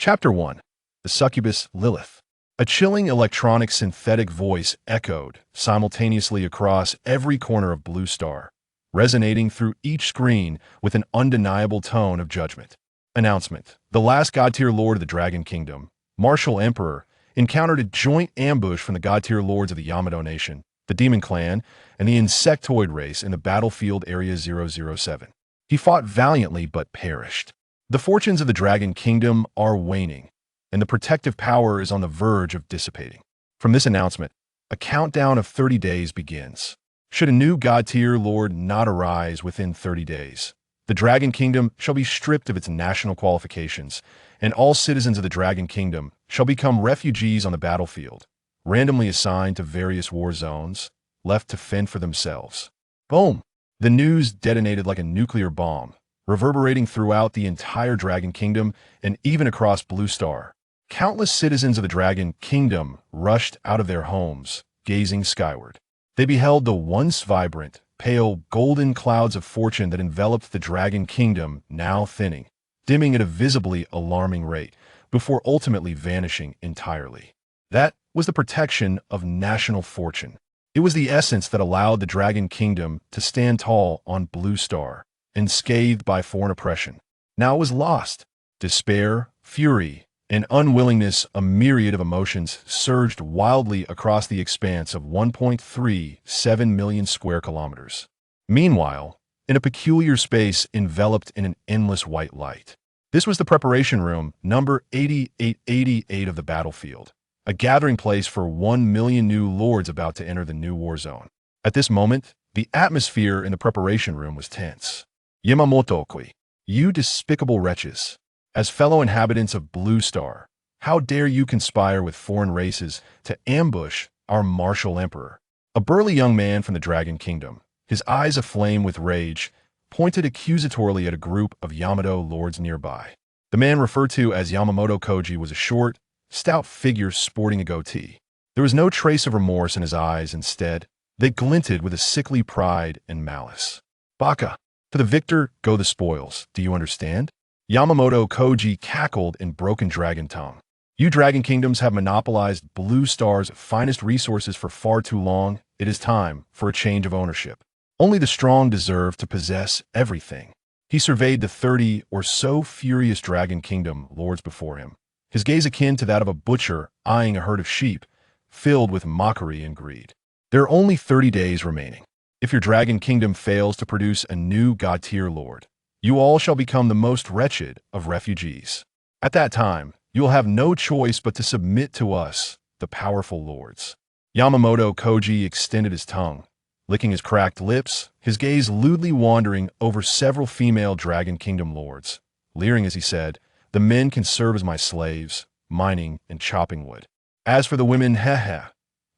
Chapter 1. The Succubus Lilith. A chilling electronic synthetic voice echoed simultaneously across every corner of Blue Star, resonating through each screen with an undeniable tone of judgment. Announcement. The last God-tier Lord of the Dragon Kingdom, Martial Emperor, encountered a joint ambush from the God-tier Lords of the Yamato Nation, the Demon Clan, and the Insectoid race in the battlefield Area 007. He fought valiantly but perished. The fortunes of the Dragon Kingdom are waning, and the protective power is on the verge of dissipating. From this announcement, a countdown of 30 days begins. Should a new God-tier Lord not arise within 30 days, the Dragon Kingdom shall be stripped of its national qualifications, and all citizens of the Dragon Kingdom shall become refugees on the battlefield, randomly assigned to various war zones, left to fend for themselves. Boom! The news detonated like a nuclear bomb, reverberating throughout the entire Dragon Kingdom and even across Blue Star. Countless citizens of the Dragon Kingdom rushed out of their homes, gazing skyward. They beheld the once vibrant, pale, golden clouds of fortune that enveloped the Dragon Kingdom now thinning, dimming at a visibly alarming rate, before ultimately vanishing entirely. That was the protection of national fortune. It was the essence that allowed the Dragon Kingdom to stand tall on Blue Star, unscathed by foreign oppression. Now it was lost. Despair, fury, and unwillingness, a myriad of emotions, surged wildly across the expanse of 1.37 million square kilometers. Meanwhile, in a peculiar space enveloped in an endless white light. This was the preparation room, number 8888 of the battlefield, a gathering place for 1 million new lords about to enter the new war zone. At this moment, the atmosphere in the preparation room was tense. Yamamoto Kofu, you despicable wretches. As fellow inhabitants of Blue Star, how dare you conspire with foreign races to ambush our martial emperor? A burly young man from the Dragon Kingdom, his eyes aflame with rage, pointed accusatorily at a group of Yamato lords nearby. The man referred to as Yamamoto Kofu was a short, stout figure sporting a goatee. There was no trace of remorse in his eyes. Instead, they glinted with a sickly pride and malice. Baka, for the victor go the spoils, do you understand? Yamamoto Kofu cackled in broken dragon tongue. You Dragon Kingdoms have monopolized Blue Star's finest resources for far too long. It is time for a change of ownership. Only the strong deserve to possess everything. He surveyed the 30 or so furious Dragon Kingdom lords before him, his gaze akin to that of a butcher eyeing a herd of sheep, filled with mockery and greed. There are only 30 days remaining. If your Dragon Kingdom fails to produce a new God-tier Lord, you all shall become the most wretched of refugees. At that time, you will have no choice but to submit to us, the powerful lords. Yamamoto Kofu extended his tongue, licking his cracked lips, his gaze lewdly wandering over several female Dragon Kingdom lords, leering as he said, "The men can serve as my slaves, mining and chopping wood. As for the women,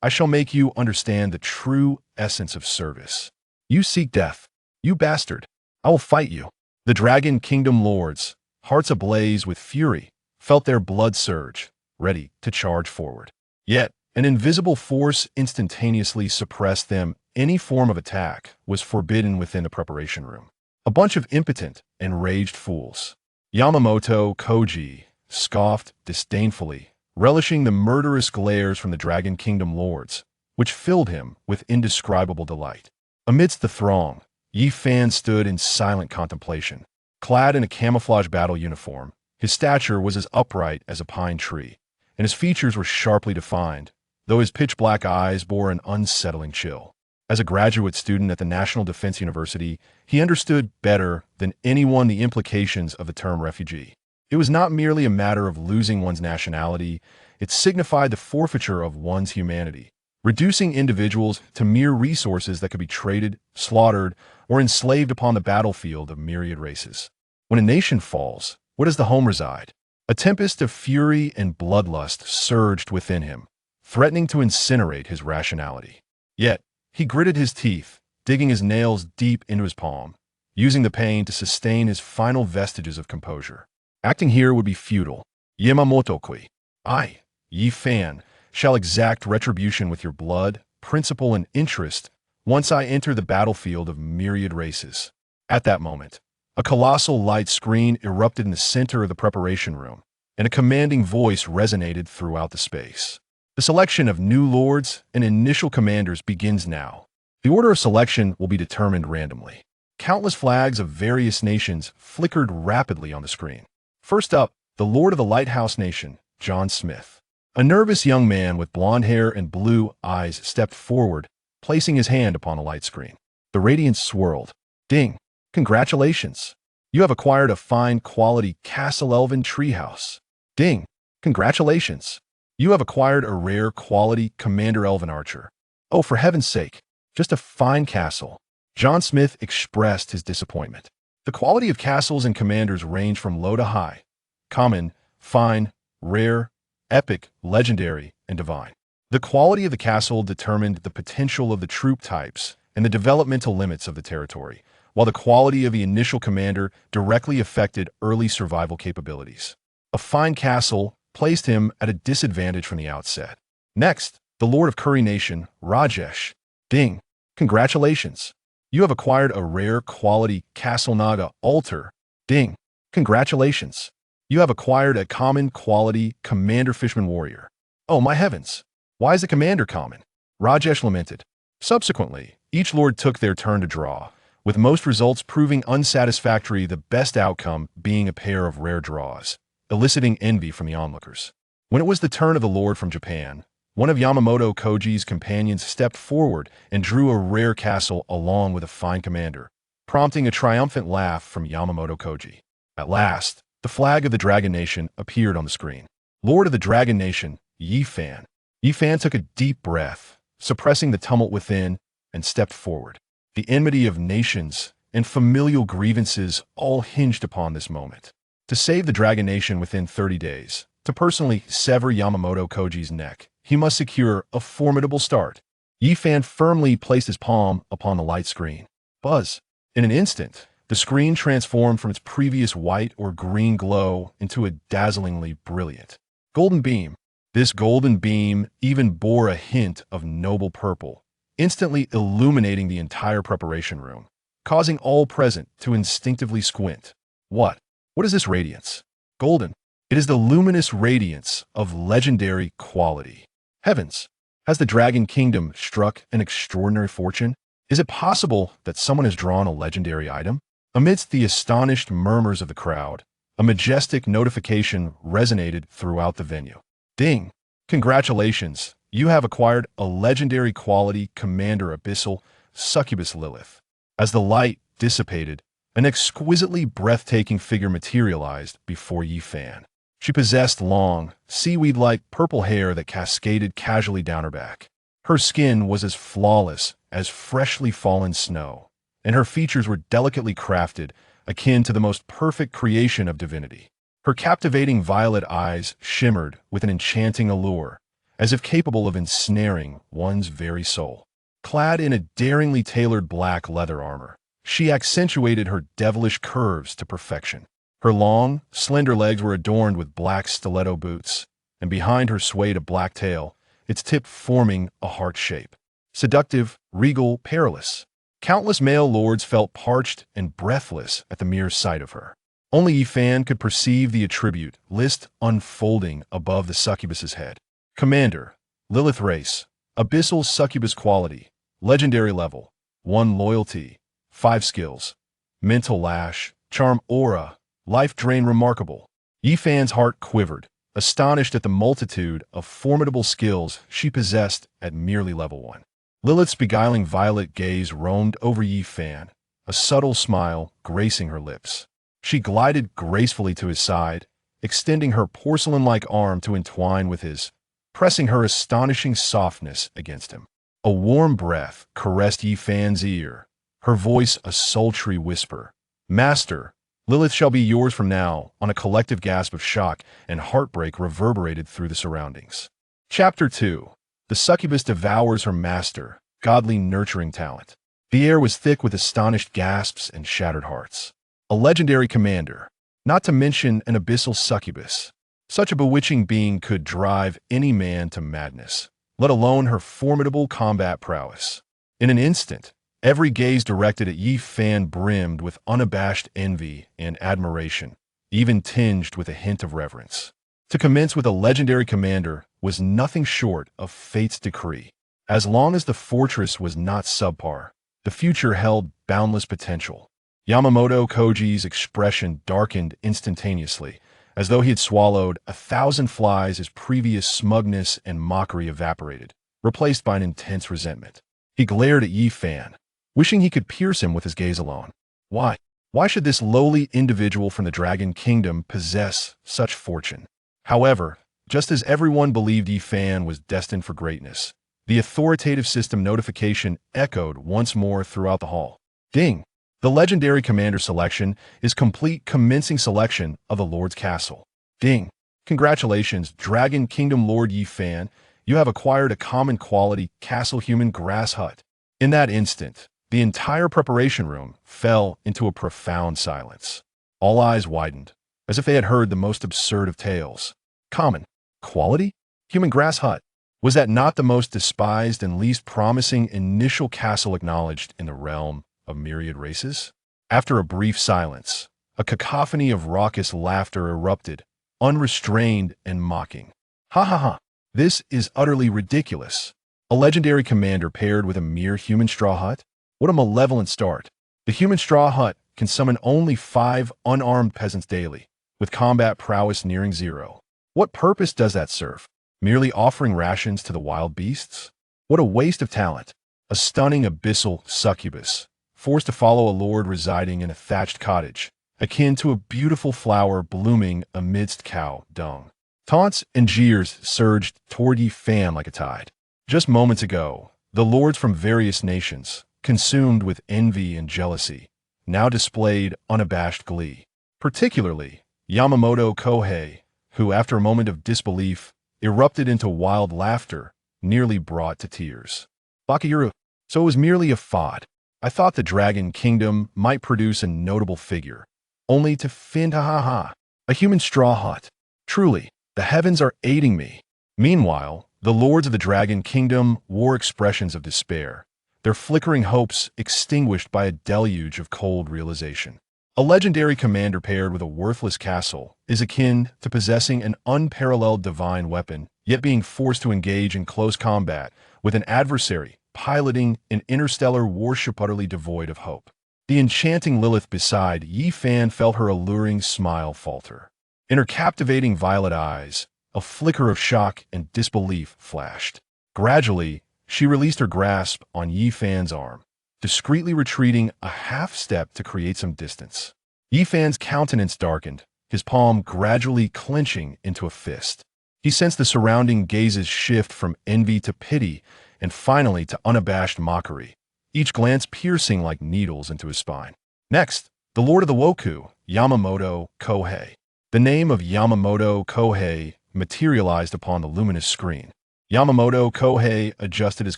I shall make you understand the true essence of service. You seek death, you bastard. I will fight you." The Dragon Kingdom lords, hearts ablaze with fury, felt their blood surge, ready to charge forward. Yet, an invisible force instantaneously suppressed them. Any form of attack was forbidden within the preparation room. A bunch of impotent, enraged fools. Yamamoto Kofu scoffed disdainfully, relishing the murderous glares from the Dragon Kingdom lords, which filled him with indescribable delight. Amidst the throng, Yi Fan stood in silent contemplation. Clad in a camouflage battle uniform, his stature was as upright as a pine tree, and his features were sharply defined, though his pitch-black eyes bore an unsettling chill. As a graduate student at the National Defense University, he understood better than anyone the implications of the term refugee. It was not merely a matter of losing one's nationality, it signified the forfeiture of one's humanity, reducing individuals to mere resources that could be traded, slaughtered, or enslaved upon the battlefield of myriad races. When a nation falls, where does the home reside? A tempest of fury and bloodlust surged within him, threatening to incinerate his rationality. Yet, he gritted his teeth, digging his nails deep into his palm, using the pain to sustain his final vestiges of composure. Acting here would be futile. Yamamoto Kofu, I, Yi Fan, shall exact retribution with your blood, principle, and interest once I enter the battlefield of myriad races. At that moment, a colossal light screen erupted in the center of the preparation room, and a commanding voice resonated throughout the space. The selection of new lords and initial commanders begins now. The order of selection will be determined randomly. Countless flags of various nations flickered rapidly on the screen. First up, the Lord of the Lighthouse Nation, John Smith. A nervous young man with blonde hair and blue eyes stepped forward, placing his hand upon a light screen. The radiance swirled. Ding! Congratulations! You have acquired a fine quality Castle Elven treehouse. Ding! Congratulations! You have acquired a rare quality Commander Elven Archer. Oh, for heaven's sake, just a fine castle. John Smith expressed his disappointment. The quality of castles and commanders range from low to high: common, fine, rare, epic, legendary, and divine. The quality of the castle determined the potential of the troop types and the developmental limits of the territory, while the quality of the initial commander directly affected early survival capabilities. A fine castle placed him at a disadvantage from the outset. Next, the Lord of Curry Nation, Rajesh. Ding! Congratulations! You have acquired a rare quality Castle Naga altar. Ding! Congratulations! You have acquired a common quality Commander Fishman Warrior. Oh my heavens! Why is the commander common? Rajesh lamented. Subsequently, each lord took their turn to draw, with most results proving unsatisfactory, the best outcome being a pair of rare draws, eliciting envy from the onlookers. When it was the turn of the lord from Japan, one of Yamamoto Koji's companions stepped forward and drew a rare castle along with a fine commander, prompting a triumphant laugh from Yamamoto Koji. At last, the flag of the Dragon Nation appeared on the screen. Lord of the Dragon Nation, Yifan. Yifan took a deep breath, suppressing the tumult within, and stepped forward. The enmity of nations and familial grievances all hinged upon this moment. To save the Dragon Nation within 30 days, to personally sever Yamamoto Koji's neck, he must secure a formidable start. Yifan firmly placed his palm upon the light screen. Buzz! In an instant, the screen transformed from its previous white or green glow into a dazzlingly brilliant golden beam. This golden beam even bore a hint of noble purple, instantly illuminating the entire preparation room, causing all present to instinctively squint. What is this radiance? Golden. It is the luminous radiance of legendary quality. Heavens! Has the Dragon Kingdom struck an extraordinary fortune? Is it possible that someone has drawn a legendary item? Amidst the astonished murmurs of the crowd, a majestic notification resonated throughout the venue. Ding! Congratulations! You have acquired a legendary quality Commander Abyssal Succubus Lilith. As the light dissipated, an exquisitely breathtaking figure materialized before Yifan. She possessed long, seaweed-like purple hair that cascaded casually down her back. Her skin was as flawless as freshly fallen snow, and her features were delicately crafted, akin to the most perfect creation of divinity. Her captivating violet eyes shimmered with an enchanting allure, as if capable of ensnaring one's very soul. Clad in a daringly tailored black leather armor, she accentuated her devilish curves to perfection. Her long, slender legs were adorned with black stiletto boots, and behind her swayed a black tail, its tip forming a heart shape. Seductive, regal, perilous. Countless male lords felt parched and breathless at the mere sight of her. Only Yifan could perceive the attribute list unfolding above the succubus's head. Commander, Lilith race, Abyssal Succubus quality, legendary level, 1 loyalty, 5 skills, mental lash, charm aura, life drain remarkable. Yifan's heart quivered, astonished at the multitude of formidable skills she possessed at merely level 1. Lilith's beguiling violet gaze roamed over Yifan, a subtle smile gracing her lips. She glided gracefully to his side, extending her porcelain-like arm to entwine with his, pressing her astonishing softness against him. A warm breath caressed Yifan's ear, her voice a sultry whisper. Master, Lilith shall be yours from now. On a collective gasp of shock and heartbreak reverberated through the surroundings. Chapter 2. The succubus devours her master, godly nurturing talent. The air was thick with astonished gasps and shattered hearts. A legendary commander, not to mention an abyssal succubus. Such a bewitching being could drive any man to madness, let alone her formidable combat prowess. In an instant, every gaze directed at Yifan brimmed with unabashed envy and admiration, even tinged with a hint of reverence. To commence with a legendary commander was nothing short of fate's decree. As long as the fortress was not subpar, the future held boundless potential. Yamamoto Koji's expression darkened instantaneously, as though he had swallowed 1,000 flies. His previous smugness and mockery evaporated, replaced by an intense resentment. He glared at Yi Fan, wishing he could pierce him with his gaze alone. Why? Why should this lowly individual from the Dragon Kingdom possess such fortune? However, just as everyone believed Yi Fan was destined for greatness, the authoritative system notification echoed once more throughout the hall. Ding! The legendary commander selection is complete, commencing selection of the Lord's Castle. Ding! Congratulations, Dragon Kingdom Lord Yi Fan. You have acquired a common quality castle human grass hut. In that instant, the entire preparation room fell into a profound silence. All eyes widened, as if they had heard the most absurd of tales. Common quality? Human grass hut. Was that not the most despised and least promising initial castle acknowledged in the realm of myriad races? After a brief silence, a cacophony of raucous laughter erupted, unrestrained and mocking. Ha ha ha! This is utterly ridiculous. A legendary commander paired with a mere human straw hut? What a malevolent start. The human straw hut can summon only 5 unarmed peasants daily, with combat prowess nearing 0. What purpose does that serve? Merely offering rations to the wild beasts? What a waste of talent. A stunning abyssal succubus, forced to follow a lord residing in a thatched cottage, akin to a beautiful flower blooming amidst cow dung. Taunts and jeers surged toward Yi Fan like a tide. Just moments ago, the lords from various nations, consumed with envy and jealousy, now displayed unabashed glee. Particularly, Yamamoto Kofu, who, after a moment of disbelief, erupted into wild laughter, nearly brought to tears. Bakayuru, so it was merely a fad. I thought the Dragon Kingdom might produce a notable figure, only to find a human straw hut. Truly, the heavens are aiding me. Meanwhile, the lords of the Dragon Kingdom wore expressions of despair, their flickering hopes extinguished by a deluge of cold realization. A legendary commander paired with a worthless castle is akin to possessing an unparalleled divine weapon, yet being forced to engage in close combat with an adversary piloting an interstellar warship utterly devoid of hope. The enchanting Lilith beside Yi Fan felt her alluring smile falter. In her captivating violet eyes, a flicker of shock and disbelief flashed. Gradually, she released her grasp on Yi Fan's arm, discreetly retreating a half step to create some distance. Yi Fan's countenance darkened, his palm gradually clenching into a fist. He sensed the surrounding gazes shift from envy to pity and finally to unabashed mockery, each glance piercing like needles into his spine. Next, the Lord of the Woguo, Yamamoto Kofu. The name of Yamamoto Kofu materialized upon the luminous screen. Yamamoto Kofu adjusted his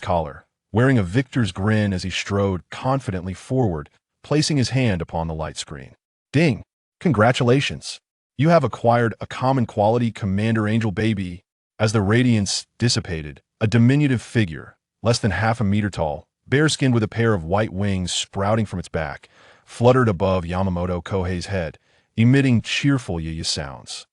collar, wearing a victor's grin as he strode confidently forward, placing his hand upon the light screen. Ding! Congratulations! You have acquired a common quality Commander Angel baby. As the radiance dissipated, a diminutive figure, less than half a meter tall, bare-skinned with a pair of white wings sprouting from its back, fluttered above Yamamoto Kofu's head, emitting cheerful yaya sounds.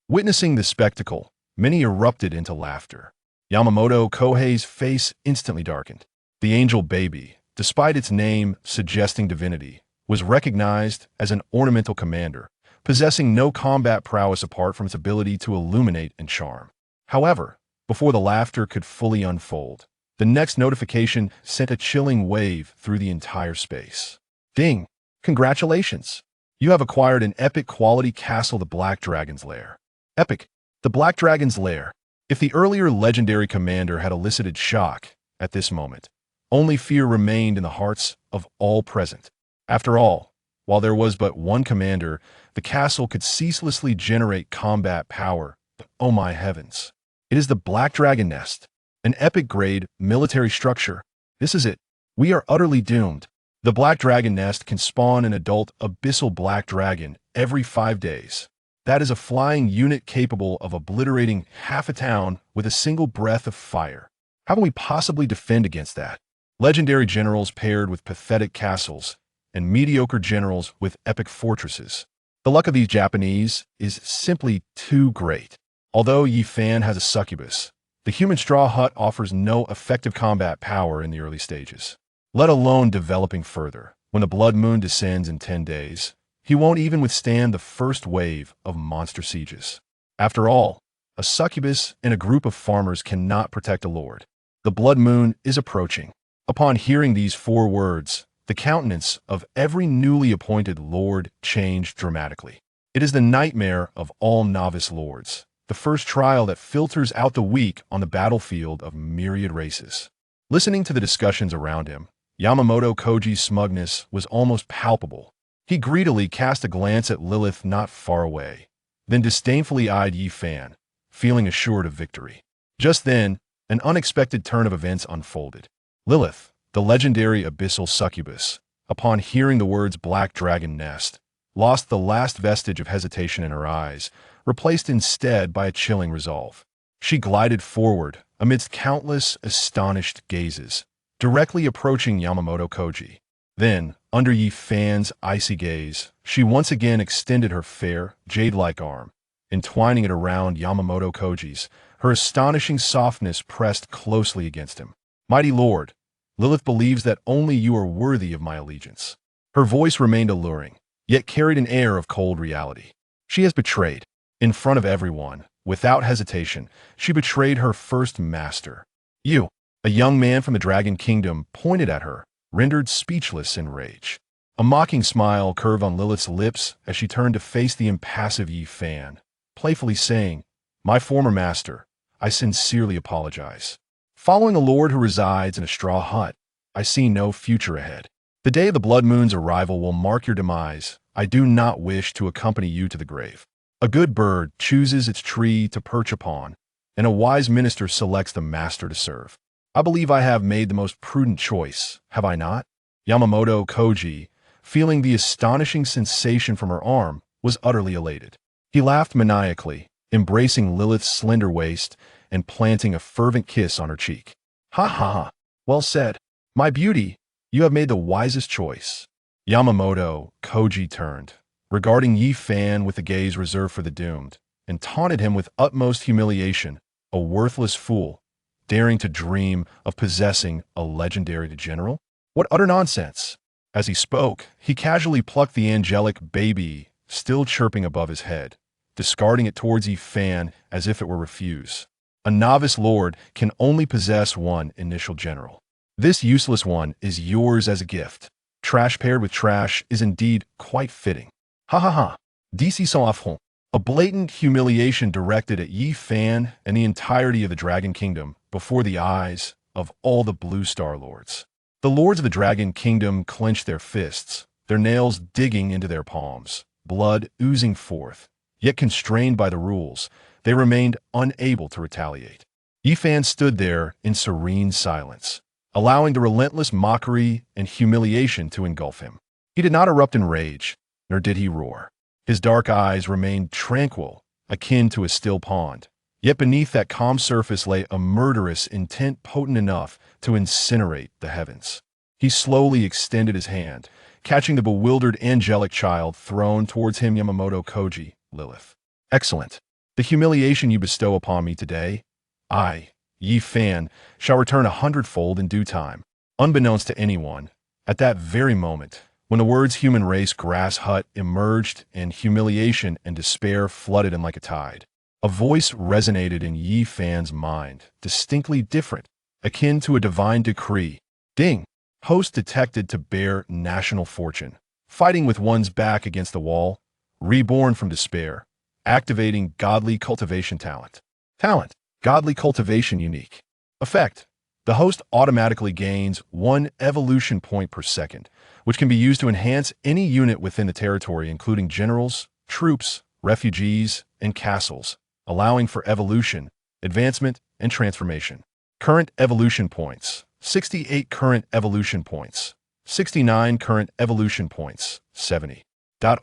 Witnessing the spectacle, many erupted into laughter. Yamamoto Kofu's face instantly darkened. The angel baby, despite its name suggesting divinity, was recognized as an ornamental commander, possessing no combat prowess apart from its ability to illuminate and charm. However, before the laughter could fully unfold, the next notification sent a chilling wave through the entire space. Ding! Congratulations! You have acquired an epic quality castle, the Black Dragon's Lair. Epic, the Black Dragon's Lair. If the earlier legendary commander had elicited shock at this moment, only fear remained in the hearts of all present. After all, while there was but one commander, the castle could ceaselessly generate combat power. But oh my heavens! It is the Black Dragon Nest, an epic-grade military structure. This is it. We are utterly doomed. The Black Dragon Nest can spawn an adult abyssal black dragon every 5 days. That is a flying unit capable of obliterating half a town with a single breath of fire. How can we possibly defend against that? Legendary generals paired with pathetic castles, and mediocre generals with epic fortresses. The luck of these Japanese is simply too great. Although Yi Fan has a succubus, the human straw hut offers no effective combat power in the early stages, let alone developing further. When the blood moon descends in 10 days, he won't even withstand the first wave of monster sieges. After all, a succubus and a group of farmers cannot protect a lord. The blood moon is approaching. Upon hearing these 4 words, the countenance of every newly appointed lord changed dramatically. It is the nightmare of all novice lords, the first trial that filters out the weak on the battlefield of myriad races. Listening to the discussions around him, Yamamoto Koji's smugness was almost palpable. He greedily cast a glance at Lilith not far away, then disdainfully eyed Yi Fan, feeling assured of victory. Just then, an unexpected turn of events unfolded. Lilith, the legendary abyssal succubus, upon hearing the words Black Dragon Nest, lost the last vestige of hesitation in her eyes, replaced instead by a chilling resolve. She glided forward amidst countless astonished gazes, directly approaching Yamamoto Koji. Then, under Yi Fan's icy gaze, she once again extended her fair, jade-like arm, entwining it around Yamamoto Koji's. Her astonishing softness pressed closely against him. "Mighty Lord, Lilith believes that only you are worthy of my allegiance." Her voice remained alluring, yet carried an air of cold reality. She has betrayed. In front of everyone, without hesitation, she betrayed her first master. "You," a young man from the Dragon Kingdom, pointed at her, rendered speechless in rage. A mocking smile curved on Lilith's lips as she turned to face the impassive Yi Fan, playfully saying, "My former master, I sincerely apologize. Following a lord who resides in a straw hut, I see no future ahead. The day of the blood moon's arrival will mark your demise. I do not wish to accompany you to the grave. A good bird chooses its tree to perch upon, and a wise minister selects the master to serve. I believe I have made the most prudent choice, have I not?" Yamamoto Koji, feeling the astonishing sensation from her arm, was utterly elated. He laughed maniacally, embracing Lilith's slender waist and planting a fervent kiss on her cheek. "Ha ha ha! Well said. My beauty, you have made the wisest choice." Yamamoto Koji turned, regarding Yi Fan with a gaze reserved for the doomed, and taunted him with utmost humiliation, a worthless fool, daring to dream of possessing a legendary general? What utter nonsense! As he spoke, he casually plucked the angelic baby, still chirping above his head, discarding it towards Yi Fan as if it were refuse. A novice lord can only possess one initial general. This useless one is yours as a gift. Trash paired with trash is indeed quite fitting. Ha ha ha! DC sans affront. A blatant humiliation directed at Yi Fan and the entirety of the Dragon Kingdom before the eyes of all the Blue Star Lords. The lords of the Dragon Kingdom clenched their fists, their nails digging into their palms, blood oozing forth. Yet constrained by the rules, they remained unable to retaliate. Yi Fan stood there in serene silence, allowing the relentless mockery and humiliation to engulf him. He did not erupt in rage, nor did he roar. His dark eyes remained tranquil, akin to a still pond. Yet beneath that calm surface lay a murderous intent potent enough to incinerate the heavens. He slowly extended his hand, catching the bewildered angelic child thrown towards him. "Yamamoto Koji, Lilith. Excellent. The humiliation you bestow upon me today, I, Yi Fan, shall return 100-fold in due time." Unbeknownst to anyone, at that very moment, when the words human race grass hut emerged and humiliation and despair flooded him like a tide, a voice resonated in Yi Fan's mind, distinctly different, akin to a divine decree. "Ding! Host detected to bear national fortune. Fighting with one's back against the wall, reborn from despair, activating godly cultivation talent. Talent, godly cultivation unique. Effect, the host automatically gains 1 evolution point per second, which can be used to enhance any unit within the territory, including generals, troops, refugees, and castles, allowing for evolution, advancement, and transformation. Current evolution points, 68 current evolution points, 69 current evolution points, 70.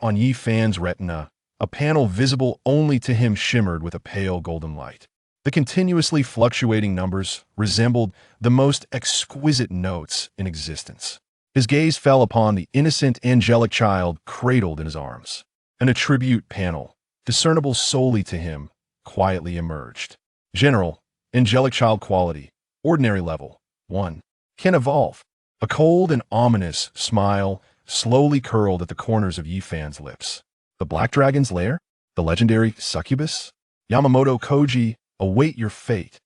On Yi Fan's retina, a panel visible only to him shimmered with a pale golden light. The continuously fluctuating numbers resembled the most exquisite notes in existence. His gaze fell upon the innocent angelic child cradled in his arms. An attribute panel, discernible solely to him, quietly emerged. General, angelic child quality, ordinary level, 1. Can evolve. A cold and ominous smile slowly curled at the corners of Yifan's lips. The Black Dragon's Lair? The legendary Succubus? Yamamoto Koji, await your fate.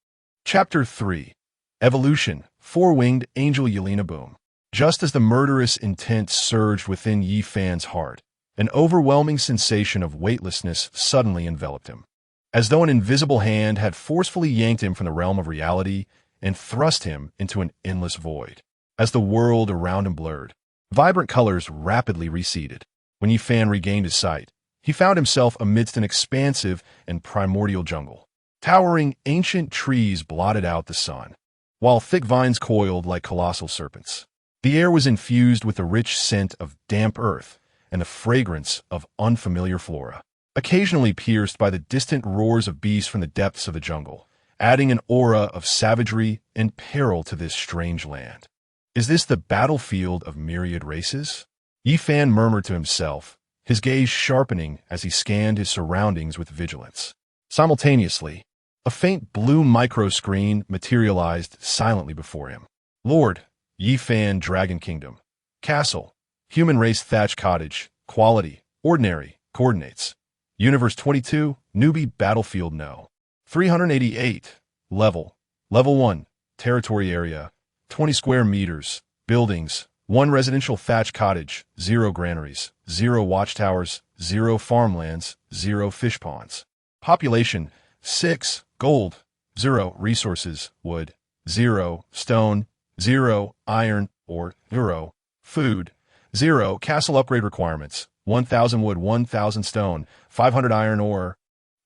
Chapter 3. Evolution, Four-Winged Angel Yelena Boom. Just as the murderous intent surged within Yifan's heart, an overwhelming sensation of weightlessness suddenly enveloped him. As though an invisible hand had forcefully yanked him from the realm of reality and thrust him into an endless void. As the world around him blurred, vibrant colors rapidly receded. When Yifan regained his sight, he found himself amidst an expansive and primordial jungle. Towering ancient trees blotted out the sun, while thick vines coiled like colossal serpents. The air was infused with the rich scent of damp earth and the fragrance of unfamiliar flora, occasionally pierced by the distant roars of beasts from the depths of the jungle, adding an aura of savagery and peril to this strange land. Is this the battlefield of myriad races? Yifan murmured to himself, his gaze sharpening as he scanned his surroundings with vigilance. Simultaneously, a faint blue microscreen materialized silently before him. Lord Yifan Dragon Kingdom. Castle. Human race thatched cottage. Quality. Ordinary. Coordinates. Universe 22. Newbie battlefield no. 388. Level. Level 1. Territory area. 20 square meters. Buildings. 1 residential thatched cottage. 0 granaries. 0 watchtowers. 0 farmlands. 0 fish ponds. Population. 6. Gold. 0 resources. Wood. 0 stone. 0 iron or 0 food. 0 castle upgrade requirements. 1,000 wood, 1,000 stone, 500 iron ore.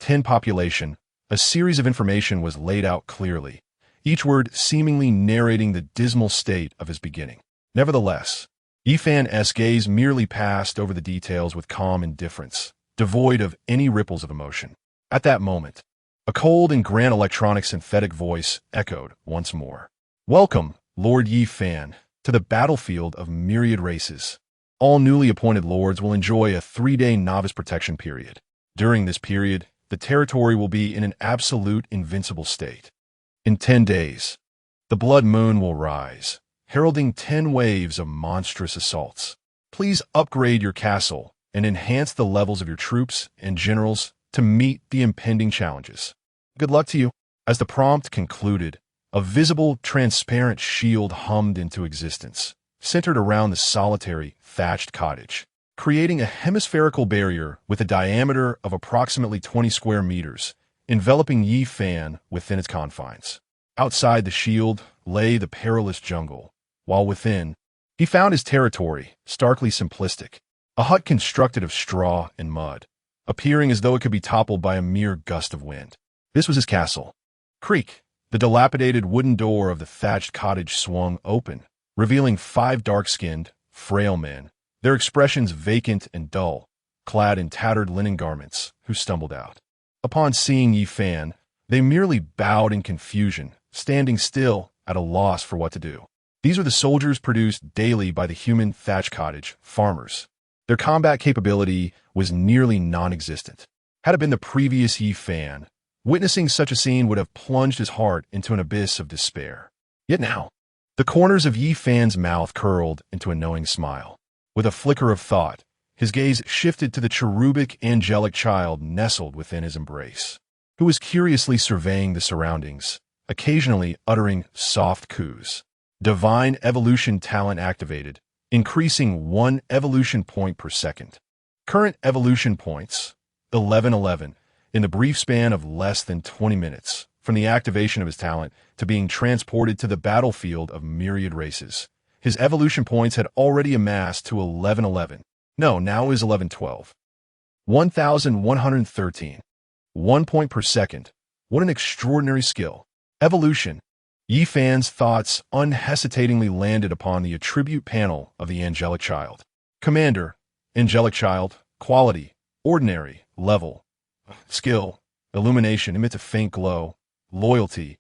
10 population. A series of information was laid out clearly, each word seemingly narrating the dismal state of his beginning. Nevertheless, Yifan's gaze merely passed over the details with calm indifference, devoid of any ripples of emotion. At that moment, a cold and grand electronic synthetic voice echoed once more. Welcome, Lord Yifan, to the battlefield of myriad races. All newly appointed lords will enjoy a 3-day novice protection period. During this period, the territory will be in an absolute invincible state. In 10 days, the blood moon will rise, heralding 10 waves of monstrous assaults. Please upgrade your castle and enhance the levels of your troops and generals to meet the impending challenges. Good luck to you. As the prompt concluded, a visible, transparent shield hummed into existence, centered around the solitary, thatched cottage, creating a hemispherical barrier with a diameter of approximately 20 square meters, enveloping Yifan within its confines. Outside the shield lay the perilous jungle, while within, he found his territory starkly simplistic, a hut constructed of straw and mud, appearing as though it could be toppled by a mere gust of wind. This was his castle. Creak. The dilapidated wooden door of the thatched cottage swung open, revealing 5 dark-skinned, frail men, their expressions vacant and dull, clad in tattered linen garments, who stumbled out. Upon seeing Yifan, they merely bowed in confusion, standing still, at a loss for what to do. These were the soldiers produced daily by the human thatched cottage farmers. Their combat capability was nearly non-existent. Had it been the previous Yifan, witnessing such a scene would have plunged his heart into an abyss of despair. Yet now, the corners of Yifan's mouth curled into a knowing smile. With a flicker of thought, his gaze shifted to the cherubic angelic child nestled within his embrace, who was curiously surveying the surroundings, occasionally uttering soft coos. Divine evolution talent activated, increasing 1 evolution point per second. Current evolution points, 1111, in the brief span of less than 20 minutes, from the activation of his talent to being transported to the battlefield of myriad races. His evolution points had already amassed to 1111. No, now is 1112. 1,113. 1 point per second. What an extraordinary skill. Evolution. Yifan's thoughts unhesitatingly landed upon the attribute panel of the angelic child. Commander, angelic child, quality, ordinary, level. Skill, illumination emits a faint glow. Loyalty,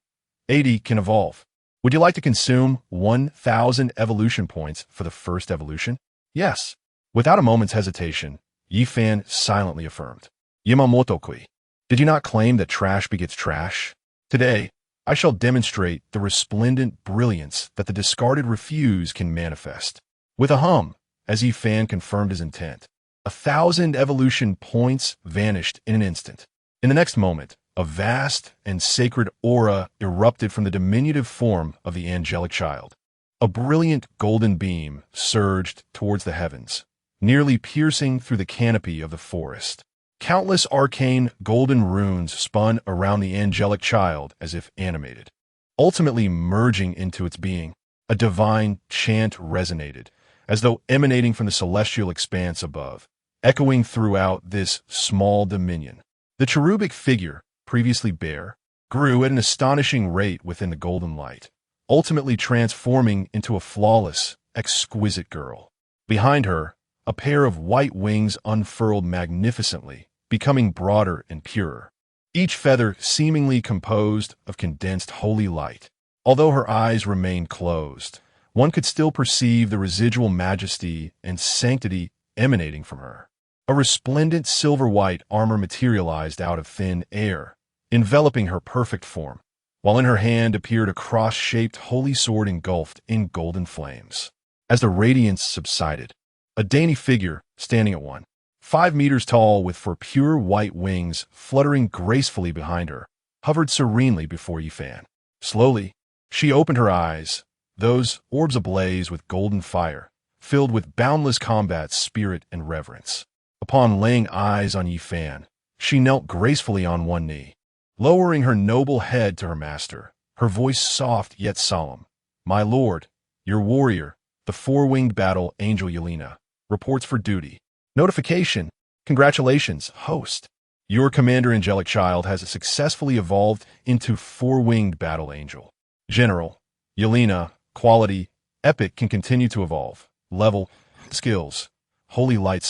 80 can evolve. Would you like to consume 1,000 evolution points for the first evolution? Yes. Without a moment's hesitation, Yi Fan silently affirmed. Yamamoto-kui, did you not claim that trash begets trash? Today, I shall demonstrate the resplendent brilliance that the discarded refuse can manifest. With a hum, as Yi Fan confirmed his intent, 1,000 evolution points vanished in an instant. In the next moment, a vast and sacred aura erupted from the diminutive form of the angelic child. A brilliant golden beam surged towards the heavens, nearly piercing through the canopy of the forest. Countless arcane golden runes spun around the angelic child as if animated. Ultimately merging into its being, a divine chant resonated, as though emanating from the celestial expanse above, echoing throughout this small dominion. The cherubic figure, previously bare, grew at an astonishing rate within the golden light, ultimately transforming into a flawless, exquisite girl. Behind her, a pair of white wings unfurled magnificently, becoming broader and purer, each feather seemingly composed of condensed holy light. Although her eyes remained closed, one could still perceive the residual majesty and sanctity emanating from her. A resplendent silver-white armor materialized out of thin air, enveloping her perfect form, while in her hand appeared a cross-shaped holy sword engulfed in golden flames. As the radiance subsided, a dainty figure, standing at 5 meters tall with for pure white wings fluttering gracefully behind her, hovered serenely before Yi Fan. Slowly, she opened her eyes, those orbs ablaze with golden fire, filled with boundless combat spirit and reverence. Upon laying eyes on Yi Fan, she knelt gracefully on one knee, lowering her noble head to her master, her voice soft yet solemn. My lord, your warrior, the four-winged battle angel Yelena, reports for duty. Notification. Congratulations, host. Your commander angelic child has successfully evolved into four-winged battle angel. General, Yelena, quality, epic can continue to evolve. Level, skills, holy light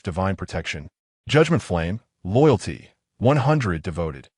/ divine protection. Judgment flame, loyalty, 100 devoted.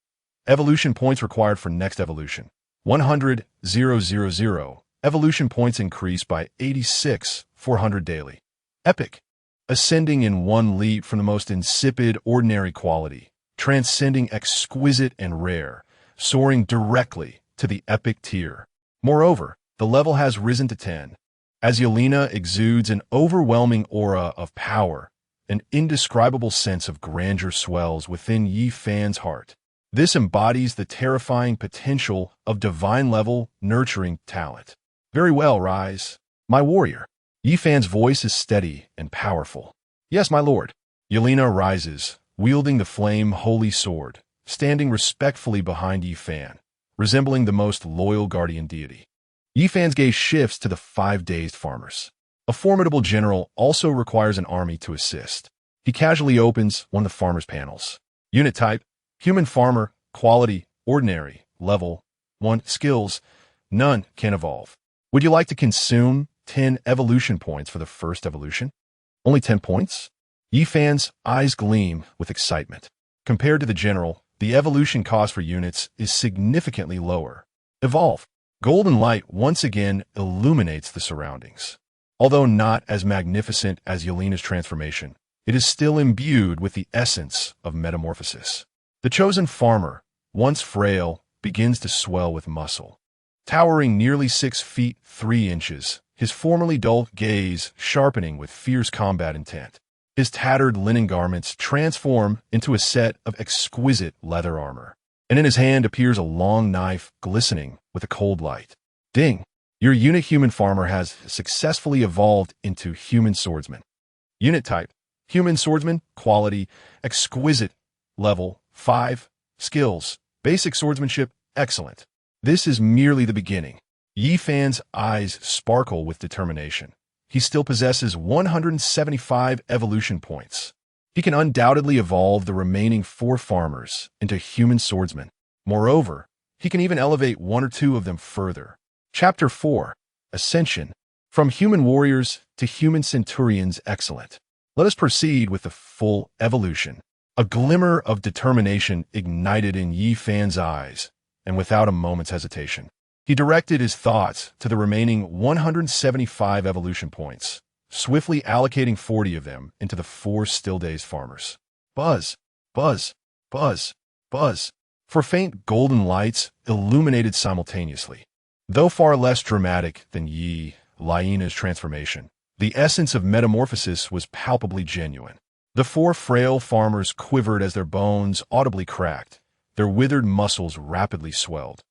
Evolution points required for next evolution. 100,000. Evolution points increased by 86,400 daily. Epic. Ascending in one leap from the most insipid, ordinary quality, transcending exquisite and rare, soaring directly to the epic tier. Moreover, the level has risen to 10. As Yelena exudes an overwhelming aura of power, an indescribable sense of grandeur swells within Yi Fan's heart. This embodies the terrifying potential of divine-level nurturing talent. Very well, Rise, my warrior. Yi Fan's voice is steady and powerful. Yes, my lord. Yelena rises, wielding the flame holy sword, standing respectfully behind Yi Fan, resembling the most loyal guardian deity. Yi Fan's gaze shifts to the 5-dazed farmers. A formidable general also requires an army to assist. He casually opens one of the farmers' panels. Unit type, human farmer, quality, ordinary, level 1, skills, none can evolve. Would you like to consume 10 evolution points for the first evolution? Only 10 points? Yi Fan's eyes gleam with excitement. Compared to the general, the evolution cost for units is significantly lower. Evolve. Golden light once again illuminates the surroundings. Although not as magnificent as Yelena's transformation, it is still imbued with the essence of metamorphosis. The chosen farmer, once frail, begins to swell with muscle. Towering nearly 6 feet 3 inches, his formerly dull gaze sharpening with fierce combat intent. His tattered linen garments transform into a set of exquisite leather armor, and in his hand appears a long knife glistening with a cold light. Ding! Your unit human farmer has successfully evolved into human swordsman. Unit type, human swordsman, quality, exquisite, level 5, skills, basic swordsmanship, excellent. This is merely the beginning. Yi Fan's eyes sparkle with determination. He still possesses 175 evolution points. He can undoubtedly evolve the remaining 4 farmers into human swordsmen. Moreover, he can even elevate 1 or 2 of them further. Chapter 4. Ascension. From human warriors to human centurions, excellent. Let us proceed with the full evolution. A glimmer of determination ignited in Yi Fan's eyes, and without a moment's hesitation, he directed his thoughts to the remaining 175 evolution points, swiftly allocating 40 of them into the 4 still-dazed farmers. Buzz, buzz, buzz, buzz, for faint golden lights illuminated simultaneously. Though far less dramatic than Lyena's transformation, the essence of metamorphosis was palpably genuine. The 4 frail farmers quivered as their bones audibly cracked, their withered muscles rapidly swelled.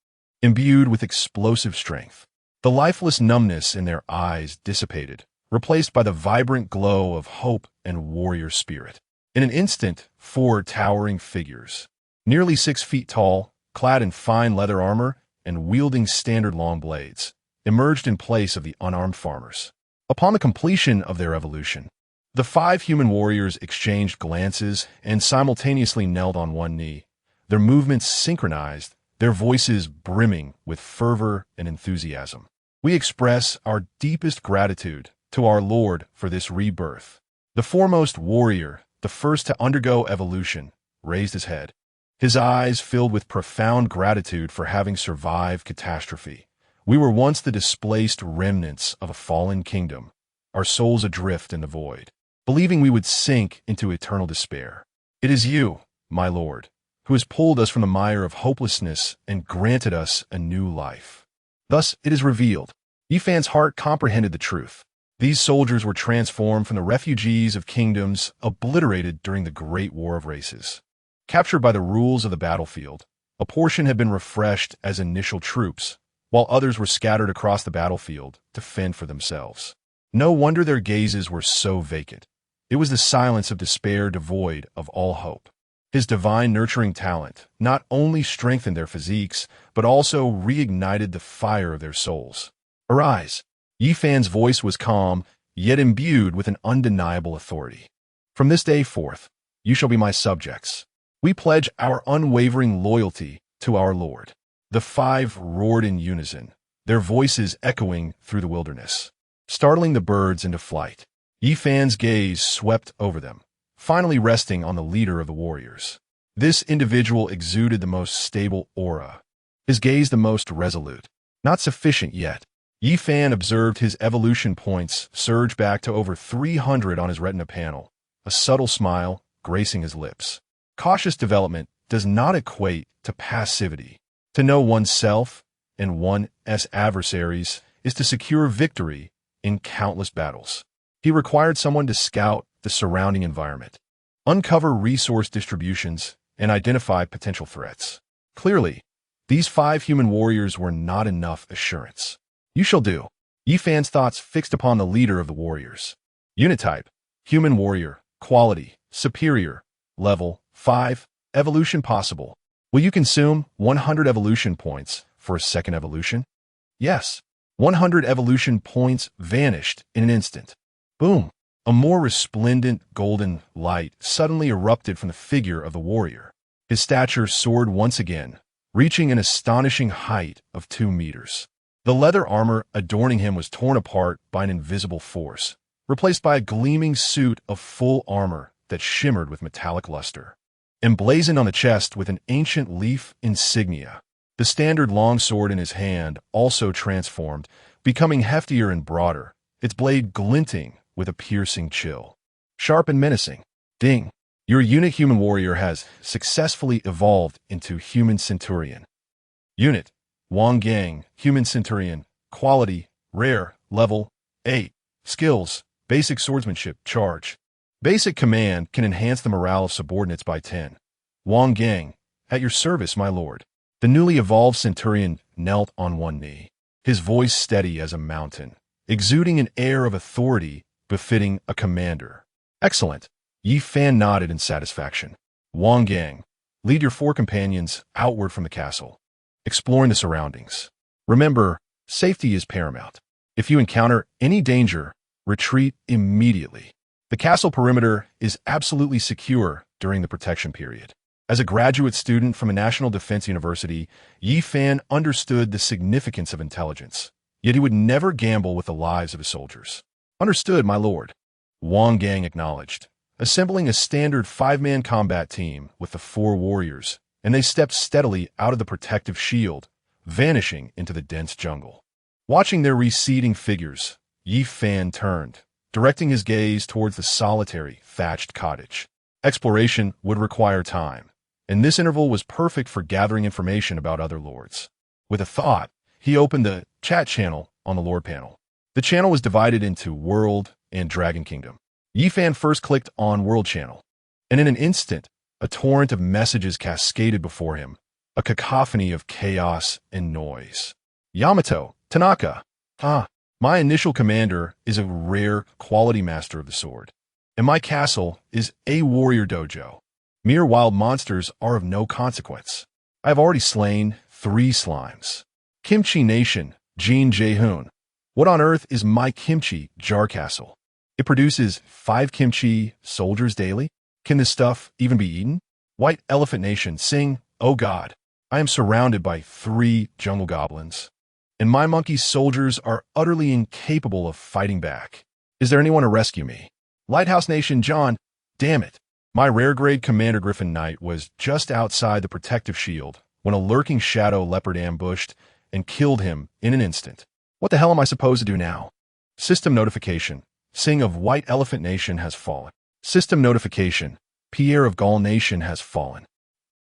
Imbued with explosive strength, the lifeless numbness in their eyes dissipated, replaced by the vibrant glow of hope and warrior spirit. In an instant, 4 towering figures, nearly 6 feet tall, clad in fine leather armor and wielding standard long blades, emerged in place of the unarmed farmers. Upon the completion of their evolution, the 5 human warriors exchanged glances and simultaneously knelt on one knee, their movements synchronized, their voices brimming with fervor and enthusiasm. We express our deepest gratitude to our Lord for this rebirth. The foremost warrior, the first to undergo evolution, raised his head, his eyes filled with profound gratitude for having survived catastrophe. We were once the displaced remnants of a fallen kingdom, our souls adrift in the void, believing we would sink into eternal despair. It is you, my Lord, who has pulled us from the mire of hopelessness and granted us a new life. Thus it is revealed. Yifan's heart comprehended the truth. These soldiers were transformed from the refugees of kingdoms obliterated during the Great War of Races. Captured by the rules of the battlefield, a portion had been refreshed as initial troops, while others were scattered across the battlefield to fend for themselves. No wonder their gazes were so vacant. It was the silence of despair devoid of all hope. His divine nurturing talent not only strengthened their physiques, but also reignited the fire of their souls. Arise! Yifan's voice was calm, yet imbued with an undeniable authority. From this day forth, you shall be my subjects. We pledge our unwavering loyalty to our Lord. The 5 roared in unison, their voices echoing through the wilderness, startling the birds into flight. Yifan's gaze swept over them, finally resting on the leader of the warriors. This individual exuded the most stable aura, his gaze the most resolute. Not sufficient yet. Yifan observed his evolution points surge back to over 300 on his retina panel, a subtle smile gracing his lips. Cautious development does not equate to passivity. To know oneself and one's adversaries is to secure victory in countless battles. He required someone to scout the surrounding environment, uncover resource distributions, and identify potential threats. Clearly, these 5 human warriors were not enough assurance. You shall do. Yifan's thoughts fixed upon the leader of the warriors. Unitype, human warrior, quality, superior, level 5, evolution possible. Will you consume 100 evolution points for a second evolution? Yes. 100 evolution points vanished in an instant. Boom! A more resplendent golden light suddenly erupted from the figure of the warrior. His stature soared once again, reaching an astonishing height of 2 meters. The leather armor adorning him was torn apart by an invisible force, replaced by a gleaming suit of full armor that shimmered with metallic luster. Emblazoned on the chest with an ancient leaf insignia, the standard longsword in his hand also transformed, becoming heftier and broader, its blade glinting with a piercing chill. Sharp and menacing. Ding! Your unit human warrior has successfully evolved into human centurion. Unit Wang Gang, human centurion, quality, rare, level 8. Skills, basic swordsmanship, charge. Basic command can enhance the morale of subordinates by 10. Wang Gang, at your service, my lord. The newly evolved centurion knelt on one knee, his voice steady as a mountain, exuding an air of authority befitting a commander. Excellent. Yifan nodded in satisfaction. Wang Gang, lead your 4 companions outward from the castle, exploring the surroundings. Remember, safety is paramount. If you encounter any danger, retreat immediately. The castle perimeter is absolutely secure during the protection period. As a graduate student from a national defense university, Yifan understood the significance of intelligence, yet he would never gamble with the lives of his soldiers. Understood, my lord. Wang Gang acknowledged, assembling a standard 5-man combat team with the 4 warriors, and they stepped steadily out of the protective shield, vanishing into the dense jungle. Watching their receding figures, Yifan turned, directing his gaze towards the solitary, thatched cottage. Exploration would require time, and this interval was perfect for gathering information about other lords. With a thought, he opened the chat channel on the Lord panel. The channel was divided into World and Dragon Kingdom. Yifan first clicked on World channel, and in an instant, a torrent of messages cascaded before him, a cacophony of chaos and noise. Yamato, Tanaka. My initial commander is a rare quality master of the sword, and my castle is a warrior dojo. Mere wild monsters are of no consequence. I have already slain 3 slimes. Kimchi Nation, Jin Jaehoon. What on earth is my kimchi jar castle? It produces 5 kimchi soldiers daily? Can this stuff even be eaten? White Elephant Nation, sing, oh God. I am surrounded by 3 jungle goblins, and my monkey soldiers are utterly incapable of fighting back. Is there anyone to rescue me? Lighthouse Nation, John, damn it. My rare grade Commander Griffin Knight was just outside the protective shield when a lurking shadow leopard ambushed and killed him in an instant. What the hell am I supposed to do now? System notification. Sing of White Elephant Nation has fallen. System notification. Pierre of Gaul Nation has fallen.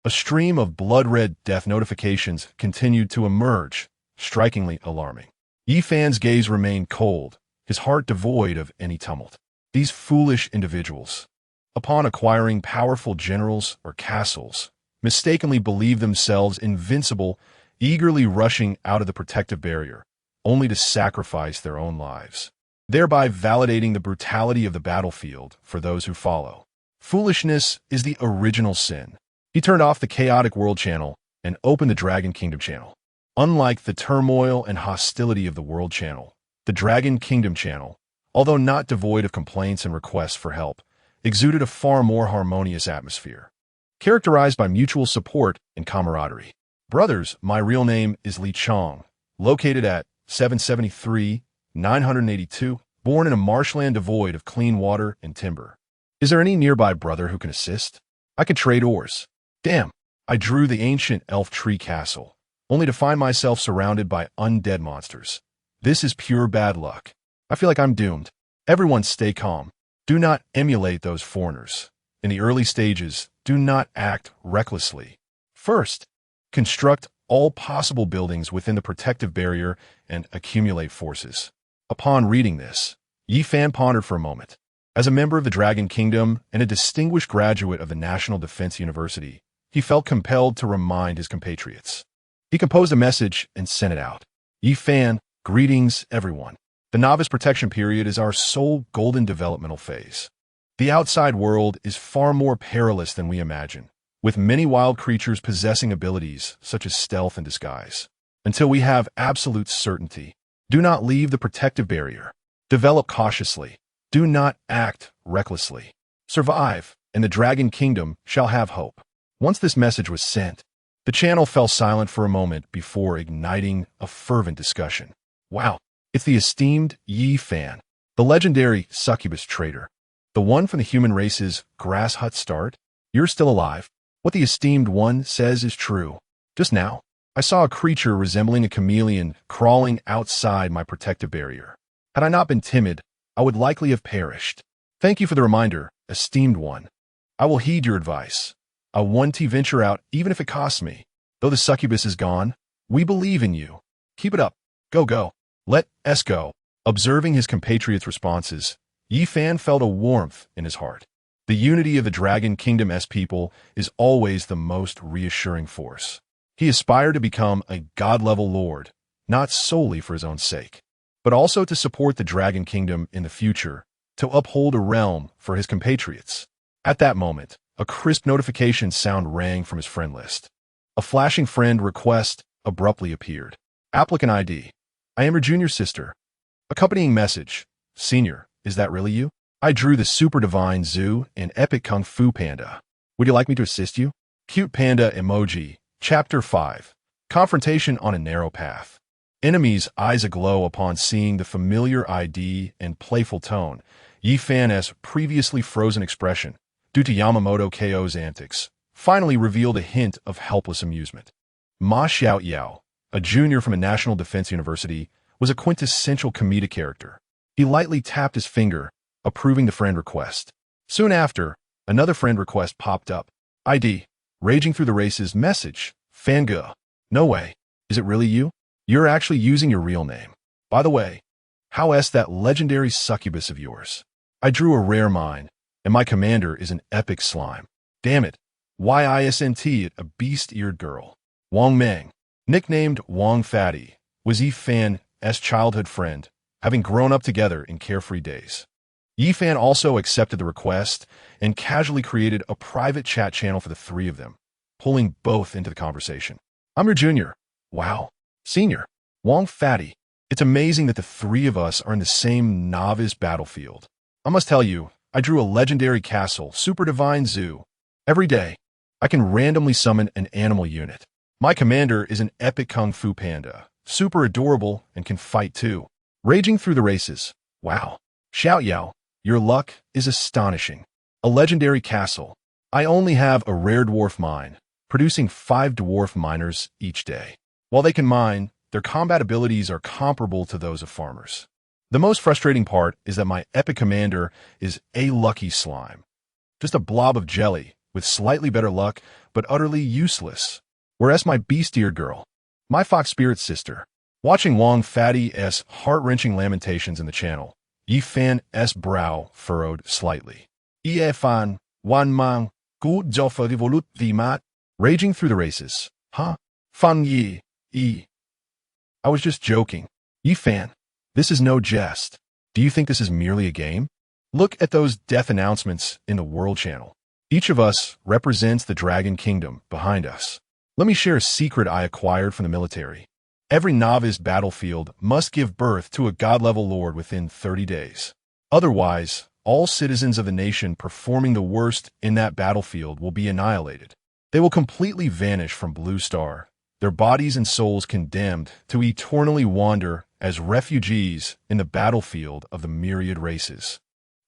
A stream of blood-red death notifications continued to emerge, strikingly alarming. Yifan's gaze remained cold, his heart devoid of any tumult. These foolish individuals, upon acquiring powerful generals or castles, mistakenly believe themselves invincible, eagerly rushing out of the protective barrier, only to sacrifice their own lives, thereby validating the brutality of the battlefield for those who follow. Foolishness is the original sin. He turned off the Chaotic World channel and opened the Dragon Kingdom channel. Unlike the turmoil and hostility of the World channel, the Dragon Kingdom channel, although not devoid of complaints and requests for help, exuded a far more harmonious atmosphere, characterized by mutual support and camaraderie. Brothers, my real name is Li Chong, located at 773, 982, born in a marshland devoid of clean water and timber. Is there any nearby brother who can assist? I could trade ores. Damn, I drew the ancient elf tree castle, only to find myself surrounded by undead monsters. This is pure bad luck. I feel like I'm doomed. Everyone stay calm. Do not emulate those foreigners. In the early stages, do not act recklessly. First, construct all possible buildings within the protective barrier and accumulate forces. Upon reading this, Yifan pondered for a moment. As a member of the Dragon Kingdom and a distinguished graduate of the National Defense University, he felt compelled to remind his compatriots. He composed a message and sent it out. Yifan, greetings, everyone. The novice protection period is our sole golden developmental phase. The outside world is far more perilous than we imagine, with many wild creatures possessing abilities such as stealth and disguise. Until we have absolute certainty, do not leave the protective barrier. Develop cautiously. Do not act recklessly. Survive, and the Dragon Kingdom shall have hope. Once this message was sent, the channel fell silent for a moment before igniting a fervent discussion. Wow, it's the esteemed Yifan, the legendary Succubus trader, the one from the human race's grass hut start. You're still alive. What the esteemed one says is true. Just now, I saw a creature resembling a chameleon crawling outside my protective barrier. Had I not been timid, I would likely have perished. Thank you for the reminder, esteemed one. I will heed your advice. I want to venture out even if it costs me. Though the succubus is gone, we believe in you. Keep it up. Go, go. Let us go. Observing his compatriots' responses, Yifan felt a warmth in his heart. The unity of the Dragon Kingdom's people is always the most reassuring force. He aspired to become a god-level lord, not solely for his own sake, but also to support the Dragon Kingdom in the future, to uphold a realm for his compatriots. At that moment, a crisp notification sound rang from his friend list. A flashing friend request abruptly appeared. Applicant ID. I am your junior sister. Accompanying message. Senior, is that really you? I drew the super divine Zoo and epic kung fu panda. Would you like me to assist you? Cute panda emoji. Chapter 5. Confrontation on a narrow path. Enemies' eyes aglow upon seeing the familiar ID and playful tone. Yifan's previously frozen expression, due to Yamamoto Kofu's antics, finally revealed a hint of helpless amusement. Ma Xiao Yao, a junior from a National Defense University, was a quintessential comedic character. He lightly tapped his finger approving the friend request. Soon after, another friend request popped up. ID. Raging through the races message. Fangirl. No way. Is it really you? You're actually using your real name. By the way, how's that legendary succubus of yours? I drew a rare mine, and my commander is an epic slime. Damn it. Why isn't it a beast-eared girl? Wang Meng, nicknamed Wang Fatty, was Yifan's childhood friend, having grown up together in carefree days. Yifan also accepted the request and casually created a private chat channel for the three of them, pulling both into the conversation. I'm your junior. Wow. Senior. Wang Fatty. It's amazing that the three of us are in the same novice battlefield. I must tell you, I drew a legendary castle, Super Divine Zoo. Every day, I can randomly summon an animal unit. My commander is an epic Kung Fu panda, super adorable and can fight too. Raging through the races. Wow. Xiao Yao, your luck is astonishing. A legendary castle. I only have a rare dwarf mine, producing 5 dwarf miners each day. While they can mine, their combat abilities are comparable to those of farmers. The most frustrating part is that my epic commander is a lucky slime. Just a blob of jelly, with slightly better luck, but utterly useless. Whereas my beast-eared girl, my fox spirit sister, watching Wang Fatty's heart-wrenching lamentations in the channel, Yifan's brow furrowed slightly. Yifan, Wan Mang, Gu Zoffa Revolut Vimat, raging through the races. Huh? Fan Yi, I was just joking. Yifan, this is no jest. Do you think this is merely a game? Look at those death announcements in the World Channel. Each of us represents the Dragon Kingdom behind us. Let me share a secret I acquired from the military. Every novice battlefield must give birth to a god-level lord within 30 days. Otherwise, all citizens of the nation performing the worst in that battlefield will be annihilated. They will completely vanish from Blue Star, their bodies and souls condemned to eternally wander as refugees in the battlefield of the myriad races.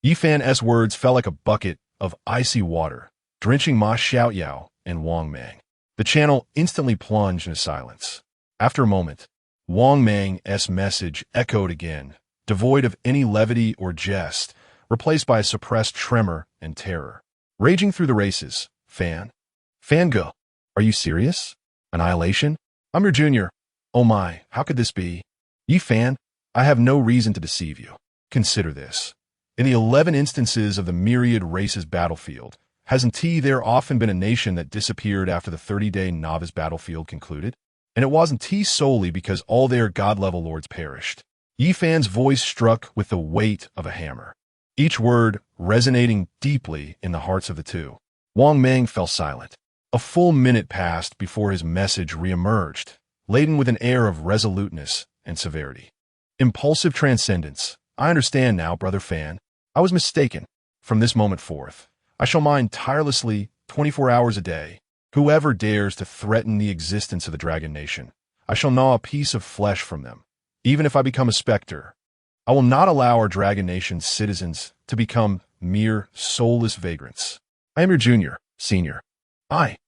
Yifan's words fell like a bucket of icy water, drenching Ma Xiaoyao and Wang Meng. The channel instantly plunged into silence. After a moment, Wang Meng's message echoed again, devoid of any levity or jest, replaced by a suppressed tremor and terror. Raging through the races. Fangirl, are you serious? Annihilation? I'm your junior. Oh my, how could this be? Yifan, I have no reason to deceive you. Consider this. In the 11 instances of the myriad races battlefield, hasn't there often been a nation that disappeared after the 30-day novice battlefield concluded? And it wasn't solely because all their god-level lords perished. Yifan's voice struck with the weight of a hammer, each word resonating deeply in the hearts of the two. Wang Meng fell silent. A full minute passed before his message reemerged, laden with an air of resoluteness and severity. Impulsive transcendence. I understand now, brother Fan. I was mistaken. From this moment forth, I shall mine tirelessly 24 hours a day. Whoever dares to threaten the existence of the Dragon Nation, I shall gnaw a piece of flesh from them. Even if I become a specter, I will not allow our Dragon Nation's citizens to become mere soulless vagrants. I am your junior, senior. I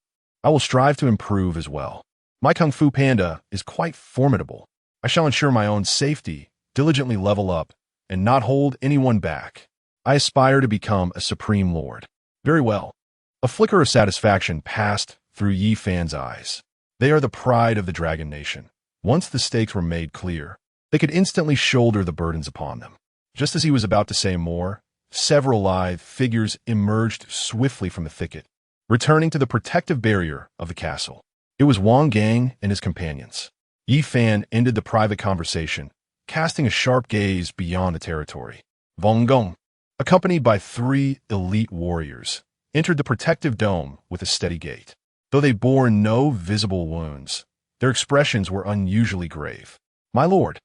will strive to improve as well. My Kung Fu Panda is quite formidable. I shall ensure my own safety, diligently level up, and not hold anyone back. I aspire to become a Supreme Lord. Very well. A flicker of satisfaction passed through Yifan's eyes. They are the pride of the Dragon Nation. Once the stakes were made clear, they could instantly shoulder the burdens upon them. Just as he was about to say more, several lithe figures emerged swiftly from the thicket, returning to the protective barrier of the castle. It was Wang Gang and his companions. Yifan ended the private conversation, casting a sharp gaze beyond the territory. Wang Gong, accompanied by 3 elite warriors, entered the protective dome with a steady gait. Though they bore no visible wounds, their expressions were unusually grave. My lord.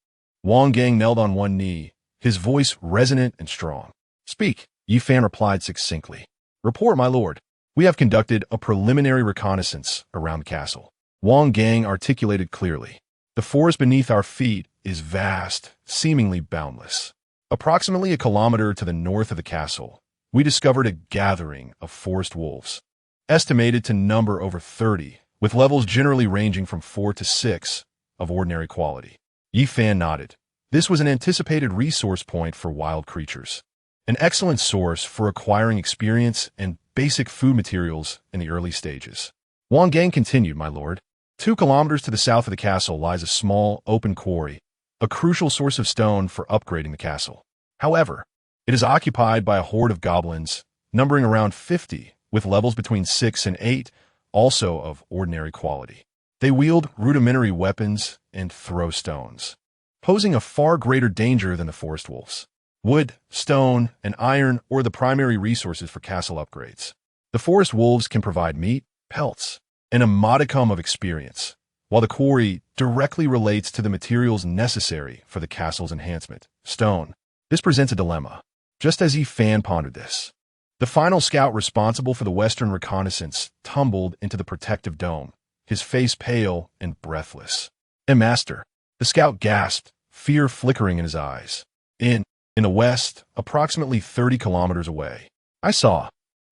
Wang Gang knelt on one knee, his voice resonant and strong. Speak, Yifan replied succinctly. Report, my lord. We have conducted a preliminary reconnaissance around the castle. Wang Gang articulated clearly. The forest beneath our feet is vast, seemingly boundless. Approximately a kilometer to the north of the castle, we discovered a gathering of forest wolves, estimated to number over 30, with levels generally ranging from 4 to 6 of ordinary quality. Yifan nodded. This was an anticipated resource point for wild creatures. an excellent source for acquiring experience and basic food materials in the early stages. Wang Gang continued, my lord. 2 kilometers to the south of the castle lies a small, open quarry, a crucial source of stone for upgrading the castle. However, it is occupied by a horde of goblins, numbering around 50, with levels between 6 and 8, also of ordinary quality. They wield rudimentary weapons and throw stones, posing a far greater danger than the forest wolves. Wood, stone, and iron are the primary resources for castle upgrades. The forest wolves can provide meat, pelts, and a modicum of experience, while the quarry directly relates to the materials necessary for the castle's enhancement. Stone. This presents a dilemma, just as Yi Fan pondered this. The final scout responsible for the western reconnaissance tumbled into the protective dome, his face pale and breathless. Master, the scout gasped, fear flickering in his eyes. In the west, approximately 30 kilometers away, I saw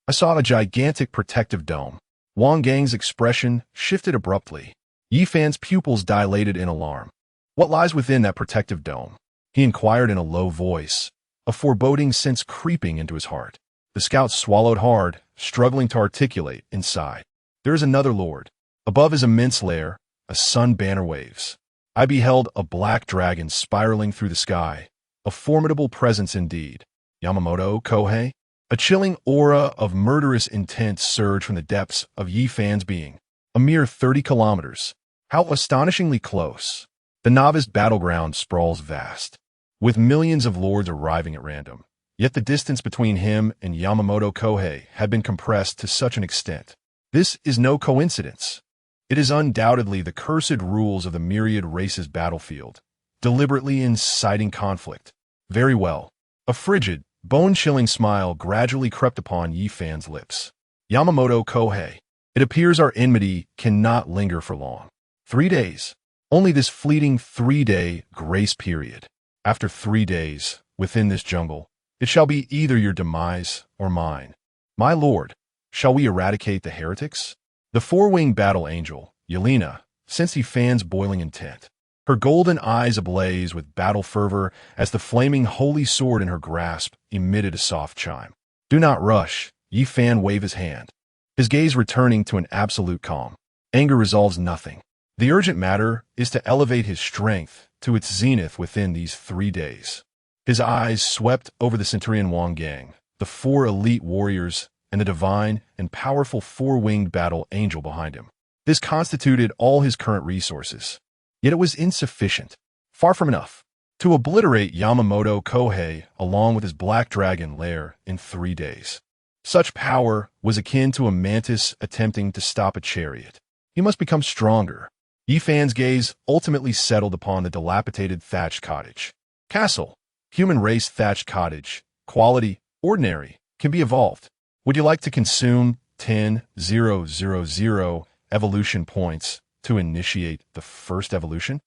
a gigantic protective dome. Wang Gang's expression shifted abruptly. Yi Fan's pupils dilated in alarm. What lies within that protective dome? He inquired in a low voice, a foreboding sense creeping into his heart. The scout swallowed hard, struggling to articulate inside. There is another lord. Above his immense lair, a sun banner waves. I beheld a black dragon spiraling through the sky, a formidable presence indeed. Yamamoto Kofu. A chilling aura of murderous intent surged from the depths of Yi Fan's being. A mere 30 kilometers. How astonishingly close. The novice battleground sprawls vast, with millions of lords arriving at random. Yet the distance between him and Yamamoto Kofu had been compressed to such an extent. This is no coincidence. It is undoubtedly the cursed rules of the myriad races battlefield, deliberately inciting conflict. Very well. A frigid, bone-chilling smile gradually crept upon Yi Fan's lips. Yamamoto Kofu. It appears our enmity cannot linger for long. 3 days. Only this fleeting 3-day grace period. After 3 days, within this jungle, it shall be either your demise or mine. My lord, shall we eradicate the heretics? The four-winged battle angel, Yelena, sensed Yi Fan's boiling intent. Her golden eyes ablaze with battle fervor as the flaming holy sword in her grasp emitted a soft chime. Do not rush, Yi Fan waved his hand, his gaze returning to an absolute calm. Anger resolves nothing. The urgent matter is to elevate his strength to its zenith within these 3 days. His eyes swept over the Centurion Wang Gang, the 4 elite warriors, and the divine and powerful 4-winged battle angel behind him. This constituted all his current resources. Yet it was insufficient, far from enough, to obliterate Yamamoto Kofu along with his Black Dragon Lair in 3 days. Such power was akin to a mantis attempting to stop a chariot. He must become stronger. Yi Fan's gaze ultimately settled upon the dilapidated thatched cottage. Castle, human race thatched cottage, quality, ordinary, can be evolved. Would you like to consume 10,000 evolution points to initiate the first evolution?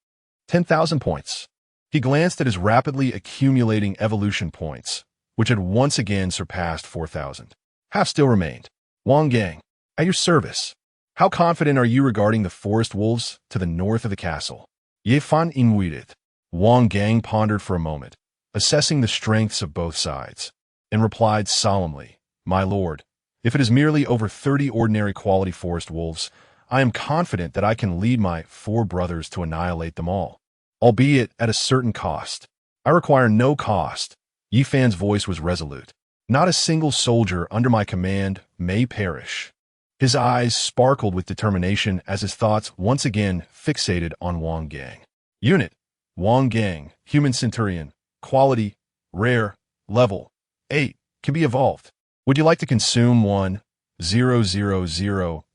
10,000 points. He glanced at his rapidly accumulating evolution points, which had once again surpassed 4,000. Half still remained. Wang Gang, at your service. How confident are you regarding the forest wolves to the north of the castle? Yi Fan inwaited. Wang Gang pondered for a moment, assessing the strengths of both sides, and replied solemnly, My lord, if it is merely over 30 ordinary quality forest wolves, I am confident that I can lead my 4 brothers to annihilate them all, albeit at a certain cost. I require no cost. Yi Fan's voice was resolute. Not a single soldier under my command may perish. His eyes sparkled with determination as his thoughts once again fixated on Wang Gang. Unit, Wang Gang, human centurion, quality, rare, level, 8, can be evolved. Would you like to consume 1,000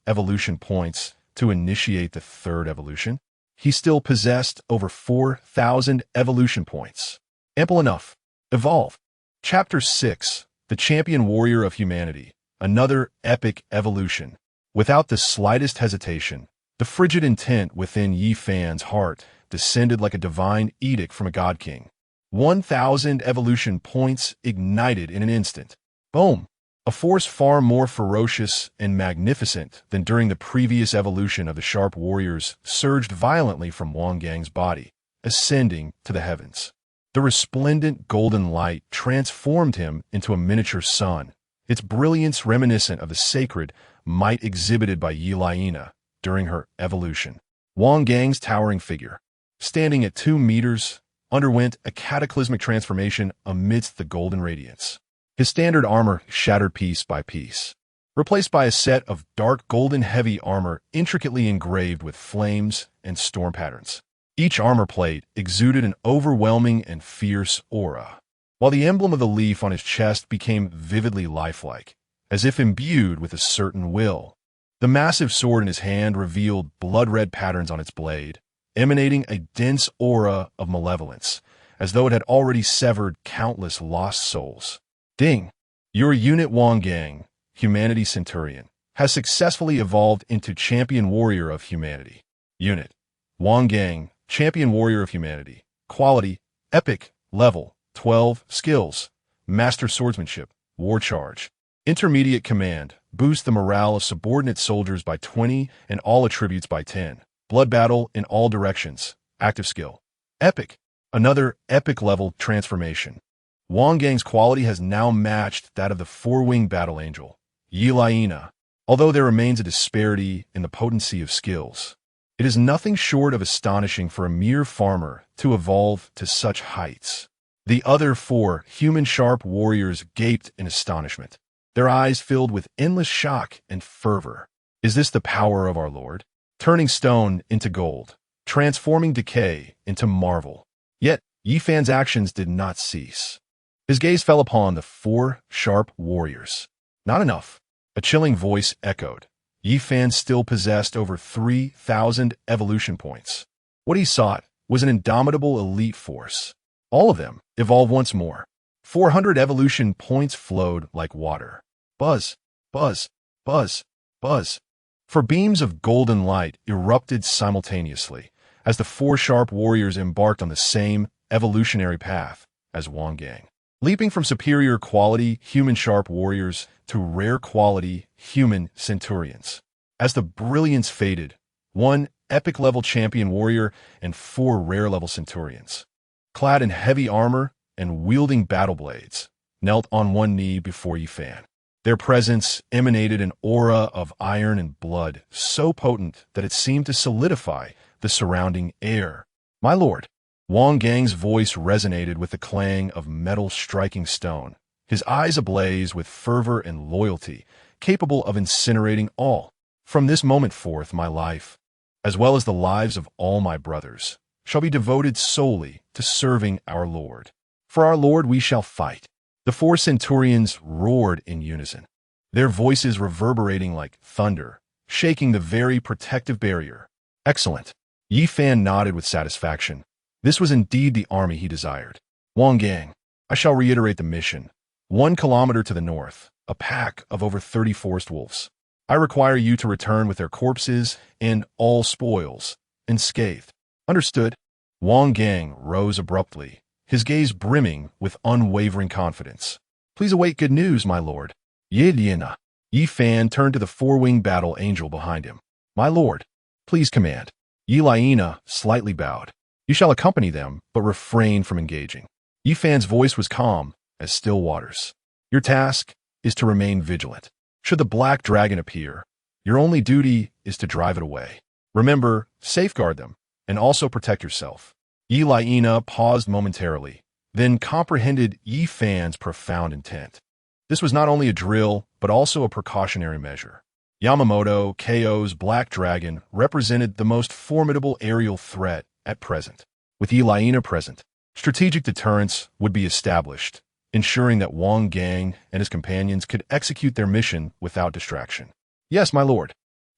evolution points to initiate the third evolution? He still possessed over 4,000 evolution points. Ample enough. Evolve. Chapter 6, The Champion Warrior of Humanity. Another epic evolution. Without the slightest hesitation, the frigid intent within Yi Fan's heart descended like a divine edict from a god king. 1,000 evolution points ignited in an instant. Boom! A force far more ferocious and magnificent than during the previous evolution of the sharp warriors surged violently from Wang Gang's body, ascending to the heavens. The resplendent golden light transformed him into a miniature sun, its brilliance reminiscent of the sacred might exhibited by Yelaina during her evolution. Wang Gang's towering figure, standing at 2 meters, underwent a cataclysmic transformation amidst the golden radiance. His standard armor shattered piece by piece, replaced by a set of dark golden heavy armor intricately engraved with flames and storm patterns. Each armor plate exuded an overwhelming and fierce aura, while the emblem of the leaf on his chest became vividly lifelike, as if imbued with a certain will. The massive sword in his hand revealed blood-red patterns on its blade, emanating a dense aura of malevolence, as though it had already severed countless lost souls. Ding! Your unit Wang Gang, Humanity Centurion, has successfully evolved into Champion Warrior of Humanity. Unit Wang Gang, Champion Warrior of Humanity. Quality, Epic, Level, 12, Skills, Master Swordsmanship, War Charge. Intermediate Command, boost the morale of subordinate soldiers by 20 and all attributes by 10. Blood Battle in all directions, active skill. Epic, another epic level transformation. Wang Gang's quality has now matched that of the 4-winged battle angel, Yelaina, although there remains a disparity in the potency of skills. It is nothing short of astonishing for a mere farmer to evolve to such heights. The other 4 human-sharp warriors gaped in astonishment, their eyes filled with endless shock and fervor. Is this the power of our Lord? Turning stone into gold, transforming decay into marvel. Yet, Yifan's actions did not cease. His gaze fell upon the 4 sharp warriors. Not enough, a chilling voice echoed. Yifan still possessed over 3,000 evolution points. What he sought was an indomitable elite force. All of them evolve once more. 400 evolution points flowed like water. Buzz, buzz, buzz, buzz. For beams of golden light erupted simultaneously as the 4 sharp warriors embarked on the same evolutionary path as Wang Gang. Leaping from superior quality human sharp warriors to rare quality human centurions. As the brilliance faded, 1 epic level champion warrior and 4 rare level centurions, clad in heavy armor and wielding battle blades, knelt on one knee before Yifan. Their presence emanated an aura of iron and blood so potent that it seemed to solidify the surrounding air. My lord, Wang Gang's voice resonated with the clang of metal striking stone, his eyes ablaze with fervor and loyalty, capable of incinerating all. From this moment forth, my life, as well as the lives of all my brothers, shall be devoted solely to serving our Lord. For our Lord we shall fight. The 4 centurions roared in unison, their voices reverberating like thunder, shaking the very protective barrier. Excellent. Yifan nodded with satisfaction. This was indeed the army he desired. Wang Gang, I shall reiterate the mission. 1 kilometer to the north, a pack of over 30 forest wolves. I require you to return with their corpses and all spoils, unscathed. Understood? Wang Gang rose abruptly, his gaze brimming with unwavering confidence. Please await good news, my lord. Yelaina. Yifan turned to the 4-winged battle angel behind him. My lord, please command. Yelaina slightly bowed. You shall accompany them, but refrain from engaging. Yifan's voice was calm as still waters. Your task is to remain vigilant. Should the Black Dragon appear, your only duty is to drive it away. Remember, safeguard them, and also protect yourself. Yelaina paused momentarily, then comprehended Yifan's profound intent. This was not only a drill, but also a precautionary measure. Yamamoto Kofu's Black Dragon represented the most formidable aerial threat at present. With Yelaina present, strategic deterrence would be established, ensuring that Wang Gang and his companions could execute their mission without distraction. Yes, my lord.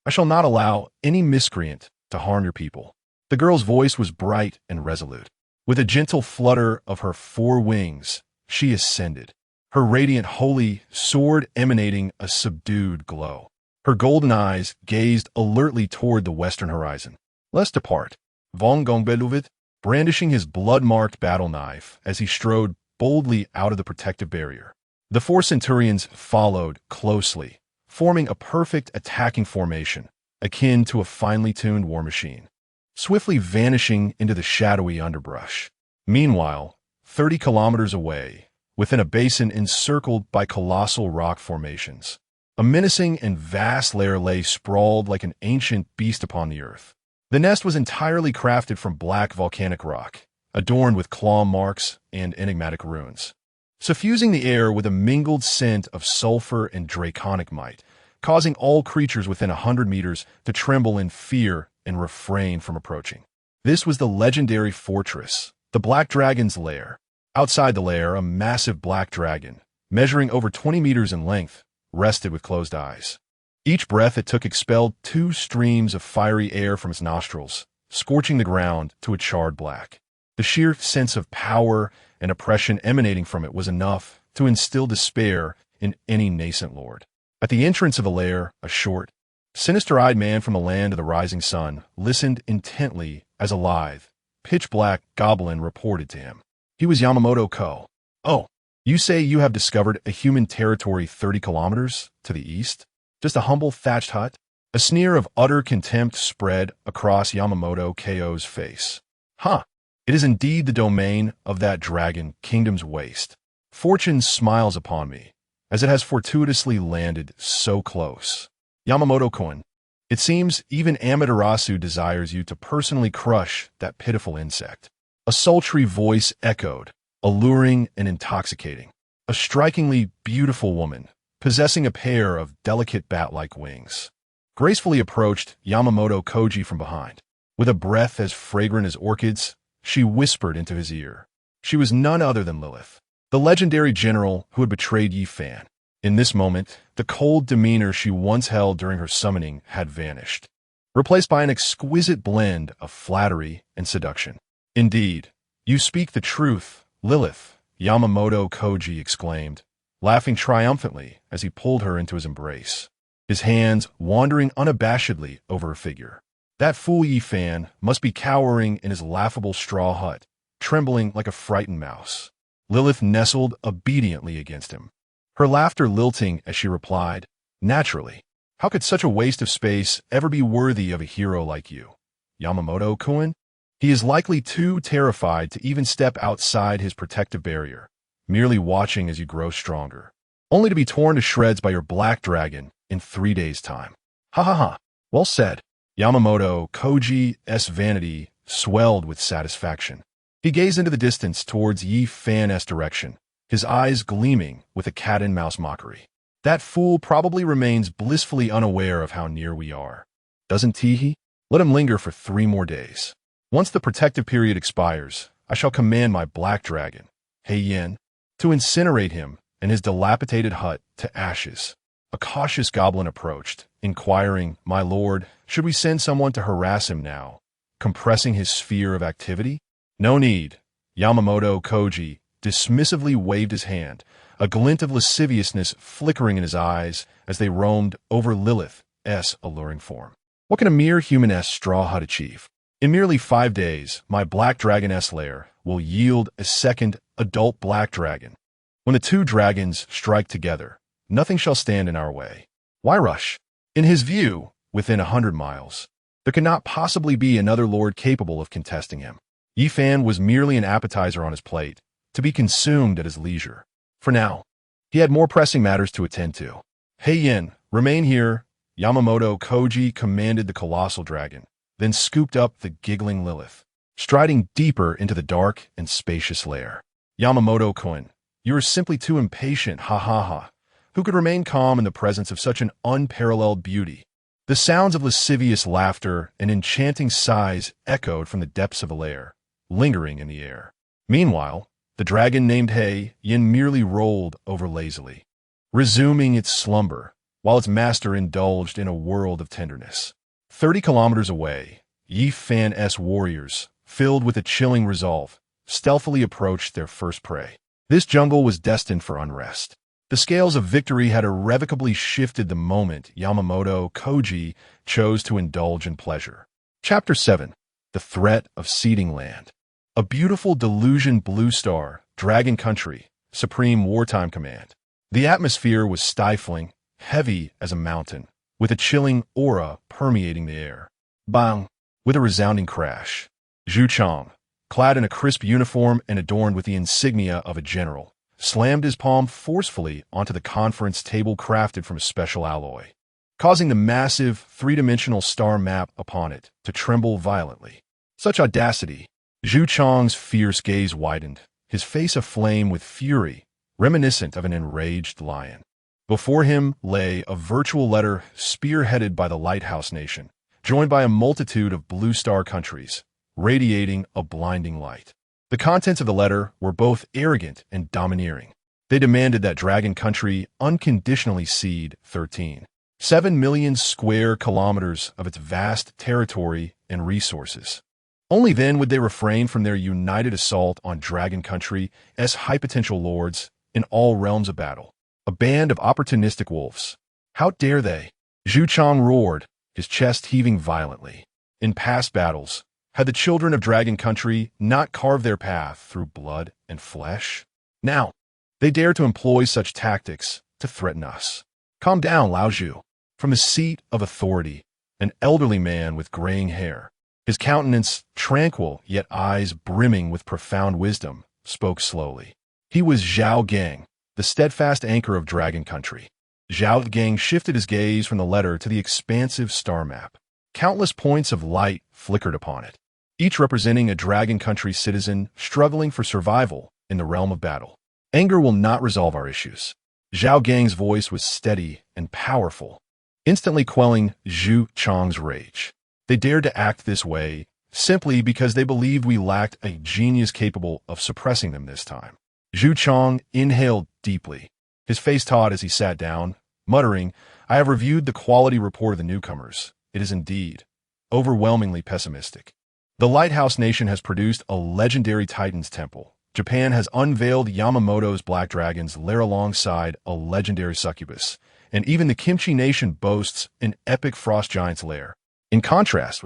I shall not allow any miscreant to harm your people. The girl's voice was bright and resolute. With a gentle flutter of her 4 wings, she ascended, her radiant holy sword emanating a subdued glow. Her golden eyes gazed alertly toward the western horizon. Let's depart. Wang Gongbeluvid, brandishing his blood-marked battle knife as he strode boldly out of the protective barrier. The 4 centurions followed closely, forming a perfect attacking formation, akin to a finely tuned war machine, swiftly vanishing into the shadowy underbrush. Meanwhile, 30 kilometers away, within a basin encircled by colossal rock formations. A menacing and vast lair lay sprawled like an ancient beast upon the earth. The nest was entirely crafted from black volcanic rock, adorned with claw marks and enigmatic runes, suffusing the air with a mingled scent of sulfur and draconic might, causing all creatures within 100 meters to tremble in fear and refrain from approaching. This was the legendary fortress, the Black Dragon's Lair. Outside the lair, a massive black dragon, measuring over 20 meters in length, rested with closed eyes. Each breath it took expelled 2 streams of fiery air from its nostrils, scorching the ground to a charred black. The sheer sense of power and oppression emanating from it was enough to instill despair in any nascent lord. At the entrance of the lair, a short, sinister-eyed man from the land of the rising sun listened intently as a lithe, pitch-black goblin reported to him. He was Yamamoto Ko. "Oh, you say you have discovered a human territory 30 kilometers to the east? Just a humble thatched hut?" A sneer of utter contempt spread across Yamamoto Ko's face. "Huh. It is indeed the domain of that dragon, Kingdom's Waste. Fortune smiles upon me, as it has fortuitously landed so close. Yamamoto-kun, it seems even Amaterasu desires you to personally crush that pitiful insect." A sultry voice echoed, alluring and intoxicating. A strikingly beautiful woman, possessing a pair of delicate bat-like wings, gracefully approached Yamamoto Koji from behind. With a breath as fragrant as orchids, she whispered into his ear. She was none other than Lilith, the legendary general who had betrayed Yi Fan. In this moment, the cold demeanor she once held during her summoning had vanished, replaced by an exquisite blend of flattery and seduction. "Indeed, you speak the truth, Lilith," Yamamoto Koji exclaimed, laughing triumphantly as he pulled her into his embrace, his hands wandering unabashedly over her figure. That fool Yi Fan must be cowering in his laughable straw hut, trembling like a frightened mouse. Lilith nestled obediently against him, her laughter lilting as she replied, "Naturally. How could such a waste of space ever be worthy of a hero like you, Yamamoto-kun? He is likely too terrified to even step outside his protective barrier, merely watching as you grow stronger, only to be torn to shreds by your black dragon in 3 days' time." "Ha ha ha. Well said." Yamamoto Koji's vanity swelled with satisfaction. He gazed into the distance towards Yi Fan's direction, his eyes gleaming with a cat-and-mouse mockery. "That fool probably remains blissfully unaware of how near we are. Doesn't he? Let him linger for 3 more days. Once the protective period expires, I shall command my black dragon, Heian, to incinerate him and his dilapidated hut to ashes." A cautious goblin approached, inquiring, "My lord, should we send someone to harass him now, compressing his sphere of activity?" "No need." Yamamoto Koji dismissively waved his hand, a glint of lasciviousness flickering in his eyes as they roamed over Lilith's alluring form. "What can a mere human-esque straw hut achieve? In merely 5 days, my Black Dragon's Lair will yield a second adult black dragon. When the 2 dragons strike together, nothing shall stand in our way. Why rush?" In his view, within 100 miles, there cannot possibly be another lord capable of contesting him. Yi Fan was merely an appetizer on his plate, to be consumed at his leisure. For now, he had more pressing matters to attend to. "Heian, remain here," Yamamoto Koji commanded the colossal dragon, then scooped up the giggling Lilith, striding deeper into the dark and spacious lair. "Yamamoto-kun, you are simply too impatient, ha ha ha. Who could remain calm in the presence of such an unparalleled beauty?" The sounds of lascivious laughter and enchanting sighs echoed from the depths of the lair, lingering in the air. Meanwhile, the dragon named Heian merely rolled over lazily, resuming its slumber, while its master indulged in a world of tenderness. 30 kilometers away, Yi Fan's warriors, filled with a chilling resolve, stealthily approached their first prey. This jungle was destined for unrest. The scales of victory had irrevocably shifted the moment Yamamoto Koji chose to indulge in pleasure. Chapter 7. The Threat of Seeding Land. A beautiful delusion blue star, Dragon Country, Supreme Wartime Command. The atmosphere was stifling, heavy as a mountain, with a chilling aura permeating the air. Bang! With a resounding crash, Zhuchang, clad in a crisp uniform and adorned with the insignia of a general, slammed his palm forcefully onto the conference table crafted from a special alloy, causing the massive, three-dimensional star map upon it to tremble violently. Such audacity! Zhu Chang's fierce gaze widened, his face aflame with fury, reminiscent of an enraged lion. Before him lay a virtual letter spearheaded by the Lighthouse Nation, joined by a multitude of blue star countries, radiating a blinding light. The contents of the letter were both arrogant and domineering. They demanded that Dragon Country unconditionally cede 7 million square kilometers of its vast territory and resources. Only then would they refrain from their united assault on Dragon Country as high-potential lords in all realms of battle. A band of opportunistic wolves. How dare they? Zhu Chang roared, his chest heaving violently. In past battles, had the children of Dragon Country not carved their path through blood and flesh? Now, they dare to employ such tactics to threaten us. Calm down, Lao Zhu. From his seat of authority, an elderly man with graying hair, his countenance tranquil yet eyes brimming with profound wisdom, spoke slowly. He was Zhao Gang, the steadfast anchor of Dragon Country. Zhao Gang shifted his gaze from the letter to the expansive star map. Countless points of light flickered upon it, each representing a Dragon Country citizen struggling for survival in the realm of battle. Anger will not resolve our issues. Zhao Gang's voice was steady and powerful, instantly quelling Zhu Chang's rage. They dared to act this way simply because they believed we lacked a genius capable of suppressing them this time. Zhu Chang inhaled deeply, his face taut as he sat down, muttering, "I have reviewed the quality report of the newcomers. It is indeed overwhelmingly pessimistic. The Lighthouse Nation has produced a legendary Titan's Temple. Japan has unveiled Yamamoto's Black Dragon's Lair alongside a legendary Succubus, and even the Kimchi Nation boasts an epic Frost Giant's lair. In contrast,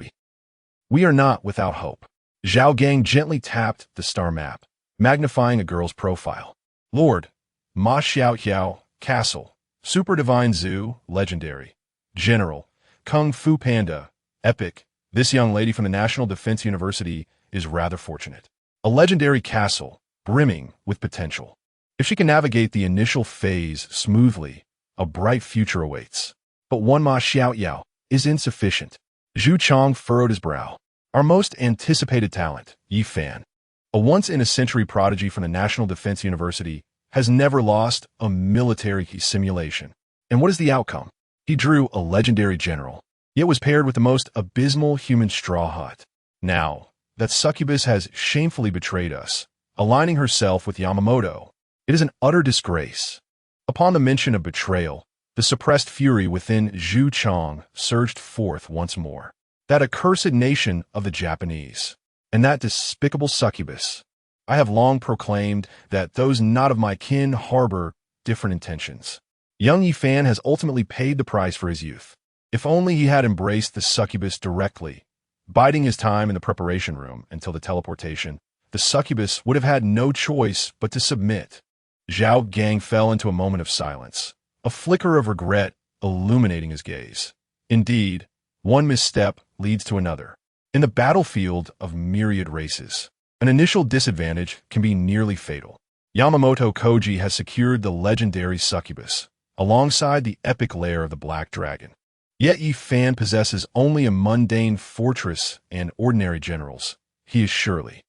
we are not without hope." Zhao Gang gently tapped the star map, magnifying a girl's profile. "Lord Ma Xiaoxiao, Castle. Super Divine Zhu, Legendary. General, Kung Fu Panda, Epic. This young lady from the National Defense University is rather fortunate. A legendary castle, brimming with potential. If she can navigate the initial phase smoothly, a bright future awaits. But one Ma Xiaoxiao is insufficient." Zhu Chang furrowed his brow. "Our most anticipated talent, Yi Fan, a once-in-a-century prodigy from the National Defense University, has never lost a military simulation. And what is the outcome? He drew a legendary general, yet was paired with the most abysmal human straw hut. Now, that Succubus has shamefully betrayed us, aligning herself with Yamamoto. It is an utter disgrace." Upon the mention of betrayal, the suppressed fury within Zhu Chang surged forth once more. That accursed nation of the Japanese, and that despicable Succubus. I have long proclaimed that those not of my kin harbor different intentions. Young Yi Fan has ultimately paid the price for his youth. If only he had embraced the Succubus directly, biding his time in the preparation room until the teleportation, the Succubus would have had no choice but to submit. Zhao Gang fell into a moment of silence, a flicker of regret illuminating his gaze. Indeed, one misstep leads to another. In the battlefield of myriad races, an initial disadvantage can be nearly fatal. Yamamoto Koji has secured the legendary Succubus, alongside the epic lair of the Black Dragon. Yet Yi Fan possesses only a mundane fortress and ordinary generals. He is surely.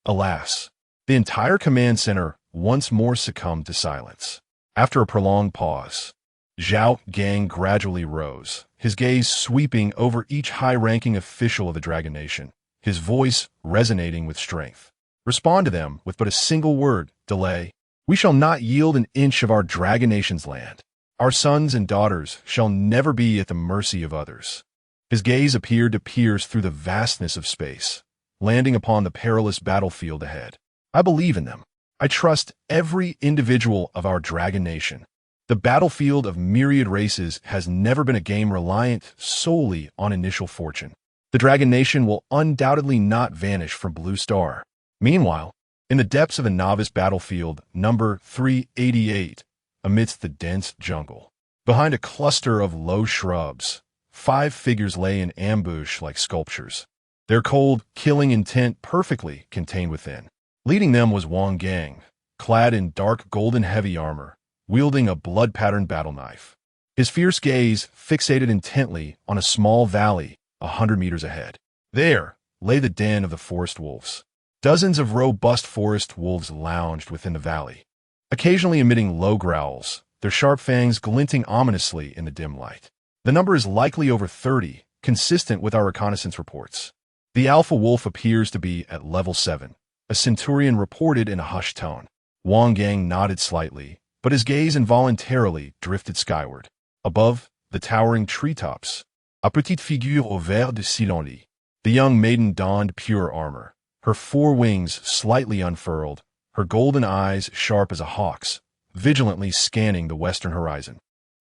Alas, the entire command center once more succumbed to silence. After a prolonged pause, Zhao Gang gradually rose, his gaze sweeping over each high-ranking official of the Dragon Nation, his voice resonating with strength. "Respond to them with but a single word, delay. We shall not yield an inch of our Dragon Nation's land. Our sons and daughters shall never be at the mercy of others." His gaze appeared to pierce through the vastness of space, landing upon the perilous battlefield ahead. "I believe in them. I trust every individual of our Dragon Nation. The battlefield of myriad races has never been a game reliant solely on initial fortune. The Dragon Nation will undoubtedly not vanish from Blue Star." Meanwhile, in the depths of the novice battlefield number 388, amidst the dense jungle, behind a cluster of low shrubs, 5 figures lay in ambush like sculptures. their cold, killing intent perfectly contained within. Leading them was Wang Gang, clad in dark golden heavy armor, wielding a blood-patterned battle knife. His fierce gaze fixated intently on a small valley 100 meters ahead. There lay the den of the forest wolves. Dozens of robust forest wolves lounged within the valley, occasionally emitting low growls, their sharp fangs glinting ominously in the dim light. The number is likely over 30, consistent with our reconnaissance reports. The alpha wolf appears to be at level 7, a centurion reported in a hushed tone. Wang Gang nodded slightly, but his gaze involuntarily drifted skyward. Above the towering treetops, a petite figure au vert de silence. The young maiden donned pure armor, her four wings slightly unfurled, her golden eyes sharp as a hawk's, vigilantly scanning the western horizon.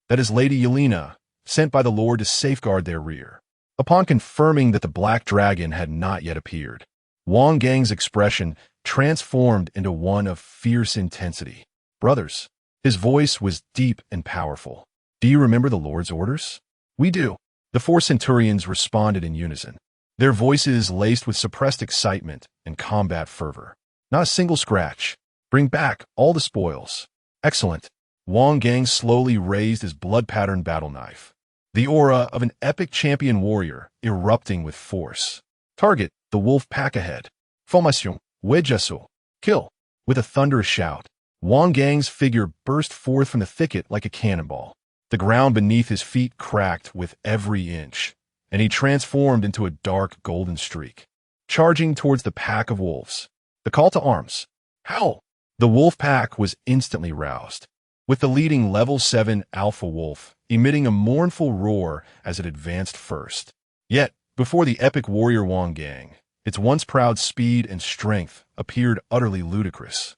That is Lady Yelena, sent by the Lord to safeguard their rear. Upon confirming that the Black Dragon had not yet appeared, Wang Gang's expression transformed into one of fierce intensity. Brothers, his voice was deep and powerful. Do you remember the Lord's orders? We do. The four centurions responded in unison, their voices laced with suppressed excitement and combat fervor. Not a single scratch. Bring back all the spoils. Excellent. Wang Gang slowly raised his blood-patterned battle knife, the aura of an epic champion warrior erupting with force. Target the wolf pack ahead. Formation, Wejasu. Kill. With a thunderous shout, Wang Gang's figure burst forth from the thicket like a cannonball. The ground beneath his feet cracked with every inch, and he transformed into a dark golden streak, charging towards the pack of wolves. The call to arms. Howl! The wolf pack was instantly roused, with the leading level 7 alpha wolf emitting a mournful roar as it advanced first. Yet, before the epic warrior Wang Gang, its once proud speed and strength appeared utterly ludicrous.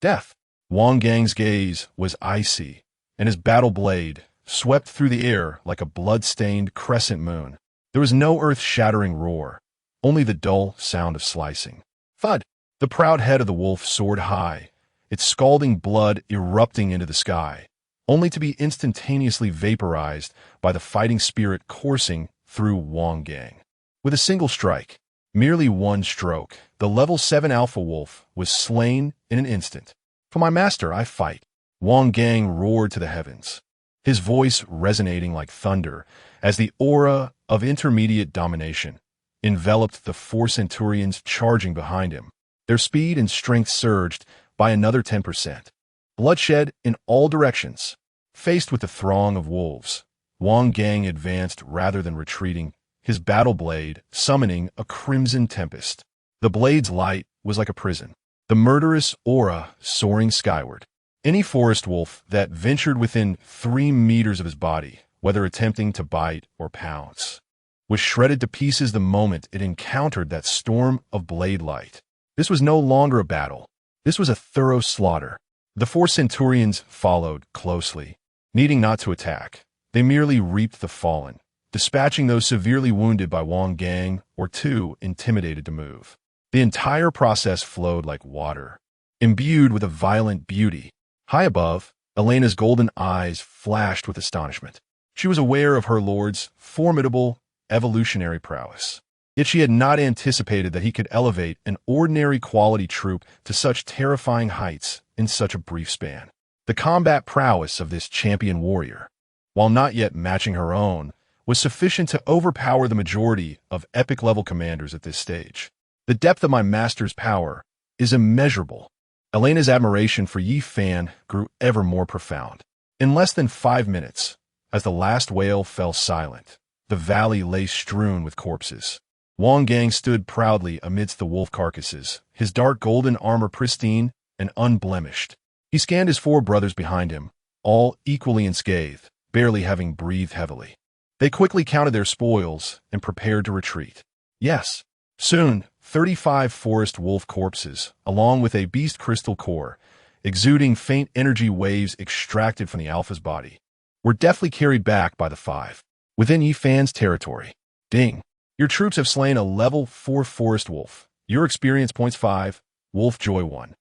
Death! Wang Gang's gaze was icy, and his battle blade swept through the air like a blood-stained crescent moon. There was no earth-shattering roar, only the dull sound of slicing. Thud! The proud head of the wolf soared high, its scalding blood erupting into the sky, only to be instantaneously vaporized by the fighting spirit coursing through Wang Gang. With a single strike, merely one stroke, the level 7 alpha wolf was slain in an instant. For my master I fight. Wang Gang roared to the heavens, his voice resonating like thunder as the aura of intermediate domination enveloped the four centurions charging behind him. Their speed and strength surged by another 10%. Bloodshed in all directions. Faced with the throng of wolves, Wang Gang advanced rather than retreating, his battle blade summoning a crimson tempest. The blade's light was like a prison, the murderous aura soaring skyward. Any forest wolf that ventured within 3 meters of his body, whether attempting to bite or pounce, was shredded to pieces the moment it encountered that storm of blade light. This was no longer a battle. This was a thorough slaughter. The four centurions followed closely, needing not to attack. They merely reaped the fallen, dispatching those severely wounded by Wang Gang or too intimidated to move. The entire process flowed like water, imbued with a violent beauty. High above, Elena's golden eyes flashed with astonishment. She was aware of her lord's formidable evolutionary prowess. Yet she had not anticipated that he could elevate an ordinary quality troop to such terrifying heights in such a brief span. The combat prowess of this champion warrior, while not yet matching her own, was sufficient to overpower the majority of epic-level commanders at this stage. The depth of my master's power is immeasurable. Elena's admiration for Yi Fan grew ever more profound. In less than 5 minutes, as the last wail fell silent, the valley lay strewn with corpses. Wang Gang stood proudly amidst the wolf carcasses, his dark golden armor pristine and unblemished. He scanned his 4 brothers behind him, all equally unscathed, barely having breathed heavily. They quickly counted their spoils and prepared to retreat. Yes, soon 35 forest wolf corpses, along with a beast crystal core, exuding faint energy waves extracted from the alpha's body, were deftly carried back by the 5. Within Yi Fan's territory. Ding. Your troops have slain a level 4 forest wolf. Your experience points 5, Wolf Joy 1.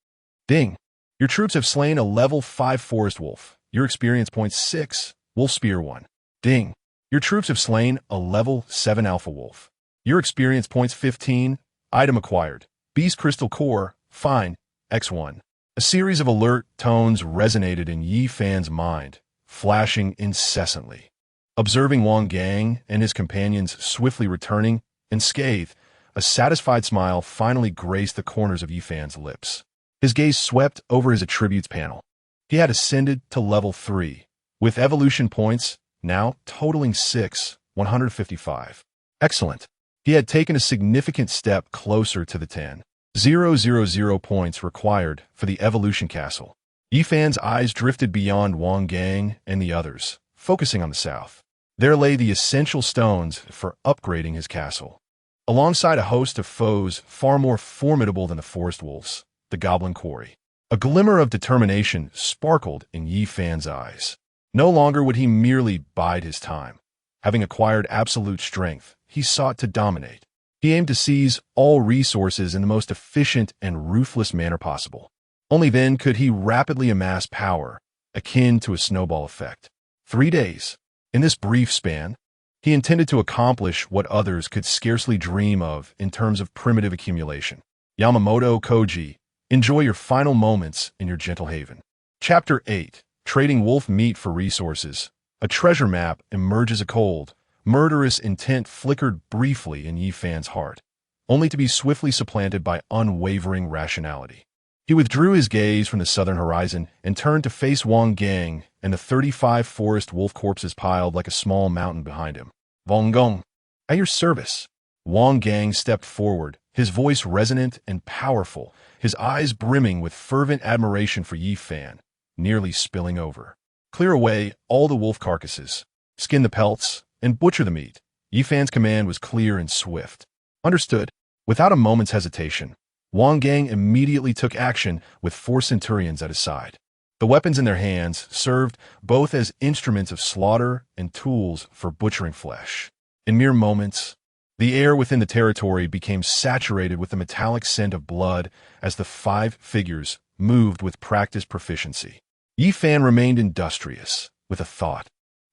Ding. Your troops have slain a level 5 forest wolf. Your experience points 6, Wolf Spear 1. Ding. Your troops have slain a level 7 alpha wolf. Your experience points 15. Item acquired. Beast Crystal Core. Fine. X1. A series of alert tones resonated in Yi Fan's mind, flashing incessantly. Observing Wang Gang and his companions swiftly returning, unscathed, a satisfied smile finally graced the corners of Yi Fan's lips. His gaze swept over his attributes panel. He had ascended to level 3, with evolution points now totaling 155. Excellent. He had taken a significant step closer to the 10,000 points required for the evolution castle. Yi Fan's eyes drifted beyond Wang Gang and the others, focusing on the south. There lay the essential stones for upgrading his castle. Alongside a host of foes far more formidable than the forest wolves, the goblin quarry. A glimmer of determination sparkled in Yi Fan's eyes. No longer would he merely bide his time. Having acquired absolute strength, he sought to dominate. He aimed to seize all resources in the most efficient and ruthless manner possible. Only then could he rapidly amass power, akin to a snowball effect. 3 days. In this brief span, he intended to accomplish what others could scarcely dream of in terms of primitive accumulation. Yamamoto Koji, enjoy your final moments in your gentle haven. Chapter 8. Trading wolf meat for resources. A treasure map emerges. A cold, murderous intent flickered briefly in Yi Fan's heart, only to be swiftly supplanted by unwavering rationality. He withdrew his gaze from the southern horizon and turned to face Wang Gang and the 35 forest wolf corpses piled like a small mountain behind him. Wang Gong, at your service. Wang Gang stepped forward, his voice resonant and powerful, his eyes brimming with fervent admiration for Yi Fan, nearly spilling over. Clear away all the wolf carcasses, skin the pelts, and butcher the meat. Yi Fan's command was clear and swift. Understood. Without a moment's hesitation, Wang Gang immediately took action with 4 centurions at his side. The weapons in their hands served both as instruments of slaughter and tools for butchering flesh. In mere moments, the air within the territory became saturated with the metallic scent of blood as the 5 figures moved with practiced proficiency. Yi Fan remained industrious, with a thought.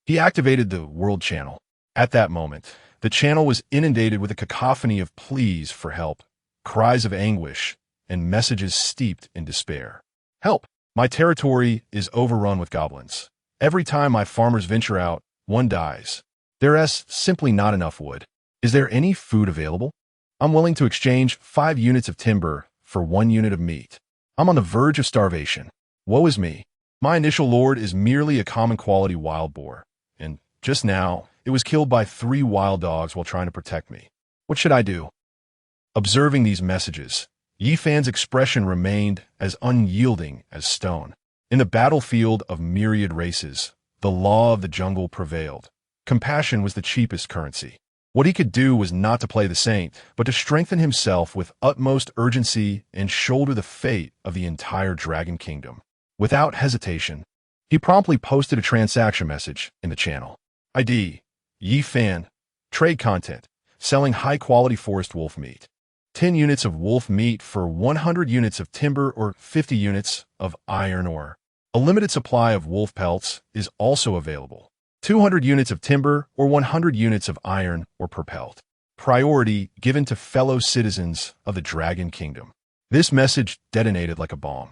He activated the world channel. At that moment, the channel was inundated with a cacophony of pleas for help, cries of anguish, and messages steeped in despair. Help! My territory is overrun with goblins. Every time my farmers venture out, one dies. There is simply not enough wood. Is there any food available? I'm willing to exchange 5 units of timber for 1 unit of meat. I'm on the verge of starvation. Woe is me. My initial lord is merely a common quality wild boar, and just now, it was killed by 3 wild dogs while trying to protect me. What should I do? Observing these messages, Yi Fan's expression remained as unyielding as stone. In the battlefield of myriad races, the law of the jungle prevailed. Compassion was the cheapest currency. What he could do was not to play the saint, but to strengthen himself with utmost urgency and shoulder the fate of the entire Dragon Kingdom. Without hesitation, he promptly posted a transaction message in the channel. ID, Yi Fan, trade content, selling high-quality forest wolf meat. 10 units of wolf meat for 100 units of timber or 50 units of iron ore. A limited supply of wolf pelts is also available. 200 units of timber or 100 units of iron or per pelt. Priority given to fellow citizens of the Dragon Kingdom. This message detonated like a bomb,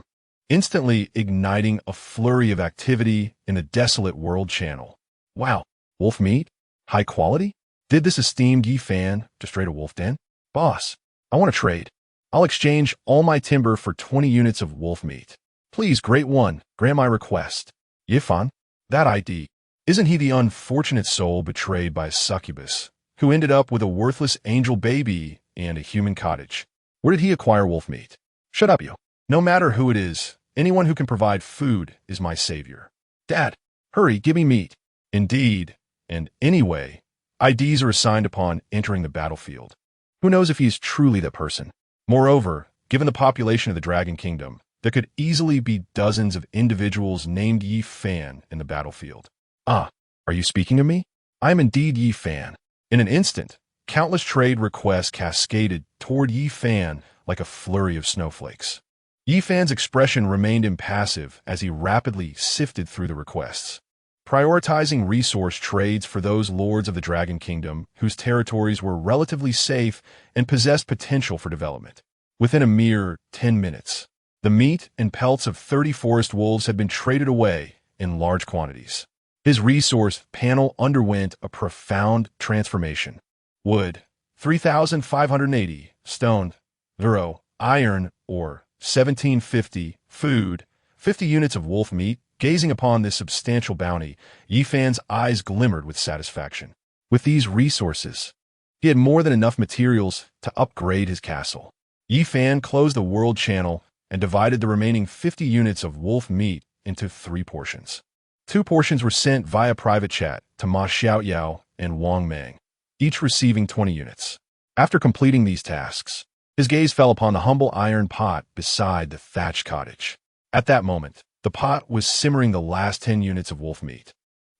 instantly igniting a flurry of activity in the desolate world channel. Wow, wolf meat? High quality? Did this esteemed Yi Fan just raid a wolf den? Boss, I want to trade. I'll exchange all my timber for 20 units of wolf meat. Please, Great One, grant my request. Yi Fan? That ID. Isn't he the unfortunate soul betrayed by a succubus, who ended up with a worthless angel baby and a human cottage? Where did he acquire wolf meat? Shut up, you. No matter who it is, anyone who can provide food is my savior. Dad, hurry, give me meat. Indeed, and anyway, IDs are assigned upon entering the battlefield. Who knows if he is truly that person? Moreover, given the population of the Dragon Kingdom, there could easily be dozens of individuals named Yi Fan in the battlefield. Ah, are you speaking of me? I am indeed Yi Fan. In an instant, countless trade requests cascaded toward Yi Fan like a flurry of snowflakes. Yi Fan's expression remained impassive as he rapidly sifted through the requests. prioritizing resource trades for those lords of the Dragon Kingdom whose territories were relatively safe and possessed potential for development. Within a mere 10 minutes, the meat and pelts of 30 forest wolves had been traded away in large quantities. His resource panel underwent a profound transformation. Wood, 3,580, stone, 0, iron, ore, 1,750, food, 50 units of wolf meat. Gazing upon this substantial bounty, Yi Fan's eyes glimmered with satisfaction. With these resources, he had more than enough materials to upgrade his castle. Yi Fan closed the world channel and divided the remaining 50 units of wolf meat into 3 portions. 2 portions were sent via private chat to Ma Xiaoyao and Wang Meng, each receiving 20 units. After completing these tasks, his gaze fell upon the humble iron pot beside the thatched cottage. At that moment, the pot was simmering the last 10 units of wolf meat.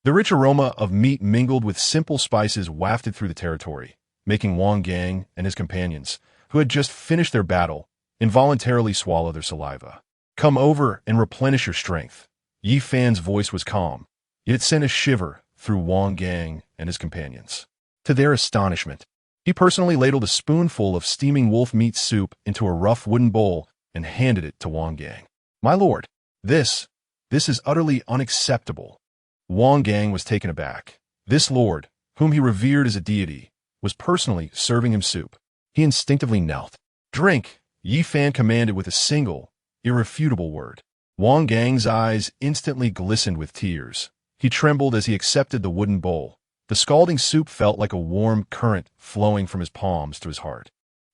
The rich aroma of meat mingled with simple spices wafted through the territory, making Wang Gang and his companions, who had just finished their battle, involuntarily swallow their saliva. "Come over and replenish your strength." Yi Fan's voice was calm, yet it sent a shiver through Wang Gang and his companions. To their astonishment, he personally ladled a spoonful of steaming wolf meat soup into a rough wooden bowl and handed it to Wang Gang. "My lord, This is utterly unacceptable." Wang Gang was taken aback. This lord, whom he revered as a deity, was personally serving him soup. He instinctively knelt. "Drink," Yi Fan commanded with a single, irrefutable word. Wang Gang's eyes instantly glistened with tears. He trembled as he accepted the wooden bowl. The scalding soup felt like a warm current flowing from his palms to his heart.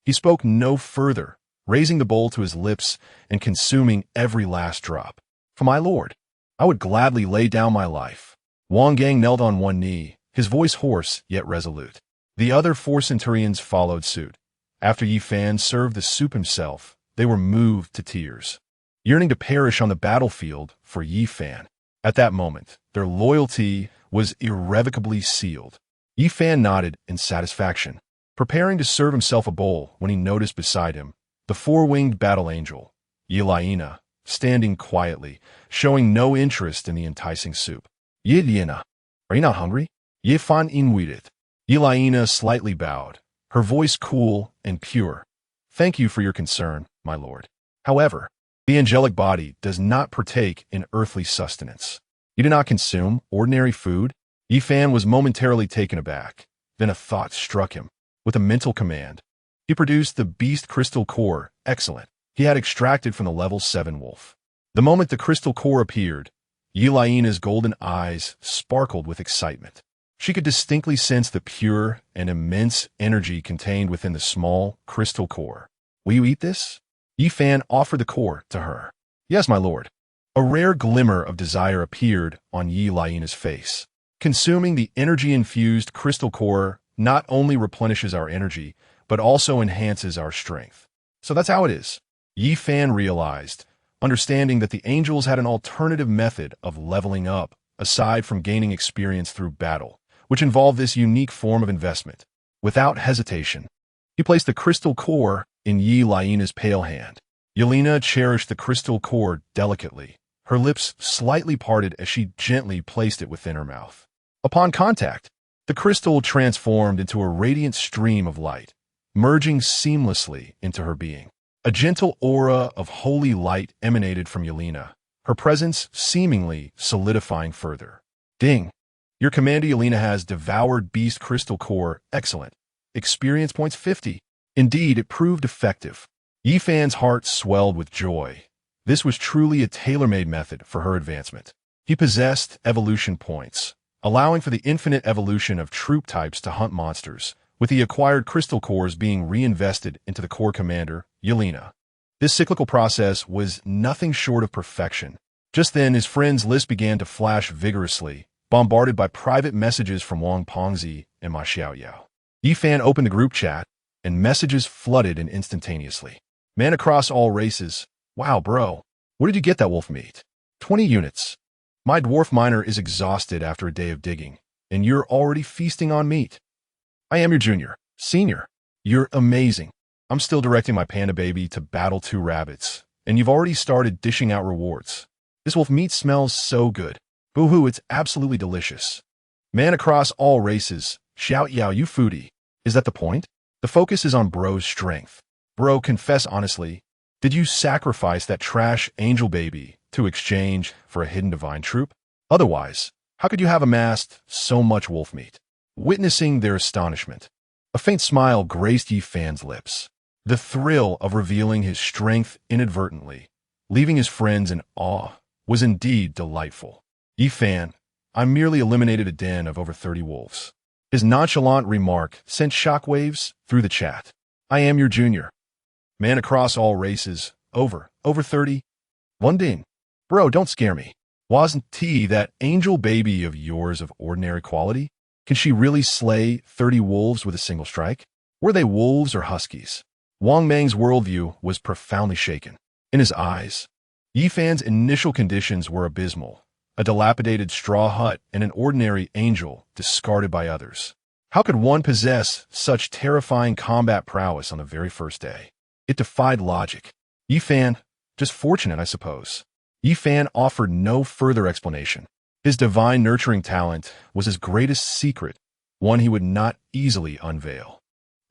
He spoke no further, raising the bowl to his lips and consuming every last drop. "For my lord, I would gladly lay down my life." Wang Gang knelt on one knee, his voice hoarse yet resolute. The other 4 centurions followed suit. After Yi Fan served the soup himself, they were moved to tears, yearning to perish on the battlefield for Yi Fan. At that moment, their loyalty was irrevocably sealed. Yi Fan nodded in satisfaction, preparing to serve himself a bowl when he noticed beside him the 4-winged battle angel, Yelaina, standing quietly, showing no interest in the enticing soup. "Yelaina, are you not hungry?" Yi Fan invited. Yelaina slightly bowed, her voice cool and pure. "Thank you for your concern, my lord. However, the angelic body does not partake in earthly sustenance. You do not consume ordinary food?" Yi Fan was momentarily taken aback. Then a thought struck him. With a mental command, he produced the beast crystal core, excellent, he had extracted from the level 7 wolf. The moment the crystal core appeared, Yelaina's golden eyes sparkled with excitement. She could distinctly sense the pure and immense energy contained within the small crystal core. "Will you eat this?" Yi Fan offered the core to her. "Yes, my lord." A rare glimmer of desire appeared on Yelaina's face. Consuming the energy-infused crystal core not only replenishes our energy, but also enhances our strength. So that's how it is. Yi Fan realized, understanding that the angels had an alternative method of leveling up, aside from gaining experience through battle, which involved this unique form of investment. Without hesitation, he placed the crystal core in Yelaina's pale hand. Yelaina cherished the crystal core delicately, her lips slightly parted as she gently placed it within her mouth. Upon contact, the crystal transformed into a radiant stream of light, merging seamlessly into her being. A gentle aura of holy light emanated from Yelaina, her presence seemingly solidifying further. "Ding! Your commander Yelaina has devoured beast crystal core, excellent. Experience points 50. Indeed, it proved effective." Yi Fan's heart swelled with joy. This was truly a tailor-made method for her advancement. He possessed evolution points, allowing for the infinite evolution of troop types to hunt monsters, with the acquired crystal cores being reinvested into the core commander, Yelaina. This cyclical process was nothing short of perfection. Just then, his friend's list began to flash vigorously, bombarded by private messages from Wang Pengzi and Ma Xiaoyao. Yi Fan opened the group chat, and messages flooded in instantaneously. "Man across all races. Wow, bro. Where did you get that wolf meat? 20 units. My dwarf miner is exhausted after a day of digging, and you're already feasting on meat. I am your junior. Senior. You're amazing. I'm still directing my panda baby to battle 2 rabbits, and you've already started dishing out rewards. This wolf meat smells so good. Boo-hoo, it's absolutely delicious. Man across all races, shout yow you foodie. Is that the point? The focus is on bro's strength. Bro, confess honestly, did you sacrifice that trash angel baby to exchange for a hidden divine troop? Otherwise, how could you have amassed so much wolf meat? Witnessing their astonishment, a faint smile graced Yi Fan's lips. The thrill of revealing his strength inadvertently, leaving his friends in awe, was indeed delightful. Yi Fan, I merely eliminated a den of over 30 wolves. His nonchalant remark sent shockwaves through the chat. I am your junior. Man across all races, over 30? One ding. Bro, don't scare me. Wasn't T that angel baby of yours of ordinary quality? Can she really slay 30 wolves with a single strike? Were they wolves or huskies? Wang Mang's worldview was profoundly shaken. In his eyes, Yi Fan's initial conditions were abysmal. A dilapidated straw hut and an ordinary angel discarded by others. How could one possess such terrifying combat prowess on the very first day? It defied logic. Yi Fan, just fortunate, I suppose. Yi Fan offered no further explanation. His divine nurturing talent was his greatest secret, one he would not easily unveil.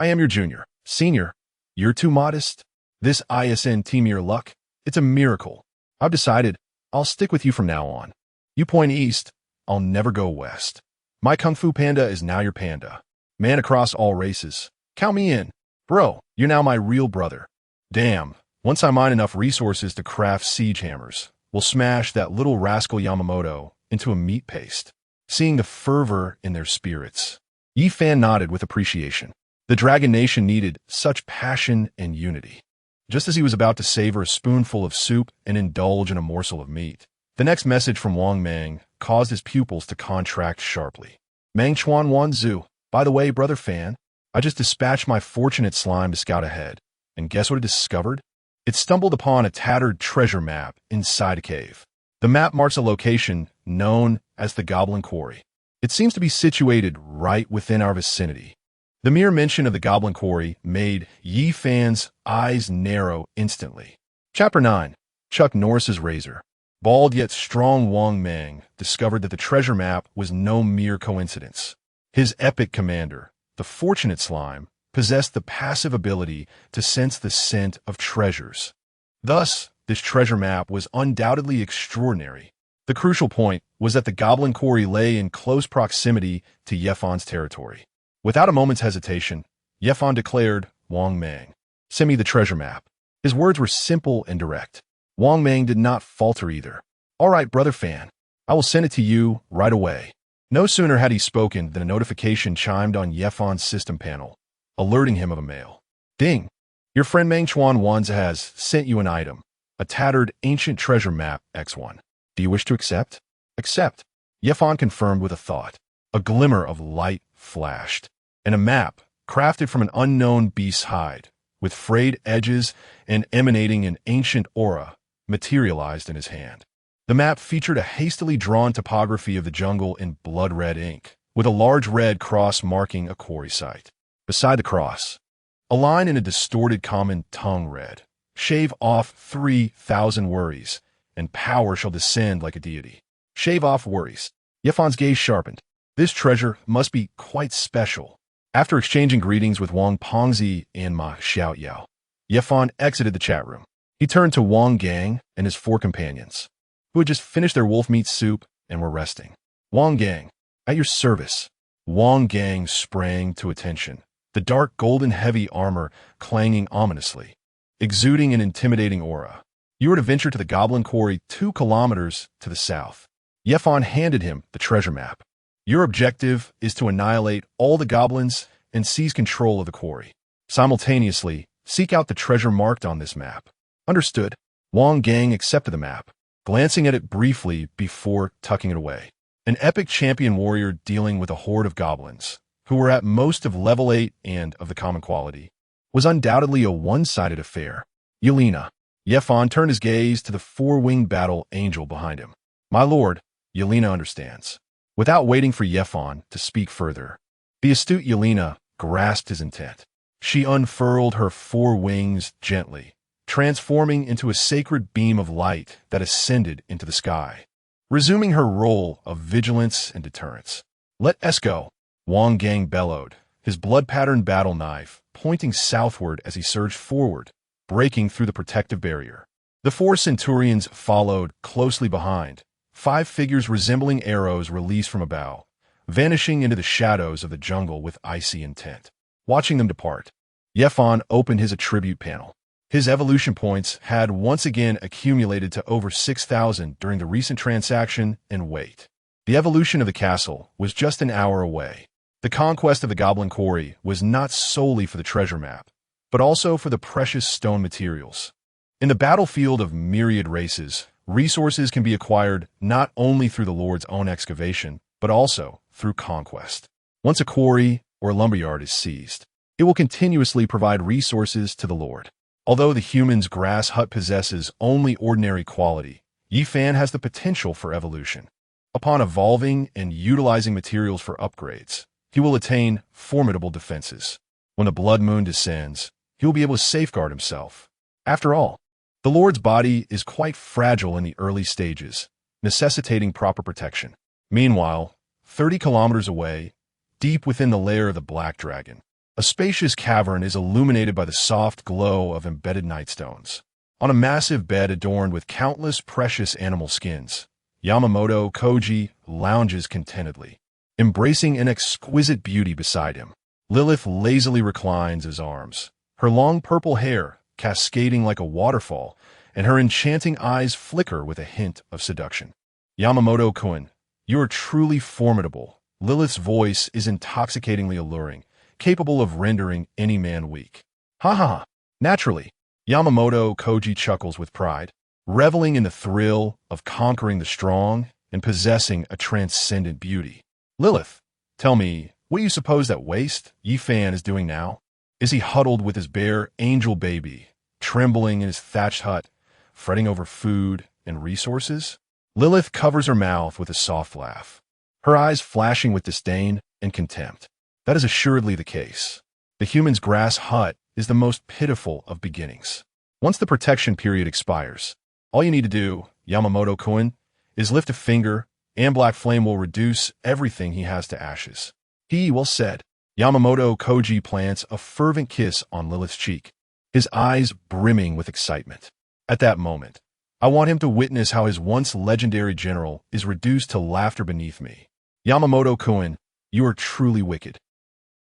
I am your junior. Senior, you're too modest. This ISN team your luck, it's a miracle. I've decided I'll stick with you from now on. You point east, I'll never go west. My Kung Fu Panda is now your panda. Man across all races, count me in. Bro, you're now my real brother. Damn, once I mine enough resources to craft siege hammers, we'll smash that little rascal Yamamoto into a meat paste. Seeing the fervor in their spirits, Yi Fan nodded with appreciation. The Dragon Nation needed such passion and unity. Just as he was about to savor a spoonful of soup and indulge in a morsel of meat, the next message from Wang Mang caused his pupils to contract sharply. Mang Chuan Wan Zhu, by the way, brother Fan, I just dispatched my fortunate slime to scout ahead, and guess what it discovered? It stumbled upon a tattered treasure map inside a cave. The map marks a location known as the Goblin Quarry. It seems to be situated right within our vicinity. The mere mention of the Goblin Quarry made Yi Fan's eyes narrow instantly. Chapter 9. Chuck Norris's Razor. Bald yet strong Wang Mang discovered that the treasure map was no mere coincidence. His epic commander, the Fortunate Slime, possessed the passive ability to sense the scent of treasures. Thus, this treasure map was undoubtedly extraordinary. The crucial point was that the Goblin Quarry lay in close proximity to Yi Fan's territory. Without a moment's hesitation, Yi Fan declared, Wang Mang, send me the treasure map. His words were simple and direct. Wang Mang did not falter either. All right, brother Fan, I will send it to you right away. No sooner had he spoken than a notification chimed on Yi Fan's system panel, alerting him of a mail. Ding! Your friend Mang Chuan Wanza has sent you an item, a tattered ancient treasure map X1. Do you wish to accept? Accept. Yi Fan confirmed with a thought. A glimmer of light flashed, and a map, crafted from an unknown beast's hide, with frayed edges and emanating an ancient aura, materialized in his hand. The map featured a hastily drawn topography of the jungle in blood-red ink, with a large red cross marking a quarry site. Beside the cross, a line in a distorted common tongue read, Shave off 3,000 worries, and power shall descend like a deity. Shave off worries. Yi Fan's gaze sharpened. This treasure must be quite special. After exchanging greetings with Wang Pongzi and Ma Xiaoyao, Yi Fan exited the chat room. He turned to Wang Gang and his 4 companions, who had just finished their wolf meat soup and were resting. Wang Gang, at your service. Wang Gang sprang to attention, the dark golden heavy armor clanging ominously, exuding an intimidating aura. You are to venture to the Goblin Quarry 2 kilometers to the south. Yi Fan handed him the treasure map. Your objective is to annihilate all the goblins and seize control of the quarry. Simultaneously, seek out the treasure marked on this map. Understood. Wang Gang accepted the map, glancing at it briefly before tucking it away. An epic champion warrior dealing with a horde of goblins, who were at most of level 8 and of the common quality, was undoubtedly a one-sided affair. Yelena. Yi Fan turned his gaze to the 4-winged battle angel behind him. My lord, Yelena understands. Without waiting for Yi Fan to speak further, the astute Yelena grasped his intent. She unfurled her 4 wings gently, transforming into a sacred beam of light that ascended into the sky. resuming her role of vigilance and deterrence. "Let us go," Wang Gang bellowed, his blood-patterned battle knife pointing southward as he surged forward, breaking through the protective barrier. The 4 centurions followed closely behind, 5 figures resembling arrows released from a bow, vanishing into the shadows of the jungle with icy intent. Watching them depart, Yefan opened his attribute panel. His evolution points had once again accumulated to over 6,000 during the recent transaction, and wait. The evolution of the castle was just an hour away. The conquest of the Goblin Quarry was not solely for the treasure map, but also for the precious stone materials. In the battlefield of myriad races, resources can be acquired not only through the Lord's own excavation, but also through conquest. Once a quarry or lumberyard is seized, it will continuously provide resources to the Lord. Although the human's grass hut possesses only ordinary quality, Yifan has the potential for evolution. Upon evolving and utilizing materials for upgrades, he will attain formidable defenses. When the blood moon descends, he will be able to safeguard himself. After all, the Lord's body is quite fragile in the early stages, necessitating proper protection. Meanwhile, 30 kilometers away, deep within the lair of the Black Dragon, a spacious cavern is illuminated by the soft glow of embedded nightstones. On a massive bed adorned with countless precious animal skins, Yamamoto Kofu lounges contentedly, embracing an exquisite beauty beside him. Lilith lazily reclines his arms, her long purple hair cascading like a waterfall, and her enchanting eyes flicker with a hint of seduction. "Yamamoto-kun, you are truly formidable." Lilith's voice is intoxicatingly alluring, capable of rendering any man weak. "Ha ha ha." Naturally, Yamamoto Kofu chuckles with pride, reveling in the thrill of conquering the strong and possessing a transcendent beauty. "Lilith, tell me, what do you suppose that waste Yifan is doing now? Is he huddled with his bare angel baby, trembling in his thatched hut, fretting over food and resources?" Lilith covers her mouth with a soft laugh, her eyes flashing with disdain and contempt. That is assuredly the case. The human's grass hut is the most pitiful of beginnings. Once the protection period expires, all you need to do, Yamamoto-kun, is lift a finger, and Black Flame will reduce everything he has to ashes. "He well said." Yamamoto Kofu plants a fervent kiss on Lilith's cheek, his eyes brimming with excitement. At that moment, I want him to witness how his once legendary general is reduced to laughter beneath me. "Yamamoto-kun, you are truly wicked."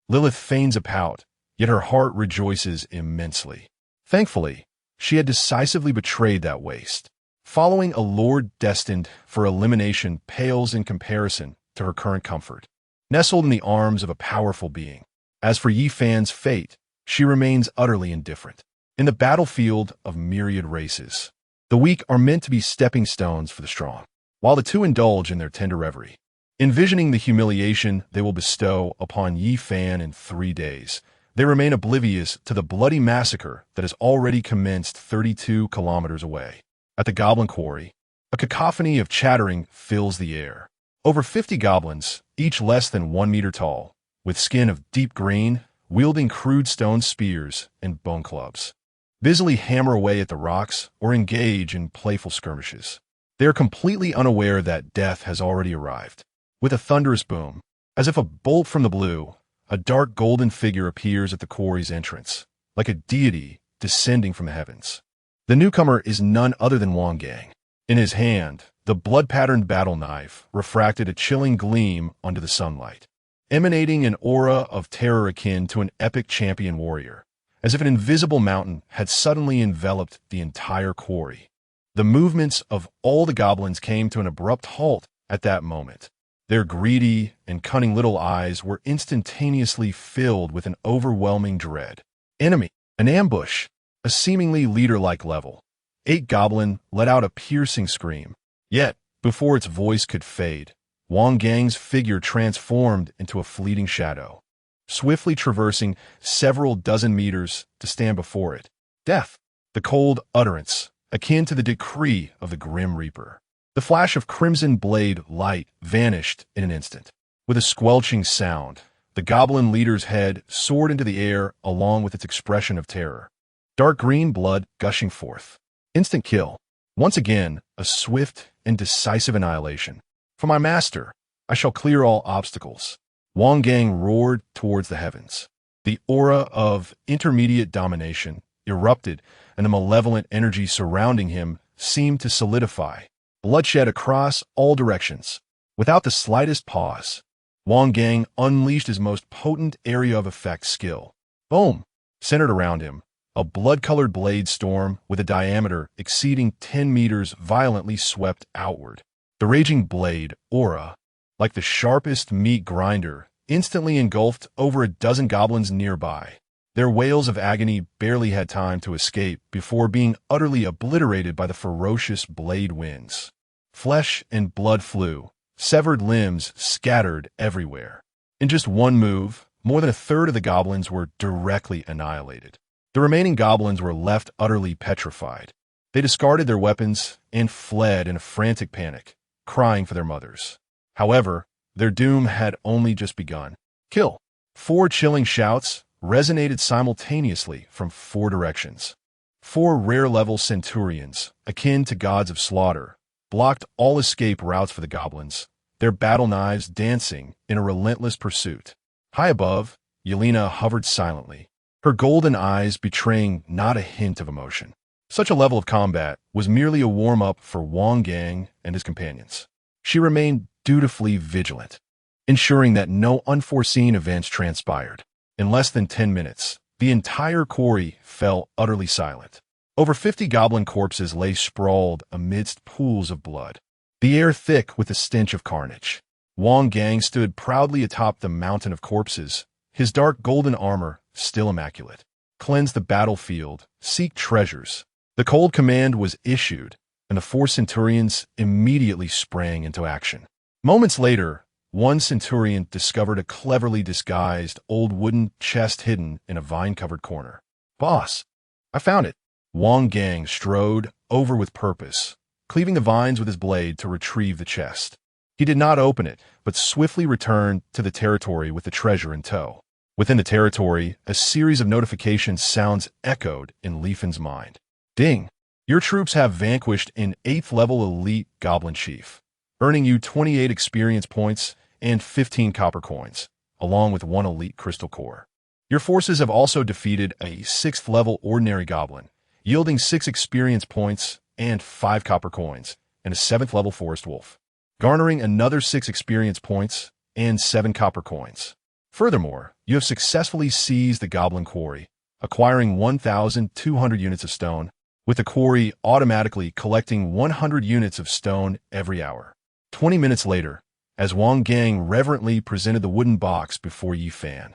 Lilith feigns a pout, yet her heart rejoices immensely. Thankfully, she had decisively betrayed that waste. Following a lord destined for elimination pales in comparison to her current comfort, nestled in the arms of a powerful being. As for Yifan's fate, she remains utterly indifferent. In the battlefield of myriad races, the weak are meant to be stepping stones for the strong, while the two indulge in their tender reverie, envisioning the humiliation they will bestow upon Yifan in 3 days. They remain oblivious to the bloody massacre that has already commenced 32 kilometers away. At the Goblin Quarry, a cacophony of chattering fills the air. Over 50 goblins, each less than 1 meter tall, with skin of deep green, wielding crude stone spears and bone clubs, busily hammer away at the rocks or engage in playful skirmishes. They are completely unaware that death has already arrived. With a thunderous boom, as if a bolt from the blue, a dark golden figure appears at the quarry's entrance, like a deity descending from the heavens. The newcomer is none other than Wang Gang. In his hand, the blood-patterned battle knife refracted a chilling gleam onto the sunlight, emanating an aura of terror akin to an epic champion warrior, as if an invisible mountain had suddenly enveloped the entire quarry. The movements of all the goblins came to an abrupt halt at that moment. Their greedy and cunning little eyes were instantaneously filled with an overwhelming dread. Enemy, an ambush, a seemingly leader-like level. 8 Goblin let out a piercing scream. Yet, before its voice could fade, Wang Gang's figure transformed into a fleeting shadow, swiftly traversing several dozen meters to stand before it. Death, the cold utterance, akin to the decree of the Grim Reaper. The flash of crimson blade light vanished in an instant. With a squelching sound, the goblin leader's head soared into the air along with its expression of terror. Dark green blood gushing forth. Instant kill. Once again, a swift and decisive annihilation. For my master, I shall clear all obstacles. Wang Gang roared towards the heavens. The aura of intermediate domination erupted, and the malevolent energy surrounding him seemed to solidify. Bloodshed across all directions. Without the slightest pause, Wang Gang unleashed his most potent area of effect skill. Boom! Centered around him, a blood-colored blade storm with a diameter exceeding 10 meters violently swept outward. The raging blade, aura, like the sharpest meat grinder, instantly engulfed over a dozen goblins nearby. Their wails of agony barely had time to escape before being utterly obliterated by the ferocious blade winds. Flesh and blood flew, severed limbs scattered everywhere. In just one move, more than a third of the goblins were directly annihilated. The remaining goblins were left utterly petrified. They discarded their weapons and fled in a frantic panic, crying for their mothers. However, their doom had only just begun. Kill! 4 chilling shouts resonated simultaneously from 4 directions. 4 rare-level centurions, akin to gods of slaughter, blocked all escape routes for the goblins, their battle knives dancing in a relentless pursuit. High above, Yelena hovered silently, her golden eyes betraying not a hint of emotion. Such a level of combat was merely a warm-up for Wang Gang and his companions. She remained dutifully vigilant, ensuring that no unforeseen events transpired. In less than 10 minutes, the entire quarry fell utterly silent. Over 50 goblin corpses lay sprawled amidst pools of blood, the air thick with the stench of carnage. Wang Gang stood proudly atop the mountain of corpses, his dark golden armor still immaculate. Cleanse the battlefield, seek treasures. The cold command was issued, and the 4 centurions immediately sprang into action. Moments later, one centurion discovered a cleverly disguised old wooden chest hidden in a vine-covered corner. "Boss, I found it." Wang Gang strode over with purpose, cleaving the vines with his blade to retrieve the chest. He did not open it, but swiftly returned to the territory with the treasure in tow. Within the territory, a series of notification sounds echoed in Liefin's mind. Ding! Your troops have vanquished an 8th-level elite goblin chief, earning you 28 experience points and 15 copper coins, along with 1 elite crystal core. Your forces have also defeated a 6th-level ordinary goblin, yielding 6 experience points and 5 copper coins, and a 7th-level forest wolf, garnering another 6 experience points and 7 copper coins. Furthermore, you have successfully seized the goblin quarry, acquiring 1,200 units of stone, with the quarry automatically collecting 100 units of stone every hour. 20 minutes later, as Wang Gang reverently presented the wooden box before Yifan,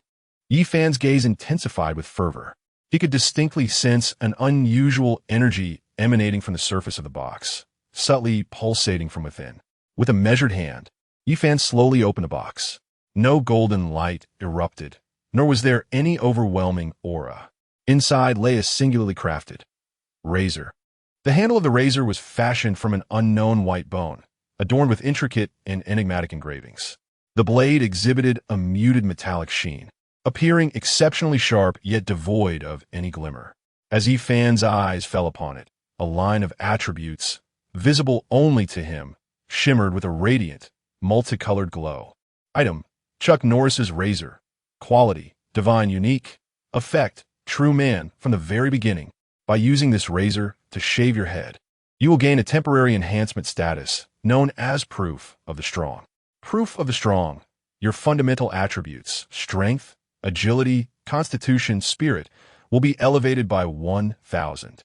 Yifan's gaze intensified with fervor. He could distinctly sense an unusual energy emanating from the surface of the box, subtly pulsating from within. With a measured hand, Yifan slowly opened the box. No golden light erupted, nor was there any overwhelming aura. Inside lay a singularly crafted razor. The handle of the razor was fashioned from an unknown white bone, adorned with intricate and enigmatic engravings. The blade exhibited a muted metallic sheen, appearing exceptionally sharp yet devoid of any glimmer. As Yifan's eyes fell upon it, a line of attributes, visible only to him, shimmered with a radiant, multicolored glow. Item: Chuck Norris's razor. Quality: divine, unique. Effect: true man from the very beginning. By using this razor to shave your head, you will gain a temporary enhancement status known as Proof of the Strong. Proof of the Strong. Your fundamental attributes, strength, agility, constitution, spirit, will be elevated by 1,000.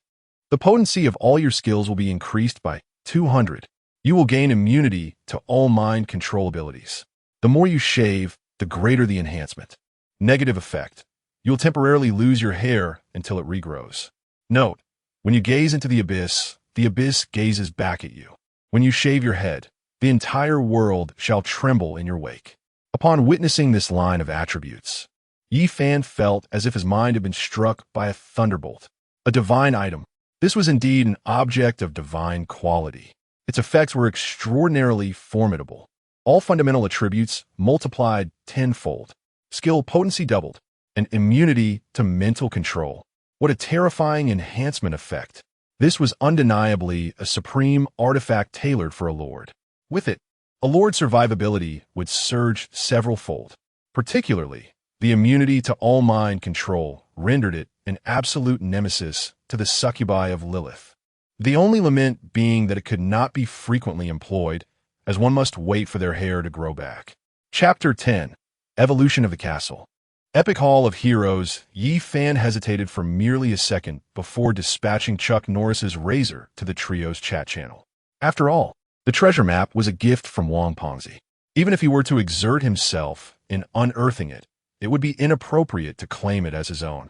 The potency of all your skills will be increased by 200. You will gain immunity to all mind control abilities. The more you shave, the greater the enhancement. Negative effect: you'll temporarily lose your hair until it regrows. Note: when you gaze into the abyss gazes back at you. When you shave your head, the entire world shall tremble in your wake. Upon witnessing this line of attributes, Yifan felt as if his mind had been struck by a thunderbolt. A divine item. This was indeed an object of divine quality. Its effects were extraordinarily formidable. All fundamental attributes multiplied tenfold. Skill potency doubled, and immunity to mental control. What a terrifying enhancement effect. This was undeniably a supreme artifact tailored for a lord. With it, a lord's survivability would surge several-fold. Particularly, the immunity to all mind control rendered it an absolute nemesis to the succubi of Lilith. The only lament being that it could not be frequently employed, as one must wait for their hair to grow back. Chapter 10. Evolution of the Castle. Epic Hall of Heroes. Yi Fan hesitated for merely a second before dispatching Chuck Norris's razor to the trio's chat channel. After all, the treasure map was a gift from Wang Pengzi. Even if he were to exert himself in unearthing it, it would be inappropriate to claim it as his own.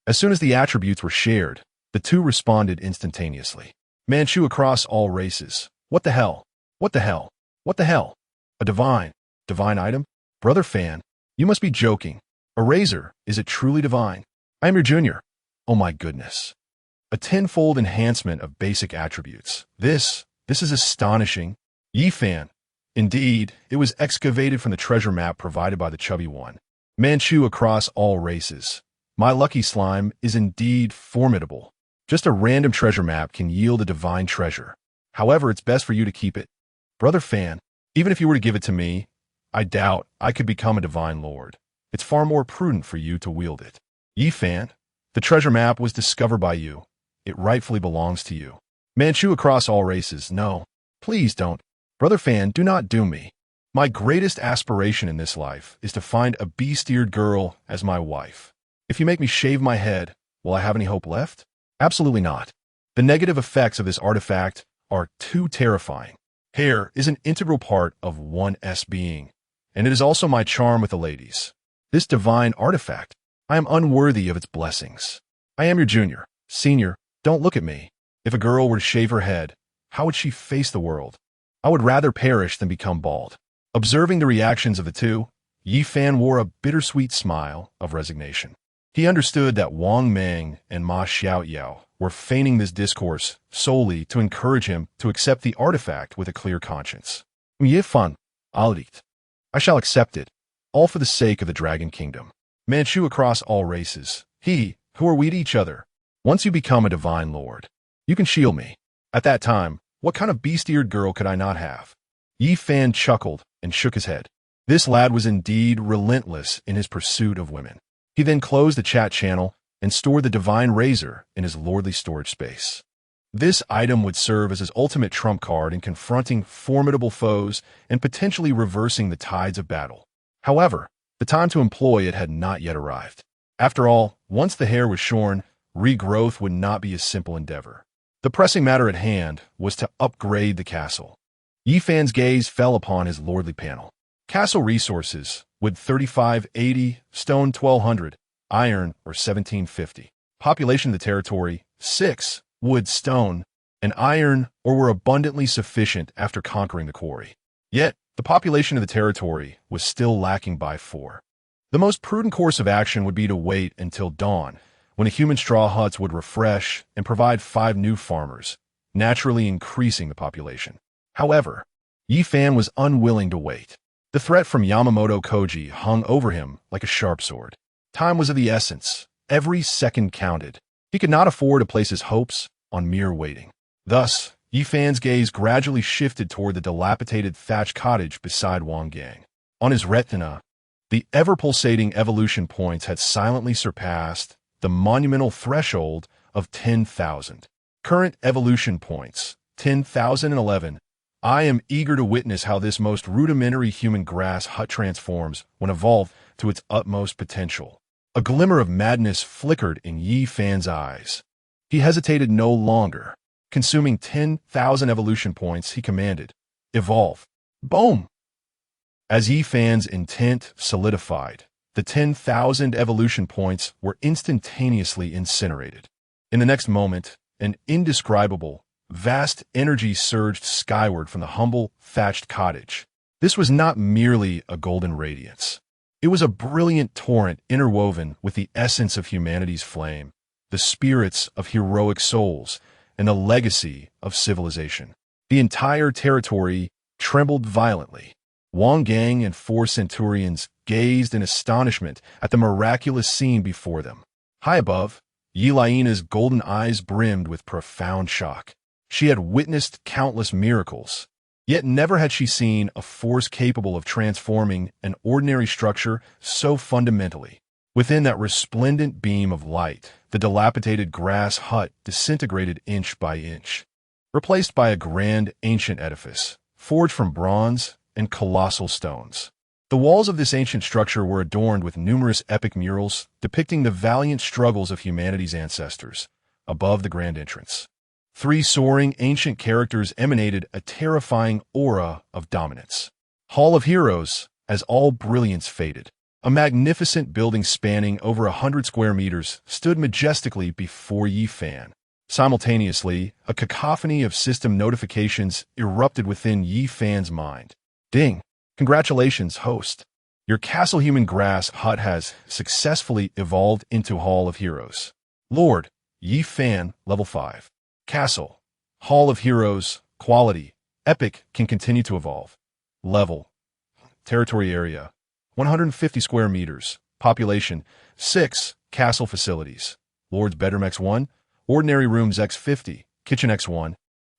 As soon as the attributes were shared, the two responded instantaneously. Manchu across all races. What the hell? What the hell? What the hell? A divine item? Brother Fan, you must be joking. A razor, is it truly divine? I am your junior. Oh my goodness. A tenfold enhancement of basic attributes. This is astonishing. Yi Fan. Indeed, it was excavated from the treasure map provided by the chubby one. Manchu across all races. My lucky slime is indeed formidable. Just a random treasure map can yield a divine treasure. However, it's best for you to keep it. Brother Fan, even if you were to give it to me, I doubt I could become a divine lord. It's far more prudent for you to wield it. Yi Fan, the treasure map was discovered by you. It rightfully belongs to you. Manchu across all races. No, please don't. Brother Fan, do not doom me. My greatest aspiration in this life is to find a bee-steered girl as my wife. If you make me shave my head, will I have any hope left? Absolutely not. The negative effects of this artifact are too terrifying. Hair is an integral part of one's being, and it is also my charm with the ladies. This divine artifact, I am unworthy of its blessings. I am your junior, senior, don't look at me. If a girl were to shave her head, how would she face the world? I would rather perish than become bald. Observing the reactions of the two, Yi Fan wore a bittersweet smile of resignation. He understood that Wang Meng and Ma Xiaoyao were feigning this discourse solely to encourage him to accept the artifact with a clear conscience. Yi Fan, Alit. I shall accept it, all for the sake of the Dragon Kingdom. Manchu across all races. Who are we to each other? Once you become a divine lord, you can shield me. At that time, what kind of beast-eared girl could I not have? Yi Fan chuckled and shook his head. This lad was indeed relentless in his pursuit of women. He then closed the chat channel and stored the divine razor in his lordly storage space. This item would serve as his ultimate trump card in confronting formidable foes and potentially reversing the tides of battle. However, the time to employ it had not yet arrived. After all, once the hair was shorn, regrowth would not be a simple endeavor. The pressing matter at hand was to upgrade the castle. Yi Fan's gaze fell upon his lordly panel. Castle resources: wood 3580, stone 1200, iron or 1750. Population of the territory: 6, wood, stone, and iron or were abundantly sufficient after conquering the quarry. Yet, the population of the territory was still lacking by 4. The most prudent course of action would be to wait until dawn, when the human straw huts would refresh and provide 5 new farmers, naturally increasing the population. However, Yi Fan was unwilling to wait. The threat from Yamamoto Koji hung over him like a sharp sword. Time was of the essence. Every second counted. He could not afford to place his hopes on mere waiting. Thus, Yi Fan's gaze gradually shifted toward the dilapidated thatched cottage beside Wang Gang. On his retina, the ever-pulsating evolution points had silently surpassed the monumental threshold of 10,000. Current evolution points, 10,011. I am eager to witness how this most rudimentary human grass hut transforms when evolved to its utmost potential. A glimmer of madness flickered in Yi Fan's eyes. He hesitated no longer. Consuming 10,000 evolution points, he commanded, "Evolve." Boom! As Yi Fan's intent solidified, the 10,000 evolution points were instantaneously incinerated. In the next moment, an indescribable, vast energy surged skyward from the humble, thatched cottage. This was not merely a golden radiance. It was a brilliant torrent interwoven with the essence of humanity's flame, the spirits of heroic souls, and the legacy of civilization. The entire territory trembled violently. Wang Gang and 4 centurions gazed in astonishment at the miraculous scene before them. High above, Yi Liena's golden eyes brimmed with profound shock. She had witnessed countless miracles, yet never had she seen a force capable of transforming an ordinary structure so fundamentally. Within that resplendent beam of light, the dilapidated grass hut disintegrated inch by inch, replaced by a grand ancient edifice, forged from bronze and colossal stones. The walls of this ancient structure were adorned with numerous epic murals depicting the valiant struggles of humanity's ancestors. Above the grand entrance, 3 soaring ancient characters emanated a terrifying aura of dominance. Hall of Heroes, as all brilliance faded. A magnificent building spanning over 100 square meters stood majestically before Yi Fan. Simultaneously, a cacophony of system notifications erupted within Yi Fan's mind. Ding! Congratulations, host. Your castle human grass hut has successfully evolved into Hall of Heroes. Lord Yi Fan, level 5. Castle. Hall of Heroes, quality. Epic can continue to evolve. Level. Territory area. 150 square meters. Population. 6. Castle facilities. Lord's bedroom X1. Ordinary rooms X50. Kitchen X1.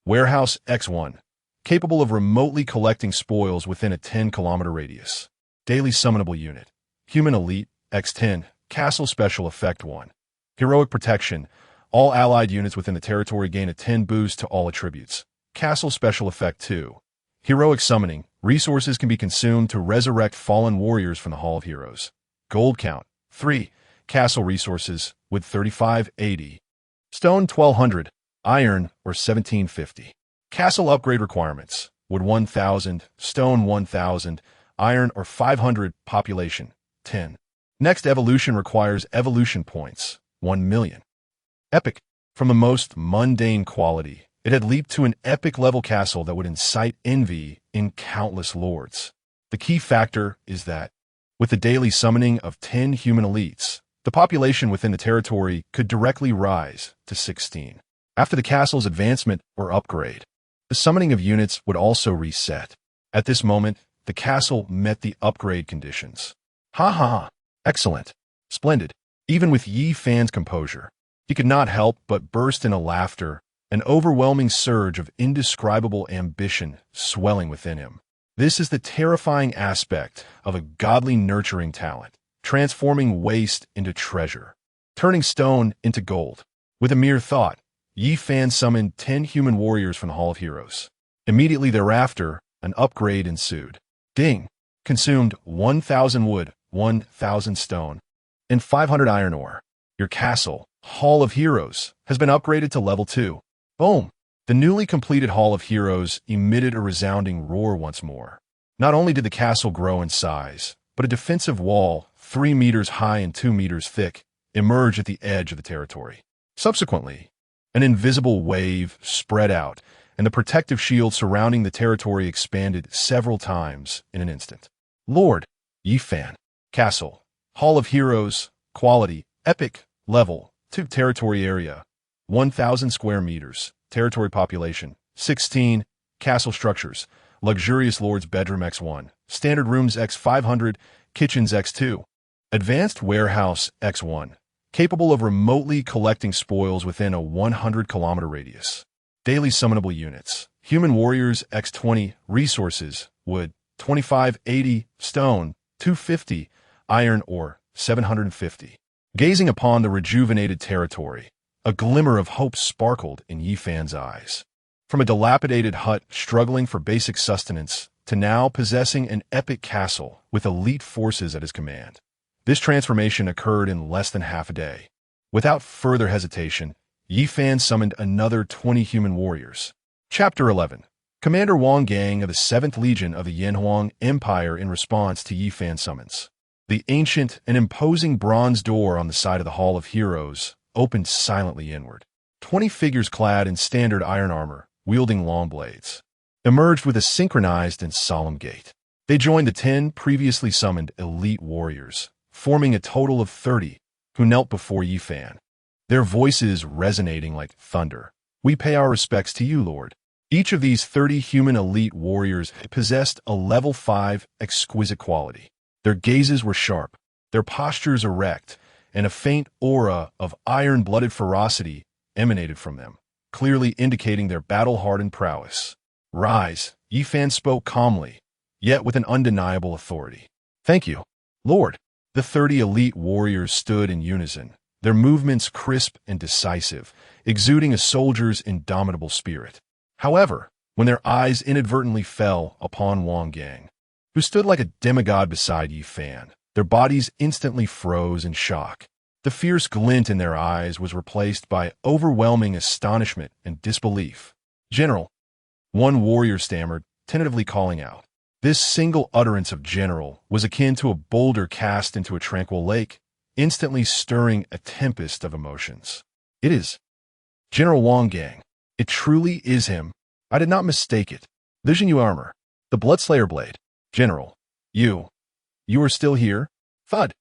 Warehouse X1. Capable of remotely collecting spoils within a 10-kilometer radius. Daily summonable unit. Human Elite, X10, Castle Special Effect 1. Heroic Protection. All allied units within the territory gain a 10 boost to all attributes. Castle Special Effect 2. Heroic Summoning. Resources can be consumed to resurrect fallen warriors from the Hall of Heroes. Gold Count, 3. Castle Resources, with 3580. Stone 1200. Iron, or 1750. Castle upgrade requirements. Wood 1000, stone 1000, iron or 500, population 10. Next evolution requires evolution points, 1 million. Epic. From the most mundane quality, it had leaped to an epic level castle that would incite envy in countless lords. The key factor is that, with the daily summoning of 10 human elites, the population within the territory could directly rise to 16. After the castle's advancement or upgrade, the summoning of units would also reset. At this moment, the castle met the upgrade conditions. Ha ha ha. Excellent. Splendid. Even with Yi Fan's composure, he could not help but burst into laughter, an overwhelming surge of indescribable ambition swelling within him. This is the terrifying aspect of a godly nurturing talent, transforming waste into treasure, turning stone into gold. With a mere thought, Yi Fan summoned 10 human warriors from the Hall of Heroes. Immediately thereafter, an upgrade ensued. Ding! Consumed 1,000 wood, 1,000 stone, and 500 iron ore. Your castle, Hall of Heroes, has been upgraded to level 2. Boom! The newly completed Hall of Heroes emitted a resounding roar once more. Not only did the castle grow in size, but a defensive wall, 3 meters high and 2 meters thick, emerged at the edge of the territory. Subsequently, an invisible wave spread out, and the protective shield surrounding the territory expanded several times in an instant. Lord Yi Fan. Castle. Hall of Heroes. Quality. Epic. Level 2. Territory area. 1,000 square meters. Territory population. 16. Castle structures. Luxurious Lord's bedroom X1. Standard rooms X500. Kitchens X2. Advanced warehouse X1. Capable of remotely collecting spoils within a 100-kilometer radius. Daily summonable units. Human warriors X20. Resources. Wood 2580. Stone 250. Iron ore 750. Gazing upon the rejuvenated territory, a glimmer of hope sparkled in Yi Fan's eyes. From a dilapidated hut struggling for basic sustenance to now possessing an epic castle with elite forces at his command. This transformation occurred in less than half a day. Without further hesitation, Yi Fan summoned another 20 human warriors. Chapter 11. Commander Wang Gang of the 7th Legion of the Yanhuang Empire in response to Yi Fan's summons. The ancient and imposing bronze door on the side of the Hall of Heroes opened silently inward. 20 figures clad in standard iron armor, wielding long blades, emerged with a synchronized and solemn gait. They joined the 10 previously summoned elite warriors, forming a total of 30, who knelt before Yi Fan, their voices resonating like thunder. We pay our respects to you, Lord. Each of these 30 human elite warriors possessed a level 5 exquisite quality. Their gazes were sharp, their postures erect, and a faint aura of iron-blooded ferocity emanated from them, clearly indicating their battle-hardened prowess. "Rise," Yi Fan spoke calmly, yet with an undeniable authority. "Thank you, Lord." The 30 elite warriors stood in unison, their movements crisp and decisive, exuding a soldier's indomitable spirit. However, when their eyes inadvertently fell upon Wang Gang, who stood like a demigod beside Yi Fan, their bodies instantly froze in shock. The fierce glint in their eyes was replaced by overwhelming astonishment and disbelief. "General," one warrior stammered, tentatively calling out. This single utterance of general was akin to a boulder cast into a tranquil lake, instantly stirring a tempest of emotions. "It is General Wang Gang. It truly is him. I did not mistake it. The Jinyu armor, the Bloodslayer blade. General, you are still here?" Thud.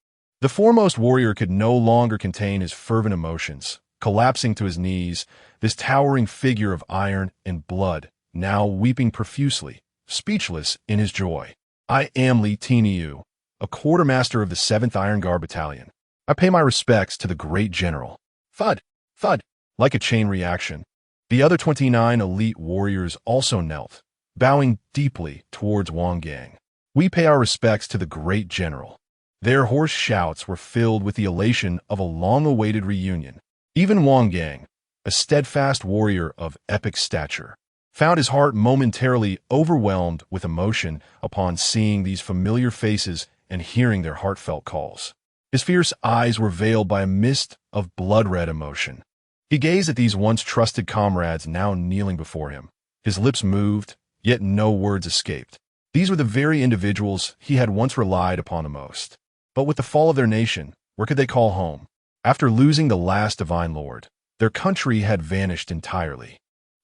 The foremost warrior could no longer contain his fervent emotions. Collapsing to his knees, this towering figure of iron and blood, now weeping profusely, speechless in his joy. "I am Li Tiniu, a quartermaster of the 7th Iron Guard Battalion. I pay my respects to the great general." Thud, thud, like a chain reaction. The other 29 elite warriors also knelt, bowing deeply towards Wang Gang. "We pay our respects to the great general." Their hoarse shouts were filled with the elation of a long-awaited reunion. Even Wang Gang, a steadfast warrior of epic stature, found his heart momentarily overwhelmed with emotion upon seeing these familiar faces and hearing their heartfelt calls. His fierce eyes were veiled by a mist of blood-red emotion. He gazed at these once trusted comrades now kneeling before him. His lips moved, yet no words escaped. These were the very individuals he had once relied upon the most. But with the fall of their nation, where could they call home? After losing the last divine lord, their country had vanished entirely.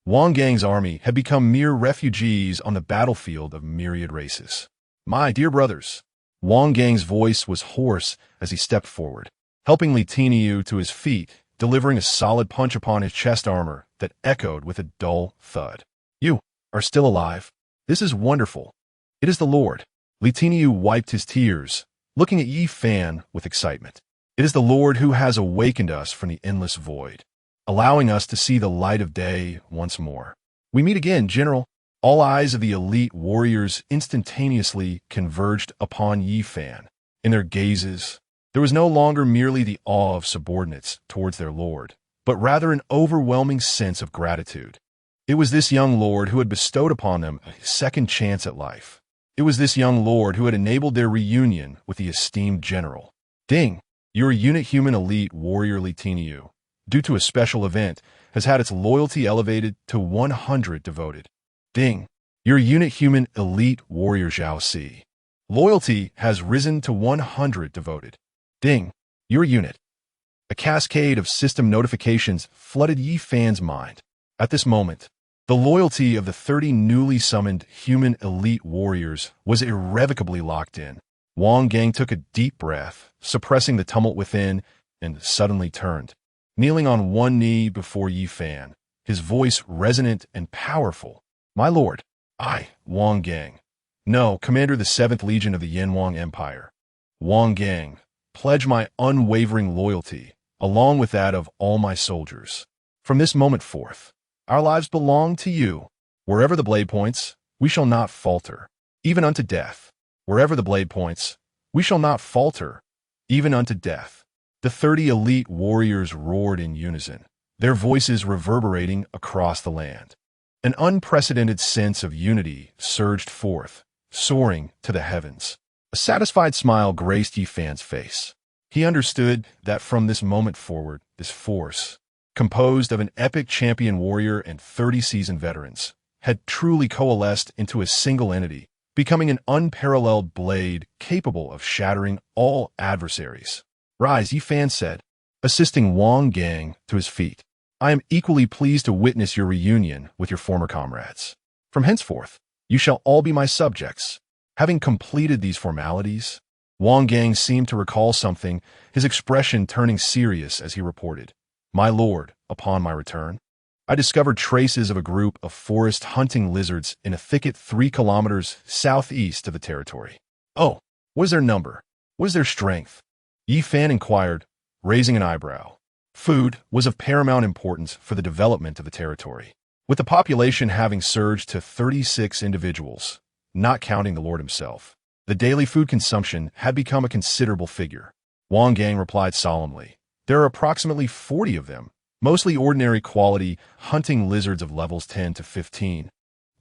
Wang Gang's army had become mere refugees on the battlefield of myriad races. "My dear brothers," Wang Gang's voice was hoarse as he stepped forward, helping Li Tiniu to his feet, delivering a solid punch upon his chest armor that echoed with a dull thud. "You are still alive. This is wonderful. It is the Lord." Li Tiniu wiped his tears, looking at Yi Fan with excitement. "It is the Lord who has awakened us from the endless void, allowing us to see the light of day once more. We meet again, General." All eyes of the elite warriors instantaneously converged upon Yi Fan. In their gazes, there was no longer merely the awe of subordinates towards their lord, but rather an overwhelming sense of gratitude. It was this young lord who had bestowed upon them a second chance at life. It was this young lord who had enabled their reunion with the esteemed general. "Ding, your unit human elite warrior Li Tiniu, due to a special event, has had its loyalty elevated to 100 devoted. Ding, your unit human elite warrior Zhao Si, loyalty has risen to 100 devoted. Ding, your unit." A cascade of system notifications flooded Yi Fan's mind. At this moment, the loyalty of the 30 newly summoned human elite warriors was irrevocably locked in. Wang Gang took a deep breath, suppressing the tumult within, and suddenly turned, kneeling on one knee before Yi Fan, his voice resonant and powerful. "My lord, I, Wang Gang, no, commander of the 7th Legion of the Yanwang Empire. Wang Gang, pledge my unwavering loyalty, along with that of all my soldiers. From this moment forth, our lives belong to you. Wherever the blade points, we shall not falter, even unto death. Wherever the blade points, we shall not falter, even unto death." The 30 elite warriors roared in unison, their voices reverberating across the land. An unprecedented sense of unity surged forth, soaring to the heavens. A satisfied smile graced Yi Fan's face. He understood that from this moment forward, this force, composed of an epic champion warrior and 30 seasoned veterans, had truly coalesced into a single entity, becoming an unparalleled blade capable of shattering all adversaries. "Rise," Yi Fan said, assisting Wang Gang to his feet. "I am equally pleased to witness your reunion with your former comrades. From henceforth, you shall all be my subjects." Having completed these formalities, Wang Gang seemed to recall something, his expression turning serious as he reported, "My lord, upon my return, I discovered traces of a group of forest hunting lizards in a thicket 3 kilometers southeast of the territory." "Oh, what is their number? What is their strength?" Yi Fan inquired, raising an eyebrow. Food was of paramount importance for the development of the territory, with the population having surged to 36 individuals, not counting the Lord himself. The daily food consumption had become a considerable figure. Wang Gang replied solemnly, "There are approximately 40 of them, mostly ordinary quality hunting lizards of levels 10 to 15.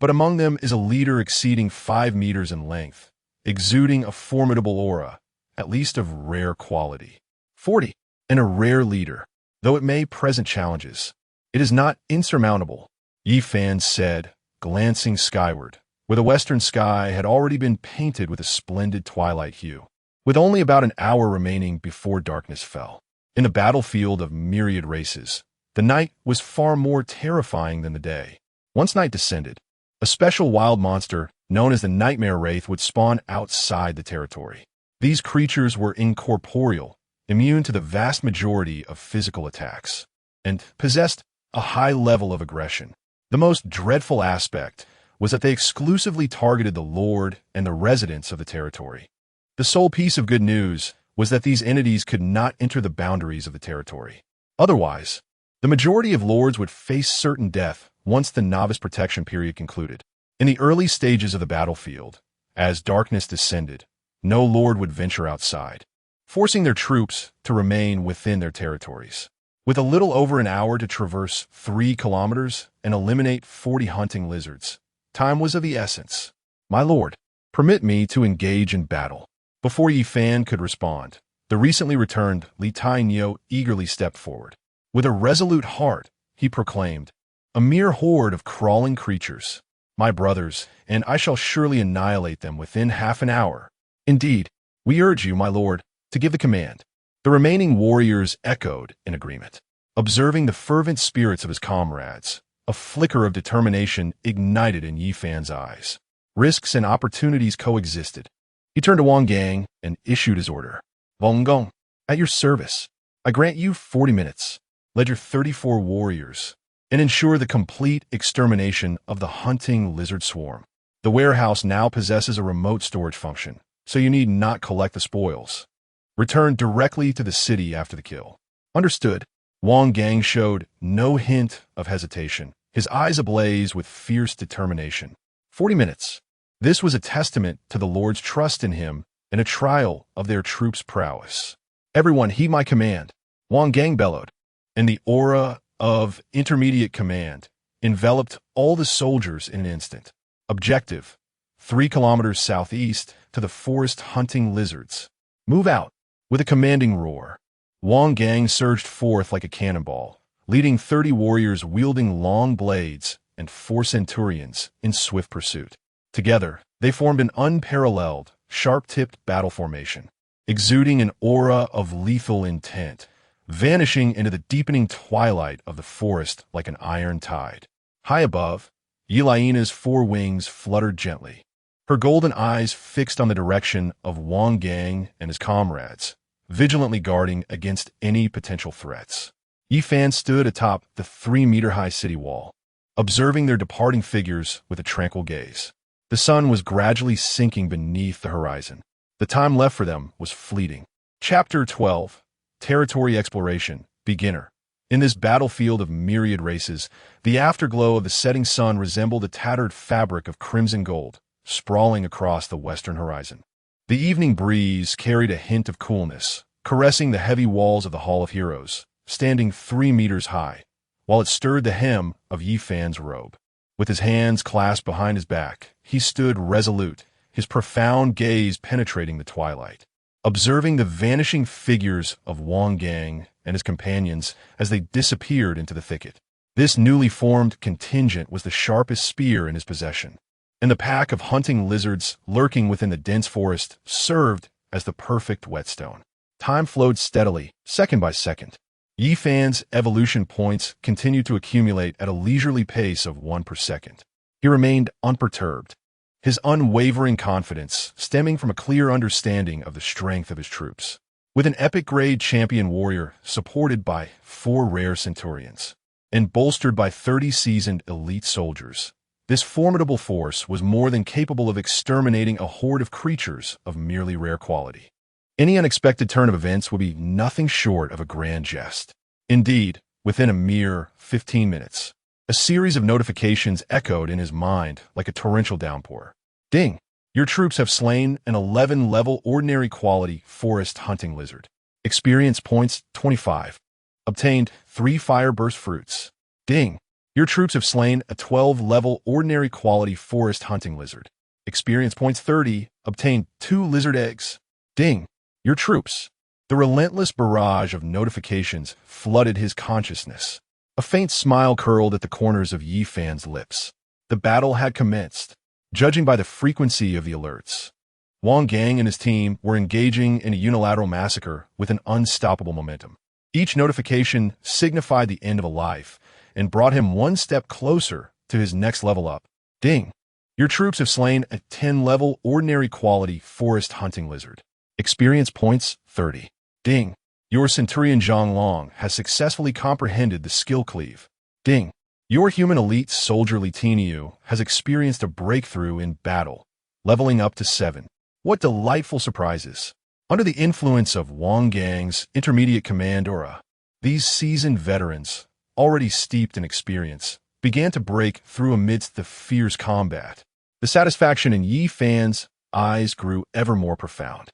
But among them is a leader exceeding 5 meters in length, exuding a formidable aura, at least of rare quality. 40, and a rare leader. Though it may present challenges, it is not insurmountable," Yi Fan said, glancing skyward, where the western sky had already been painted with a splendid twilight hue, with only about an hour remaining before darkness fell. In the battlefield of myriad races, the night was far more terrifying than the day. Once night descended, a special wild monster known as the Nightmare Wraith would spawn outside the territory. These creatures were incorporeal, immune to the vast majority of physical attacks, and possessed a high level of aggression. The most dreadful aspect was that they exclusively targeted the Lord and the residents of the territory. The sole piece of good news was that these entities could not enter the boundaries of the territory. Otherwise, the majority of lords would face certain death once the novice protection period concluded. In the early stages of the battlefield, as darkness descended, no lord would venture outside, forcing their troops to remain within their territories. With a little over an hour to traverse 3 kilometers and eliminate 40 hunting lizards, time was of the essence. "My lord, permit me to engage in battle." Before Yi Fan could respond, the recently returned Li Tainyo eagerly stepped forward. With a resolute heart, he proclaimed, "A mere horde of crawling creatures, my brothers, and I shall surely annihilate them within half an hour. Indeed, we urge you, my lord, to give the command." The remaining warriors echoed in agreement. Observing the fervent spirits of his comrades, a flicker of determination ignited in Yi Fan's eyes. Risks and opportunities coexisted. He turned to Wang Gang and issued his order. "Wang Gong, at your service. I grant you 40 minutes. Lead your 34 warriors and ensure the complete extermination of the hunting lizard swarm. The warehouse now possesses a remote storage function, so you need not collect the spoils. Return directly to the city after the kill." "Understood." Wang Gang showed no hint of hesitation, his eyes ablaze with fierce determination. 40 minutes. This was a testament to the Lord's trust in him and a trial of their troops' prowess. "Everyone heed my command," Wang Gang bellowed, and the aura of intermediate command enveloped all the soldiers in an instant. Objective: 3 kilometers southeast to the forest hunting lizards. "Move out." With a commanding roar, Wang Gang surged forth like a cannonball, leading 30 warriors wielding long blades and 4 centurions in swift pursuit. Together, they formed an unparalleled, sharp-tipped battle formation, exuding an aura of lethal intent, vanishing into the deepening twilight of the forest like an iron tide. High above, Yelaina's 4 wings fluttered gently, her golden eyes fixed on the direction of Wang Gang and his comrades, vigilantly guarding against any potential threats. Yi Fan stood atop the 3-meter-high city wall, observing their departing figures with a tranquil gaze. The sun was gradually sinking beneath the horizon. The time left for them was fleeting. Chapter 12. Territory Exploration. Beginner. In this battlefield of myriad races, the afterglow of the setting sun resembled a tattered fabric of crimson gold, sprawling across the western horizon. The evening breeze carried a hint of coolness, caressing the heavy walls of the Hall of Heroes, standing 3 meters high, while it stirred the hem of Yi Fan's robe. With his hands clasped behind his back, he stood resolute, his profound gaze penetrating the twilight, observing the vanishing figures of Wang Gang and his companions as they disappeared into the thicket. This newly formed contingent was the sharpest spear in his possession, and the pack of hunting lizards lurking within the dense forest served as the perfect whetstone. Time flowed steadily, second by second. Yi Fan's evolution points continued to accumulate at a leisurely pace of 1 per second. He remained unperturbed, his unwavering confidence stemming from a clear understanding of the strength of his troops. With an epic-grade champion warrior supported by 4 rare centurions, and bolstered by 30 seasoned elite soldiers, this formidable force was more than capable of exterminating a horde of creatures of merely rare quality. Any unexpected turn of events would be nothing short of a grand jest. Indeed, within a mere 15 minutes, a series of notifications echoed in his mind like a torrential downpour. Ding! Your troops have slain an 11-level ordinary quality forest hunting lizard. Experience points 25. Obtained 3 fire burst fruits. Ding! Your troops have slain a 12-level ordinary quality forest hunting lizard. Experience points 30. Obtained 2 lizard eggs. Ding! Your troops. The relentless barrage of notifications flooded his consciousness. A faint smile curled at the corners of Yi Fan's lips. The battle had commenced. Judging by the frequency of the alerts, Wang Gang and his team were engaging in a unilateral massacre with an unstoppable momentum. Each notification signified the end of a life and brought him one step closer to his next level up. Ding! Your troops have slain a 10-level ordinary quality forest hunting lizard. Experience points 30. Ding! Your Centurion Zhonglong has successfully comprehended the skill cleave. Ding! Your human elite soldier Li Tiniu has experienced a breakthrough in battle, leveling up to 7. What delightful surprises! Under the influence of Wang Gang's intermediate command aura, these seasoned veterans, already steeped in experience, began to break through amidst the fierce combat. The satisfaction in Yi Fan's eyes grew ever more profound.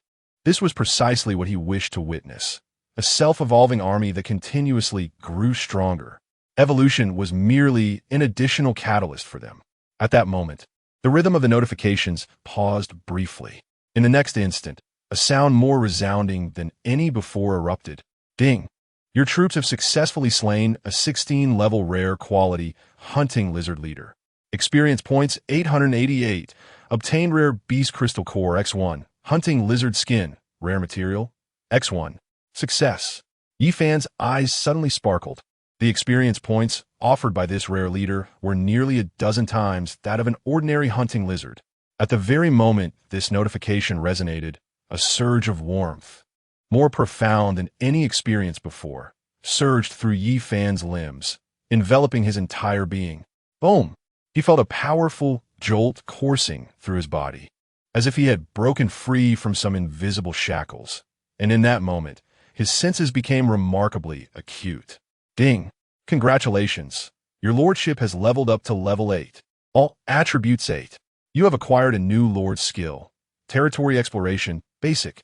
This was precisely what he wished to witness, a self-evolving army that continuously grew stronger. Evolution was merely an additional catalyst for them. At that moment, the rhythm of the notifications paused briefly. In the next instant, a sound more resounding than any before erupted. Ding! Your troops have successfully slain a 16-level rare quality hunting lizard leader. Experience points 888. Obtained rare beast crystal core X1. Hunting lizard skin. Rare material. X1. Success. Yi Fan's eyes suddenly sparkled. The experience points offered by this rare leader were nearly a dozen times that of an ordinary hunting lizard. At the very moment this notification resonated, a surge of warmth, more profound than any experience before, surged through Yi Fan's limbs, enveloping his entire being. Boom! He felt a powerful jolt coursing through his body, as if he had broken free from some invisible shackles. And in that moment, his senses became remarkably acute. Ding! Congratulations! Your lordship has leveled up to level 8. All attributes 8. You have acquired a new lord skill. Territory Exploration, Basic.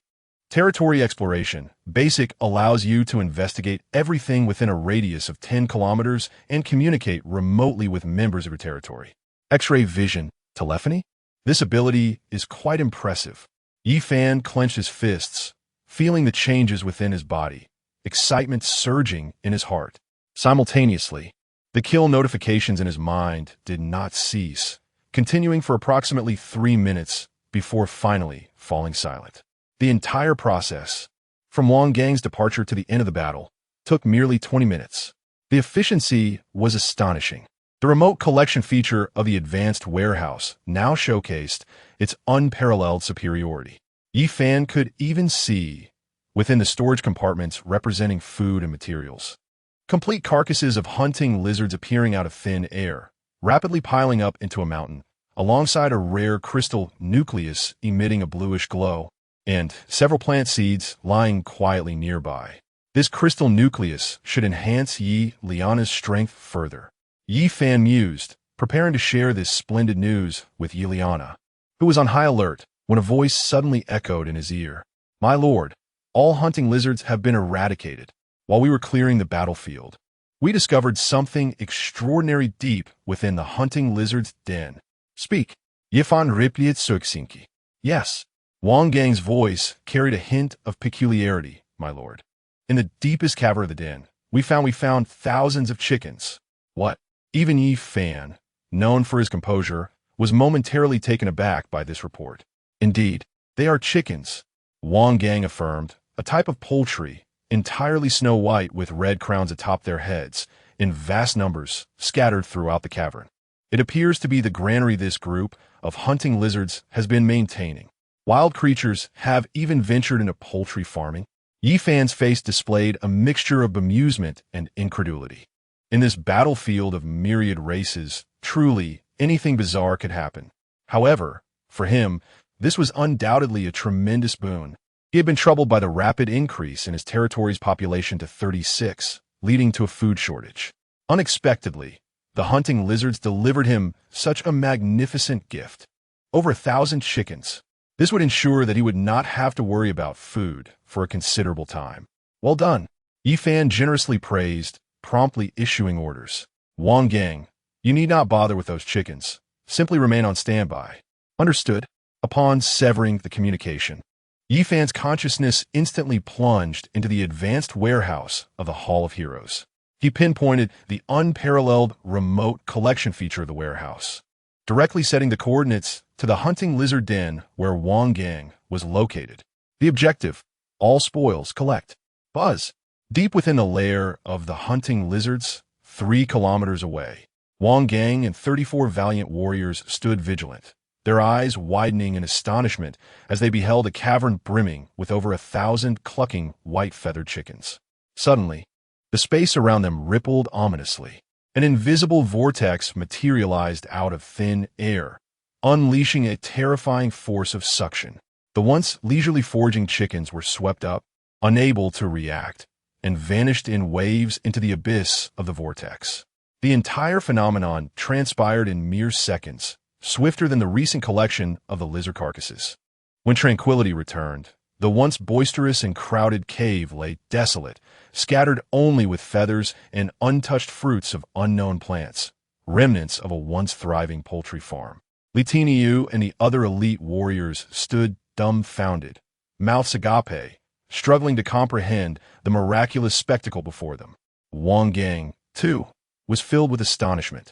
Territory Exploration, Basic allows you to investigate everything within a radius of 10 kilometers and communicate remotely with members of your territory. X-ray Vision, Telephony? This ability is quite impressive. Yi Fan clenched his fists, feeling the changes within his body, excitement surging in his heart. Simultaneously, the kill notifications in his mind did not cease, continuing for approximately 3 minutes before finally falling silent. The entire process, from Wang Gang's departure to the end of the battle, took merely 20 minutes. The efficiency was astonishing. The remote collection feature of the advanced warehouse now showcased its unparalleled superiority. Yi Fan could even see, within the storage compartments representing food and materials, complete carcasses of hunting lizards appearing out of thin air, rapidly piling up into a mountain, alongside a rare crystal nucleus emitting a bluish glow, and several plant seeds lying quietly nearby. This crystal nucleus should enhance Yi Liana's strength further. Yi Fan mused, preparing to share this splendid news with Yi Liana, who was on high alert when a voice suddenly echoed in his ear. My lord, all hunting lizards have been eradicated. While we were clearing the battlefield, we discovered something extraordinary deep within the hunting lizard's den. Speak. Yifan Ripliet Suxinki. Yes. Wang Gang's voice carried a hint of peculiarity, my lord. In the deepest cavern of the den, we found thousands of chickens. What? Even Yi Fan, known for his composure, was momentarily taken aback by this report. Indeed, they are chickens, Wang Gang affirmed, a type of poultry, entirely snow white with red crowns atop their heads, in vast numbers, scattered throughout the cavern. It appears to be the granary this group of hunting lizards has been maintaining. Wild creatures have even ventured into poultry farming. Yi Fan's face displayed a mixture of bemusement and incredulity. In this battlefield of myriad races, truly anything bizarre could happen. However, for him, this was undoubtedly a tremendous boon. He had been troubled by the rapid increase in his territory's population to 36, leading to a food shortage. Unexpectedly, the hunting lizards delivered him such a magnificent gift. Over 1,000 chickens. This would ensure that he would not have to worry about food for a considerable time. Well done. Yifan generously praised, promptly issuing orders. Wang Gang, you need not bother with those chickens. Simply remain on standby. Understood. Upon severing the communication, Yifan's consciousness instantly plunged into the advanced warehouse of the Hall of Heroes. He pinpointed the unparalleled remote collection feature of the warehouse, directly setting the coordinates to the hunting lizard den where Wang Gang was located. The objective: all spoils collect. Buzz. Deep within the lair of the hunting lizards, 3 kilometers away, Wang Gang and 34 valiant warriors stood vigilant, their eyes widening in astonishment as they beheld a cavern brimming with over 1,000 clucking white-feathered chickens. Suddenly, the space around them rippled ominously. An invisible vortex materialized out of thin air, unleashing a terrifying force of suction. The once leisurely foraging chickens were swept up, unable to react, and vanished in waves into the abyss of the vortex. The entire phenomenon transpired in mere seconds, swifter than the recent collection of the lizard carcasses. When tranquility returned, the once boisterous and crowded cave lay desolate, scattered only with feathers and untouched fruits of unknown plants, remnants of a once thriving poultry farm. Li Tinyu and the other elite warriors stood dumbfounded, mouths agape, struggling to comprehend the miraculous spectacle before them. Wang Gang, too, was filled with astonishment.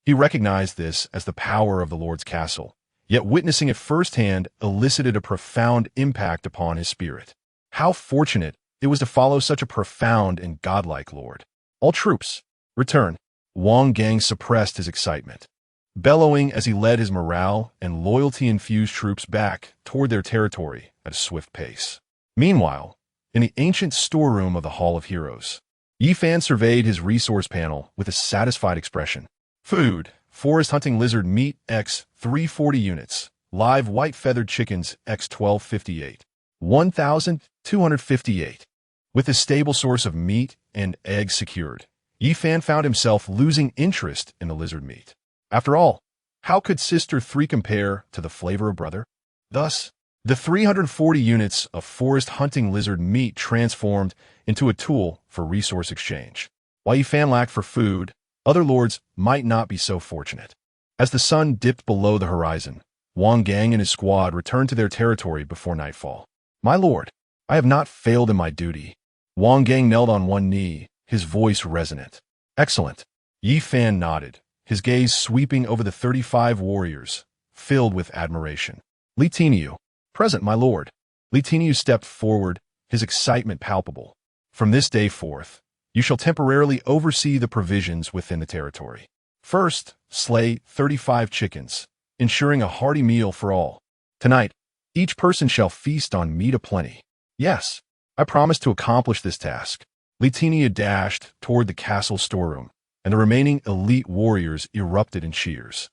He recognized this as the power of the Lord's castle, yet witnessing it firsthand elicited a profound impact upon his spirit. How fortunate it was to follow such a profound and godlike lord. All troops, return. Wang Gang suppressed his excitement, bellowing as he led his morale and loyalty-infused troops back toward their territory at a swift pace. Meanwhile, in the ancient storeroom of the Hall of Heroes, Yifan surveyed his resource panel with a satisfied expression. Food: forest hunting lizard meat x 340 units, live white-feathered chickens x 1258, 1,258. With a stable source of meat and eggs secured, Yifan found himself losing interest in the lizard meat. After all, how could Sister 3 compare to the flavor of brother? Thus, the 340 units of forest hunting lizard meat transformed into a tool for resource exchange. While Yifan lacked for food, other lords might not be so fortunate. As the sun dipped below the horizon, Wang Gang and his squad returned to their territory before nightfall. My lord, I have not failed in my duty. Wang Gang knelt on one knee, his voice resonant. Excellent. Yifan nodded, his gaze sweeping over the 35 warriors, filled with admiration. Li Tinyu. Present, my lord. Li Tinyu stepped forward, his excitement palpable. From this day forth, you shall temporarily oversee the provisions within the territory. First, slay 35 chickens, ensuring a hearty meal for all. Tonight, each person shall feast on meat aplenty. Yes, I promise to accomplish this task. Li Tinyu dashed toward the castle storeroom, and the remaining elite warriors erupted in cheers.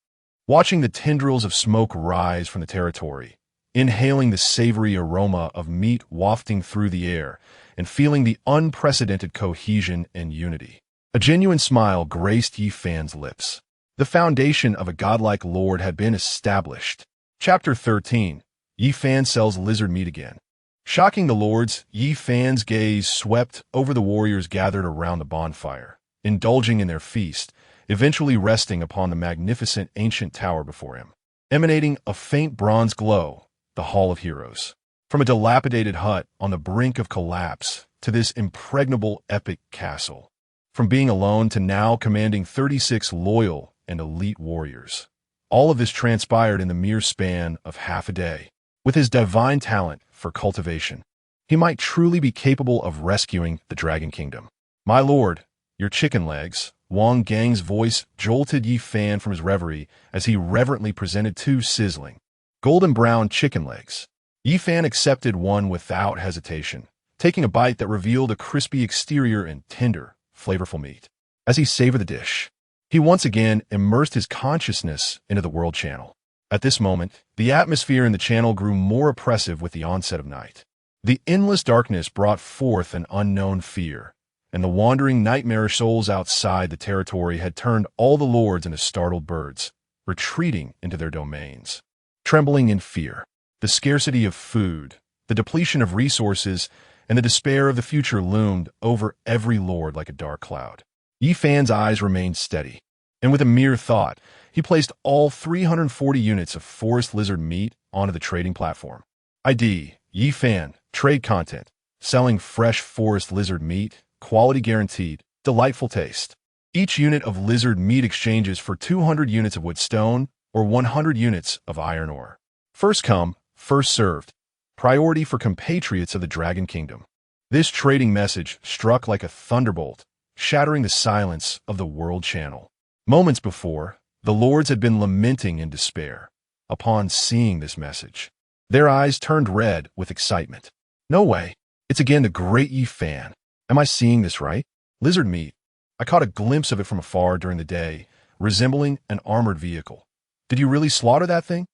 Watching the tendrils of smoke rise from the territory, inhaling the savory aroma of meat wafting through the air, and feeling the unprecedented cohesion and unity, a genuine smile graced Yifan's lips. The foundation of a godlike lord had been established. Chapter 13. Yifan sells lizard meat again. Shocking the lords, Yifan's gaze swept over the warriors gathered around the bonfire, indulging in their feast, eventually resting upon the magnificent ancient tower before him. Emanating a faint bronze glow, the Hall of Heroes. From a dilapidated hut on the brink of collapse to this impregnable epic castle. From being alone to now commanding 36 loyal and elite warriors. All of this transpired in the mere span of half a day. With his divine talent for cultivation, he might truly be capable of rescuing the Dragon Kingdom. My lord, your chicken legs. Wang Gang's voice jolted Yifan from his reverie as he reverently presented 2 sizzling, golden-brown chicken legs. Yifan accepted one without hesitation, taking a bite that revealed a crispy exterior and tender, flavorful meat. As he savored the dish, he once again immersed his consciousness into the world channel. At this moment, the atmosphere in the channel grew more oppressive with the onset of night. The endless darkness brought forth an unknown fear, and the wandering nightmarish souls outside the territory had turned all the lords into startled birds, retreating into their domains. Trembling in fear, the scarcity of food, the depletion of resources, and the despair of the future loomed over every lord like a dark cloud. Yi Fan's eyes remained steady, and with a mere thought, he placed all 340 units of forest lizard meat onto the trading platform. ID, Yi Fan, trade content, selling fresh forest lizard meat, quality guaranteed, delightful taste. Each unit of lizard meat exchanges for 200 units of wood stone or 100 units of iron ore. First come, first served. Priority for compatriots of the Dragon Kingdom. This trading message struck like a thunderbolt, shattering the silence of the world channel. Moments before, the lords had been lamenting in despair. Upon seeing this message, their eyes turned red with excitement. No way. It's again the great Yi Fan. Am I seeing this right? Lizard meat. I caught a glimpse of it from afar during the day, resembling an armored vehicle. Did you really slaughter that thing?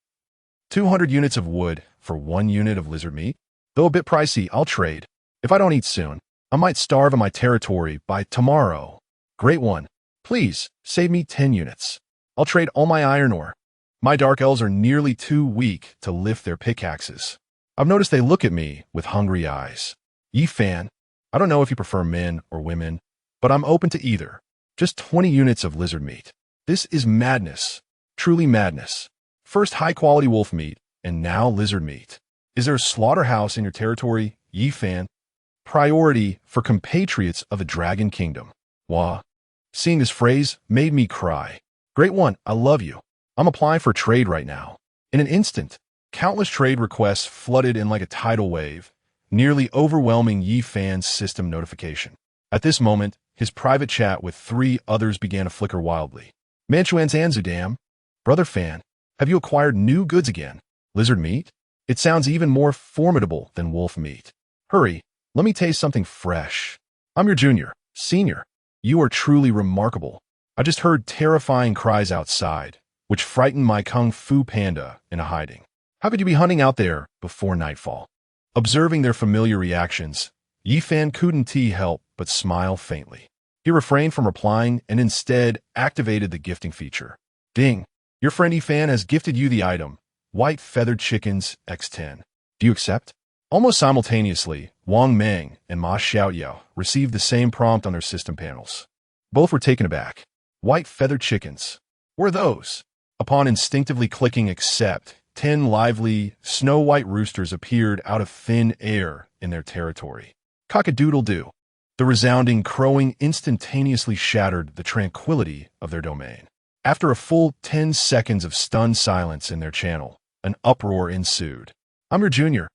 200 units of wood for 1 unit of lizard meat? Though a bit pricey, I'll trade. If I don't eat soon, I might starve in my territory by tomorrow. Great one. Please, save me 10 units. I'll trade all my iron ore. My dark elves are nearly too weak to lift their pickaxes. I've noticed they look at me with hungry eyes. Yi Fan, I don't know if you prefer men or women, but I'm open to either. Just 20 units of lizard meat. This is madness. Truly madness. First high-quality wolf meat, and now lizard meat. Is there a slaughterhouse in your territory, Yi Fan? Priority for compatriots of the Dragon Kingdom. Wah. Seeing this phrase made me cry. Great one, I love you. I'm applying for trade right now. In an instant, countless trade requests flooded in like a tidal wave, nearly overwhelming Yi Fan's system notification. At this moment, his private chat with 3 others began to flicker wildly. Manchuan's Anzudam, Brother Fan, have you acquired new goods again? Lizard meat? It sounds even more formidable than wolf meat. Hurry, let me taste something fresh. I'm your junior, senior. You are truly remarkable. I just heard terrifying cries outside, which frightened my Kung Fu panda into hiding. How could you be hunting out there before nightfall? Observing their familiar reactions, Yi Fan couldn't help but smile faintly. He refrained from replying and instead activated the gifting feature. Ding! Your friend Yi Fan has gifted you the item, White Feathered Chickens X10. Do you accept? Almost simultaneously, Wang Meng and Ma Xiaoyao received the same prompt on their system panels. Both were taken aback. White Feathered Chickens. What are those? Upon instinctively clicking accept, 10 lively, snow-white roosters appeared out of thin air in their territory. Cock-a-doodle-doo. The resounding crowing instantaneously shattered the tranquility of their domain. After a full 10 seconds of stunned silence in their channel, an uproar ensued. I'm your junior.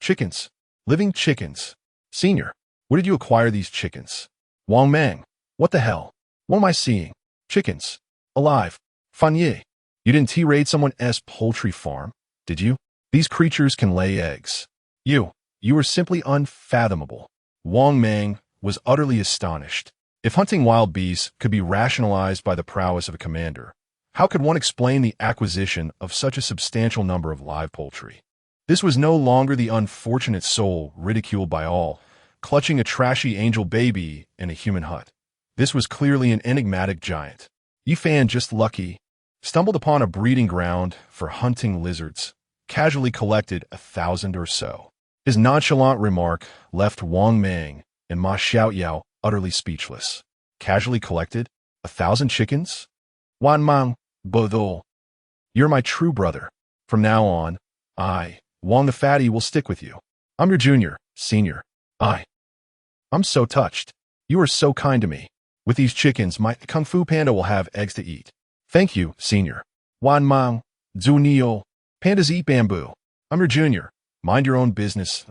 Chickens. Living chickens. Senior. Where did you acquire these chickens? Wang Meng. What the hell? What am I seeing? Chickens. Alive. Fanye. You didn't raid someone's poultry farm, did you? These creatures can lay eggs. You are simply unfathomable. Wang Meng was utterly astonished. If hunting wild beasts could be rationalized by the prowess of a commander, how could one explain the acquisition of such a substantial number of live poultry? This was no longer the unfortunate soul ridiculed by all, clutching a trashy angel baby in a human hut. This was clearly an enigmatic giant. Yi Fan, just lucky, stumbled upon a breeding ground for hunting lizards, casually collected 1,000 or so. His nonchalant remark left Wang Meng and Ma Xiaoyao utterly speechless. Casually collected 1,000 chickens? Wan Mang, Bodol. You're my true brother. From now on, I, Wang the Fatty, will stick with you. I'm your junior, senior. I'm so touched. You are so kind to me. With these chickens, my Kung Fu panda will have eggs to eat. Thank you, senior. Wan Mang, Zunio. Pandas eat bamboo. I'm your junior. Mind your own business.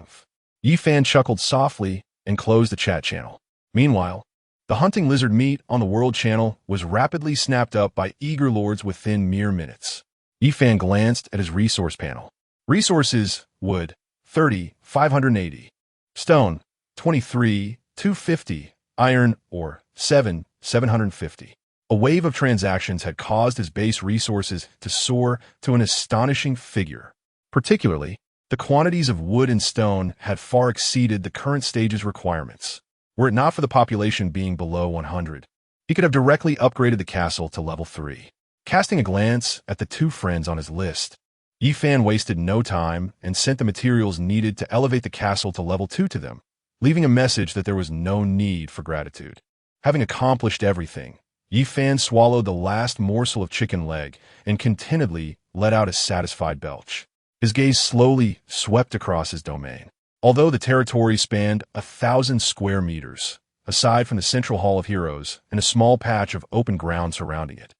Yi Fan chuckled softly and closed the chat channel. Meanwhile, the hunting lizard meat on the world channel was rapidly snapped up by eager lords within mere minutes. Yi Fan glanced at his resource panel. Resources: wood, 30, 580. Stone, 23, 250. Iron ore, 7, 750. A wave of transactions had caused his base resources to soar to an astonishing figure. Particularly, The quantities of wood and stone had far exceeded the current stage's requirements. Were it not for the population being below 100, he could have directly upgraded the castle to level 3. Casting a glance at the 2 friends on his list, Yi Fan wasted no time and sent the materials needed to elevate the castle to level 2 to them, leaving a message that there was no need for gratitude. Having accomplished everything, Yi Fan swallowed the last morsel of chicken leg and contentedly let out a satisfied belch. His gaze slowly swept across his domain. Although the territory spanned 1,000 square meters, aside from the central Hall of Heroes and a small patch of open ground surrounding it,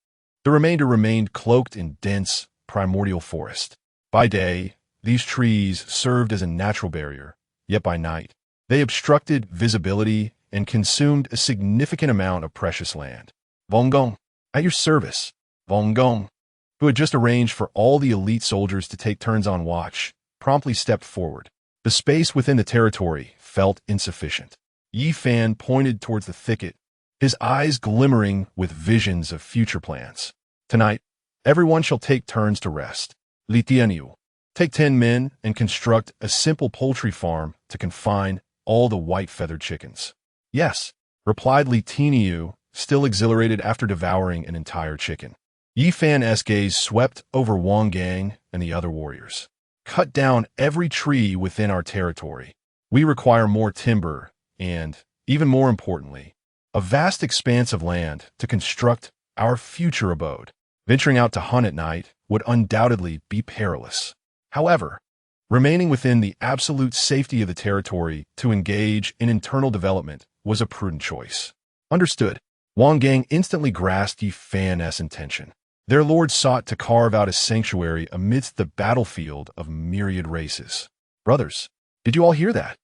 the remainder remained cloaked in dense, primordial forest. By day, these trees served as a natural barrier, yet by night, they obstructed visibility and consumed a significant amount of precious land. Wonggong, at your service. Wonggong, who had just arranged for all the elite soldiers to take turns on watch, promptly stepped forward. The space within the territory felt insufficient. Yi Fan pointed towards the thicket, his eyes glimmering with visions of future plans. Tonight, everyone shall take turns to rest. Li Tianyu, take 10 men and construct a simple poultry farm to confine all the white-feathered chickens. Yes, replied Li Tianyu, still exhilarated after devouring an entire chicken. Yi Fan's gaze swept over Wang Gang and the other warriors. Cut down every tree within our territory. We require more timber and, even more importantly, a vast expanse of land to construct our future abode. Venturing out to hunt at night would undoubtedly be perilous. However, remaining within the absolute safety of the territory to engage in internal development was a prudent choice. Understood. Wang Gang instantly grasped Yi Fan's intention. Their lord sought to carve out a sanctuary amidst the battlefield of myriad races. Brothers, did you all hear that?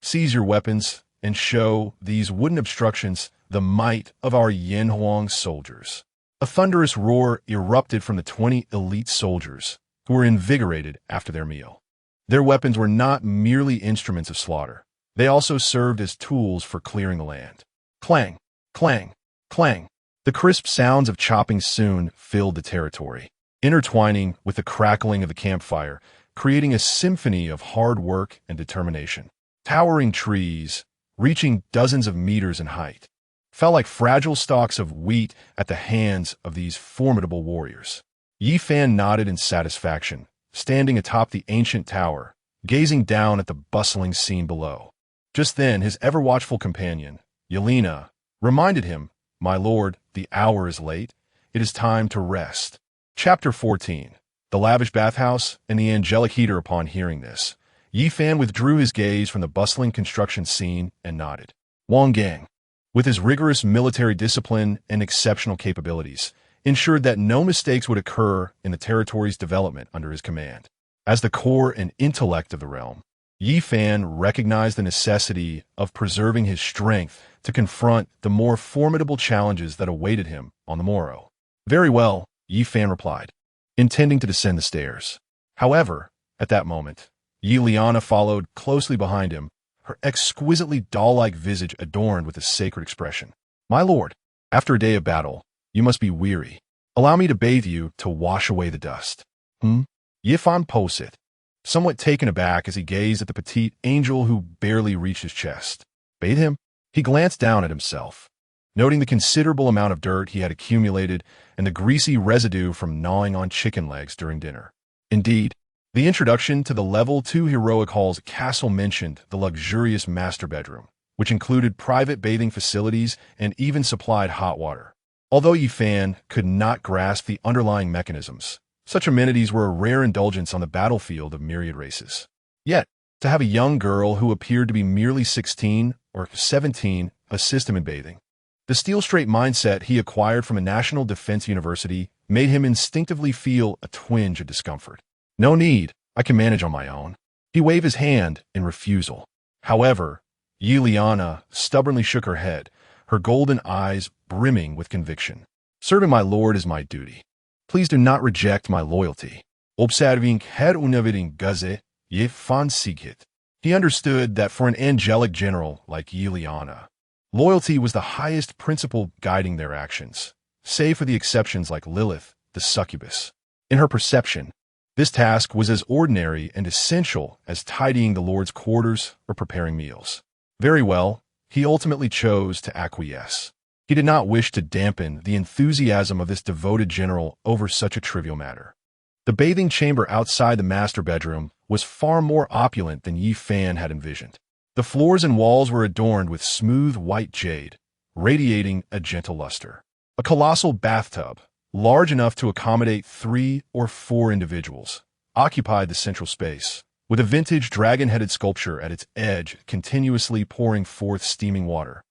Seize your weapons and show these wooden obstructions the might of our Yanhuang soldiers. A thunderous roar erupted from the 20 elite soldiers, who were invigorated after their meal. Their weapons were not merely instruments of slaughter. They also served as tools for clearing the land. Clang, clang, clang. The crisp sounds of chopping soon filled the territory, intertwining with the crackling of the campfire, creating a symphony of hard work and determination. Towering trees, reaching dozens of meters in height, fell like fragile stalks of wheat at the hands of these formidable warriors. Yi Fan nodded in satisfaction, standing atop the ancient tower, gazing down at the bustling scene below. Just then, his ever-watchful companion, Yelena, reminded him, "My lord, the hour is late. It is time to rest." Chapter 14. The lavish bathhouse and the angelic heater. Upon hearing this, Yi Fan withdrew his gaze from the bustling construction scene and nodded. Wang Gang, with his rigorous military discipline and exceptional capabilities, ensured that no mistakes would occur in the territory's development under his command. As the core and intellect of the realm, Yi Fan recognized the necessity of preserving his strength to confront the more formidable challenges that awaited him on the morrow. Very well, Yi Fan replied, intending to descend the stairs. However, at that moment, Yi Liana followed closely behind him, her exquisitely doll-like visage adorned with a sacred expression. My lord, after a day of battle, you must be weary. Allow me to bathe you to wash away the dust. Yi Fan posed, somewhat taken aback as he gazed at the petite angel who barely reached his chest. Bathe him? He glanced down at himself, noting the considerable amount of dirt he had accumulated and the greasy residue from gnawing on chicken legs during dinner. Indeed, the introduction to the Level 2 Heroic Hall's castle mentioned the luxurious master bedroom, which included private bathing facilities and even supplied hot water. Although Yi Fan could not grasp the underlying mechanisms, such amenities were a rare indulgence on the battlefield of myriad races. Yet, to have a young girl who appeared to be merely 16 or 17 assist him in bathing, the steel-straight mindset he acquired from a national defense university made him instinctively feel a twinge of discomfort. No need, I can manage on my own. He waved his hand in refusal. However, Yi Liana stubbornly shook her head, her golden eyes brimming with conviction. Serving my lord is my duty. Please do not reject my loyalty. Observing her unaviding gaze, Yi Fan sigit. He understood that for an angelic general like Yi Liana, loyalty was the highest principle guiding their actions, save for the exceptions like Lilith, the Succubus. In her perception, This task was as ordinary and essential as tidying the Lord's quarters or preparing meals. Very well, he ultimately chose to acquiesce. He did not wish to dampen the enthusiasm of this devoted general over such a trivial matter. The bathing chamber outside the master bedroom was far more opulent than Yi Fan had envisioned. The floors and walls were adorned with smooth white jade, radiating a gentle luster. A colossal bathtub, large enough to accommodate 3 or 4 individuals, occupied the central space, with a vintage dragon-headed sculpture at its edge continuously pouring forth steaming water.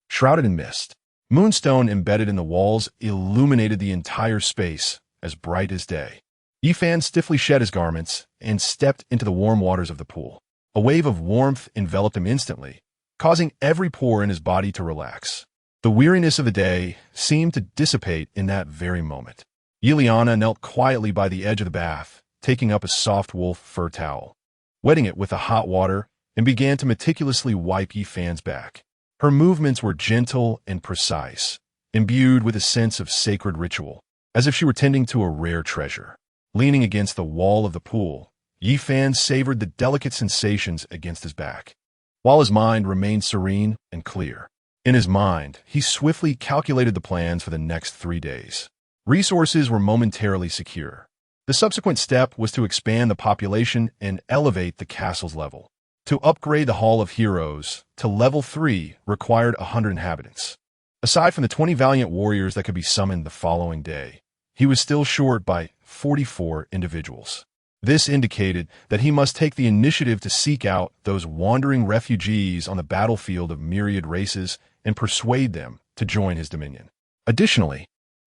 Shrouded in mist, moonstone embedded in the walls illuminated the entire space as bright as day. Yi Fan stiffly shed his garments and stepped into the warm waters of the pool. A wave of warmth enveloped him instantly, causing every pore in his body to relax. The weariness of the day seemed to dissipate in that very moment. Yiliana knelt quietly by the edge of the bath, taking up a soft wolf fur towel, wetting it with the hot water, and began to meticulously wipe Yi Fan's back. Her movements were gentle and precise, imbued with a sense of sacred ritual, as if she were tending to a rare treasure. Leaning against the wall of the pool, Yi Fan savored the delicate sensations against his back, while his mind remained serene and clear. In his mind, he swiftly calculated the plans for the next 3 days. Resources were momentarily secure. The subsequent step was to expand the population and elevate the castle's level. To upgrade the Hall of Heroes to level 3 required 100 inhabitants. Aside from the 20 valiant warriors that could be summoned the following day, he was still short by 44 individuals. This indicated that he must take the initiative to seek out those wandering refugees on the battlefield of myriad races and persuade them to join his dominion. Additionally,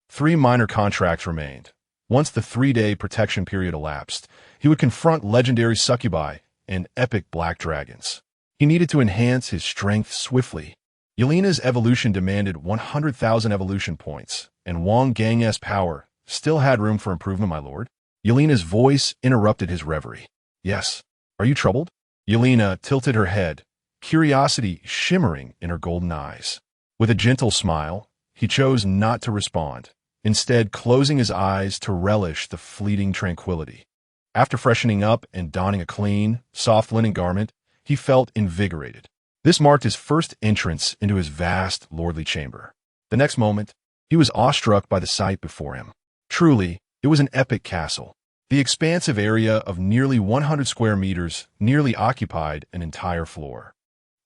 3 minor contracts remained. Once the 3-day protection period elapsed, he would confront legendary Succubi and epic black dragons. He needed to enhance his strength swiftly. Yelena's evolution demanded 100,000 evolution points, and Wang Gang's power still had room for improvement, my lord. Yelena's voice interrupted his reverie. Yes. Are you troubled? Yelena tilted her head, curiosity shimmering in her golden eyes. With a gentle smile, he chose not to respond, instead closing his eyes to relish the fleeting tranquility. After freshening up and donning a clean, soft linen garment, he felt invigorated. This marked his first entrance into his vast, lordly chamber. The next moment, he was awestruck by the sight before him. Truly, it was an epic castle. The expansive area of nearly 100 square meters nearly occupied an entire floor.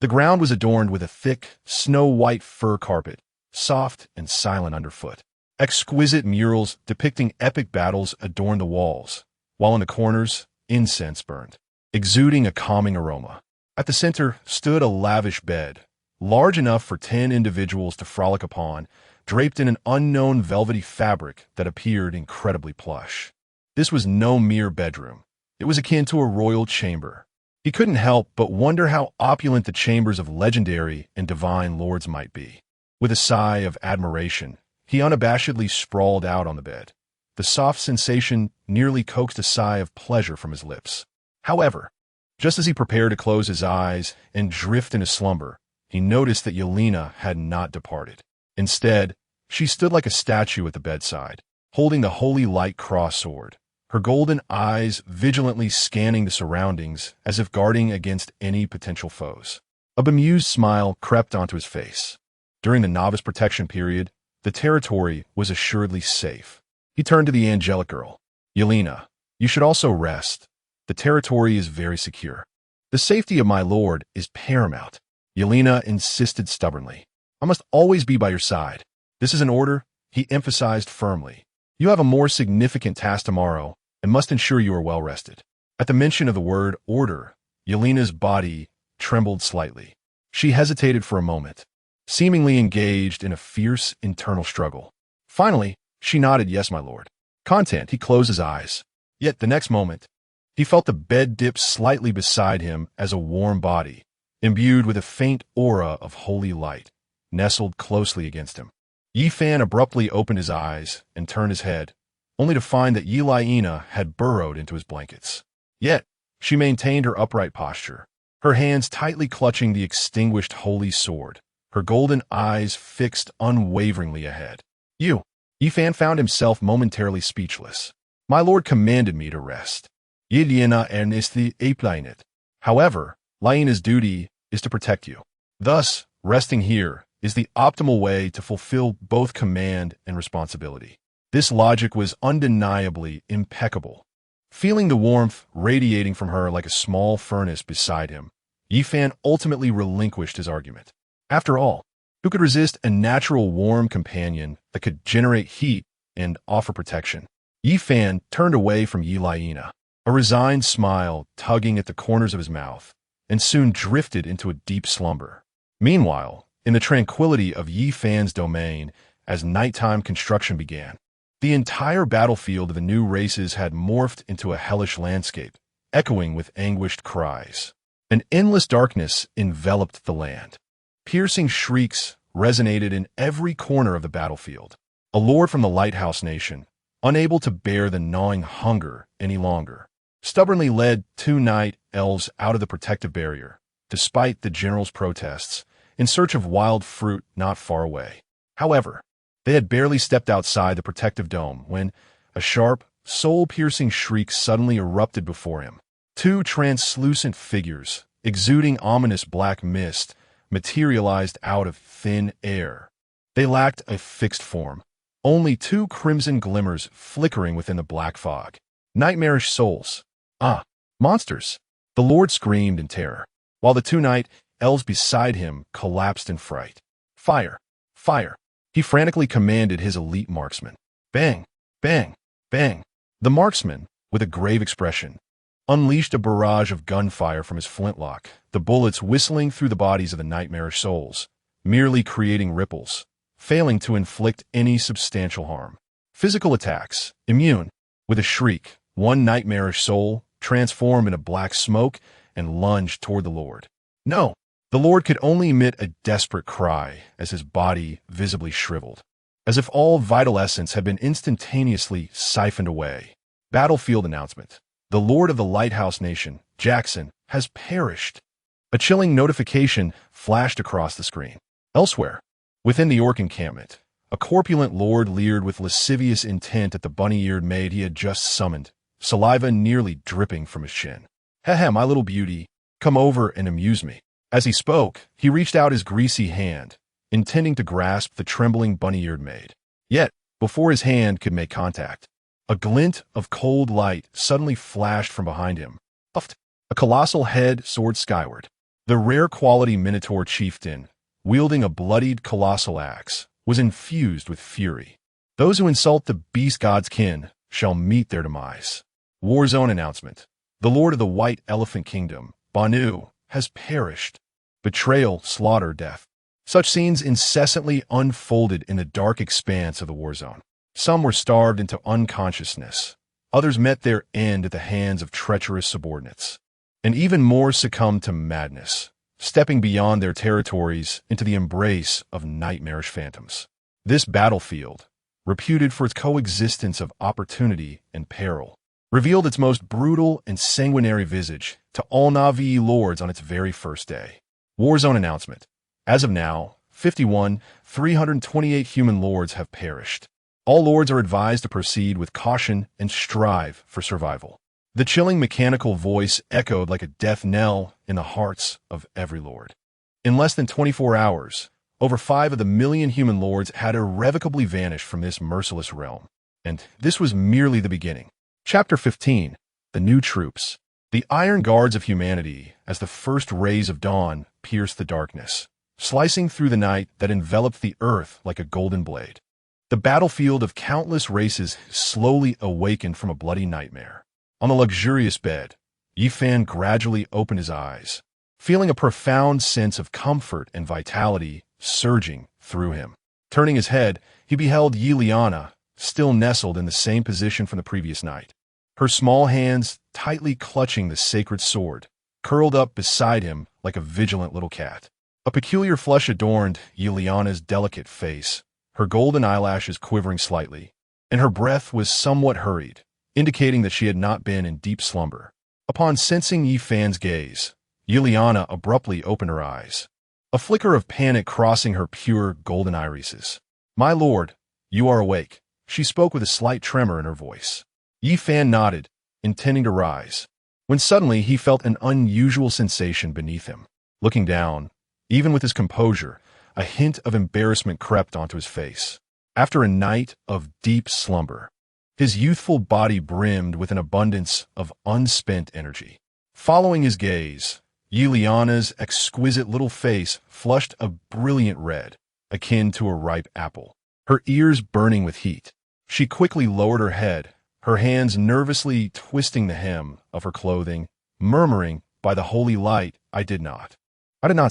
The ground was adorned with a thick, snow-white fur carpet, soft and silent underfoot. Exquisite murals depicting epic battles adorned the walls, while in the corners, incense burned, exuding a calming aroma. At the center stood a lavish bed, large enough for 10 individuals to frolic upon, draped in an unknown velvety fabric that appeared incredibly plush. This was no mere bedroom. It was akin to a royal chamber. He couldn't help but wonder how opulent the chambers of legendary and divine lords might be. With a sigh of admiration, he unabashedly sprawled out on the bed. The soft sensation nearly coaxed a sigh of pleasure from his lips. However, just as he prepared to close his eyes and drift into slumber, he noticed that Yelena had not departed. Instead, she stood like a statue at the bedside, holding the holy light cross sword, her golden eyes vigilantly scanning the surroundings as if guarding against any potential foes. A bemused smile crept onto his face. During the novice protection period, the territory was assuredly safe. He turned to the angelic girl. Yelena, you should also rest. The territory is very secure. The safety of my lord is paramount. Yelena insisted stubbornly. I must always be by your side. This is an order, he emphasized firmly. You have a more significant task tomorrow and must ensure you are well rested. At the mention of the word order, Yelena's body trembled slightly. She hesitated for a moment, seemingly engaged in a fierce internal struggle. Finally, she nodded, yes, my lord. Content, he closed his eyes. Yet the next moment, he felt the bed dip slightly beside him as a warm body, imbued with a faint aura of holy light, nestled closely against him. Yi Fan abruptly opened his eyes and turned his head, only to find that Yelena had burrowed into his blankets. Yet, she maintained her upright posture, her hands tightly clutching the extinguished holy sword, her golden eyes fixed unwaveringly ahead. Yi Fan found himself momentarily speechless. My lord commanded me to rest. Yiliana ernesti aplainet. However, Lyena's duty is to protect you. Thus, resting here is the optimal way to fulfill both command and responsibility. This logic was undeniably impeccable. Feeling the warmth radiating from her like a small furnace beside him, Yifan ultimately relinquished his argument. After all, who could resist a natural warm companion that could generate heat and offer protection? Yifan turned away from Yilaina, a resigned smile tugging at the corners of his mouth, and soon drifted into a deep slumber. Meanwhile, in the tranquility of Yifan's domain, as nighttime construction began, the entire battlefield of the new races had morphed into a hellish landscape, echoing with anguished cries. An endless darkness enveloped the land. Piercing shrieks resonated in every corner of the battlefield. A lord from the Lighthouse Nation, unable to bear the gnawing hunger any longer, stubbornly led 2 night elves out of the protective barrier, despite the general's protests, in search of wild fruit not far away. However, they had barely stepped outside the protective dome when a sharp, soul-piercing shriek suddenly erupted before him. 2 translucent figures, exuding ominous black mist, materialized out of thin air. They lacked a fixed form, only 2 crimson glimmers flickering within the black fog. Nightmarish souls. Ah, monsters! The lord screamed in terror, while the 2 night elves beside him collapsed in fright. Fire! Fire! He frantically commanded his elite marksman. Bang! Bang! Bang! The marksman, with a grave expression, unleashed a barrage of gunfire from his flintlock, the bullets whistling through the bodies of the nightmarish souls, merely creating ripples, failing to inflict any substantial harm. Physical attacks, immune. With a shriek, one nightmarish soul transformed into black smoke and lunged toward the lord. No! The lord could only emit a desperate cry as his body visibly shriveled, as if all vital essence had been instantaneously siphoned away. Battlefield announcement. The lord of the Lighthouse Nation, Jackson, has perished. A chilling notification flashed across the screen. Elsewhere, within the orc encampment, a corpulent lord leered with lascivious intent at the bunny-eared maid he had just summoned, saliva nearly dripping from his chin. "Heh, my little beauty, come over and amuse me." As he spoke, he reached out his greasy hand, intending to grasp the trembling bunny-eared maid. Yet, before his hand could make contact, a glint of cold light suddenly flashed from behind him. Puffed. A colossal head soared skyward. The rare-quality Minotaur chieftain, wielding a bloodied colossal axe, was infused with fury. Those who insult the beast god's kin shall meet their demise. Warzone announcement. The lord of the White Elephant Kingdom, Banu, has perished. Betrayal, slaughter, death. Such scenes incessantly unfolded in the dark expanse of the warzone. Some were starved into unconsciousness. Others met their end at the hands of treacherous subordinates. And even more succumbed to madness, stepping beyond their territories into the embrace of nightmarish phantoms. This battlefield, reputed for its coexistence of opportunity and peril, revealed its most brutal and sanguinary visage to all Na'vi lords on its very first day. Warzone announcement. As of now, 328 human lords have perished. All lords are advised to proceed with caution and strive for survival. The chilling mechanical voice echoed like a death knell in the hearts of every lord. In less than 24 hours, over 5 of the million human lords had irrevocably vanished from this merciless realm. And this was merely the beginning. Chapter 15. The New Troops. The iron guards of humanity as the first rays of dawn pierced the darkness, slicing through the night that enveloped the earth like a golden blade. The battlefield of countless races slowly awakened from a bloody nightmare. On the luxurious bed, Yifan gradually opened his eyes, feeling a profound sense of comfort and vitality surging through him. Turning his head, he beheld Yiliana, still nestled in the same position from the previous night. Her small hands, tightly clutching the sacred sword, curled up beside him like a vigilant little cat. A peculiar flush adorned Yiliana's delicate face, her golden eyelashes quivering slightly, and her breath was somewhat hurried, indicating that she had not been in deep slumber. Upon sensing Yifan's gaze, Yiliana abruptly opened her eyes, a flicker of panic crossing her pure golden irises. "My lord, you are awake," she spoke with a slight tremor in her voice. Yi Fan nodded, intending to rise, when suddenly he felt an unusual sensation beneath him. Looking down, even with his composure, a hint of embarrassment crept onto his face. After a night of deep slumber, his youthful body brimmed with an abundance of unspent energy. Following his gaze, Yuliana's exquisite little face flushed a brilliant red, akin to a ripe apple, her ears burning with heat. She quickly lowered her head, her hands nervously twisting the hem of her clothing, murmuring, "By the holy light, I did not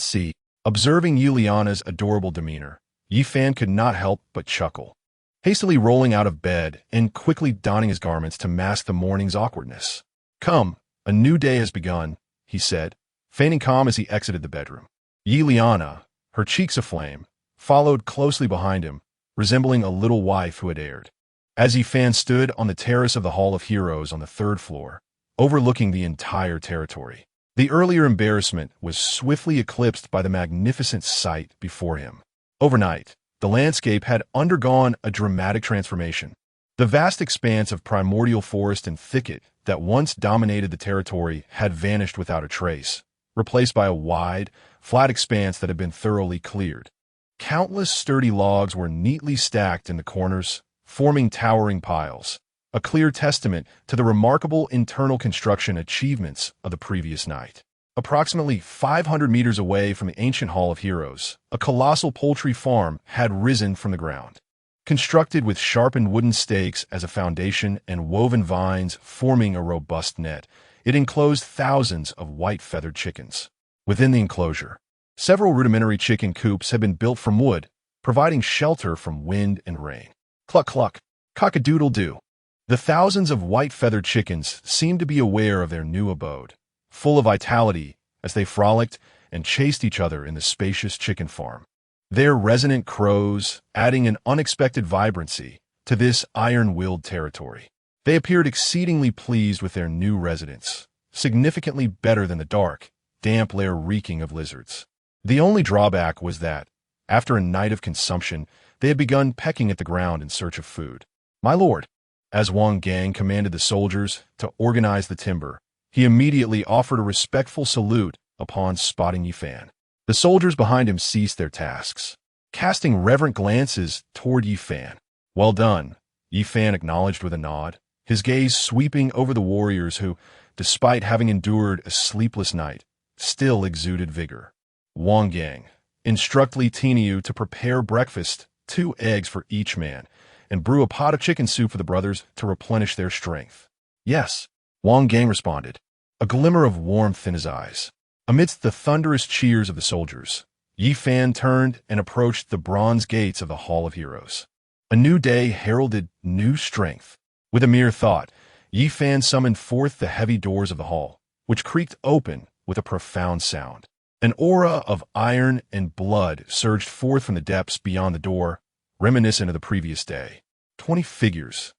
see." Observing Yuliana's adorable demeanor, Yi Fan could not help but chuckle. Hastily rolling out of bed and quickly donning his garments to mask the morning's awkwardness. "Come, a new day has begun," he said, feigning calm as he exited the bedroom. Yuliana, her cheeks aflame, followed closely behind him, resembling a little wife who had erred. As Yi Fan stood on the terrace of the Hall of Heroes on the 3rd floor, overlooking the entire territory, the earlier embarrassment was swiftly eclipsed by the magnificent sight before him. Overnight, the landscape had undergone a dramatic transformation. The vast expanse of primordial forest and thicket that once dominated the territory had vanished without a trace, replaced by a wide, flat expanse that had been thoroughly cleared. Countless sturdy logs were neatly stacked in the corners, forming towering piles, a clear testament to the remarkable internal construction achievements of the previous night. Approximately 500 meters away from the ancient Hall of Heroes, a colossal poultry farm had risen from the ground. Constructed with sharpened wooden stakes as a foundation and woven vines forming a robust net, it enclosed thousands of white feathered chickens. Within the enclosure, several rudimentary chicken coops had been built from wood, providing shelter from wind and rain. Cluck cluck, cock-a-doodle-doo. The thousands of white feathered chickens seemed to be aware of their new abode, full of vitality as they frolicked and chased each other in the spacious chicken farm. Their resonant crows adding an unexpected vibrancy to this iron-willed territory. They appeared exceedingly pleased with their new residence, significantly better than the dark, damp lair reeking of lizards. The only drawback was that, after a night of consumption, they had begun pecking at the ground in search of food. "My lord," as Wang Gang commanded the soldiers to organize the timber, he immediately offered a respectful salute upon spotting Yi Fan. The soldiers behind him ceased their tasks, casting reverent glances toward Yi Fan. "Well done," Yi Fan acknowledged with a nod, his gaze sweeping over the warriors who, despite having endured a sleepless night, still exuded vigor. "Wang Gang, instruct Li Tiniu to prepare breakfast, 2 eggs for each man, and brew a pot of chicken soup for the brothers to replenish their strength." "Yes," Wang Gang responded, a glimmer of warmth in his eyes. Amidst the thunderous cheers of the soldiers, Yi Fan turned and approached the bronze gates of the Hall of Heroes. A new day heralded new strength. With a mere thought, Yi Fan summoned forth the heavy doors of the hall, which creaked open with a profound sound. An aura of iron and blood surged forth from the depths beyond the door, reminiscent of the previous day. 20 figures,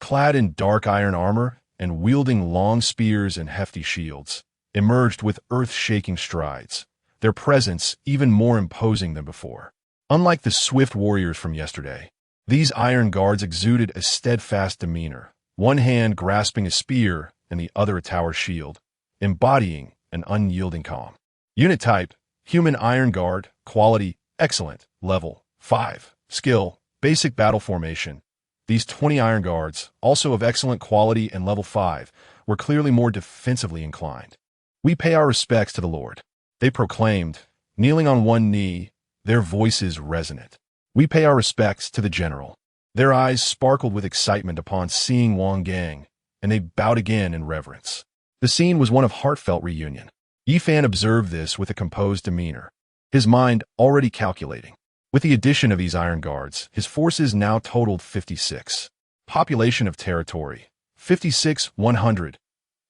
clad in dark iron armor and wielding long spears and hefty shields, emerged with earth-shaking strides, their presence even more imposing than before. Unlike the swift warriors from yesterday, these iron guards exuded a steadfast demeanor, one hand grasping a spear and the other a tower shield, embodying an unyielding calm. Unit type, Human Iron Guard, quality, excellent, level 5, skill, basic battle formation. These 20 Iron Guards, also of excellent quality and level 5, were clearly more defensively inclined. "We pay our respects to the Lord," they proclaimed, kneeling on one knee, their voices resonant. "We pay our respects to the General." Their eyes sparkled with excitement upon seeing Wang Gang, and they bowed again in reverence. The scene was one of heartfelt reunion. Yi Fan observed this with a composed demeanor, his mind already calculating. With the addition of these Iron Guards, his forces now totaled 56. Population of territory, 56,100.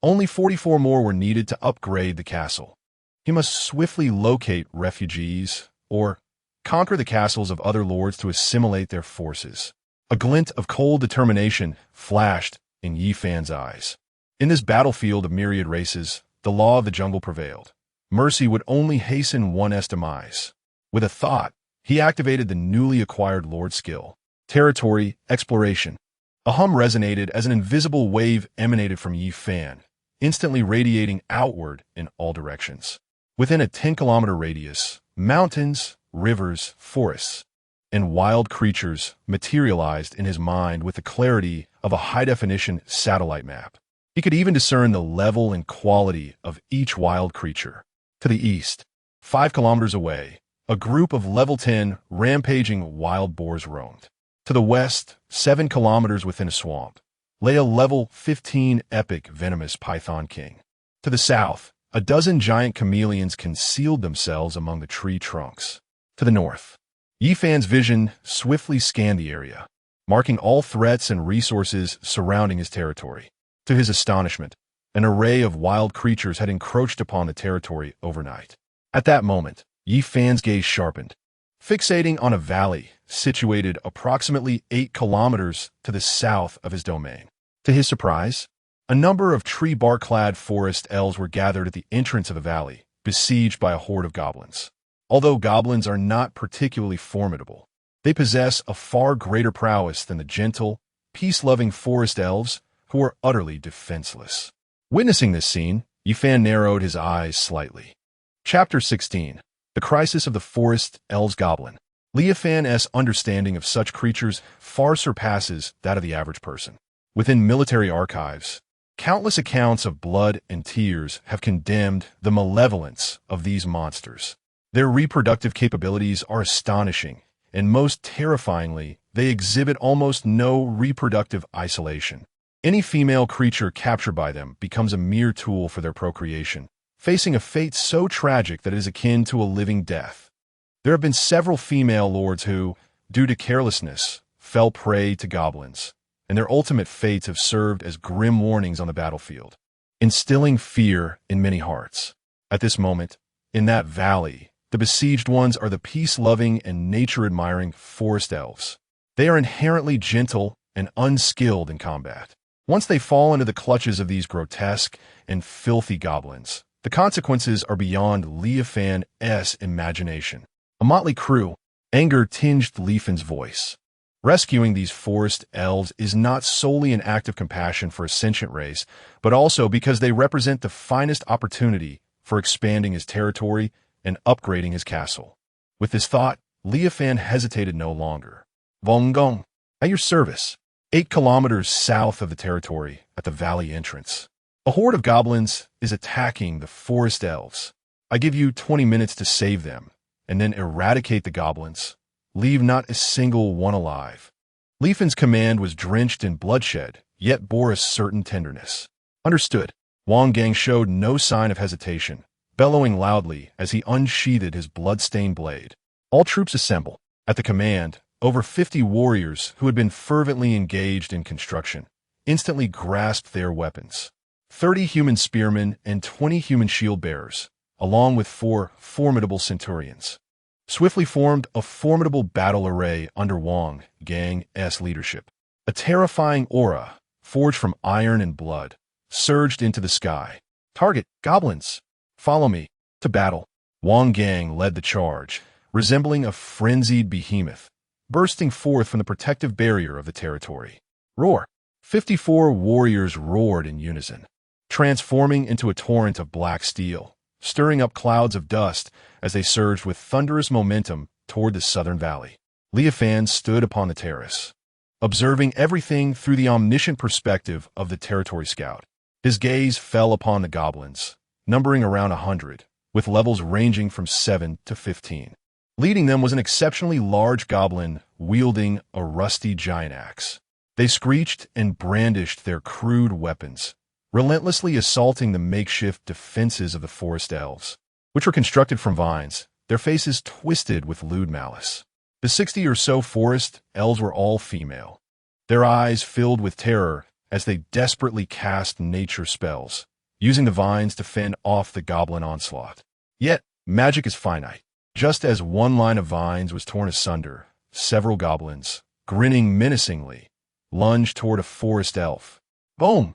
Only 44 more were needed to upgrade the castle. He must swiftly locate refugees, or conquer the castles of other lords to assimilate their forces. A glint of cold determination flashed in Yi Fan's eyes. In this battlefield of myriad races, the law of the jungle prevailed. Mercy would only hasten one's demise. With a thought, he activated the newly acquired Lord skill, Territory Exploration. A hum resonated as an invisible wave emanated from Yi Fan, instantly radiating outward in all directions. Within a 10-kilometer radius, mountains, rivers, forests, and wild creatures materialized in his mind with the clarity of a high-definition satellite map. He could even discern the level and quality of each wild creature. To the east, 5 kilometers away, a group of level 10 rampaging wild boars roamed. To the west, 7 kilometers within a swamp, lay a level 15 epic venomous python king. To the south, a dozen giant chameleons concealed themselves among the tree trunks. To the north, Yi Fan's vision swiftly scanned the area, marking all threats and resources surrounding his territory. To his astonishment, an array of wild creatures had encroached upon the territory overnight. At that moment, Yi Fan's gaze sharpened, fixating on a valley situated approximately 8 kilometers to the south of his domain. To his surprise, a number of tree-bark-clad forest elves were gathered at the entrance of the valley, besieged by a horde of goblins. Although goblins are not particularly formidable, they possess a far greater prowess than the gentle, peace-loving forest elves who are utterly defenseless. Witnessing this scene, Yi Fan narrowed his eyes slightly. Chapter 16. The Crisis of the Forest Elves Goblin. Yi Fan's understanding of such creatures far surpasses that of the average person. Within military archives, countless accounts of blood and tears have condemned the malevolence of these monsters. Their reproductive capabilities are astonishing, and most terrifyingly, they exhibit almost no reproductive isolation. Any female creature captured by them becomes a mere tool for their procreation, facing a fate so tragic that it is akin to a living death. There have been several female lords who, due to carelessness, fell prey to goblins, and their ultimate fates have served as grim warnings on the battlefield, instilling fear in many hearts. At this moment, in that valley, the besieged ones are the peace-loving and nature-admiring forest elves. They are inherently gentle and unskilled in combat. Once they fall into the clutches of these grotesque and filthy goblins, the consequences are beyond Yi Fan's imagination. A motley crew, anger tinged Yi Fan's voice. Rescuing these forest elves is not solely an act of compassion for a sentient race, but also because they represent the finest opportunity for expanding his territory and upgrading his castle. With this thought, Yi Fan hesitated no longer. Vongong, at your service. 8 kilometers south of the territory, at the valley entrance, a horde of goblins is attacking the forest elves. I give you 20 minutes to save them, and then eradicate the goblins. Leave not a single one alive. Yi Fan's command was drenched in bloodshed, yet bore a certain tenderness. Understood. Wang Gang showed no sign of hesitation, bellowing loudly as he unsheathed his blood-stained blade. All troops assemble. At the command, over 50 warriors who had been fervently engaged in construction instantly grasped their weapons. 30 human spearmen and 20 human shield-bearers, along with 4 formidable centurions, swiftly formed a formidable battle array under Wang Gang's leadership. A terrifying aura, forged from iron and blood, surged into the sky. Target, goblins! Follow me. To battle. Wang Gang led the charge, resembling a frenzied behemoth, bursting forth from the protective barrier of the territory. Roar! 54 warriors roared in unison, transforming into a torrent of black steel, stirring up clouds of dust as they surged with thunderous momentum toward the southern valley. Yi Fan stood upon the terrace, observing everything through the omniscient perspective of the territory scout. His gaze fell upon the goblins, numbering around 100, with levels ranging from 7 to 15. Leading them was an exceptionally large goblin wielding a rusty giant axe. They screeched and brandished their crude weapons, relentlessly assaulting the makeshift defenses of the forest elves, which were constructed from vines, their faces twisted with lewd malice. The 60 or so forest elves were all female, their eyes filled with terror as they desperately cast nature spells, using the vines to fend off the goblin onslaught. Yet, magic is finite. Just as one line of vines was torn asunder, several goblins, grinning menacingly, lunged toward a forest elf. Boom!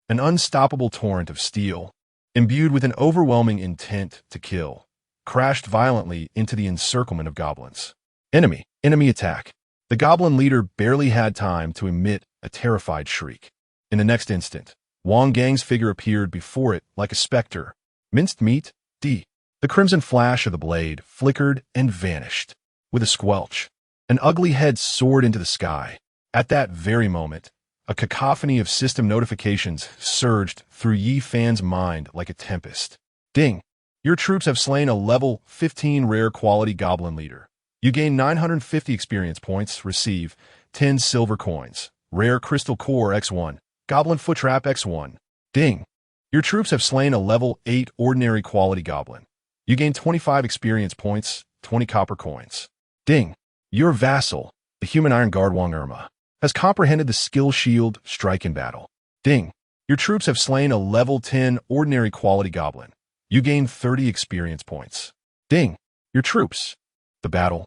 An unstoppable torrent of steel, imbued with an overwhelming intent to kill, crashed violently into the encirclement of goblins. Enemy attack. The goblin leader barely had time to emit a terrified shriek. In the next instant, Wang Gang's figure appeared before it like a specter. Minced meat, D. The crimson flash of the blade flickered and vanished. With a squelch, an ugly head soared into the sky. At that very moment, a cacophony of system notifications surged through Yi Fan's mind like a tempest. Ding! Your troops have slain a level 15 rare quality goblin leader. You gain 950 experience points, receive 10 silver coins. Rare crystal core X1, goblin foot trap X1. Ding! Your troops have slain a level 8 ordinary quality goblin. You gain 25 experience points, 20 copper coins. Ding! Your vassal, the human iron guard Wang Irma, has comprehended the skill shield strike in battle. Ding! Your troops have slain a level 10 ordinary quality goblin. You gain 30 experience points. Ding! Your troops. The battle,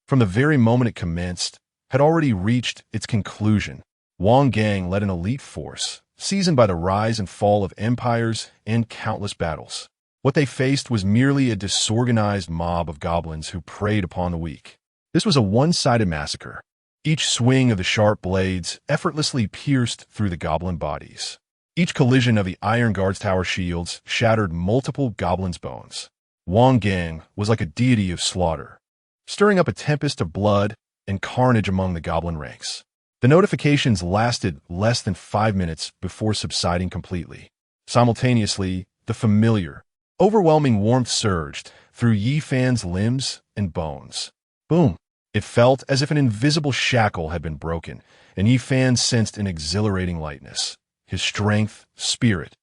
from the very moment it commenced, had already reached its conclusion. Wang Gang led an elite force, seasoned by the rise and fall of empires and countless battles. What they faced was merely a disorganized mob of goblins who preyed upon the weak. This was a one-sided massacre. Each swing of the sharp blades effortlessly pierced through the goblin bodies. Each collision of the Iron Guard's tower shields shattered multiple goblins' bones. Wang Gang was like a deity of slaughter, stirring up a tempest of blood and carnage among the goblin ranks. The notifications lasted less than 5 minutes before subsiding completely. Simultaneously, the familiar, overwhelming warmth surged through Yi Fan's limbs and bones. Boom! It felt as if an invisible shackle had been broken, and Yi Fan sensed an exhilarating lightness. His strength, spirit,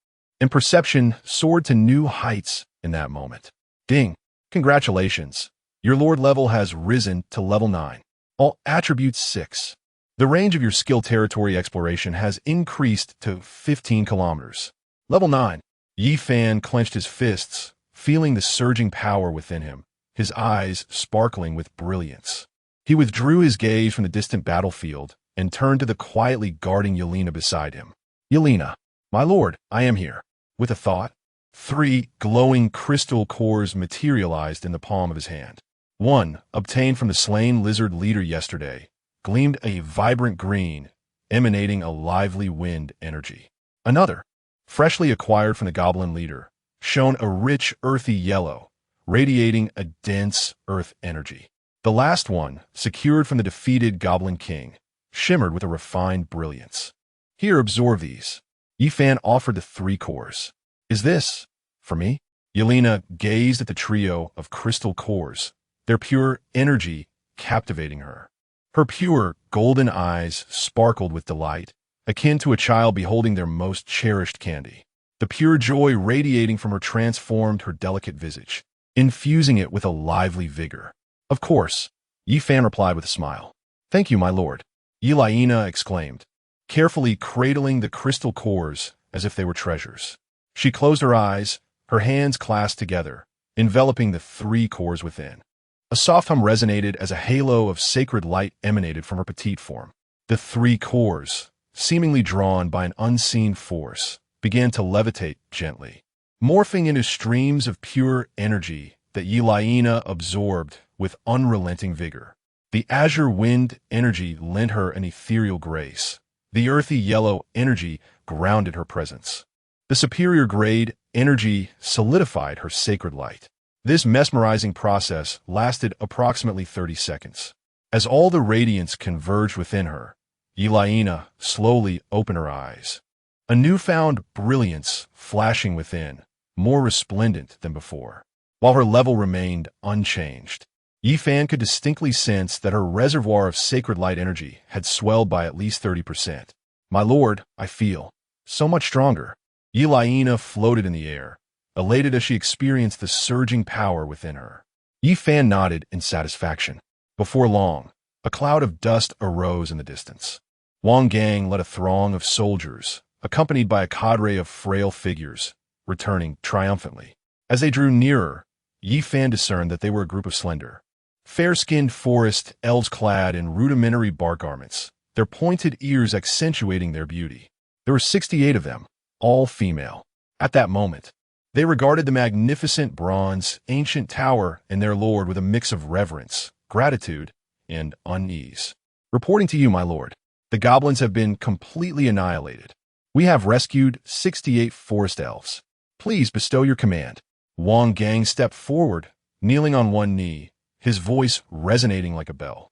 and perception soared to new heights in that moment. Ding! Congratulations! Your Lord level has risen to level 9. All attributes 6. The range of your skill territory exploration has increased to 15 kilometers. Level 9. Yi Fan clenched his fists, feeling the surging power within him, his eyes sparkling with brilliance. He withdrew his gaze from the distant battlefield and turned to the quietly guarding Yelena beside him. Yelena, my lord, I am here. With a thought, 3 glowing crystal cores materialized in the palm of his hand. One, obtained from the slain lizard leader yesterday, gleamed a vibrant green, emanating a lively wind energy. Another, freshly acquired from the goblin leader, shone a rich earthy yellow, radiating a dense earth energy. The last one, secured from the defeated goblin king, shimmered with a refined brilliance. Here, absorb these. Yi Fan offered the 3 cores. Is this for me? Yelena gazed at the trio of crystal cores, their pure energy captivating her. Her pure, golden eyes sparkled with delight, akin to a child beholding their most cherished candy. The pure joy radiating from her transformed her delicate visage, infusing it with a lively vigor. Of course, Yi Fan replied with a smile. Thank you, my lord, Yelena exclaimed, carefully cradling the crystal cores as if they were treasures. She closed her eyes, her hands clasped together, enveloping the 3 cores within. A soft hum resonated as a halo of sacred light emanated from her petite form. The 3 cores, seemingly drawn by an unseen force, began to levitate gently, morphing into streams of pure energy that Yelena absorbed with unrelenting vigor. The azure wind energy lent her an ethereal grace. The earthy yellow energy grounded her presence. The superior grade energy solidified her sacred light. This mesmerizing process lasted approximately 30 seconds. As all the radiance converged within her, Yelena slowly opened her eyes. A newfound brilliance flashing within, more resplendent than before. While her level remained unchanged, Yi Fan could distinctly sense that her reservoir of sacred light energy had swelled by at least 30%. My lord, I feel so much stronger. Yelena floated in the air, elated as she experienced the surging power within her. Yi Fan nodded in satisfaction. Before long, a cloud of dust arose in the distance. Wang Gang led a throng of soldiers, accompanied by a cadre of frail figures, returning triumphantly. As they drew nearer, Yi Fan discerned that they were a group of slender, fair-skinned forest elves clad in rudimentary bark garments, their pointed ears accentuating their beauty. There were 68 of them, all female. At that moment, they regarded the magnificent bronze, ancient tower and their lord with a mix of reverence, gratitude, and unease. Reporting to you, my lord, The goblins have been completely annihilated. We have rescued 68 forest elves. Please bestow your command. Wang Gang stepped forward, kneeling on one knee, his voice resonating like a bell.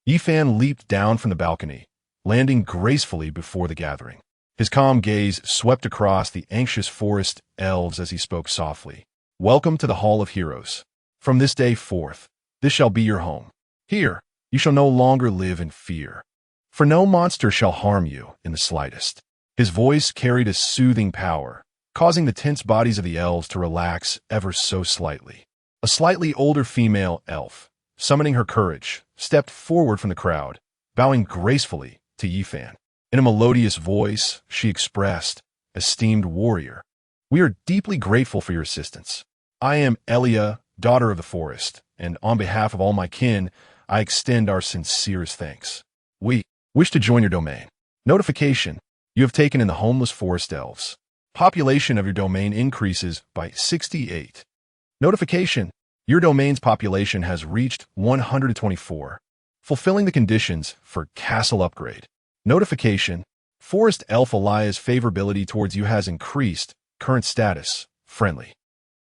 Yifan leaped down from the balcony, landing gracefully before the gathering. His calm gaze swept across the anxious forest elves as he spoke softly. Welcome to the Hall of Heroes. From this day forth, this shall be your home. Here, you shall no longer live in fear, for no monster shall harm you in the slightest. His voice carried a soothing power, causing the tense bodies of the elves to relax ever so slightly. A slightly older female elf, summoning her courage, stepped forward from the crowd, bowing gracefully to Yifan. In a melodious voice, she expressed, "Esteemed warrior, we are deeply grateful for your assistance. I am Elia, daughter of the forest, and on behalf of all my kin, I extend our sincerest thanks. We wish to join your domain. Notification: you have taken in the homeless forest elves. Population of your domain increases by 68. Notification: your domain's population has reached 124, fulfilling the conditions for castle upgrade. Notification: Forest Elf Elia's favorability towards you has increased, current status, friendly.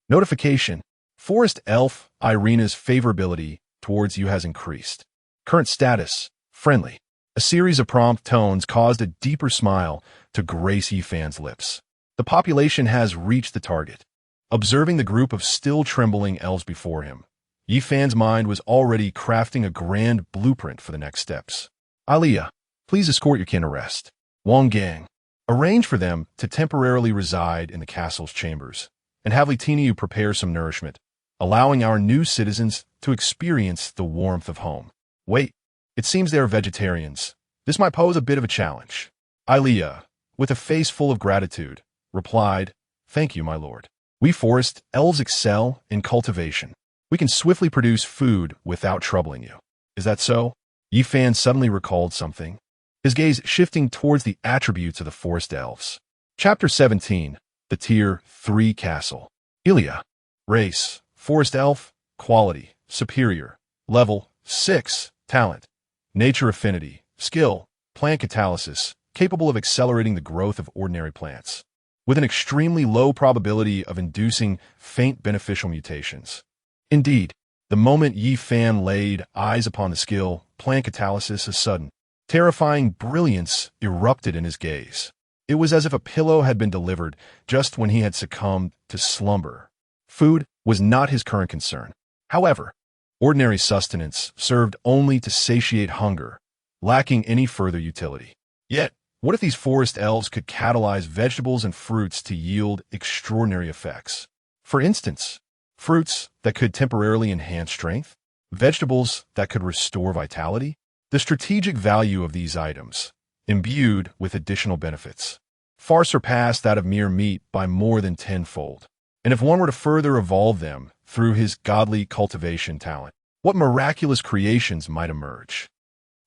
Notification: Forest Elf Irina's favorability towards you has increased, current status, friendly. A series of prompt tones caused a deeper smile to grace Yifan's lips. The population has reached the target. Observing the group of still trembling elves before him, Yifan's mind was already crafting a grand blueprint for the next steps. Alia, please escort your kin to rest. Wang Gang, arrange for them to temporarily reside in the castle's chambers, and have Litiniu prepare some nourishment, allowing our new citizens to experience the warmth of home. Wait, it seems they are vegetarians. This might pose a bit of a challenge. Alia, with a face full of gratitude, replied, "Thank you, my lord. We forest elves excel in cultivation. We can swiftly produce food without troubling you." Is that so? Yifan suddenly recalled something, his gaze shifting towards the attributes of the forest elves. Chapter 17, the Tier 3 Castle. Ilia. Race: Forest Elf. Quality: Superior. Level: 6. Talent: Nature Affinity. Skill: Plant Catalysis, capable of accelerating the growth of ordinary plants, with an extremely low probability of inducing faint beneficial mutations. Indeed, the moment Yifan laid eyes upon the skill, Plant Catalysis, a sudden, terrifying brilliance erupted in his gaze. It was as if a pillow had been delivered just when he had succumbed to slumber. Food was not his current concern. However, ordinary sustenance served only to satiate hunger, lacking any further utility. Yet, what if these forest elves could catalyze vegetables and fruits to yield extraordinary effects? For instance, fruits that could temporarily enhance strength, vegetables that could restore vitality. The strategic value of these items, imbued with additional benefits, far surpassed that of mere meat by more than tenfold. And if one were to further evolve them through his godly cultivation talent, what miraculous creations might emerge?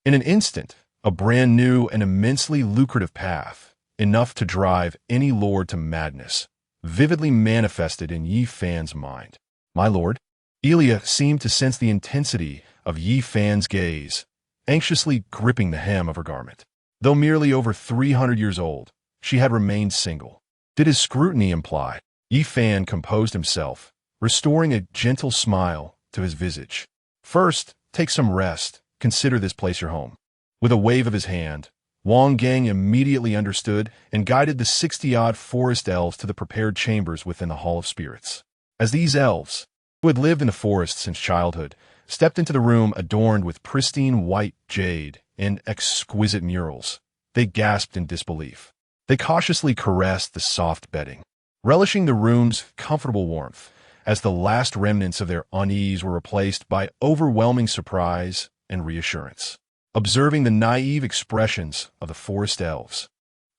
In an instant, a brand new and immensely lucrative path, enough to drive any lord to madness, vividly manifested in Yifan's mind. My lord? Ilia seemed to sense the intensity of Yifan's gaze, anxiously gripping the hem of her garment. Though merely over 300 years old, she had remained single. Did his scrutiny imply? Yifan composed himself, restoring a gentle smile to his visage. First, take some rest. Consider this place your home. With a wave of his hand, Wang Gang immediately understood and guided the 60-odd forest elves to the prepared chambers within the Hall of Spirits. As these elves, who had lived in the forest since childhood, stepped into the room adorned with pristine white jade and exquisite murals, they gasped in disbelief. They cautiously caressed the soft bedding, relishing the room's comfortable warmth, as the last remnants of their unease were replaced by overwhelming surprise and reassurance. Observing the naive expressions of the forest elves,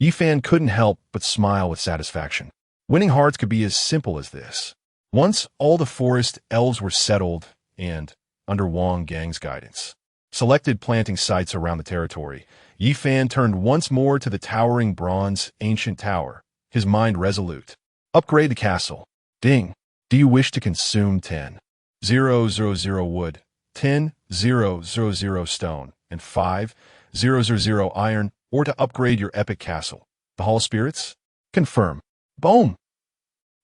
Yifan couldn't help but smile with satisfaction. Winning hearts could be as simple as this. Once all the forest elves were settled and, under Wang Gang's guidance, selected planting sites around the territory, Yifan turned once more to the towering bronze ancient tower, his mind resolute. Upgrade the castle. Ding. Do you wish to consume 10,000 wood, 10,000 stone, and 5,000 iron? or to upgrade your epic castle. The Hall of Spirits? Confirm. Boom!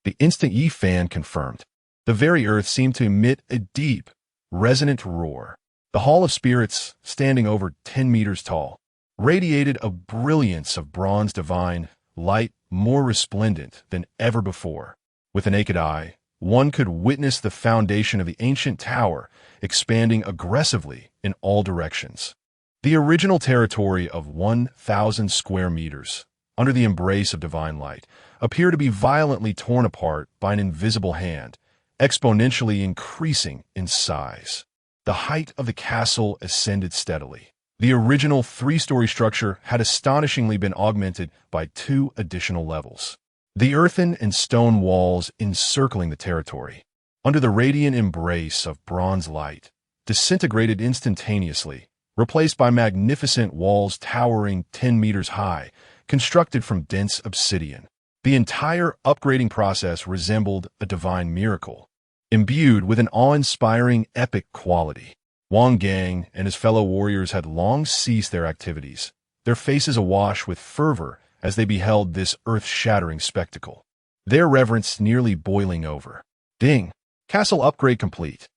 The instant Yi Fan confirmed. The very earth seemed to emit a deep, resonant roar. The Hall of Spirits, standing over 10 meters tall, radiated a brilliance of bronze divine light more resplendent than ever before. With the naked eye, one could witness the foundation of the ancient tower expanding aggressively in all directions. The original territory of 1,000 square meters, under the embrace of divine light, appeared to be violently torn apart by an invisible hand, exponentially increasing in size. The height of the castle ascended steadily. The original 3-story structure had astonishingly been augmented by 2 additional levels. The earthen and stone walls encircling the territory, under the radiant embrace of bronze light, disintegrated instantaneously, replaced by magnificent walls towering 10 meters high, constructed from dense obsidian. The entire upgrading process resembled a divine miracle, imbued with an awe-inspiring epic quality. Wang Gang and his fellow warriors had long ceased their activities, their faces awash with fervor as they beheld this earth-shattering spectacle, their reverence nearly boiling over. Ding! Castle upgrade complete.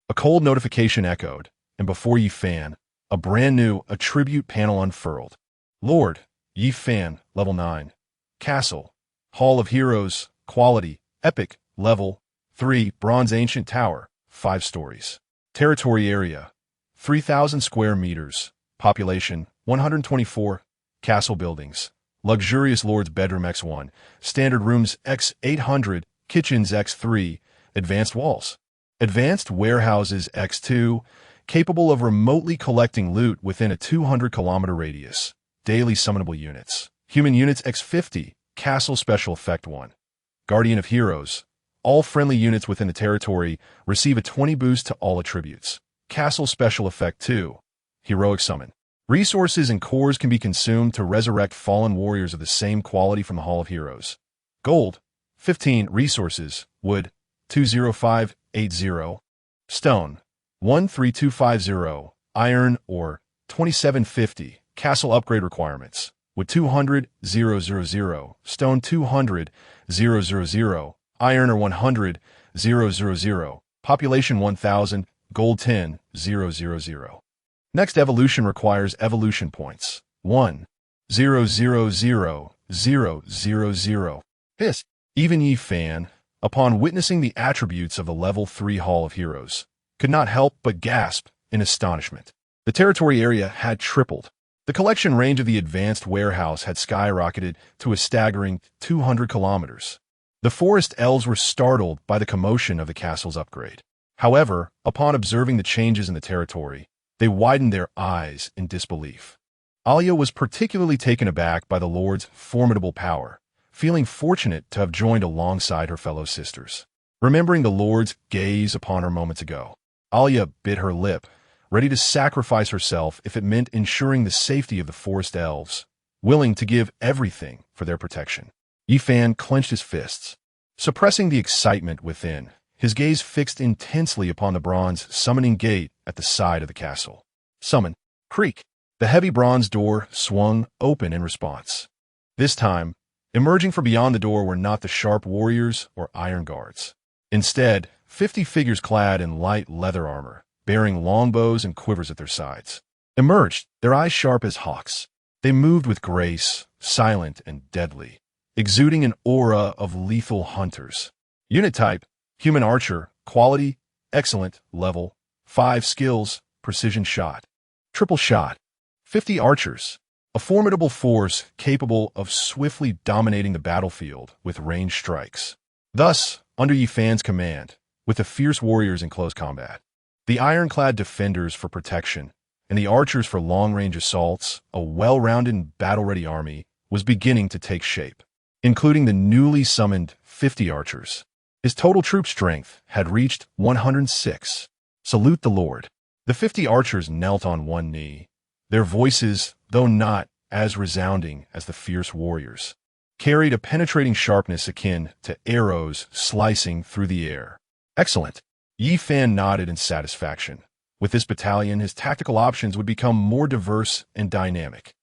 A cold notification echoed, and before Yi Fan, a brand-new attribute panel unfurled. Lord Yi Fan, level 9. Castle. Hall of Heroes, quality, epic, level 3, bronze ancient tower, 5 stories. Territory area, 3,000 square meters. Population, 124. Castle buildings. Luxurious Lord's bedroom X1. Standard rooms X800. Kitchens X3. Advanced walls. Advanced warehouses X2. Capable of remotely collecting loot within a 200-kilometer radius. Daily summonable units. Human units X50. Castle Special Effect 1. Guardian of Heroes. All friendly units within the territory receive a 20 boost to all attributes. Castle Special Effect 2. Heroic Summon. Resources and cores can be consumed to resurrect fallen warriors of the same quality from the Hall of Heroes. Gold, 15 resources. Wood, 20580. Stone, 13250. Iron ore, 2750. Castle upgrade requirements. Wood 200,000. Stone 200,000. Iron or 100,000. Population 1,000. Gold 10,000. Next evolution requires evolution points. 1,000,000. Hiss. Even Yi Fan, upon witnessing the attributes of the level 3 Hall of Heroes, could not help but gasp in astonishment. The territory area had tripled. The collection range of the advanced warehouse had skyrocketed to a staggering 200 kilometers. The forest elves were startled by the commotion of the castle's upgrade. However, upon observing the changes in the territory, they widened their eyes in disbelief. Alia was particularly taken aback by the Lord's formidable power, feeling fortunate to have joined alongside her fellow sisters. Remembering the Lord's gaze upon her moments ago, Alia bit her lip, ready to sacrifice herself if it meant ensuring the safety of the forest elves, willing to give everything for their protection. Yi Fan clenched his fists, suppressing the excitement within, his gaze fixed intensely upon the bronze summoning gate at the side of the castle. Summon. Creak. The heavy bronze door swung open in response. This time, emerging from beyond the door were not the sharp warriors or iron guards. Instead, 50 figures clad in light leather armor, bearing longbows and quivers at their sides, emerged, their eyes sharp as hawks. They moved with grace, silent and deadly, exuding an aura of lethal hunters. Unit type, human archer, quality, excellent, level 5 skills, precision shot. Triple shot. 50 archers, a formidable force capable of swiftly dominating the battlefield with ranged strikes. Thus, under Yi Fan's command, with the fierce warriors in close combat, the ironclad defenders for protection, and the archers for long-range assaults, a well-rounded and battle-ready army was beginning to take shape, including the newly summoned 50 archers. His total troop strength had reached 106. Salute the Lord. The 50 archers knelt on one knee, their voices, though not as resounding as the fierce warriors, carried a penetrating sharpness akin to arrows slicing through the air. Excellent. Yi Fan nodded in satisfaction. With this battalion, his tactical options would become more diverse and dynamic.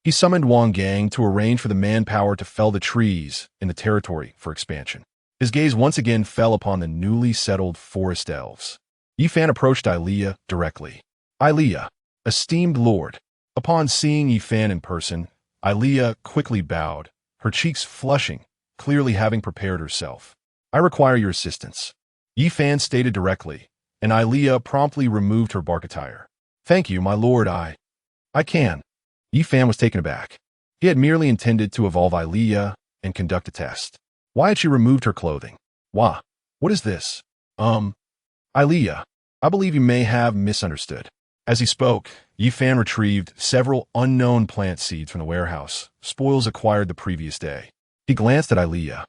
He summoned Wang Gang to arrange for the manpower to fell the trees in the territory for expansion. His gaze once again fell upon the newly settled forest elves. Yifan approached Ilea directly. Ilea, esteemed lord. Upon seeing Yifan in person, Ilea quickly bowed, her cheeks flushing, clearly having prepared herself. I require your assistance. Yifan stated directly, and Ilea promptly removed her bark attire. Thank you, my lord, I can. Yifan was taken aback. He had merely intended to evolve Ilea and conduct a test. Why had she removed her clothing? Wah, what is this? Ilea, I believe you may have misunderstood. As he spoke, Yifan retrieved several unknown plant seeds from the warehouse, spoils acquired the previous day. He glanced at Ilea,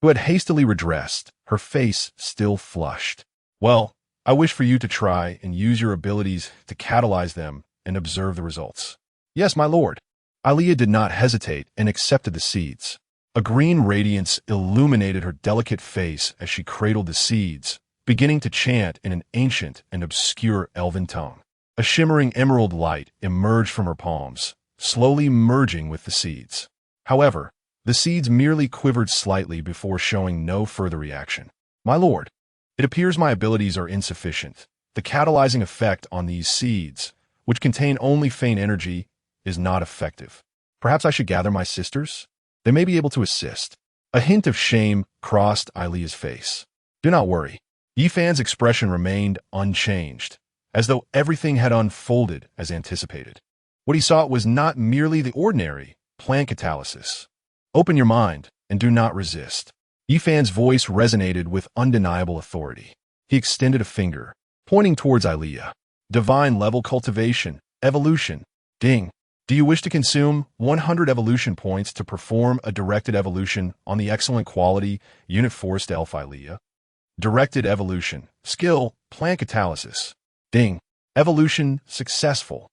who had hastily redressed, her face still flushed. Well, I wish for you to try and use your abilities to catalyze them and observe the results. Yes, my lord. Ilea did not hesitate and accepted the seeds. A green radiance illuminated her delicate face as she cradled the seeds, beginning to chant in an ancient and obscure elven tongue. A shimmering emerald light emerged from her palms, slowly merging with the seeds. However, the seeds merely quivered slightly before showing no further reaction. My lord, it appears my abilities are insufficient. The catalyzing effect on these seeds, which contain only faint energy, is not effective. Perhaps I should gather my sisters? They may be able to assist. A hint of shame crossed Ilea's face. Do not worry. Yifan's expression remained unchanged, as though everything had unfolded as anticipated. What he saw was not merely the ordinary plant catalysis. Open your mind and do not resist. Yifan's voice resonated with undeniable authority. He extended a finger, pointing towards Ilea. Divine level cultivation, evolution. Ding. Do you wish to consume 100 evolution points to perform a directed evolution on the excellent quality unit forest elf Ilea? Directed evolution. Skill, plant catalysis. Ding. Evolution successful.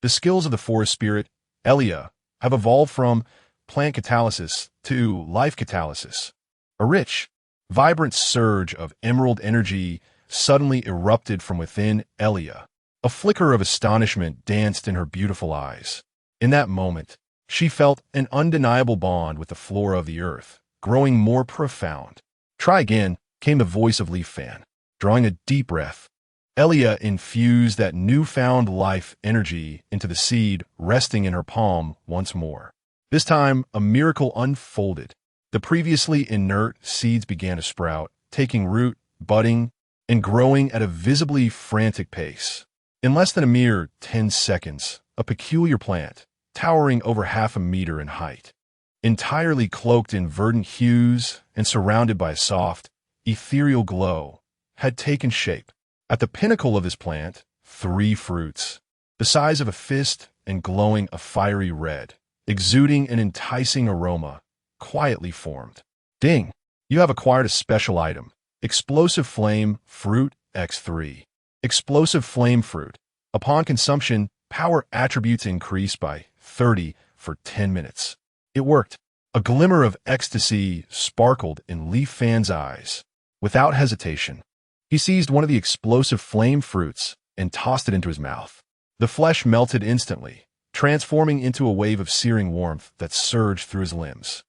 The skills of the forest spirit, Ilea, have evolved from plant catalysis to life catalysis. A rich, vibrant surge of emerald energy suddenly erupted from within Ilea. A flicker of astonishment danced in her beautiful eyes. In that moment, she felt an undeniable bond with the flora of the earth, growing more profound. Try again, came the voice of Leaf Fan. Drawing a deep breath, Ilea infused that newfound life energy into the seed resting in her palm once more. This time, a miracle unfolded. The previously inert seeds began to sprout, taking root, budding, and growing at a visibly frantic pace. In less than a mere 10 seconds, a peculiar plant, towering over half a meter in height, entirely cloaked in verdant hues and surrounded by a soft, ethereal glow, had taken shape. At the pinnacle of this plant, 3 fruits, the size of a fist and glowing a fiery red, exuding an enticing aroma, quietly formed. Ding! You have acquired a special item, Explosive Flame Fruit X3. Explosive Flame Fruit. Upon consumption, power attributes increase by 30 for 10 minutes. It worked. A glimmer of ecstasy sparkled in Leaf Fan's eyes. Without hesitation, he seized one of the explosive flame fruits and tossed it into his mouth. The flesh melted instantly, transforming into a wave of searing warmth that surged through his limbs.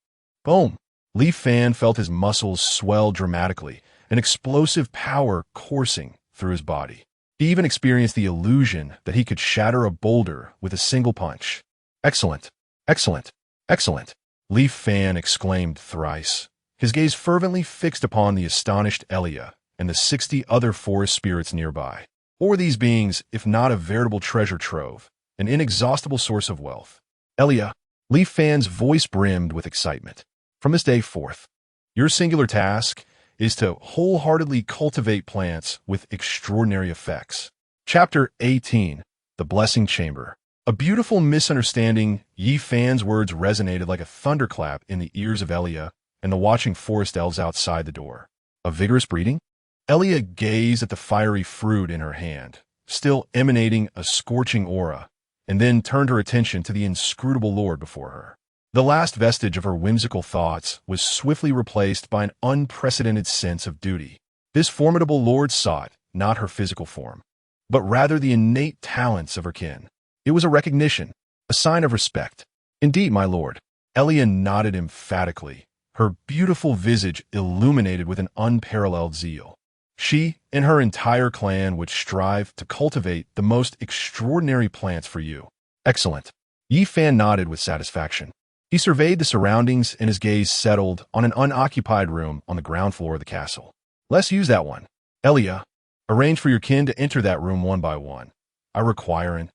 Boom! Leaf Fan felt his muscles swell dramatically, an explosive power coursing through his body. He even experienced the illusion that he could shatter a boulder with a single punch. Excellent! Excellent! Excellent! Leaf Fan exclaimed thrice, his gaze fervently fixed upon the astonished Ilea and the 60 other forest spirits nearby. What were these beings, if not a veritable treasure trove, an inexhaustible source of wealth? Ilea, Leaf Fan's voice brimmed with excitement. From this day forth, your singular task is to wholeheartedly cultivate plants with extraordinary effects. Chapter 18, The Blessing Chamber. A beautiful misunderstanding. Yi Fan's words resonated like a thunderclap in the ears of Ilea and the watching forest elves outside the door. A vigorous breeding? Ilea gazed at the fiery fruit in her hand, still emanating a scorching aura, and then turned her attention to the inscrutable lord before her. The last vestige of her whimsical thoughts was swiftly replaced by an unprecedented sense of duty. This formidable lord sought not her physical form, but rather the innate talents of her kin. It was a recognition, a sign of respect. Indeed, my lord. Elia nodded emphatically, her beautiful visage illuminated with an unparalleled zeal. She and her entire clan would strive to cultivate the most extraordinary plants for you. Excellent. Yi Fan nodded with satisfaction. He surveyed the surroundings and his gaze settled on an unoccupied room on the ground floor of the castle. Let's use that one. Elia, arrange for your kin to enter that room one by one. I require an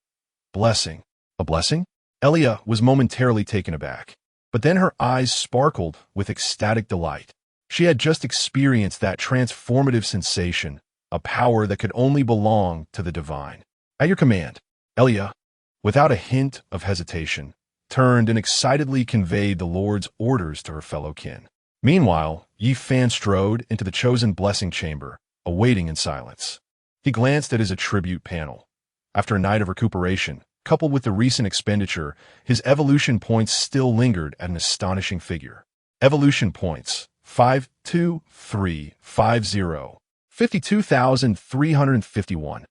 blessing. A blessing? Elia was momentarily taken aback, but then her eyes sparkled with ecstatic delight. She had just experienced that transformative sensation, a power that could only belong to the divine. At your command, Elia, without a hint of hesitation, turned and excitedly conveyed the Lord's orders to her fellow kin. Meanwhile, Yi Fan strode into the chosen blessing chamber, awaiting in silence. He glanced at his attribute panel. After a night of recuperation, coupled with the recent expenditure, his evolution points still lingered at an astonishing figure. Evolution points: 52350, 52,351.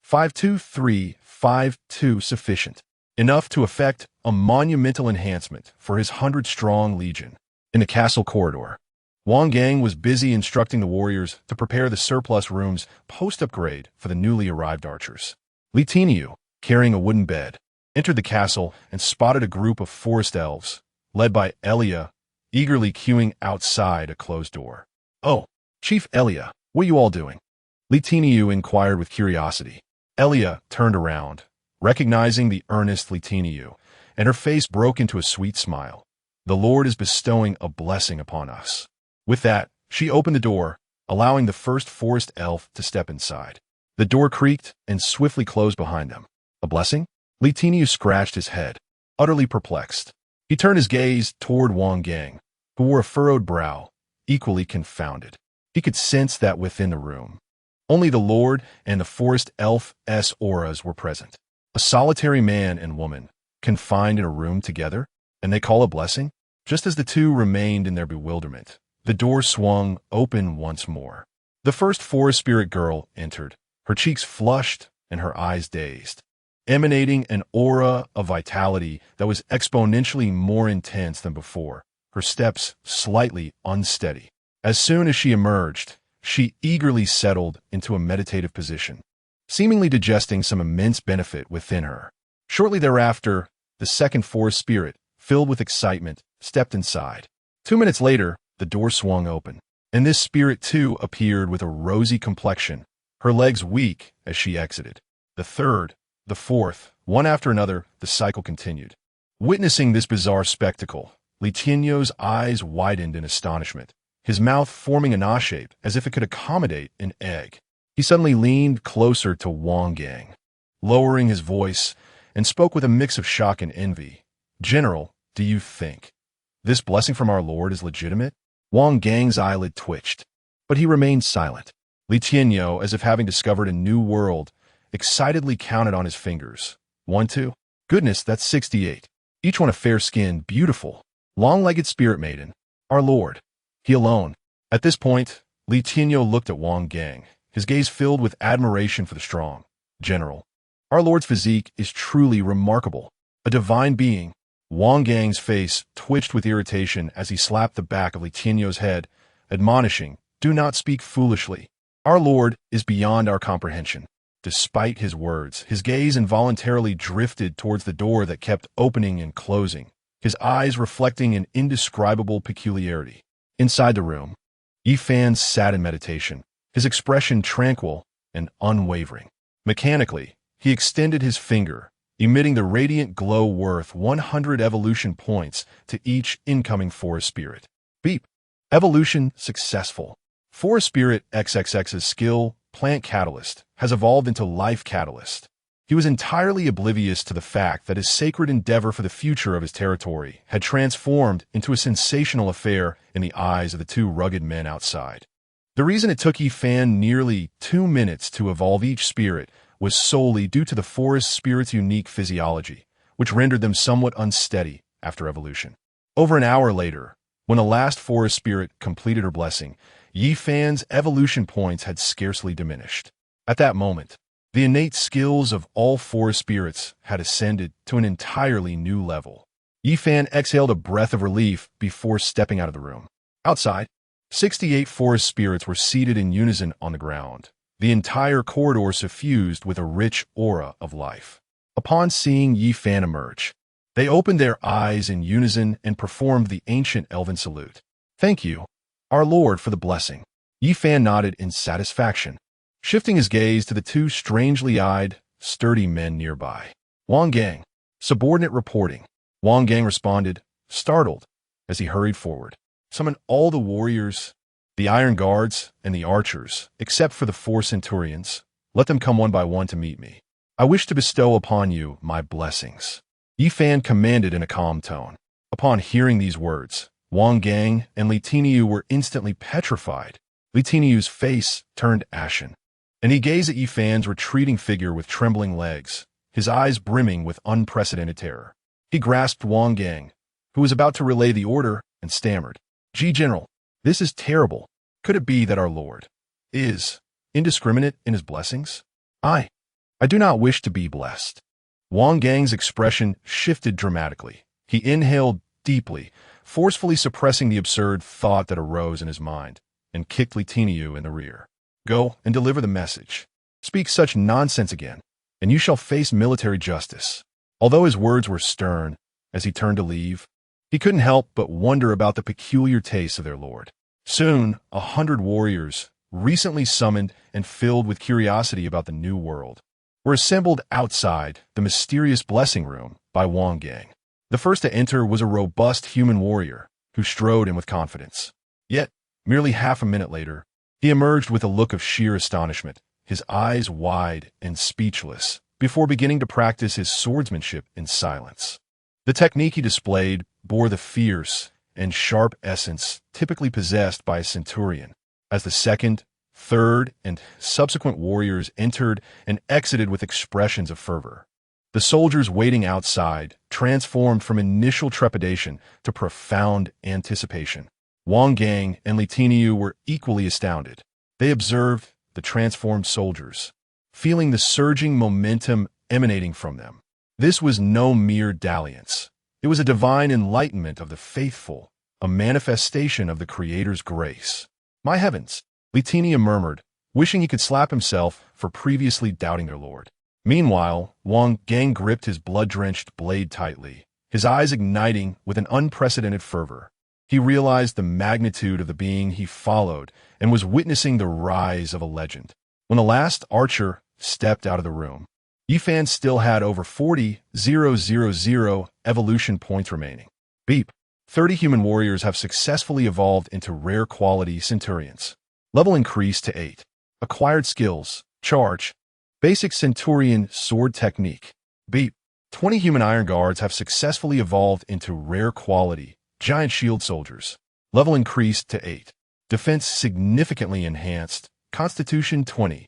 52352 sufficient. Enough to effect a monumental enhancement for his 100-strong legion. In the castle corridor, Wang Gang was busy instructing the warriors to prepare the surplus rooms post-upgrade for the newly arrived archers. Li Tiniu, carrying a wooden bed, entered the castle and spotted a group of forest elves, led by Elia, eagerly queuing outside a closed door. "Oh, Chief Elia, what are you all doing?" Li Tiniu inquired with curiosity. Elia turned around, recognizing the earnest Li Tiniu, and her face broke into a sweet smile. "The Lord is bestowing a blessing upon us." With that, she opened the door, allowing the first forest elf to step inside. The door creaked and swiftly closed behind them. "A blessing?" Li Tiniu scratched his head, utterly perplexed. He turned his gaze toward Wang Gang, who wore a furrowed brow, equally confounded. He could sense that within the room, only the Lord and the forest elf's auras were present. A solitary man and woman, confined in a room together, and they call a blessing? Just as the two remained in their bewilderment, the door swung open once more. The first forest spirit girl entered, her cheeks flushed and her eyes dazed, emanating an aura of vitality that was exponentially more intense than before, her steps slightly unsteady. As soon as she emerged, she eagerly settled into a meditative position, seemingly digesting some immense benefit within her. Shortly thereafter, the second forest spirit, filled with excitement, stepped inside. 2 minutes later, the door swung open, and this spirit too appeared with a rosy complexion, her legs weak as she exited. The third, the fourth, one after another, the cycle continued. Witnessing this bizarre spectacle, Li Tinio's eyes widened in astonishment, his mouth forming an A shape as if it could accommodate an egg. He suddenly leaned closer to Wang Gang, lowering his voice, and spoke with a mix of shock and envy. "General, do you think this blessing from our Lord is legitimate?" Wang Gang's eyelid twitched, but he remained silent. Li Tinio, as if having discovered a new world, excitedly counted on his fingers. 1, 2. Goodness, that's 68. Each one a fair-skinned, beautiful, long-legged spirit maiden. Our Lord. He alone. At this point, Li Tinio looked at Wang Gang, his gaze filled with admiration for the strong. "General, our Lord's physique is truly remarkable. A divine being." Wang Gang's face twitched with irritation as he slapped the back of Li Tinio's head, admonishing, "Do not speak foolishly. Our Lord is beyond our comprehension." Despite his words, his gaze involuntarily drifted towards the door that kept opening and closing, his eyes reflecting an indescribable peculiarity. Inside the room, Yi Fan sat in meditation, his expression tranquil and unwavering. Mechanically, he extended his finger, emitting the radiant glow worth 100 evolution points to each incoming forest spirit. Beep. Evolution successful. Forest Spirit XXX's skill, Plant Catalyst, has evolved into Life Catalyst. He was entirely oblivious to the fact that his sacred endeavor for the future of his territory had transformed into a sensational affair in the eyes of the two rugged men outside. The reason it took Yi Fan nearly 2 minutes to evolve each spirit was solely due to the forest spirit's unique physiology, which rendered them somewhat unsteady after evolution. Over an hour later, when the last forest spirit completed her blessing, Yi Fan's evolution points had scarcely diminished. At that moment, the innate skills of all forest spirits had ascended to an entirely new level. Yi Fan exhaled a breath of relief before stepping out of the room. Outside, 68 forest spirits were seated in unison on the ground, the entire corridor suffused with a rich aura of life. Upon seeing Yi Fan emerge, they opened their eyes in unison and performed the ancient elven salute. "Thank you, our lord, for the blessing." Yi Fan nodded in satisfaction, shifting his gaze to the two strangely-eyed, sturdy men nearby. "Wang Gang, subordinate reporting." Wang Gang responded, startled, as he hurried forward. "Summon all the warriors, the Iron Guards, and the archers, except for the 4 centurions. Let them come one by one to meet me. I wish to bestow upon you my blessings." Yi Fan commanded in a calm tone. Upon hearing these words, Wang Gang and Li Tiniu were instantly petrified. Li Tiniu's face turned ashen, and he gazed at Yi Fan's retreating figure with trembling legs, his eyes brimming with unprecedented terror. He grasped Wang Gang, who was about to relay the order, and stammered, General, this is terrible. Could it be that our Lord is indiscriminate in his blessings? I do not wish to be blessed." Wang Gang's expression shifted dramatically. He inhaled deeply, forcefully suppressing the absurd thought that arose in his mind, and kicked Li Tiniu in the rear. "Go and deliver the message. Speak such nonsense again, and you shall face military justice." Although his words were stern, as he turned to leave, he couldn't help but wonder about the peculiar tastes of their lord. Soon, 100 warriors, recently summoned and filled with curiosity about the new world, were assembled outside the mysterious blessing room by Wang Gang. The first to enter was a robust human warrior who strode in with confidence. Yet, merely half a minute later, he emerged with a look of sheer astonishment, his eyes wide and speechless, before beginning to practice his swordsmanship in silence. The technique he displayed bore the fierce and sharp essence typically possessed by a centurion, as the second, third, and subsequent warriors entered and exited with expressions of fervor. The soldiers waiting outside transformed from initial trepidation to profound anticipation. Wang Gang and Li Tiniu were equally astounded. They observed the transformed soldiers, feeling the surging momentum emanating from them. This was no mere dalliance. It was a divine enlightenment of the faithful, a manifestation of the Creator's grace. "My heavens," Li Tiniu murmured, wishing he could slap himself for previously doubting their lord. Meanwhile, Wang Gang gripped his blood-drenched blade tightly, his eyes igniting with an unprecedented fervor. He realized the magnitude of the being he followed and was witnessing the rise of a legend. When the last archer stepped out of the room, Yi Fan still had over 40,000 evolution points remaining. Beep. 30 human warriors have successfully evolved into rare quality centurions. Level increased to 8. Acquired skills. Charge. Basic centurion sword technique. Beep. 20 human iron guards have successfully evolved into rare quality giant shield soldiers. Level increased to 8. Defense significantly enhanced. Constitution 20.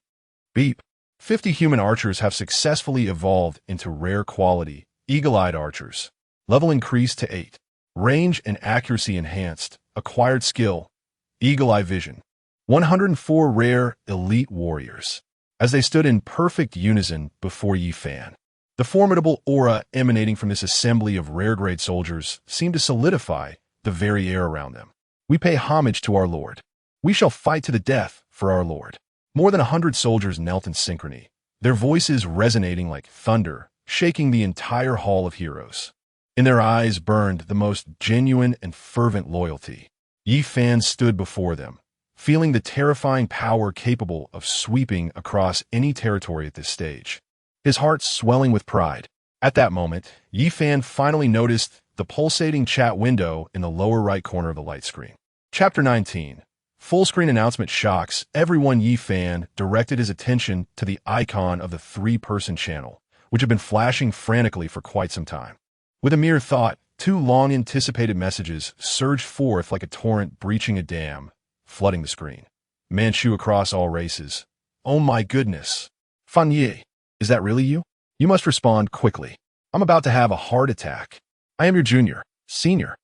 Beep. 50 human archers have successfully evolved into rare quality eagle-eyed archers. Level increased to 8. Range and accuracy enhanced. Acquired skill. Eagle-eye vision. 104 rare elite warriors. As they stood in perfect unison before Yi Fan, the formidable aura emanating from this assembly of rare-grade soldiers seemed to solidify the very air around them. "We pay homage to our lord. We shall fight to the death for our lord." More than 100 soldiers knelt in synchrony, their voices resonating like thunder, shaking the entire hall of heroes. In their eyes burned the most genuine and fervent loyalty. Yi Fan stood before them, feeling the terrifying power capable of sweeping across any territory at this stage, his heart swelling with pride. At that moment, Yi Fan finally noticed the pulsating chat window in the lower right corner of the light screen. Chapter 19. Full-screen announcement shocks everyone. Yi Fan directed his attention to the icon of the 3-person channel, which had been flashing frantically for quite some time. With a mere thought, 2 long-anticipated messages surged forth like a torrent breaching a dam, flooding the screen. Manchu across all races. "Oh my goodness. Fan Yi, is that really you? You must respond quickly. I'm about to have a heart attack. I am your junior, senior.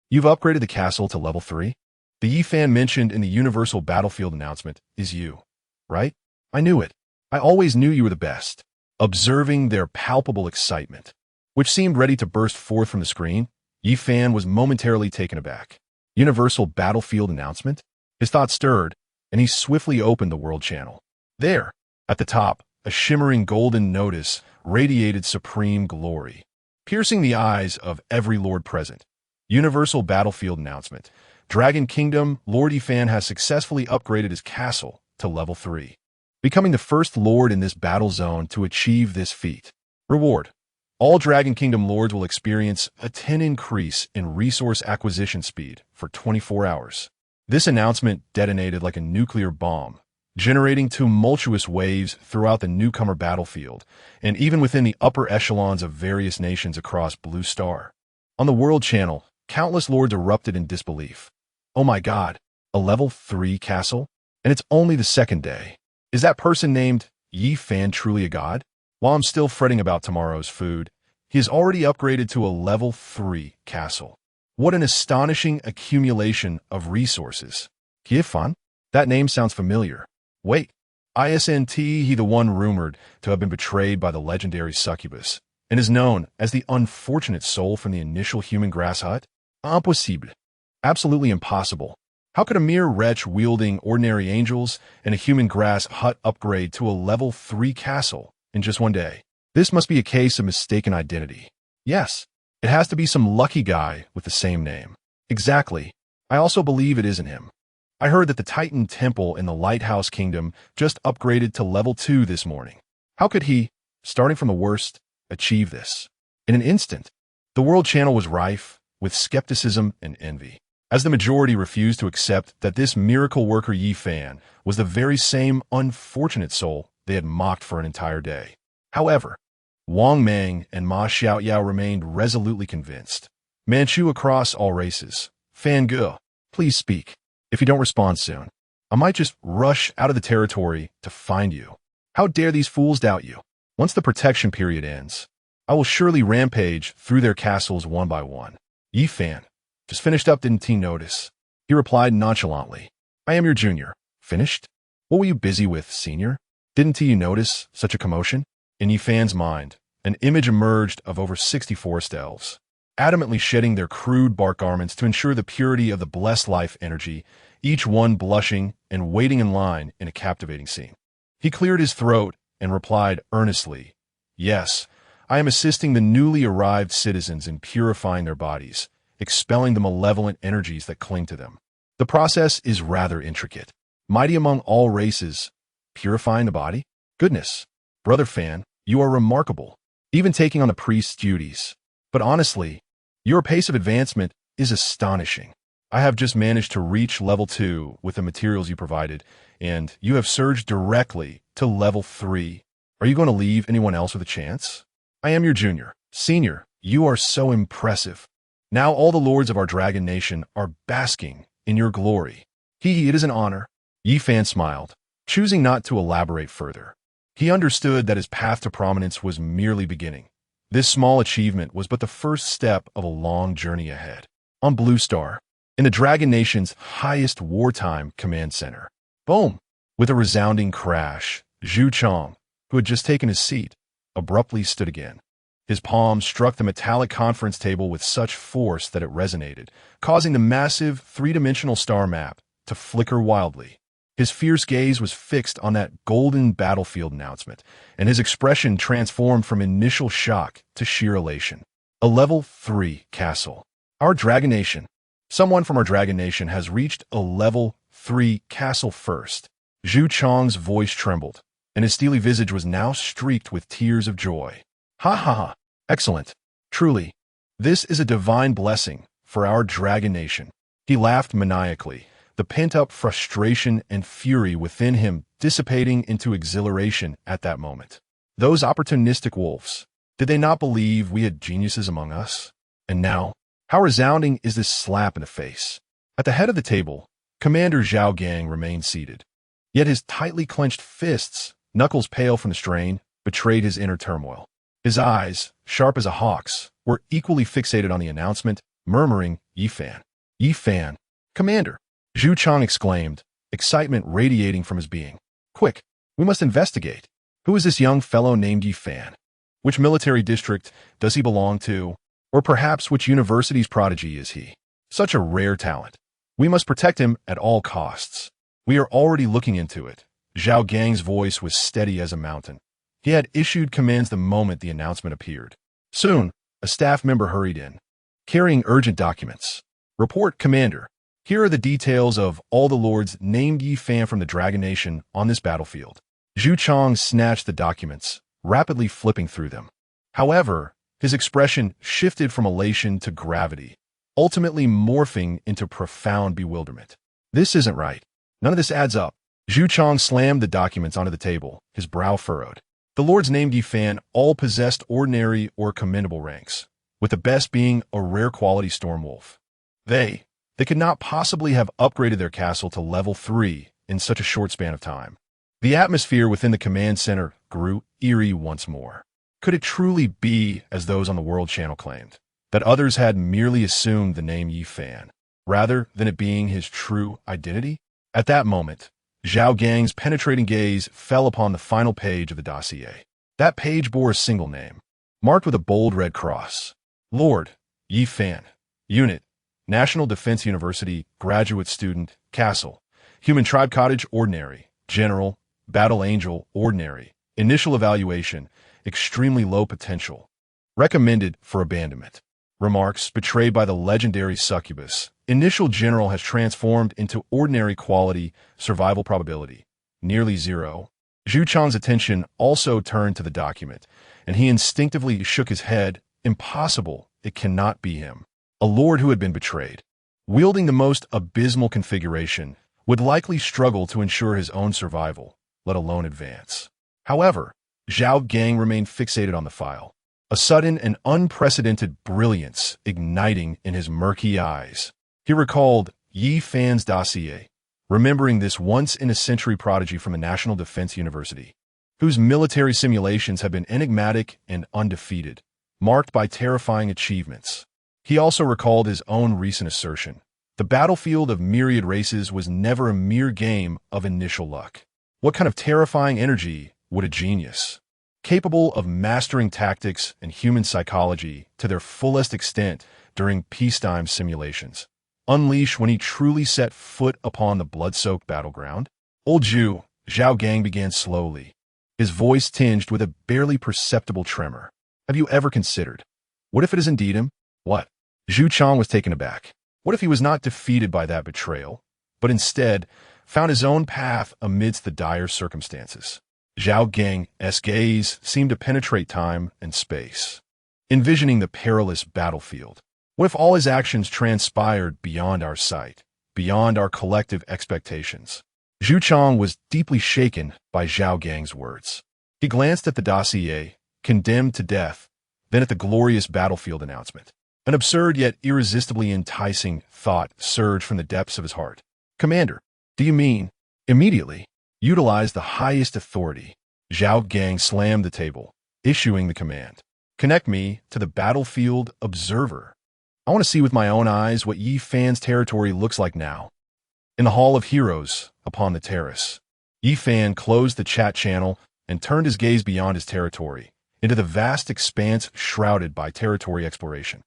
You've upgraded the castle to level 3? The Yi Fan mentioned in the Universal Battlefield announcement is you, right? I knew it. I always knew you were the best." Observing their palpable excitement, which seemed ready to burst forth from the screen, Yi Fan was momentarily taken aback. Universal Battlefield announcement? His thoughts stirred, and he swiftly opened the world channel. There, at the top, a shimmering golden notice radiated supreme glory, piercing the eyes of every lord present. Universal Battlefield announcement. Dragon Kingdom, Lord Yifan has successfully upgraded his castle to level 3, becoming the first lord in this battle zone to achieve this feat. Reward. All Dragon Kingdom lords will experience a 10 increase in resource acquisition speed for 24 hours. This announcement detonated like a nuclear bomb, generating tumultuous waves throughout the newcomer battlefield, and even within the upper echelons of various nations across Blue Star. On the World Channel, countless lords erupted in disbelief. Oh my god, a level 3 castle? And it's only the second day. Is that person named Yi Fan truly a god? While I'm still fretting about tomorrow's food, he has already upgraded to a level 3 castle. What an astonishing accumulation of resources. Yi Fan? That name sounds familiar. Wait, isn't he the one rumored to have been betrayed by the legendary Succubus, and is known as the unfortunate soul from the initial human grass hut? Impossible. Absolutely impossible. How could a mere wretch wielding ordinary angels and a human grass hut upgrade to a level 3 castle in just one day? This must be a case of mistaken identity. Yes, it has to be some lucky guy with the same name. Exactly. I also believe it isn't him. I heard that the Titan Temple in the Lighthouse Kingdom just upgraded to level 2 this morning. How could he, starting from the worst, achieve this? In an instant, the World Channel was rife with skepticism and envy, as the majority refused to accept that this miracle worker Yi Fan was the very same unfortunate soul they had mocked for an entire day. However, Wang Mang and Ma Xiaoyao remained resolutely convinced. Manchu across all races. Fan Ge, please speak. If you don't respond soon, I might just rush out of the territory to find you. How dare these fools doubt you? Once the protection period ends, I will surely rampage through their castles one by one. Yi Fan, just finished up, didn't he notice? He replied nonchalantly. I am your junior. Finished? What were you busy with, senior? Didn't you notice such a commotion? In Yi Fan's mind, an image emerged of over 60 forest elves, adamantly shedding their crude bark garments to ensure the purity of the blessed life energy, each one blushing and waiting in line in a captivating scene. He cleared his throat and replied earnestly, Yes, I am assisting the newly arrived citizens in purifying their bodies, expelling the malevolent energies that cling to them. The process is rather intricate. Mighty among all races, purifying the body? Goodness, Brother Fan, you are remarkable, even taking on the priest's duties. But honestly, your pace of advancement is astonishing. I have just managed to reach level 2 with the materials you provided, and you have surged directly to level 3. Are you going to leave anyone else with a chance? I am your junior. Senior, you are so impressive. Now all the lords of our dragon nation are basking in your glory. It is an honor. Yi Fan smiled, choosing not to elaborate further. He understood that his path to prominence was merely beginning. This small achievement was but the first step of a long journey ahead. On Blue Star, in the Dragon Nation's highest wartime command center. Boom! With a resounding crash, Zhu Chong, who had just taken his seat, abruptly stood again. His palm struck the metallic conference table with such force that it resonated, causing the massive three-dimensional star map to flicker wildly. His fierce gaze was fixed on that golden battlefield announcement, and his expression transformed from initial shock to sheer elation. A level 3 castle. Our Dragon Nation. Someone from our Dragon Nation has reached a level 3 castle first. Zhu Chong's voice trembled, and his steely visage was now streaked with tears of joy. Ha ha ha! Excellent. Truly, this is a divine blessing for our Dragon Nation. He laughed maniacally, the pent-up frustration and fury within him dissipating into exhilaration at that moment. Those opportunistic wolves, did they not believe we had geniuses among us? And now, how resounding is this slap in the face? At the head of the table, Commander Zhao Gang remained seated. Yet his tightly clenched fists, knuckles pale from the strain, betrayed his inner turmoil. His eyes, sharp as a hawk's, were equally fixated on the announcement, murmuring, Yi Fan. Yi Fan. Commander. Zhu Chong exclaimed, excitement radiating from his being. Quick, we must investigate. Who is this young fellow named Yi Fan? Which military district does he belong to? Or perhaps which university's prodigy is he? Such a rare talent. We must protect him at all costs. We are already looking into it. Zhao Gang's voice was steady as a mountain. He had issued commands the moment the announcement appeared. Soon, a staff member hurried in, carrying urgent documents. Report, Commander. Here are the details of all the lords named Yi Fan from the Dragon Nation on this battlefield. Zhu Chang snatched the documents, rapidly flipping through them. However, his expression shifted from elation to gravity, ultimately morphing into profound bewilderment. This isn't right. None of this adds up. Zhu Chang slammed the documents onto the table, his brow furrowed. The lords named Yi Fan all possessed ordinary or commendable ranks, with the best being a rare quality stormwolf. They could not possibly have upgraded their castle to level 3 in such a short span of time. The atmosphere within the command center grew eerie once more. Could it truly be, as those on the World Channel claimed, that others had merely assumed the name Yi Fan, rather than it being his true identity? At that moment, Zhao Gang's penetrating gaze fell upon the final page of the dossier. That page bore a single name, marked with a bold red cross. Lord Yi Fan, Unit, National Defense University, Graduate Student, Castle, Human Tribe Cottage, Ordinary, General, Battle Angel, Ordinary, Initial Evaluation, Extremely Low Potential, Recommended for Abandonment. Remarks betrayed by the legendary Succubus. Initial General has transformed into Ordinary Quality, Survival Probability, nearly 0. Zhu Chang's attention also turned to the document, and he instinctively shook his head. Impossible, it cannot be him. A lord who had been betrayed, wielding the most abysmal configuration, would likely struggle to ensure his own survival, let alone advance. However, Zhao Gang remained fixated on the file, a sudden and unprecedented brilliance igniting in his murky eyes. He recalled Yi Fan's dossier, remembering this once-in-a-century prodigy from the National Defense University, whose military simulations have been enigmatic and undefeated, marked by terrifying achievements. He also recalled his own recent assertion. The battlefield of myriad races was never a mere game of initial luck. What kind of terrifying energy would a genius, capable of mastering tactics and human psychology to their fullest extent during peacetime simulations, unleash when he truly set foot upon the blood-soaked battleground? Old Zhao Gang began slowly, his voice tinged with a barely perceptible tremor. Have you ever considered, what if it is indeed him? What? Zhu Chang was taken aback. What if he was not defeated by that betrayal, but instead found his own path amidst the dire circumstances? Zhao Gang's gaze seemed to penetrate time and space, envisioning the perilous battlefield. What if all his actions transpired beyond our sight, beyond our collective expectations? Zhu Chang was deeply shaken by Zhao Gang's words. He glanced at the dossier, condemned to death, then at the glorious battlefield announcement. An absurd yet irresistibly enticing thought surged from the depths of his heart. Commander, do you mean, immediately, utilize the highest authority? Zhao Gang slammed the table, issuing the command. Connect me to the battlefield observer. I want to see with my own eyes what Yi Fan's territory looks like now. In the Hall of Heroes, upon the terrace, Yi Fan closed the chat channel and turned his gaze beyond his territory, into the vast expanse shrouded by territory exploration.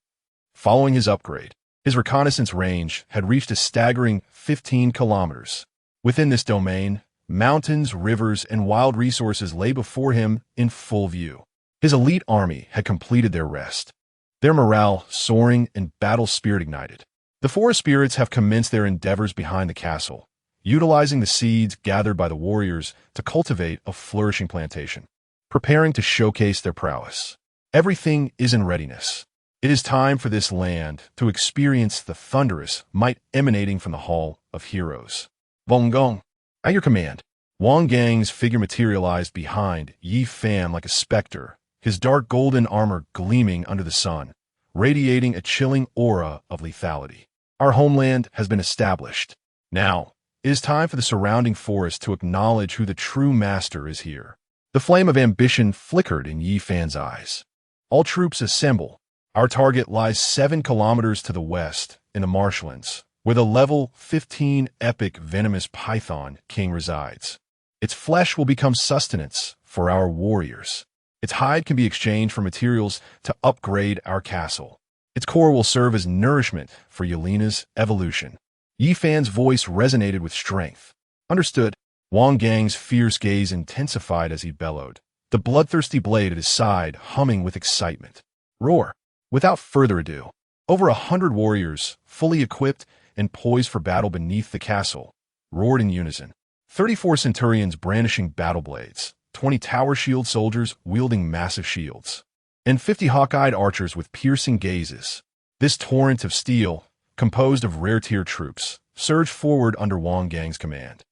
Following his upgrade, his reconnaissance range had reached a staggering 15 kilometers. Within this domain, mountains, rivers, and wild resources lay before him in full view. His elite army had completed their rest, their morale soaring and battle spirit ignited. The forest spirits have commenced their endeavors behind the castle, utilizing the seeds gathered by the warriors to cultivate a flourishing plantation, preparing to showcase their prowess. Everything is in readiness. It is time for this land to experience the thunderous might emanating from the Hall of Heroes. Wang Gong, at your command. Wang Gang's figure materialized behind Yi Fan like a specter, his dark golden armor gleaming under the sun, radiating a chilling aura of lethality. Our homeland has been established. Now, it is time for the surrounding forest to acknowledge who the true master is here. The flame of ambition flickered in Yi Fan's eyes. All troops assemble. Our target lies 7 kilometers to the west, in the marshlands, where the level 15 epic venomous python king resides. Its flesh will become sustenance for our warriors. Its hide can be exchanged for materials to upgrade our castle. Its core will serve as nourishment for Yelena's evolution. Yi Fan's voice resonated with strength. Understood. Wang Gang's fierce gaze intensified as he bellowed, the bloodthirsty blade at his side humming with excitement. Roar. Without further ado, over 100 warriors, fully equipped and poised for battle beneath the castle, roared in unison. 34 centurions brandishing battle blades, 20 tower shield soldiers wielding massive shields, and 50 hawk-eyed archers with piercing gazes. This torrent of steel, composed of rare-tier troops, surged forward under Wang Gang's command,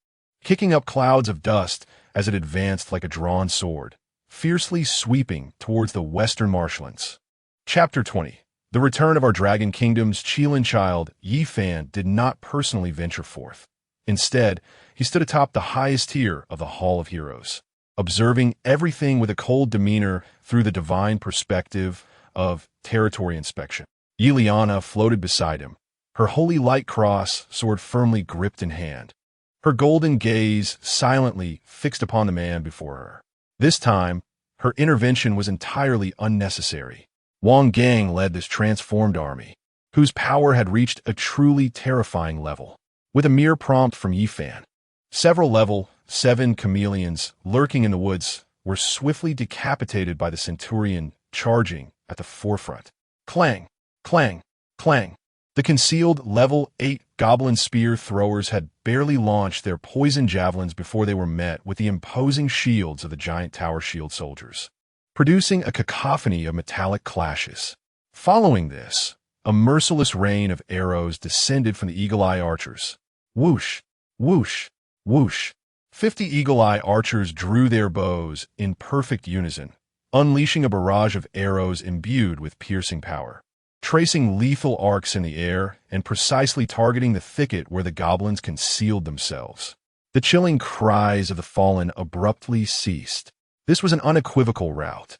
kicking up clouds of dust as it advanced like a drawn sword, fiercely sweeping towards the western marshlands. Chapter 20. The return of our Dragon Kingdom's Qilin child, Yi Fan, did not personally venture forth. Instead, he stood atop the highest tier of the Hall of Heroes, observing everything with a cold demeanor through the divine perspective of territory inspection. Yeliana floated beside him, her holy light cross sword firmly gripped in hand, her golden gaze silently fixed upon the man before her. This time, her intervention was entirely unnecessary. Wang Gang led this transformed army, whose power had reached a truly terrifying level. With a mere prompt from Yi Fan, several level 7 chameleons lurking in the woods were swiftly decapitated by the centurion charging at the forefront. Clang, clang, clang. The concealed level 8 goblin spear throwers had barely launched their poison javelins before they were met with the imposing shields of the giant tower shield soldiers, producing a cacophony of metallic clashes. Following this, a merciless rain of arrows descended from the eagle-eye archers. Whoosh, whoosh, whoosh. 50 eagle-eye archers drew their bows in perfect unison, unleashing a barrage of arrows imbued with piercing power, tracing lethal arcs in the air and precisely targeting the thicket where the goblins concealed themselves. The chilling cries of the fallen abruptly ceased. This was an unequivocal rout.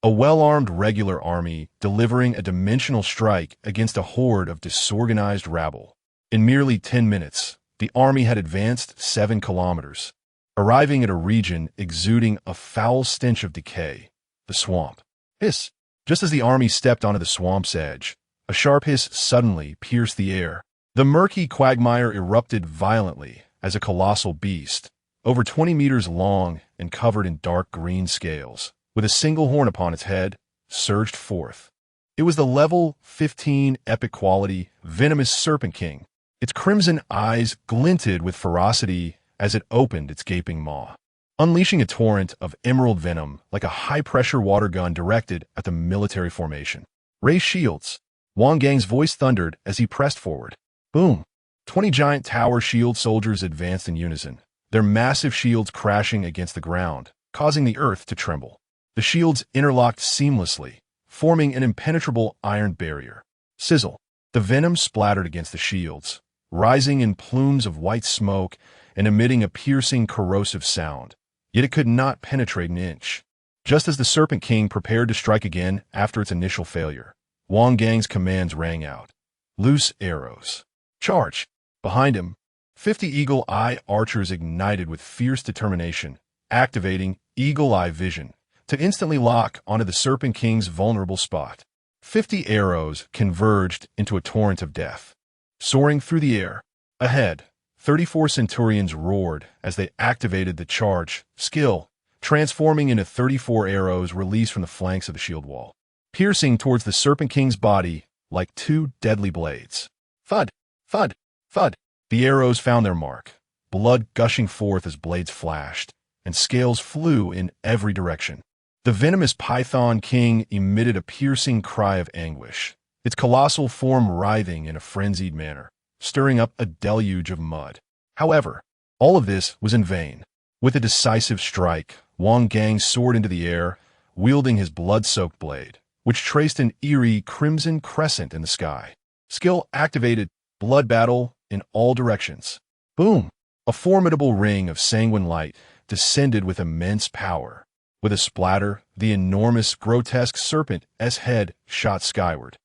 A well-armed regular army delivering a dimensional strike against a horde of disorganized rabble. In merely 10 minutes, the army had advanced 7 kilometers, arriving at a region exuding a foul stench of decay, the swamp. Hiss! Just as the army stepped onto the swamp's edge, a sharp hiss suddenly pierced the air. The murky quagmire erupted violently as a colossal beast, over 20 meters long and covered in dark green scales, with a single horn upon its head, surged forth. It was the level 15 epic quality venomous Serpent King. Its crimson eyes glinted with ferocity as it opened its gaping maw, unleashing a torrent of emerald venom like a high-pressure water gun directed at the military formation. Raise shields! Wang Gang's voice thundered as he pressed forward. Boom! 20 giant tower shield soldiers advanced in unison, their massive shields crashing against the ground, causing the earth to tremble. The shields interlocked seamlessly, forming an impenetrable iron barrier. Sizzle! The venom splattered against the shields, rising in plumes of white smoke and emitting a piercing, corrosive sound. Yet it could not penetrate an inch. Just as the Serpent King prepared to strike again after its initial failure, Wang Gang's commands rang out. Loose arrows. Charge! Behind him, 50 eagle-eye archers ignited with fierce determination, activating eagle-eye vision to instantly lock onto the Serpent King's vulnerable spot. 50 arrows converged into a torrent of death. Soaring through the air, ahead, 34 centurions roared as they activated the charge skill, transforming into 34 arrows released from the flanks of the shield wall, piercing towards the Serpent King's body like 2 deadly blades. Thud, thud, thud. The arrows found their mark, blood gushing forth as blades flashed, and scales flew in every direction. The venomous Python King emitted a piercing cry of anguish, its colossal form writhing in a frenzied manner, stirring up a deluge of mud. However, all of this was in vain. With a decisive strike, Wang Gang soared into the air, wielding his blood-soaked blade, which traced an eerie crimson crescent in the sky. Skill activated, blood battle in all directions. Boom! A formidable ring of sanguine light descended with immense power. With a splatter, the enormous, grotesque serpent's head shot skyward.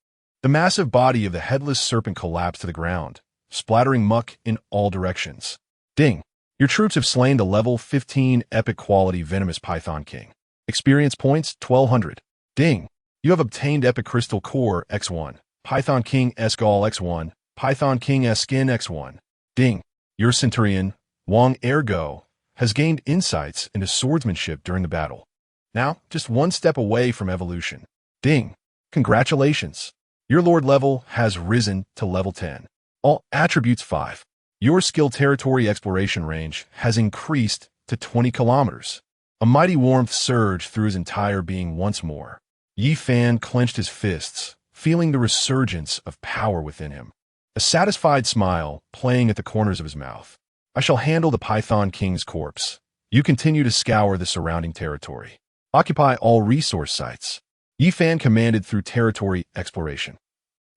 The massive body of the headless serpent collapsed to the ground, splattering muck in all directions. Ding! Your troops have slain the level 15 epic quality venomous Python King. Experience points 1200. Ding. You have obtained Epic Crystal Core X1, Python King S Gall X1, Python King S Skin X1. Ding. Your Centurion, Wong Ergo, has gained insights into swordsmanship during the battle. Now, just one step away from evolution. Ding. Congratulations. Your Lord level has risen to level 10. All attributes 5. Your skill territory exploration range has increased to 20 kilometers. A mighty warmth surged through his entire being once more. Yi Fan clenched his fists, feeling the resurgence of power within him. A satisfied smile playing at the corners of his mouth. I shall handle the Python King's corpse. You continue to scour the surrounding territory. Occupy all resource sites. Yi Fan commanded through territory exploration.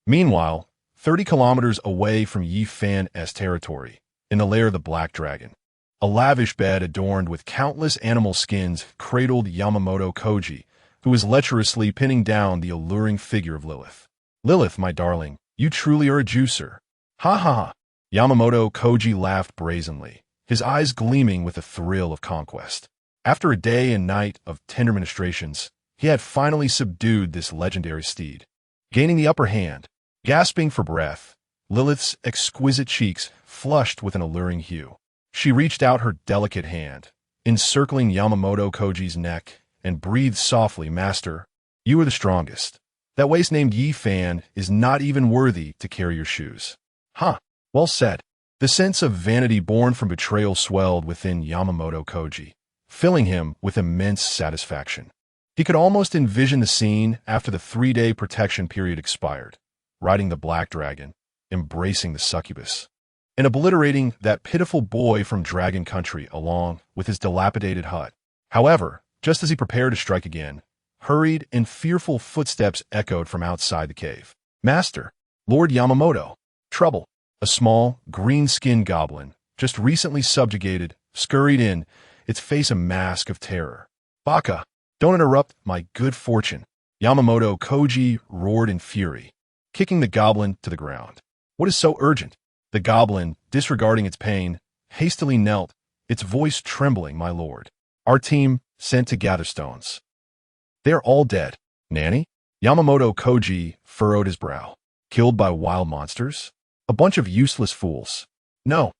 Meanwhile, 30 kilometers away from Yi Fan's territory, in the lair of the Black Dragon, a lavish bed adorned with countless animal skins cradled Yamamoto Koji, who was lecherously pinning down the alluring figure of Lilith. Lilith, my darling, you truly are a juicer. Ha ha ha. Yamamoto Koji laughed brazenly, his eyes gleaming with a thrill of conquest. After a day and night of tender ministrations, he had finally subdued this legendary steed. Gaining the upper hand, gasping for breath, Lilith's exquisite cheeks flushed with an alluring hue. She reached out her delicate hand, encircling Yamamoto Koji's neck, and breathed softly, Master, you are the strongest. That waste named Yi Fan is not even worthy to carry your shoes. Huh, well said. The sense of vanity born from betrayal swelled within Yamamoto Koji, filling him with immense satisfaction. He could almost envision the scene after the 3-day protection period expired, riding the Black Dragon, embracing the Succubus, and obliterating that pitiful boy from Dragon Country along with his dilapidated hut. However, just as he prepared to strike again, hurried and fearful footsteps echoed from outside the cave. Master, Lord Yamamoto. Trouble. A small, green-skinned goblin, just recently subjugated, scurried in, its face a mask of terror. Baka, don't interrupt my good fortune. Yamamoto Koji roared in fury, kicking the goblin to the ground. What is so urgent? The goblin, disregarding its pain, hastily knelt, its voice trembling, my lord. Our team sent to gather stones. They are all dead. Nanny? Yamamoto Koji furrowed his brow. Killed by wild monsters? A bunch of useless fools. No,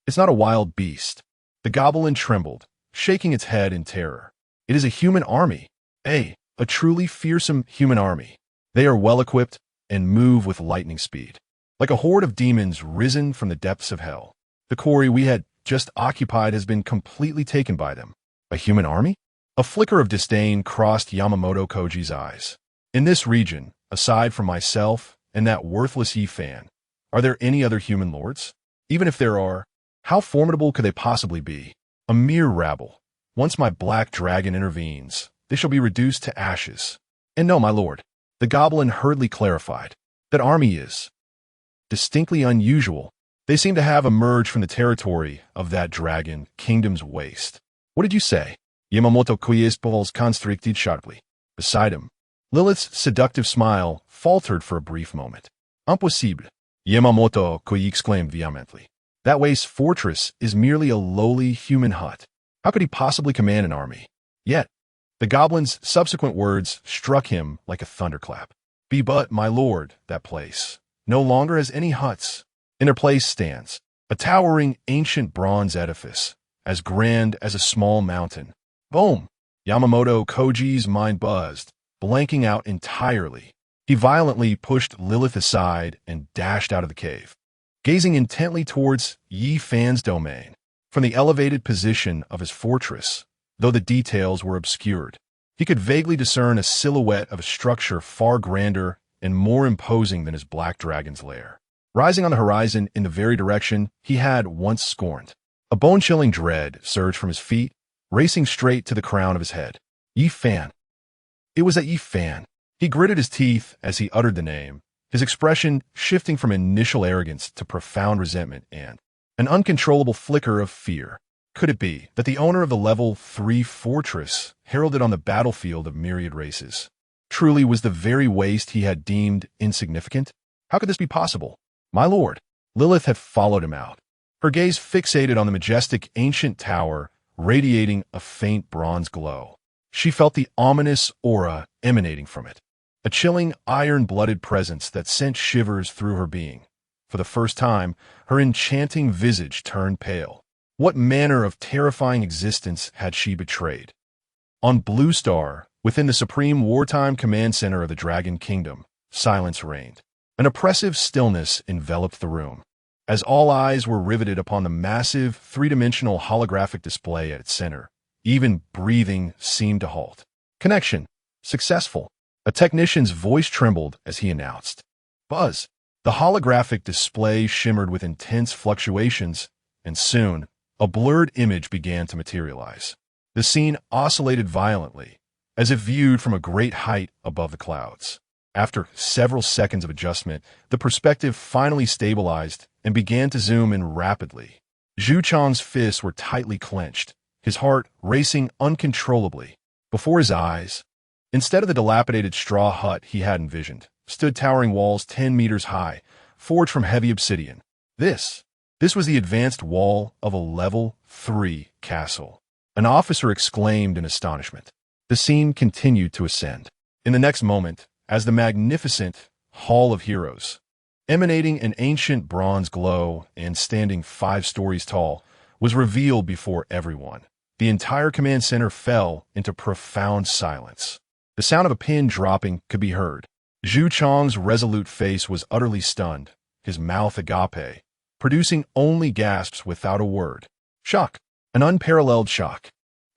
it's not a wild beast. The goblin trembled, shaking its head in terror. It is a human army. A truly fearsome human army. They are well-equipped and move with lightning speed. Like a horde of demons risen from the depths of hell. The quarry we had just occupied has been completely taken by them. A human army? A flicker of disdain crossed Yamamoto Koji's eyes. In this region, aside from myself and that worthless Yi Fan, are there any other human lords? Even if there are, how formidable could they possibly be? A mere rabble. Once my Black Dragon intervenes, they shall be reduced to ashes. And no, my lord, the goblin hurriedly clarified, that army is distinctly unusual. They seem to have emerged from the territory of that dragon kingdom's waste. What did you say? Yamamoto Koji's balls constricted sharply. Beside him, Lilith's seductive smile faltered for a brief moment. Impossible, Yamamoto Koji exclaimed vehemently. That waste fortress is merely a lowly human hut. How could he possibly command an army? Yet, the goblin's subsequent words struck him like a thunderclap. Be but, my lord, that place no longer has any huts. In their place stands a towering ancient bronze edifice, as grand as a small mountain. Boom! Yamamoto Koji's mind buzzed, blanking out entirely. He violently pushed Lilith aside and dashed out of the cave, gazing intently towards Yi Fan's domain. From the elevated position of his fortress, though the details were obscured, he could vaguely discern a silhouette of a structure far grander and more imposing than his Black Dragon's lair, rising on the horizon in the very direction he had once scorned. A bone-chilling dread surged from his feet, racing straight to the crown of his head. Yi Fan. It was that Yi Fan. He gritted his teeth as he uttered the name, his expression shifting from initial arrogance to profound resentment and an uncontrollable flicker of fear. Could it be that the owner of the level 3 fortress, heralded on the battlefield of myriad races, truly was the very waste he had deemed insignificant? How could this be possible? My lord, Lilith had followed him out, her gaze fixated on the majestic ancient tower radiating a faint bronze glow. She felt the ominous aura emanating from it, a chilling, iron-blooded presence that sent shivers through her being. For the first time, her enchanting visage turned pale. What manner of terrifying existence had she betrayed? On Blue Star, within the supreme wartime command center of the Dragon Kingdom, silence reigned. An oppressive stillness enveloped the room, as all eyes were riveted upon the massive, three-dimensional holographic display at its center. Even breathing seemed to halt. Connection. Successful. A technician's voice trembled as he announced. Buzz. The holographic display shimmered with intense fluctuations, and soon, a blurred image began to materialize. The scene oscillated violently, as if viewed from a great height above the clouds. After several seconds of adjustment, the perspective finally stabilized and began to zoom in rapidly. Zhu Chang's fists were tightly clenched, his heart racing uncontrollably. Before his eyes, instead of the dilapidated straw hut he had envisioned, stood towering walls 10 meters high, forged from heavy obsidian. This was the advanced wall of a level 3 castle. An officer exclaimed in astonishment. The scene continued to ascend. In the next moment, as the magnificent Hall of Heroes, emanating an ancient bronze glow and standing 5 stories tall, was revealed before everyone, the entire command center fell into profound silence. The sound of a pin dropping could be heard. Zhu Chang's resolute face was utterly stunned, his mouth agape, producing only gasps without a word. Shock. An unparalleled shock.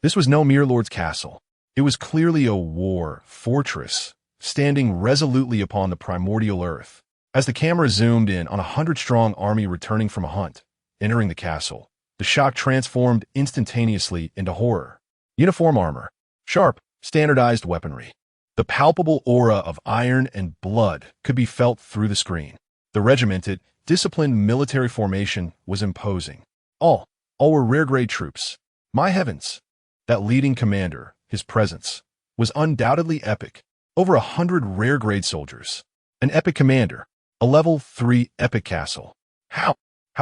This was no mere lord's castle. It was clearly a war fortress, standing resolutely upon the primordial earth. As the camera zoomed in on a 100-strong army returning from a hunt, entering the castle, the shock transformed instantaneously into horror. Uniform armor. Sharp, standardized weaponry. The palpable aura of iron and blood could be felt through the screen. The regimented, disciplined military formation was imposing. All were rare-grade troops. My heavens! That leading commander, his presence, was undoubtedly epic. Over 100 rare-grade soldiers. An epic commander. A level 3 epic castle. How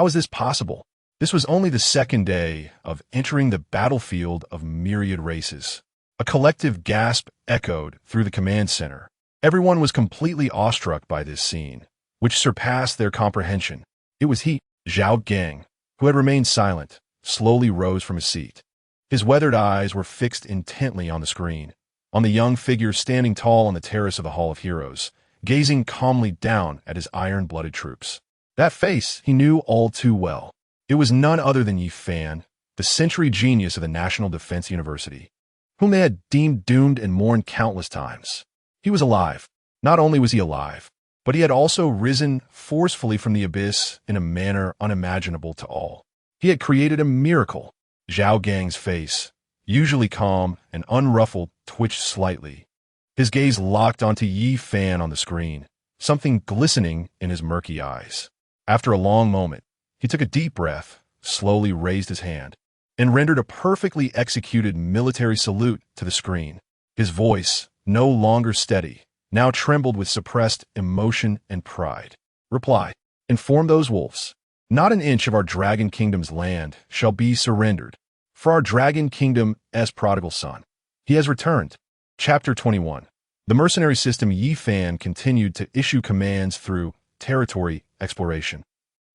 is this possible? This was only the second day of entering the battlefield of myriad races. A collective gasp echoed through the command center. Everyone was completely awestruck by this scene, which surpassed their comprehension. It was he, Zhao Gang, who had remained silent, slowly rose from his seat. His weathered eyes were fixed intently on the screen, on the young figure standing tall on the terrace of the Hall of Heroes, gazing calmly down at his iron-blooded troops. That face he knew all too well. It was none other than Yi Fan, the century genius of the National Defense University, whom they had deemed doomed and mourned countless times. He was alive. Not only was he alive, but he had also risen forcefully from the abyss in a manner unimaginable to all. He had created a miracle. Zhao Gang's face, usually calm and unruffled, twitched slightly. His gaze locked onto Yi Fan on the screen, something glistening in his murky eyes. After a long moment, he took a deep breath, slowly raised his hand, and rendered a perfectly executed military salute to the screen. His voice, no longer steady, now trembled with suppressed emotion and pride. Reply. Inform those wolves. Not an inch of our Dragon Kingdom's land shall be surrendered. For our Dragon Kingdom's prodigal son, he has returned. Chapter 21. The mercenary system Yi Fan continued to issue commands through territory exploration.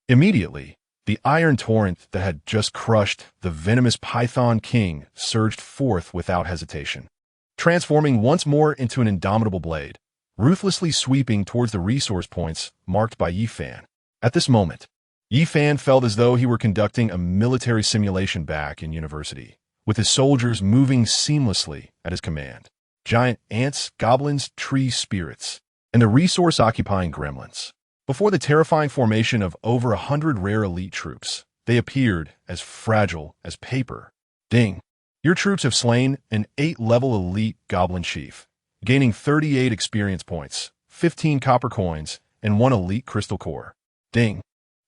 Immediately, the iron torrent that had just crushed the venomous Python King surged forth without hesitation, transforming once more into an indomitable blade, ruthlessly sweeping towards the resource points marked by Yi Fan. At this moment, Yi Fan felt as though he were conducting a military simulation back in university, with his soldiers moving seamlessly at his command. Giant ants, goblins, tree spirits, and the resource-occupying gremlins. Before the terrifying formation of over 100 rare elite troops, they appeared as fragile as paper. Ding! Your troops have slain an 8-level elite goblin chief, gaining 38 experience points, 15 copper coins, and 1 elite crystal core. Ding!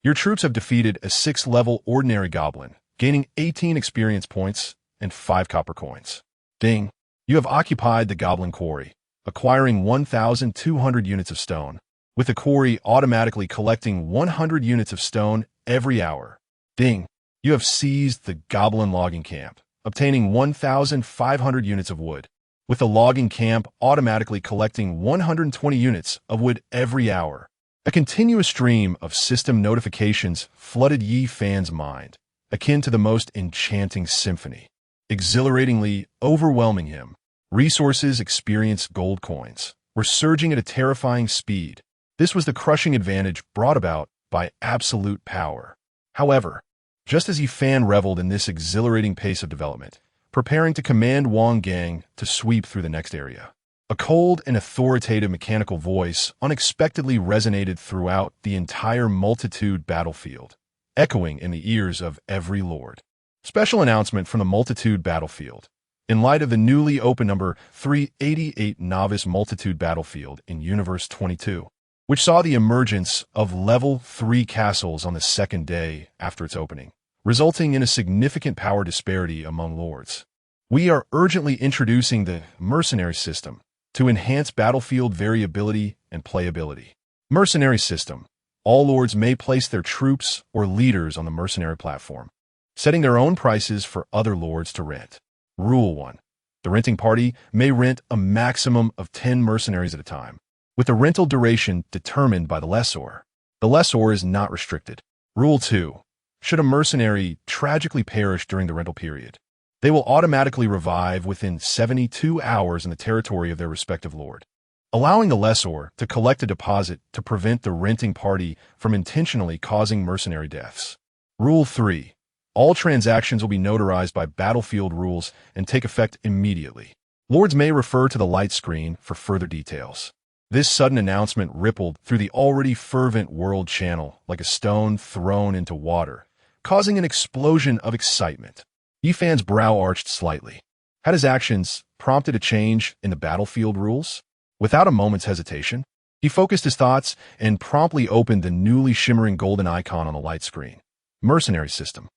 Your troops have defeated a 6-level ordinary goblin, gaining 18 experience points and 5 copper coins. Ding! You have occupied the goblin quarry, acquiring 1,200 units of stone, with the quarry automatically collecting 100 units of stone every hour. Ding! You have seized the goblin logging camp, obtaining 1,500 units of wood. with the logging camp automatically collecting 120 units of wood every hour. A continuous stream of system notifications flooded Yi Fan's mind, akin to the most enchanting symphony, exhilaratingly overwhelming him. Resources, experience, gold coins were surging at a terrifying speed. This was the crushing advantage brought about by absolute power. However, just as Yi Fan reveled in this exhilarating pace of development, preparing to command Wang Gang to sweep through the next area, a cold and authoritative mechanical voice unexpectedly resonated throughout the entire multitude battlefield, echoing in the ears of every lord. Special announcement from the multitude battlefield. In light of the newly opened number 388 Novice Multitude Battlefield in Universe 22, which saw the emergence of Level 3 castles on the second day after its opening, resulting in a significant power disparity among lords. We are urgently introducing the Mercenary System to enhance battlefield variability and playability. Mercenary System. All lords may place their troops or leaders on the mercenary platform, setting their own prices for other lords to rent. Rule 1. The renting party may rent a maximum of 10 mercenaries at a time, with the rental duration determined by the lessor. The lessor is not restricted. Rule 2. Should a mercenary tragically perish during the rental period, they will automatically revive within 72 hours in the territory of their respective lord, allowing the lessor to collect a deposit to prevent the renting party from intentionally causing mercenary deaths. Rule 3. All transactions will be notarized by battlefield rules and take effect immediately. Lords may refer to the light screen for further details. This sudden announcement rippled through the already fervent world channel like a stone thrown into water, causing an explosion of excitement. Yi Fan's brow arched slightly. Had his actions prompted a change in the battlefield rules? Without a moment's hesitation, he focused his thoughts and promptly opened the newly shimmering golden icon on the light screen. Mercenary System.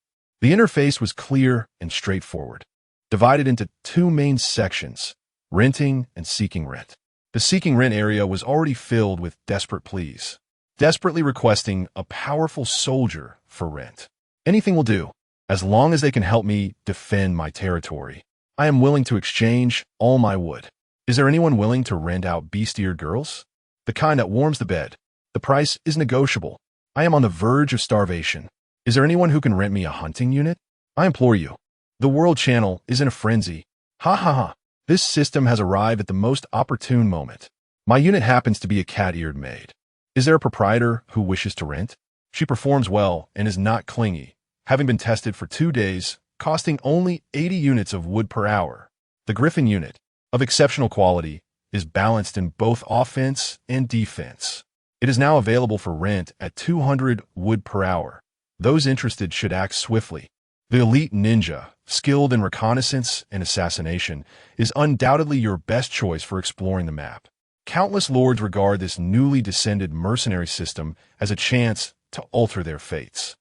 The interface was clear and straightforward, divided into two main sections, renting and seeking rent. The seeking rent area was already filled with desperate pleas, desperately requesting a powerful soldier for rent. Anything will do, as long as they can help me defend my territory. I am willing to exchange all my wood. Is there anyone willing to rent out beast-eared girls? The kind that warms the bed. The price is negotiable. I am on the verge of starvation. Is there anyone who can rent me a hunting unit? I implore you. The world channel is in a frenzy. Ha ha ha. This system has arrived at the most opportune moment. My unit happens to be a cat-eared maid. Is there a proprietor who wishes to rent? She performs well and is not clingy, having been tested for 2 days, costing only 80 units of wood per hour. The Griffin unit, of exceptional quality, is balanced in both offense and defense. It is now available for rent at 200 wood per hour. Those interested should act swiftly. The elite ninja, skilled in reconnaissance and assassination, is undoubtedly your best choice for exploring the map. Countless lords regard this newly descended mercenary system as a chance to alter their fates.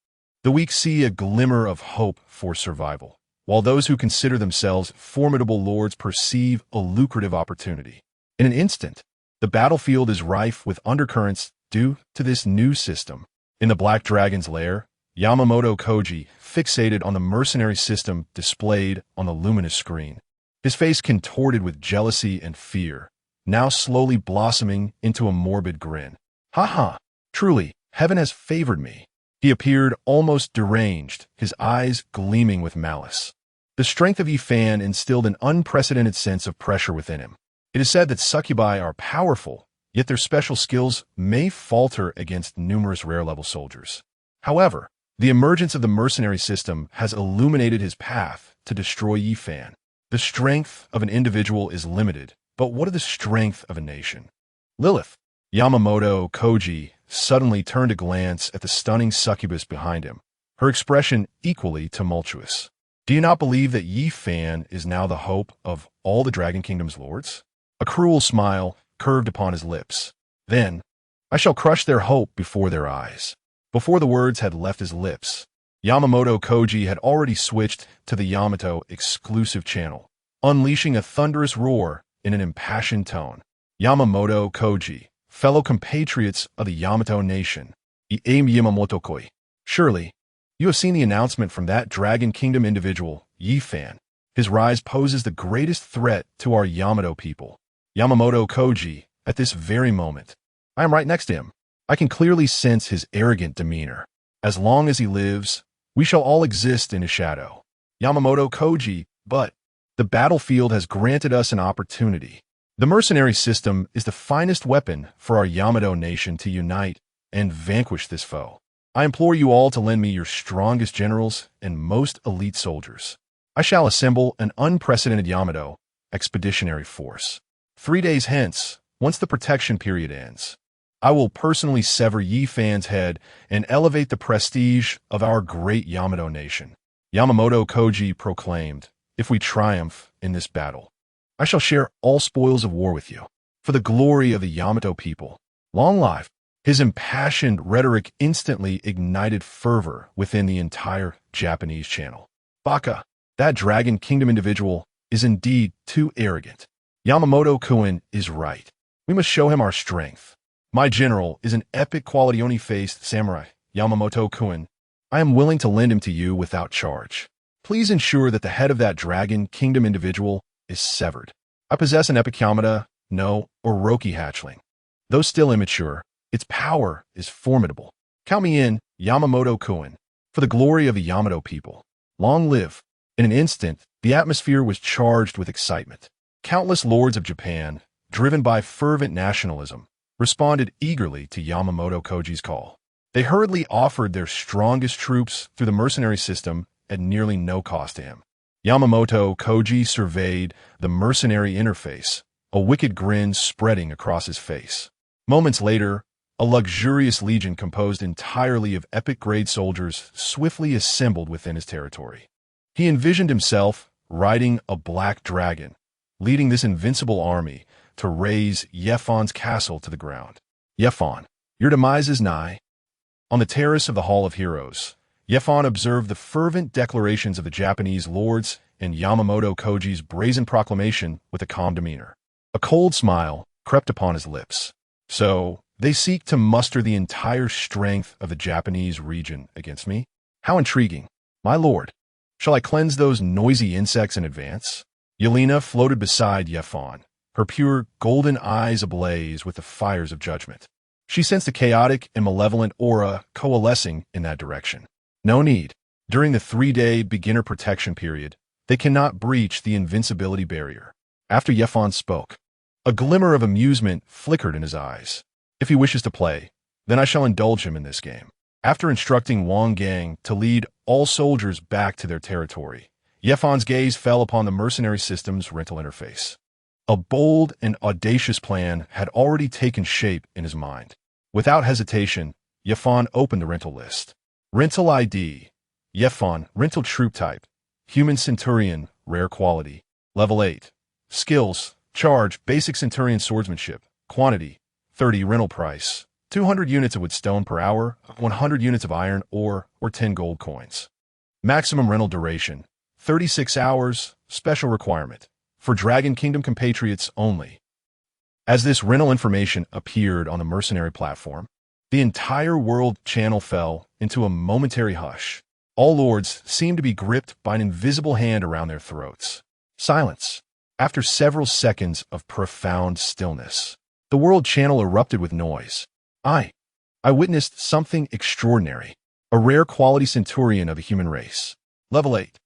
The weak see a glimmer of hope for survival, while those who consider themselves formidable lords perceive a lucrative opportunity. In an instant, the battlefield is rife with undercurrents due to this new system. In the Black Dragon's Lair, Yamamoto Kofu fixated on the mercenary system displayed on the luminous screen, his face contorted with jealousy and fear, now slowly blossoming into a morbid grin. Ha ha! Truly, heaven has favored me. He appeared almost deranged, his eyes gleaming with malice. The strength of Yi Fan instilled an unprecedented sense of pressure within him. It is said that succubi are powerful, yet their special skills may falter against numerous rare-level soldiers. However, the emergence of the mercenary system has illuminated his path to destroy Yi Fan. The strength of an individual is limited, but what of the strength of a nation? Lilith. Yamamoto Kofu suddenly turned a glance at the stunning succubus behind him, her expression equally tumultuous. Do you not believe that Yi Fan is now the hope of all the Dragon Kingdom's lords? A cruel smile curved upon his lips. Then, I shall crush their hope before their eyes. Before the words had left his lips, Yamamoto Kofu had already switched to the Yamato exclusive channel, unleashing a thunderous roar in an impassioned tone. Yamamoto Kofu, fellow compatriots of the Yamato nation, Yamamoto Kofu. Surely, you have seen the announcement from that Dragon Kingdom individual, Yi Fan. His rise poses the greatest threat to our Yamato people. Yamamoto Koji, at this very moment. I am right next to him. I can clearly sense his arrogant demeanor. As long as he lives, we shall all exist in his shadow. Yamamoto Koji, but the battlefield has granted us an opportunity. The mercenary system is the finest weapon for our Yamato nation to unite and vanquish this foe. I implore you all to lend me your strongest generals and most elite soldiers. I shall assemble an unprecedented Yamato expeditionary force. 3 days hence, once the protection period ends, I will personally sever Yi Fan's head and elevate the prestige of our great Yamato nation. Yamamoto Koji proclaimed, if we triumph in this battle, I shall share all spoils of war with you, for the glory of the Yamato people. Long life! His impassioned rhetoric instantly ignited fervor within the entire Japanese channel. Baka, that Dragon Kingdom individual, is indeed too arrogant. Yamamoto-kun is right. We must show him our strength. My general is an epic quality oni-faced samurai, Yamamoto-kun. I am willing to lend him to you without charge. Please ensure that the head of that Dragon Kingdom individual is severed. I possess an epic Yamada, no, or Roki hatchling. Though still immature, its power is formidable. Count me in, Yamamoto-kun, for the glory of the Yamato people. Long live! In an instant, the atmosphere was charged with excitement. Countless lords of Japan, driven by fervent nationalism, responded eagerly to Yamamoto Koji's call. They hurriedly offered their strongest troops through the mercenary system at nearly no cost to him. Yamamoto Koji surveyed the mercenary interface, a wicked grin spreading across his face. Moments later, a luxurious legion composed entirely of epic-grade soldiers swiftly assembled within his territory. He envisioned himself riding a black dragon, leading this invincible army to raze Yefon's castle to the ground. Yefon, your demise is nigh. On the terrace of the Hall of Heroes, Yefon observed the fervent declarations of the Japanese lords and Yamamoto Koji's brazen proclamation with a calm demeanor. A cold smile crept upon his lips. So, they seek to muster the entire strength of the Japanese region against me? How intriguing. My lord, shall I cleanse those noisy insects in advance? Yelena floated beside Yefon, her pure golden eyes ablaze with the fires of judgment. She sensed a chaotic and malevolent aura coalescing in that direction. No need. During the 3-day beginner protection period, they cannot breach the invincibility barrier. After Yefon spoke, a glimmer of amusement flickered in his eyes. If he wishes to play, then I shall indulge him in this game. After instructing Wang Gang to lead all soldiers back to their territory, Yefon's gaze fell upon the mercenary system's rental interface. A bold and audacious plan had already taken shape in his mind. Without hesitation, Yefon opened the rental list. Rental ID, Yefon, rental troop type, human centurion, rare quality, level 8. Skills, charge, basic centurion swordsmanship, quantity, 30 rental price, 200 units of wood stone per hour, 100 units of iron ore, or 10 gold coins. Maximum rental duration, 36 hours, special requirement, for Dragon Kingdom compatriots only. As this rental information appeared on the mercenary platform, the entire world channel fell into a momentary hush. All lords seemed to be gripped by an invisible hand around their throats. Silence. After several seconds of profound stillness, the world channel erupted with noise. I witnessed something extraordinary. A rare quality centurion of the human race. Level 8.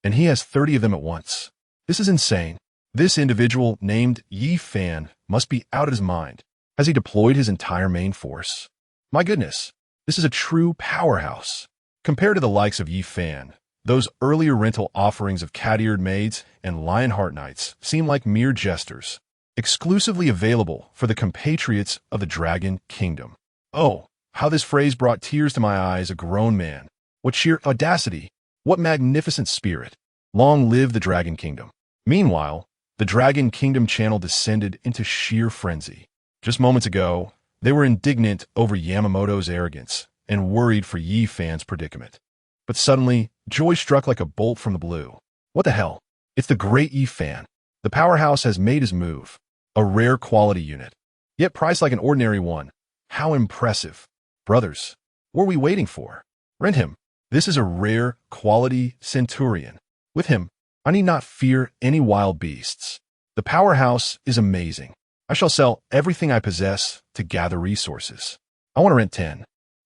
And he has 30 of them at once. This is insane. This individual named Yi Fan must be out of his mind. Has he deployed his entire main force? My goodness, this is a true powerhouse. Compared to the likes of Yi Fan, those earlier rental offerings of cat-eared maids and Lionheart Knights seem like mere jesters, exclusively available for the compatriots of the Dragon Kingdom. Oh, how this phrase brought tears to my eyes, a grown man. What sheer audacity! What magnificent spirit! Long live the Dragon Kingdom. Meanwhile, the Dragon Kingdom channel descended into sheer frenzy. Just moments ago, they were indignant over Yamamoto's arrogance and worried for Yi Fan's predicament. But suddenly, joy struck like a bolt from the blue. What the hell? It's the great Yi Fan. The powerhouse has made his move. A rare quality unit, yet priced like an ordinary one. How impressive. Brothers, what are we waiting for? Rent him. This is a rare quality centurion. With him, I need not fear any wild beasts. The powerhouse is amazing. I shall sell everything I possess to gather resources. I want to rent 10.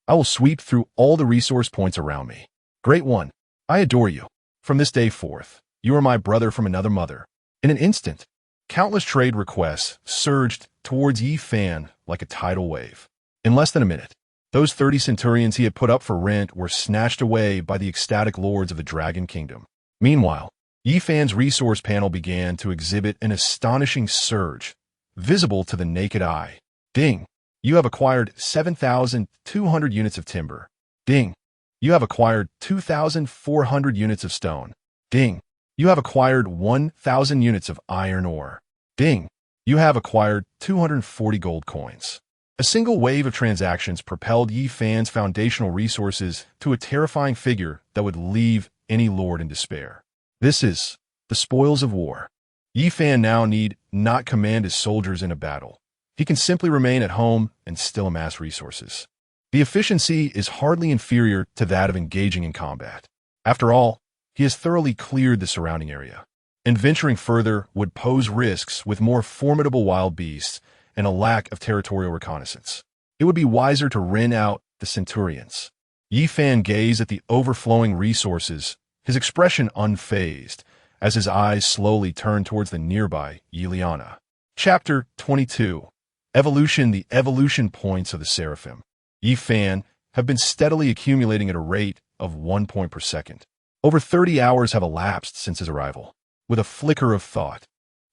I will sweep through all the resource points around me. Great one, I adore you. From this day forth, you are my brother from another mother. In an instant, countless trade requests surged towards Yi Fan like a tidal wave. In less than a minute, those 30 centurions he had put up for rent were snatched away by the ecstatic lords of the Dragon Kingdom. Meanwhile, Yi Fan's resource panel began to exhibit an astonishing surge, visible to the naked eye. Ding! You have acquired 7,200 units of timber. Ding! You have acquired 2,400 units of stone. Ding! You have acquired 1,000 units of iron ore. Ding! You have acquired 240 gold coins. A single wave of transactions propelled Yi Fan's foundational resources to a terrifying figure that would leave any lord in despair. This is the spoils of war. Yi Fan now need not command his soldiers in a battle. He can simply remain at home and still amass resources. The efficiency is hardly inferior to that of engaging in combat. After all, he has thoroughly cleared the surrounding area, and venturing further would pose risks with more formidable wild beasts and a lack of territorial reconnaissance. It would be wiser to rent out the centurions. Yi Fan gazed at the overflowing resources, his expression unfazed, as his eyes slowly turned towards the nearby Yiliana. Chapter 22. Evolution. The evolution points of the Seraphim, Yi Fan, have been steadily accumulating at a rate of 1 point per second. Over 30 hours have elapsed since his arrival. With a flicker of thought,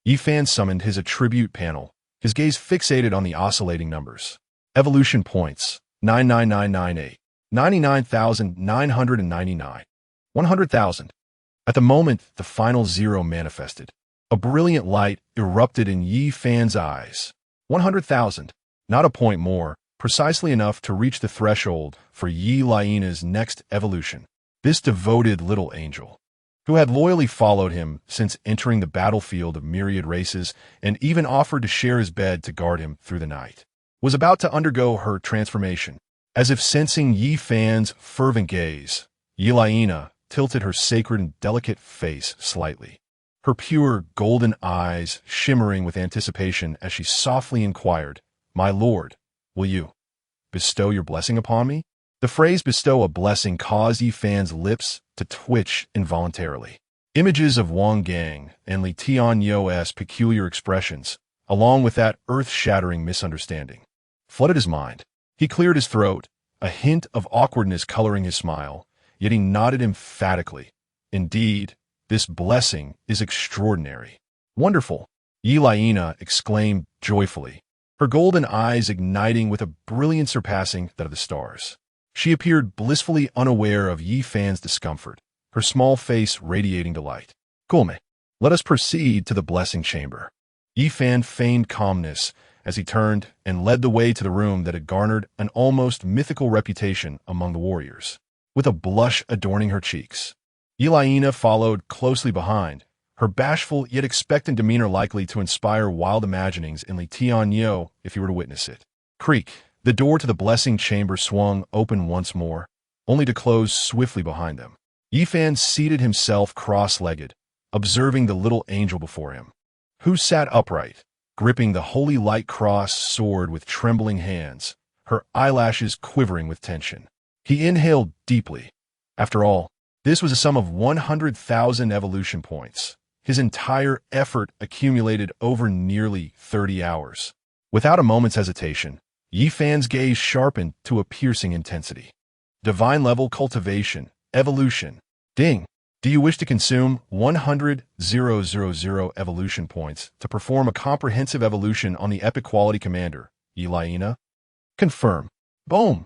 Yi Fan summoned his attribute panel, his gaze fixated on the oscillating numbers. Evolution points: 99998, 99,999, 100,000. At the moment the final zero manifested, a brilliant light erupted in Yi Fan's eyes. 100,000, not a point more, precisely enough to reach the threshold for Yilina's next evolution. This devoted little angel, who had loyally followed him since entering the battlefield of myriad races and even offered to share his bed to guard him through the night, was about to undergo her transformation. As if sensing Yi Fan's fervent gaze, Yilina tilted her sacred and delicate face slightly, her pure golden eyes shimmering with anticipation as she softly inquired, "My lord, will you bestow your blessing upon me?" The phrase "bestow a blessing" caused Yi Fan's lips to twitch involuntarily. Images of Wang Gang and Li Tianyou's peculiar expressions, along with that earth-shattering misunderstanding, flooded his mind. He cleared his throat, a hint of awkwardness coloring his smile, yet he nodded emphatically. Indeed, this blessing is extraordinary. Wonderful, Yilina exclaimed joyfully, her golden eyes igniting with a brilliance surpassing that of the stars. She appeared blissfully unaware of Yi Fan's discomfort, her small face radiating delight. "Kulme, let us proceed to the blessing chamber." Yi Fan feigned calmness as he turned and led the way to the room that had garnered an almost mythical reputation among the warriors. With a blush adorning her cheeks, Yilina followed closely behind, her bashful yet expectant demeanor likely to inspire wild imaginings in Li Tianyou if he were to witness it. Creak. The door to the blessing chamber swung open once more, only to close swiftly behind them. Yi Fan seated himself cross-legged, observing the little angel before him, who sat upright, gripping the holy light cross sword with trembling hands, her eyelashes quivering with tension. He inhaled deeply. After all, this was a sum of 100,000 evolution points, his entire effort accumulated over nearly 30 hours. Without a moment's hesitation, Yi Fan's gaze sharpened to a piercing intensity. Divine level cultivation, evolution. Ding! Do you wish to consume 100,000 evolution points to perform a comprehensive evolution on the epic quality commander, Yilina? Confirm. Boom!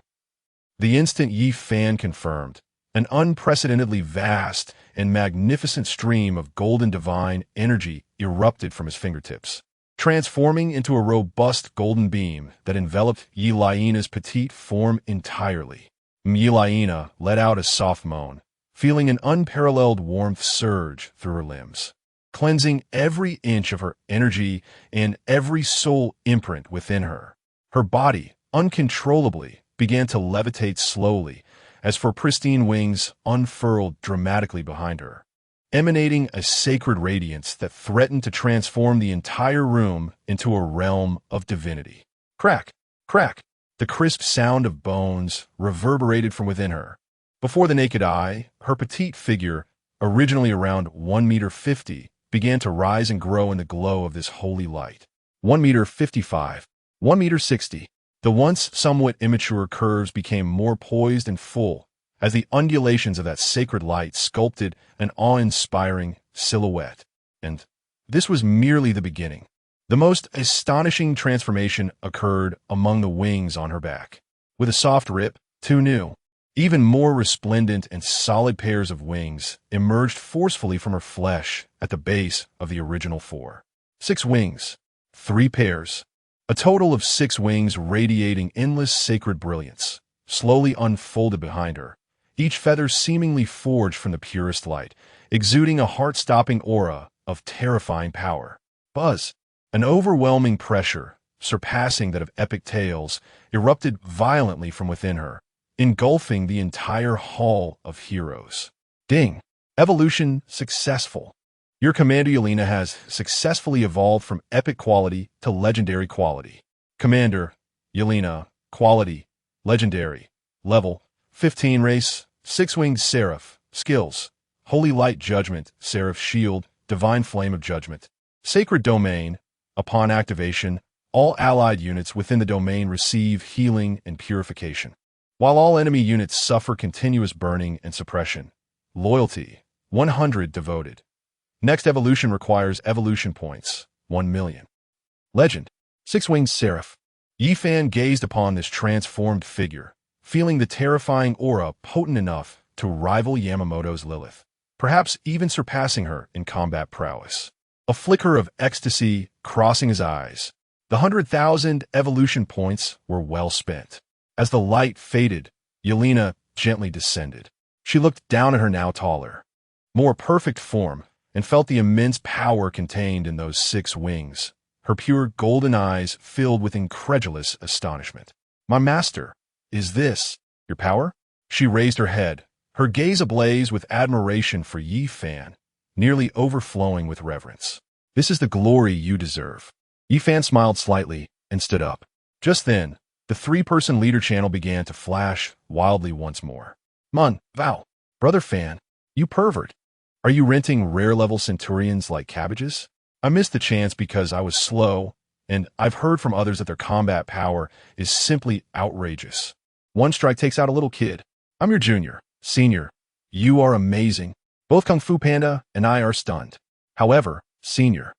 The instant Yi Fan confirmed, an unprecedentedly vast and magnificent stream of golden divine energy erupted from his fingertips, transforming into a robust golden beam that enveloped Yilina's petite form entirely. Yilina let out a soft moan, feeling an unparalleled warmth surge through her limbs, cleansing every inch of her energy and every soul imprint within her. Her body, uncontrollably, began to levitate slowly as for pristine wings unfurled dramatically behind her. emanating a sacred radiance that threatened to transform the entire room into a realm of divinity. Crack, crack, the crisp sound of bones reverberated from within her. Before the naked eye, her petite figure, originally around 1 meter 50, began to rise and grow in the glow of this holy light. 1 meter 55, 1 meter 60. The once somewhat immature curves became more poised and full, as the undulations of that sacred light sculpted an awe-inspiring silhouette. And this was merely the beginning. The most astonishing transformation occurred among the wings on her back. With a soft rip, two new, even more resplendent and solid pairs of wings emerged forcefully from her flesh at the base of the original 4. 6 wings, 3 pairs, a total of 6 wings radiating endless sacred brilliance, slowly unfolded behind her, each feather seemingly forged from the purest light, exuding a heart-stopping aura of terrifying power. Buzz, an overwhelming pressure, surpassing that of epic tales, erupted violently from within her, engulfing the entire hall of heroes. Ding! Evolution successful. Your Commander Yelena has successfully evolved from epic quality to legendary quality. Commander Yelena, quality, legendary, level 15 race, 6-winged Seraph, skills, Holy Light Judgment, Seraph Shield, Divine Flame of Judgment. Sacred Domain, upon activation, all allied units within the domain receive healing and purification, while all enemy units suffer continuous burning and suppression. Loyalty, 100 devoted. Next evolution requires evolution points, 1,000,000. Legend, 6-winged Seraph. Yifan gazed upon this transformed figure, feeling the terrifying aura potent enough to rival Yamamoto's Lilith, perhaps even surpassing her in combat prowess. A flicker of ecstasy crossing his eyes. The 100,000 evolution points were well spent. As the light faded, Yelena gently descended. She looked down at her now taller, more perfect form, and felt the immense power contained in those 6 wings. Her pure golden eyes filled with incredulous astonishment. "My master, is this your power?" She raised her head, her gaze ablaze with admiration for Yifan, nearly overflowing with reverence. "This is the glory you deserve." Yifan smiled slightly and stood up. Just then, the 3-person leader channel began to flash wildly once more. "Mun, Val, Brother Fan, you pervert. Are you renting rare-level centurions like cabbages? I missed the chance because I was slow, and I've heard from others that their combat power is simply outrageous. One strike takes out a little kid. I'm your junior, senior. You are amazing. Both Kung Fu Panda and I are stunned. However, senior,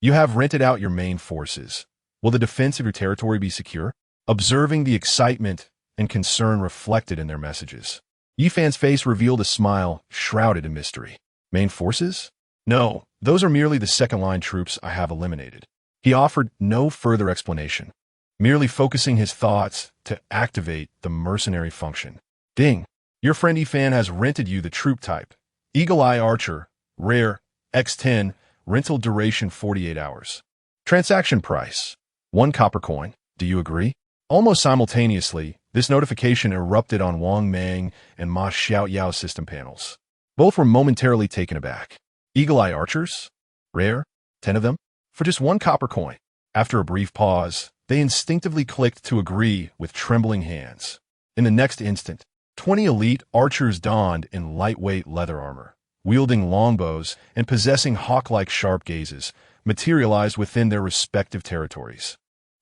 you have rented out your main forces. Will the defense of your territory be secure?" Observing the excitement and concern reflected in their messages, Yifan's face revealed a smile shrouded in mystery. "Main forces? No, those are merely the second-line troops I have eliminated." He offered no further explanation, merely focusing his thoughts to activate the mercenary function. "Ding! Your friend Yifan has rented you the troop type. Eagle Eye Archer, rare, X10, rental duration 48 hours. Transaction price, 1 copper coin. Do you agree?" Almost simultaneously, this notification erupted on Wang Mang and Ma Xiaoyao system panels. Both were momentarily taken aback. "Eagle Eye Archers? Rare? 10 of them? For just 1 copper coin." After a brief pause, they instinctively clicked to agree with trembling hands. In the next instant, 20 elite archers donned in lightweight leather armor, wielding longbows and possessing hawk-like sharp gazes, materialized within their respective territories.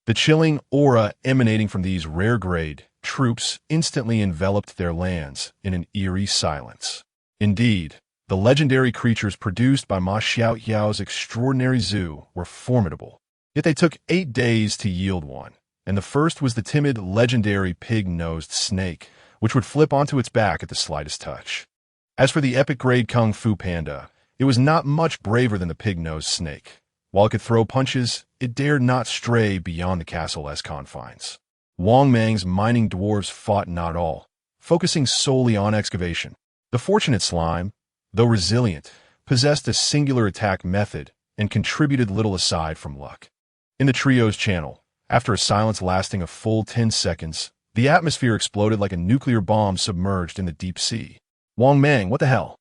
The chilling aura emanating from these rare-grade troops instantly enveloped their lands in an eerie silence. Indeed, the legendary creatures produced by Ma Xiaoyao's extraordinary zoo were formidable. Yet they took 8 days to yield one, and the first was the timid legendary pig-nosed snake, which would flip onto its back at the slightest touch. As for the epic-grade Kung Fu Panda, it was not much braver than the pig-nosed snake. While it could throw punches, it dared not stray beyond the castle-esque confines. Wang Mang's mining dwarves fought not all, focusing solely on excavation. The fortunate slime, though resilient, possessed a singular attack method and contributed little aside from luck. In the trio's channel, after a silence lasting a full 10 seconds, the atmosphere exploded like a nuclear bomb submerged in the deep sea. "Wang Mang, what the hell?"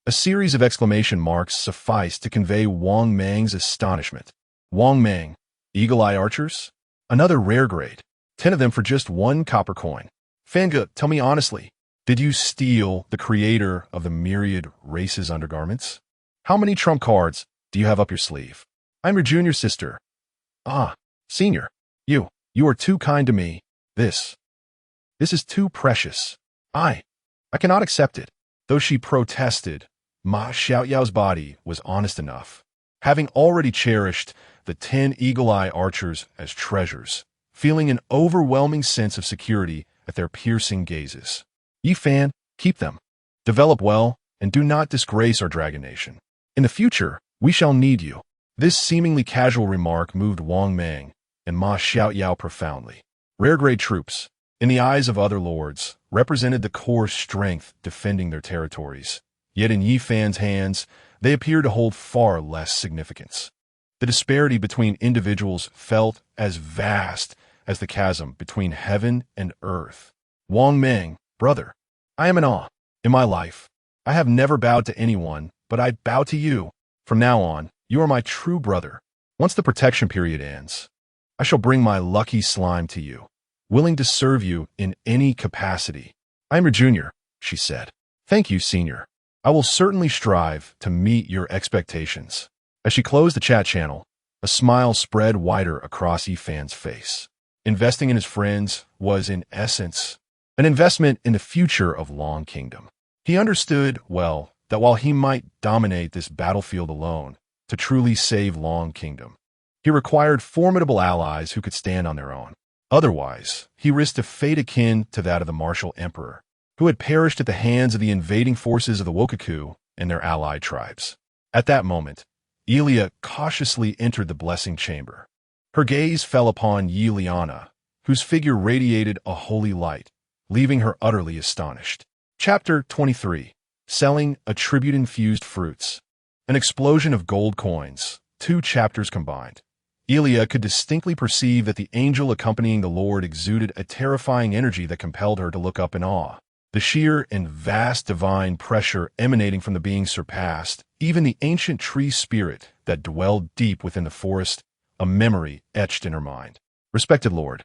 A series of exclamation marks sufficed to convey Wang Mang's astonishment. Wang Mang, Eagle-Eye Archers? Another rare grade. 10 of them for just 1 copper coin. Fanga, tell me honestly, did you steal the creator of the myriad races undergarments? How many trump cards do you have up your sleeve? I'm your junior sister. Ah, senior. You are too kind to me. This is too precious. I cannot accept it. Though she protested, Ma Xiaoyao's body was honest enough. Having already cherished the 10 Eagle-Eye Archers as treasures, feeling an overwhelming sense of security at their piercing gazes. Yi Fan, keep them. Develop well, and do not disgrace our Dragon Nation. In the future, we shall need you. This seemingly casual remark moved Wang Mang and Ma Xiaoyao profoundly. Rare-grade troops, in the eyes of other lords, represented the core strength defending their territories. Yet in Yi Fan's hands, they appeared to hold far less significance. The disparity between individuals felt as vast as the chasm between heaven and earth. Wang Mang, brother, I am in awe. In my life, I have never bowed to anyone, but I bow to you. From now on, you are my true brother. Once the protection period ends, I shall bring my lucky slime to you, willing to serve you in any capacity. I am your junior, she said. Thank you, senior. I will certainly strive to meet your expectations. As she closed the chat channel, a smile spread wider across Yi Fan's face. Investing in his friends was, in essence, an investment in the future of Long Kingdom. He understood, well, that while he might dominate this battlefield alone, to truly save Long Kingdom, he required formidable allies who could stand on their own. Otherwise, he risked a fate akin to that of the martial emperor, who had perished at the hands of the invading forces of the Woguo and their allied tribes. At that moment, Elia cautiously entered the blessing chamber. Her gaze fell upon Yi Liana, whose figure radiated a holy light, leaving her utterly astonished. Chapter 23. Selling Attribute-Infused Fruits. An explosion of gold coins, 2 chapters combined. Elia could distinctly perceive that the angel accompanying the Lord exuded a terrifying energy that compelled her to look up in awe. The sheer and vast divine pressure emanating from the being surpassed even the ancient tree spirit that dwelled deep within the forest, a memory etched in her mind. Respected Lord,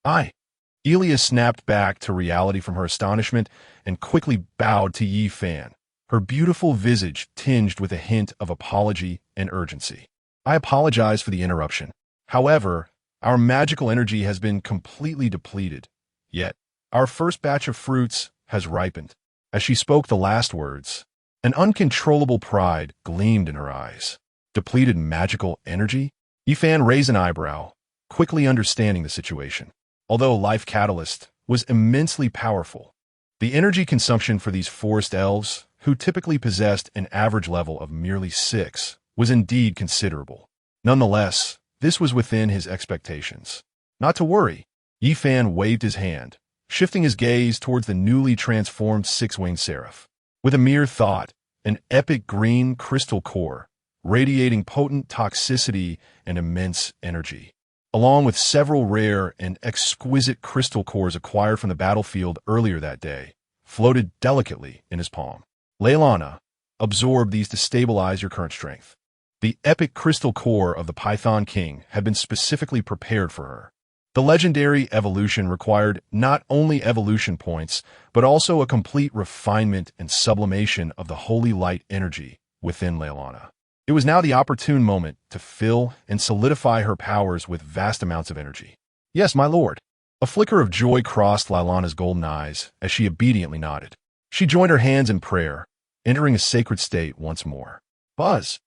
Elia snapped back to reality from her astonishment and quickly bowed to Yi Fan, her beautiful visage tinged with a hint of apology and urgency. I apologize for the interruption. However, our magical energy has been completely depleted. Yet, our first batch of fruits has ripened. As she spoke the last words, an uncontrollable pride gleamed in her eyes. Depleted magical energy? Yi Fan raised an eyebrow, quickly understanding the situation. Although Life Catalyst was immensely powerful, the energy consumption for these forest elves, who typically possessed an average level of merely 6, was indeed considerable. Nonetheless, this was within his expectations. Not to worry, Yi Fan waved his hand, shifting his gaze towards the newly transformed 6-winged seraph. With a mere thought, an epic green crystal core, radiating potent toxicity and immense energy, along with several rare and exquisite crystal cores acquired from the battlefield earlier that day, floated delicately in his palm. Leilana, absorb these to stabilize your current strength. The epic crystal core of the Python King had been specifically prepared for her. The legendary evolution required not only evolution points, but also a complete refinement and sublimation of the holy light energy within Leilana. It was now the opportune moment to fill and solidify her powers with vast amounts of energy. Yes, my lord. A flicker of joy crossed Leilana's golden eyes as she obediently nodded. She joined her hands in prayer, entering a sacred state once more. Buzz!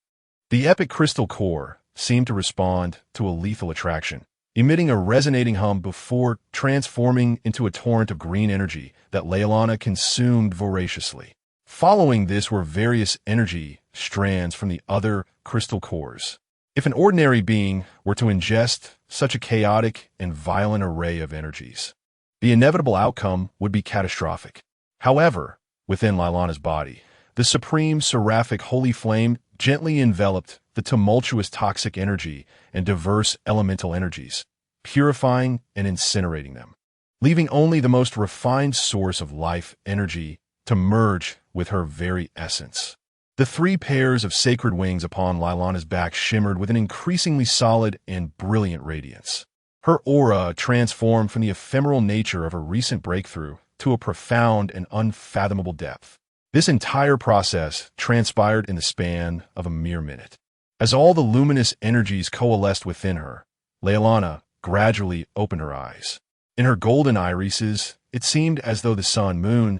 The epic crystal core seemed to respond to a lethal attraction, emitting a resonating hum before transforming into a torrent of green energy that Leilana consumed voraciously. Following this were various energy strands from the other crystal cores. If an ordinary being were to ingest such a chaotic and violent array of energies, the inevitable outcome would be catastrophic. However, within Leilana's body, the supreme seraphic holy flame gently enveloped the tumultuous toxic energy and diverse elemental energies, purifying and incinerating them, leaving only the most refined source of life energy to merge with her very essence. The 3 pairs of sacred wings upon Lilana's back shimmered with an increasingly solid and brilliant radiance. Her aura transformed from the ephemeral nature of her recent breakthrough to a profound and unfathomable depth. This entire process transpired in the span of a mere minute. As all the luminous energies coalesced within her, Leilana gradually opened her eyes. In her golden irises, it seemed as though the sun, moon,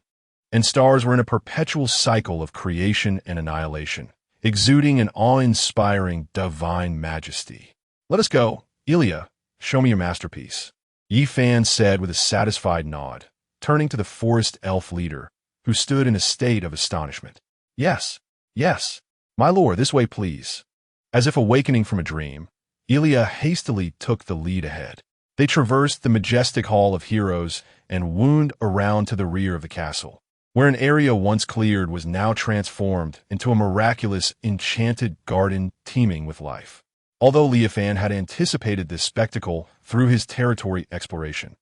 and stars were in a perpetual cycle of creation and annihilation, exuding an awe-inspiring divine majesty. "Let us go. Ilya, show me your masterpiece," Yi Fan said with a satisfied nod, turning to the forest elf leader, who stood in a state of astonishment. Yes, my lord, this way please." As if awakening from a dream, Ilya hastily took the lead ahead. They traversed the majestic Hall of Heroes and wound around to the rear of the castle, where an area once cleared was now transformed into a miraculous, enchanted garden teeming with life. Although Leofan had anticipated this spectacle through his territory exploration,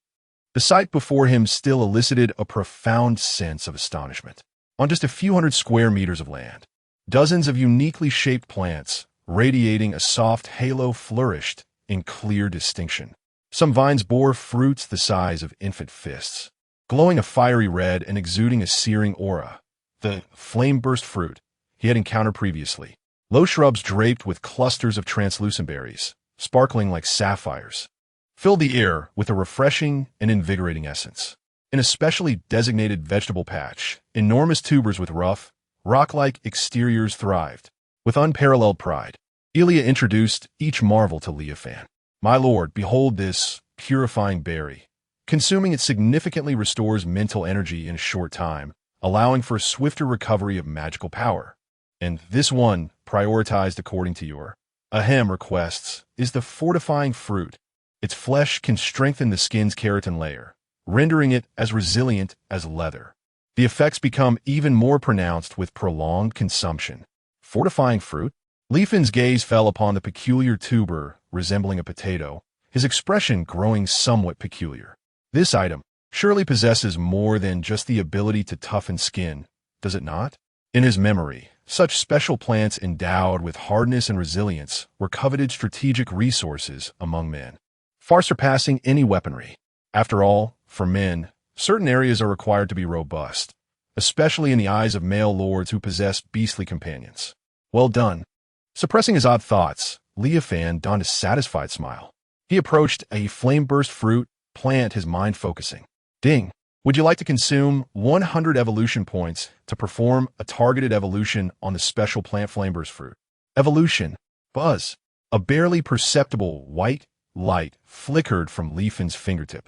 the sight before him still elicited a profound sense of astonishment. On just a few hundred square meters of land, dozens of uniquely shaped plants, radiating a soft halo, flourished in clear distinction. Some vines bore fruits the size of infant fists, glowing a fiery red and exuding a searing aura. The flame-burst fruit he had encountered previously. Low shrubs draped with clusters of translucent berries, sparkling like sapphires, filled the air with a refreshing and invigorating essence. In a specially designated vegetable patch, enormous tubers with rough, rock-like exteriors thrived. With unparalleled pride, Ilya introduced each marvel to Leofan. "My lord, behold this purifying berry. Consuming it significantly restores mental energy in a short time, allowing for a swifter recovery of magical power. And this one, prioritized according to your requests, is the fortifying fruit. Its flesh can strengthen the skin's keratin layer, rendering it as resilient as leather. The effects become even more pronounced with prolonged consumption." Fortifying fruit? Leofan's gaze fell upon the peculiar tuber resembling a potato, his expression growing somewhat peculiar. "This item surely possesses more than just the ability to toughen skin, does it not?" In his memory, such special plants endowed with hardness and resilience were coveted strategic resources among men, far surpassing any weaponry. After all, for men, certain areas are required to be robust, especially in the eyes of male lords who possess beastly companions. Well done. Suppressing his odd thoughts, Leofan donned a satisfied smile. He approached a flame-burst fruit plant, his mind focusing. "Ding. Would you like to consume 100 evolution points to perform a targeted evolution on the special plant flame-burst fruit?" Evolution. Buzz. A barely perceptible white light flickered from Leofan's fingertip,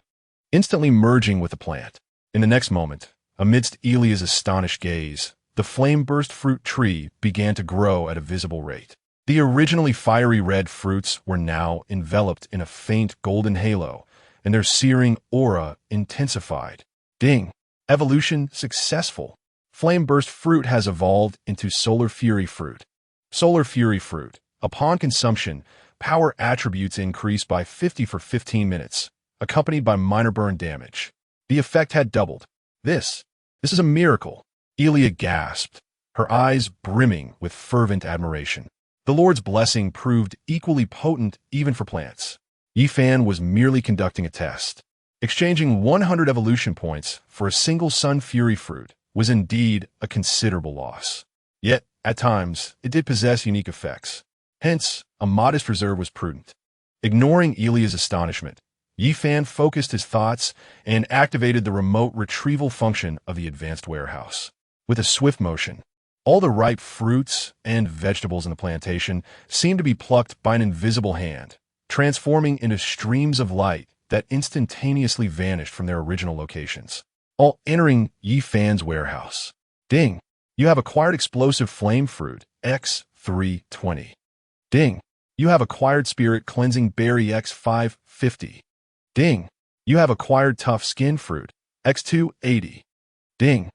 instantly merging with the plant. In the next moment, amidst Ilya's astonished gaze, the flame-burst fruit tree began to grow at a visible rate. The originally fiery red fruits were now enveloped in a faint golden halo, and their searing aura intensified. Ding! Evolution successful. Flame-burst fruit has evolved into Solar Fury fruit. Solar Fury fruit. Upon consumption, power attributes increase by 50 for 15 minutes, accompanied by minor burn damage. The effect had doubled. This is a miracle. Ilya gasped, her eyes brimming with fervent admiration. The Lord's blessing proved equally potent even for plants. Yifan was merely conducting a test. Exchanging 100 evolution points for a single Sun Fury fruit was indeed a considerable loss. Yet, at times, it did possess unique effects. Hence, a modest reserve was prudent. Ignoring Ilya's astonishment, Yifan focused his thoughts and activated the remote retrieval function of the advanced warehouse. With a swift motion, all the ripe fruits and vegetables in the plantation seemed to be plucked by an invisible hand, transforming into streams of light that instantaneously vanished from their original locations, all entering Yifan's warehouse. Ding! You have acquired explosive flame fruit X320. Ding! You have acquired spirit cleansing berry X550. Ding! You have acquired tough skin fruit X280. Ding!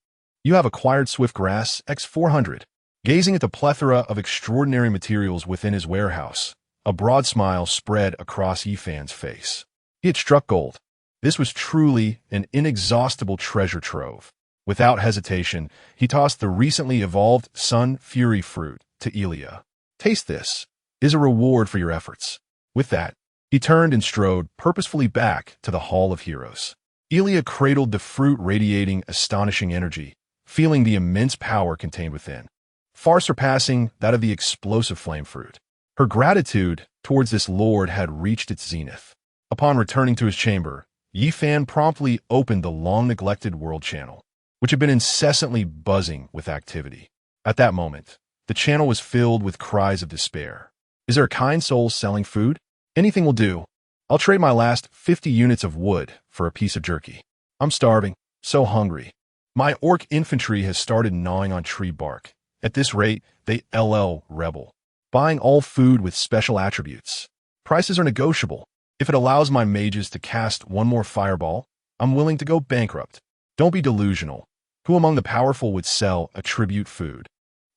You have acquired swift grass X400. Gazing at the plethora of extraordinary materials within his warehouse, a broad smile spread across Yifan's face. He had struck gold. This was truly an inexhaustible treasure trove. Without hesitation, he tossed the recently evolved Sun Fury fruit to Elia. Taste this. Is a reward for your efforts. With that, he turned and strode purposefully back to the Hall of Heroes. Elia cradled the fruit, radiating astonishing energy, feeling the immense power contained within, far surpassing that of the explosive flame fruit. Her gratitude towards this lord had reached its zenith. Upon returning to his chamber, Yifan promptly opened the long-neglected world channel, which had been incessantly buzzing with activity. At that moment, the channel was filled with cries of despair. Is there a kind soul selling food? Anything will do. I'll trade my last 50 units of wood for a piece of jerky. I'm starving, so hungry. My orc infantry has started gnawing on tree bark. At this rate, they LL rebel, buying all food with special attributes. Prices are negotiable. If it allows my mages to cast one more fireball, I'm willing to go bankrupt. Don't be delusional. Who among the powerful would sell a tribute food?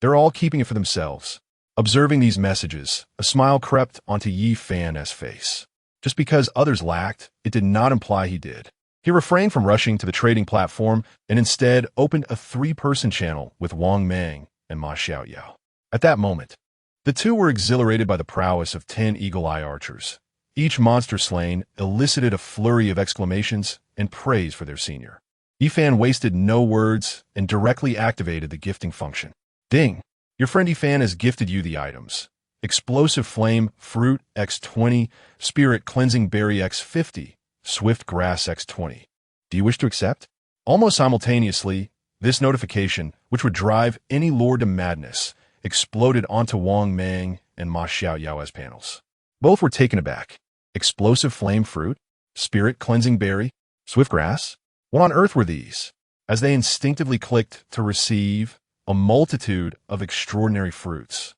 They're all keeping it for themselves. Observing these messages, a smile crept onto Yifan's face. Just because others lacked, it did not imply he did. He refrained from rushing to the trading platform and instead opened a 3-person channel with Wang Mang and Ma Xiaoyao. At that moment, the two were exhilarated by the prowess of 10 eagle-eye archers. Each monster slain elicited a flurry of exclamations and praise for their senior. Yifan wasted no words and directly activated the gifting function. Ding! Your friend Yifan has gifted you the items. Explosive Flame Fruit X20, Spirit Cleansing Berry X50, Swift Grass X20. Do you wish to accept? Almost simultaneously, this notification, which would drive any lord to madness, exploded onto Wang Mang and Ma Xiaoyao's panels. Both were taken aback. Explosive Flame Fruit, Spirit Cleansing Berry, Swift Grass? What on earth were these? As they instinctively clicked to receive a multitude of extraordinary fruits,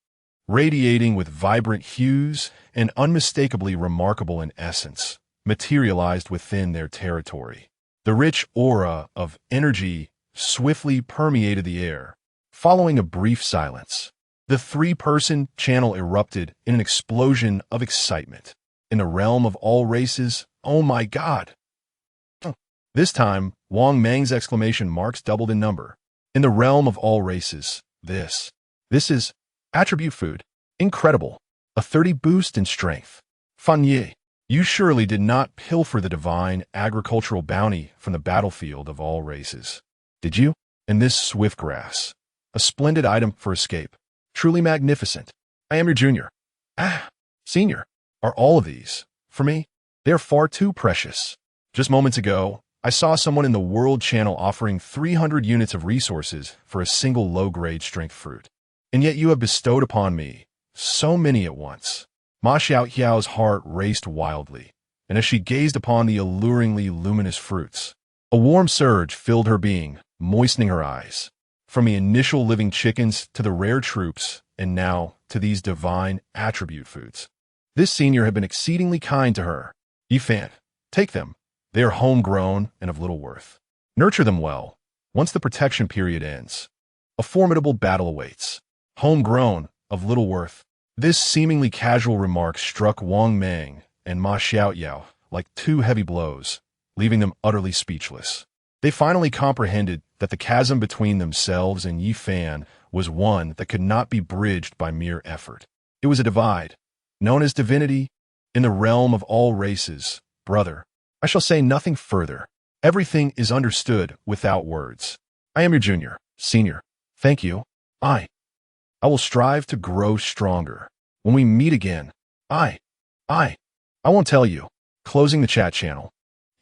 radiating with vibrant hues and unmistakably remarkable in essence, materialized within their territory. The rich aura of energy swiftly permeated the air. Following a brief silence, the 3-person channel erupted in an explosion of excitement. In the realm of all races, oh my God! This time, Wang Mang's exclamation marks doubled in number. In the realm of all races, this is attribute food. Incredible. A 30 boost in strength. Fan Ye, you surely did not pilfer the divine agricultural bounty from the battlefield of all races, did you? And this swift grass, a splendid item for escape. Truly magnificent. I am your junior. Senior. Are all of these, for me? They are far too precious. Just moments ago, I saw someone in the World Channel offering 300 units of resources for a single low-grade strength fruit. And yet you have bestowed upon me so many at once. Ma Xiaoyao's heart raced wildly, and as she gazed upon the alluringly luminous fruits, a warm surge filled her being, moistening her eyes. From the initial living chickens to the rare troops, and now to these divine attribute foods. This senior had been exceedingly kind to her. Yifan, take them. They are homegrown and of little worth. Nurture them well. Once the protection period ends, a formidable battle awaits. Homegrown, of little worth. This seemingly casual remark struck Wang Mang and Ma Xiaoyao like 2 heavy blows, leaving them utterly speechless. They finally comprehended that the chasm between themselves and Yifan was one that could not be bridged by mere effort. It was a divide, known as divinity, in the realm of all races. Brother, I shall say nothing further. Everything is understood without words. I am your junior, senior. Thank you. I will strive to grow stronger. When we meet again, I won't tell you. Closing the chat channel,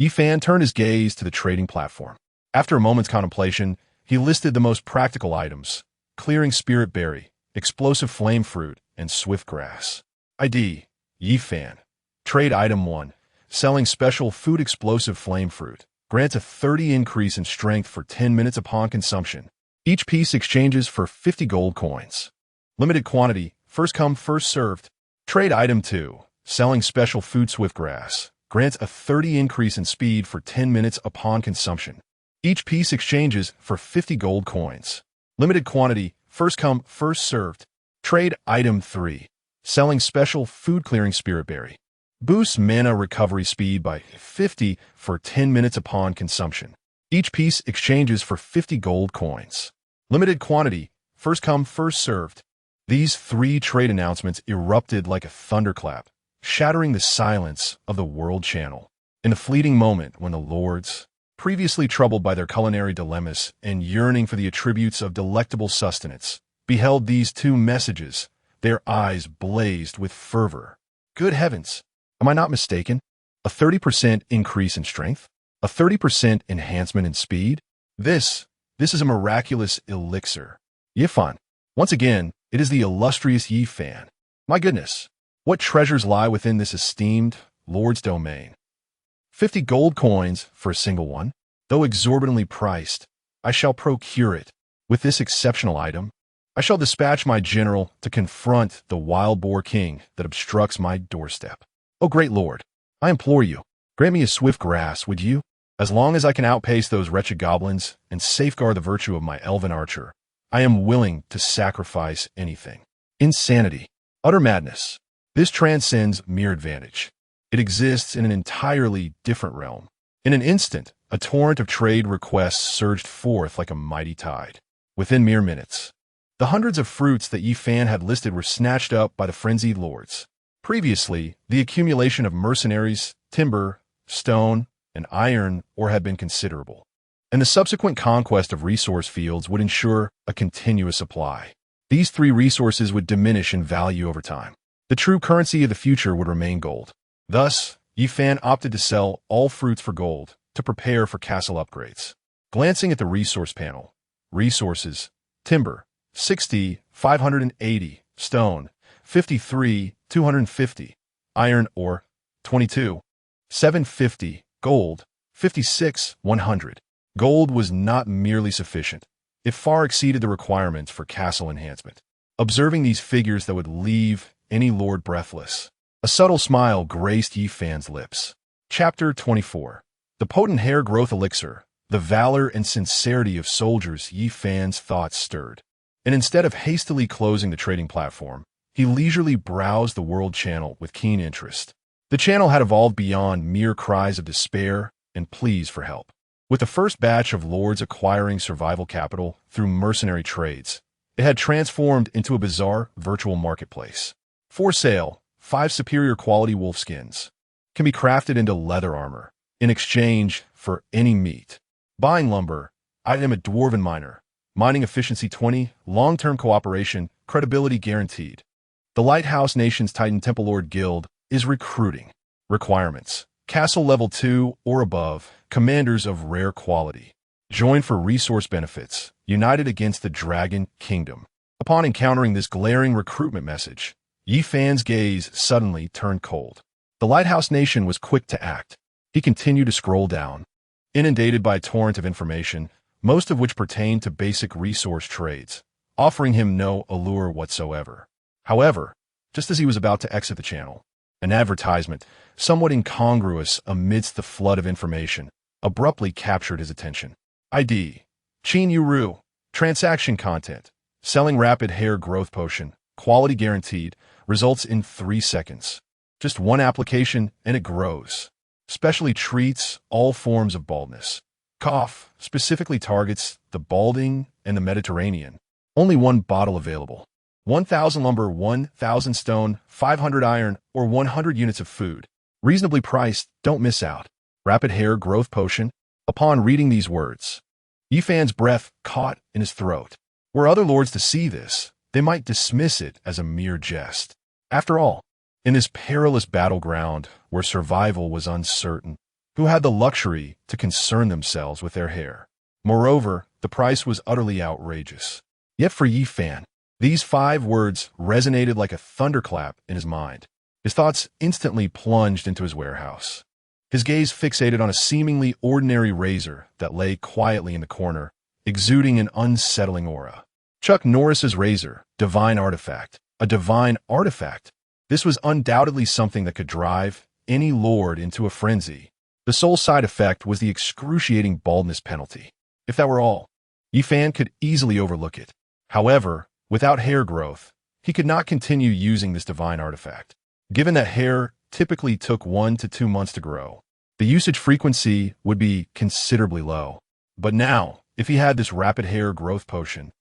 Yifan turned his gaze to the trading platform. After a moment's contemplation, he listed the most practical items: clearing spirit berry, explosive flame fruit, and swift grass. ID, Yifan. Trade item 1. Selling special food explosive flame fruit. Grants a 30 increase in strength for 10 minutes upon consumption. Each piece exchanges for 50 gold coins. Limited quantity, first come, first served. Trade item 2. Selling special food swift grass. Grants a 30 increase in speed for 10 minutes upon consumption. Each piece exchanges for 50 gold coins. Limited quantity, first come, first served. Trade item 3. Selling special food clearing spirit berry. Boosts mana recovery speed by 50 for 10 minutes upon consumption. Each piece exchanges for 50 gold coins. Limited quantity, first come, first served. These 3 trade announcements erupted like a thunderclap, shattering the silence of the world channel. In a fleeting moment when the lords, previously troubled by their culinary dilemmas and yearning for the attributes of delectable sustenance, beheld these 2 messages, their eyes blazed with fervor. Good heavens! Am I not mistaken? A 30% increase in strength? A 30% enhancement in speed? This is a miraculous elixir. Yifan. Once again, it is the illustrious Yifan. My goodness, what treasures lie within this esteemed lord's domain? 50 gold coins for a single one. Though exorbitantly priced, I shall procure it. With this exceptional item, I shall dispatch my general to confront the wild boar king that obstructs my doorstep. Oh, great lord, I implore you, grant me a swift grasp, would you? As long as I can outpace those wretched goblins and safeguard the virtue of my elven archer, I am willing to sacrifice anything. Insanity. Utter madness. This transcends mere advantage. It exists in an entirely different realm. In an instant, a torrent of trade requests surged forth like a mighty tide. Within mere minutes, the hundreds of fruits that Yifan had listed were snatched up by the frenzied lords. Previously, the accumulation of mercenaries, timber, stone, and iron ore had been considerable, and the subsequent conquest of resource fields would ensure a continuous supply. These 3 resources would diminish in value over time. The true currency of the future would remain gold. Thus, Yifan opted to sell all fruits for gold to prepare for castle upgrades. Glancing at the resource panel, resources, timber, 60, 580, stone, 53, 250, iron ore, 22, 750, gold, 56, 100. Gold was not merely sufficient. It far exceeded the requirements for castle enhancement. Observing these figures that would leave any lord breathless, a subtle smile graced Yifan's lips. Chapter 24. The potent hair growth elixir, the valor and sincerity of soldiers. Yifan's thoughts stirred, and instead of hastily closing the trading platform, he leisurely browsed the world channel with keen interest. The channel had evolved beyond mere cries of despair and pleas for help. With the first batch of lords acquiring survival capital through mercenary trades, it had transformed into a bizarre virtual marketplace. For sale, 5 superior quality wolf skins can be crafted into leather armor in exchange for any meat. Buying lumber, item a dwarven miner, mining efficiency 20, long-term cooperation, credibility guaranteed. The Lighthouse Nation's Titan Temple Lord Guild is recruiting. Requirements: Castle level 2 or above, commanders of rare quality. Join for resource benefits, united against the Dragon Kingdom. Upon encountering this glaring recruitment message, Yifan's gaze suddenly turned cold. The Lighthouse Nation was quick to act. He continued to scroll down, inundated by a torrent of information, most of which pertained to basic resource trades, offering him no allure whatsoever. However, just as he was about to exit the channel, an advertisement, somewhat incongruous amidst the flood of information, abruptly captured his attention. ID: Chin Yuru. Transaction content: selling rapid hair growth potion, quality guaranteed, results in 3 seconds. Just 1 application and it grows. Specially treats all forms of baldness. Cough specifically targets the balding and the Mediterranean. Only 1 bottle available. 1,000 lumber, 1,000 stone, 500 iron, or 100 units of food. Reasonably priced, don't miss out. Rapid hair growth potion. Upon reading these words, Yifan's breath caught in his throat. Were other lords to see this, they might dismiss it as a mere jest. After all, in this perilous battleground where survival was uncertain, who had the luxury to concern themselves with their hair? Moreover, the price was utterly outrageous. Yet for Yifan, these 5 words resonated like a thunderclap in his mind. His thoughts instantly plunged into his warehouse. His gaze fixated on a seemingly ordinary razor that lay quietly in the corner, exuding an unsettling aura. Chuck Norris's razor, divine artifact. A divine artifact. This was undoubtedly something that could drive any lord into a frenzy. The sole side effect was the excruciating baldness penalty. If that were all, Yifan could easily overlook it. However, without hair growth, he could not continue using this divine artifact. Given that hair typically took 1 to 2 months to grow, the usage frequency would be considerably low. But now, if he had this rapid hair growth potion,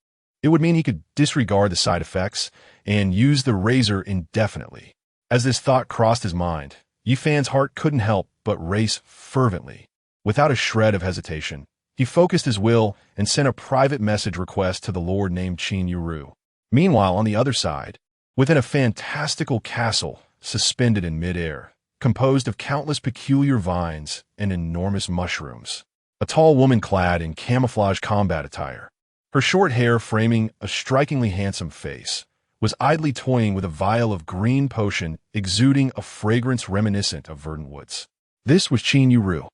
it would mean he could disregard the side effects and use the razor indefinitely. As this thought crossed his mind, Yifan's heart couldn't help but race fervently. Without a shred of hesitation, he focused his will and sent a private message request to the lord named Qin Yuru. Meanwhile, on the other side, within a fantastical castle suspended in midair, composed of countless peculiar vines and enormous mushrooms, a tall woman clad in camouflage combat attire, her short hair framing a strikingly handsome face, was idly toying with a vial of green potion exuding a fragrance reminiscent of verdant woods. This was Qin Yuru.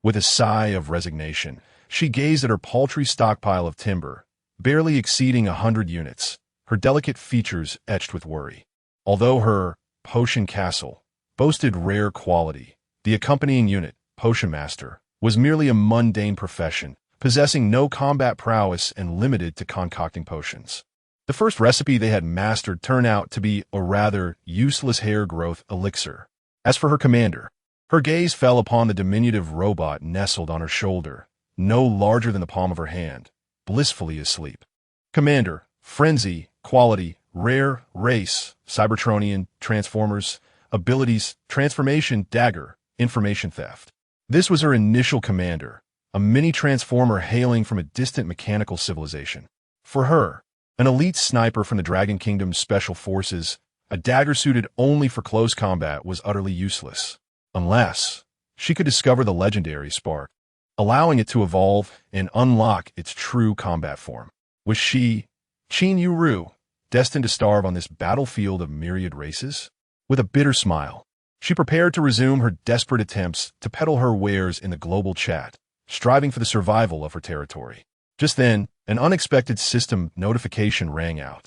With a sigh of resignation, she gazed at her paltry stockpile of timber, barely exceeding 100 units, her delicate features etched with worry. Although her potion castle boasted rare quality, the accompanying unit, Potion Master, was merely a mundane profession, possessing no combat prowess and limited to concocting potions. The first recipe they had mastered turned out to be a rather useless hair growth elixir. As for her commander, her gaze fell upon the diminutive robot nestled on her shoulder, no larger than the palm of her hand, blissfully asleep. Commander, frenzy, quality, rare, race, Cybertronian, Transformers, abilities, transformation, dagger, information theft. This was her initial commander, a mini-transformer hailing from a distant mechanical civilization. For her, an elite sniper from the Dragon Kingdom's special forces, a dagger suited only for close combat was utterly useless, unless she could discover the legendary spark, allowing it to evolve and unlock its true combat form. Was she, Qin Yuru, destined to starve on this battlefield of myriad races? With a bitter smile, she prepared to resume her desperate attempts to peddle her wares in the global chat, striving for the survival of her territory. Just then, an unexpected system notification rang out.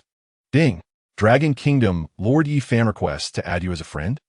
Ding! Dragon Kingdom Lord Yifan requests to add you as a friend?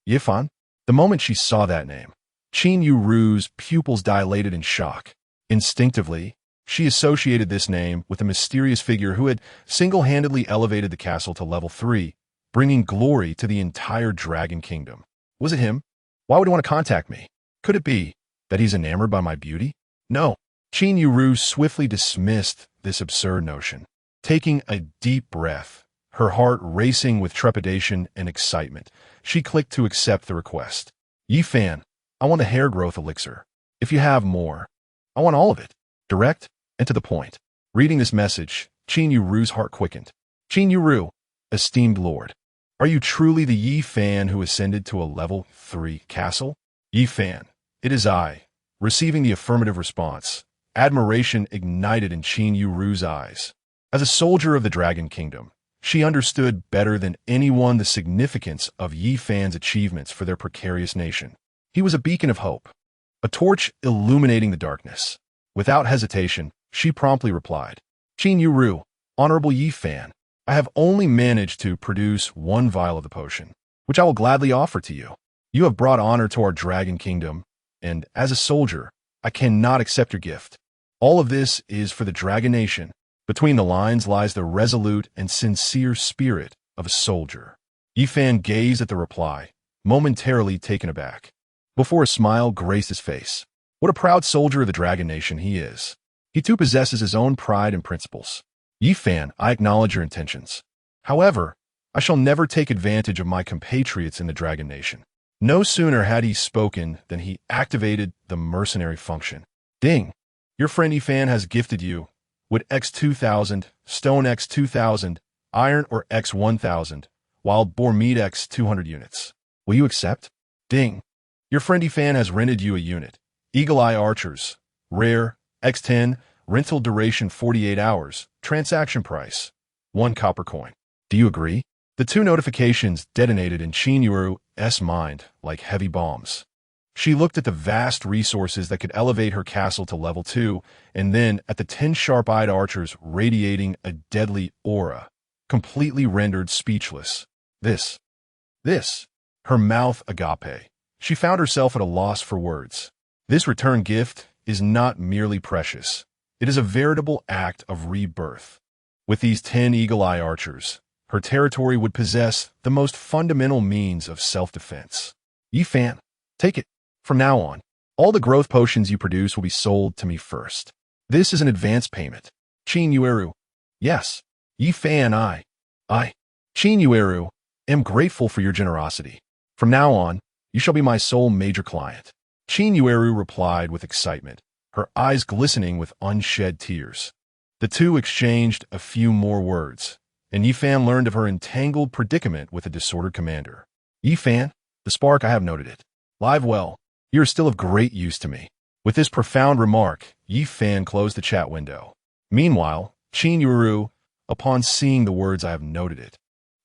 Yifan? The moment she saw that name, Qin Yuru's pupils dilated in shock. Instinctively, she associated this name with a mysterious figure who had single-handedly elevated the castle to level 3, bringing glory to the entire Dragon Kingdom. Was it him? Why would he want to contact me? Could it be that he's enamored by my beauty? No. Qin Yuru swiftly dismissed this absurd notion. Taking a deep breath, her heart racing with trepidation and excitement, she clicked to accept the request. Yifan, I want a hair growth elixir. If you have more, I want all of it. Direct and to the point. Reading this message, Qin Yuru's heart quickened. Qin Yuru, esteemed lord, are you truly the Yifan who ascended to a level 3 castle? Yifan, it is I. Receiving the affirmative response, admiration ignited in Qin Yuru's eyes. As a soldier of the Dragon Kingdom, she understood better than anyone the significance of Yifan's achievements for their precarious nation. He was a beacon of hope, a torch illuminating the darkness. Without hesitation, she promptly replied, Qin Yuru, Honorable Yifan, I have only managed to produce one vial of the potion, which I will gladly offer to you. You have brought honor to our Dragon Kingdom, and as a soldier, I cannot accept your gift. All of this is for the Dragon Nation. Between the lines lies the resolute and sincere spirit of a soldier. Yifan gazed at the reply, momentarily taken aback, before a smile graced his face. What a proud soldier of the Dragon Nation he is. He too possesses his own pride and principles. Yifan, I acknowledge your intentions. However, I shall never take advantage of my compatriots in the Dragon Nation. No sooner had he spoken than he activated the mercenary function. Ding! Your friend Yifan has gifted you with X2000, Stone X2000, Iron or X1000, Wild Boar Meat X200 units. Will you accept? Ding! Your friend Yifan has rented you a unit. Eagle Eye Archers, Rare, X10, rental duration 48 hours, transaction price, 1 copper coin. Do you agree? The two notifications detonated in Qin Yuru's mind like heavy bombs. She looked at the vast resources that could elevate her castle to level 2, and then at the 10 sharp-eyed archers radiating a deadly aura, completely rendered speechless. This. Her mouth agape. She found herself at a loss for words. This return gift is not merely precious. It is a veritable act of rebirth. With these 10 eagle-eye archers, her territory would possess the most fundamental means of self-defense. Yifan, take it. From now on, all the growth potions you produce will be sold to me first. This is an advance payment. Qin Yueru. Yes. Yi Fan I, Qin Yueru, am grateful for your generosity. From now on, you shall be my sole major client. Qin Yueru replied with excitement, her eyes glistening with unshed tears. The two exchanged a few more words, and Yi Fan learned of her entangled predicament with a disordered commander. Yi Fan, the spark, I have noted it. Live well. You are still of great use to me. With this profound remark, Yi Fan closed the chat window. Meanwhile, Qin Yueru, upon seeing the words I have noted it,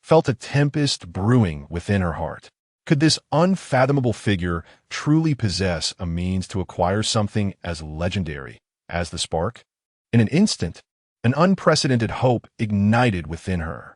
felt a tempest brewing within her heart. Could this unfathomable figure truly possess a means to acquire something as legendary as the spark? In an instant, an unprecedented hope ignited within her.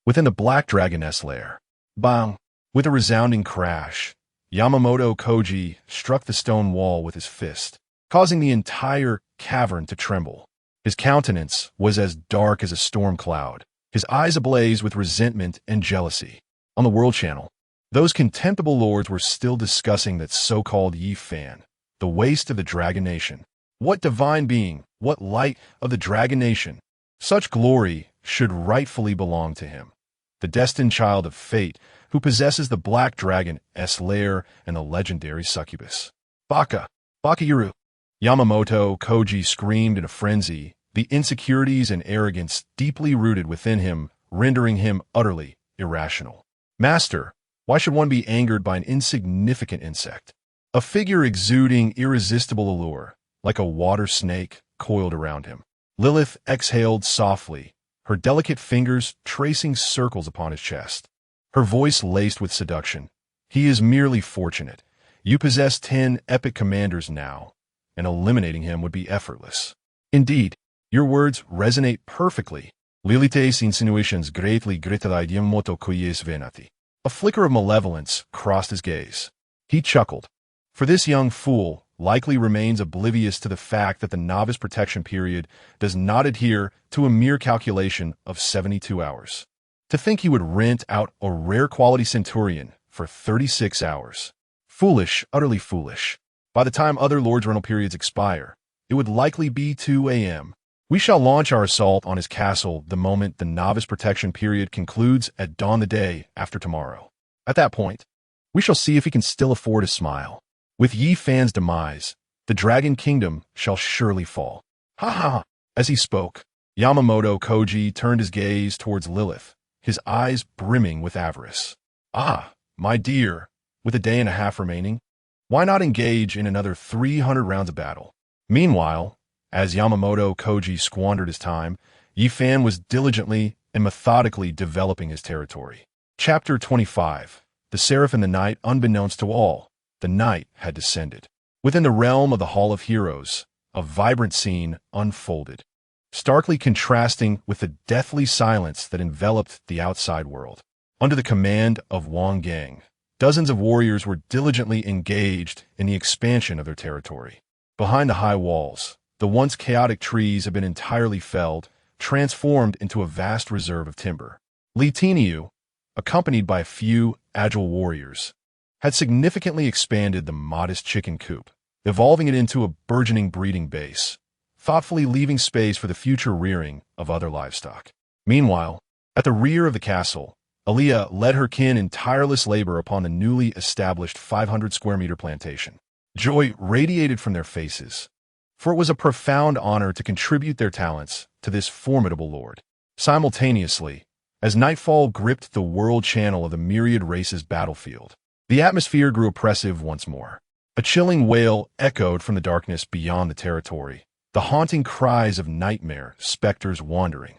Within the Black Dragon Lair, bang! With a resounding crash, Yamamoto Koji struck the stone wall with his fist, causing the entire cavern to tremble. His countenance was as dark as a storm cloud, his eyes ablaze with resentment and jealousy. On the World Channel, those contemptible lords were still discussing that so-called Yi Fan, the waste of the Dragon Nation. What divine being, what light of the Dragon Nation? Such glory should rightfully belong to him, the destined child of fate who possesses the Black Dragon Lair and the legendary Succubus. Baka Yuru! Yamamoto Koji screamed in a frenzy, the insecurities and arrogance deeply rooted within him, rendering him utterly irrational. Master, why should one be angered by an insignificant insect? A figure exuding irresistible allure, like a water snake, coiled around him. Lilith exhaled softly, her delicate fingers tracing circles upon his chest. Her voice laced with seduction. He is merely fortunate. You possess 10 epic commanders now, and eliminating him would be effortless. Indeed, your words resonate perfectly. Lilith's insinuations greatly gritted Yamamoto Kofu's venati. A flicker of malevolence crossed his gaze. He chuckled. For this young fool likely remains oblivious to the fact that the novice protection period does not adhere to a mere calculation of 72 hours. To think he would rent out a rare quality centurion for 36 hours. Foolish, utterly foolish. By the time other Lord's rental periods expire, it would likely be 2 a.m. We shall launch our assault on his castle the moment the novice protection period concludes at dawn the day after tomorrow. At that point, we shall see if he can still afford a smile. With Yi Fan's demise, the Dragon Kingdom shall surely fall. Ha ha! As he spoke, Yamamoto Koji turned his gaze towards Lilith, his eyes brimming with avarice. Ah, my dear, with a day and a half remaining, why not engage in another 300 rounds of battle? Meanwhile, as Yamamoto Koji squandered his time, Yi Fan was diligently and methodically developing his territory. Chapter 25. The Seraph in the Night. Unbeknownst to all, the night had descended. Within the realm of the Hall of Heroes, a vibrant scene unfolded, starkly contrasting with the deathly silence that enveloped the outside world. Under the command of Wang Gang, dozens of warriors were diligently engaged in the expansion of their territory. Behind the high walls, the once chaotic trees had been entirely felled, transformed into a vast reserve of timber. Li Tiniu, accompanied by a few agile warriors, had significantly expanded the modest chicken coop, evolving it into a burgeoning breeding base, thoughtfully leaving space for the future rearing of other livestock. Meanwhile, at the rear of the castle, Aliyah led her kin in tireless labor upon the newly established 500-square-meter plantation. Joy radiated from their faces, for it was a profound honor to contribute their talents to this formidable lord. Simultaneously, as nightfall gripped the world channel of the myriad races battlefield, the atmosphere grew oppressive once more. A chilling wail echoed from the darkness beyond the territory, the haunting cries of nightmare specters wandering.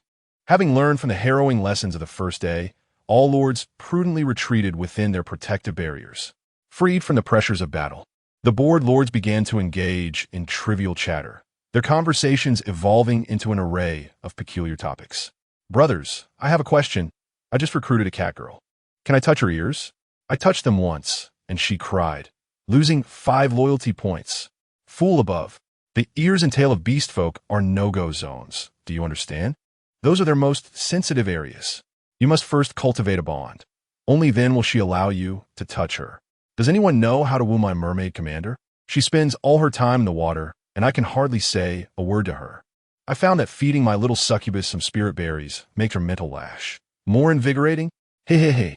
Having learned from the harrowing lessons of the first day, all lords prudently retreated within their protective barriers. Freed from the pressures of battle, the bored lords began to engage in trivial chatter, their conversations evolving into an array of peculiar topics. Brothers, I have a question. I just recruited a cat girl. Can I touch her ears? I touched them once, and she cried, losing 5 loyalty points. Fool above. The ears and tail of beast folk are no-go zones. Do you understand? Those are their most sensitive areas. You must first cultivate a bond. Only then will she allow you to touch her. Does anyone know how to woo my mermaid commander? She spends all her time in the water and I can hardly say a word to her. I found that feeding my little succubus some spirit berries makes her mental lash more invigorating. Hey.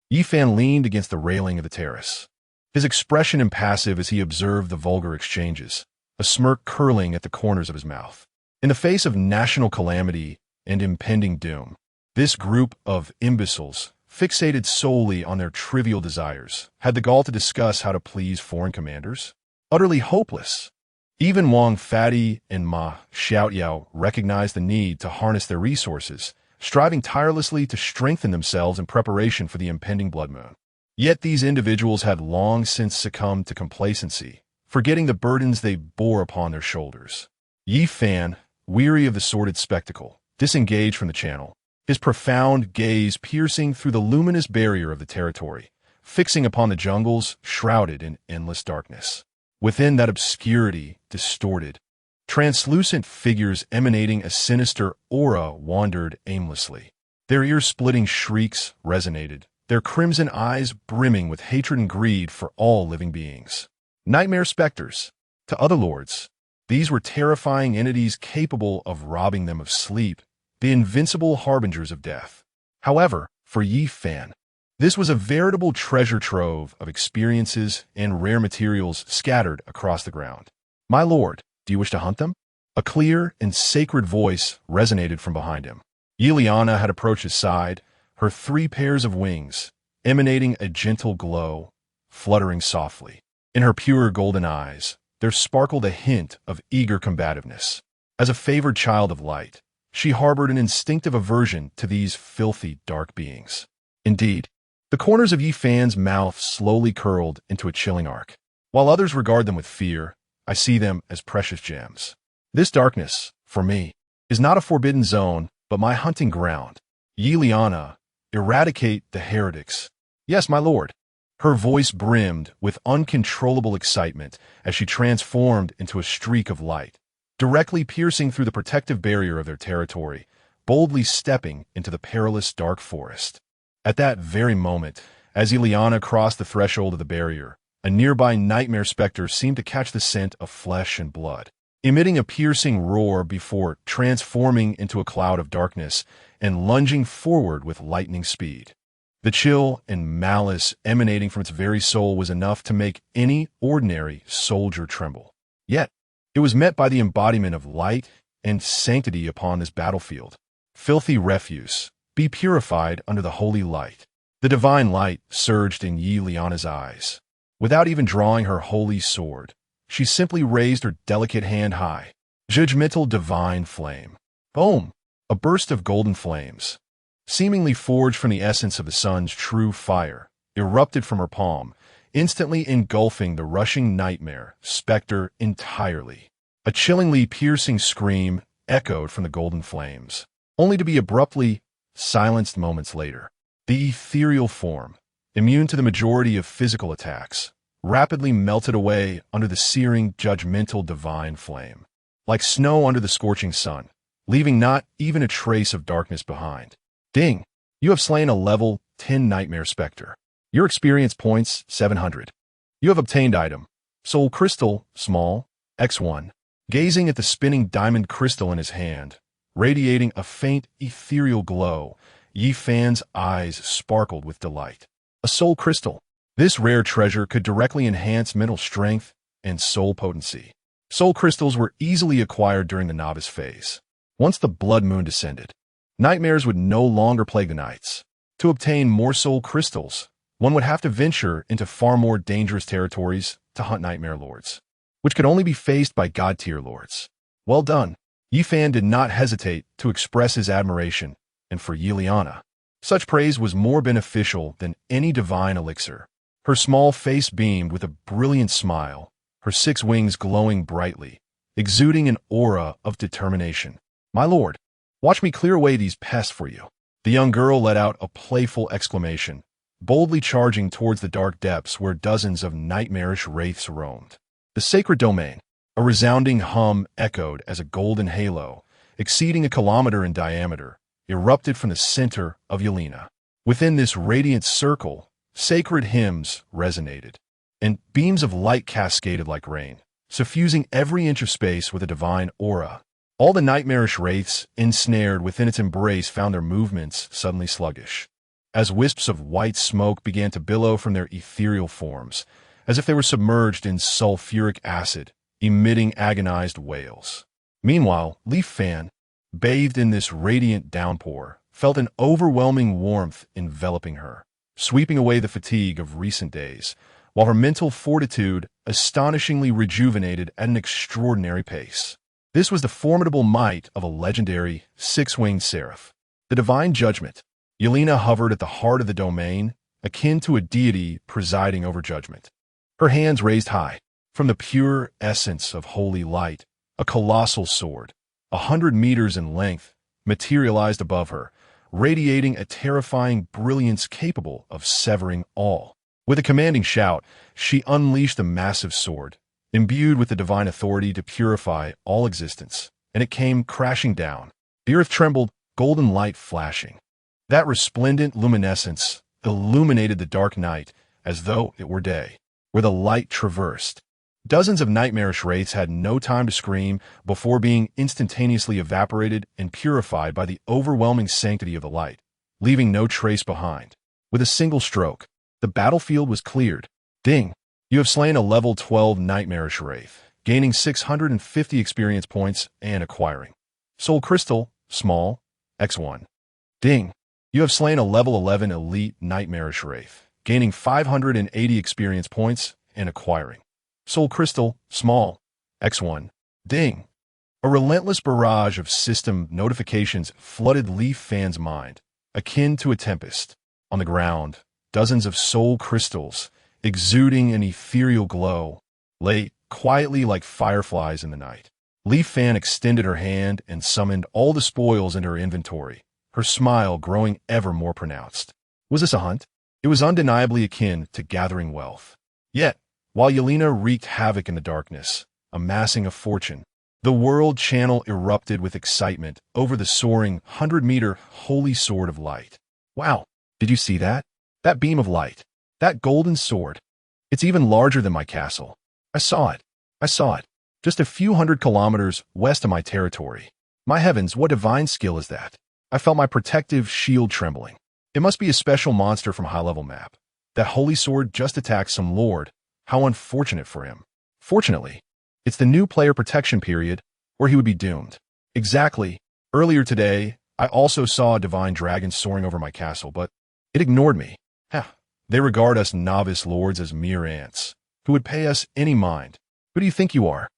Yifan leaned against the railing of the terrace, his expression impassive as he observed the vulgar exchanges, a smirk curling at the corners of his mouth. In the face of national calamity and impending doom, this group of imbeciles, fixated solely on their trivial desires, had the gall to discuss how to please foreign commanders? Utterly hopeless. Even Wang Fati and Ma Xiaoyao recognized the need to harness their resources, striving tirelessly to strengthen themselves in preparation for the impending blood moon. Yet these individuals had long since succumbed to complacency, forgetting the burdens they bore upon their shoulders. Yi Fan, weary of the sordid spectacle, disengaged from the channel, his profound gaze piercing through the luminous barrier of the territory, fixing upon the jungles shrouded in endless darkness. Within that obscurity, distorted, translucent figures emanating a sinister aura wandered aimlessly. Their ear-splitting shrieks resonated, their crimson eyes brimming with hatred and greed for all living beings. Nightmare specters. To other lords, these were terrifying entities capable of robbing them of sleep, the invincible harbingers of death. However, for Yi Fan, this was a veritable treasure trove of experiences and rare materials scattered across the ground. My lord, do you wish to hunt them? A clear and sacred voice resonated from behind him. Yiliana had approached his side, her 3 pairs of wings, emanating a gentle glow, fluttering softly. In her pure golden eyes, there sparkled a hint of eager combativeness. As a favored child of light, she harbored an instinctive aversion to these filthy, dark beings. Indeed, the corners of Yi Fan's mouth slowly curled into a chilling arc. While others regard them with fear, I see them as precious gems. This darkness, for me, is not a forbidden zone, but my hunting ground. Yiliana, eradicate the heretics. Yes, my lord. Her voice brimmed with uncontrollable excitement as she transformed into a streak of light, directly piercing through the protective barrier of their territory, boldly stepping into the perilous dark forest. At that very moment, as Ileana crossed the threshold of the barrier, a nearby nightmare specter seemed to catch the scent of flesh and blood, emitting a piercing roar before transforming into a cloud of darkness and lunging forward with lightning speed. The chill and malice emanating from its very soul was enough to make any ordinary soldier tremble. Yet, it was met by the embodiment of light and sanctity upon this battlefield. Filthy refuse, be purified under the holy light. The divine light surged in Yi Liana's eyes. Without even drawing her holy sword, she simply raised her delicate hand high. Judgmental divine flame. Boom! A burst of golden flames, seemingly forged from the essence of the sun's true fire, erupted from her palm, instantly engulfing the rushing nightmare specter entirely. A chillingly piercing scream echoed from the golden flames, only to be abruptly silenced moments later. The ethereal form, immune to the majority of physical attacks, rapidly melted away under the searing, judgmental divine flame, like snow under the scorching sun, leaving not even a trace of darkness behind. Ding! You have slain a level 10 Nightmare Spectre. Your experience points 700. You have obtained item, Soul Crystal, small, X1. Gazing at the spinning diamond crystal in his hand, radiating a faint ethereal glow, Yi Fan's eyes sparkled with delight. A soul crystal. This rare treasure could directly enhance mental strength and soul potency. Soul crystals were easily acquired during the novice phase. Once the blood moon descended, nightmares would no longer plague the nights. To obtain more soul crystals, one would have to venture into far more dangerous territories to hunt nightmare lords, which could only be faced by god-tier lords. Well done. Yi Fan did not hesitate to express his admiration, and for Yiliana, such praise was more beneficial than any divine elixir. Her small face beamed with a brilliant smile, her 6 wings glowing brightly, exuding an aura of determination. My lord, watch me clear away these pests for you. The young girl let out a playful exclamation, boldly charging towards the dark depths where dozens of nightmarish wraiths roamed. The sacred domain, a resounding hum echoed as a golden halo, exceeding a kilometer in diameter, erupted from the center of Yelena. Within this radiant circle, sacred hymns resonated, and beams of light cascaded like rain, suffusing every inch of space with a divine aura. All the nightmarish wraiths, ensnared within its embrace, found their movements suddenly sluggish, as wisps of white smoke began to billow from their ethereal forms, as if they were submerged in sulfuric acid, emitting agonized wails. Meanwhile, Leaf Fan, bathed in this radiant downpour, felt an overwhelming warmth enveloping her, sweeping away the fatigue of recent days, while her mental fortitude astonishingly rejuvenated at an extraordinary pace. This was the formidable might of a legendary six-winged seraph. The divine judgment. Yelena hovered at the heart of the domain, akin to a deity presiding over judgment. Her hands raised high. From the pure essence of holy light, a colossal sword, 100 meters in length, materialized above her, radiating a terrifying brilliance capable of severing all. With a commanding shout, she unleashed the massive sword, imbued with the divine authority to purify all existence, and it came crashing down. The earth trembled, golden light flashing. That resplendent luminescence illuminated the dark night as though it were day, where the light traversed. Dozens of nightmarish wraiths had no time to scream before being instantaneously evaporated and purified by the overwhelming sanctity of the light, leaving no trace behind. With a single stroke, the battlefield was cleared. Ding! You have slain a level 12 nightmarish wraith, gaining 650 experience points and acquiring Soul Crystal, small, X1. Ding! You have slain a level 11 elite nightmarish wraith, gaining 580 experience points and acquiring Soul Crystal, small, X1. Ding! A relentless barrage of system notifications flooded Leaf Fan's mind, akin to a tempest. On the ground, dozens of soul crystals, exuding an ethereal glow, lay quietly like fireflies in the night. Leaf Fan extended her hand and summoned all the spoils into her inventory, her smile growing ever more pronounced. Was this a hunt? It was undeniably akin to gathering wealth. Yet, while Yelena wreaked havoc in the darkness, amassing a fortune, the world channel erupted with excitement over the soaring 100-meter holy sword of light. Wow, did you see that? That beam of light. That golden sword. It's even larger than my castle. I saw it. I saw it. Just a few 100 kilometers west of my territory. My heavens, what divine skill is that? I felt my protective shield trembling. It must be a special monster from high-level map. That holy sword just attacked some lord. How unfortunate for him. Fortunately, it's the new player protection period, or he would be doomed. Exactly. Earlier today, I also saw a divine dragon soaring over my castle, but it ignored me. They regard us novice lords as mere ants, who would pay us any mind. Who do you think you are?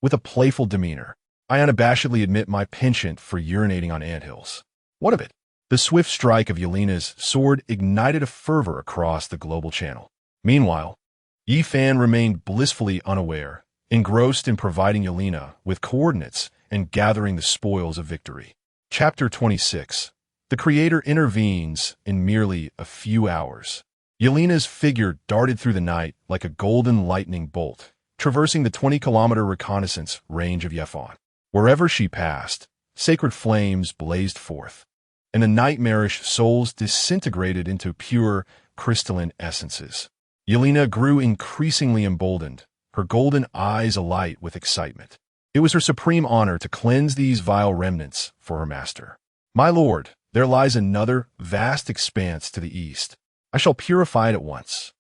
With a playful demeanor, I unabashedly admit my penchant for urinating on anthills. What of it? The swift strike of Yelena's sword ignited a fervor across the global channel. Meanwhile, Yi Fan remained blissfully unaware, engrossed in providing Yelena with coordinates and gathering the spoils of victory. Chapter 26. The Creator intervenes in merely a few hours. Yelena's figure darted through the night like a golden lightning bolt, traversing the 20-kilometer reconnaissance range of Yefan. Wherever she passed, sacred flames blazed forth, and the nightmarish souls disintegrated into pure, crystalline essences. Yelena grew increasingly emboldened, her golden eyes alight with excitement. It was her supreme honor to cleanse these vile remnants for her master. My lord, there lies another vast expanse to the east. I shall purify it at once.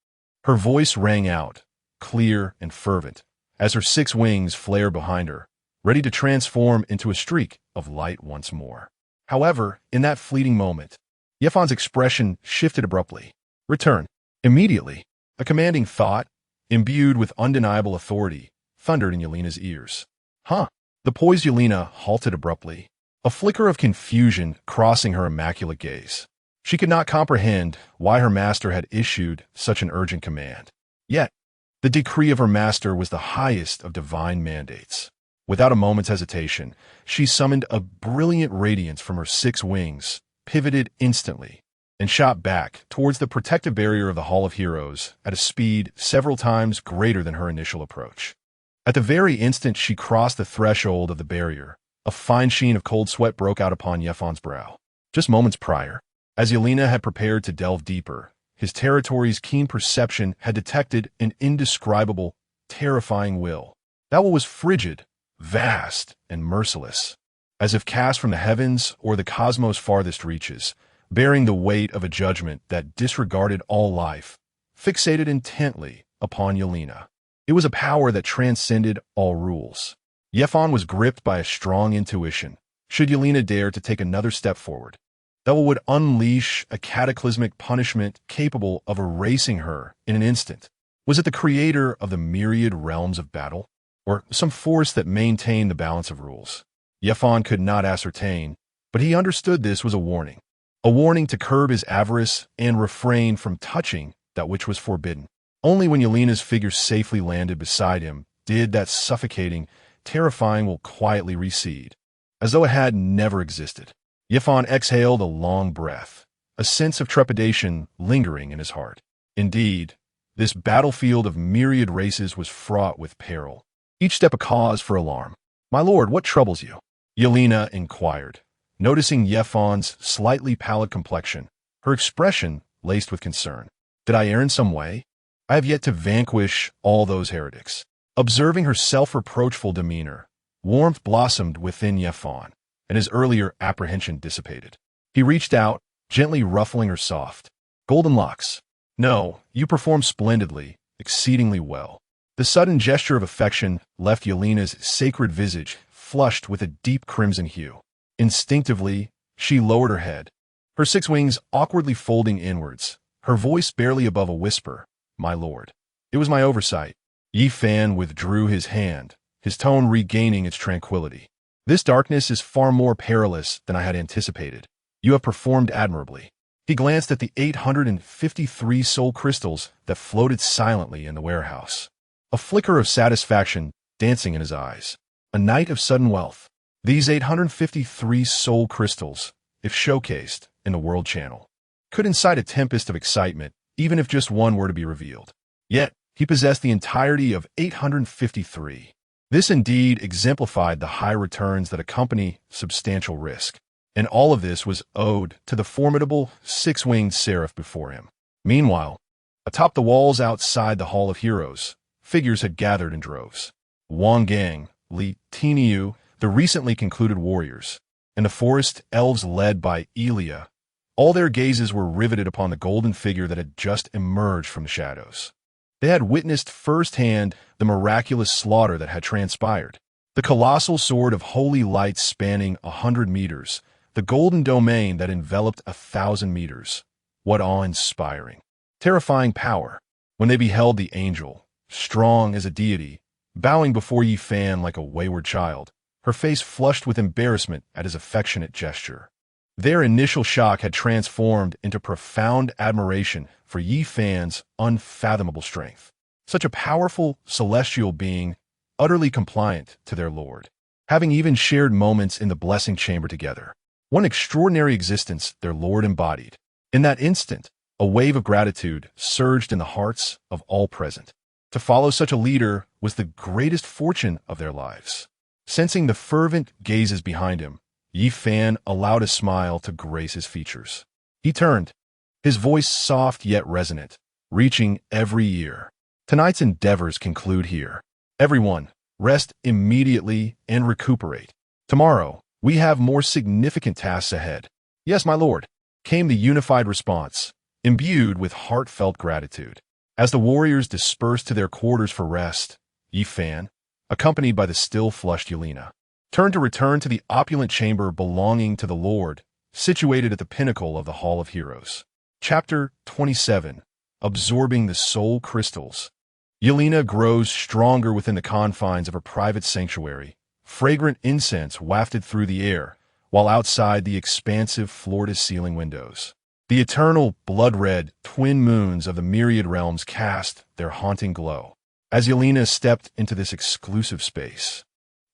Her voice rang out, clear and fervent, as her 6 wings flared behind her, ready to transform into a streak of light once more. However, in that fleeting moment, Yefan's expression shifted abruptly. Return. Immediately, a commanding thought, imbued with undeniable authority, thundered in Yelena's ears. Huh? The poised Yelena halted abruptly, a flicker of confusion crossing her immaculate gaze. She could not comprehend why her master had issued such an urgent command. Yet, the decree of her master was the highest of divine mandates. Without a moment's hesitation, she summoned a brilliant radiance from her 6 wings, pivoted instantly, and shot back towards the protective barrier of the Hall of Heroes at a speed several times greater than her initial approach. At the very instant she crossed the threshold of the barrier, a fine sheen of cold sweat broke out upon Yefan's brow. Just moments prior, as Yelena had prepared to delve deeper, his territory's keen perception had detected an indescribable, terrifying will. That one was frigid, vast, and merciless, as if cast from the heavens or the cosmos' farthest reaches, bearing the weight of a judgment that disregarded all life, fixated intently upon Yelena. It was a power that transcended all rules. Yefan was gripped by a strong intuition. Should Yelena dare to take another step forward, that would unleash a cataclysmic punishment capable of erasing her in an instant. Was it the creator of the myriad realms of battle, or some force that maintained the balance of rules? Yefan could not ascertain, but he understood this was a warning to curb his avarice and refrain from touching that which was forbidden. Only when Yelena's figure safely landed beside him did that suffocating, terrifying will quietly recede, as though it had never existed. Yefan exhaled a long breath, a sense of trepidation lingering in his heart. Indeed, this battlefield of myriad races was fraught with peril, each step a cause for alarm. "My lord, what troubles you?" Yelena inquired, noticing Yefan's slightly pallid complexion, her expression laced with concern. "Did I err in some way? I have yet to vanquish all those heretics." Observing her self-reproachful demeanor, warmth blossomed within Yefan, and his earlier apprehension dissipated. He reached out, gently ruffling her soft, golden locks. "No, you performed splendidly, exceedingly well." The sudden gesture of affection left Yelena's sacred visage flushed with a deep crimson hue. Instinctively, she lowered her head, her 6 wings awkwardly folding inwards, her voice barely above a whisper. "My lord, it was my oversight." Yifan withdrew his hand, his tone regaining its tranquility. "This darkness is far more perilous than I had anticipated. You have performed admirably." He glanced at the 853 soul crystals that floated silently in the warehouse, a flicker of satisfaction dancing in his eyes. A night of sudden wealth. These 853 soul crystals, if showcased in the World Channel, could incite a tempest of excitement, even if just one were to be revealed. Yet, he possessed the entirety of 853. This indeed exemplified the high returns that accompany substantial risk. And all of this was owed to the formidable 6-winged seraph before him. Meanwhile, atop the walls outside the Hall of Heroes, figures had gathered in droves. Wang Gang, Li Tiniu, the recently concluded warriors, and the forest elves led by Elia, all their gazes were riveted upon the golden figure that had just emerged from the shadows. They had witnessed firsthand the miraculous slaughter that had transpired. The colossal sword of holy light spanning 100 meters, the golden domain that enveloped 1,000 meters. What awe-inspiring, terrifying power. When they beheld the angel, strong as a deity, bowing before Yifan like a wayward child, her face flushed with embarrassment at his affectionate gesture. Their initial shock had transformed into profound admiration for Yifan's unfathomable strength. Such a powerful, celestial being, utterly compliant to their lord, having even shared moments in the blessing chamber together. One extraordinary existence their lord embodied. In that instant, a wave of gratitude surged in the hearts of all present. To follow such a leader was the greatest fortune of their lives. Sensing the fervent gazes behind him, Yifan allowed a smile to grace his features. He turned, his voice soft yet resonant, reaching every ear. "Tonight's endeavors conclude here. Everyone, rest immediately and recuperate. Tomorrow, we have more significant tasks ahead." "Yes, my lord," came the unified response, imbued with heartfelt gratitude. As the warriors dispersed to their quarters for rest, Yifan, accompanied by the still-flushed Yelena, turned to return to the opulent chamber belonging to the Lord, situated at the pinnacle of the Hall of Heroes. Chapter 27. Absorbing the Soul Crystals. Yelena grows stronger within the confines of her private sanctuary. Fragrant incense wafted through the air, while outside the expansive floor-to-ceiling windows, the eternal blood-red twin moons of the myriad realms cast their haunting glow. As Yelena stepped into this exclusive space,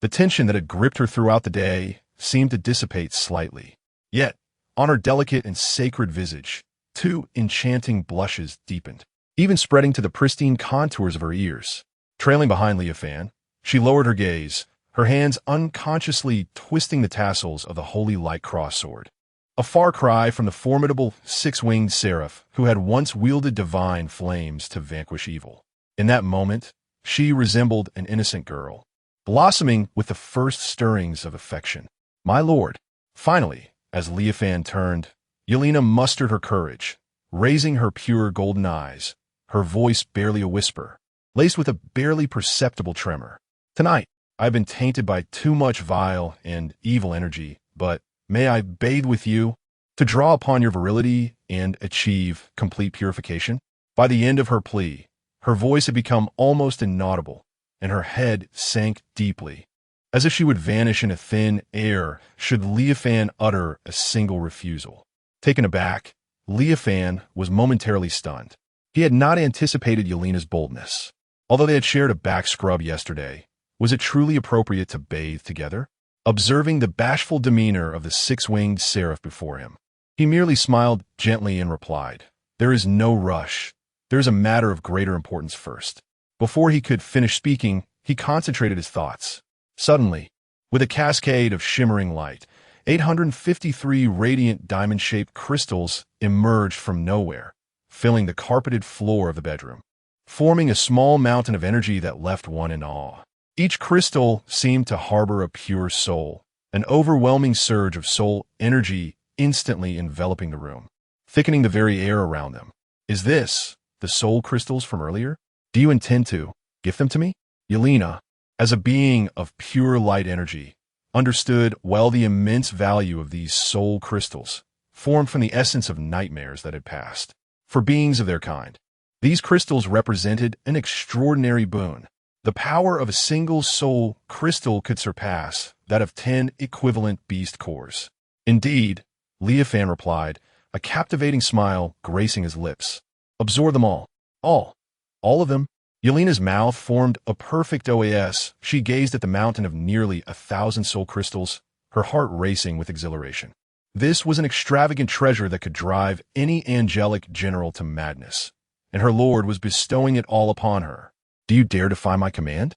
the tension that had gripped her throughout the day seemed to dissipate slightly. Yet, on her delicate and sacred visage, 2 enchanting blushes deepened, even spreading to the pristine contours of her ears. Trailing behind Yifan, she lowered her gaze, her hands unconsciously twisting the tassels of the holy light cross sword. A far cry from the formidable 6-winged seraph who had once wielded divine flames to vanquish evil. In that moment, She resembled an innocent girl, blossoming with the first stirrings of affection. "My lord." Finally, as Leofan turned, Yelena mustered her courage, raising her pure golden eyes, her voice barely a whisper, laced with a barely perceptible tremor. "Tonight, I've been tainted by too much vile and evil energy, but may I bathe with you to draw upon your virility and achieve complete purification?" By the end of her plea, her voice had become almost inaudible, and her head sank deeply, as if she would vanish in a thin air should Leofan utter a single refusal. Taken aback, Leofan was momentarily stunned. He had not anticipated Yelena's boldness. Although they had shared a back scrub yesterday, was it truly appropriate to bathe together? Observing the bashful demeanor of the six-winged seraph before him, he merely smiled gently and replied, "There is no rush. There is a matter of greater importance first." Before he could finish speaking, he concentrated his thoughts. Suddenly, with a cascade of shimmering light, 853 radiant diamond-shaped crystals emerged from nowhere, filling the carpeted floor of the bedroom, forming a small mountain of energy that left one in awe. Each crystal seemed to harbor a pure soul, an overwhelming surge of soul energy instantly enveloping the room, thickening the very air around them. "Is this the soul crystals from earlier? Do you intend to gift them to me?" Yelena, as a being of pure light energy, understood well the immense value of these soul crystals, formed from the essence of nightmares that had passed. For beings of their kind, these crystals represented an extraordinary boon. The power of a single soul crystal could surpass that of 10 equivalent beast cores. "Indeed," Leofan replied, a captivating smile gracing his lips. "Absorb them all. All of them." Yelena's mouth formed a perfect OAS. She gazed at the mountain of nearly 1,000 soul crystals, her heart racing with exhilaration. This was an extravagant treasure that could drive any angelic general to madness, and her lord was bestowing it all upon her. "Do you dare defy my command?"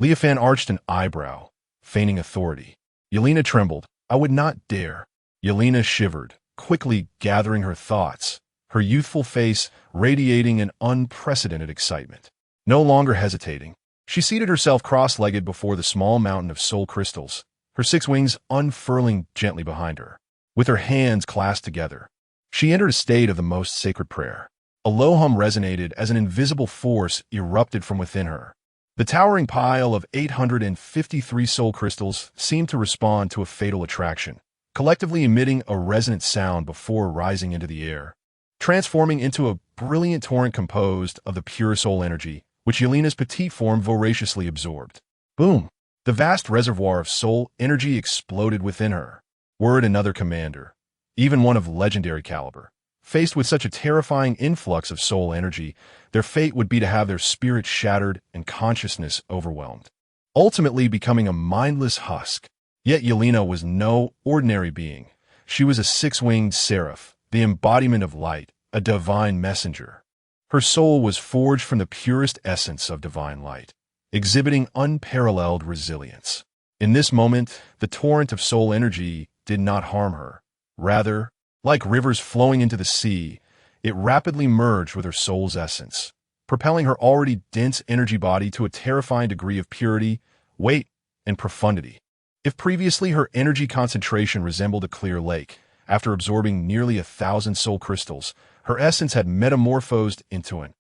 Leofan arched an eyebrow, feigning authority. Yelena trembled. "I would not dare." Yelena shivered, quickly gathering her thoughts, her youthful face radiating an unprecedented excitement. No longer hesitating, she seated herself cross-legged before the small mountain of soul crystals, her six wings unfurling gently behind her. With her hands clasped together, she entered a state of the most sacred prayer. A low hum resonated as an invisible force erupted from within her. The towering pile of 853 soul crystals seemed to respond to a fatal attraction, collectively emitting a resonant sound before rising into the air, transforming into a brilliant torrent composed of the pure soul energy, which Yelena's petite form voraciously absorbed. Boom! The vast reservoir of soul energy exploded within her. Were it another commander, even one of legendary caliber, faced with such a terrifying influx of soul energy, their fate would be to have their spirit shattered and consciousness overwhelmed, ultimately becoming a mindless husk. Yet Yelena was no ordinary being. She was a six-winged seraph, the embodiment of light, a divine messenger. Her soul was forged from the purest essence of divine light, exhibiting unparalleled resilience. In this moment, the torrent of soul energy did not harm her. Rather, like rivers flowing into the sea, it rapidly merged with her soul's essence, propelling her already dense energy body to a terrifying degree of purity, weight, and profundity. If previously her energy concentration resembled a clear lake, after absorbing nearly 1,000 soul crystals, her essence had metamorphosed into an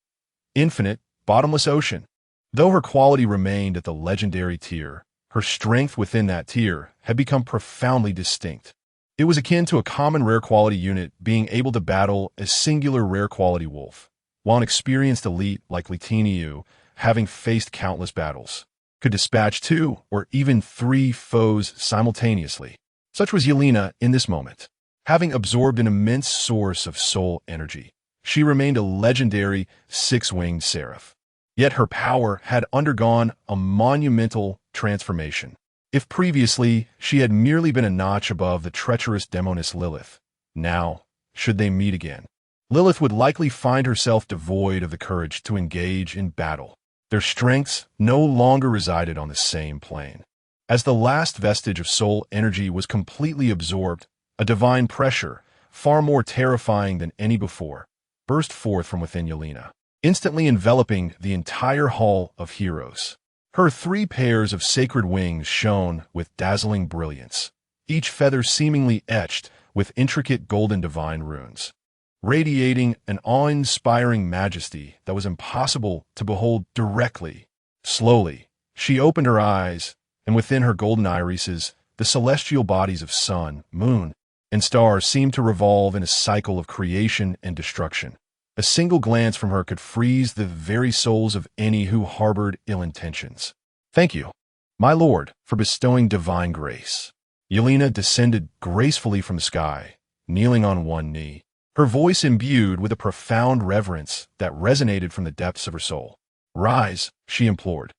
infinite, bottomless ocean. Though her quality remained at the legendary tier, her strength within that tier had become profoundly distinct. It was akin to a common rare quality unit being able to battle a singular rare quality wolf, while an experienced elite like Litiniu, having faced countless battles, could dispatch 2 or even 3 foes simultaneously. Such was Yelena in this moment. Having absorbed an immense source of soul energy, she remained a legendary six-winged seraph. Yet her power had undergone a monumental transformation. If previously she had merely been a notch above the treacherous demoness Lilith, now, should they meet again, Lilith would likely find herself devoid of the courage to engage in battle. Their strengths no longer resided on the same plane. As the last vestige of soul energy was completely absorbed, a divine pressure, far more terrifying than any before, burst forth from within Yelena. instantly enveloping the entire Hall of Heroes. Her 3 pairs of sacred wings shone with dazzling brilliance, each feather seemingly etched with intricate golden divine runes, radiating an awe-inspiring majesty that was impossible to behold directly. Slowly, she opened her eyes, and within her golden irises, the celestial bodies of sun, moon, and stars seemed to revolve in a cycle of creation and destruction. A single glance from her could freeze the very souls of any who harbored ill intentions. "Thank you, my lord, for bestowing divine grace." Yelena descended gracefully from the sky, kneeling on one knee, her voice imbued with a profound reverence that resonated from the depths of her soul. "Rise," she implored.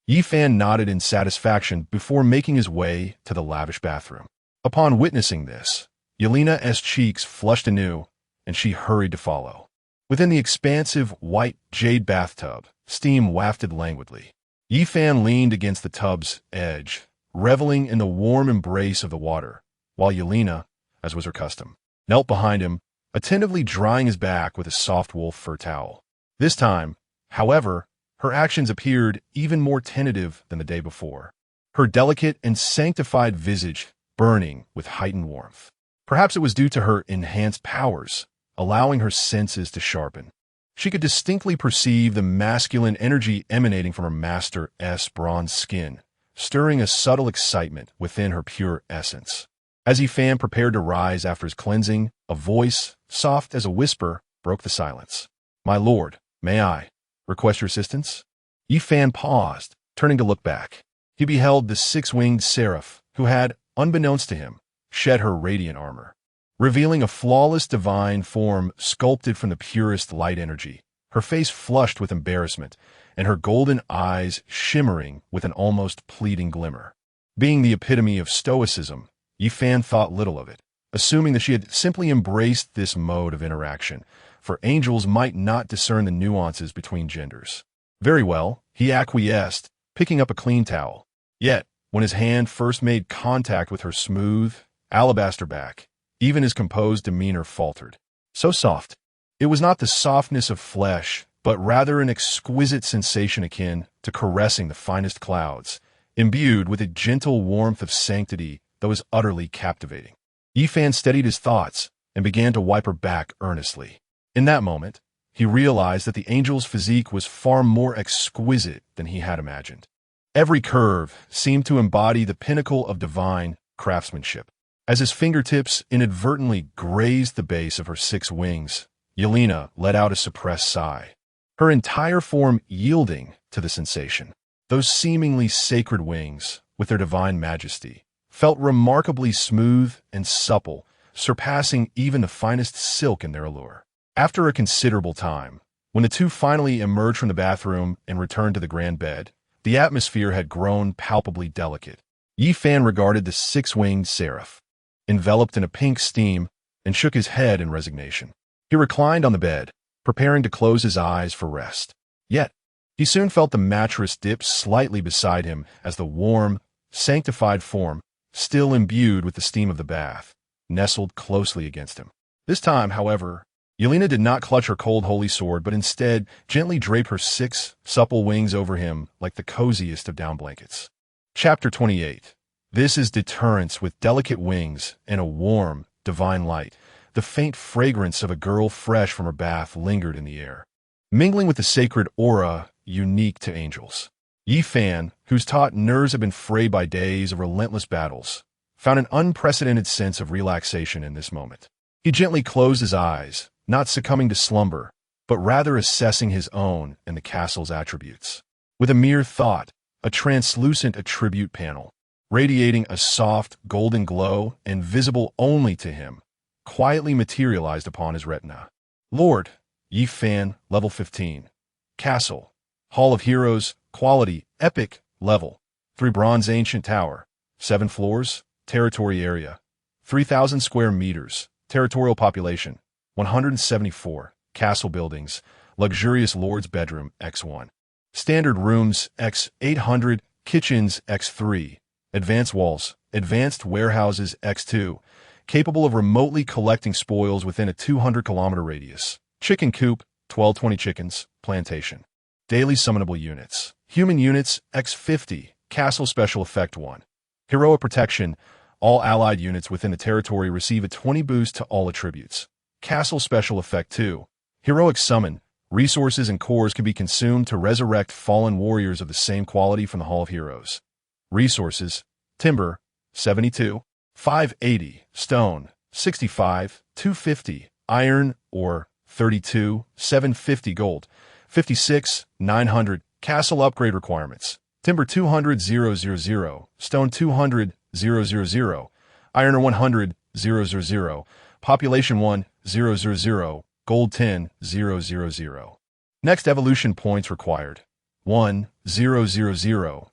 Yifan nodded in satisfaction before making his way to the lavish bathroom. Upon witnessing this, Yelena's cheeks flushed anew, and she hurried to follow. Within the expansive white jade bathtub, steam wafted languidly. Yifan leaned against the tub's edge, reveling in the warm embrace of the water, while Yelena, as was her custom, knelt behind him, attentively drying his back with a soft wool fur towel. This time, however, her actions appeared even more tentative than the day before, her delicate and sanctified visage burning with heightened warmth. Perhaps it was due to her enhanced powers, allowing her senses to sharpen. She could distinctly perceive the masculine energy emanating from her master's bronze skin, stirring a subtle excitement within her pure essence. As Yifan prepared to rise after his cleansing, a voice, soft as a whisper, broke the silence. "My lord, may I request your assistance?" Yifan paused, turning to look back. He beheld the 6-winged seraph, who had, unbeknownst to him, shed her radiant armor, revealing a flawless divine form sculpted from the purest light energy, her face flushed with embarrassment, and her golden eyes shimmering with an almost pleading glimmer. Being the epitome of stoicism, Yifan thought little of it, assuming that she had simply embraced this mode of interaction, for angels might not discern the nuances between genders. Very well, he acquiesced, picking up a clean towel. Yet, when his hand first made contact with her smooth, alabaster back, even his composed demeanor faltered. So soft. It was not the softness of flesh, but rather an exquisite sensation akin to caressing the finest clouds, imbued with a gentle warmth of sanctity that was utterly captivating. Yifan steadied his thoughts and began to wipe her back earnestly. In that moment, he realized that the angel's physique was far more exquisite than he had imagined. Every curve seemed to embody the pinnacle of divine craftsmanship. As his fingertips inadvertently grazed the base of her 6 wings, Yelena let out a suppressed sigh, her entire form yielding to the sensation. Those seemingly sacred wings, with their divine majesty, felt remarkably smooth and supple, surpassing even the finest silk in their allure. After a considerable time, when the two finally emerged from the bathroom and returned to the grand bed, the atmosphere had grown palpably delicate. Yifan regarded the 6-winged seraph, enveloped in a pink steam, and shook his head in resignation. He reclined on the bed, preparing to close his eyes for rest. Yet, he soon felt the mattress dip slightly beside him as the warm, sanctified form, still imbued with the steam of the bath, nestled closely against him. This time, however, Yelena did not clutch her cold holy sword, but instead gently draped her 6 supple wings over him like the coziest of down blankets. Chapter 28. This is deterrence with delicate wings and a warm, divine light. The faint fragrance of a girl fresh from her bath lingered in the air, mingling with the sacred aura unique to angels. Yifan, whose taut nerves had been frayed by days of relentless battles, found an unprecedented sense of relaxation in this moment. He gently closed his eyes, not succumbing to slumber, but rather assessing his own and the castle's attributes. With a mere thought, a translucent attribute panel, radiating a soft, golden glow and visible only to him, quietly materialized upon his retina. Lord Yifan, level 15. Castle. Hall of Heroes, quality, epic, level. 3 bronze ancient tower. 7 floors, territory area. 3,000 square meters, territorial population. 174. Castle buildings. Luxurious lord's bedroom, X1. Standard rooms, X800. Kitchens, X3. Advanced walls. Advanced warehouses, X2. Capable of remotely collecting spoils within a 200-kilometer radius. Chicken coop, 12-20 chickens, Plantation. Daily summonable units. Human units, X50, Castle Special Effect 1. Heroic Protection. All allied units within the territory receive a 20 boost to all attributes. Castle Special Effect 2. Heroic Summon. Resources and cores can be consumed to resurrect fallen warriors of the same quality from the Hall of Heroes. Resources. Timber, 72. 580. Stone, 65. 250. Iron, or 32. 750 gold. 56. 900. Castle upgrade requirements. Timber 200, 000. Stone 200, 000. Iron 100, 000. Population 1, 000. Gold 10, 000. Next evolution points required. 1, 000,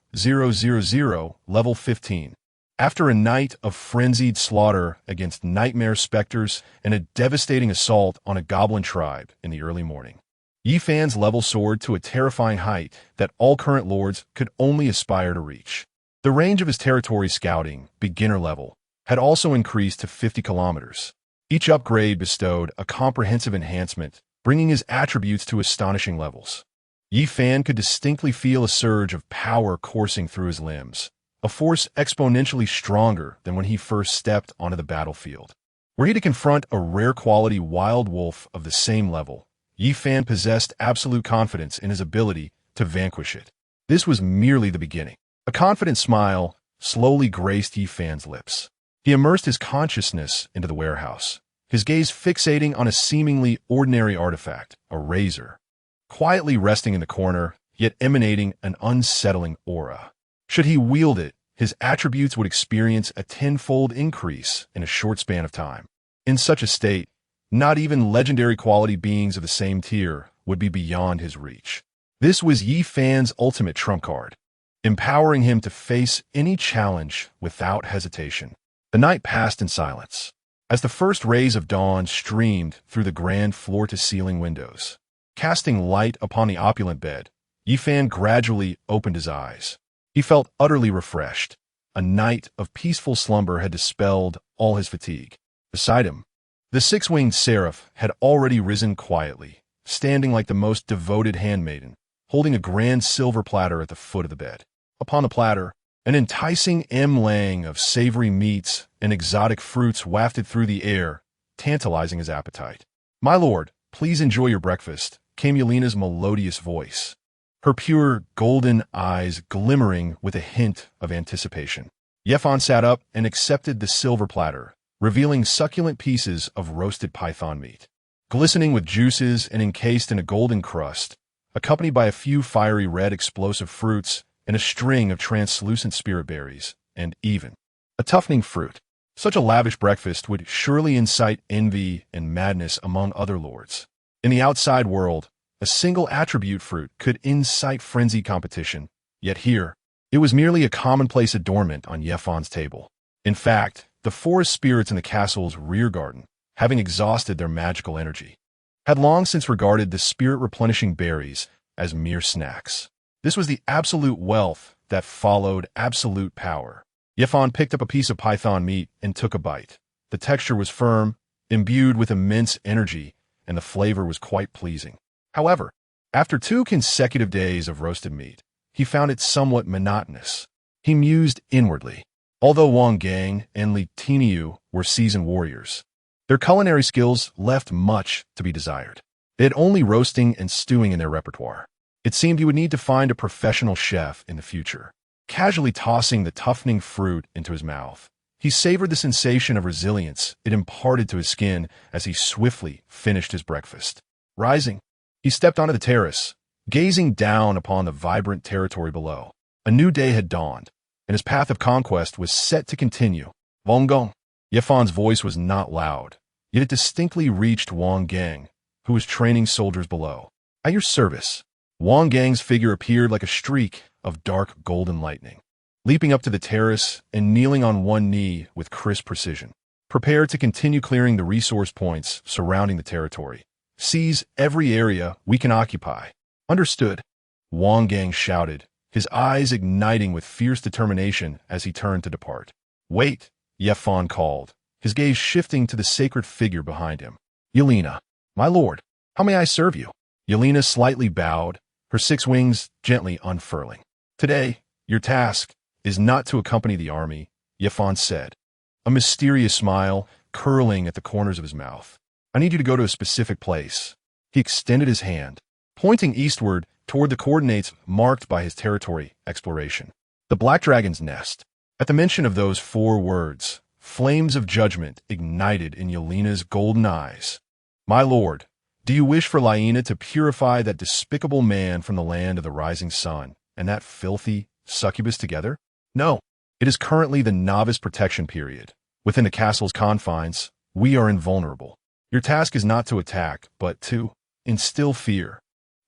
level 15. After a night of frenzied slaughter against nightmare specters and a devastating assault on a goblin tribe in the early morning, Yifan's level soared to a terrifying height that all current lords could only aspire to reach. The range of his territory scouting, beginner level, had also increased to 50 kilometers. Each upgrade bestowed a comprehensive enhancement, bringing his attributes to astonishing levels. Yifan could distinctly feel a surge of power coursing through his limbs, a force exponentially stronger than when he first stepped onto the battlefield. Were he to confront a rare quality wild wolf of the same level, Yifan possessed absolute confidence in his ability to vanquish it. This was merely the beginning. A confident smile slowly graced Yifan's lips. He immersed his consciousness into the warehouse, his gaze fixating on a seemingly ordinary artifact, a razor, quietly resting in the corner, yet emanating an unsettling aura. Should he wield it, his attributes would experience a tenfold increase in a short span of time. In such a state, not even legendary quality beings of the same tier would be beyond his reach. This was Yifan's ultimate trump card, empowering him to face any challenge without hesitation. The night passed in silence, as the first rays of dawn streamed through the grand floor-to-ceiling windows. Casting light upon the opulent bed, Yifan gradually opened his eyes. He felt utterly refreshed. A night of peaceful slumber had dispelled all his fatigue. Beside him, the six-winged seraph had already risen quietly, standing like the most devoted handmaiden, holding a grand silver platter at the foot of the bed. Upon the platter, an enticing mlang of savory meats and exotic fruits wafted through the air, tantalizing his appetite. "My lord, please enjoy your breakfast," came Yelena's melodious voice, her pure golden eyes glimmering with a hint of anticipation. Yifan sat up and accepted the silver platter, revealing succulent pieces of roasted python meat, glistening with juices and encased in a golden crust, accompanied by a few fiery red explosive fruits and a string of translucent spirit berries, and even a toughening fruit. Such a lavish breakfast would surely incite envy and madness among other lords. In the outside world, a single attribute fruit could incite frenzied competition, yet here, it was merely a commonplace adornment on Yifan's table. In fact, the forest spirits in the castle's rear garden, having exhausted their magical energy, had long since regarded the spirit-replenishing berries as mere snacks. This was the absolute wealth that followed absolute power. Yifan picked up a piece of python meat and took a bite. The texture was firm, imbued with immense energy, and the flavor was quite pleasing. However, after 2 consecutive days of roasted meat, he found it somewhat monotonous. He mused inwardly. Although Wang Gang and Li Tiniu were seasoned warriors, their culinary skills left much to be desired. They had only roasting and stewing in their repertoire. It seemed he would need to find a professional chef in the future. Casually tossing the toughening fruit into his mouth, he savored the sensation of resilience it imparted to his skin as he swiftly finished his breakfast. Rising, he stepped onto the terrace, gazing down upon the vibrant territory below. A new day had dawned, and his path of conquest was set to continue. Wang Gong. Yifan's voice was not loud, yet it distinctly reached Wang Gang, who was training soldiers below. "At your service." Wang Gang's figure appeared like a streak of dark golden lightning, leaping up to the terrace and kneeling on one knee with crisp precision, prepared to continue clearing the resource points surrounding the territory. "Seize every area we can occupy." "Understood," Wang Gang shouted, his eyes igniting with fierce determination as he turned to depart. "Wait," Yifan called, his gaze shifting to the sacred figure behind him. "Yelena, my lord, how may I serve you?" Yelena slightly bowed, her 6 wings gently unfurling. Today, your task is not to accompany the army, Yifan said, a mysterious smile curling at the corners of his mouth. I need you to go to a specific place. He extended his hand, pointing eastward toward the coordinates marked by his territory exploration. The Black Dragon's nest. At the mention of those 4 words, flames of judgment ignited in Yelena's golden eyes. My lord, do you wish for Laina to purify that despicable man from the land of the rising sun and that filthy succubus together? No. It is currently the novice protection period. Within the castle's confines, we are invulnerable. Your task is not to attack, but to instill fear.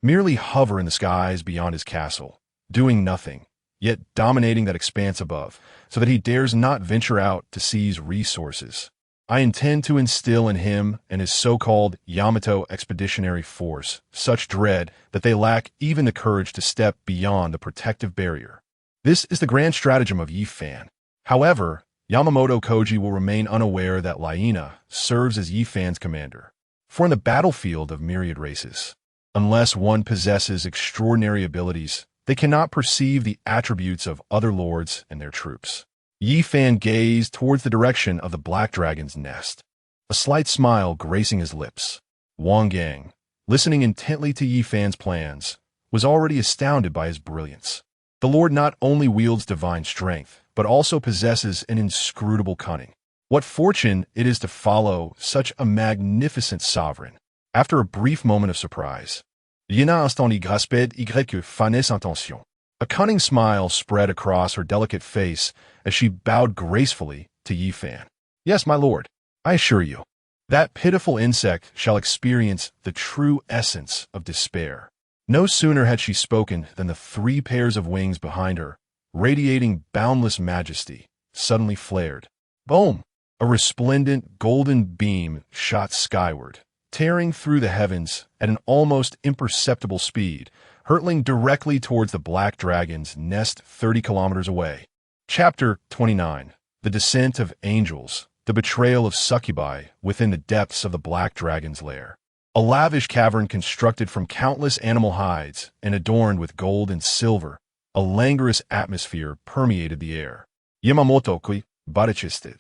Merely hover in the skies beyond his castle, doing nothing, yet dominating that expanse above, so that he dares not venture out to seize resources. I intend to instill in him and his so-called Yamato Expeditionary Force such dread that they lack even the courage to step beyond the protective barrier. This is the grand stratagem of Yifan. However, Yamamoto Koji will remain unaware that Laina serves as Yifan's commander. For in the battlefield of myriad races, unless one possesses extraordinary abilities, they cannot perceive the attributes of other lords and their troops. Yifan gazed towards the direction of the Black Dragon's nest, a slight smile gracing his lips. Wang Gang, listening intently to Yifan's plans, was already astounded by his brilliance. The Lord not only wields divine strength, but also possesses an inscrutable cunning. What fortune it is to follow such a magnificent sovereign. After a brief moment of surprise, Yena entendit Gasped y que fanait intention. A cunning smile spread across her delicate face as she bowed gracefully to Yifan. Yes, my lord, I assure you, that pitiful insect shall experience the true essence of despair. No sooner had she spoken than the 3 pairs of wings behind her, radiating boundless majesty, suddenly flared. Boom! A resplendent golden beam shot skyward, tearing through the heavens at an almost imperceptible speed, hurtling directly towards the Black Dragon's nest 30 kilometers away. Chapter 29. The Descent of Angels, the Betrayal of Succubi within the depths of the Black Dragon's Lair. A lavish cavern constructed from countless animal hides and adorned with gold and silver, a languorous atmosphere permeated the air. Yamamoto Kofu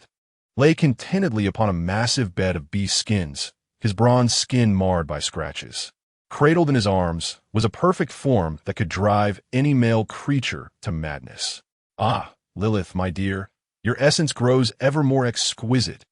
lay contentedly upon a massive bed of beast skins, his bronze skin marred by scratches. Cradled in his arms was a perfect form that could drive any male creature to madness. Ah, Lilith, my dear, your essence grows ever more exquisite,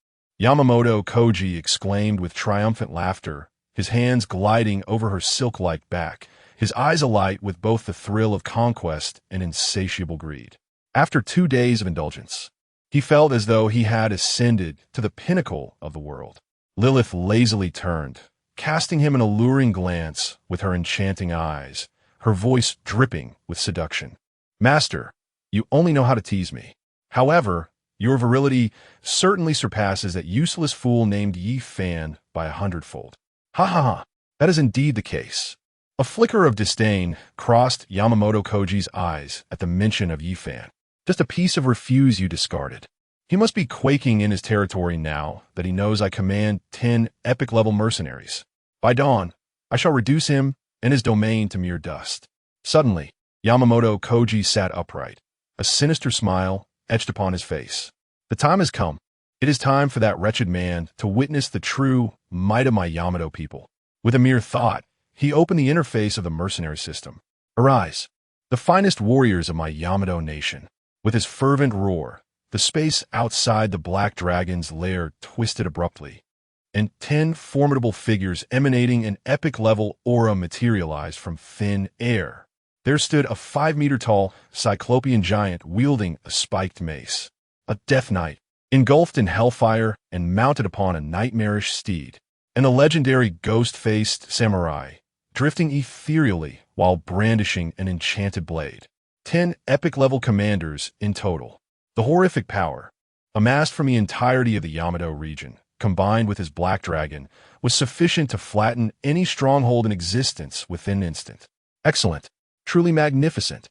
Yamamoto Koji exclaimed with triumphant laughter, his hands gliding over her silk-like back, his eyes alight with both the thrill of conquest and insatiable greed. After 2 days of indulgence, he felt as though he had ascended to the pinnacle of the world. Lilith lazily turned, casting him an alluring glance with her enchanting eyes, her voice dripping with seduction. Master, you only know how to tease me. However, your virility certainly surpasses that useless fool named Yifan by 100-fold. Ha ha ha, that is indeed the case. A flicker of disdain crossed Yamamoto Koji's eyes at the mention of Yifan. Just a piece of refuse you discarded. He must be quaking in his territory now that he knows I command 10 epic-level mercenaries. By dawn, I shall reduce him and his domain to mere dust. Suddenly, Yamamoto Koji sat upright, a sinister smile etched upon his face. The time has come. It is time for that wretched man to witness the true might of my Yamato people. With a mere thought, he opened the interface of the mercenary system. Arise, the finest warriors of my Yamato nation. With his fervent roar, the space outside the Black Dragon's lair twisted abruptly, and 10 formidable figures emanating an epic-level aura materialized from thin air. There stood a 5-meter-tall cyclopean giant wielding a spiked mace, a death knight, engulfed in hellfire and mounted upon a nightmarish steed, and a legendary ghost-faced samurai, drifting ethereally while brandishing an enchanted blade. 10 epic-level commanders in total. The horrific power, amassed from the entirety of the Yamato region, combined with his Black Dragon, was sufficient to flatten any stronghold in existence within an instant. Excellent. Truly magnificent.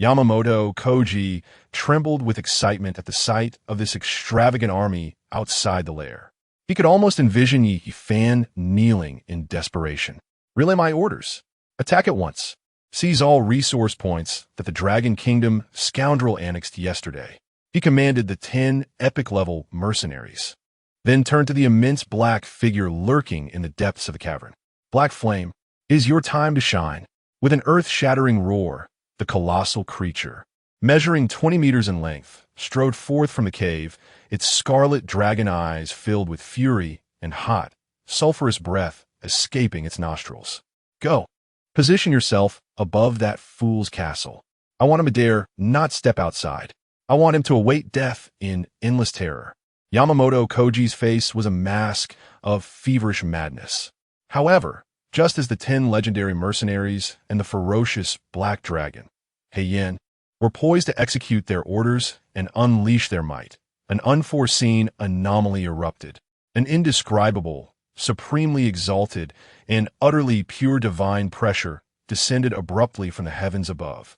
Yamamoto Koji trembled with excitement at the sight of this extravagant army outside the lair. He could almost envision Yifan kneeling in desperation. Relay my orders. Attack at once. Seize all resource points that the Dragon Kingdom scoundrel annexed yesterday. He commanded the 10 epic-level mercenaries. Then turned to the immense black figure lurking in the depths of the cavern. Black Flame, it is your time to shine. With an earth-shattering roar, the colossal creature, measuring 20 meters in length, strode forth from the cave, its scarlet dragon eyes filled with fury and hot, sulphurous breath escaping its nostrils. Go. Position yourself above that fool's castle. I want him to dare not step outside. I want him to await death in endless terror. Yamamoto Koji's face was a mask of feverish madness. However, just as the 10 legendary mercenaries and the ferocious Black Dragon, Heian, were poised to execute their orders and unleash their might, an unforeseen anomaly erupted. An indescribable, supremely exalted, and utterly pure divine pressure descended abruptly from the heavens above.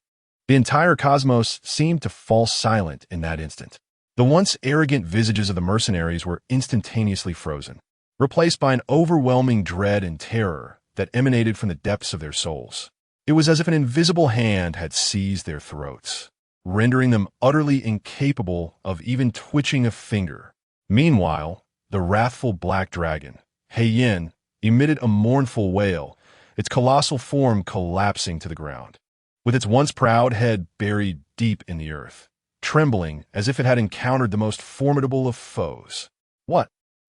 The entire cosmos seemed to fall silent in that instant. The once arrogant visages of the mercenaries were instantaneously frozen, replaced by an overwhelming dread and terror that emanated from the depths of their souls. It was as if an invisible hand had seized their throats, rendering them utterly incapable of even twitching a finger. Meanwhile, the wrathful Black Dragon, Heian, emitted a mournful wail, its colossal form collapsing to the ground, with its once proud head buried deep in the earth, trembling as if it had encountered the most formidable of foes. What?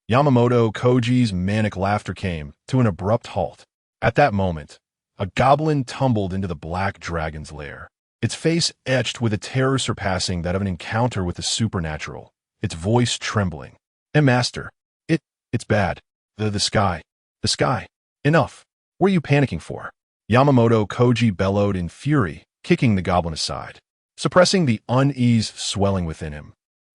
Yamamoto Koji's manic laughter came to an abrupt halt. At that moment, a goblin tumbled into the Black Dragon's lair, its face etched with a terror surpassing that of an encounter with the supernatural, its voice trembling. Master, it's bad. The sky. Enough. What are you panicking for? Yamamoto Koji bellowed in fury, kicking the goblin aside, suppressing the unease swelling within him.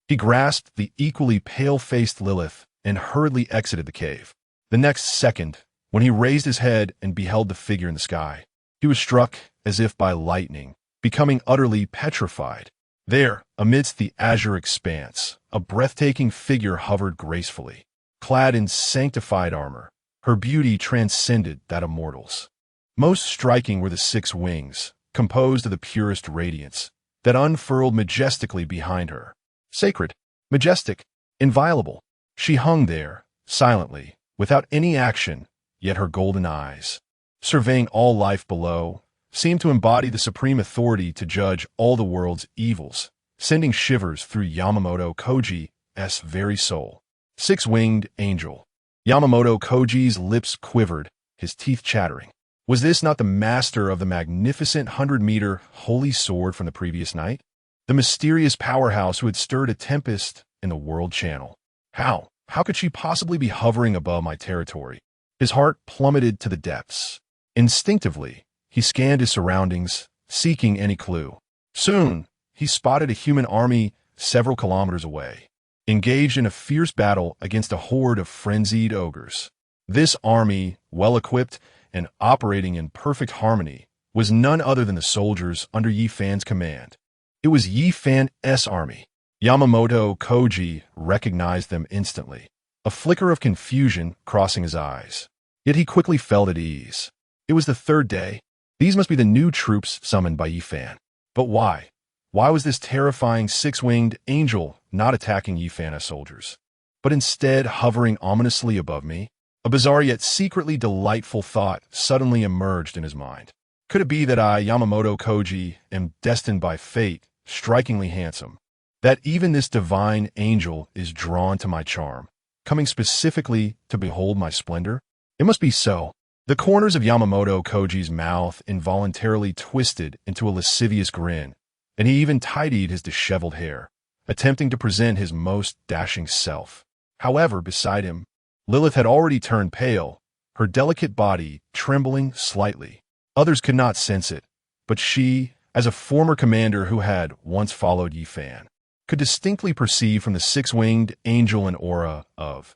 He grasped the equally pale-faced Lilith and hurriedly exited the cave. The next second, when he raised his head and beheld the figure in the sky, he was struck as if by lightning, becoming utterly petrified. There, amidst the azure expanse, a breathtaking figure hovered gracefully. Clad in sanctified armor, her beauty transcended that of mortals. Most striking were the 6 wings, composed of the purest radiance, that unfurled majestically behind her. Sacred, majestic, inviolable, she hung there, silently, without any action, yet her golden eyes, surveying all life below, seemed to embody the supreme authority to judge all the world's evils, sending shivers through Yamamoto Koji's very soul. 6-winged angel. Yamamoto Koji's lips quivered, his teeth chattering. Was this not the master of the magnificent 100-meter holy sword from the previous night? The mysterious powerhouse who had stirred a tempest in the world channel. How could she possibly be hovering above my territory? His heart plummeted to the depths. Instinctively, he scanned his surroundings, seeking any clue. Soon, he spotted a human army several kilometers away, engaged in a fierce battle against a horde of frenzied ogres. This army, well-equipped and operating in perfect harmony, was none other than the soldiers under Yi Fan's command. It was Yi Fan's army. Yamamoto Koji recognized them instantly, a flicker of confusion crossing his eyes. Yet he quickly felt at ease. It was the 3rd day. These must be the new troops summoned by Yi Fan. But why? Why was this terrifying 6-winged angel not attacking Yi Fan's soldiers, but instead hovering ominously above me? A bizarre yet secretly delightful thought suddenly emerged in his mind. Could it be that I, Yamamoto Koji, am destined by fate, strikingly handsome, that even this divine angel is drawn to my charm, coming specifically to behold my splendor? It must be so. The corners of Yamamoto Koji's mouth involuntarily twisted into a lascivious grin, and he even tidied his disheveled hair, attempting to present his most dashing self. However, beside him, Lilith had already turned pale, her delicate body trembling slightly. Others could not sense it, but she, as a former commander who had once followed Yi Fan, could distinctly perceive from the 6-winged angel an aura of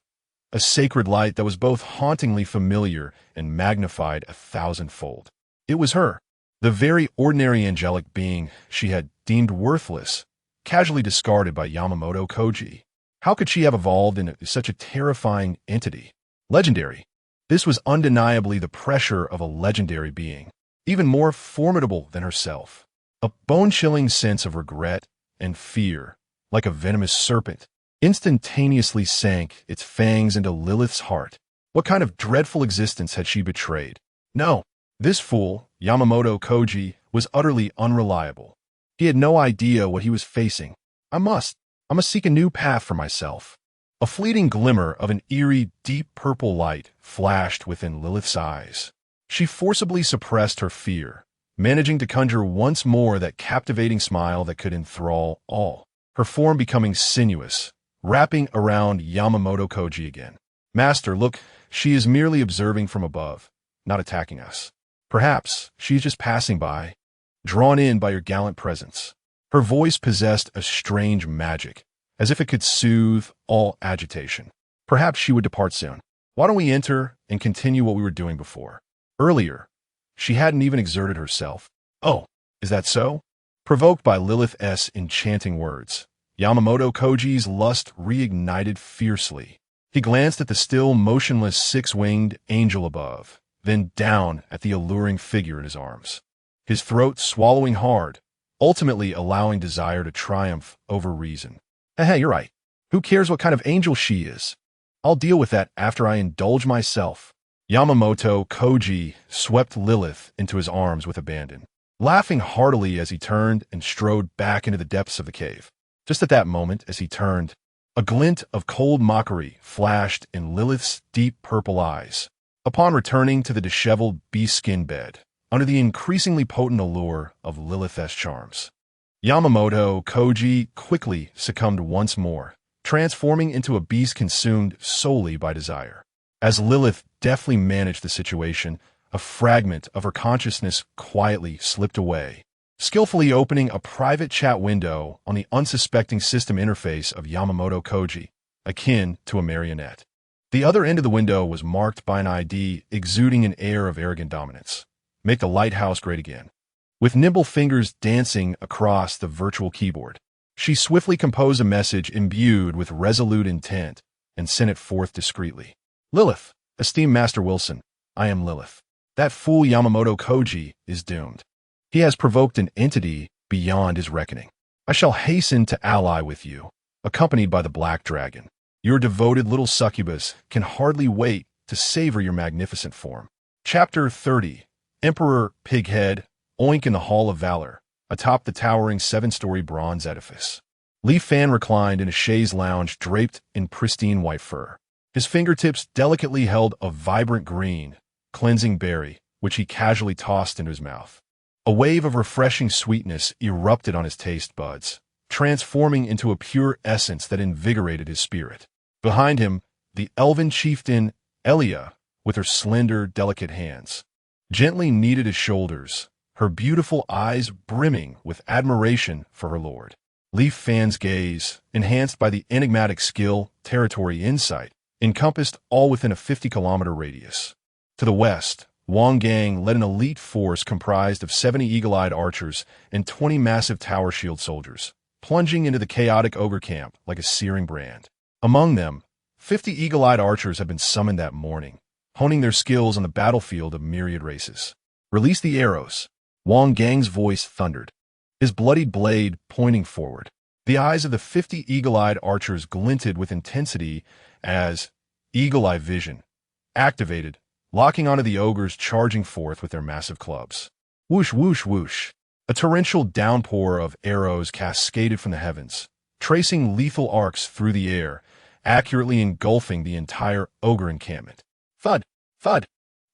a sacred light that was both hauntingly familiar and magnified 1,000-fold. It was her, the very ordinary angelic being she had deemed worthless, casually discarded by Yamamoto Koji. How could she have evolved into such a terrifying entity? Legendary. This was undeniably the pressure of a legendary being, even more formidable than herself. A bone-chilling sense of regret and fear, like a venomous serpent, instantaneously sank its fangs into Lilith's heart. What kind of dreadful existence had she betrayed? No, this fool, Yamamoto Koji, was utterly unreliable. He had no idea what he was facing. I must seek a new path for myself. A fleeting glimmer of an eerie, deep purple light flashed within Lilith's eyes. She forcibly suppressed her fear, managing to conjure once more that captivating smile that could enthrall all, her form becoming sinuous, wrapping around Yamamoto Koji again. Master, look, she is merely observing from above, not attacking us. Perhaps she is just passing by, drawn in by your gallant presence. Her voice possessed a strange magic, as if it could soothe all agitation. Perhaps she would depart soon. Why don't we enter and continue what we were doing before? Earlier, she hadn't even exerted herself. Oh, is that so? Provoked by Lilith's enchanting words, Yamamoto Koji's lust reignited fiercely. He glanced at the still motionless six-winged angel above, then down at the alluring figure in his arms. His throat swallowing hard, ultimately allowing desire to triumph over reason. Hey, you're right. Who cares what kind of angel she is? I'll deal with that after I indulge myself. Yamamoto Koji swept Lilith into his arms with abandon, laughing heartily as he turned and strode back into the depths of the cave. Just at that moment, as he turned, a glint of cold mockery flashed in Lilith's deep purple eyes. Upon returning to the disheveled bee-skin bed, under the increasingly potent allure of Lilith's charms, Yamamoto Koji quickly succumbed once more, transforming into a beast consumed solely by desire. As Lilith deftly managed the situation, a fragment of her consciousness quietly slipped away, skillfully opening a private chat window on the unsuspecting system interface of Yamamoto Koji, akin to a marionette. The other end of the window was marked by an ID exuding an air of arrogant dominance. Make the lighthouse great again. With nimble fingers dancing across the virtual keyboard, she swiftly composed a message imbued with resolute intent and sent it forth discreetly. Lilith, esteemed Master Wilson, I am Lilith. That fool Yamamoto Koji is doomed. He has provoked an entity beyond his reckoning. I shall hasten to ally with you, accompanied by the Black Dragon. Your devoted little succubus can hardly wait to savor your magnificent form. Chapter 30. Emperor Pighead, oink in the Hall of Valor, atop the towering 7-story bronze edifice. Leaf Fan reclined in a chaise lounge draped in pristine white fur. His fingertips delicately held a vibrant green, cleansing berry, which he casually tossed into his mouth. A wave of refreshing sweetness erupted on his taste buds, transforming into a pure essence that invigorated his spirit. Behind him, the elven chieftain Elia, with her slender, delicate hands, gently kneaded his shoulders, her beautiful eyes brimming with admiration for her lord. Leaf Fan's gaze, enhanced by the enigmatic skill, territory insight, encompassed all within a 50-kilometer radius. To the west, Wang Gang led an elite force comprised of 70 eagle-eyed archers and 20 massive tower shield soldiers, plunging into the chaotic ogre camp like a searing brand. Among them, 50 eagle-eyed archers had been summoned that morning, honing their skills on the battlefield of myriad races. Release the arrows, Wang Gang's voice thundered, his bloodied blade pointing forward. The eyes of the 50 eagle-eyed archers glinted with intensity as Eagle-Eye Vision activated, locking onto the ogres charging forth with their massive clubs. Whoosh, whoosh, whoosh. A torrential downpour of arrows cascaded from the heavens, tracing lethal arcs through the air, accurately engulfing the entire ogre encampment. Thud, thud.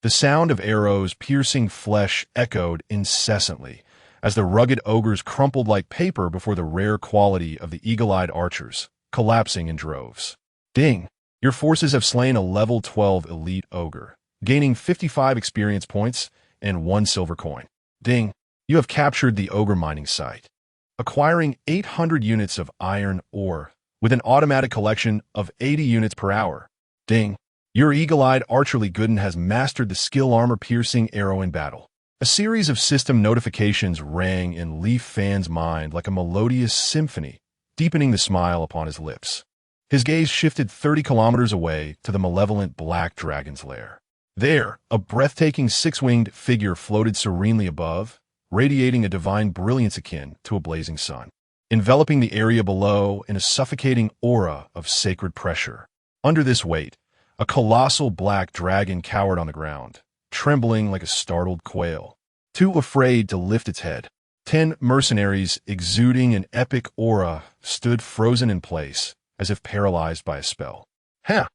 The sound of arrows piercing flesh echoed incessantly, as the rugged ogres crumpled like paper before the rare quality of the eagle-eyed archers, collapsing in droves. Ding! Your forces have slain a level 12 elite ogre, gaining 55 experience points and 1 silver coin. Ding! You have captured the ogre mining site, acquiring 800 units of iron ore with an automatic collection of 80 units per hour. Ding! Your eagle-eyed archerly Gooden has mastered the skill armor-piercing arrow in battle. A series of system notifications rang in Leaf Fan's mind like a melodious symphony, deepening the smile upon his lips. His gaze shifted 30 kilometers away to the malevolent Black Dragon's Lair. There, a breathtaking six-winged figure floated serenely above, radiating a divine brilliance akin to a blazing sun, enveloping the area below in a suffocating aura of sacred pressure. Under this weight, a colossal black dragon cowered on the ground, trembling like a startled quail, too afraid to lift its head. 10 mercenaries exuding an epic aura stood frozen in place, as if paralyzed by a spell. Huh!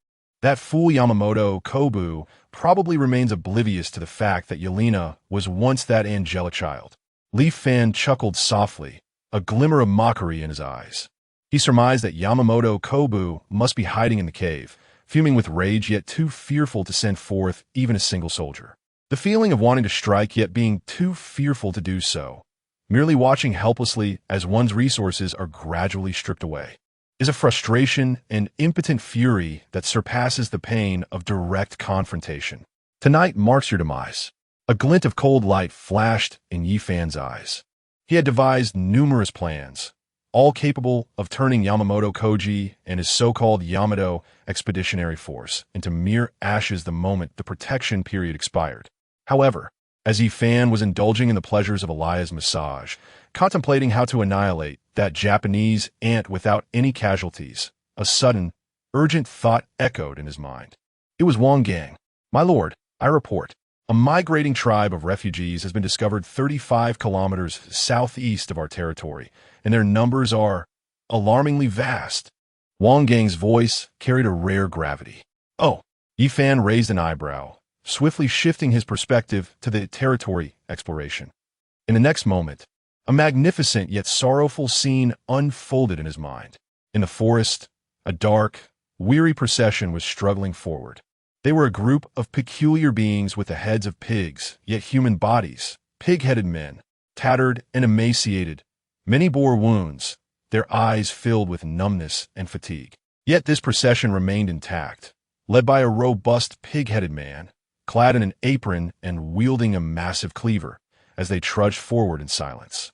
That fool Yamamoto Kofu probably remains oblivious to the fact that Yelena was once that angelic child. Leaf Fan chuckled softly, a glimmer of mockery in his eyes. He surmised that Yamamoto Kofu must be hiding in the cave, fuming with rage yet too fearful to send forth even a single soldier. The feeling of wanting to strike yet being too fearful to do so, merely watching helplessly as one's resources are gradually stripped away, is a frustration and impotent fury that surpasses the pain of direct confrontation. Tonight marks your demise. A glint of cold light flashed in Yi Fan's eyes. He had devised numerous plans, all capable of turning Yamamoto Koji and his so-called Yamato Expeditionary Force into mere ashes the moment the protection period expired. However, as Yi Fan was indulging in the pleasures of Elia's massage, contemplating how to annihilate that Japanese ant without any casualties, a sudden, urgent thought echoed in his mind. It was Wang Gang. "My lord, I report. A migrating tribe of refugees has been discovered 35 kilometers southeast of our territory, and their numbers are alarmingly vast." Wang Gang's voice carried a rare gravity. "Oh." Yi Fan raised an eyebrow, swiftly shifting his perspective to the territory exploration. In the next moment, a magnificent yet sorrowful scene unfolded in his mind. In the forest, a dark, weary procession was struggling forward. They were a group of peculiar beings with the heads of pigs, yet human bodies, pig-headed men, tattered and emaciated. Many bore wounds, their eyes filled with numbness and fatigue. Yet this procession remained intact, led by a robust pig-headed man, clad in an apron and wielding a massive cleaver, as they trudged forward in silence.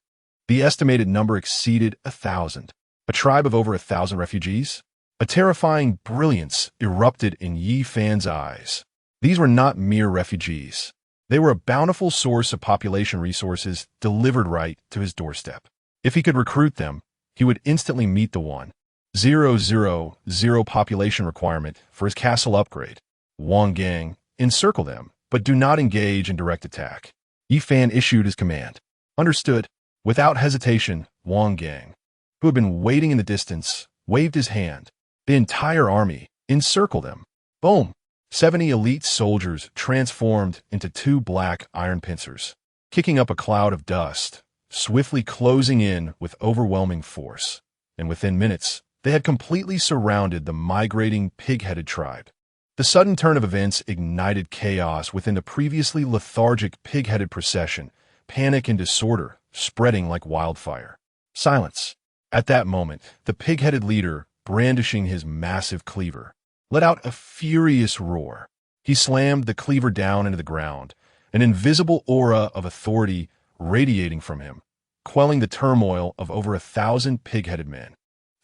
The estimated number exceeded 1,000. A tribe of over 1,000 refugees? A terrifying brilliance erupted in Yi Fan's eyes. These were not mere refugees. They were a bountiful source of population resources delivered right to his doorstep. If he could recruit them, he would instantly meet the 1,000 population requirement for his castle upgrade. Wang Gang, encircle them, but do not engage in direct attack. Yi Fan issued his command. Understood. Without hesitation, Wang Gang, who had been waiting in the distance, waved his hand. The entire army encircled them. Boom! 70 elite soldiers transformed into 2 black iron pincers, kicking up a cloud of dust, swiftly closing in with overwhelming force. And within minutes, they had completely surrounded the migrating pig-headed tribe. The sudden turn of events ignited chaos within the previously lethargic pig-headed procession, panic and disorder spreading like wildfire. Silence. At that moment, the pig-headed leader, brandishing his massive cleaver, let out a furious roar. He slammed the cleaver down into the ground, an invisible aura of authority radiating from him, quelling the turmoil of over 1,000 pig-headed men.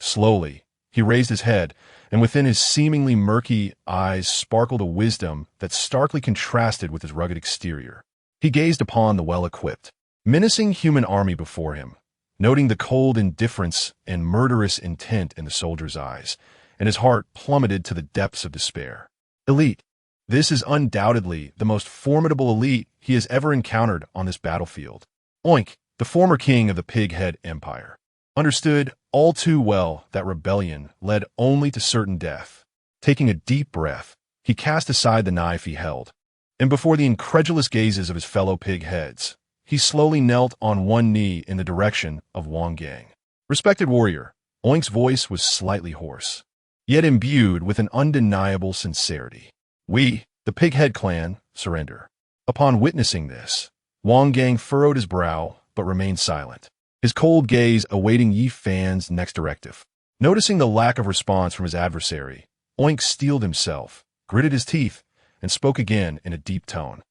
Slowly, he raised his head, and within his seemingly murky eyes sparkled a wisdom that starkly contrasted with his rugged exterior. He gazed upon the well-equipped, menacing human army before him, noting the cold indifference and murderous intent in the soldier's eyes, and his heart plummeted to the depths of despair. Elite. This is undoubtedly the most formidable elite he has ever encountered on this battlefield. Oink, the former king of the Pig-Head Empire, understood all too well that rebellion led only to certain death. Taking a deep breath, he cast aside the knife he held, and before the incredulous gazes of his fellow pig-heads, he slowly knelt on one knee in the direction of Wang Gang. Respected warrior, Oink's voice was slightly hoarse, yet imbued with an undeniable sincerity. We, the Pighead clan, surrender. Upon witnessing this, Wang Gang furrowed his brow but remained silent, his cold gaze awaiting Yi Fan's next directive. Noticing the lack of response from his adversary, Oink steeled himself, gritted his teeth, and spoke again in a deep tone.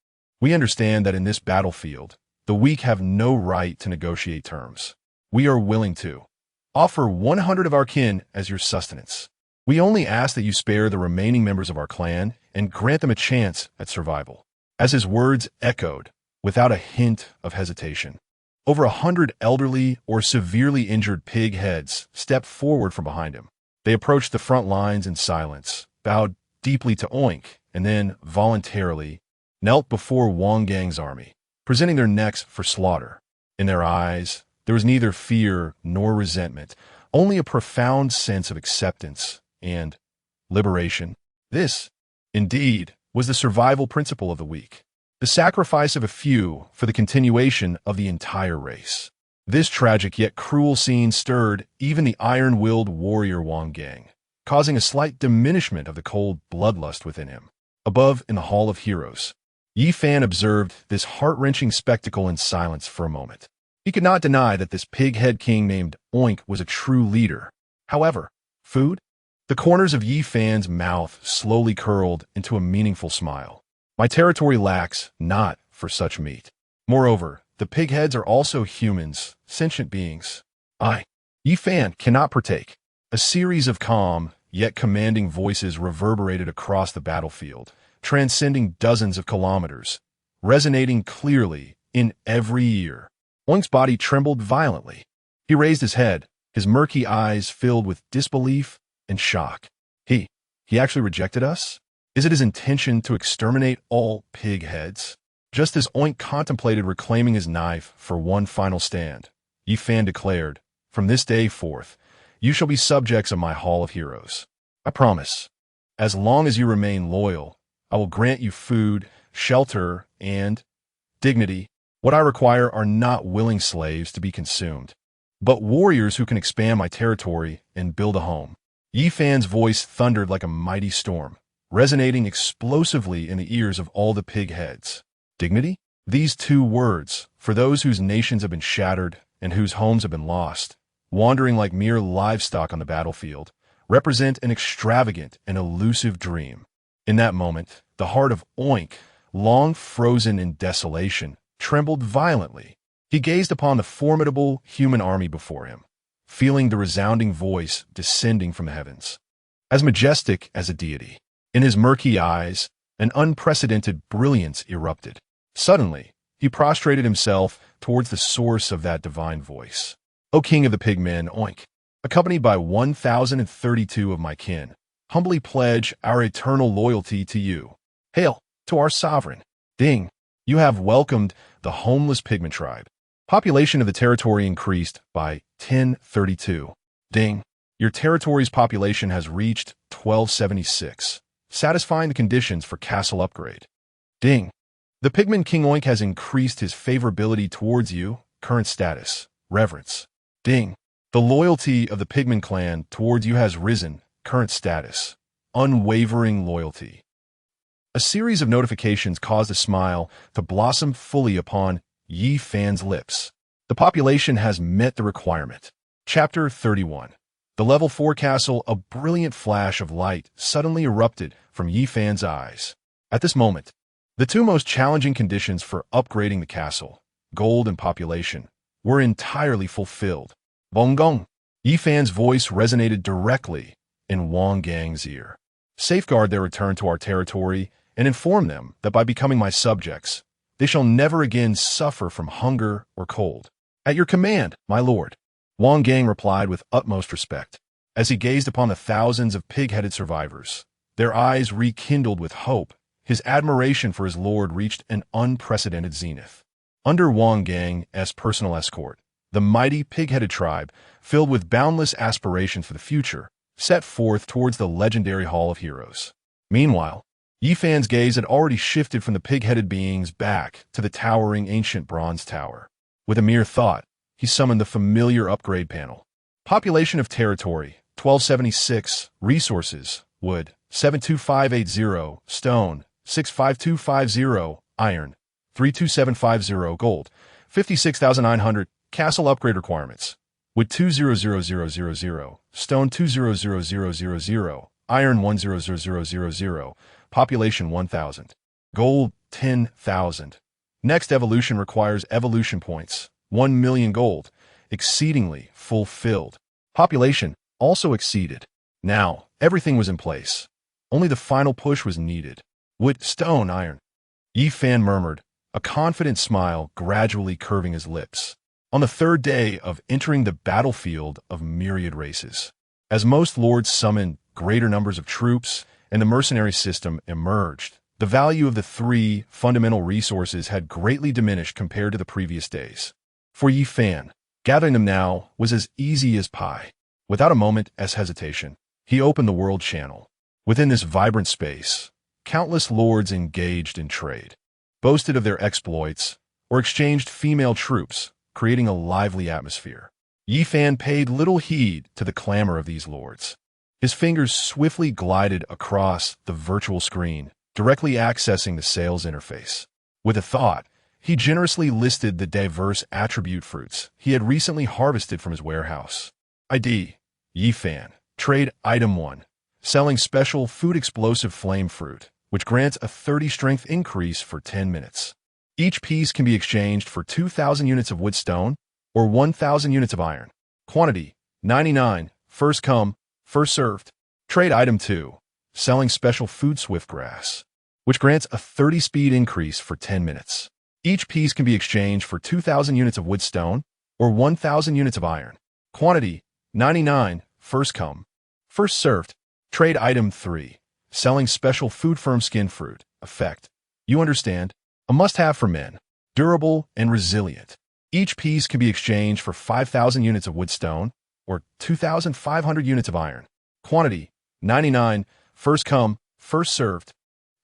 We understand that in this battlefield, the weak have no right to negotiate terms. We are willing to offer 100 of our kin as your sustenance. We only ask that you spare the remaining members of our clan and grant them a chance at survival. As his words echoed, without a hint of hesitation, over 100 elderly or severely injured pig heads stepped forward from behind him. They approached the front lines in silence, bowed deeply to Oink, and then, voluntarily, knelt before Wang Gang's army, presenting their necks for slaughter. In their eyes, there was neither fear nor resentment, only a profound sense of acceptance and liberation. This, indeed, was the survival principle of the week. The sacrifice of a few for the continuation of the entire race. This tragic yet cruel scene stirred even the iron-willed warrior Wang Gang, causing a slight diminishment of the cold bloodlust within him. Above in the Hall of Heroes, Yi Fan observed this heart-wrenching spectacle in silence for a moment. He could not deny that this pig-head king named Oink was a true leader. However, food? The corners of Yi Fan's mouth slowly curled into a meaningful smile. My territory lacks not for such meat. Moreover, the pig-heads are also humans, sentient beings. Yi Fan, cannot partake. A series of calm, yet commanding voices reverberated across the battlefield, transcending dozens of kilometers, resonating clearly in every ear. Oink's body trembled violently. He raised his head, his murky eyes filled with disbelief and shock. He actually rejected us? Is it his intention to exterminate all pig heads? Just as Oink contemplated reclaiming his knife for one final stand, Yi Fan declared, "From this day forth, you shall be subjects of my Hall of Heroes. I promise, as long as you remain loyal, I will grant you food, shelter, and dignity. What I require are not willing slaves to be consumed, but warriors who can expand my territory and build a home." Yi Fan's voice thundered like a mighty storm, resonating explosively in the ears of all the pig heads. Dignity? These two words, for those whose nations have been shattered and whose homes have been lost, wandering like mere livestock on the battlefield, represent an extravagant and elusive dream. In that moment, the heart of Oink, long frozen in desolation, trembled violently. He gazed upon the formidable human army before him, feeling the resounding voice descending from the heavens. As majestic as a deity, in his murky eyes, an unprecedented brilliance erupted. Suddenly, he prostrated himself towards the source of that divine voice. "O King of the Pigmen, Oink, accompanied by 1,032 of my kin, humbly pledge our eternal loyalty to you. Hail to our sovereign. Ding, you have welcomed the homeless pigman tribe. Population of the territory increased by 1032. Ding, your territory's population has reached 1276, satisfying the conditions for castle upgrade. Ding, the pigman King Oink has increased his favorability towards you, current status, reverence. Ding, the loyalty of the pigman clan towards you has risen, current status, unwavering loyalty." A series of notifications caused a smile to blossom fully upon Yi Fan's lips. The population has met the requirement. Chapter 31. The Level 4 Castle. A brilliant flash of light suddenly erupted from Yi Fan's eyes. At this moment, the two most challenging conditions for upgrading the castle, gold and population, were entirely fulfilled. Bonggong! Yi Fan's voice resonated directly in Wang Gang's ear. "Safeguard their return to our territory and inform them that by becoming my subjects, they shall never again suffer from hunger or cold." "At your command, my lord," Wang Gang replied with utmost respect. As he gazed upon the thousands of pig-headed survivors, their eyes rekindled with hope. His admiration for his lord reached an unprecedented zenith. Under Wang Gang's personal escort, the mighty pig-headed tribe, filled with boundless aspirations for the future, set forth towards the legendary Hall of Heroes. Meanwhile, Yi Fan's gaze had already shifted from the pig-headed beings back to the towering ancient bronze tower. With a mere thought, he summoned the familiar upgrade panel. Population of territory, 1276. Resources, wood, 72580. Stone, 65250. Iron, 32750. Gold, 56,900. Castle upgrade requirements, wood 200000. Stone 200000. Iron 100000. Population 1,000. Gold 10,000. Next evolution requires evolution points, 1 million gold, exceedingly fulfilled. Population also exceeded. Now, everything was in place. Only the final push was needed. Wood, stone, iron. Yi Fan murmured, a confident smile gradually curving his lips. On the third day of entering the battlefield of myriad races, as most lords summoned greater numbers of troops and the mercenary system emerged, the value of the three fundamental resources had greatly diminished compared to the previous days. For Yi Fan, gathering them now was as easy as pie. Without a moment's hesitation, he opened the world channel. Within this vibrant space, countless lords engaged in trade, boasted of their exploits, or exchanged female troops, creating a lively atmosphere. Yi Fan paid little heed to the clamor of these lords. His fingers swiftly glided across the virtual screen, directly accessing the sales interface. With a thought, he generously listed the diverse attribute fruits he had recently harvested from his warehouse. ID: Yi Fan. Trade Item 1. Selling special food explosive flame fruit, which grants a 30 strength increase for 10 minutes. Each piece can be exchanged for 2,000 units of wood stone or 1,000 units of iron. Quantity: 99. First come, first served. Trade Item 2. Selling special food swiftgrass, which grants a 30 speed increase for 10 minutes. Each piece can be exchanged for 2,000 units of wood stone or 1,000 units of iron. Quantity: 99. First come, first served. Trade Item 3. Selling special food firm skin fruit. Effect: you understand, a must-have for men. Durable and resilient. Each piece can be exchanged for 5,000 units of wood stone or 2,500 units of iron. Quantity: 99. First come, first served.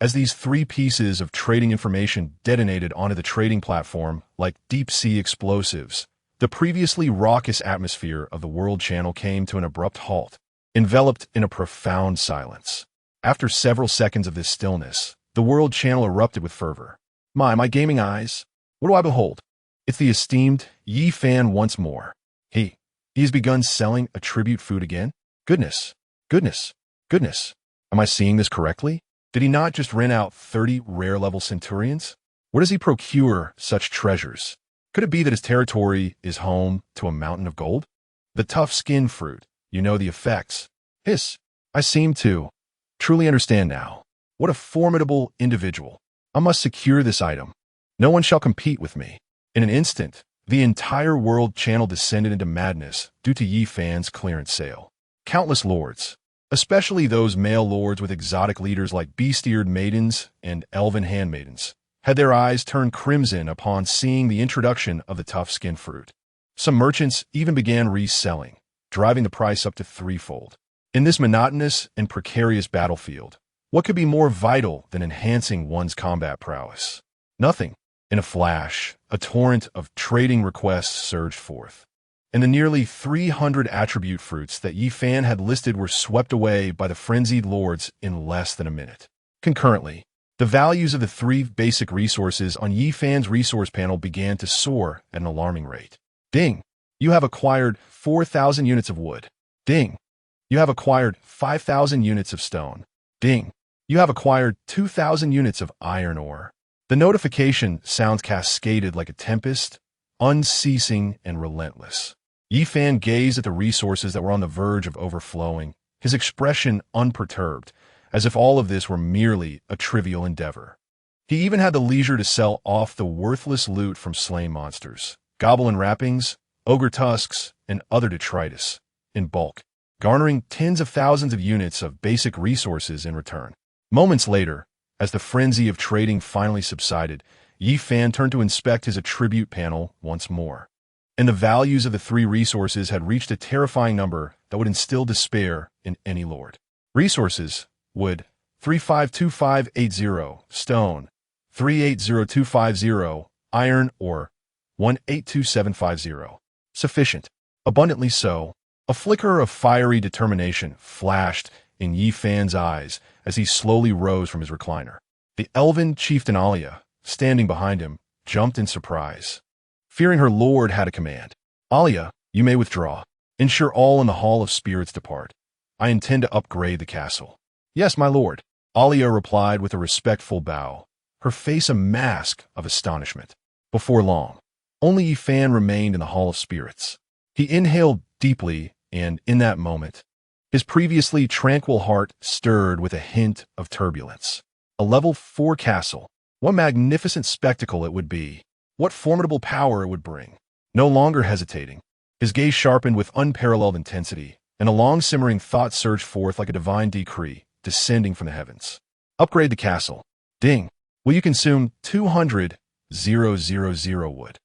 As these three pieces of trading information detonated onto the trading platform like deep-sea explosives, the previously raucous atmosphere of the world channel came to an abrupt halt, enveloped in a profound silence. After several seconds of this stillness, the world channel erupted with fervor. My gaming eyes, what do I behold? It's the esteemed Yi Fan once more. He has begun selling attribute food again? Goodness, goodness, goodness. Am I seeing this correctly? Did he not just rent out 30 rare-level centurions? Where does he procure such treasures? Could it be that his territory is home to a mountain of gold? The tough skin fruit, you know the effects. Hiss, I seem to truly understand now. What a formidable individual. I must secure this item. No one shall compete with me. In an instant, the entire world channel descended into madness due to Yi Fan's clearance sale. Countless lords, especially those male lords with exotic leaders like beast-eared maidens and elven handmaidens, had their eyes turned crimson upon seeing the introduction of the tough skin fruit. Some merchants even began reselling, driving the price up to threefold. In this monotonous and precarious battlefield, what could be more vital than enhancing one's combat prowess? Nothing. In a flash, a torrent of trading requests surged forth, and the nearly 300 attribute fruits that Yi Fan had listed were swept away by the frenzied lords in less than a minute. Concurrently, the values of the three basic resources on Yi Fan's resource panel began to soar at an alarming rate. Ding! You have acquired 4,000 units of wood. Ding! You have acquired 5,000 units of stone. Ding! You have acquired 2,000 units of iron ore. The notification sounds cascaded like a tempest, unceasing and relentless. Yi Fan gazed at the resources that were on the verge of overflowing, his expression unperturbed, as if all of this were merely a trivial endeavor. He even had the leisure to sell off the worthless loot from slain monsters, goblin wrappings, ogre tusks, and other detritus, in bulk, garnering tens of thousands of units of basic resources in return. Moments later, as the frenzy of trading finally subsided, Yi Fan turned to inspect his attribute panel once more. And the values of the three resources had reached a terrifying number that would instill despair in any lord. Resources: wood, 352580, stone, 380250, iron ore, 182750. Sufficient. Abundantly so. A flicker of fiery determination flashed in Yi Fan's eyes as he slowly rose from his recliner. The elven chieftain Alia, standing behind him, jumped in surprise. Fearing her lord had a command. Alia, you may withdraw. Ensure all in the Hall of Spirits depart. I intend to upgrade the castle. Yes, my lord, Alia replied with a respectful bow, her face a mask of astonishment. Before long, only Yi Fan remained in the Hall of Spirits. He inhaled deeply, and in that moment, His previously tranquil heart stirred with a hint of turbulence. A level 4 castle. What magnificent spectacle it would be. What formidable power it would bring. No longer hesitating, his gaze sharpened with unparalleled intensity, and a long-simmering thought surged forth like a divine decree, descending from the heavens. Upgrade the castle. Ding. Will you consume 200,000 wood?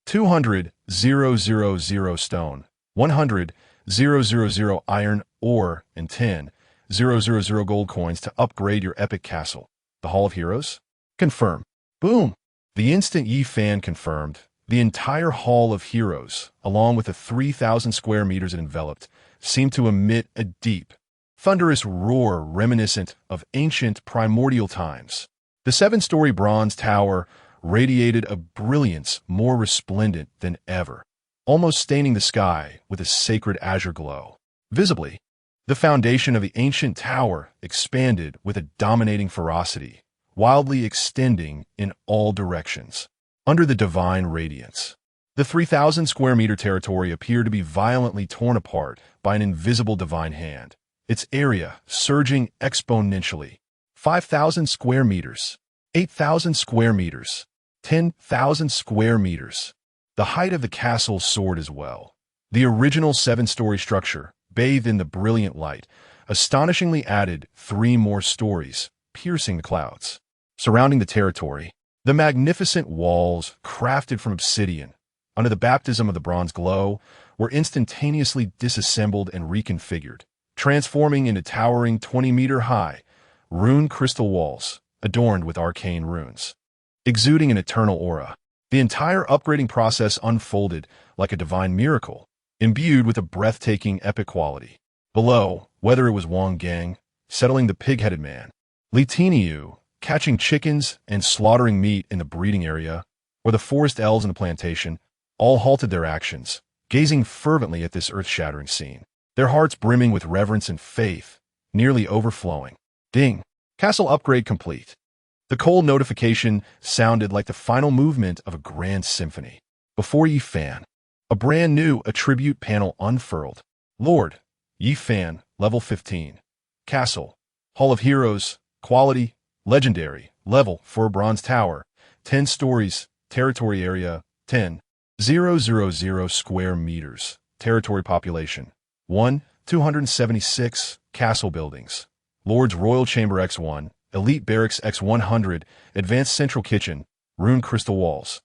200,000 stone, 100,000 iron ore, and 10,000 gold coins to upgrade your epic castle. The Hall of Heroes? Confirm. Boom! The instant Yi Fan confirmed, the entire Hall of Heroes, along with the 3,000 square meters it enveloped, seemed to emit a deep, thunderous roar reminiscent of ancient primordial times. The 7-story bronze tower radiated a brilliance more resplendent than ever, almost staining the sky with a sacred azure glow. Visibly, the foundation of the ancient tower expanded with a dominating ferocity, wildly extending in all directions. Under the divine radiance, the 3,000 square meter territory appeared to be violently torn apart by an invisible divine hand, its area surging exponentially. 5,000 square meters, 8,000 square meters, 10,000 square meters. The height of the castle soared as well. The original 7-story structure, bathed in the brilliant light, astonishingly added 3 more stories, piercing the clouds. Surrounding the territory, the magnificent walls, crafted from obsidian, under the baptism of the bronze glow, were instantaneously disassembled and reconfigured, transforming into towering 20-meter-high, rune crystal walls, adorned with arcane runes. Exuding an eternal aura, the entire upgrading process unfolded like a divine miracle, imbued with a breathtaking epic quality. Below, whether it was Wang Gang, settling the pig-headed man, Li Tiniu, catching chickens and slaughtering meat in the breeding area, or the forest elves in the plantation, all halted their actions, gazing fervently at this earth-shattering scene, their hearts brimming with reverence and faith, nearly overflowing. Ding! Castle upgrade complete. The cold notification sounded like the final movement of a grand symphony. Before Yi Fan, a brand new attribute panel unfurled. Lord Yi Fan, level 15. Castle, Hall of Heroes, quality, legendary, level 4 bronze tower, 10 stories, territory area, 10,000 square meters, territory population, 1,276, castle buildings, Lord's Royal Chamber X1, Elite Barracks X100, Advanced Central Kitchen, Rune Crystal Walls,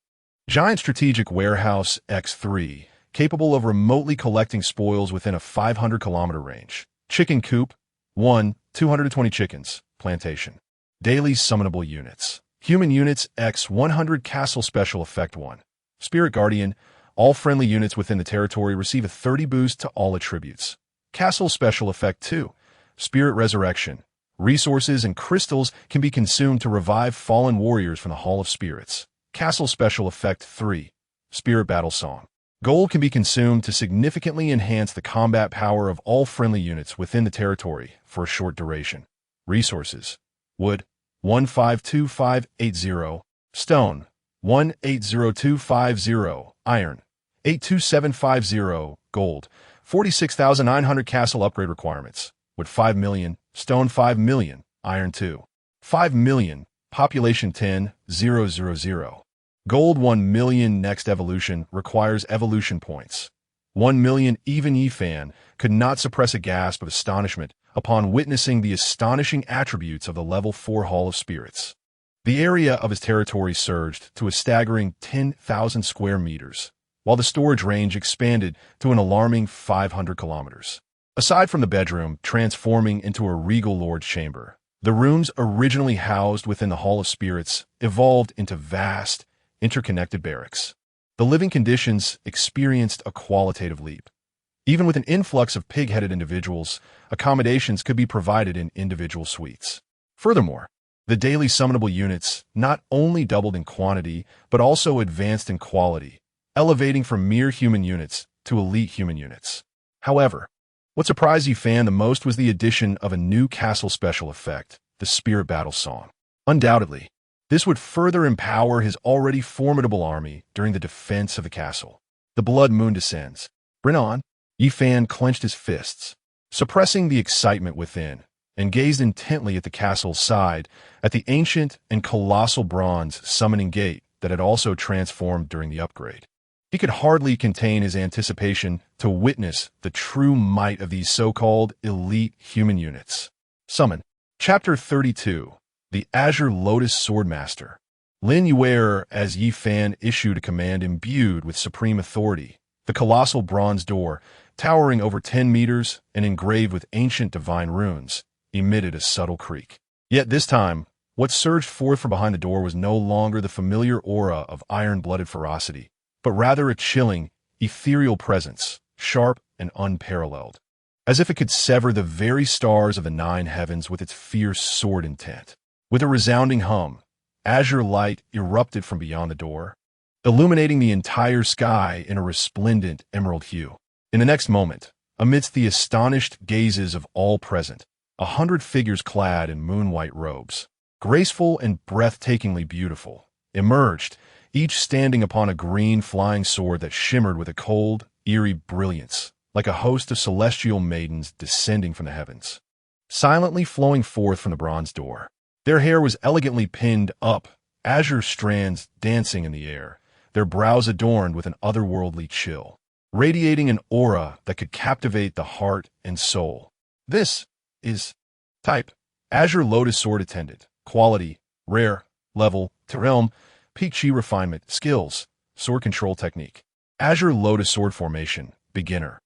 Giant Strategic Warehouse X3, capable of remotely collecting spoils within a 500-kilometer range, Chicken Coop, 220 chickens, plantation. Daily summonable units. Human units X100 Castle Special Effect 1. Spirit Guardian. All friendly units within the territory receive a 30 boost to all attributes. Castle Special Effect 2. Spirit Resurrection. Resources and crystals can be consumed to revive fallen warriors from the Hall of Spirits. Castle Special Effect 3. Spirit Battle Song. Gold can be consumed to significantly enhance the combat power of all friendly units within the territory for a short duration. Resources. Wood. 152580, stone, 180250, iron, 82750, gold, 46,900 castle upgrade requirements, wood 5 million, stone 5 million, iron 2, 5 million, population 10,000, gold 1 million. Next evolution requires evolution points. 1 million. Even Yi Fan could not suppress a gasp of astonishment upon witnessing the astonishing attributes of the level 4 Hall of Spirits. The area of his territory surged to a staggering 10,000 square meters, while the storage range expanded to an alarming 500 kilometers. Aside from the bedroom transforming into a regal lord's chamber, the rooms originally housed within the Hall of Spirits evolved into vast, interconnected barracks. The living conditions experienced a qualitative leap. Even with an influx of pig-headed individuals, accommodations could be provided in individual suites. Furthermore, the daily summonable units not only doubled in quantity, but also advanced in quality, elevating from mere human units to elite human units. However, what surprised Yi Fan the most was the addition of a new castle special effect, the Spirit Battle Song. Undoubtedly, this would further empower his already formidable army during the defense of the castle. The blood moon descends. Bring on! Yi Fan clenched his fists, suppressing the excitement within, and gazed intently at the castle's side, at the ancient and colossal bronze summoning gate that had also transformed during the upgrade. He could hardly contain his anticipation to witness the true might of these so-called elite human units. Summon. Chapter 32. The Azure Lotus Swordmaster. Lin Yuer as Yi Fan issued a command imbued with supreme authority. The colossal bronze door, towering over 10 meters and engraved with ancient divine runes, emitted a subtle creak. Yet this time, what surged forth from behind the door was no longer the familiar aura of iron-blooded ferocity, but rather a chilling, ethereal presence, sharp and unparalleled, as if it could sever the very stars of the 9 heavens with its fierce sword intent. With a resounding hum, azure light erupted from beyond the door, illuminating the entire sky in a resplendent emerald hue. In the next moment, amidst the astonished gazes of all present, 100 figures clad in moon-white robes, graceful and breathtakingly beautiful, emerged, each standing upon a green flying sword that shimmered with a cold, eerie brilliance, like a host of celestial maidens descending from the heavens, silently flowing forth from the bronze door. Their hair was elegantly pinned up, azure strands dancing in the air, their brows adorned with an otherworldly chill, radiating an aura that could captivate the heart and soul. This is type Azure Lotus Sword Attendant. Quality, rare, level, to realm, peak chi refinement, skills, sword control technique. Azure Lotus Sword Formation, beginner.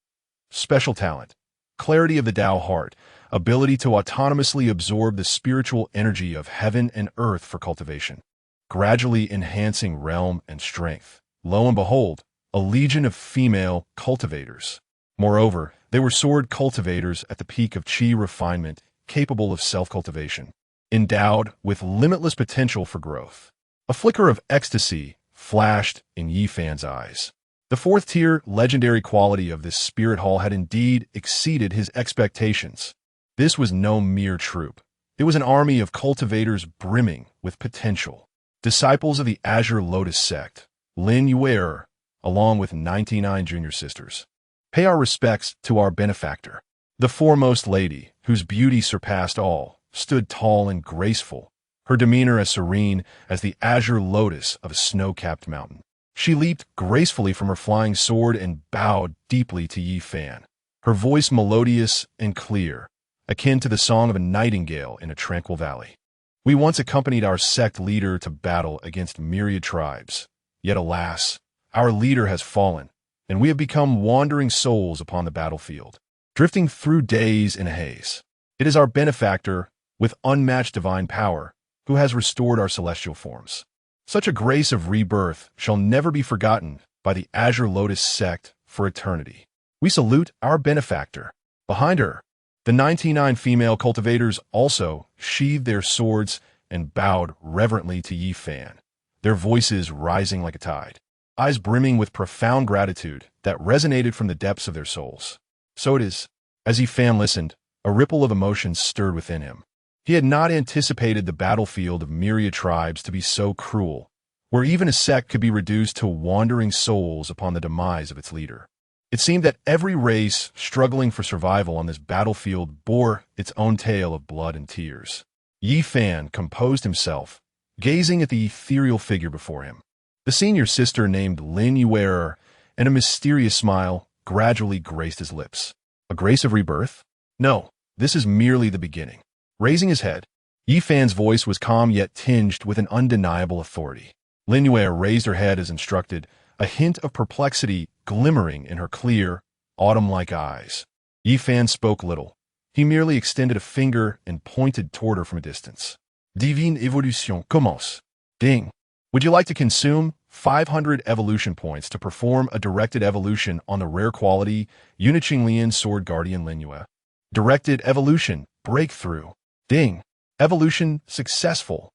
Special talent, clarity of the Tao heart, ability to autonomously absorb the spiritual energy of heaven and earth for cultivation, gradually enhancing realm and strength. Lo and behold, a legion of female cultivators. Moreover, they were sword cultivators at the peak of chi refinement, capable of self-cultivation, endowed with limitless potential for growth. A flicker of ecstasy flashed in Yi Fan's eyes. The 4th-tier legendary quality of this spirit hall had indeed exceeded his expectations. This was no mere troop. It was an army of cultivators brimming with potential. Disciples of the Azure Lotus sect, Lin Yuer, along with 99 junior sisters. Pay our respects to our benefactor. The foremost lady, whose beauty surpassed all, stood tall and graceful, her demeanor as serene as the azure lotus of a snow-capped mountain. She leaped gracefully from her flying sword and bowed deeply to Yi Fan, her voice melodious and clear, akin to the song of a nightingale in a tranquil valley. We once accompanied our sect leader to battle against myriad tribes, yet alas, our leader has fallen, and we have become wandering souls upon the battlefield, drifting through days in a haze. It is our benefactor, with unmatched divine power, who has restored our celestial forms. Such a grace of rebirth shall never be forgotten by the Azure Lotus sect for eternity. We salute our benefactor. Behind her, the 99 female cultivators also sheathed their swords and bowed reverently to Yi Fan, their voices rising like a tide, eyes brimming with profound gratitude that resonated from the depths of their souls. So it is, as Yi Fan listened, a ripple of emotion stirred within him. He had not anticipated the battlefield of myriad tribes to be so cruel, where even a sect could be reduced to wandering souls upon the demise of its leader. It seemed that every race struggling for survival on this battlefield bore its own tale of blood and tears. Yi Fan composed himself, gazing at the ethereal figure before him. The senior sister named Lin Yuer, and a mysterious smile gradually graced his lips. A grace of rebirth? No, this is merely the beginning. Raising his head, Yi Fan's voice was calm yet tinged with an undeniable authority. Lin Yuer raised her head as instructed, a hint of perplexity glimmering in her clear, autumn-like eyes. Yi Fan spoke little. He merely extended a finger and pointed toward her from a distance. Divine Evolution commence. Ding. Would you like to consume 500 evolution points to perform a directed evolution on the rare quality Uniching Lian Sword Guardian Lin Yue? Directed evolution. Breakthrough. Ding. Evolution successful.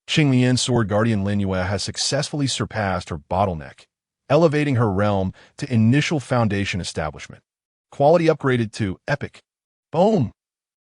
Qinglian Sword Guardian Lin Yue has successfully surpassed her bottleneck, elevating her realm to initial foundation establishment. Quality upgraded to epic. Boom.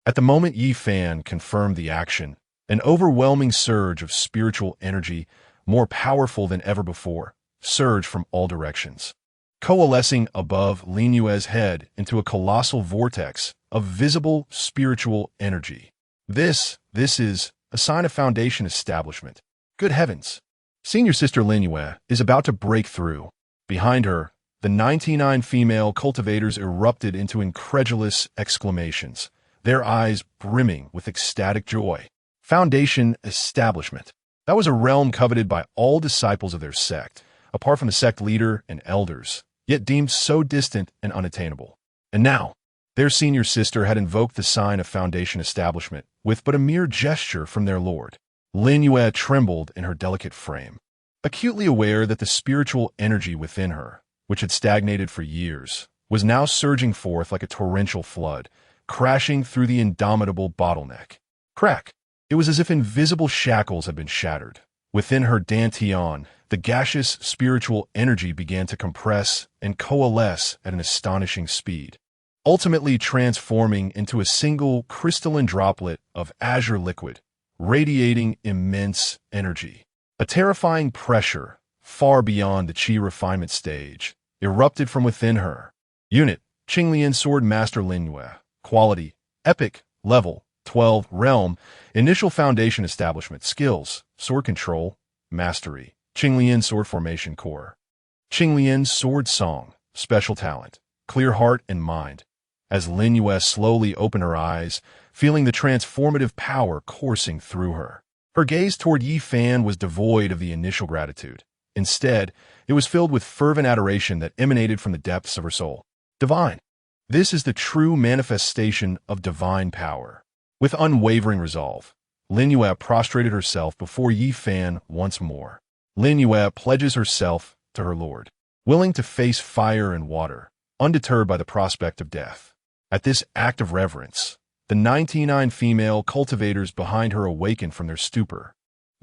At the moment Yi Fan confirmed the action, an overwhelming surge of spiritual energy, more powerful than ever before, surged from all directions. coalescing above Lin Yue's head into a colossal vortex of visible spiritual energy. This is a sign of Foundation establishment. Good heavens! Senior Sister Lin Yue is about to break through. Behind her, the 99 female cultivators erupted into incredulous exclamations, their eyes brimming with ecstatic joy. Foundation establishment. That was a realm coveted by all disciples of their sect, apart from the sect leader and elders, yet deemed so distant and unattainable. And now, their senior sister had invoked the sign of Foundation establishment with but a mere gesture from their lord. Lin Yue trembled in her delicate frame, acutely aware that the spiritual energy within her, which had stagnated for years, was now surging forth like a torrential flood, crashing through the indomitable bottleneck. Crack! It was as if invisible shackles had been shattered. Within her dantian, the gaseous spiritual energy began to compress and coalesce at an astonishing speed, ultimately transforming into a single crystalline droplet of azure liquid, radiating immense energy. A terrifying pressure, far beyond the chi refinement stage, erupted from within her. Unit, Qinglian Sword Master Lin Yue. Quality, Epic, Level, 12, Realm, Initial Foundation Establishment, Skills, Sword Control, Mastery, Qinglian Sword Formation Core. Qinglian Sword Song, Special Talent, Clear Heart and Mind. As Lin Yue slowly opened her eyes, feeling the transformative power coursing through her, her gaze toward Yi Fan was devoid of the initial gratitude. Instead, it was filled with fervent adoration that emanated from the depths of her soul. Divine. This is the true manifestation of divine power. With unwavering resolve, Lin Yue prostrated herself before Yi Fan once more. Lin Yue pledges herself to her lord, willing to face fire and water, undeterred by the prospect of death. At this act of reverence, the 99 female cultivators behind her awakened from their stupor,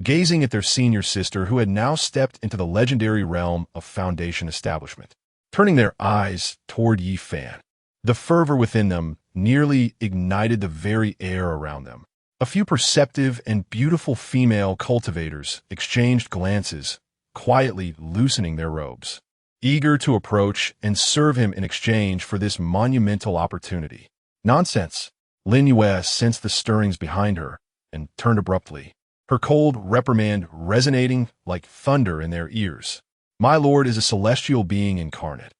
gazing at their senior sister who had now stepped into the legendary realm of Foundation establishment. Turning their eyes toward Yi Fan, the fervor within them nearly ignited the very air around them. A few perceptive and beautiful female cultivators exchanged glances, quietly loosening their robes, eager to approach and serve him in exchange for this monumental opportunity. Nonsense! Lin Yue sensed the stirrings behind her and turned abruptly, her cold reprimand resonating like thunder in their ears. My lord is a celestial being incarnate.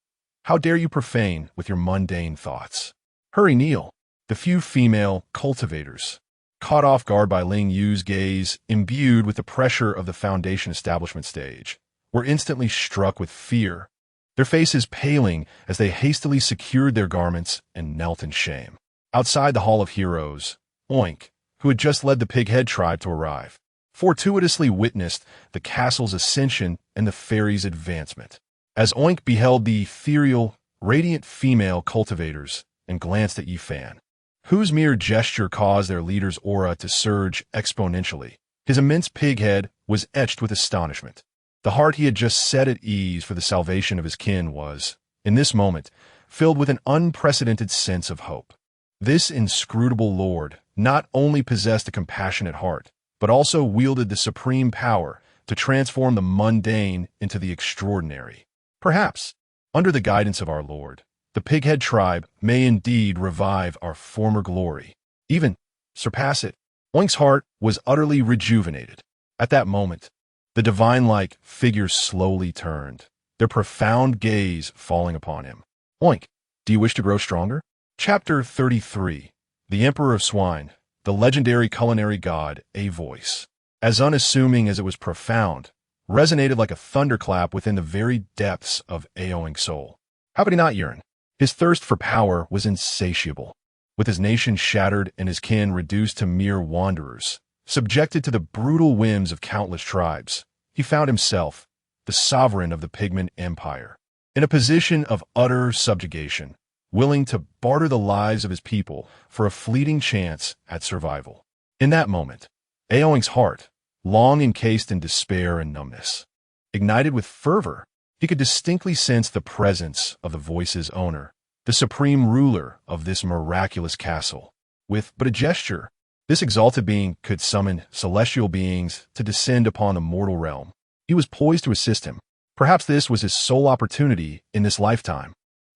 How dare you profane with your mundane thoughts? Hurry, kneel. The few female cultivators, caught off guard by Ling Yu's gaze, imbued with the pressure of the Foundation establishment stage, were instantly struck with fear, their faces paling as they hastily secured their garments and knelt in shame. Outside the Hall of Heroes, Oink, who had just led the Pighead tribe to arrive, fortuitously witnessed the castle's ascension and the fairy's advancement. As Oink beheld the ethereal, radiant female cultivators and glanced at Yi Fan, whose mere gesture caused their leader's aura to surge exponentially, his immense pig head was etched with astonishment. The heart he had just set at ease for the salvation of his kin was, in this moment, filled with an unprecedented sense of hope. This inscrutable lord not only possessed a compassionate heart, but also wielded the supreme power to transform the mundane into the extraordinary. Perhaps, under the guidance of our lord, the Pighead tribe may indeed revive our former glory, even surpass it. Oink's heart was utterly rejuvenated. At that moment, the divine-like figures slowly turned, their profound gaze falling upon him. Oink, do you wish to grow stronger? Chapter 33. The Emperor of Swine, the legendary culinary god, a voice, as unassuming as it was profound, resonated like a thunderclap within the very depths of Aoing's soul. How could he not yearn? His thirst for power was insatiable. With his nation shattered and his kin reduced to mere wanderers, subjected to the brutal whims of countless tribes, he found himself, the sovereign of the Pigman Empire, in a position of utter subjugation, willing to barter the lives of his people for a fleeting chance at survival. In that moment, Aoing's heart, long encased in despair and numbness, ignited with fervor. He could distinctly sense the presence of the voice's owner, the supreme ruler of this miraculous castle. With but a gesture, this exalted being could summon celestial beings to descend upon the mortal realm. He was poised to assist him, Perhaps this was his sole opportunity in this lifetime.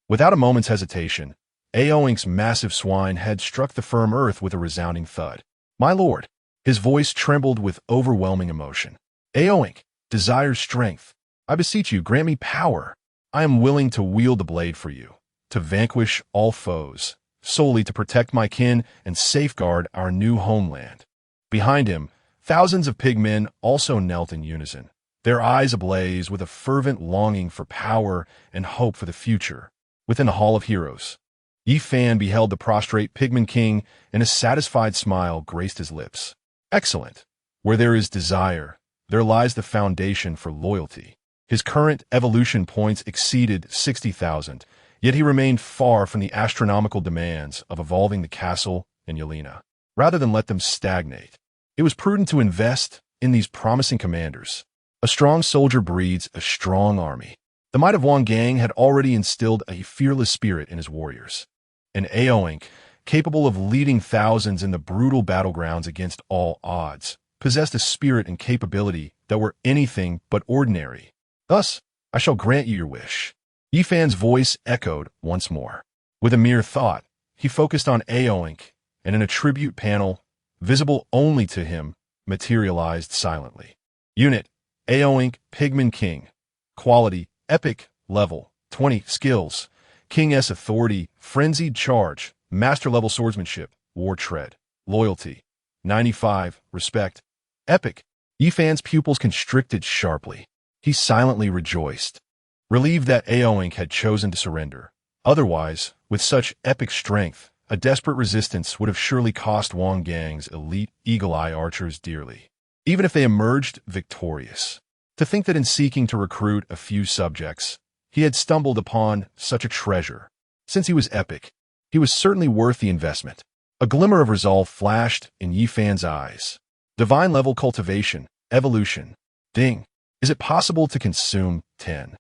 Without a moment's hesitation, Aoink's massive swine head struck the firm earth with a resounding thud. "My lord!" His voice trembled with overwhelming emotion. "Aoink desires strength. I beseech you, grant me power. I am willing to wield the blade for you, to vanquish all foes, solely to protect my kin and safeguard our new homeland." Behind him, thousands of pigmen also knelt in unison, their eyes ablaze with a fervent longing for power and hope for the future. Within the Hall of Heroes, Yi Fan beheld the prostrate pigman king, and a satisfied smile graced his lips. Excellent. Where there is desire, there lies the foundation for loyalty. His current evolution points exceeded 60,000, yet he remained far from the astronomical demands of evolving the castle and Yelena. Rather than let them stagnate, it was prudent to invest in these promising commanders. A strong soldier breeds a strong army. The might of Wang Gang had already instilled a fearless spirit in his warriors. And Aoink, capable of leading thousands in the brutal battlegrounds against all odds, possessed a spirit and capability that were anything but ordinary. Thus, I shall grant you your wish. Yi Fan's voice echoed once more. With a mere thought, he focused on Aoink, and in a tribute panel, visible only to him, materialized silently. Unit, Aoink Pigman King. Quality, Epic. Level, 20. Skills, King S Authority, Frenzied Charge, Master Level Swordsmanship, War Tread. Loyalty, 95. Respect, Epic. Yi Fan's pupils constricted sharply. He silently rejoiced, relieved that Aoink had chosen to surrender. Otherwise, with such epic strength, a desperate resistance would have surely cost Wang Gang's elite eagle-eye archers dearly, even if they emerged victorious. To think that in seeking to recruit a few subjects, he had stumbled upon such a treasure. Since he was epic, he was certainly worth the investment. A glimmer of resolve flashed in Yi Fan's eyes. Divine level cultivation, evolution. Ding. Is it possible to consume 10,000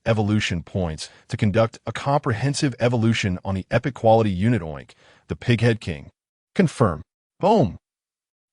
evolution points to conduct a comprehensive evolution on the epic quality unit Oink, the Pighead King? Confirm. Boom.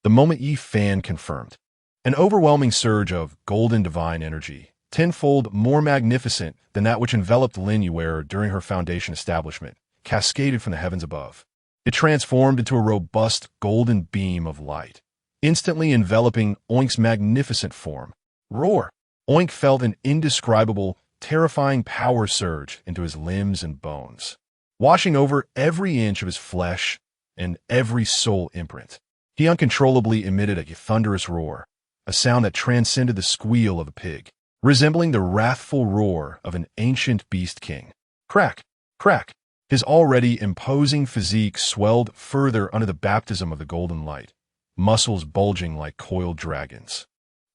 The moment Yi Fan confirmed, an overwhelming surge of golden divine energy, tenfold more magnificent than that which enveloped Lin Yuer during her foundation establishment, cascaded from the heavens above. It transformed into a robust golden beam of light, instantly enveloping Oink's magnificent form. Roar! Oink felt an indescribable, terrifying power surge into his limbs and bones, washing over every inch of his flesh and every soul imprint. He uncontrollably emitted a thunderous roar, a sound that transcended the squeal of a pig, resembling the wrathful roar of an ancient beast king. Crack! Crack! His already imposing physique swelled further under the baptism of the golden light, muscles bulging like coiled dragons,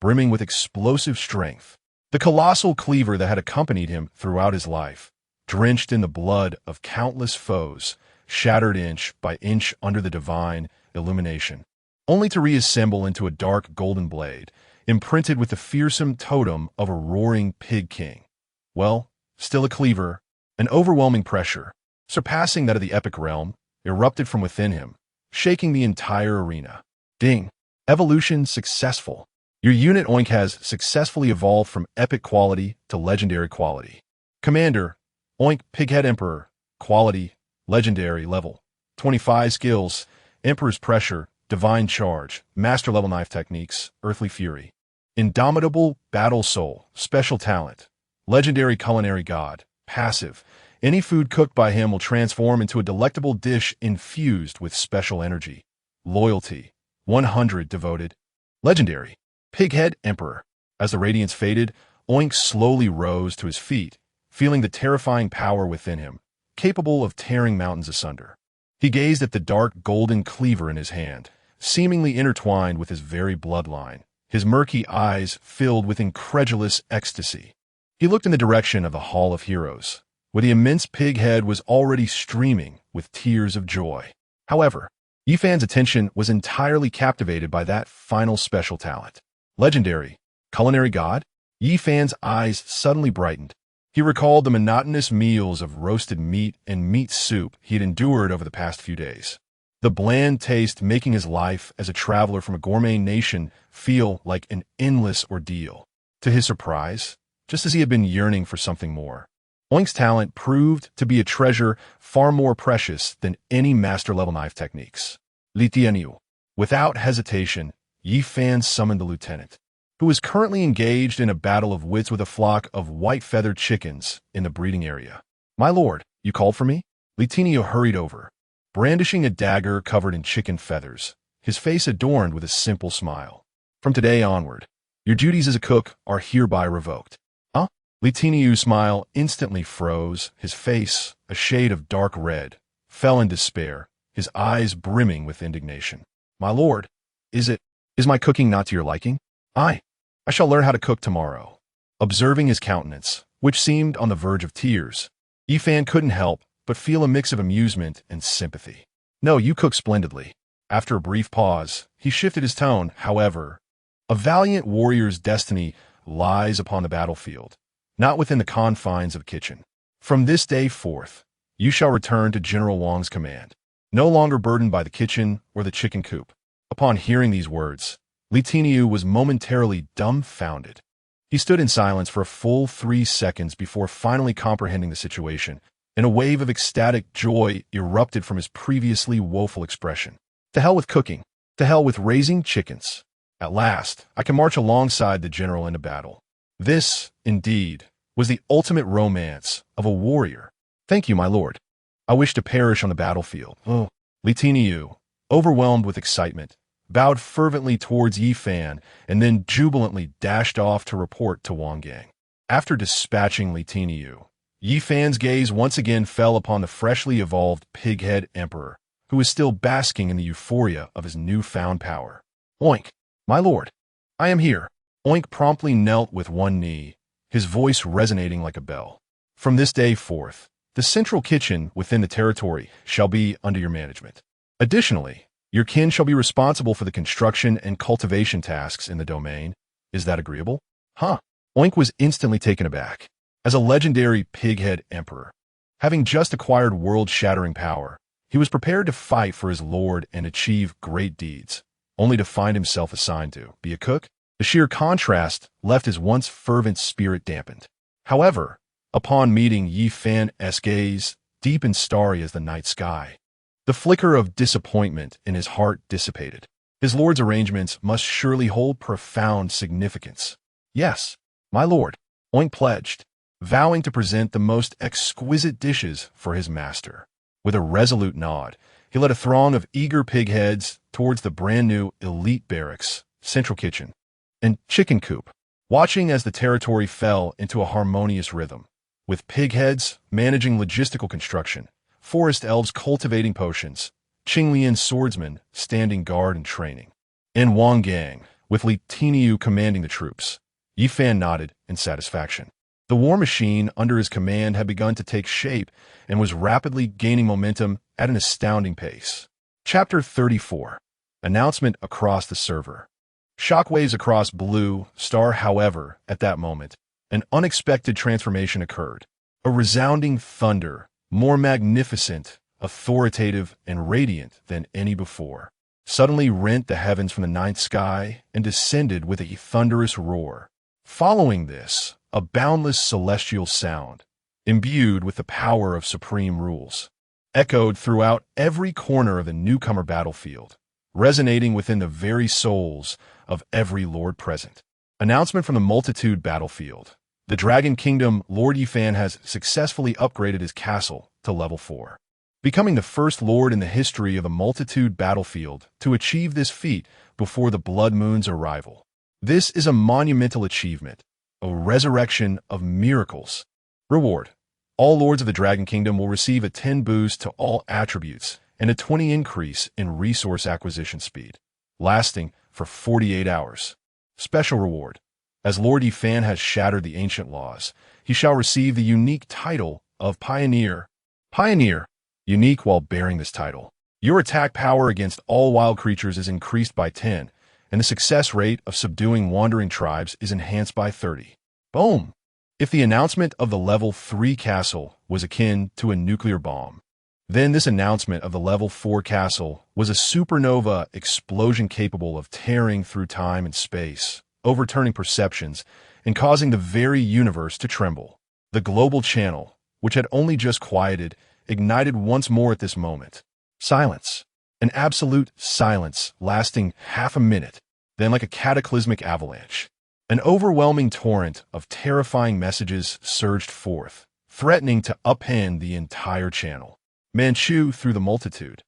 brimming with explosive strength. The colossal cleaver that had accompanied him throughout his life, drenched in the blood of countless foes, shattered inch by inch under the divine illumination, only to reassemble into a dark golden blade, imprinted with the fearsome totem of a roaring pig king. Well, still a cleaver, an overwhelming pressure, surpassing that of the epic realm, erupted from within him, shaking the entire arena. Ding! Evolution successful. Your unit Oink has successfully evolved from epic quality to legendary quality. Commander, Oink Pighead Emperor, quality, legendary level. 25 skills, Emperor's Pressure, Divine Charge, Master Level Knife Techniques, Earthly Fury. Indomitable Battle Soul, Special Talent, Legendary Culinary God, passive. Any food cooked by him will transform into a delectable dish infused with special energy. Loyalty, 100 devoted. Legendary, Pighead Emperor. As the radiance faded, Oink slowly rose to his feet, feeling the terrifying power within him, capable of tearing mountains asunder. He gazed at the dark golden cleaver in his hand, seemingly intertwined with his very bloodline, his murky eyes filled with incredulous ecstasy. He looked in the direction of the Hall of Heroes, where the immense pig head was already streaming with tears of joy. However, Yi Fan's attention was entirely captivated by that final special talent. Legendary, Culinary God? Yi Fan's eyes suddenly brightened. He recalled the monotonous meals of roasted meat and meat soup he had endured over the past few days. The bland taste making his life as a traveler from a gourmet nation feel like an endless ordeal. To his surprise, just as he had been yearning for something more, Oink's talent proved to be a treasure far more precious than any master-level knife techniques. Li Tianyu. Without hesitation, Yi Fan summoned the lieutenant, who was currently engaged in a battle of wits with a flock of white-feathered chickens in the breeding area. My lord, you called for me? Li Tianyu hurried over, brandishing a dagger covered in chicken feathers, his face adorned with a simple smile. From today onward, your duties as a cook are hereby revoked. Huh? Li Tianyu's smile instantly froze, his face, a shade of dark red, fell in despair, his eyes brimming with indignation. My lord, is my cooking not to your liking? I shall learn how to cook tomorrow. Observing his countenance, which seemed on the verge of tears, Yi Fan couldn't help but feel a mix of amusement and sympathy. No, you cook splendidly. After a brief pause, he shifted his tone, however. A valiant warrior's destiny lies upon the battlefield, not within the confines of a kitchen. From this day forth, you shall return to General Wang's command, no longer burdened by the kitchen or the chicken coop. Upon hearing these words, Li Tianyu was momentarily dumbfounded. He stood in silence for a full 3 seconds before finally comprehending the situation, and a wave of ecstatic joy erupted from his previously woeful expression. To hell with cooking. To hell with raising chickens. At last, I can march alongside the general into battle. This, indeed, was the ultimate romance of a warrior. Thank you, my lord. I wish to perish on the battlefield. Oh. Li Tianyu, overwhelmed with excitement, bowed fervently towards Yi Fan and then jubilantly dashed off to report to Wang Gang. After dispatching Li Tianyu, Yi Fan's gaze once again fell upon the freshly evolved pighead emperor, who was still basking in the euphoria of his newfound power. Oink, my lord, I am here. Oink promptly knelt with one knee, his voice resonating like a bell. From this day forth, the central kitchen within the territory shall be under your management. Additionally, your kin shall be responsible for the construction and cultivation tasks in the domain. Is that agreeable? Huh. Oink was instantly taken aback. As a legendary pighead emperor, having just acquired world-shattering power, he was prepared to fight for his lord and achieve great deeds, only to find himself assigned to be a cook. The sheer contrast left his once fervent spirit dampened. However, upon meeting Yi Fan's gaze, deep and starry as the night sky, the flicker of disappointment in his heart dissipated. His lord's arrangements must surely hold profound significance. Yes, my lord, Oink pledged, vowing to present the most exquisite dishes for his master. With a resolute nod, he led a throng of eager pigheads towards the brand-new elite barracks, central kitchen, and chicken coop, watching as the territory fell into a harmonious rhythm, with pigheads managing logistical construction, forest elves cultivating potions, Qinglian swordsmen standing guard and training, and Wang Gang, with Li Tianyu commanding the troops. Yi Fan nodded in satisfaction. The war machine under his command had begun to take shape and was rapidly gaining momentum at an astounding pace. Chapter 34. Announcement across the server. Shockwaves across Blue Star, however, at that moment, an unexpected transformation occurred. A resounding thunder, more magnificent, authoritative, and radiant than any before, suddenly rent the heavens from the ninth sky and descended with a thunderous roar. Following this, a boundless celestial sound, imbued with the power of supreme rules, echoed throughout every corner of the newcomer battlefield, resonating within the very souls of every lord present. Announcement from the multitude battlefield. The Dragon Kingdom Lord Yi Fan has successfully upgraded his castle to level 4, becoming the first lord in the history of the multitude battlefield to achieve this feat before the Blood Moon's arrival. This is a monumental achievement, a resurrection of miracles. Reward. All lords of the Dragon Kingdom will receive a 10 boost to all attributes and a 20 increase in resource acquisition speed, lasting for 48 hours. Special reward. As Lord Yi Fan has shattered the ancient laws, he shall receive the unique title of Pioneer. Pioneer. Unique while bearing this title. Your attack power against all wild creatures is increased by 10, and the success rate of subduing wandering tribes is enhanced by 30. Boom! If the announcement of the level 3 castle was akin to a nuclear bomb, then this announcement of the level 4 castle was a supernova explosion capable of tearing through time and space, overturning perceptions, and causing the very universe to tremble. The global channel, which had only just quieted, ignited once more at this moment. Silence. An absolute silence lasting half a minute, then like a cataclysmic avalanche. An overwhelming torrent of terrifying messages surged forth, threatening to upend the entire channel. Manchu through the multitude.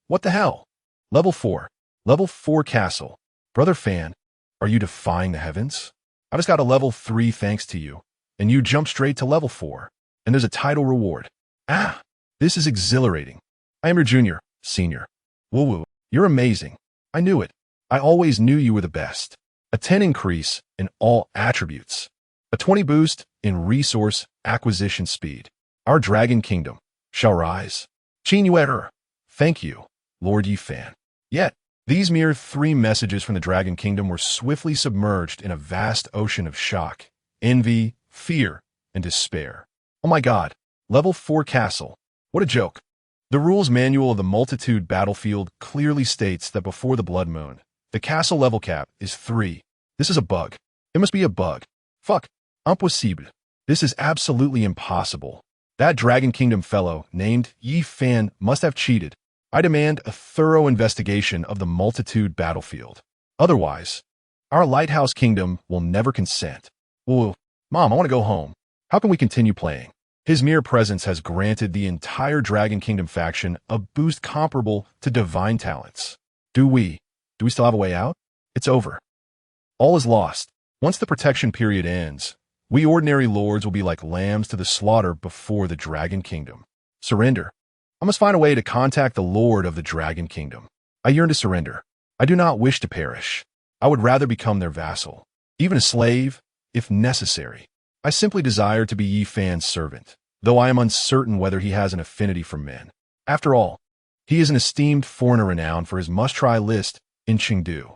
What the hell? Level 4. Level 4 castle. Brother Fan, are you defying the heavens? I just got a level 3 thanks to you, and you jump straight to level 4, and there's a title reward. Ah, this is exhilarating. I am your junior, senior. Woguo, you're amazing. I knew it. I always knew you were the best. A 10 increase in all attributes. A 20 boost in resource acquisition speed. Our Dragon Kingdom shall rise. Chinuerer. Thank you, Lord Yifan. Yet, these mere 3 messages from the Dragon Kingdom were swiftly submerged in a vast ocean of shock, envy, fear, and despair. Oh my god, level 4 castle. What a joke. The rules manual of the multitude battlefield clearly states that before the blood moon, the castle level cap is 3. This is a bug. It must be a bug. Fuck. Impossible. This is absolutely impossible. That Dragon Kingdom fellow named Yi Fan must have cheated. I demand a thorough investigation of the multitude battlefield. Otherwise, our lighthouse kingdom will never consent. Ooh, Mom, I want to go home. How can we continue playing? His mere presence has granted the entire Dragon Kingdom faction a boost comparable to divine talents. Do we still have a way out? It's over. All is lost. Once the protection period ends, we ordinary lords will be like lambs to the slaughter before the Dragon Kingdom. Surrender. I must find a way to contact the Lord of the Dragon Kingdom. I yearn to surrender. I do not wish to perish. I would rather become their vassal, even a slave, if necessary. I simply desire to be Yi Fan's servant, though I am uncertain whether he has an affinity for men. After all, he is an esteemed foreigner renowned for his must-try list in Chengdu.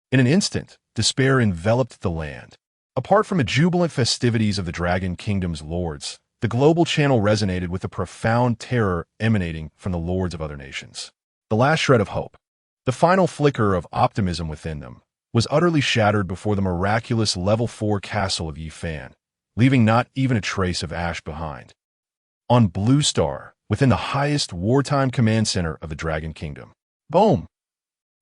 In an instant, despair enveloped the land. Apart from the jubilant festivities of the Dragon Kingdom's lords, the global channel resonated with the profound terror emanating from the lords of other nations. The last shred of hope, the final flicker of optimism within them, was utterly shattered before the miraculous level 4 castle of Yi Fan, leaving not even a trace of ash behind. On Blue Star, within the highest wartime command center of the Dragon Kingdom. Boom!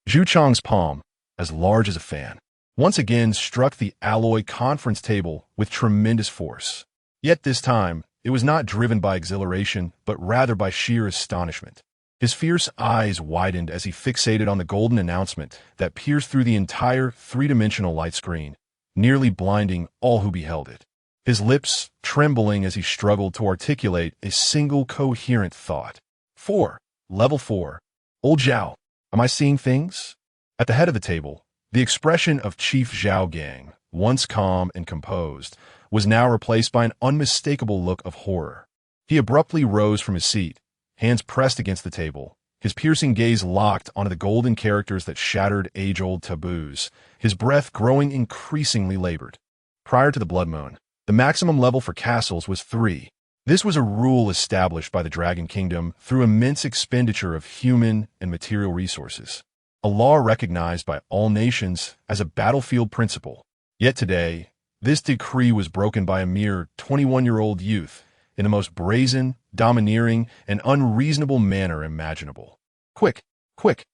Zhu Chang's palm, as large as a fan, once again struck the alloy conference table with tremendous force. Yet this time, it was not driven by exhilaration, but rather by sheer astonishment. His fierce eyes widened as he fixated on the golden announcement that pierced through the entire 3-dimensional light screen, nearly blinding all who beheld it. His lips trembling as he struggled to articulate a single coherent thought. 4. Level 4. Old Zhao, am I seeing things? At the head of the table, the expression of Chief Zhao Gang, once calm and composed, was now replaced by an unmistakable look of horror. He abruptly rose from his seat, hands pressed against the table, his piercing gaze locked onto the golden characters that shattered age-old taboos, his breath growing increasingly labored. Prior to the blood moon, the maximum level for castles was 3. This was a rule established by the Dragon Kingdom through immense expenditure of human and material resources, a law recognized by all nations as a battlefield principle. Yet today, this decree was broken by a mere 21-year-old youth in the most brazen, domineering, and unreasonable manner imaginable. Quick, quick,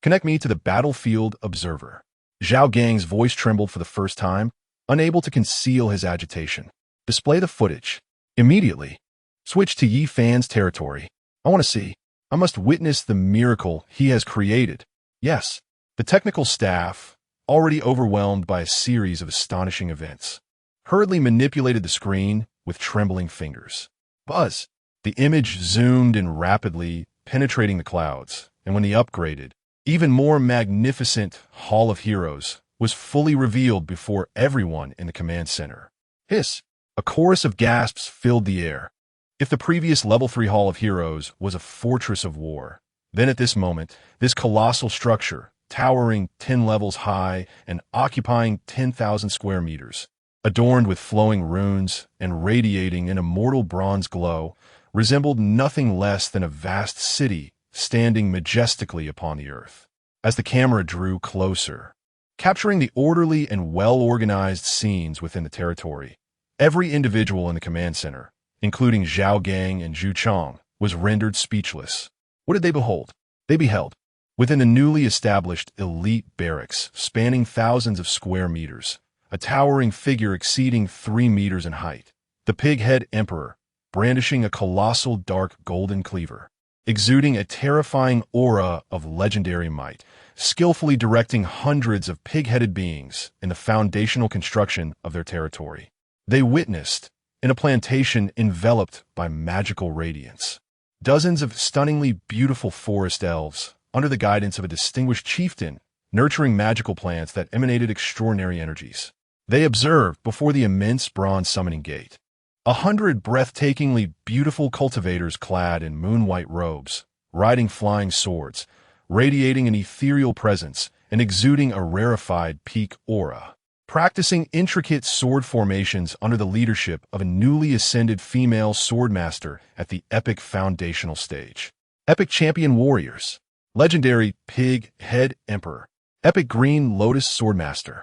connect me to the battlefield observer. Zhao Gang's voice trembled for the first time, unable to conceal his agitation. Display the footage. Immediately. Switch to Yi Fan's territory. I want to see. I must witness the miracle he has created. Yes, the technical staff, already overwhelmed by a series of astonishing events, hurriedly manipulated the screen with trembling fingers. Buzz. The image zoomed in rapidly, penetrating the clouds, and when the upgraded, even more magnificent Hall of Heroes was fully revealed before everyone in the command center. Hiss! A chorus of gasps filled the air. If the previous Level 3 Hall of Heroes was a fortress of war, then at this moment, this colossal structure, towering 10 levels high and occupying 10,000 square meters, adorned with flowing runes and radiating an immortal bronze glow, resembled nothing less than a vast city standing majestically upon the earth. As the camera drew closer, capturing the orderly and well-organized scenes within the territory. Every individual in the command center, including Zhao Gang and Zhu Chong, was rendered speechless. What did they behold? They beheld, within the newly established elite barracks spanning thousands of square meters, a towering figure exceeding 3 meters in height, the pig-head emperor, brandishing a colossal dark golden cleaver, exuding a terrifying aura of legendary might, skillfully directing hundreds of pig-headed beings in the foundational construction of their territory. They witnessed, in a plantation enveloped by magical radiance, dozens of stunningly beautiful forest elves, under the guidance of a distinguished chieftain, nurturing magical plants that emanated extraordinary energies. They observed before the immense bronze summoning gate 100 breathtakingly beautiful cultivators clad in moon-white robes, riding flying swords, radiating an ethereal presence and exuding a rarefied peak aura, practicing intricate sword formations under the leadership of a newly ascended female swordmaster at the epic foundational stage. Epic champion warriors, legendary pig-head emperor, epic green lotus swordmaster.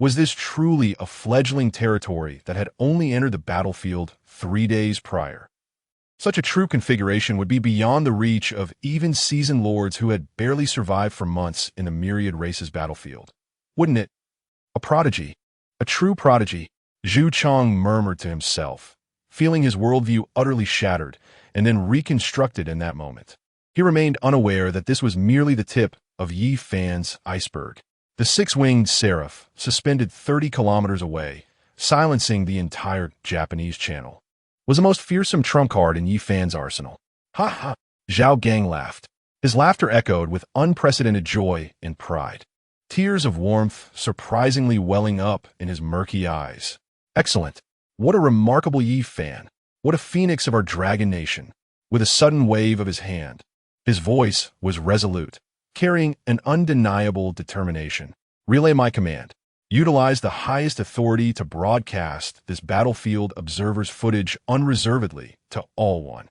Was this truly a fledgling territory that had only entered the battlefield 3 days prior? Such a true configuration would be beyond the reach of even seasoned lords who had barely survived for months in the myriad races battlefield. Wouldn't it? A prodigy. A true prodigy, Zhu Chong murmured to himself, feeling his worldview utterly shattered and then reconstructed in that moment. He remained unaware that this was merely the tip of Yi Fan's iceberg. The six-winged seraph, suspended 30 kilometers away, silencing the entire Japanese channel, was the most fearsome trump card in Yi Fan's arsenal. Ha ha! Zhao Gang laughed. His laughter echoed with unprecedented joy and pride, tears of warmth surprisingly welling up in his murky eyes. Excellent! What a remarkable Yi Fan! What a phoenix of our dragon nation! With a sudden wave of his hand, his voice was resolute, carrying an undeniable determination. Relay my command. Utilize the highest authority to broadcast this battlefield observer's footage unreservedly to all 1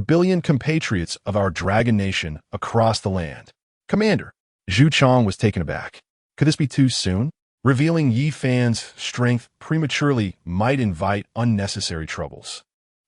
billion compatriots of our dragon nation across the land. Commander, Zhu Chong was taken aback. Could this be too soon? Revealing Yi Fan's strength prematurely might invite unnecessary troubles.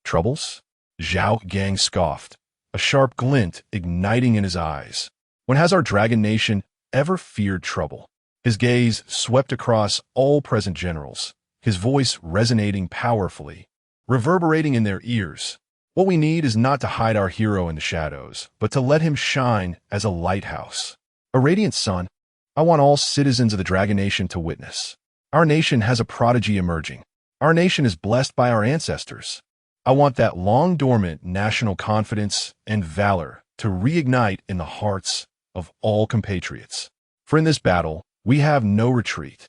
Troubles? Zhao Gang scoffed, a sharp glint igniting in his eyes. When has our dragon nation ever feared trouble? His gaze swept across all present generals, his voice resonating powerfully, reverberating in their ears. What we need is not to hide our hero in the shadows, but to let him shine as a lighthouse, a radiant sun. I want all citizens of the Dragon Nation to witness. Our nation has a prodigy emerging. Our nation is blessed by our ancestors. I want that long-dormant national confidence and valor to reignite in the hearts of all compatriots. For in this battle, we have no retreat.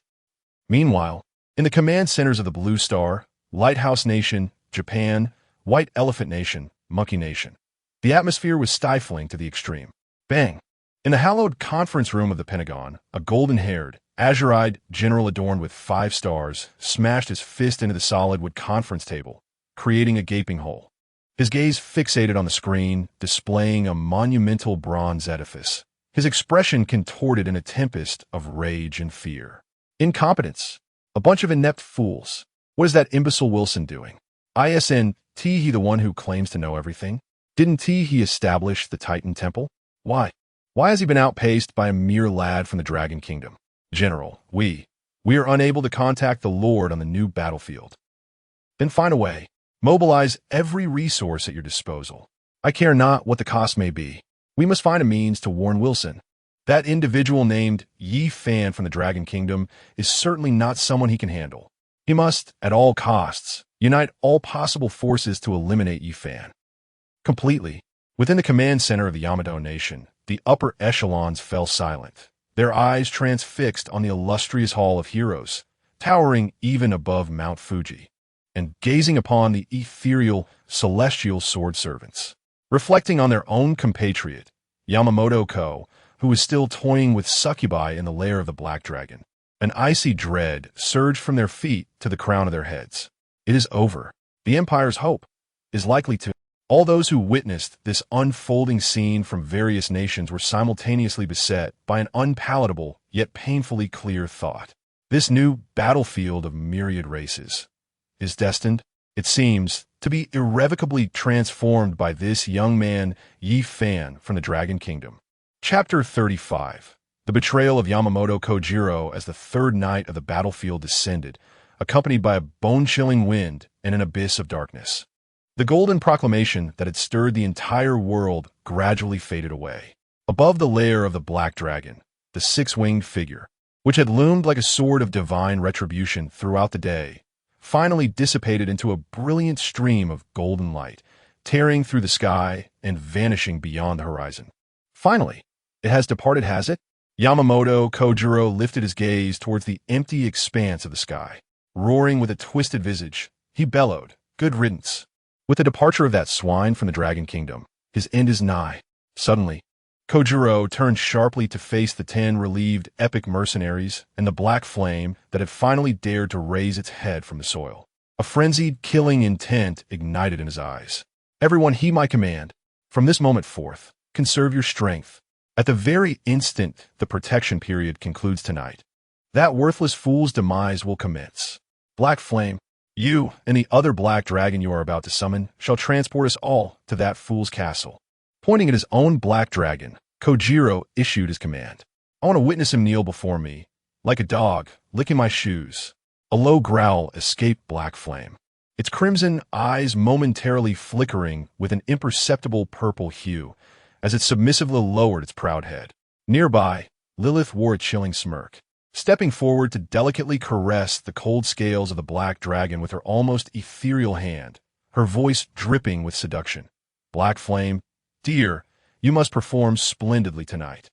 Meanwhile, in the command centers of the Blue Star, Lighthouse Nation, Japan, White Elephant Nation, Monkey Nation, the atmosphere was stifling to the extreme. Bang! In the hallowed conference room of the Pentagon, a golden-haired, azure-eyed general adorned with 5 stars smashed his fist into the solid wood conference table, creating a gaping hole. His gaze fixated on the screen, displaying a monumental bronze edifice. His expression contorted in a tempest of rage and fear. Incompetence. A bunch of inept fools. What is that imbecile Wilson doing? Isn't he the one who claims to know everything? Didn't he establish the Titan Temple? Why? Why has he been outpaced by a mere lad from the Dragon Kingdom? General, we are unable to contact the Lord on the new battlefield. Then find a way. Mobilize every resource at your disposal. I care not what the cost may be. We must find a means to warn Wilson. That individual named Yi Fan from the Dragon Kingdom is certainly not someone he can handle. He must, at all costs, unite all possible forces to eliminate Yi Fan. Completely. Within the command center of the Yamamoto Nation, the upper echelons fell silent, their eyes transfixed on the illustrious Hall of Heroes, towering even above Mount Fuji, and gazing upon the ethereal, celestial sword servants. Reflecting on their own compatriot, Yamamoto Kofu, who was still toying with succubi in the lair of the Black Dragon, an icy dread surged from their feet to the crown of their heads. It is over. The Empire's hope is likely to All those who witnessed this unfolding scene from various nations were simultaneously beset by an unpalatable yet painfully clear thought. This new battlefield of myriad races is destined, it seems, to be irrevocably transformed by this young man, Yi Fan, from the Dragon Kingdom. Chapter 35. The betrayal of Yamamoto Kojiro as the third night of the battlefield descended, accompanied by a bone-chilling wind and an abyss of darkness. The golden proclamation that had stirred the entire world gradually faded away. Above the lair of the Black Dragon, the six-winged figure, which had loomed like a sword of divine retribution throughout the day, finally dissipated into a brilliant stream of golden light, tearing through the sky and vanishing beyond the horizon. Finally, it has departed, has it? Yamamoto Kojiro lifted his gaze towards the empty expanse of the sky. Roaring with a twisted visage, he bellowed, "Good riddance." With the departure of that swine from the Dragon Kingdom, his end is nigh. Suddenly, Kojiro turned sharply to face the 10 relieved epic mercenaries and the black flame that had finally dared to raise its head from the soil. A frenzied, killing intent ignited in his eyes. "Everyone heed my command. From this moment forth, conserve your strength. At the very instant the protection period concludes tonight, that worthless fool's demise will commence. Black Flame, you and the other black dragon you are about to summon shall transport us all to that fool's castle." Pointing at his own black dragon, Kojiro issued his command. "I want to witness him kneel before me, like a dog, licking my shoes." A low growl escaped Black Flame, its crimson eyes momentarily flickering with an imperceptible purple hue as it submissively lowered its proud head. Nearby, Lilith wore a chilling smirk, stepping forward to delicately caress the cold scales of the black dragon with her almost ethereal hand, her voice dripping with seduction. "Black Flame, dear, you must perform splendidly tonight."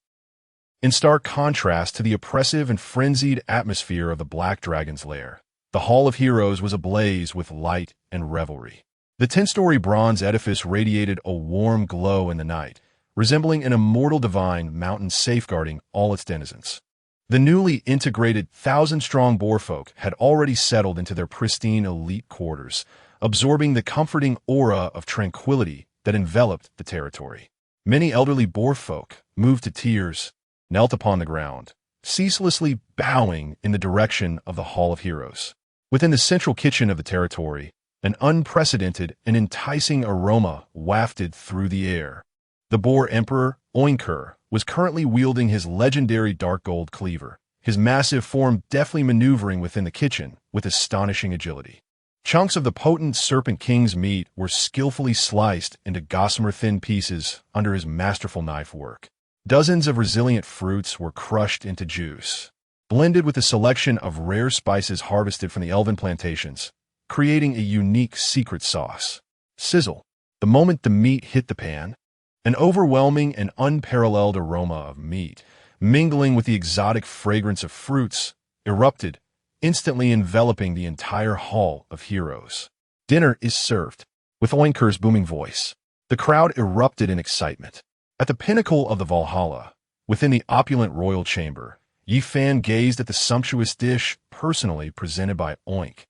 In stark contrast to the oppressive and frenzied atmosphere of the Black Dragon's lair, the Hall of Heroes was ablaze with light and revelry. The 10-story bronze edifice radiated a warm glow in the night, resembling an immortal divine mountain safeguarding all its denizens. The newly integrated 1,000-strong boarfolk had already settled into their pristine elite quarters, absorbing the comforting aura of tranquility that enveloped the territory. Many elderly boarfolk, moved to tears, knelt upon the ground, ceaselessly bowing in the direction of the Hall of Heroes. Within the central kitchen of the territory, an unprecedented and enticing aroma wafted through the air. The Boar Emperor, Oinker, was currently wielding his legendary dark gold cleaver, his massive form deftly maneuvering within the kitchen with astonishing agility. Chunks of the potent Serpent King's meat were skillfully sliced into gossamer-thin pieces under his masterful knife work. Dozens of resilient fruits were crushed into juice, blended with a selection of rare spices harvested from the elven plantations, creating a unique secret sauce. Sizzle. The moment the meat hit the pan, an overwhelming and unparalleled aroma of meat, mingling with the exotic fragrance of fruits, erupted, instantly enveloping the entire Hall of Heroes. "Dinner is served." With Oinker's booming voice, the crowd erupted in excitement. At the pinnacle of the Valhalla, within the opulent royal chamber, Yi Fan gazed at the sumptuous dish personally presented by Oink.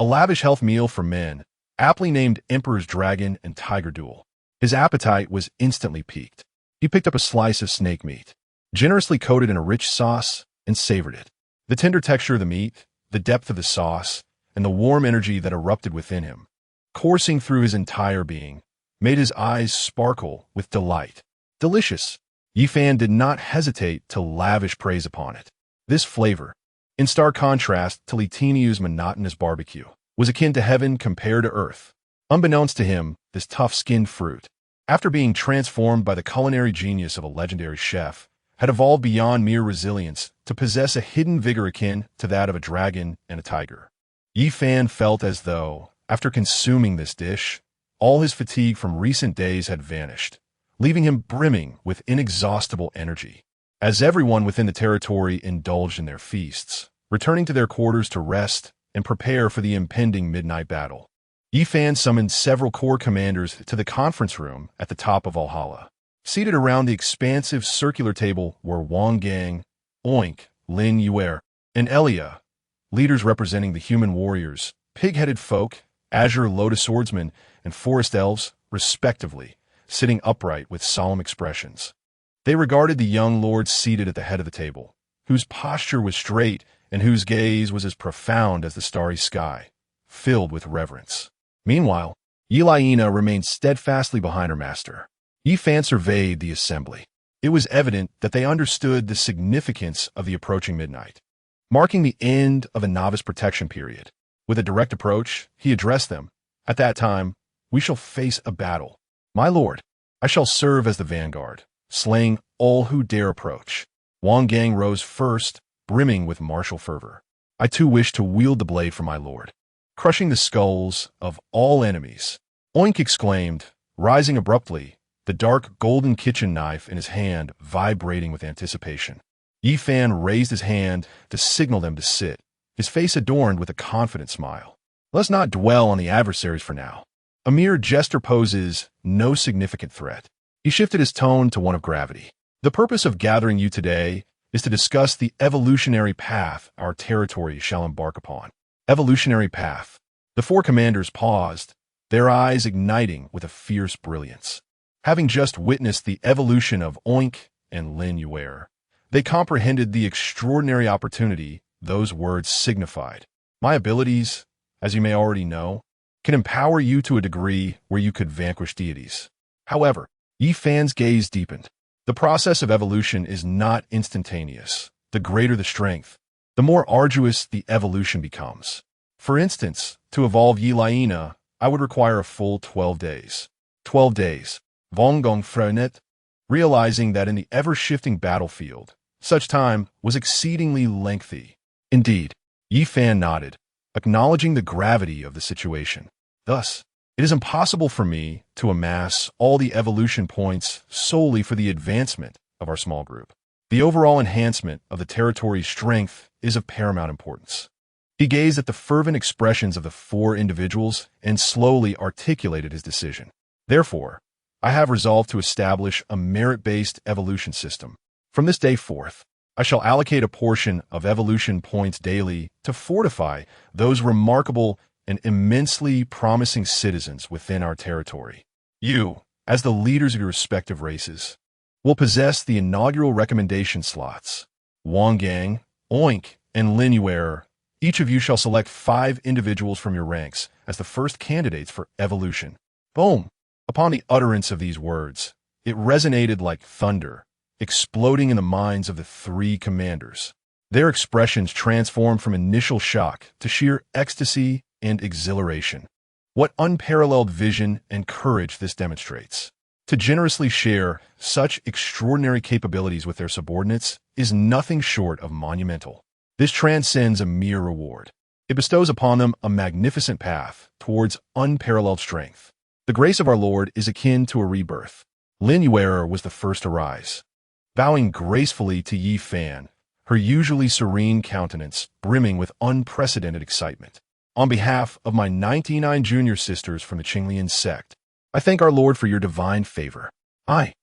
A lavish health meal for men, aptly named Emperor's Dragon and Tiger Duel. His appetite was instantly piqued. He picked up a slice of snake meat, generously coated in a rich sauce, and savored it. The tender texture of the meat, the depth of the sauce, and the warm energy that erupted within him, coursing through his entire being, made his eyes sparkle with delight. Delicious. Yi Fan did not hesitate to lavish praise upon it. This flavor, in stark contrast to Li Tinyu's monotonous barbecue, was akin to heaven compared to earth. Unbeknownst to him, this tough-skinned fruit, after being transformed by the culinary genius of a legendary chef, had evolved beyond mere resilience to possess a hidden vigor akin to that of a dragon and a tiger. Yi Fan felt as though, after consuming this dish, all his fatigue from recent days had vanished, leaving him brimming with inexhaustible energy. As everyone within the territory indulged in their feasts, returning to their quarters to rest and prepare for the impending midnight battle, Yi Fan summoned several corps commanders to the conference room at the top of Valhalla. Seated around the expansive circular table were Wang Gang, Oink, Lin Yuer, and Elia, leaders representing the human warriors, pig-headed folk, azure lotus swordsmen, and forest elves, respectively, sitting upright with solemn expressions. They regarded the young lord seated at the head of the table, whose posture was straight and whose gaze was as profound as the starry sky, filled with reverence. Meanwhile, Yelaina remained steadfastly behind her master. Yi Fan surveyed the assembly. It was evident that they understood the significance of the approaching midnight, marking the end of a novice protection period. With a direct approach, he addressed them. At that time, we shall face a battle. My lord, I shall serve as the vanguard, slaying all who dare approach. Wang Gang rose first, brimming with martial fervor. I too wish to wield the blade for my lord, crushing the skulls of all enemies. Oink exclaimed, rising abruptly, the dark golden kitchen knife in his hand vibrating with anticipation. Yi Fan raised his hand to signal them to sit, his face adorned with a confident smile. Let's not dwell on the adversaries for now. A mere jester poses no significant threat. He shifted his tone to one of gravity. The purpose of gathering you today is to discuss the evolutionary path our territory shall embark upon. Evolutionary path. The four commanders paused, their eyes igniting with a fierce brilliance. Having just witnessed the evolution of Oink and Lin Yuer, they comprehended the extraordinary opportunity those words signified. My abilities, as you may already know, can empower you to a degree where you could vanquish deities. However, Yi Fan's gaze deepened. The process of evolution is not instantaneous. The greater the strength, the more arduous the evolution becomes. For instance, to evolve Yelaina, I would require a full 12 days. 12 days. Vong Gong Frenet, realizing that in the ever-shifting battlefield, such time was exceedingly lengthy. Indeed, Yi Fan nodded, acknowledging the gravity of the situation. Thus, it is impossible for me to amass all the evolution points solely for the advancement of our small group. The overall enhancement of the territory's strength is of paramount importance. He gazed at the fervent expressions of the four individuals and slowly articulated his decision. Therefore, I have resolved to establish a merit-based evolution system. From this day forth, I shall allocate a portion of evolution points daily to fortify those remarkable and immensely promising citizens within our territory. You, as the leaders of your respective races, will possess the inaugural recommendation slots. Wang Gang, Oink, and Lin Yuer, each of you shall select 5 individuals from your ranks as the first candidates for evolution. Boom! Upon the utterance of these words, it resonated like thunder, exploding in the minds of the 3 commanders. Their expressions transformed from initial shock to sheer ecstasy and exhilaration. What unparalleled vision and courage this demonstrates. To generously share such extraordinary capabilities with their subordinates is nothing short of monumental. This transcends a mere reward. It bestows upon them a magnificent path towards unparalleled strength. The grace of our Lord is akin to a rebirth. Lin Yuer was the first to rise. Bowing gracefully to Yi Fan, her usually serene countenance brimming with unprecedented excitement. On behalf of my 99 junior sisters from the Qinglian sect, I thank our Lord for your divine favor. I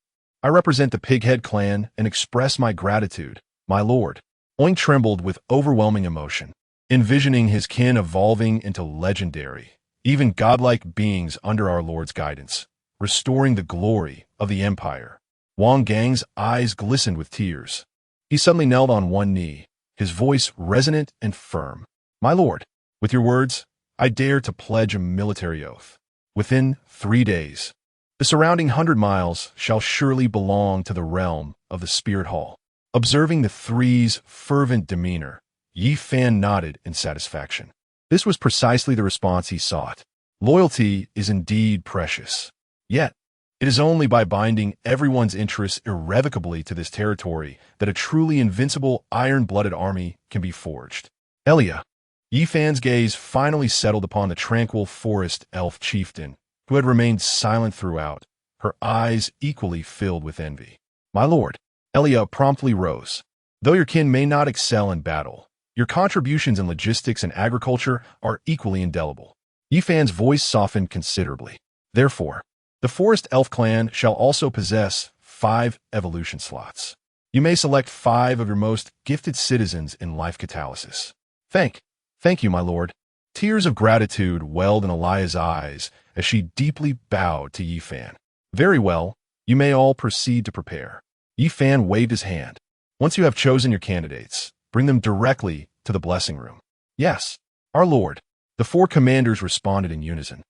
represent the Pighead clan and express my gratitude, my Lord. Oink trembled with overwhelming emotion, envisioning his kin evolving into legendary, even godlike beings under our Lord's guidance, restoring the glory of the Empire. Wang Gang's eyes glistened with tears. He suddenly knelt on one knee, his voice resonant and firm. My lord, with your words, I dare to pledge a military oath. Within 3 days, the surrounding 100 miles shall surely belong to the realm of the Spirit Hall. Observing the three's fervent demeanor, Yi Fan nodded in satisfaction. This was precisely the response he sought. Loyalty is indeed precious. Yet, it is only by binding everyone's interests irrevocably to this territory that a truly invincible iron-blooded army can be forged. Elia. Yi Fan's gaze finally settled upon the tranquil forest elf chieftain, who had remained silent throughout, her eyes equally filled with envy. My lord, Elia promptly rose. Though your kin may not excel in battle, your contributions in logistics and agriculture are equally indelible. Yi Fan's voice softened considerably. Therefore, the Forest Elf clan shall also possess 5 evolution slots. You may select 5 of your most gifted citizens in life catalysis. Thank you, my lord. Tears of gratitude welled in Elia's eyes as she deeply bowed to Yi Fan. Very well, you may all proceed to prepare. Yi Fan waved his hand. Once you have chosen your candidates, bring them directly to the blessing room. Yes, our lord. The four commanders responded in unison,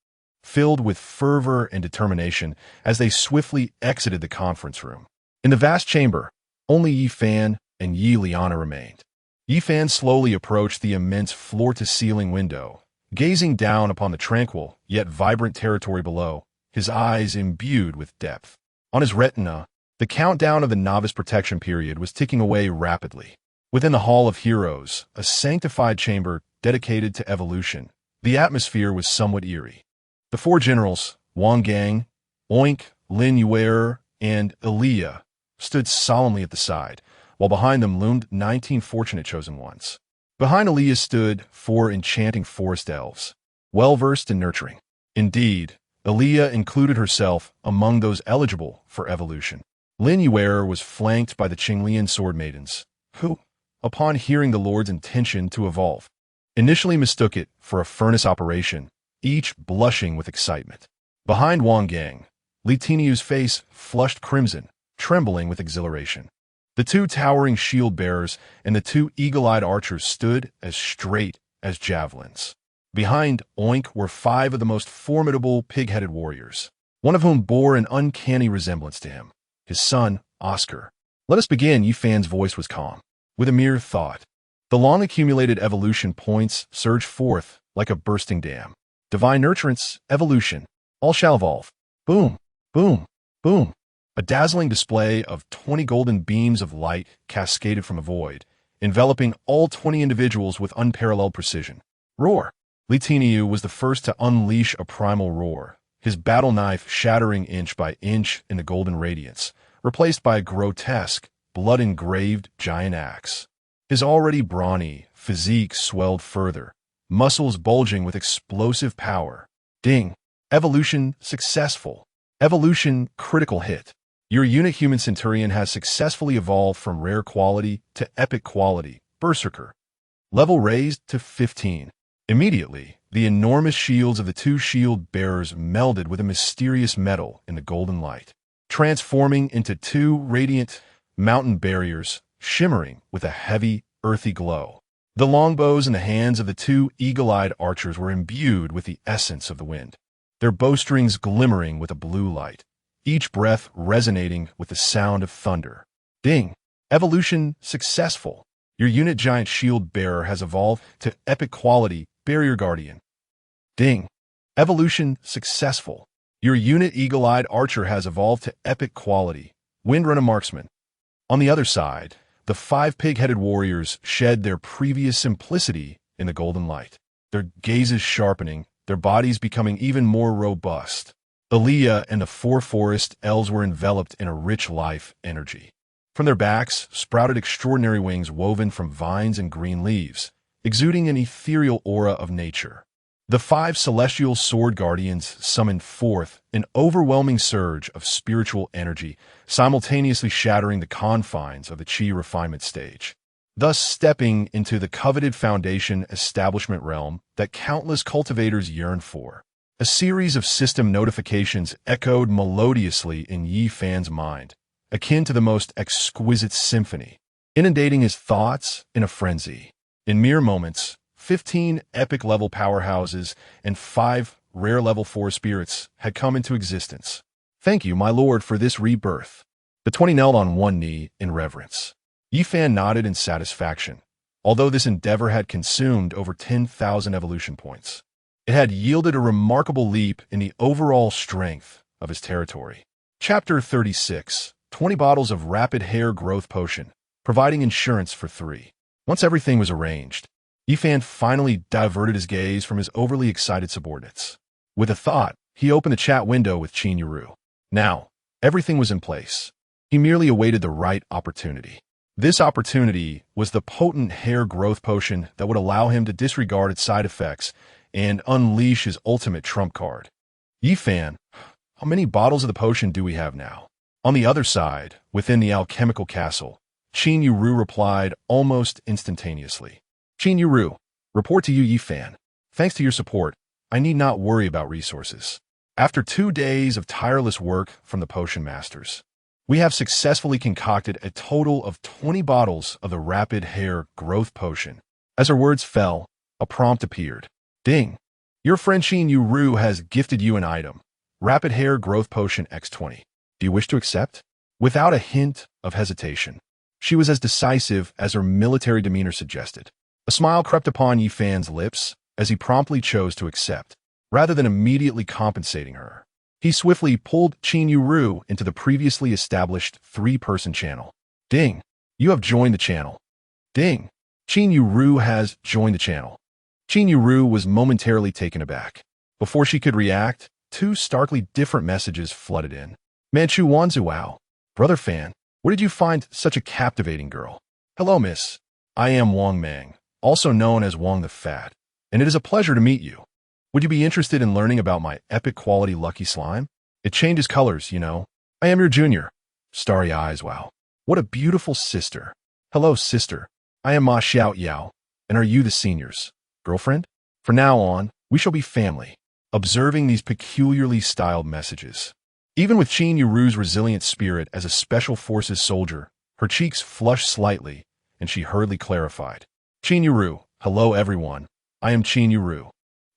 filled with fervor and determination as they swiftly exited the conference room. In the vast chamber, only Yi Fan and Yi Liana remained. Yi Fan slowly approached the immense floor-to-ceiling window, gazing down upon the tranquil yet vibrant territory below, his eyes imbued with depth. On his retina, the countdown of the novice protection period was ticking away rapidly. Within the Hall of Heroes, a sanctified chamber dedicated to evolution, the atmosphere was somewhat eerie. The four generals, Wang Gang, Oink, Lin Yuer, and Elia, stood solemnly at the side, while behind them loomed 19 fortunate chosen ones. Behind Elia stood 4 enchanting forest elves, well-versed in nurturing. Indeed, Elia included herself among those eligible for evolution. Lin Yuer was flanked by the Qinglian sword maidens, who, upon hearing the Lord's intention to evolve, initially mistook it for a furnace operation, each blushing with excitement. Behind Wang Gang, Li Tiniu's face flushed crimson, trembling with exhilaration. The 2 towering shield-bearers and the 2 eagle-eyed archers stood as straight as javelins. Behind Oink were 5 of the most formidable pig-headed warriors, one of whom bore an uncanny resemblance to him, his son, Oscar. Let us begin, Yi Fan's voice was calm. With a mere thought, the long-accumulated evolution points surged forth like a bursting dam. Divine nurturance, evolution, all shall evolve. Boom, boom, boom. A dazzling display of 20 golden beams of light cascaded from a void, enveloping all 20 individuals with unparalleled precision. Roar! Li Tiniu was the first to unleash a primal roar, his battle knife shattering inch by inch in the golden radiance, replaced by a grotesque, blood-engraved giant axe. His already brawny physique swelled further, muscles bulging with explosive power. Ding! Evolution successful. Evolution critical hit. Your unit human centurion has successfully evolved from rare quality to epic quality, Berserker. Level raised to 15. Immediately, the enormous shields of the 2 shield bearers melded with a mysterious metal in the golden light, transforming into 2 radiant mountain barriers shimmering with a heavy, earthy glow. The longbows in the hands of the 2 eagle-eyed archers were imbued with the essence of the wind, their bowstrings glimmering with a blue light, each breath resonating with the sound of thunder. Ding! Evolution successful. Your unit giant shield bearer has evolved to epic quality barrier guardian. Ding! Evolution successful. Your unit eagle-eyed archer has evolved to epic quality windrunner marksman. On the other side, the 5 pig-headed warriors shed their previous simplicity in the golden light, their gazes sharpening, their bodies becoming even more robust. Elia and the 4 forest elves were enveloped in a rich life energy. From their backs sprouted extraordinary wings woven from vines and green leaves, exuding an ethereal aura of nature. The 5 celestial sword guardians summoned forth an overwhelming surge of spiritual energy, simultaneously shattering the confines of the chi refinement stage, thus stepping into the coveted foundation establishment realm that countless cultivators yearn for. A series of system notifications echoed melodiously in Yi Fan's mind, akin to the most exquisite symphony, inundating his thoughts in a frenzy. In mere moments, 15 epic-level powerhouses and 5 rare-level 4 spirits had come into existence. Thank you, my lord, for this rebirth. The 20 knelt on one knee in reverence. Yi Fan nodded in satisfaction, although this endeavor had consumed over 10,000 evolution points. It had yielded a remarkable leap in the overall strength of his territory. Chapter 36. 20 bottles of rapid hair growth potion, providing insurance for 3. Once everything was arranged, Yi Fan finally diverted his gaze from his overly excited subordinates. With a thought, he opened the chat window with Qin Yuru. Now, everything was in place. He merely awaited the right opportunity. This opportunity was the potent hair growth potion that would allow him to disregard its side effects and unleash his ultimate trump card. Yi Fan, how many bottles of the potion do we have now? On the other side, within the alchemical castle, Qin Yuru replied almost instantaneously. Qin Yuru, report to you, Yi Fan. Thanks to your support, I need not worry about resources. After 2 days of tireless work from the potion masters, we have successfully concocted a total of 20 bottles of the Rapid Hair Growth Potion. As her words fell, a prompt appeared. Ding! Your friend Qin Yu has gifted you an item. Rapid Hair Growth Potion X20. Do you wish to accept? Without a hint of hesitation, she was as decisive as her military demeanor suggested. A smile crept upon Yi Fan's lips as he promptly chose to accept, rather than immediately compensating her. He swiftly pulled Qin Yu into the previously established 3-person channel. Ding! You have joined the channel. Ding! Qin Yu has joined the channel. Qin Yu was momentarily taken aback. Before she could react, 2 starkly different messages flooded in. Manchu Wanzuao. Brother Fan, where did you find such a captivating girl? Hello, miss. I am Wang Mang, also known as Wang the Fat, and it is a pleasure to meet you. Would you be interested in learning about my epic quality lucky slime? It changes colors, you know. I am your junior. Starry eyes, wow. What a beautiful sister. Hello, sister. I am Ma Xiao Yao, and are you the senior's girlfriend? From now on, we shall be family. Observing these peculiarly styled messages. Even with Qin Yu's resilient spirit as a special forces soldier, her cheeks flushed slightly, and she hurriedly clarified. Qin Yu, hello everyone. I am Qin Yu.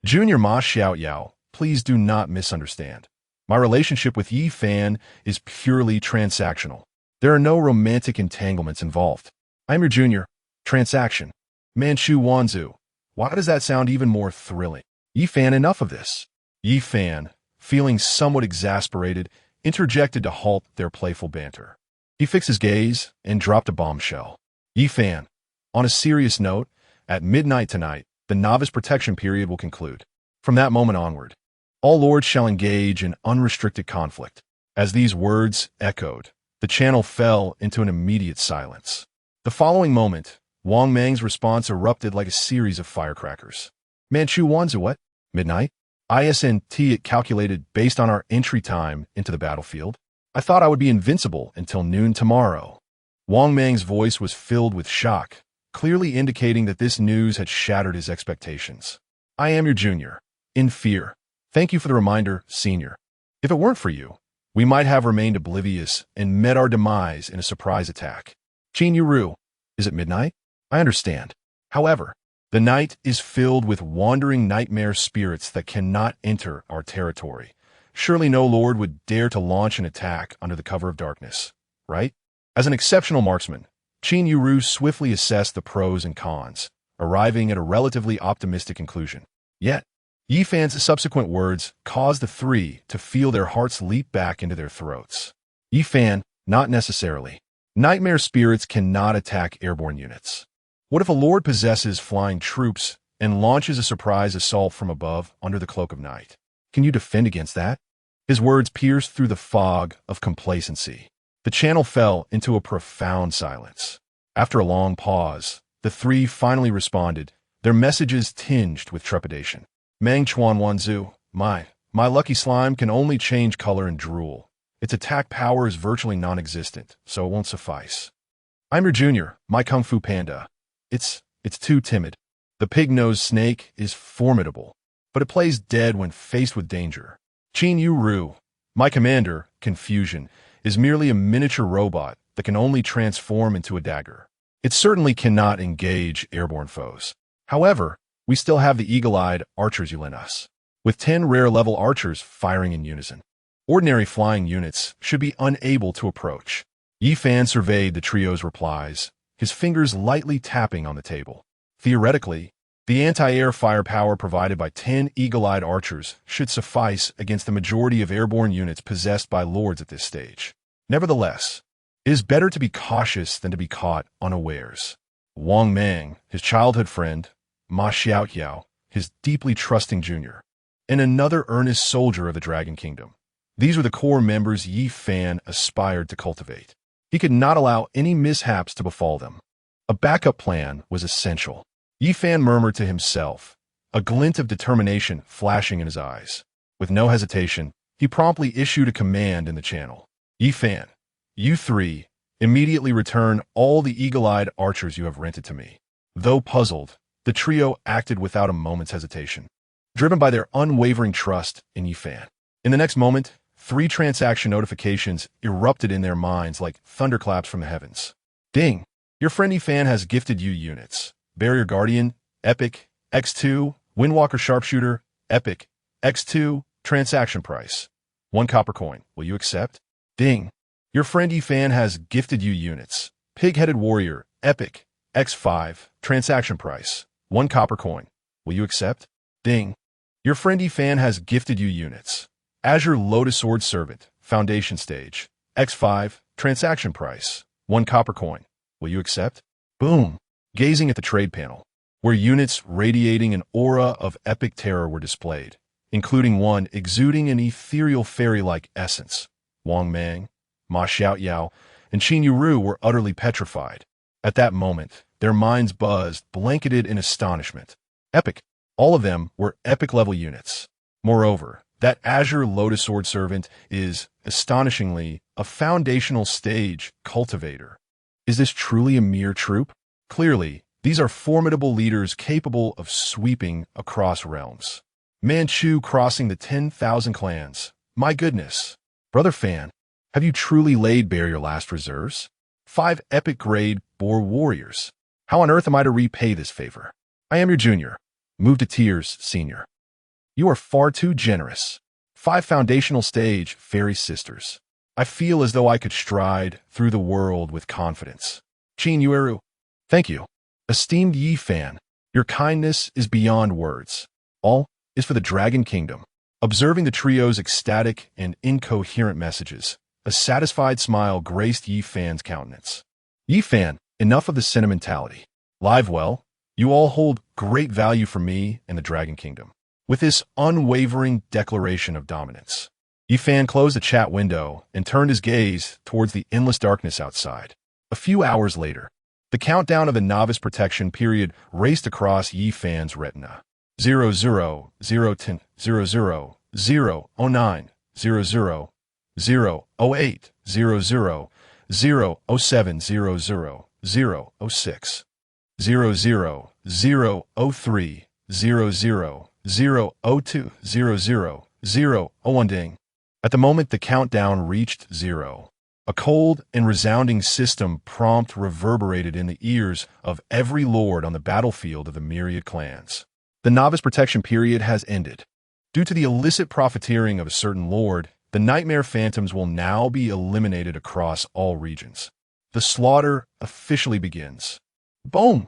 Junior Ma Xiao Yao, please do not misunderstand. My relationship with Yi Fan is purely transactional. There are no romantic entanglements involved. I am your junior. Transaction. Manchu Wanzu. Why does that sound even more thrilling? Yi Fan, enough of this. Yi Fan, feeling somewhat exasperated, interjected to halt their playful banter. He fixed his gaze and dropped a bombshell. Yi Fan, on a serious note, at midnight tonight, the novice protection period will conclude. From that moment onward, all lords shall engage in unrestricted conflict. As these words echoed, the channel fell into an immediate silence. The following moment, Wang Mang's response erupted like a series of firecrackers. Manchu Wanzu, what? Midnight? ISNT it calculated based on our entry time into the battlefield. I thought I would be invincible until noon tomorrow. Wang Mang's voice was filled with shock, clearly indicating that this news had shattered his expectations. I am your junior. In fear. Thank you for the reminder, senior. If it weren't for you, we might have remained oblivious and met our demise in a surprise attack. Qin Yu, is it midnight? I understand. However, the night is filled with wandering nightmare spirits that cannot enter our territory. Surely no lord would dare to launch an attack under the cover of darkness, right? As an exceptional marksman, Qin Yu swiftly assessed the pros and cons, arriving at a relatively optimistic conclusion. Yet, Yi Fan's subsequent words caused the 3 to feel their hearts leap back into their throats. Yi Fan, not necessarily. Nightmare spirits cannot attack airborne units. What if a lord possesses flying troops and launches a surprise assault from above under the cloak of night? Can you defend against that? His words pierced through the fog of complacency. The channel fell into a profound silence. After a long pause, the 3 finally responded, their messages tinged with trepidation. Mang Chuan Wanzu, my lucky slime can only change color and drool. Its attack power is virtually non-existent, so it won't suffice. I'm your junior, my Kung Fu Panda. It's too timid. The pig-nosed snake is formidable, but it plays dead when faced with danger. Qin Yu, my commander, Confusion, is merely a miniature robot that can only transform into a dagger. It certainly cannot engage airborne foes. However, we still have the eagle-eyed archers you lent us, with 10 rare-level archers firing in unison. Ordinary flying units should be unable to approach. Yi Fan surveyed the trio's replies, his fingers lightly tapping on the table. Theoretically, the anti-air firepower provided by 10 eagle-eyed archers should suffice against the majority of airborne units possessed by lords at this stage. Nevertheless, it is better to be cautious than to be caught unawares. Wang Mang, his childhood friend, Ma Xiaoqiao, his deeply trusting junior, and another earnest soldier of the Dragon Kingdom. These were the core members Yi Fan aspired to cultivate. He could not allow any mishaps to befall them. A backup plan was essential. Yi Fan murmured to himself, a glint of determination flashing in his eyes. With no hesitation, he promptly issued a command in the channel. Yi Fan, you 3, immediately return all the eagle-eyed archers you have rented to me. Though puzzled, The trio acted without a moment's hesitation, driven by their unwavering trust in Yifan. In the next moment, 3 transaction notifications erupted in their minds like thunderclaps from the heavens. Ding! Your friend Yifan has gifted you units. Barrier Guardian, Epic, X2, Windwalker Sharpshooter, Epic, X2, transaction price. 1 copper coin. Will you accept? Ding! Your friend Yifan has gifted you units. Pig-Headed Warrior, Epic, X5, transaction price. 1 copper coin. Will you accept? Ding! Your friend Yifan has gifted you units. Azure Lotus Sword Servant, Foundation Stage, X5, transaction price. 1 copper coin. Will you accept? Boom! Gazing at the trade panel, where units radiating an aura of epic terror were displayed, including one exuding an ethereal fairy-like essence. Wang Mang, Ma Xiaoyao, and Qin Yuru were utterly petrified. At that moment, their minds buzzed, blanketed in astonishment. Epic. All of them were epic-level units. Moreover, that Azure Lotus Sword Servant is, astonishingly, a foundational stage cultivator. Is this truly a mere troop? Clearly, these are formidable leaders capable of sweeping across realms. Manchu crossing the 10,000 clans. My goodness. Brother Fan, have you truly laid bare your last reserves? 5 epic-grade boar warriors. How on earth am I to repay this favor? I am your junior. Move to tears, senior. You are far too generous. 5 foundational stage fairy sisters. I feel as though I could stride through the world with confidence. Qin Yueru. Thank you. Esteemed Yifan, your kindness is beyond words. All is for the Dragon Kingdom. Observing the trio's ecstatic and incoherent messages, a satisfied smile graced Yifan's countenance. Yifan, enough of the sentimentality. Live well, you all hold great value for me and the Dragon Kingdom. With this unwavering declaration of dominance, Yifan closed the chat window and turned his gaze towards the endless darkness outside. A few hours later, the countdown of the novice protection period raced across Yifan's retina. 00, 010, 00, 009, 00, 008, 00, 007, 00, 006, 00, 003, 00, 002, 00, 001 ding. At the moment the countdown reached 0, a cold and resounding system prompt reverberated in the ears of every lord on the battlefield of the myriad clans. The novice protection period has ended. Due to the illicit profiteering of a certain lord, the nightmare phantoms will now be eliminated across all regions. The slaughter officially begins. Boom!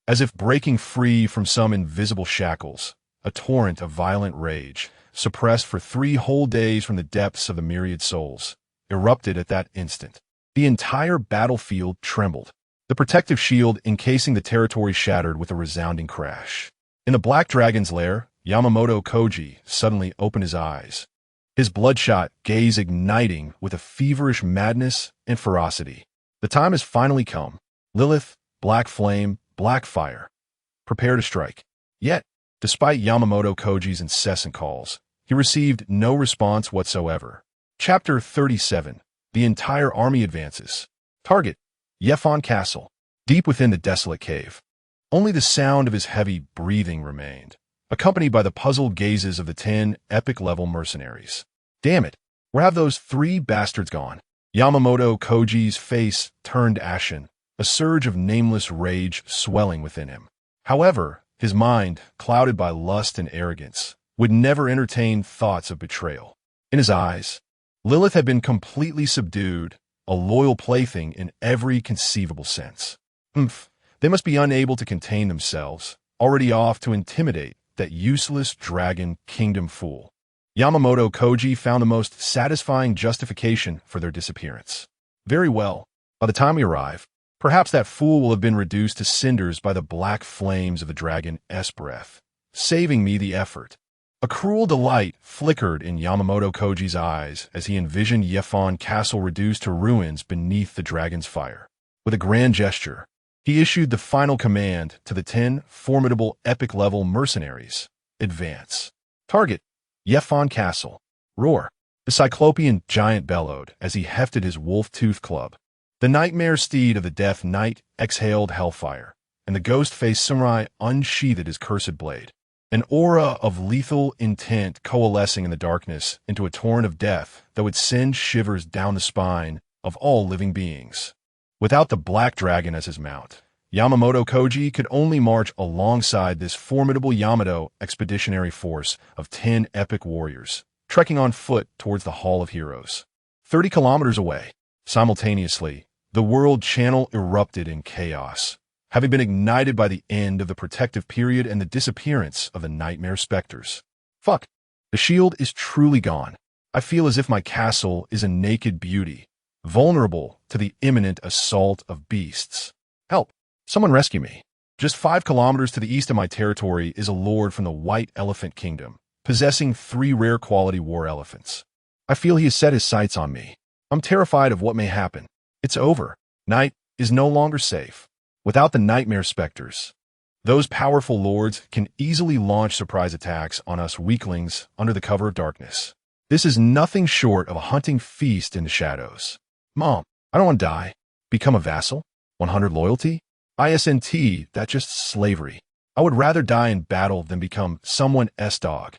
As if breaking free from some invisible shackles, a torrent of violent rage, suppressed for 3 whole days from the depths of the myriad souls, erupted at that instant. The entire battlefield trembled. The protective shield encasing the territory shattered with a resounding crash. In the Black Dragon's Lair, Yamamoto Koji suddenly opened his eyes, his bloodshot gaze igniting with a feverish madness and ferocity. The time has finally come. Lilith, Black Flame, Black Fire. Prepare to strike. Yet, despite Yamamoto Koji's incessant calls, he received no response whatsoever. Chapter 37. The entire army advances. Target: Yefan Castle. Deep within the desolate cave, only the sound of his heavy breathing remained, accompanied by the puzzled gazes of the 10 epic-level mercenaries. Damn it, where have those 3 bastards gone? Yamamoto Koji's face turned ashen, a surge of nameless rage swelling within him. However, his mind, clouded by lust and arrogance, would never entertain thoughts of betrayal. In his eyes, Lilith had been completely subdued, a loyal plaything in every conceivable sense. They must be unable to contain themselves, already off to intimidate that useless Dragon Kingdom fool. Yamamoto Koji found the most satisfying justification for their disappearance. Very well, by the time we arrive, perhaps that fool will have been reduced to cinders by the black flames of the dragon's breath, saving me the effort. A cruel delight flickered in Yamamoto Koji's eyes as he envisioned Yefan Castle reduced to ruins beneath the dragon's fire. With a grand gesture, he issued the final command to the 10 formidable epic-level mercenaries. Advance. Target: Yefan Castle. Roar. The Cyclopean giant bellowed as he hefted his wolf-tooth club. The nightmare steed of the Death Knight exhaled hellfire, and the ghost-faced samurai unsheathed his cursed blade. An aura of lethal intent coalescing in the darkness into a torrent of death that would send shivers down the spine of all living beings. Without the Black Dragon as his mount, Yamamoto Koji could only march alongside this formidable Yamato expeditionary force of 10 epic warriors, trekking on foot towards the Hall of Heroes. 30 kilometers away, simultaneously, the world channel erupted in chaos, having been ignited by the end of the protective period and the disappearance of the nightmare specters. Fuck. The shield is truly gone. I feel as if my castle is a naked beauty, vulnerable to the imminent assault of beasts. Help. Someone rescue me. Just 5 kilometers to the east of my territory is a lord from the White Elephant Kingdom, possessing 3 rare quality war elephants. I feel he has set his sights on me. I'm terrified of what may happen. It's over. Night is no longer safe. Without the nightmare specters, those powerful lords can easily launch surprise attacks on us weaklings under the cover of darkness. This is nothing short of a hunting feast in the shadows. Mom, I don't want to die. Become a vassal? 100 loyalty? ISNT, that's just slavery. I would rather die in battle than become someone's dog.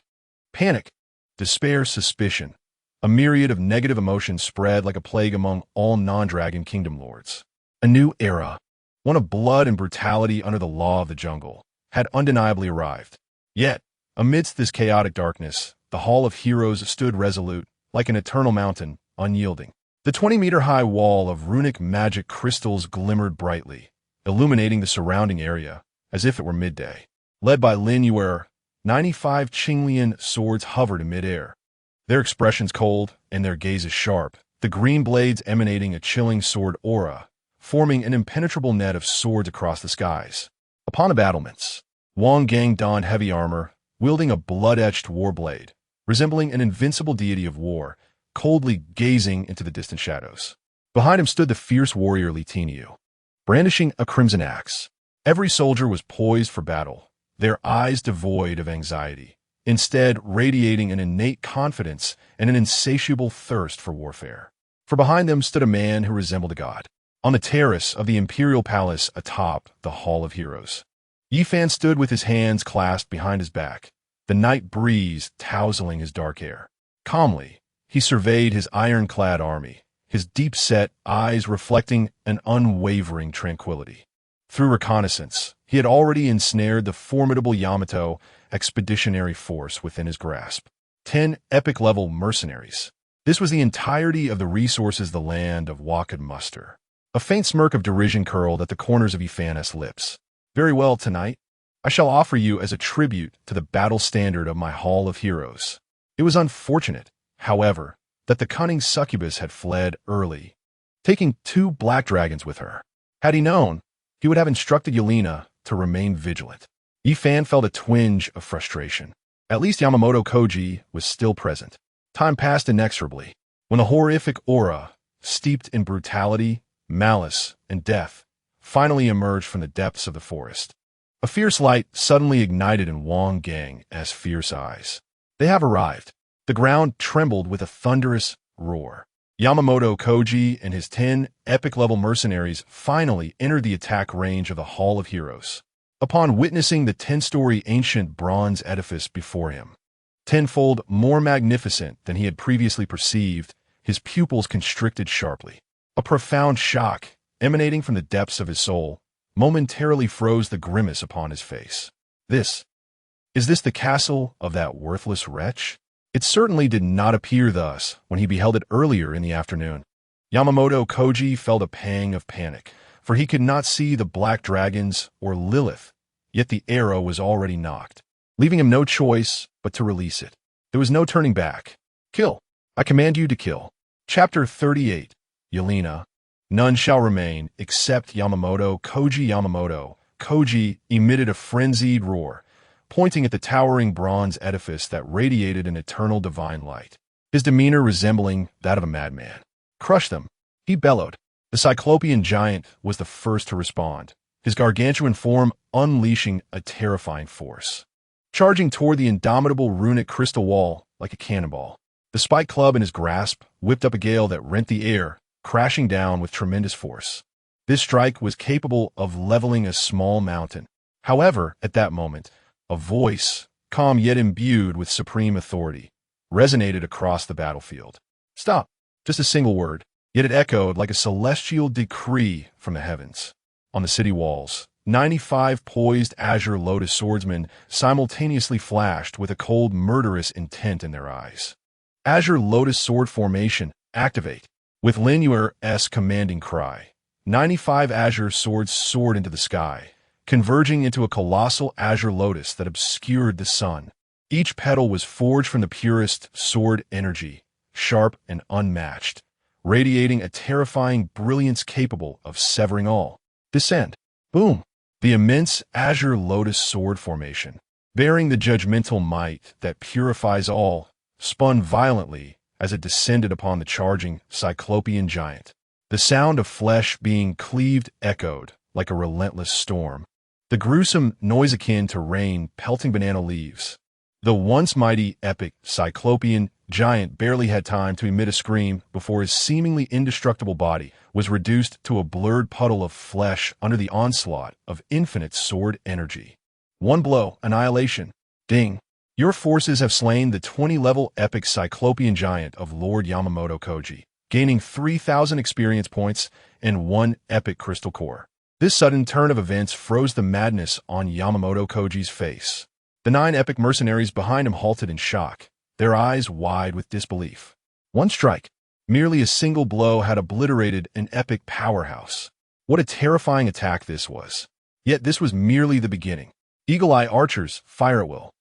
Panic, despair, suspicion. A myriad of negative emotions spread like a plague among all non-dragon kingdom lords. A new era, one of blood and brutality under the law of the jungle, had undeniably arrived. Yet, amidst this chaotic darkness, the Hall of Heroes stood resolute, like an eternal mountain, unyielding. The 20-meter-high wall of runic magic crystals glimmered brightly, illuminating the surrounding area as if it were midday. Led by Lin Yuer, 95 Qinglian swords hovered in midair, their expressions cold and their gazes sharp, the green blades emanating a chilling sword aura, forming an impenetrable net of swords across the skies. Upon the battlements, Wang Gang donned heavy armor, wielding a blood-etched war blade, resembling an invincible deity of war, coldly gazing into the distant shadows. Behind him stood the fierce warrior Li Tinyu, brandishing a crimson axe. Every soldier was poised for battle, their eyes devoid of anxiety, instead radiating an innate confidence and an insatiable thirst for warfare. For behind them stood a man who resembled a god, on the terrace of the Imperial Palace atop the Hall of Heroes. Yifan stood with his hands clasped behind his back, the night breeze tousling his dark hair. Calmly, he surveyed his ironclad army, his deep-set eyes reflecting an unwavering tranquility. Through reconnaissance, he had already ensnared the formidable Yamato expeditionary force within his grasp. 10 epic-level mercenaries. This was the entirety of the resources the land of Wa could muster. A faint smirk of derision curled at the corners of Yifan's lips. Very well, tonight, I shall offer you as a tribute to the battle standard of my Hall of Heroes. It was unfortunate, however, that the cunning Succubus had fled early, taking 2 black dragons with her. Had he known, he would have instructed Yelena to remain vigilant. Yifan felt a twinge of frustration. At least Yamamoto Koji was still present. Time passed inexorably. When the horrific aura, steeped in brutality, malice, and death, finally emerged from the depths of the forest, a fierce light suddenly ignited in Wang Gang's fierce eyes. They have arrived. The ground trembled with a thunderous roar. Yamamoto Koji and his 10 epic-level mercenaries finally entered the attack range of the Hall of Heroes. Upon witnessing the 10-story ancient bronze edifice before him, tenfold more magnificent than he had previously perceived, his pupils constricted sharply. A profound shock, emanating from the depths of his soul, momentarily froze the grimace upon his face. Is this the castle of that worthless wretch? It certainly did not appear thus when he beheld it earlier in the afternoon. Yamamoto Koji felt a pang of panic, for he could not see the black dragons or Lilith, yet the arrow was already knocked, leaving him no choice but to release it. There was no turning back. Kill. I command you to kill. Chapter 38. Yelena. None shall remain except Yamamoto Koji. Yamamoto Koji emitted a frenzied roar, pointing at the towering bronze edifice that radiated an eternal divine light, his demeanor resembling that of a madman. Crush them, he bellowed. The Cyclopean giant was the first to respond, his gargantuan form unleashing a terrifying force. Charging toward the indomitable runic crystal wall like a cannonball, the spike club in his grasp whipped up a gale that rent the air, crashing down with tremendous force. This strike was capable of leveling a small mountain. However, at that moment, a voice, calm yet imbued with supreme authority, resonated across the battlefield. Stop! Just a single word, yet it echoed like a celestial decree from the heavens. On the city walls, 95 poised azure lotus swordsmen simultaneously flashed with a cold, murderous intent in their eyes. Azure lotus sword formation, activate. With Linuer's commanding cry, 95 azure swords soared into the sky, converging into a colossal azure lotus that obscured the sun. Each petal was forged from the purest sword energy, sharp and unmatched, radiating a terrifying brilliance capable of severing all. Descend. Boom! The immense azure lotus sword formation, bearing the judgmental might that purifies all, spun violently as it descended upon the charging Cyclopean giant. The sound of flesh being cleaved echoed like a relentless storm, the gruesome noise akin to rain pelting banana leaves. The once mighty epic Cyclopean giant barely had time to emit a scream before his seemingly indestructible body was reduced to a blurred puddle of flesh under the onslaught of infinite sword energy. One blow, annihilation. Ding. Your forces have slain the 20-level epic Cyclopean giant of Lord Yamamoto Kofu, gaining 3,000 experience points and 1 epic crystal core. This sudden turn of events froze the madness on Yamamoto Kofu's face. The 9 epic mercenaries behind him halted in shock, their eyes wide with disbelief. One strike, merely a single blow, had obliterated an epic powerhouse. What a terrifying attack this was. Yet this was merely the beginning. Eagle-eye archers, fire at will.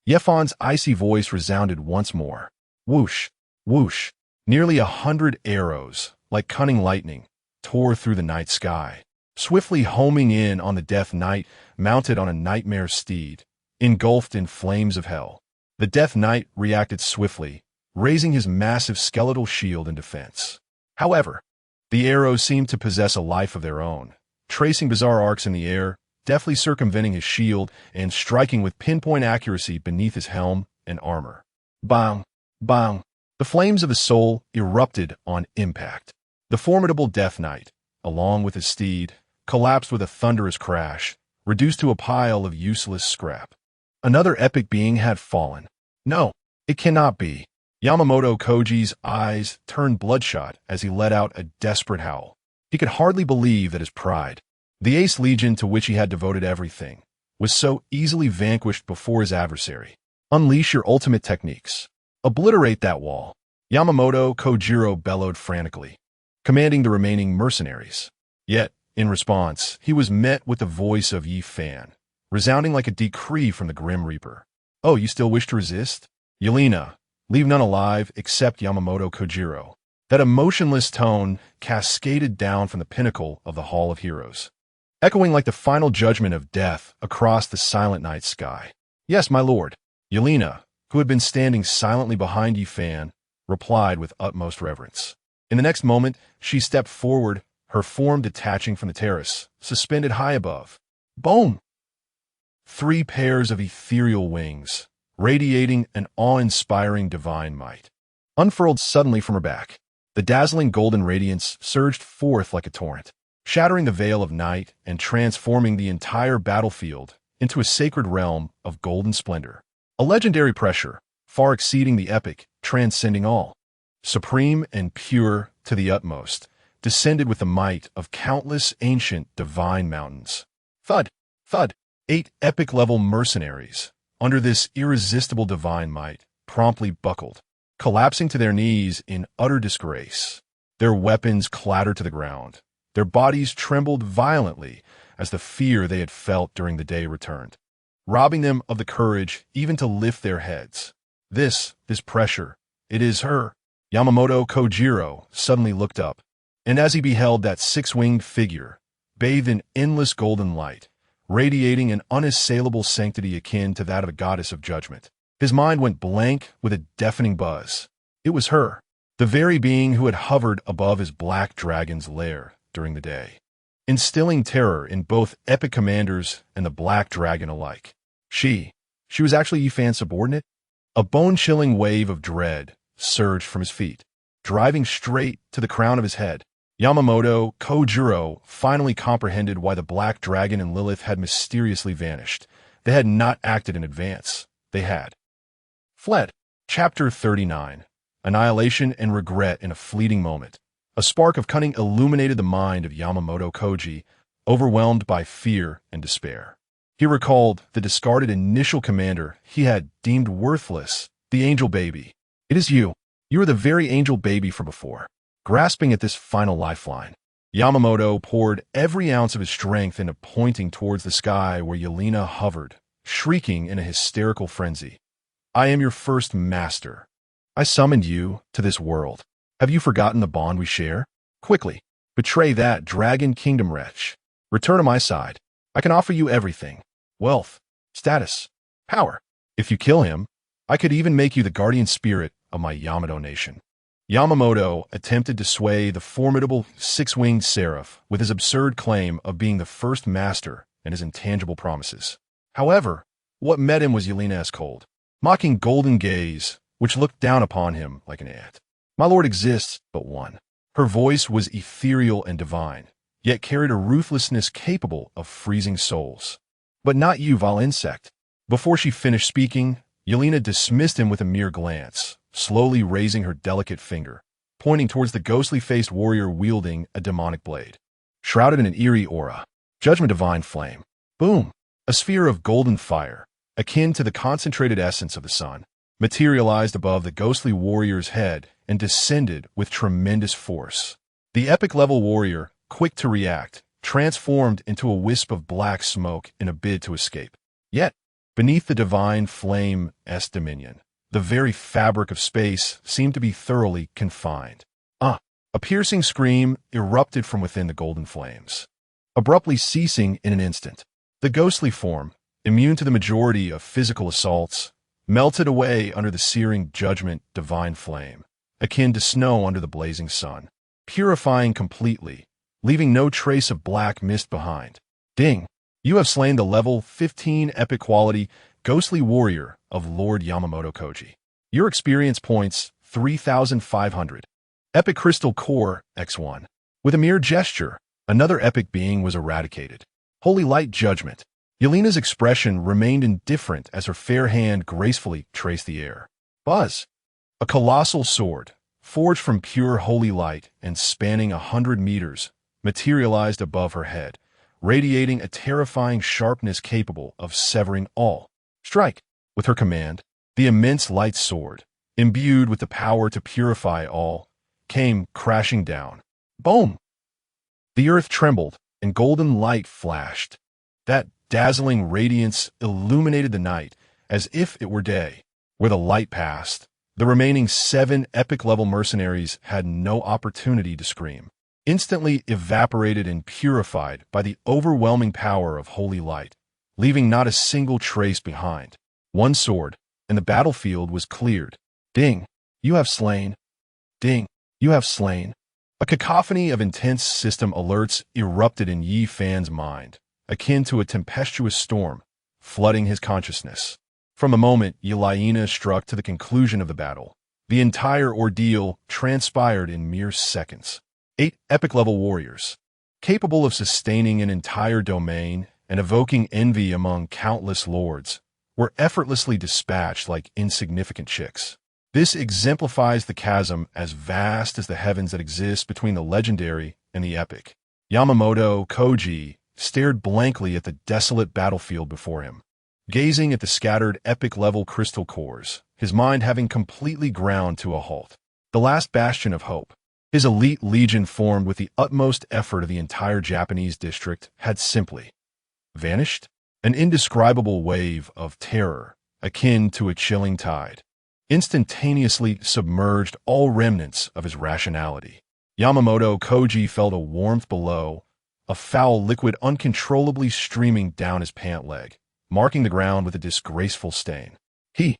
Yefon's icy voice resounded once more. Whoosh, whoosh. Nearly 100 arrows, like cunning lightning, tore through the night sky, swiftly homing in on the Death Knight mounted on a nightmare steed, engulfed in flames of hell. The Death Knight reacted swiftly, raising his massive skeletal shield in defense. However, the arrows seemed to possess a life of their own, tracing bizarre arcs in the air, deftly circumventing his shield and striking with pinpoint accuracy beneath his helm and armor. Bang! Bang! The flames of the soul erupted on impact. The formidable Death Knight, along with his steed, collapsed with a thunderous crash, reduced to a pile of useless scrap. Another epic being had fallen. No, it cannot be. Yamamoto Kofu's eyes turned bloodshot as he let out a desperate howl. He could hardly believe that his pride, the Ace Legion to which he had devoted everything, was so easily vanquished before his adversary. Unleash your ultimate techniques. Obliterate that wall. Yamamoto Kofu bellowed frantically, commanding the remaining mercenaries. Yet, in response, he was met with the voice of Yi Fan, resounding like a decree from the Grim Reaper. Oh, you still wish to resist? Yelena, leave none alive except Yamamoto Kofu. That emotionless tone cascaded down from the pinnacle of the Hall of Heroes, echoing like the final judgment of death across the silent night sky. Yes, my lord. Yelena, who had been standing silently behind Yi Fan, replied with utmost reverence. In the next moment, she stepped forward, her form detaching from the terrace, suspended high above. Boom! 3 pairs of ethereal wings, radiating an awe-inspiring divine might, unfurled suddenly from her back. The dazzling golden radiance surged forth like a torrent, shattering the veil of night and transforming the entire battlefield into a sacred realm of golden splendor. A legendary pressure, far exceeding the epic, transcending all. Supreme and pure to the utmost, descended with the might of countless ancient divine mountains. Thud! Thud! 8 epic-level mercenaries, under this irresistible divine might, promptly buckled, collapsing to their knees in utter disgrace. Their weapons clattered to the ground. Their bodies trembled violently as the fear they had felt during the day returned, robbing them of the courage even to lift their heads. This pressure, it is her. Yamamoto Kofu suddenly looked up, and as he beheld that 6-winged figure, bathed in endless golden light, radiating an unassailable sanctity akin to that of a goddess of judgment, his mind went blank with a deafening buzz. It was her, the very being who had hovered above his Black Dragon's Lair during the day, instilling terror in both epic commanders and the Black Dragon alike. She was actually Yi Fan's subordinate? A bone-chilling wave of dread surged from his feet, driving straight to the crown of his head. Yamamoto Kofu finally comprehended why the Black Dragon and Lilith had mysteriously vanished. They had not acted in advance. They had fled. Chapter 39. Annihilation and Regret in a Fleeting Moment. A spark of cunning illuminated the mind of Yamamoto Kofu, overwhelmed by fear and despair. He recalled the discarded initial commander he had deemed worthless, the angel baby. It is you. You are the very angel baby from before. Grasping at this final lifeline, Yamamoto poured every ounce of his strength into pointing towards the sky where Yelena hovered, shrieking in a hysterical frenzy. I am your first master. I summoned you to this world. Have you forgotten the bond we share? Quickly, betray that Dragon Kingdom wretch. Return to my side. I can offer you everything. Wealth, status, power. If you kill him, I could even make you the guardian spirit of my Yamato nation. Yamamoto attempted to sway the formidable six-winged seraph with his absurd claim of being the first master and his intangible promises. However, what met him was Yelena's cold, mocking golden gaze, which looked down upon him like an ant. My lord exists but one. Her voice was ethereal and divine, yet carried a ruthlessness capable of freezing souls. But not you, vile insect. Before she finished speaking, Yelena dismissed him with a mere glance, slowly raising her delicate finger, pointing towards the ghostly-faced warrior wielding a demonic blade. Shrouded in an eerie aura, judgment divine flame. Boom! A sphere of golden fire, akin to the concentrated essence of the sun, materialized above the ghostly warrior's head and descended with tremendous force. The epic-level warrior, quick to react, transformed into a wisp of black smoke in a bid to escape. Yet, beneath the divine flame's dominion, the very fabric of space seemed to be thoroughly confined. A piercing scream erupted from within the golden flames, abruptly ceasing in an instant. The ghostly form, immune to the majority of physical assaults, melted away under the searing judgment divine flame, akin to snow under the blazing sun, purifying completely, leaving no trace of black mist behind. Ding! You have slain the level 15 epic quality ghostly warrior of Lord Yamamoto Kofu. Your experience points 3,500. Epic Crystal Core X1. With a mere gesture, another epic being was eradicated. Holy Light Judgment. Yelena's expression remained indifferent as her fair hand gracefully traced the air. Buzz. A colossal sword, forged from pure holy light and spanning 100 meters, materialized above her head, radiating a terrifying sharpness capable of severing all. Strike! With her command, the immense light sword, imbued with the power to purify all, came crashing down. Boom! The earth trembled, and golden light flashed. That dazzling radiance illuminated the night as if it were day. Where the light passed, the remaining 7 epic-level mercenaries had no opportunity to scream. Instantly evaporated and purified by the overwhelming power of holy light, leaving not a single trace behind. One sword, and the battlefield was cleared. Ding! You have slain. Ding! You have slain. A cacophony of intense system alerts erupted in Yi Fan's mind, akin to a tempestuous storm, flooding his consciousness. From the moment Yelena struck to the conclusion of the battle, the entire ordeal transpired in mere seconds. 8 epic-level warriors, capable of sustaining an entire domain and evoking envy among countless lords, were effortlessly dispatched like insignificant chicks. This exemplifies the chasm as vast as the heavens that exist between the legendary and the epic. Yamamoto Kofu stared blankly at the desolate battlefield before him, gazing at the scattered epic-level crystal cores, his mind having completely ground to a halt. The last bastion of hope, his elite legion formed with the utmost effort of the entire Japanese district, had simply vanished. An indescribable wave of terror, akin to a chilling tide, instantaneously submerged all remnants of his rationality. Yamamoto Kofu felt a warmth below, a foul liquid uncontrollably streaming down his pant leg, marking the ground with a disgraceful stain. He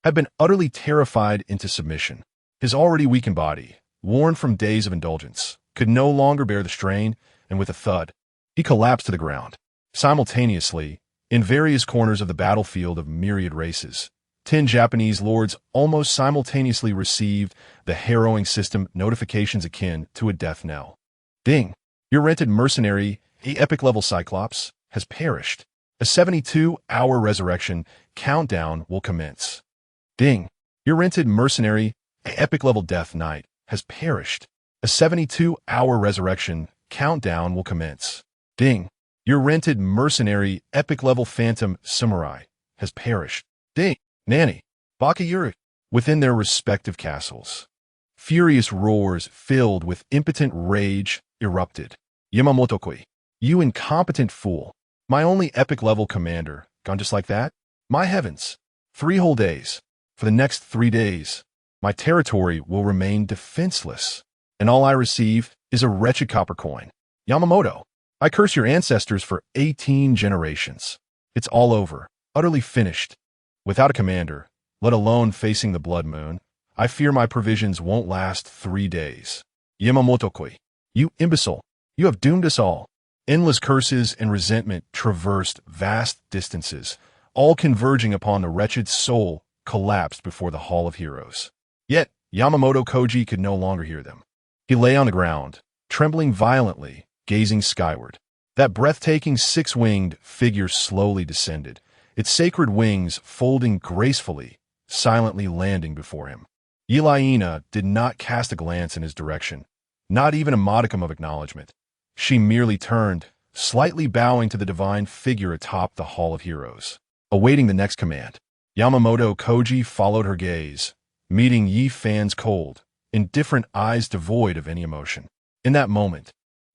had been utterly terrified into submission. His already weakened body, worn from days of indulgence, could no longer bear the strain, and with a thud, he collapsed to the ground. Simultaneously, in various corners of the battlefield of myriad races, 10 Japanese lords almost simultaneously received the harrowing system notifications akin to a death knell. Ding! Your rented mercenary, a epic-level Cyclops, has perished. A 72-hour resurrection countdown will commence. Ding! Your rented mercenary, a epic-level Death Knight, has perished. A 72-hour resurrection countdown will commence. Ding! Your rented mercenary, epic-level Phantom Samurai, has perished. Ding! Nanny! Bakayuri! Within their respective castles. Furious roars filled with impotent rage erupted. Yamamoto Kofu, you incompetent fool. My only epic-level commander, gone just like that? My heavens! 3 whole days. For the next 3 days, my territory will remain defenseless, and all I receive is a wretched copper coin. Yamamoto, I curse your ancestors for 18 generations. It's all over, utterly finished. Without a commander, let alone facing the blood moon, I fear my provisions won't last 3 days. Yamamoto Kofu, you imbecile, you have doomed us all. Endless curses and resentment traversed vast distances, all converging upon the wretched soul collapsed before the Hall of Heroes. Yet, Yamamoto Koji could no longer hear them. He lay on the ground, trembling violently, gazing skyward. That breathtaking 6-winged figure slowly descended, its sacred wings folding gracefully, silently landing before him. Yelaina did not cast a glance in his direction, not even a modicum of acknowledgement. She merely turned, slightly bowing to the divine figure atop the Hall of Heroes, awaiting the next command. Yamamoto Koji followed her gaze, meeting Yi Fan's cold, indifferent eyes devoid of any emotion. In that moment,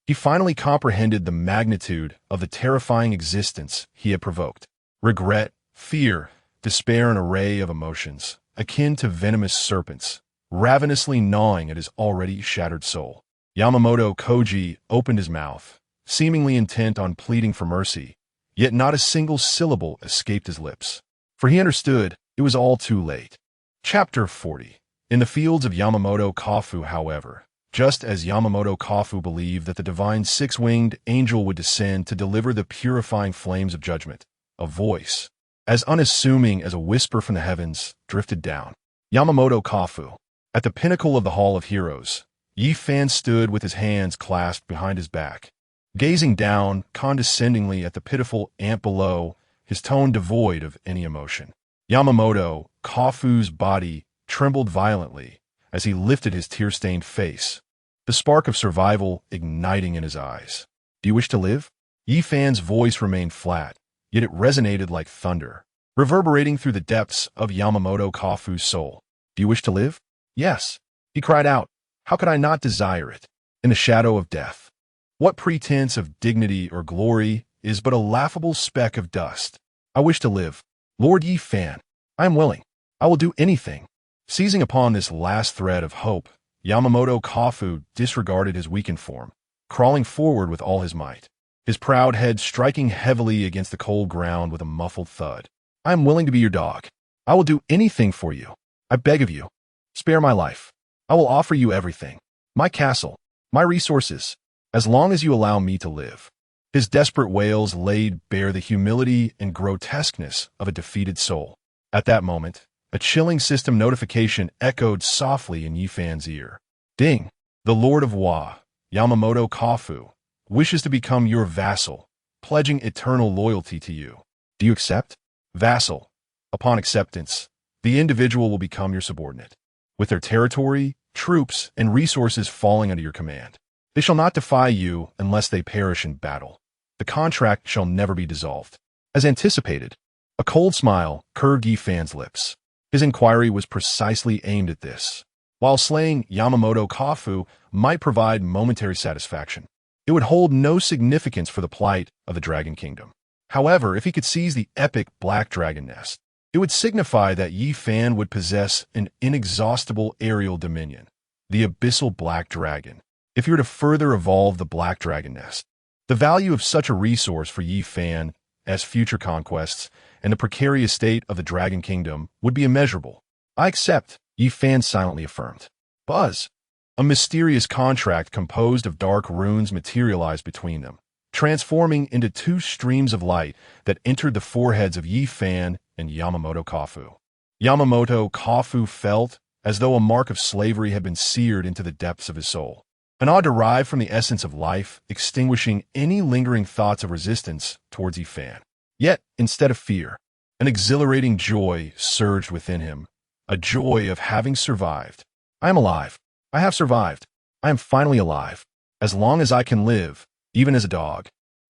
he finally comprehended the magnitude of the terrifying existence he had provoked. Regret, fear, despair, an array of emotions, akin to venomous serpents, ravenously gnawing at his already shattered soul. Yamamoto Koji opened his mouth, seemingly intent on pleading for mercy, yet not a single syllable escaped his lips. For he understood it was all too late. Chapter 40. In the fields of Yamamoto Kofu, however, just as Yamamoto Kofu believed that the divine 6-winged angel would descend to deliver the purifying flames of judgment, a voice, as unassuming as a whisper from the heavens, drifted down. Yamamoto Kofu. At the pinnacle of the Hall of Heroes, Yi Fan stood with his hands clasped behind his back, gazing down condescendingly at the pitiful ant below, his tone devoid of any emotion. Yamamoto Kofu's body trembled violently as he lifted his tear-stained face, the spark of survival igniting in his eyes. Do you wish to live? Yi Fan's voice remained flat, yet it resonated like thunder, reverberating through the depths of Yamamoto Kofu's soul. Do you wish to live? Yes, he cried out. How could I not desire it? In the shadow of death, what pretense of dignity or glory is but a laughable speck of dust? I wish to live. Lord Yi Fan, I am willing. I will do anything. Seizing upon this last thread of hope, Yamamoto Kofu disregarded his weakened form, crawling forward with all his might, his proud head striking heavily against the cold ground with a muffled thud. I am willing to be your dog. I will do anything for you. I beg of you. Spare my life. I will offer you everything. My castle, my resources, as long as you allow me to live. His desperate wails laid bare the humility and grotesqueness of a defeated soul. At that moment, a chilling system notification echoed softly in Yi Fan's ear. Ding! The Lord of Wa, Yamamoto Kofu, wishes to become your vassal, pledging eternal loyalty to you. Do you accept? Vassal. Upon acceptance, the individual will become your subordinate, with their territory, troops, and resources falling under your command. They shall not defy you unless they perish in battle. The contract shall never be dissolved. As anticipated, a cold smile curved Yi Fan's lips. His inquiry was precisely aimed at this. While slaying Yamamoto Kofu might provide momentary satisfaction, it would hold no significance for the plight of the Dragon Kingdom. However, if he could seize the epic Black Dragon Nest, it would signify that Yi Fan would possess an inexhaustible aerial dominion, the abyssal Black Dragon. If he were to further evolve the Black Dragon Nest, the value of such a resource for Yi Fan as future conquests and the precarious state of the Dragon Kingdom would be immeasurable. I accept, Yi Fan silently affirmed. Buzz! A mysterious contract composed of dark runes materialized between them, transforming into 2 streams of light that entered the foreheads of Yi Fan and Yamamoto Kofu. Yamamoto Kofu felt as though a mark of slavery had been seared into the depths of his soul. An awe derived from the essence of life, extinguishing any lingering thoughts of resistance towards Yifan. Yet, instead of fear, an exhilarating joy surged within him, a joy of having survived. I am alive. I have survived. I am finally alive. As long as I can live, even as a dog,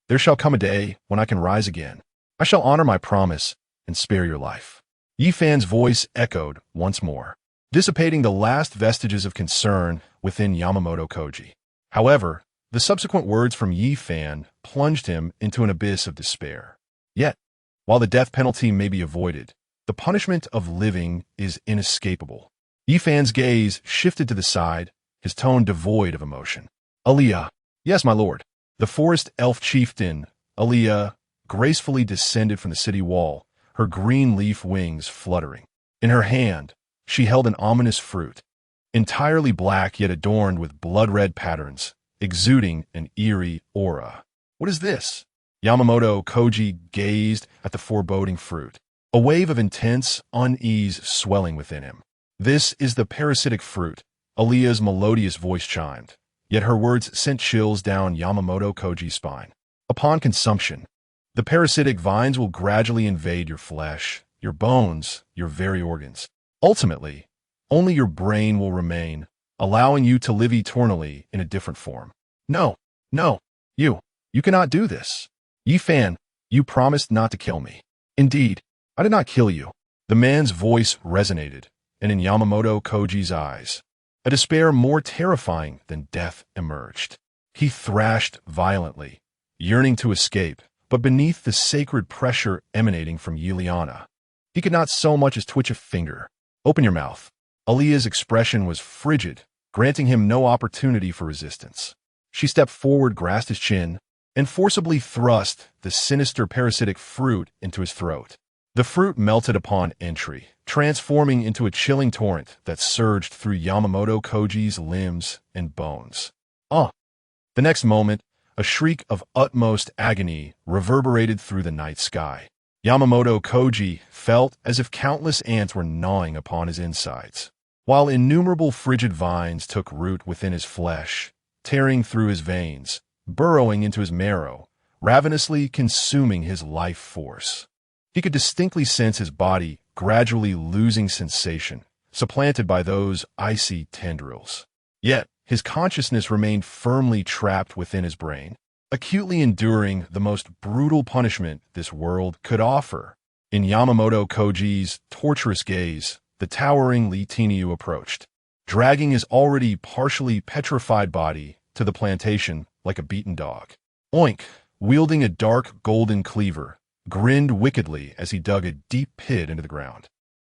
there shall come a day when I can rise again. I shall honor my promise and spare your life. Yifan's voice echoed once more, dissipating the last vestiges of concern within Yamamoto Koji. However, the subsequent words from Yifan plunged him into an abyss of despair. Yet, while the death penalty may be avoided, the punishment of living is inescapable. Yifan's gaze shifted to the side, his tone devoid of emotion. Aliyah. Yes, my lord. The forest elf chieftain, Aliyah, gracefully descended from the city wall, her green leaf wings fluttering. In her hand, she held an ominous fruit, entirely black yet adorned with blood-red patterns, exuding an eerie aura. What is this? Yamamoto Koji gazed at the foreboding fruit, a wave of intense unease swelling within him. This is the parasitic fruit, Aliyah's melodious voice chimed, yet her words sent chills down Yamamoto Koji's spine. Upon consumption, the parasitic vines will gradually invade your flesh, your bones, your very organs. Ultimately, only your brain will remain, allowing you to live eternally in a different form. No, you cannot do this. Yifan, you promised not to kill me. Indeed, I did not kill you. The man's voice resonated, and in Yamamoto Koji's eyes, a despair more terrifying than death emerged. He thrashed violently, yearning to escape, but beneath the sacred pressure emanating from Yuliana, he could not so much as twitch a finger. Open your mouth. Aliyah's expression was frigid, granting him no opportunity for resistance. She stepped forward, grasped his chin, and forcibly thrust the sinister parasitic fruit into his throat. The fruit melted upon entry, transforming into a chilling torrent that surged through Yamamoto Koji's limbs and bones. The next moment, a shriek of utmost agony reverberated through the night sky. Yamamoto Koji felt as if countless ants were gnawing upon his insides, while innumerable frigid vines took root within his flesh, tearing through his veins, burrowing into his marrow, ravenously consuming his life force. He could distinctly sense his body gradually losing sensation, supplanted by those icy tendrils. Yet, his consciousness remained firmly trapped within his brain, acutely enduring the most brutal punishment this world could offer. In Yamamoto Koji's torturous gaze, the towering Li Tinyu approached, dragging his already partially petrified body to the plantation like a beaten dog. Oink, wielding a dark golden cleaver, grinned wickedly as he dug a deep pit into the ground.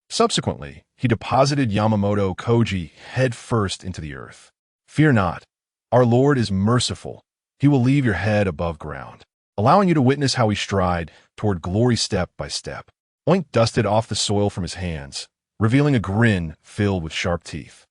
Subsequently, he deposited Yamamoto Koji head first into the earth. Fear not. Our Lord is merciful. He will leave your head above ground, allowing you to witness how he stride toward glory step by step. Oink dusted off the soil from his hands, revealing a grin filled with sharp teeth.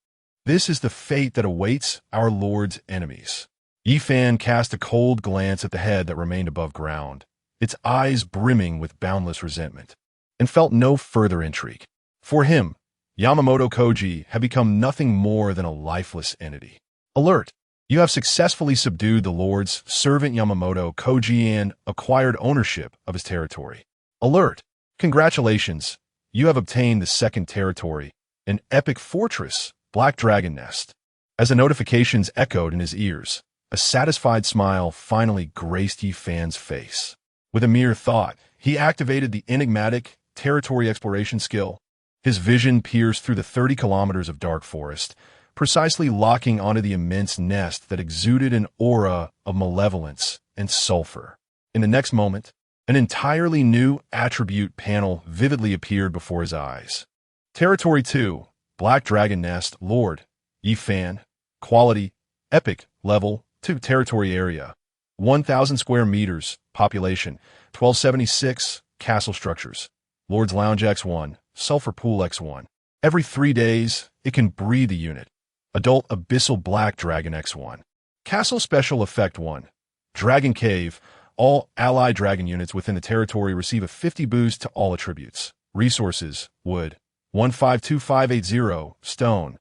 This is the fate that awaits our Lord's enemies. Yifan cast a cold glance at the head that remained above ground, its eyes brimming with boundless resentment, and felt no further intrigue. For him, Yamamoto Koji had become nothing more than a lifeless entity. Alert! You have successfully subdued the Lord's servant Yamamoto Koji and acquired ownership of his territory. Alert! Congratulations! You have obtained the second territory, an epic fortress, Black Dragon Nest. As the notifications echoed in his ears, a satisfied smile finally graced Yifan's face. With a mere thought, he activated the enigmatic territory exploration skill. His vision pierced through the 30 kilometers of dark forest, precisely locking onto the immense nest that exuded an aura of malevolence and sulfur. In the next moment, an entirely new attribute panel vividly appeared before his eyes. Territory 2, Black Dragon Nest, Lord Yifan, quality, epic, level 2 territory area, 1,000 square meters, population, 1276, castle structures, Lord's Lounge X1, Sulfur Pool X1. Every 3 days, it can breathe a unit. Adult Abyssal Black Dragon X1. Castle Special Effect 1. Dragon Cave. All allied dragon units within the territory receive a 50 boost to all attributes. Resources. Wood. 152580. Stone.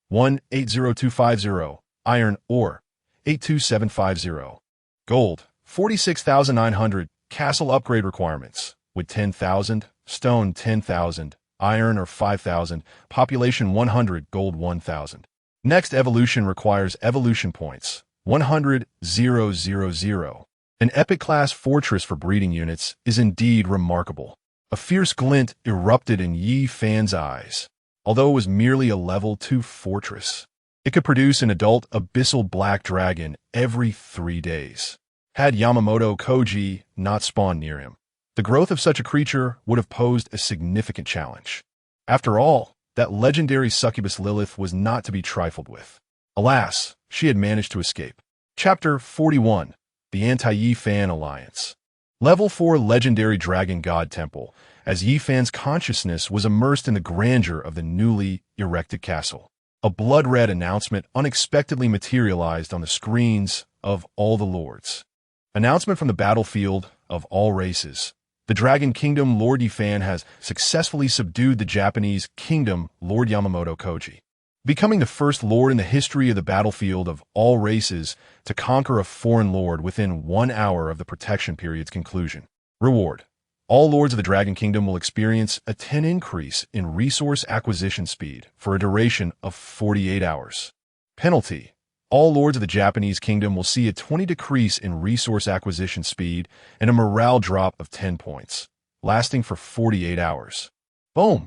180250. Iron. Ore. 82750. Gold, 46,900. Castle upgrade requirements. Wood 10,000, stone 10,000, iron or 5,000, population 100, gold 1,000. Next evolution requires evolution points. 100,000. An epic-class fortress for breeding units is indeed remarkable. A fierce glint erupted in Yi Fan's eyes. Although it was merely a level 2 fortress, it could produce an adult abyssal black dragon every 3 days. Had Yamamoto Kofu not spawned near him, the growth of such a creature would have posed a significant challenge. After all, that legendary succubus Lilith was not to be trifled with. Alas, she had managed to escape. Chapter 41. The Anti-Yi Fan Alliance. Level 4 Legendary Dragon God Temple, as Yi Fan's consciousness was immersed in the grandeur of the newly erected castle. A blood-red announcement unexpectedly materialized on the screens of all the lords. Announcement from the battlefield of all races. The Dragon Kingdom Lord Yifan has successfully subdued the Japanese Kingdom Lord Yamamoto Kofu, becoming the first lord in the history of the battlefield of all races to conquer a foreign lord within 1 hour of the protection period's conclusion. Reward. All lords of the Dragon Kingdom will experience a 10 increase in resource acquisition speed for a duration of 48 hours. Penalty. All lords of the Japanese Kingdom will see a 20 decrease in resource acquisition speed and a morale drop of 10 points, lasting for 48 hours. Boom!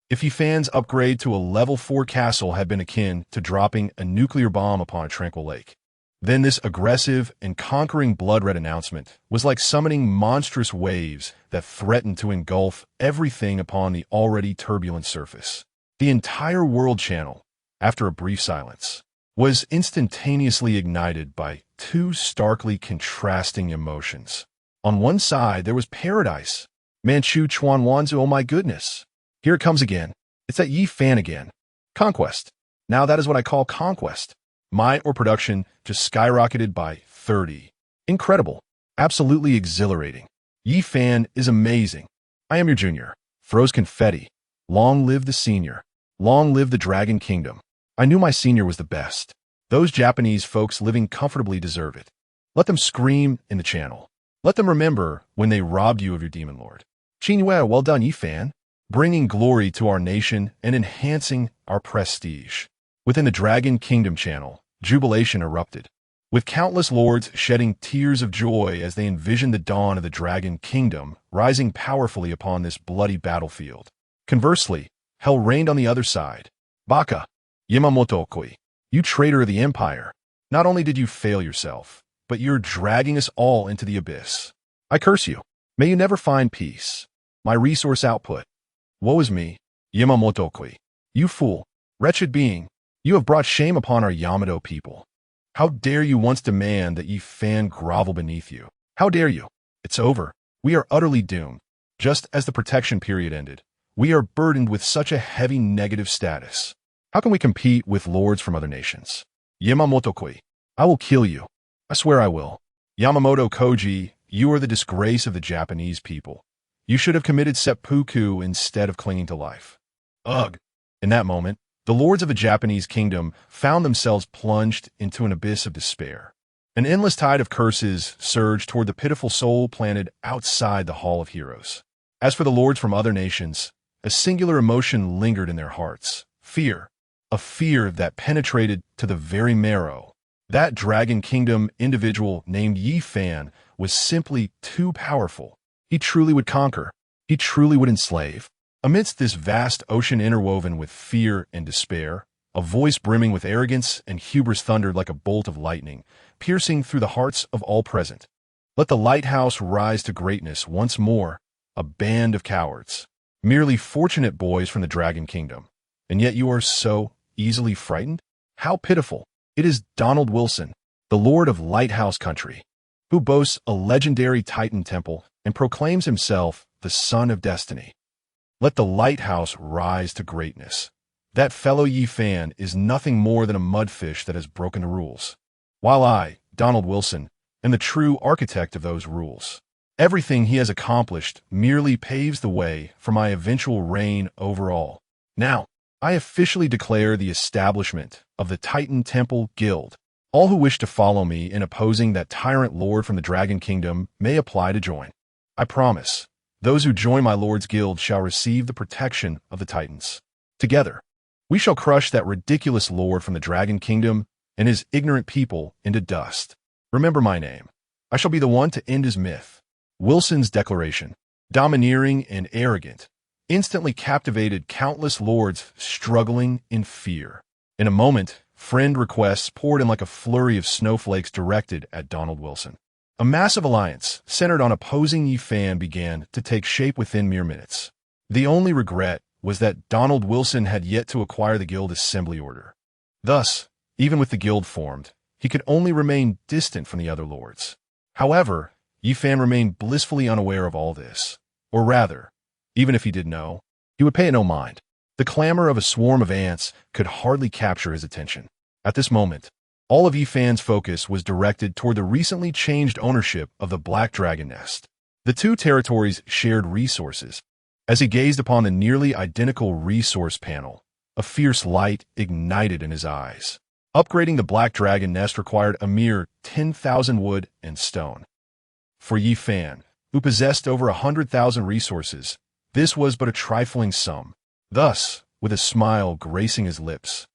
If Yifan's upgrade to a level 4 castle had been akin to dropping a nuclear bomb upon a tranquil lake, then this aggressive and conquering blood-red announcement was like summoning monstrous waves that threatened to engulf everything upon the already turbulent surface. The entire world channel, after a brief silence, was instantaneously ignited by two starkly contrasting emotions. On one side, there was paradise. Manchu Chuanwanzu, oh my goodness. Here it comes again. It's that Yi Fan again. Conquest. Now that is what I call conquest. Might or production just skyrocketed by 30. Incredible. Absolutely exhilarating. Yi Fan is amazing. I am your junior. Throws confetti. Long live the senior. Long live the Dragon Kingdom. I knew my senior was the best. Those Japanese folks living comfortably deserve it. Let them scream in the channel. Let them remember when they robbed you of your demon lord. Chinue, well done, Yi Fan. Bringing glory to our nation and enhancing our prestige. Within the Dragon Kingdom channel, jubilation erupted, with countless lords shedding tears of joy as they envisioned the dawn of the Dragon Kingdom rising powerfully upon this bloody battlefield. Conversely, hell reigned on the other side. Baka, Yamamoto Kofu, you traitor of the Empire, not only did you fail yourself, but you're dragging us all into the abyss. I curse you. May you never find peace. My resource output. Woe is me, Yamamoto Kofu. You fool, wretched being, you have brought shame upon our Yamato people. How dare you once demand that Yi Fan grovel beneath you? How dare you? It's over. We are utterly doomed. Just as the protection period ended, we are burdened with such a heavy negative status. How can we compete with lords from other nations? Yamamoto Kofu, I will kill you. I swear I will. Yamamoto Kofu, you are the disgrace of the Japanese people. You should have committed seppuku instead of clinging to life. Ugh. In that moment, the lords of the Japanese kingdom found themselves plunged into an abyss of despair. An endless tide of curses surged toward the pitiful soul planted outside the Hall of Heroes. As for the lords from other nations, a singular emotion lingered in their hearts. Fear. A fear that penetrated to the very marrow. That Dragon Kingdom individual named Yi Fan was simply too powerful. He truly would conquer. He truly would enslave. Amidst this vast ocean interwoven with fear and despair, a voice brimming with arrogance and hubris thundered like a bolt of lightning, piercing through the hearts of all present. Let the lighthouse rise to greatness once more, a band of cowards, merely fortunate boys from the Dragon Kingdom. And yet you are so easily frightened? How pitiful. It is Donald Wilson, the Lord of Lighthouse Country, who boasts a legendary Titan temple and proclaims himself the Son of Destiny. Let the lighthouse rise to greatness. That fellow Yi Fan is nothing more than a mudfish that has broken the rules. While I, Donald Wilson, am the true architect of those rules. Everything he has accomplished merely paves the way for my eventual reign over all. Now, I officially declare the establishment of the Titan Temple Guild. All who wish to follow me in opposing that tyrant lord from the Dragon Kingdom may apply to join. I promise, those who join my lord's guild shall receive the protection of the Titans. Together, we shall crush that ridiculous lord from the Dragon Kingdom and his ignorant people into dust. Remember my name. I shall be the one to end his myth. Wilson's declaration, domineering and arrogant, instantly captivated countless lords struggling in fear. In a moment, friend requests poured in like a flurry of snowflakes directed at Donald Wilson. A massive alliance, centered on opposing Yi Fan, began to take shape within mere minutes. The only regret was that Donald Wilson had yet to acquire the guild assembly order. Thus, even with the guild formed, he could only remain distant from the other lords. However, Yi Fan remained blissfully unaware of all this. Or rather, even if he did know, he would pay it no mind. The clamor of a swarm of ants could hardly capture his attention. At this moment, all of Yi Fan's focus was directed toward the recently changed ownership of the Black Dragon Nest. The two territories shared resources. As he gazed upon the nearly identical resource panel, a fierce light ignited in his eyes. Upgrading the Black Dragon Nest required a mere 10,000 wood and stone. For Yi Fan, who possessed over 100,000 resources, this was but a trifling sum. Thus, with a smile gracing his lips,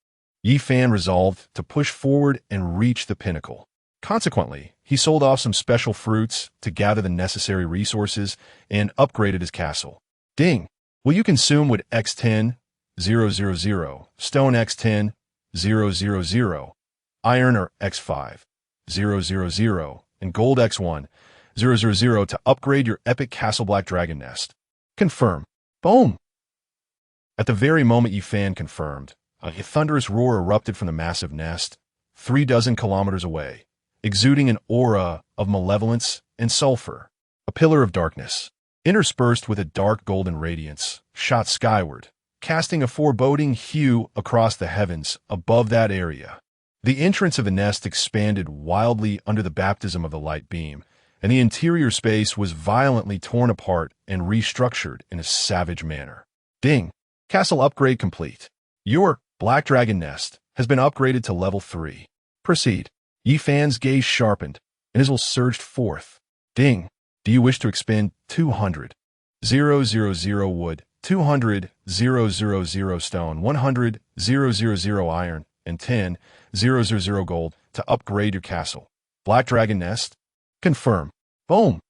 Yi Fan resolved to push forward and reach the pinnacle. Consequently, he sold off some special fruits to gather the necessary resources and upgraded his castle. Ding! Will you consume wood X10, 000, stone X10, 000, iron or X5, 000, and gold X1, 000 to upgrade your epic castle Black Dragon Nest? Confirm. Boom! At the very moment Yi Fan confirmed, a thunderous roar erupted from the massive nest, 36 kilometers away, exuding an aura of malevolence and sulfur. A pillar of darkness, interspersed with a dark golden radiance, shot skyward, casting a foreboding hue across the heavens above that area. The entrance of the nest expanded wildly under the baptism of the light beam, and the interior space was violently torn apart and restructured in a savage manner. Ding! Castle upgrade complete. Your Black Dragon Nest has been upgraded to level 3. Proceed. Yi Fan's gaze sharpened, and his will surged forth. Ding! Do you wish to expend 200, 000 wood, 200, 000 stone, 100, 000 iron, and 10, 000 gold to upgrade your castle? Black Dragon Nest? Confirm. Boom!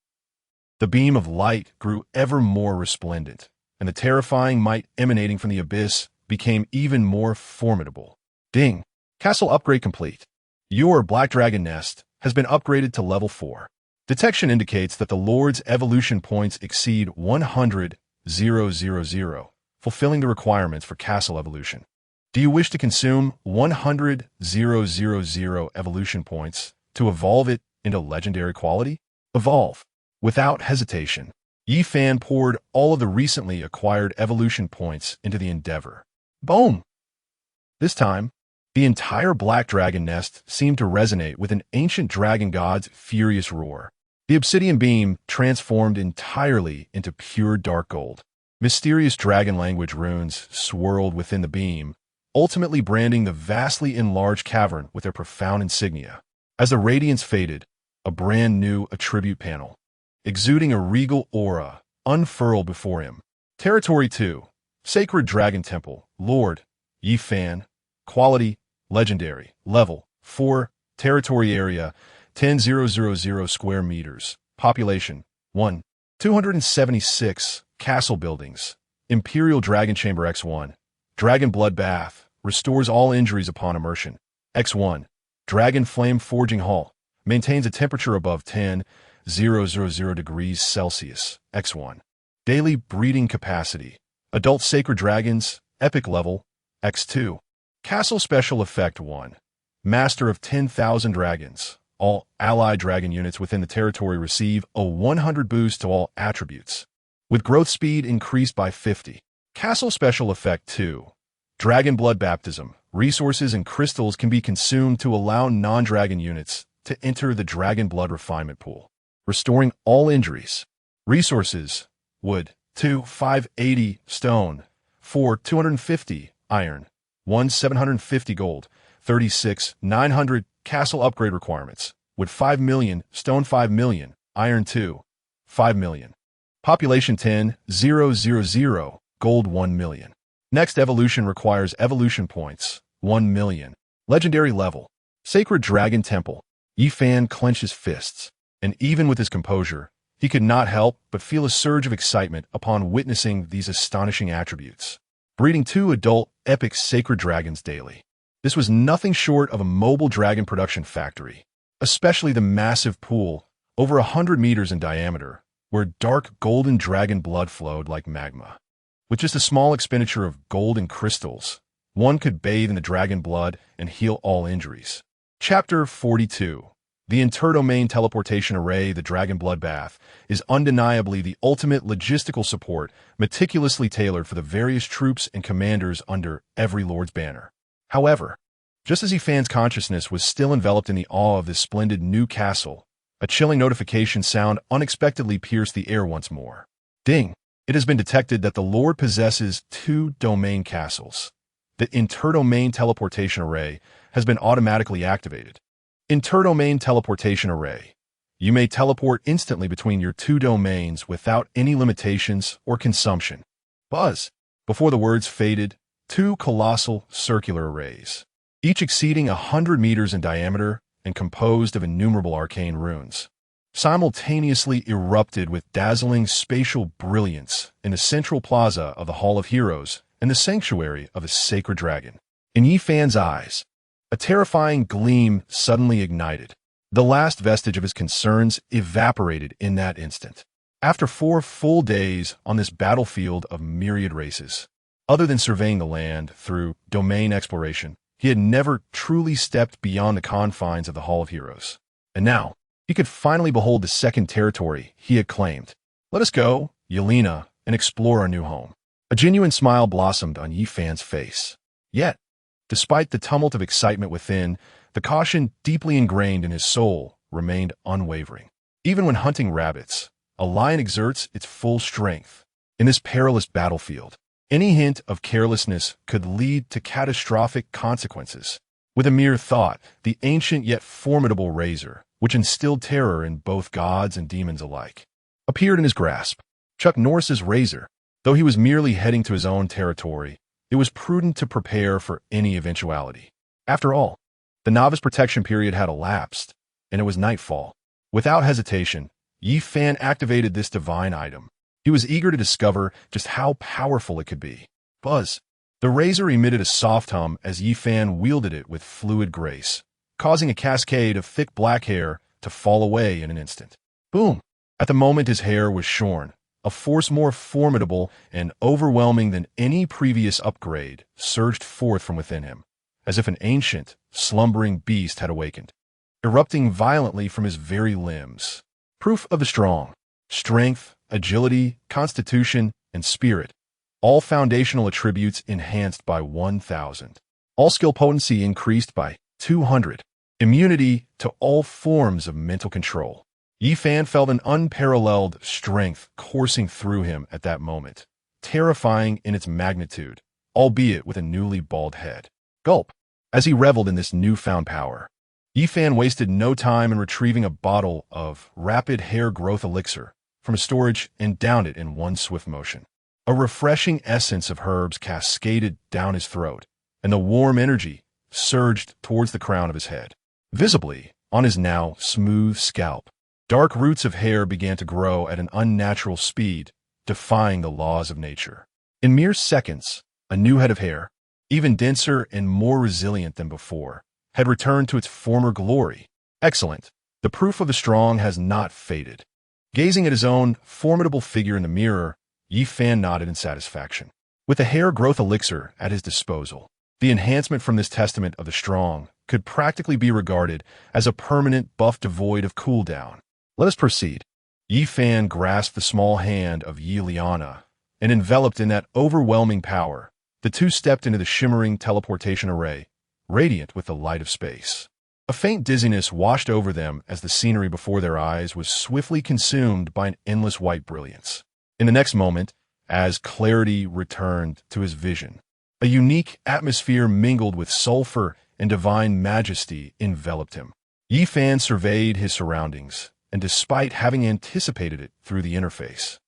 The beam of light grew ever more resplendent, and the terrifying might emanating from the abyss became even more formidable. Ding! Castle upgrade complete. Your Black Dragon Nest has been upgraded to level 4. Detection indicates that the Lord's evolution points exceed 100, 000, fulfilling the requirements for castle evolution. Do you wish to consume 100, 000 evolution points to evolve it into legendary quality? Evolve. Without hesitation, Yi Fan poured all of the recently acquired evolution points into the endeavor. Boom! This time, the entire Black Dragon Nest seemed to resonate with an ancient dragon god's furious roar. The obsidian beam transformed entirely into pure dark gold. Mysterious dragon language runes swirled within the beam, ultimately branding the vastly enlarged cavern with their profound insignia. As the radiance faded, a brand new attribute panel, exuding a regal aura, unfurled before him. Territory 2, Sacred Dragon Temple, Lord Yi Fan, quality, legendary, level 4, territory area, 10,000 square meters, population, 1, 276, castle buildings, Imperial Dragon Chamber X1, Dragon Blood Bath, restores all injuries upon immersion, X1, Dragon Flame Forging Hall, maintains a temperature above 10,000 degrees Celsius, X1, daily breeding capacity, adult sacred dragons, epic level, X2, Castle Special Effect 1, Master of 10,000 Dragons. All allied dragon units within the territory receive a 100 boost to all attributes, with growth speed increased by 50. Castle Special Effect 2, Dragon Blood Baptism. Resources and crystals can be consumed to allow non-dragon units to enter the Dragon Blood Refinement Pool, restoring all injuries. Resources: wood, 2, 580, stone, 4, 250, iron, 1, 750 gold, 36, 900, castle upgrade requirements. Wood 5 million, stone 5 million, iron 2, 5 million. Population 10,000, gold 1 million. Next evolution requires evolution points, 1 million. Legendary level. Sacred Dragon Temple. Yifan clenched his fists, and even with his composure, he could not help but feel a surge of excitement upon witnessing these astonishing attributes. Breeding 2 adult epic sacred dragons daily. This was nothing short of a mobile dragon production factory, especially the massive pool, over 100 meters in diameter, where dark golden dragon blood flowed like magma. With just a small expenditure of gold and crystals, one could bathe in the dragon blood and heal all injuries. Chapter 42. The Interdomain Teleportation Array, the Dragon Blood Bath, is undeniably the ultimate logistical support meticulously tailored for the various troops and commanders under every lord's banner. However, just as Yifan's consciousness was still enveloped in the awe of this splendid new castle, a chilling notification sound unexpectedly pierced the air once more. Ding! It has been detected that the Lord possesses 2 domain castles. The Interdomain Teleportation Array has been automatically activated. Interdomain Teleportation Array. You may teleport instantly between your 2 domains without any limitations or consumption. Buzz! Before the words faded, 2 colossal circular arrays, each exceeding 100 meters in diameter and composed of innumerable arcane runes, simultaneously erupted with dazzling spatial brilliance in the central plaza of the Hall of Heroes and the sanctuary of the Sacred Dragon. In Yifan's eyes, a terrifying gleam suddenly ignited. The last vestige of his concerns evaporated in that instant. After 4 full days on this battlefield of myriad races, other than surveying the land through domain exploration, he had never truly stepped beyond the confines of the Hall of Heroes. And now, he could finally behold the second territory he had claimed. Let us go, Yelena, and explore our new home. A genuine smile blossomed on Yifan's face. Yet, despite the tumult of excitement within, the caution deeply ingrained in his soul remained unwavering. Even when hunting rabbits, a lion exerts its full strength. In this perilous battlefield, any hint of carelessness could lead to catastrophic consequences. With a mere thought, the ancient yet formidable razor, which instilled terror in both gods and demons alike, appeared in his grasp. Chuck Norris's razor. Though he was merely heading to his own territory, it was prudent to prepare for any eventuality. After all, the novice protection period had elapsed, and it was nightfall. Without hesitation, Yifan activated this divine item. He was eager to discover just how powerful it could be. Buzz! The razor emitted a soft hum as Yifan wielded it with fluid grace, causing a cascade of thick black hair to fall away in an instant. Boom! At the moment his hair was shorn, a force more formidable and overwhelming than any previous upgrade surged forth from within him, as if an ancient, slumbering beast had awakened, erupting violently from his very limbs. Proof of the strong. Strength, agility, constitution, and spirit, all foundational attributes enhanced by 1,000. All skill potency increased by 200. Immunity to all forms of mental control. Yifan felt an unparalleled strength coursing through him at that moment, terrifying in its magnitude, albeit with a newly bald head. Gulp! As he reveled in this newfound power, Yifan wasted no time in retrieving a bottle of rapid hair growth elixir from a storage and downed it in one swift motion. A refreshing essence of herbs cascaded down his throat, and the warm energy surged towards the crown of his head. Visibly, on his now smooth scalp, dark roots of hair began to grow at an unnatural speed, defying the laws of nature. In mere seconds, a new head of hair, even denser and more resilient than before, had returned to its former glory. Excellent. The proof of the strong has not faded. Gazing at his own formidable figure in the mirror, Yifan nodded in satisfaction. With the hair growth elixir at his disposal, the enhancement from this testament of the strong could practically be regarded as a permanent buff devoid of cooldown. Let us proceed. Yifan grasped the small hand of Yiliana, and enveloped in that overwhelming power, the two stepped into the shimmering teleportation array, radiant with the light of space. A faint dizziness washed over them as the scenery before their eyes was swiftly consumed by an endless white brilliance. In the next moment, as clarity returned to his vision, a unique atmosphere mingled with sulfur and divine majesty enveloped him. Yi Fan surveyed his surroundings, and despite having anticipated it through the interface,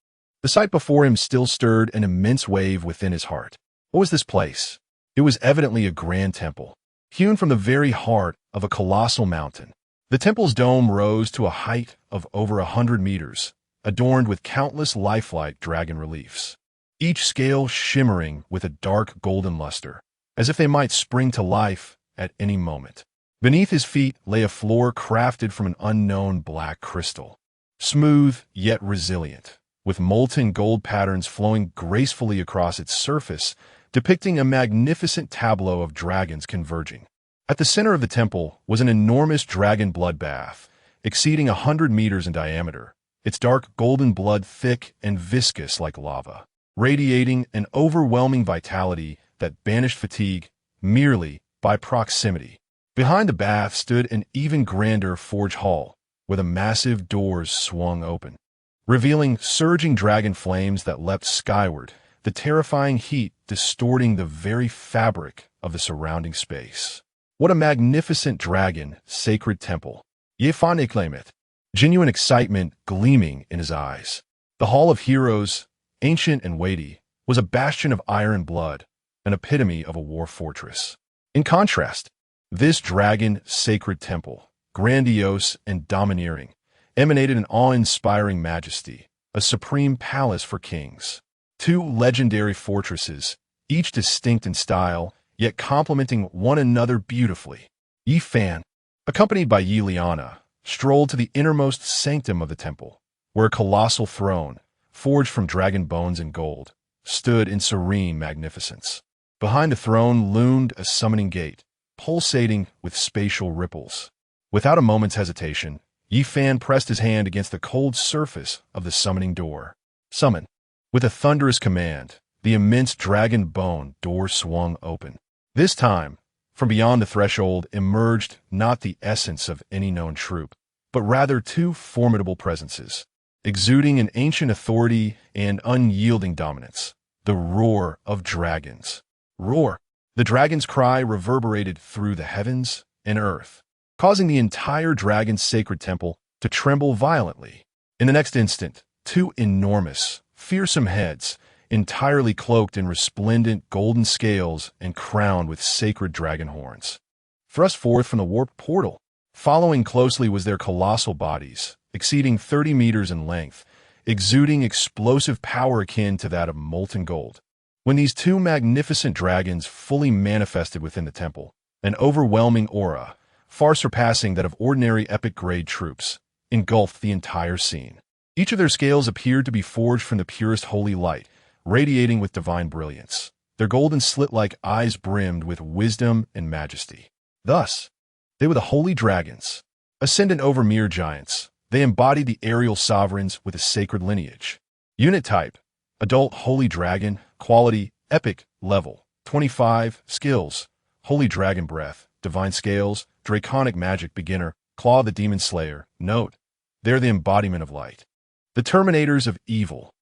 the sight before him still stirred an immense wave within his heart. What was this place? It was evidently a grand temple, hewn from the very heart of a colossal mountain. The temple's dome rose to a height of over 100 meters, adorned with countless lifelike dragon reliefs, each scale shimmering with a dark golden luster, as if they might spring to life at any moment. Beneath his feet lay a floor crafted from an unknown black crystal, smooth yet resilient, with molten gold patterns flowing gracefully across its surface, depicting a magnificent tableau of dragons converging. At the center of the temple was an enormous dragon bloodbath, exceeding 100 meters in diameter, its dark golden blood thick and viscous like lava, radiating an overwhelming vitality that banished fatigue merely by proximity. Behind the bath stood an even grander forge hall, where the massive doors swung open, revealing surging dragon flames that leapt skyward, the terrifying heat distorting the very fabric of the surrounding space. What a magnificent dragon sacred temple! Ye Fan exclaimed it, genuine excitement gleaming in his eyes. The Hall of Heroes, ancient and weighty, was a bastion of iron blood, an epitome of a war fortress. In contrast, this dragon sacred temple, grandiose and domineering, emanated an awe-inspiring majesty, a supreme palace for kings. Two legendary fortresses, each distinct in style, yet complementing one another beautifully. Yi Fan, accompanied by Yi Liana, strolled to the innermost sanctum of the temple, where a colossal throne, forged from dragon bones and gold, stood in serene magnificence. Behind the throne loomed a summoning gate, pulsating with spatial ripples. Without a moment's hesitation, Yi Fan pressed his hand against the cold surface of the summoning door. Summon. With a thunderous command, the immense dragon bone door swung open. This time, from beyond the threshold emerged not the essence of any known troop, but rather two formidable presences, exuding an ancient authority and unyielding dominance. The roar of dragons. Roar! The dragon's cry reverberated through the heavens and earth, causing the entire dragon's sacred temple to tremble violently. In the next instant, two enormous, fearsome heads, entirely cloaked in resplendent golden scales and crowned with sacred dragon horns, thrust forth from the warped portal. Following closely was their colossal bodies, exceeding 30 meters in length, exuding explosive power akin to that of molten gold. When these two magnificent dragons fully manifested within the temple, an overwhelming aura, far surpassing that of ordinary epic-grade troops, engulfed the entire scene. Each of their scales appeared to be forged from the purest holy light, radiating with divine brilliance. Their golden slit-like eyes brimmed with wisdom and majesty. Thus, they were the holy dragons. Ascendant over mere giants, they embodied the aerial sovereigns with a sacred lineage. Unit type: adult holy dragon, quality, epic, level, 25, skills, holy dragon breath, divine scales, draconic magic beginner, claw the demon slayer. Note, they're the embodiment of light, the terminators of evil.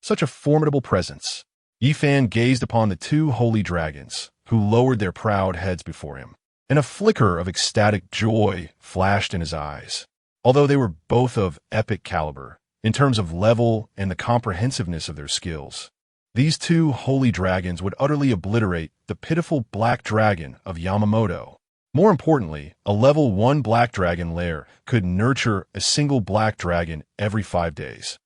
Such a formidable presence. Yi Fan gazed upon the two holy dragons, who lowered their proud heads before him, and a flicker of ecstatic joy flashed in his eyes. Although they were both of epic caliber, in terms of level and the comprehensiveness of their skills, these two holy dragons would utterly obliterate the pitiful Black Dragon of Yamamoto. More importantly, a level 1 Black Dragon Lair could nurture a single Black Dragon every 5 days,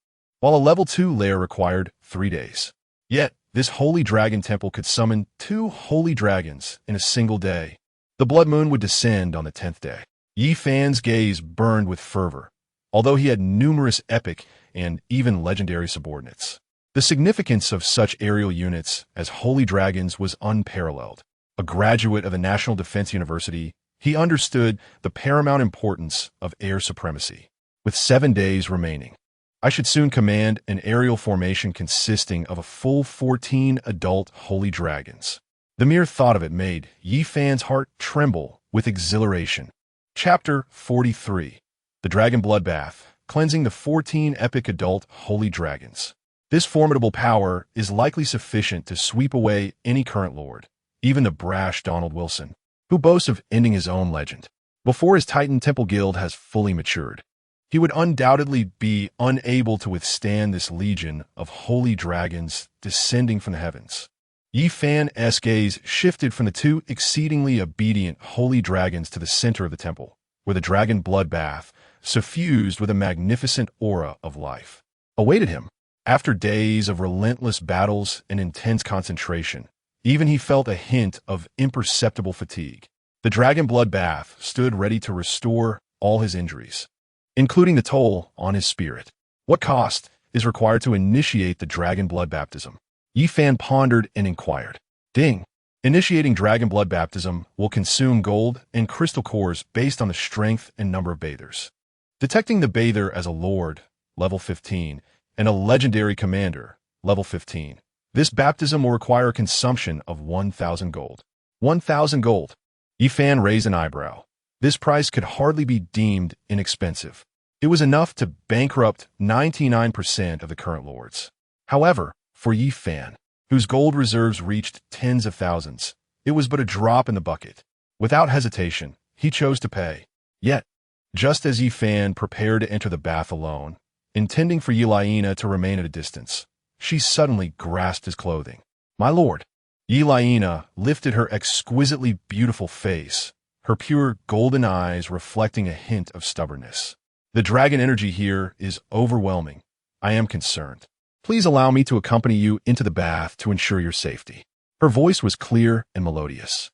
while a level 2 lair required 3 days. Yet, this holy dragon temple could summon 2 holy dragons in a single day. The blood moon would descend on the 10th day. Yi Fan's gaze burned with fervor, although he had numerous epic and even legendary subordinates. The significance of such aerial units as holy dragons was unparalleled. A graduate of the National Defense University, he understood the paramount importance of air supremacy. With 7 days remaining, I should soon command an aerial formation consisting of a full 14 adult holy dragons. The mere thought of it made Yi Fan's heart tremble with exhilaration. Chapter 43. The Dragon Bloodbath, cleansing the 14 epic adult holy dragons. This formidable power is likely sufficient to sweep away any current lord, even the brash Donald Wilson, who boasts of ending his own legend. Before his Titan Temple Guild has fully matured, he would undoubtedly be unable to withstand this legion of holy dragons descending from the heavens. Yi Fan's gaze shifted from the two exceedingly obedient holy dragons to the center of the temple, where the dragon bloodbath, suffused with a magnificent aura of life, awaited him. After days of relentless battles and intense concentration, even he felt a hint of imperceptible fatigue. The dragon bloodbath stood ready to restore all his injuries, including the toll on his spirit. What cost is required to initiate the dragon blood baptism? Yi Fan pondered and inquired. Ding. Initiating dragon blood baptism will consume gold and crystal cores based on the strength and number of bathers. Detecting the bather as a lord, level 15, and a legendary commander, level 15. This baptism will require a consumption of 1,000 gold. 1,000 gold. Yi Fan raised an eyebrow. This price could hardly be deemed inexpensive. It was enough to bankrupt 99% of the current lords. However, for Yi Fan, whose gold reserves reached tens of thousands, it was but a drop in the bucket. Without hesitation, he chose to pay. Yet, just as Yi Fan prepared to enter the bath alone, intending for Yelaina to remain at a distance, she suddenly grasped his clothing. My lord! Yelaina lifted her exquisitely beautiful face, her pure golden eyes reflecting a hint of stubbornness. The dragon energy here is overwhelming. I am concerned. Please allow me to accompany you into the bath to ensure your safety. Her voice was clear and melodious.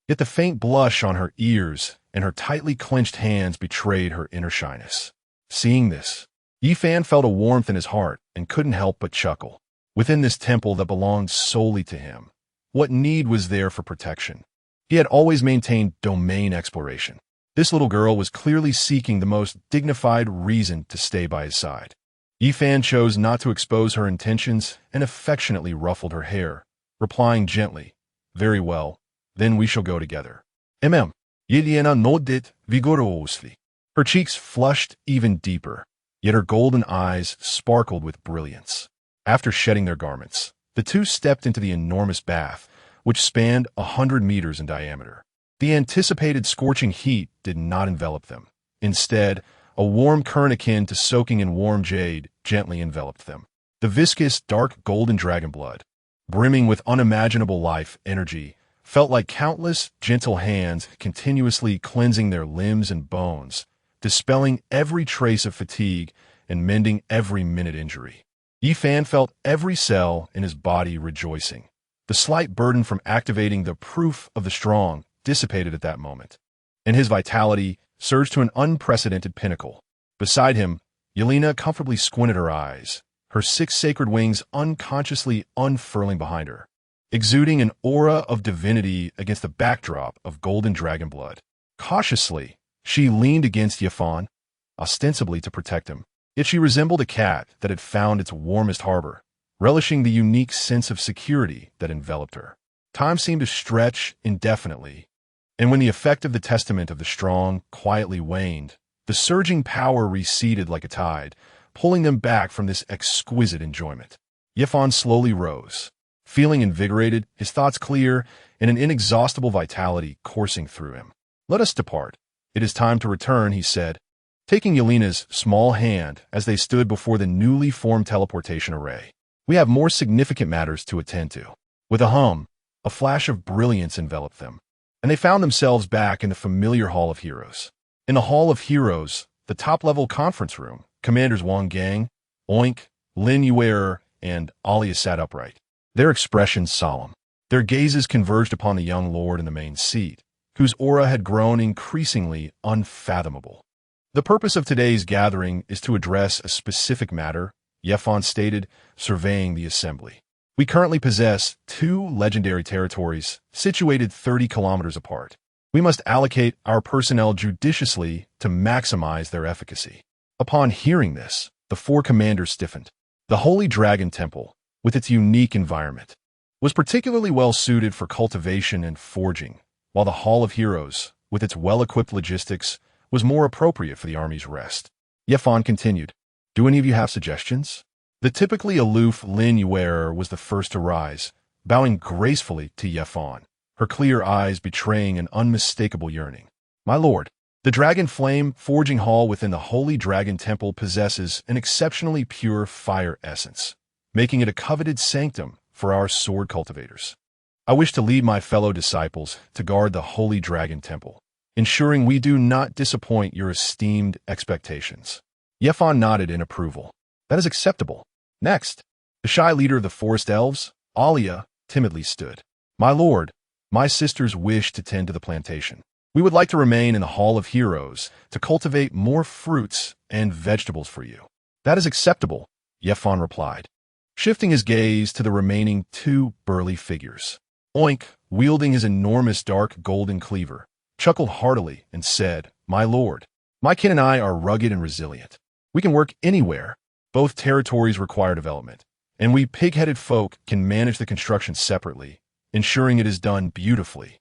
Yet the faint blush on her ears and her tightly clenched hands betrayed her inner shyness. Seeing this, Yi Fan felt a warmth in his heart and couldn't help but chuckle. Within this temple that belonged solely to him, what need was there for protection? He had always maintained domain exploration. This little girl was clearly seeking the most dignified reason to stay by his side. Yi Fan chose not to expose her intentions and affectionately ruffled her hair, replying gently, Very well, then we shall go together. Yelaina nodded vigorously. Her cheeks flushed even deeper, yet her golden eyes sparkled with brilliance. After shedding their garments, the two stepped into the enormous bath, which spanned 100 meters in diameter. The anticipated scorching heat did not envelop them. Instead, a warm current akin to soaking in warm jade gently enveloped them. The viscous, dark golden dragon blood, brimming with unimaginable life energy, felt like countless, gentle hands continuously cleansing their limbs and bones, dispelling every trace of fatigue and mending every minute injury. Yi Fan felt every cell in his body rejoicing. The slight burden from activating the proof of the strong dissipated at that moment, and his vitality surged to an unprecedented pinnacle. Beside him, Yelaina comfortably squinted her eyes, her 6 sacred wings unconsciously unfurling behind her, exuding an aura of divinity against the backdrop of golden dragon blood. Cautiously, she leaned against Yi Fan, ostensibly to protect him. Yet she resembled a cat that had found its warmest harbor, relishing the unique sense of security that enveloped her. Time seemed to stretch indefinitely, and when the effect of the testament of the strong quietly waned, the surging power receded like a tide, pulling them back from this exquisite enjoyment. Yi Fan slowly rose, feeling invigorated, his thoughts clear, and an inexhaustible vitality coursing through him. Let us depart. It is time to return, he said, taking Yelena's small hand as they stood before the newly formed teleportation array. We have more significant matters to attend to. With a hum, a flash of brilliance enveloped them, and they found themselves back in the familiar Hall of Heroes. In the Hall of Heroes, the top-level conference room, Commanders Wang Gang, Oink, Lin Yuer, and Alia sat upright, their expressions solemn. Their gazes converged upon the young lord in the main seat, whose aura had grown increasingly unfathomable. The purpose of today's gathering is to address a specific matter, Yi Fan stated, surveying the assembly. We currently possess 2 legendary territories situated 30 kilometers apart. We must allocate our personnel judiciously to maximize their efficacy. Upon hearing this, the 4 commanders stiffened. The Holy Dragon Temple, with its unique environment, was particularly well suited for cultivation and forging, while the Hall of Heroes, with its well-equipped logistics, was more appropriate for the army's rest. Yi Fan continued, Do any of you have suggestions? The typically aloof Lin Yuer was the first to rise, bowing gracefully to Yi Fan, her clear eyes betraying an unmistakable yearning. My lord, the dragon flame forging hall within the Holy Dragon Temple possesses an exceptionally pure fire essence, making it a coveted sanctum for our sword cultivators. I wish to lead my fellow disciples to guard the Holy Dragon Temple, ensuring we do not disappoint your esteemed expectations. Yefan nodded in approval. That is acceptable. Next, the shy leader of the forest elves, Alia, timidly stood. My lord, my sisters wish to tend to the plantation. We would like to remain in the Hall of Heroes to cultivate more fruits and vegetables for you. That is acceptable, Yefan replied, shifting his gaze to the remaining two burly figures. Oink, wielding his enormous dark golden cleaver, chuckled heartily and said, My lord, my kin and I are rugged and resilient. We can work anywhere. Both territories require development, and we pig-headed folk can manage the construction separately, ensuring it is done beautifully.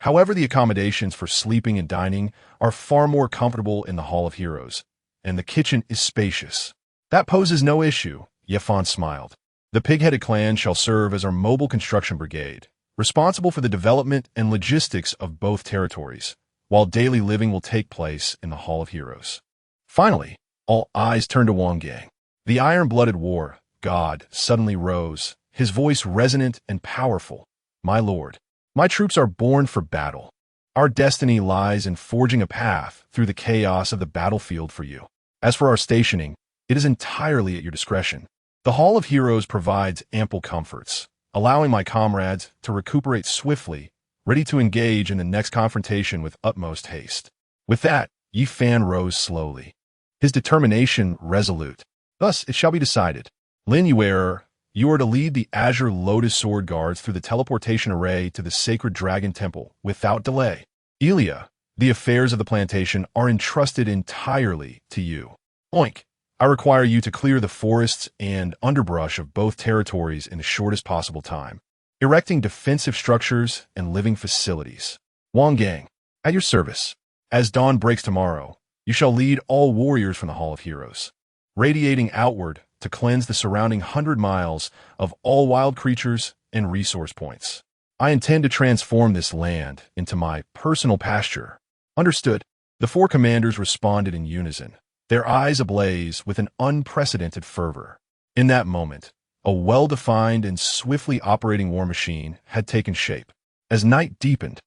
However, the accommodations for sleeping and dining are far more comfortable in the Hall of Heroes, and the kitchen is spacious. That poses no issue, Yefan smiled. The pig-headed clan shall serve as our mobile construction brigade, responsible for the development and logistics of both territories, while daily living will take place in the Hall of Heroes. Finally, all eyes turned to Wangang. The iron-blooded war god suddenly rose, his voice resonant and powerful. My lord, my troops are born for battle. Our destiny lies in forging a path through the chaos of the battlefield for you. As for our stationing, it is entirely at your discretion. The Hall of Heroes provides ample comforts, allowing my comrades to recuperate swiftly, ready to engage in the next confrontation with utmost haste. With that, Yi Fan rose slowly, his determination resolute. Thus it shall be decided. Lin Yuerer, you are to lead the Azure Lotus Sword Guards through the teleportation array to the Sacred Dragon Temple without delay. Elia, the affairs of the plantation are entrusted entirely to you. Oink, I require you to clear the forests and underbrush of both territories in the shortest possible time, erecting defensive structures and living facilities. Wangang, at your service. As dawn breaks tomorrow, you shall lead all warriors from the Hall of Heroes, radiating outward to cleanse the surrounding 100 miles of all wild creatures and resource points. I intend to transform this land into my personal pasture. Understood. The four commanders responded in unison, their eyes ablaze with an unprecedented fervor. In that moment, a well-defined and swiftly operating war machine had taken shape. As night deepened,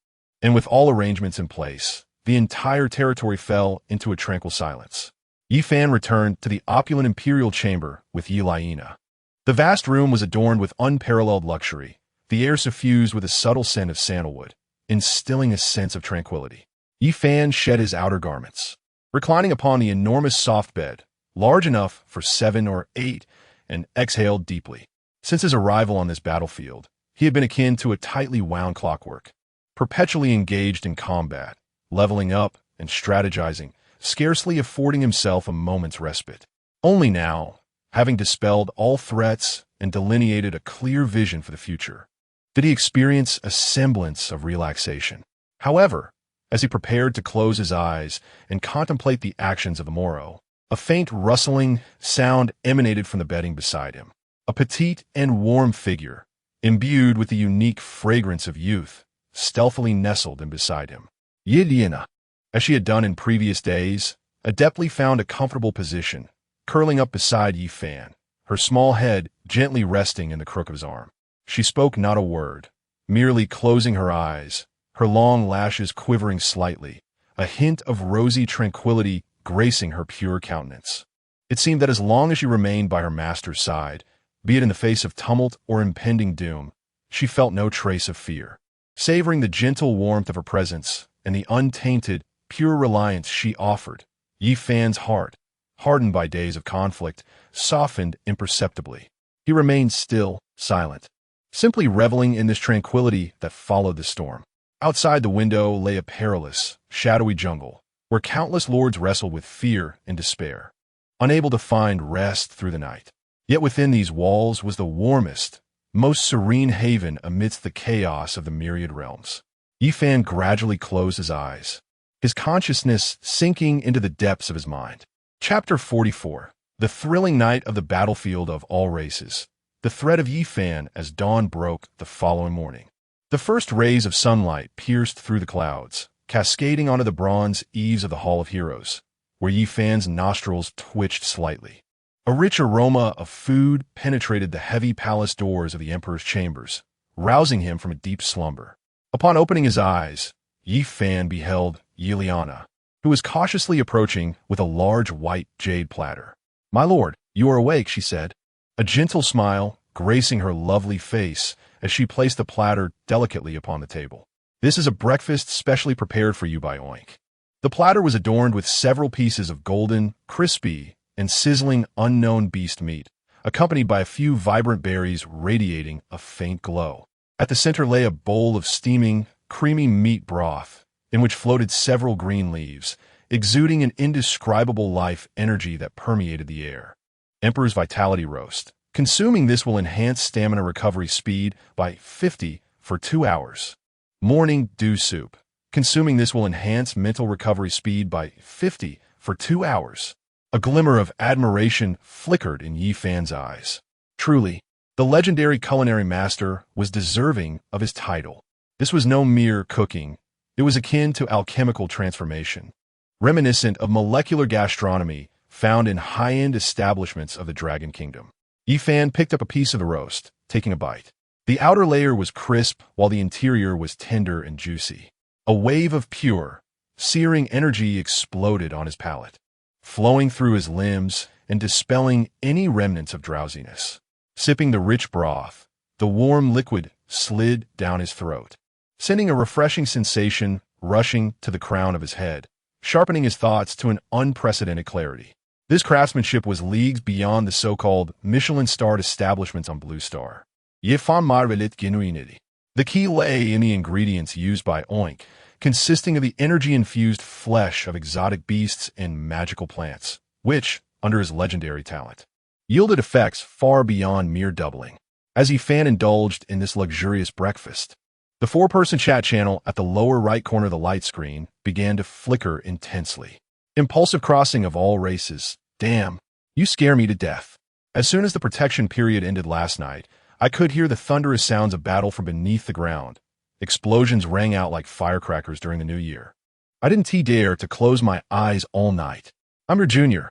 and with all arrangements in place, the entire territory fell into a tranquil silence. Yi Fan returned to the opulent imperial chamber with Yi Liena. The vast room was adorned with unparalleled luxury, the air suffused with a subtle scent of sandalwood, instilling a sense of tranquility. Yi Fan shed his outer garments, reclining upon the enormous soft bed, large enough for 7 or 8, and exhaled deeply. Since his arrival on this battlefield, he had been akin to a tightly wound clockwork, perpetually engaged in combat, leveling up and strategizing, scarcely affording himself a moment's respite. Only now, having dispelled all threats and delineated a clear vision for the future, did he experience a semblance of relaxation. However, as he prepared to close his eyes and contemplate the actions of the morrow, a faint rustling sound emanated from the bedding beside him. A petite and warm figure, imbued with the unique fragrance of youth, stealthily nestled in beside him. Yi Liena, as she had done in previous days, adeptly found a comfortable position, curling up beside Yi Fan, her small head gently resting in the crook of his arm. She spoke not a word, merely closing her eyes, her long lashes quivering slightly, a hint of rosy tranquility gracing her pure countenance. It seemed that as long as she remained by her master's side, be it in the face of tumult or impending doom, she felt no trace of fear. Savoring the gentle warmth of her presence and the untainted, pure reliance she offered, Yi Fan's heart, hardened by days of conflict, softened imperceptibly. He remained still, silent, simply reveling in this tranquility that followed the storm. Outside the window lay a perilous, shadowy jungle, where countless lords wrestled with fear and despair, unable to find rest through the night. Yet within these walls was the warmest, most serene haven amidst the chaos of the myriad realms. Yi Fan gradually closed his eyes, his consciousness sinking into the depths of his mind. Chapter 44. The thrilling night of the battlefield of all races. The threat of Yi Fan as dawn broke the following morning. The first rays of sunlight pierced through the clouds, cascading onto the bronze eaves of the Hall of Heroes, where Yi Fan's nostrils twitched slightly. A rich aroma of food penetrated the heavy palace doors of the emperor's chambers, rousing him from a deep slumber. Upon opening his eyes, Yi Fan beheld Yiliana, who was cautiously approaching with a large white jade platter. "My lord, you are awake," she said, a gentle smile gracing her lovely face as she placed the platter delicately upon the table. "This is a breakfast specially prepared for you by Oink." The platter was adorned with several pieces of golden, crispy, and sizzling unknown beast meat, accompanied by a few vibrant berries radiating a faint glow. At the center lay a bowl of steaming, creamy meat broth, in which floated several green leaves, exuding an indescribable life energy that permeated the air. Emperor's Vitality Roast. Consuming this will enhance stamina recovery speed by 50 for 2 hours. Morning Dew Soup. Consuming this will enhance mental recovery speed by 50 for 2 hours. A glimmer of admiration flickered in Yi Fan's eyes. Truly, the legendary culinary master was deserving of his title. This was no mere cooking. It was akin to alchemical transformation, reminiscent of molecular gastronomy found in high-end establishments of the Dragon Kingdom. Yi Fan picked up a piece of the roast, taking a bite. The outer layer was crisp, while the interior was tender and juicy. A wave of pure, searing energy exploded on his palate, flowing through his limbs and dispelling any remnants of drowsiness. Sipping the rich broth, the warm liquid slid down his throat, sending a refreshing sensation rushing to the crown of his head, sharpening his thoughts to an unprecedented clarity. This craftsmanship was leagues beyond the so-called Michelin-starred establishments on Blue Star. Yi Fan marvelit genuinity. The key lay in the ingredients used by Oink, consisting of the energy-infused flesh of exotic beasts and magical plants, which, under his legendary talent, yielded effects far beyond mere doubling. As Yi Fan indulged in this luxurious breakfast, the four-person chat channel at the lower right corner of the light screen began to flicker intensely. Impulsive crossing of all races. Damn, you scare me to death. As soon as the protection period ended last night, I could hear the thunderous sounds of battle from beneath the ground. Explosions rang out like firecrackers during the new year. I didn't dare to close my eyes all night. I'm your junior.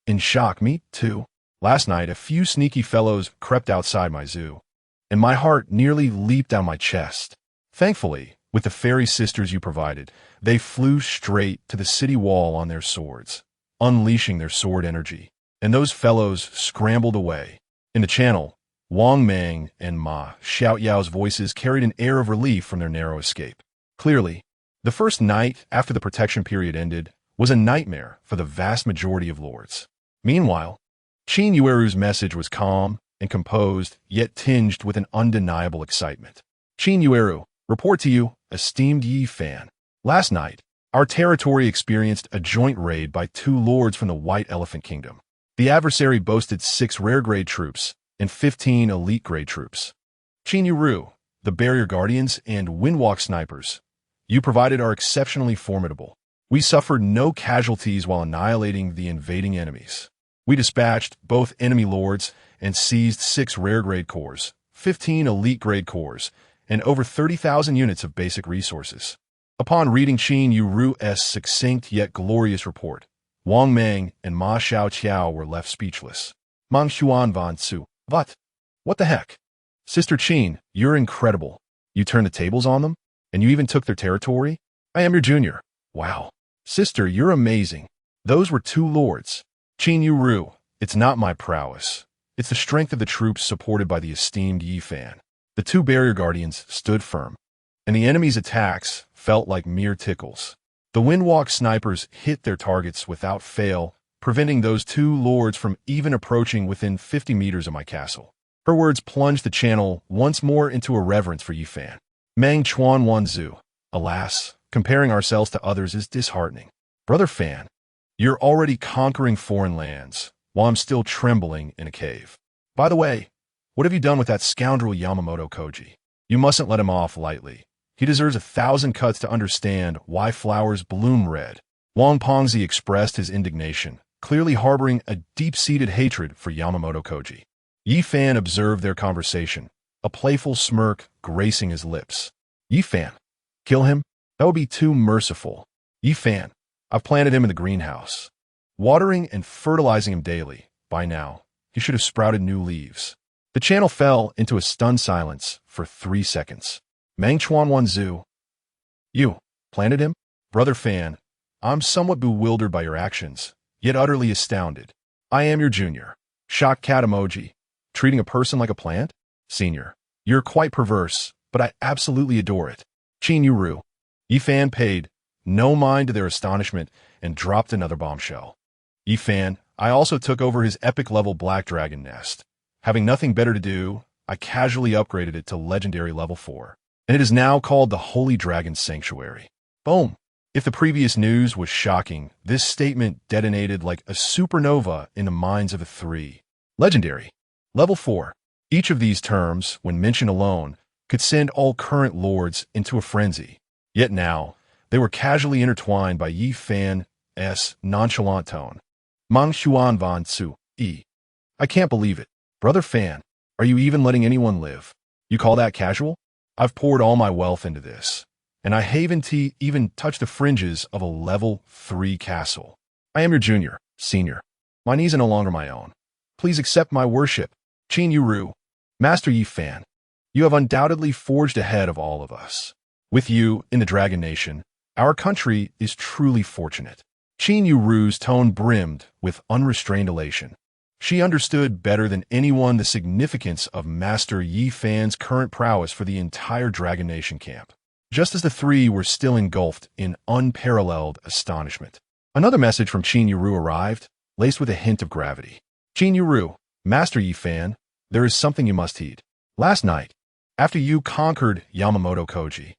In shock, me too. Last night, a few sneaky fellows crept outside my zoo, and my heart nearly leaped down my chest. Thankfully, with the fairy sisters you provided, they flew straight to the city wall on their swords, unleashing their sword energy, and those fellows scrambled away. In the channel, Wang Mang and Ma Xiaoyao's voices carried an air of relief from their narrow escape. Clearly, the first night after the protection period ended was a nightmare for the vast majority of lords. Meanwhile, Qin Yueru's message was calm and composed, yet tinged with an undeniable excitement. Qin Yueru, report to you, esteemed Yi Fan. Last night, our territory experienced a joint raid by 2 lords from the White Elephant Kingdom. The adversary boasted 6 rare-grade troops and 15 elite-grade troops. Qin Yueru, the Barrier Guardians, and Windwalk Snipers, you provided are exceptionally formidable. We suffered no casualties while annihilating the invading enemies. We dispatched both enemy lords and seized 6 rare-grade cores, 15 elite-grade cores, and over 30,000 units of basic resources. Upon reading Qin Yueru's succinct yet glorious report, Wang Mang and Ma Xiaoqiao were left speechless. Mang Xuan Van Su. What the heck? Sister Qin, you're incredible. You turned the tables on them? And you even took their territory? I am your junior. Wow. Sister, you're amazing. Those were 2 lords. Qin Yueru, it's not my prowess. It's the strength of the troops supported by the esteemed Yi Fan. The 2 barrier guardians stood firm, and the enemy's attacks felt like mere tickles. The Windwalk snipers hit their targets without fail, preventing those 2 lords from even approaching within 50 meters of my castle. Her words plunged the channel once more into a reverence for Yi Fan. Meng Chuan Wanzu. Alas, comparing ourselves to others is disheartening. Brother Fan, you're already conquering foreign lands, while I'm still trembling in a cave. By the way, what have you done with that scoundrel Yamamoto Koji? You mustn't let him off lightly. He deserves 1,000 cuts to understand why flowers bloom red. Wang Pongzi expressed his indignation, clearly harboring a deep-seated hatred for Yamamoto Koji. Yi Fan observed their conversation, a playful smirk gracing his lips. Yifan, kill him? That would be too merciful. Yifan, I've planted him in the greenhouse. Watering and fertilizing him daily. By now, he should have sprouted new leaves. The channel fell into a stunned silence for 3 seconds. Mang Chuanwanzu. You planted him? Brother Fan, I'm somewhat bewildered by your actions, yet utterly astounded. I am your junior. Shocked cat emoji. Treating a person like a plant? Senior, you're quite perverse, but I absolutely adore it. Qin Yuru. Yifan paid no mind to their astonishment and dropped another bombshell. Yifan, I also took over his epic-level Black Dragon nest. Having nothing better to do, I casually upgraded it to legendary level 4, and it is now called the Holy Dragon Sanctuary. Boom! If the previous news was shocking, this statement detonated like a supernova in the minds of the three. Legendary. Level 4. Each of these terms, when mentioned alone, could send all current lords into a frenzy. Yet now, they were casually intertwined by Yi Fan's nonchalant tone. Mang Xuan Van Su, E. I can't believe it. Brother Fan, are you even letting anyone live? You call that casual? I've poured all my wealth into this, and I haven't even touched the fringes of a level 3 castle. I am your junior, senior. My knees are no longer my own. Please accept my worship. Qin Yuru. Master Yi Fan, you have undoubtedly forged ahead of all of us. With you in the Dragon Nation, our country is truly fortunate. Qin Yuru's tone brimmed with unrestrained elation. She understood better than anyone the significance of Master Yi Fan's current prowess for the entire Dragon Nation camp. Just as the three were still engulfed in unparalleled astonishment, another message from Qin Yuru arrived, laced with a hint of gravity. Qin Yuru, Master Yi Fan, there is something you must heed. Last night, after you conquered Yamamoto Koji,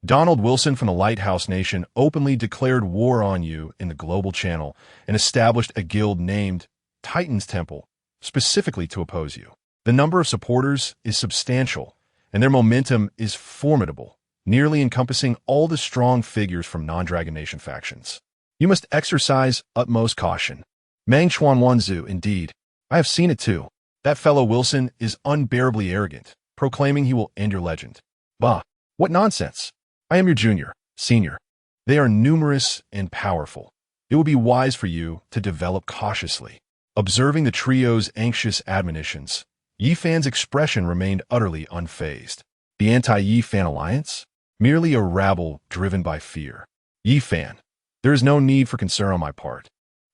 Donald Wilson from the Lighthouse Nation openly declared war on you in the global channel and established a guild named Titan's Temple, specifically to oppose you. The number of supporters is substantial, and their momentum is formidable, nearly encompassing all the strong figures from non-Dragon Nation factions. You must exercise utmost caution. Mang Chuanwanzu, indeed. I have seen it too. That fellow Wilson is unbearably arrogant, proclaiming he will end your legend. Bah, what nonsense. I am your junior, senior. They are numerous and powerful. It would be wise for you to develop cautiously. Observing the trio's anxious admonitions, Yi Fan's expression remained utterly unfazed. The anti-Yi Fan alliance? Merely a rabble driven by fear. Yi Fan, there is no need for concern on my part.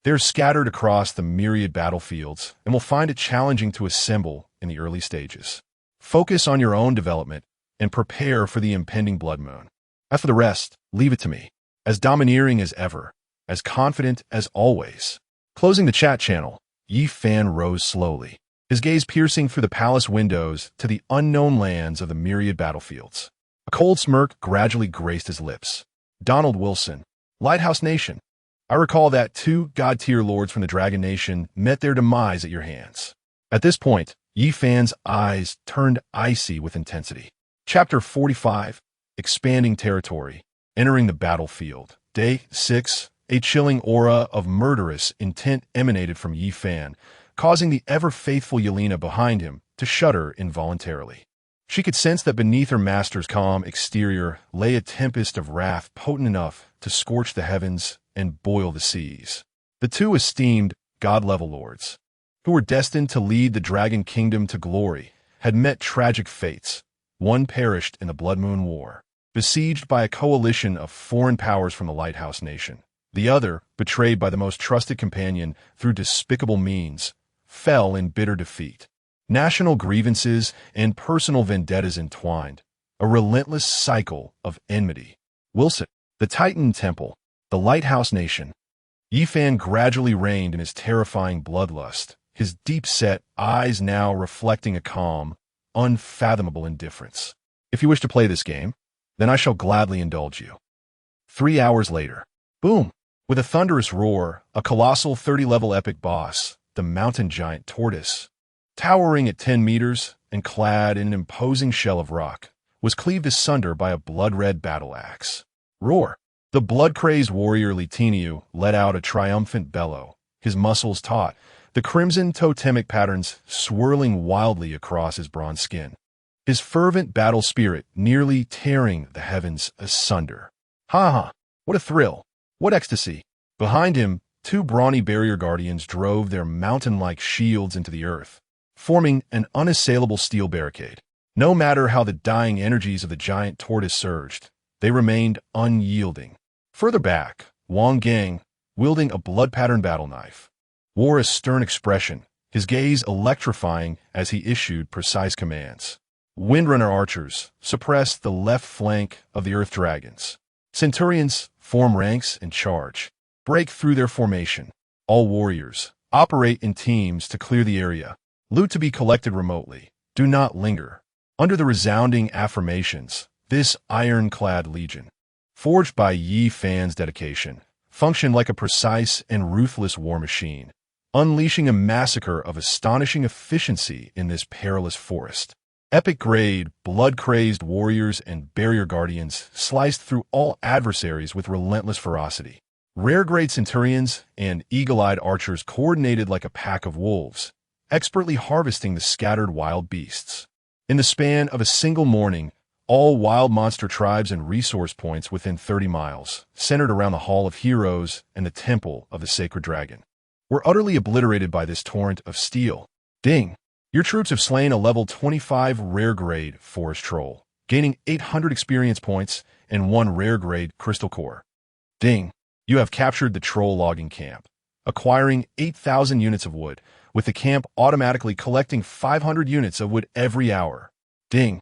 They are scattered across the myriad battlefields and will find it challenging to assemble in the early stages. Focus on your own development and prepare for the impending blood moon. As for the rest, leave it to me. As domineering as ever, as confident as always. Closing the chat channel, Yi Fan rose slowly, his gaze piercing through the palace windows to the unknown lands of the myriad battlefields. A cold smirk gradually graced his lips. Donald Wilson, Lighthouse Nation. I recall that 2 god-tier lords from the Dragon Nation met their demise at your hands. At this point, Yi Fan's eyes turned icy with intensity. Chapter 45, Expanding Territory. Entering the battlefield. Day 6, a chilling aura of murderous intent emanated from Yi Fan, causing the ever-faithful Yelena behind him to shudder involuntarily. She could sense that beneath her master's calm exterior lay a tempest of wrath potent enough to scorch the heavens and boil the seas. The 2 esteemed god-level lords, who were destined to lead the Dragon Kingdom to glory, had met tragic fates. One perished in the Blood Moon War, besieged by a coalition of foreign powers from the Lighthouse Nation. The other, betrayed by the most trusted companion through despicable means, fell in bitter defeat. National grievances and personal vendettas entwined, a relentless cycle of enmity. Wilson, the Titan Temple, the Lighthouse Nation. Yi Fan gradually reigned in his terrifying bloodlust, his deep-set eyes now reflecting a calm, unfathomable indifference. If you wish to play this game, then I shall gladly indulge you. 3 hours later. Boom! With a thunderous roar, a colossal 30-level epic boss, the mountain giant Tortoise, towering at 10 meters and clad in an imposing shell of rock, was cleaved asunder by a blood-red battle axe. Roar! The blood-crazed warrior Litiniu let out a triumphant bellow, his muscles taut, the crimson totemic patterns swirling wildly across his bronze skin. his fervent battle spirit nearly tearing the heavens asunder. Ha ha! What a thrill! What ecstasy! Behind him, two brawny barrier guardians drove their mountain-like shields into the earth, forming an unassailable steel barricade. No matter how the dying energies of the giant tortoise surged, they remained unyielding. Further back, Wang Gang, wielding a blood-patterned battle knife, wore a stern expression, his gaze electrifying as he issued precise commands. Windrunner archers suppressed the left flank of the Earth Dragons. Centurions form ranks and charge. Break through their formation. All warriors operate in teams to clear the area. Loot to be collected remotely. Do not linger. Under the resounding affirmations, this ironclad legion, forged by Yi Fan's dedication, functioned like a precise and ruthless war machine, unleashing a massacre of astonishing efficiency in this perilous forest. Epic-grade, blood-crazed warriors and barrier guardians sliced through all adversaries with relentless ferocity. Rare-grade centurions and eagle-eyed archers coordinated like a pack of wolves, expertly harvesting the scattered wild beasts. In the span of a single morning, all wild monster tribes and resource points within 30 miles, centered around the Hall of Heroes and the Temple of the Sacred Dragon, were utterly obliterated by this torrent of steel. Ding! Your troops have slain a level 25 rare-grade forest troll, gaining 800 experience points and 1 rare-grade crystal core. Ding! You have captured the troll logging camp, acquiring 8,000 units of wood, with the camp automatically collecting 500 units of wood every hour. Ding!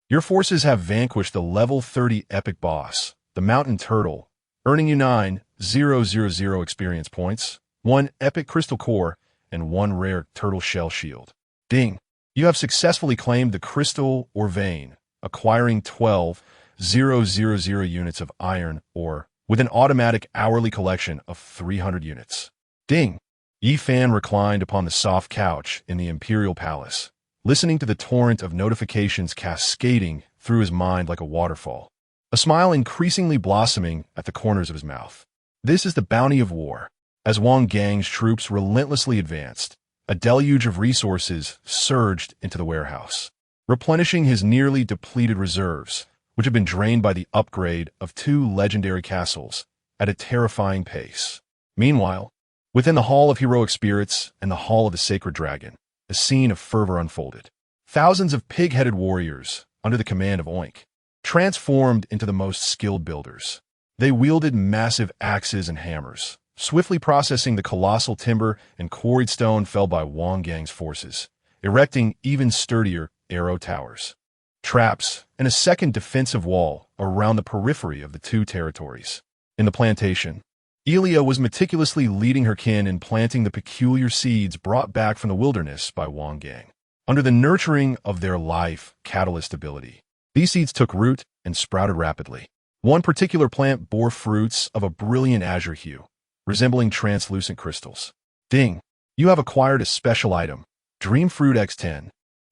Your forces have vanquished the level 30 epic boss, the mountain turtle, earning you 9,000 experience points, 1 epic crystal core, and 1 rare turtle shell shield. Ding! You have successfully claimed the crystal or vein, acquiring 12,000 units of iron ore, with an automatic hourly collection of 300 units. Ding! Yi Fan reclined upon the soft couch in the Imperial Palace, listening to the torrent of notifications cascading through his mind like a waterfall, a smile increasingly blossoming at the corners of his mouth. This is the bounty of war. As Wang Gang's troops relentlessly advanced, a deluge of resources surged into the warehouse, replenishing his nearly depleted reserves, which had been drained by the upgrade of 2 legendary castles at a terrifying pace. Meanwhile, within the Hall of Heroic Spirits and the Hall of the Sacred Dragon, a scene of fervor unfolded. Thousands of pig-headed warriors, under the command of Oink, transformed into the most skilled builders. They wielded massive axes and hammers, swiftly processing the colossal timber and quarried stone felled by Wang Gang's forces, erecting even sturdier arrow towers, traps, and a second defensive wall around the periphery of the 2 territories. In the plantation, Elia was meticulously leading her kin in planting the peculiar seeds brought back from the wilderness by Wang Gang. Under the nurturing of their life catalyst ability, these seeds took root and sprouted rapidly. One particular plant bore fruits of a brilliant azure hue, resembling translucent crystals. Ding! You have acquired a special item, Dream Fruit X10.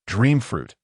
Dream Fruit.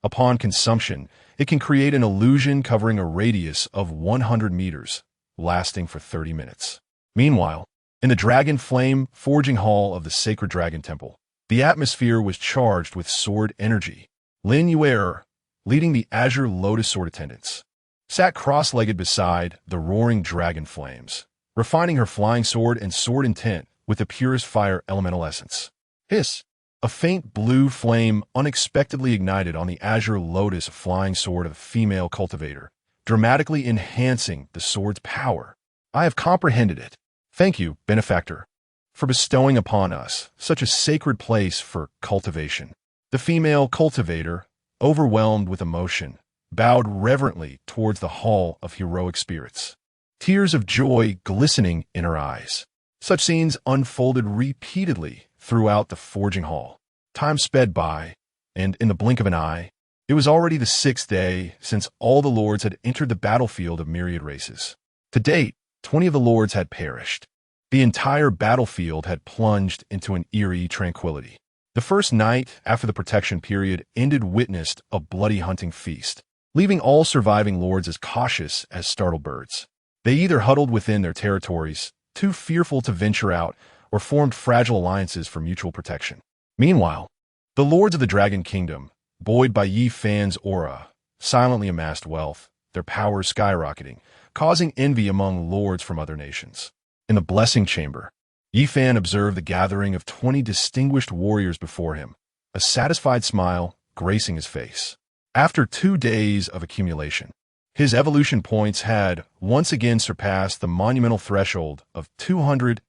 Upon consumption, it can create an illusion covering a radius of 100 meters, lasting for 30 minutes. Meanwhile, in the Dragon Flame Forging Hall of the Sacred Dragon Temple, the atmosphere was charged with sword energy. Lin Yuer, leading the Azure Lotus Sword attendants, sat cross-legged beside the roaring dragon flames, refining her flying sword and sword intent with the purest fire elemental essence. Hiss! A faint blue flame unexpectedly ignited on the Azure Lotus flying sword of a female cultivator, dramatically enhancing the sword's power. I have comprehended it. Thank you, benefactor, for bestowing upon us such a sacred place for cultivation. The female cultivator, overwhelmed with emotion, bowed reverently towards the Hall of Heroic Spirits, tears of joy glistening in her eyes. Such scenes unfolded repeatedly throughout the forging hall. Time sped by, and in the blink of an eye, it was already the 6th day since all the lords had entered the battlefield of myriad races. To date, 20 of the lords had perished. The entire battlefield had plunged into an eerie tranquility. The first night after the protection period ended witnessed a bloody hunting feast, leaving all surviving lords as cautious as startled birds. They either huddled within their territories, too fearful to venture out, or formed fragile alliances for mutual protection. Meanwhile, the lords of the Dragon Kingdom, buoyed by Yi Fan's aura, silently amassed wealth, their power skyrocketing, causing envy among lords from other nations. In the blessing chamber, Yi Fan observed the gathering of 20 distinguished warriors before him, a satisfied smile gracing his face. After 2 days of accumulation, his evolution points had once again surpassed the monumental threshold of 200,000.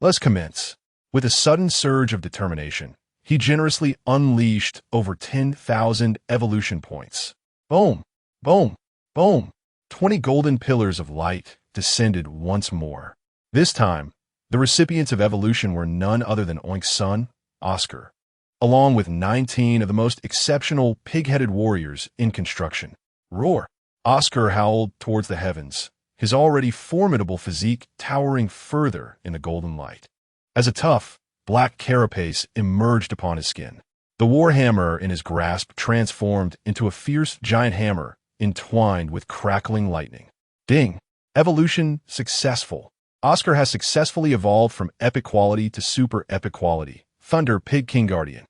Let's commence. With a sudden surge of determination, he generously unleashed over 10,000 evolution points. Boom, boom, boom. 20 golden pillars of light descended once more. This time, the recipients of evolution were none other than Oink's son, Oscar, along with 19 of the most exceptional pig-headed warriors in construction. Roar! Oscar howled towards the heavens, his already formidable physique towering further in the golden light. As a tough, black carapace emerged upon his skin, the warhammer in his grasp transformed into a fierce giant hammer entwined with crackling lightning. Ding! Evolution successful. Oscar has successfully evolved from epic quality to super epic quality. Thunder Pig King Guardian.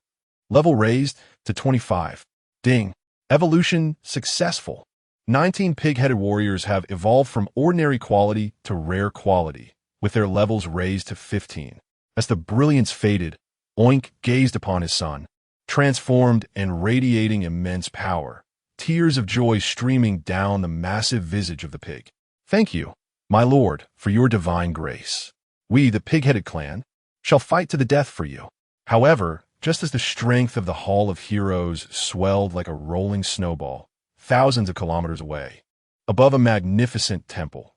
Level raised to 25. Ding! Evolution successful. 19 pig-headed warriors have evolved from ordinary quality to rare quality, with their levels raised to 15. As the brilliance faded, Oink gazed upon his son, transformed and radiating immense power, tears of joy streaming down the massive visage of the pig. Thank you, my lord, for your divine grace. We, the pig-headed clan, shall fight to the death for you. However, just as the strength of the Hall of Heroes swelled like a rolling snowball, thousands of kilometers away, above a magnificent temple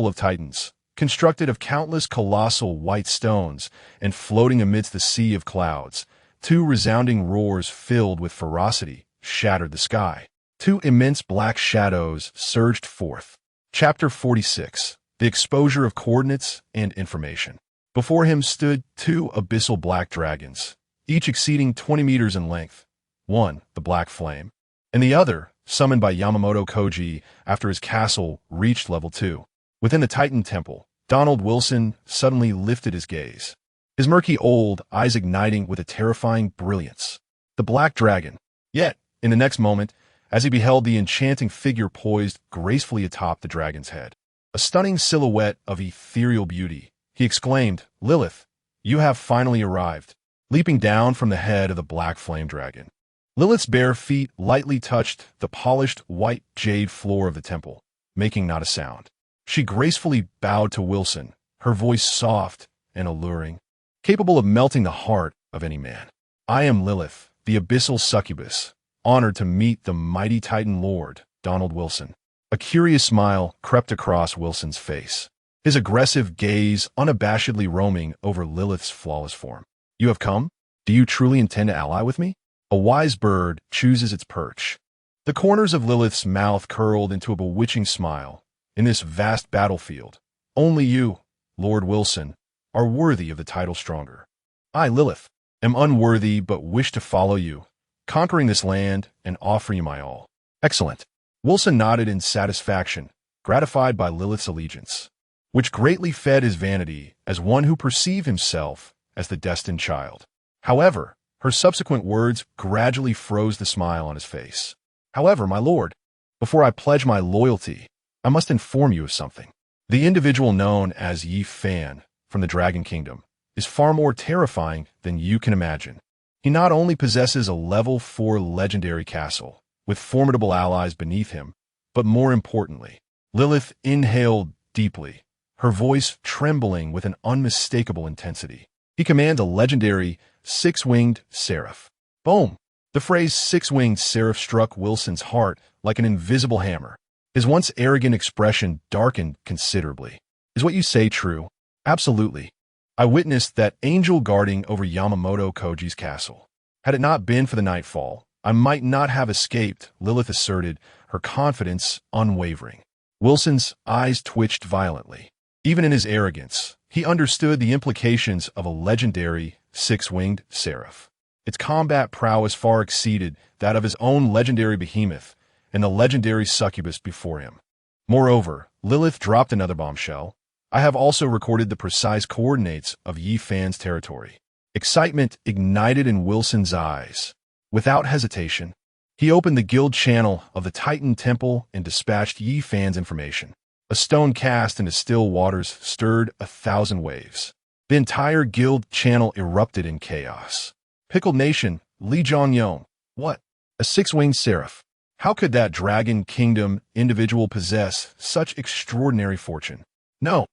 of Titans, constructed of countless colossal white stones and floating amidst the sea of clouds, 2 resounding roars filled with ferocity shattered the sky. 2 immense black shadows surged forth. Chapter 46. The Exposure of Coordinates and Information. Before him stood 2 abyssal black dragons, each exceeding 20 meters in length. One, the Black Flame, and the other, summoned by Yamamoto Kofu after his castle reached level 2. Within the Titan Temple, Donald Wilson suddenly lifted his gaze, his murky old eyes igniting with a terrifying brilliance. The Black Dragon. Yet, in the next moment, as he beheld the enchanting figure poised gracefully atop the dragon's head, a stunning silhouette of ethereal beauty, he exclaimed, "Lilith, you have finally arrived." Leaping down from the head of the Black Flame Dragon, Lilith's bare feet lightly touched the polished white jade floor of the temple, making not a sound. She gracefully bowed to Wilson, her voice soft and alluring, capable of melting the heart of any man. "I am Lilith, the abyssal succubus, honored to meet the mighty Titan Lord, Donald Wilson." A curious smile crept across Wilson's face, his aggressive gaze unabashedly roaming over Lilith's flawless form. "You have come? Do you truly intend to ally with me?" A wise bird chooses its perch. The corners of Lilith's mouth curled into a bewitching smile. In this vast battlefield, only you, Lord Wilson, are worthy of the title stronger. I, Lilith, am unworthy but wish to follow you, conquering this land and offering you my all. Excellent. Wilson nodded in satisfaction, gratified by Lilith's allegiance, which greatly fed his vanity as one who perceived himself as the destined child. However, her subsequent words gradually froze the smile on his face. "However, my lord, before I pledge my loyalty, I must inform you of something. The individual known as Yi Fan from the Dragon Kingdom is far more terrifying than you can imagine. He not only possesses a level 4 legendary castle with formidable allies beneath him, but more importantly," Lilith inhaled deeply, her voice trembling with an unmistakable intensity, "he commands a legendary 6-winged seraph." Boom! The phrase 6-winged seraph struck Wilson's heart like an invisible hammer. His once arrogant expression darkened considerably. "Is what you say true?" "Absolutely. I witnessed that angel guarding over Yamamoto Kofu's castle. Had it not been for the nightfall, I might not have escaped," Lilith asserted, her confidence unwavering. Wilson's eyes twitched violently. Even in his arrogance, he understood the implications of a legendary 6-winged seraph. Its combat prowess far exceeded that of his own legendary behemoth and the legendary succubus before him. Moreover, Lilith dropped another bombshell. "I have also recorded the precise coordinates of Yi Fan's territory. Excitement ignited in Wilson's eyes. Without hesitation, he opened the guild channel of the Titan Temple and dispatched Yi Fan's information. A stone cast into still waters stirred 1,000 waves. The entire guild channel erupted in chaos. Pickled Nation, Li Zhongyong. What? A six-winged seraph. How could that dragon kingdom individual possess such extraordinary fortune? No,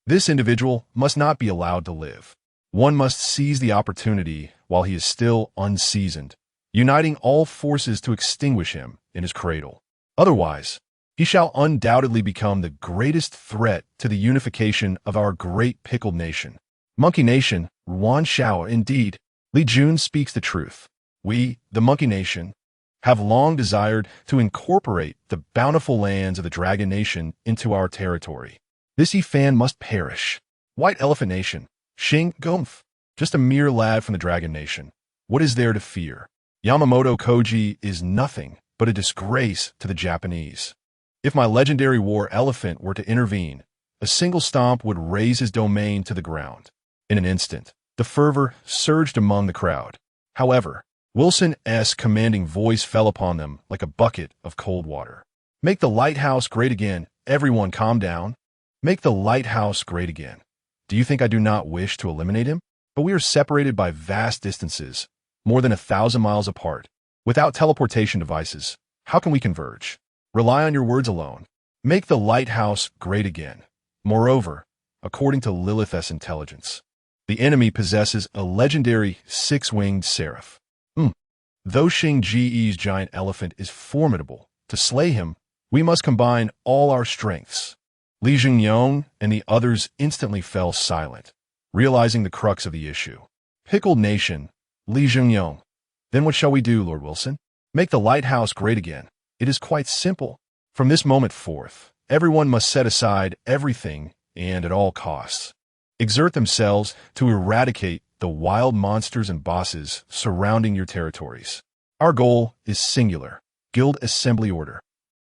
this individual must not be allowed to live. One must seize the opportunity while he is still unseasoned, uniting all forces to extinguish him in his cradle. Otherwise, he shall undoubtedly become the greatest threat to the unification of our great pickled nation. Monkey Nation, Ruan Shao, indeed, Li Jun speaks the truth. We, the Monkey Nation, have long desired to incorporate the bountiful lands of the Dragon Nation into our territory. This Yi Fan must perish. White Elephant Nation, Xing Gomf, just a mere lad from the Dragon Nation. What is there to fear? Yamamoto Koji is nothing but a disgrace to the Japanese. If my legendary war elephant were to intervene, a single stomp would raze his domain to the ground. In an instant, the fervor surged among the crowd. However, Wilson's commanding voice fell upon them like a bucket of cold water. Make the lighthouse great again. Everyone calm down. Make the lighthouse great again. Do you think I do not wish to eliminate him? But we are separated by vast distances, more than 1,000 miles apart. Without teleportation devices, how can we converge? Rely on your words alone. Make the lighthouse great again. Moreover, according to Lilith's intelligence, the enemy possesses a legendary six-winged seraph. Though Xing Ji's giant elephant is formidable, to slay him, we must combine all our strengths. Li Jingyong and the others instantly fell silent, realizing the crux of the issue. Pickled Nation, Li Jingyong. Then what shall we do, Lord Wilson? Make the lighthouse great again. It is quite simple. From this moment forth, everyone must set aside everything and at all costs exert themselves to eradicate the wild monsters and bosses surrounding your territories. Our goal is singular. Guild Assembly Order.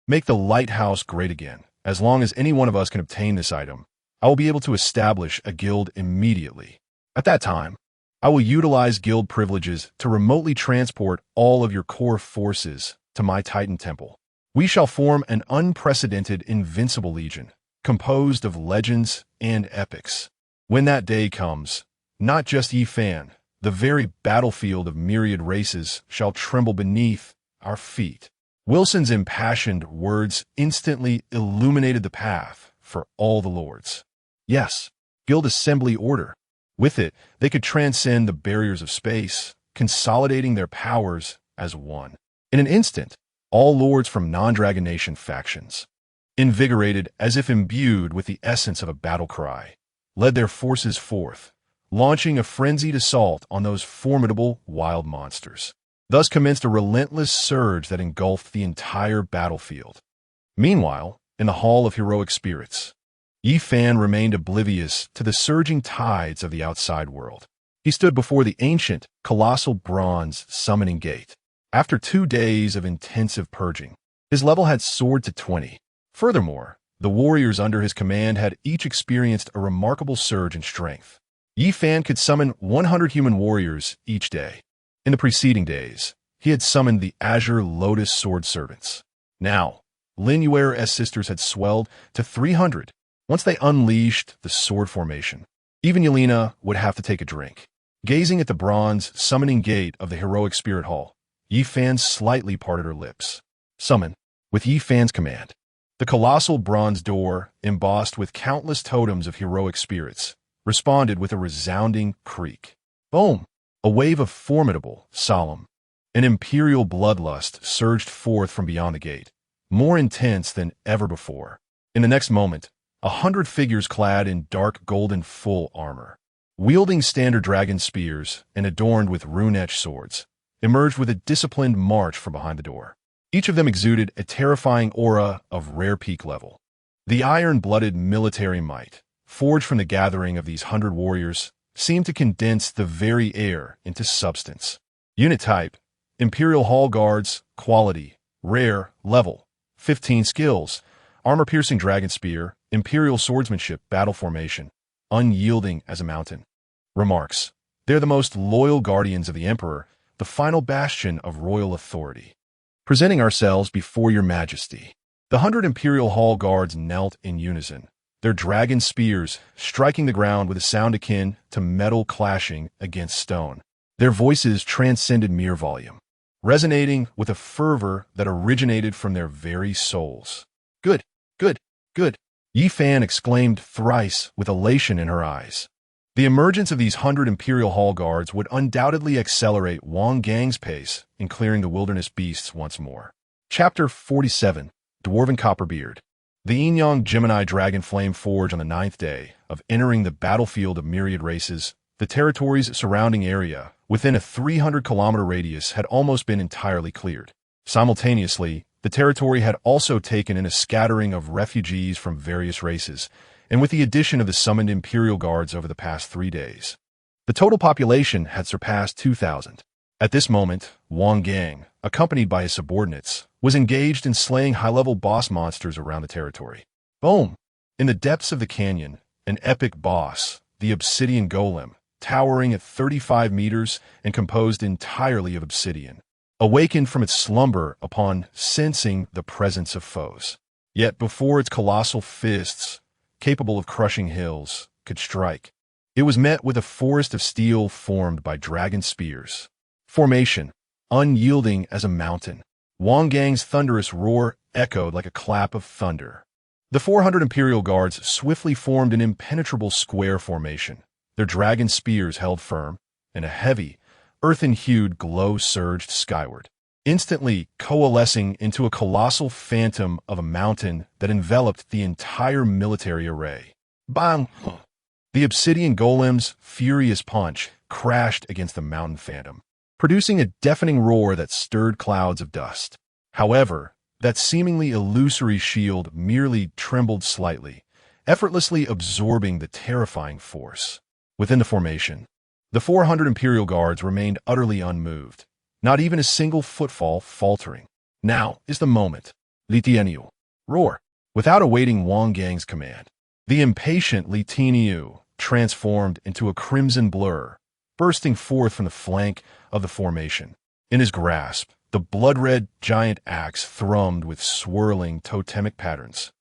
Make the lighthouse great again. As long as any one of us can obtain this item, I will be able to establish a guild immediately. At that time, I will utilize guild privileges to remotely transport all of your core forces to my Titan Temple. We shall form an unprecedented invincible legion, composed of legends and epics. When that day comes, not just Yi Fan, the very battlefield of myriad races shall tremble beneath our feet. Wilson's impassioned words instantly illuminated the path for all the lords. Yes, Guild Assembly Order. With it, they could transcend the barriers of space, consolidating their powers as one. In an instant, all lords from non-Dragon Nation factions, invigorated as if imbued with the essence of a battle cry, led their forces forth, launching a frenzied assault on those formidable wild monsters. Thus commenced a relentless surge that engulfed the entire battlefield. Meanwhile, in the Hall of Heroic Spirits, Yi Fan remained oblivious to the surging tides of the outside world. He stood before the ancient, colossal bronze summoning gate. After 2 days of intensive purging, his level had soared to 20. Furthermore, the warriors under his command had each experienced a remarkable surge in strength. Yi Fan could summon 100 human warriors each day. In the preceding days, he had summoned the Azure Lotus Sword Servants. Now, Lin Yuer's sisters had swelled to 300. Once they unleashed the sword formation, even Yelena would have to take a drink. Gazing at the bronze summoning gate of the Heroic Spirit Hall, Yi Fan slightly parted her lips. Summon, with Yi Fan's command. The colossal bronze door, embossed with countless totems of heroic spirits, responded with a resounding creak. Boom! A wave of formidable, solemn, and imperial bloodlust surged forth from beyond the gate, more intense than ever before. In the next moment, 100 figures clad in dark golden full armor, wielding standard dragon spears and adorned with rune-etched swords, emerged with a disciplined march from behind the door. Each of them exuded a terrifying aura of rare peak level. The iron-blooded military might, forged from the gathering of these 100 warriors, seemed to condense the very air into substance. Unit type, Imperial Hall Guards, quality, rare, level, 15 skills, armor-piercing dragon spear, Imperial swordsmanship, battle formation, unyielding as a mountain. Remarks. They're the most loyal guardians of the Emperor, the final bastion of royal authority. Presenting ourselves before your majesty. The 100 Imperial Hall guards knelt in unison, their dragon spears striking the ground with a sound akin to metal clashing against stone. Their voices transcended mere volume, resonating with a fervor that originated from their very souls. Good, good, good, Yi Fan exclaimed thrice with elation in her eyes. The emergence of these 100 Imperial Hall guards would undoubtedly accelerate Wang Gang's pace in clearing the wilderness beasts once more. Chapter 47, Dwarven Copperbeard. The Yin-Yang Gemini Dragon Flame Forge on the 9th day of entering the battlefield of myriad races, the territory's surrounding area, within a 300-kilometer radius, had almost been entirely cleared. Simultaneously, the territory had also taken in a scattering of refugees from various races, and with the addition of the summoned Imperial Guards over the past 3 days, the total population had surpassed 2,000. At this moment, Wang Gang, accompanied by his subordinates, was engaged in slaying high-level boss monsters around the territory. Boom! In the depths of the canyon, an epic boss, the Obsidian Golem, towering at 35 meters and composed entirely of obsidian, awakened from its slumber upon sensing the presence of foes. Yet before its colossal fists, capable of crushing hills, could strike, it was met with a forest of steel formed by dragon spears. Formation, unyielding as a mountain. Wang Gang's thunderous roar echoed like a clap of thunder. The 400 Imperial Guards swiftly formed an impenetrable square formation, their dragon spears held firm, and a heavy, earthen-hued glow surged skyward, instantly coalescing into a colossal phantom of a mountain that enveloped the entire military array. Bang! The Obsidian Golem's furious punch crashed against the mountain phantom, producing a deafening roar that stirred clouds of dust. However, that seemingly illusory shield merely trembled slightly, effortlessly absorbing the terrifying force. Within the formation, the 400 Imperial Guards remained utterly unmoved, not even a single footfall faltering. Now is the moment. Li Tianyu. Roar. Without awaiting Wang Gang's command, the impatient Li Tianyu transformed into a crimson blur, bursting forth from the flank of the formation. In his grasp, the blood-red giant axe thrummed with swirling totemic patterns,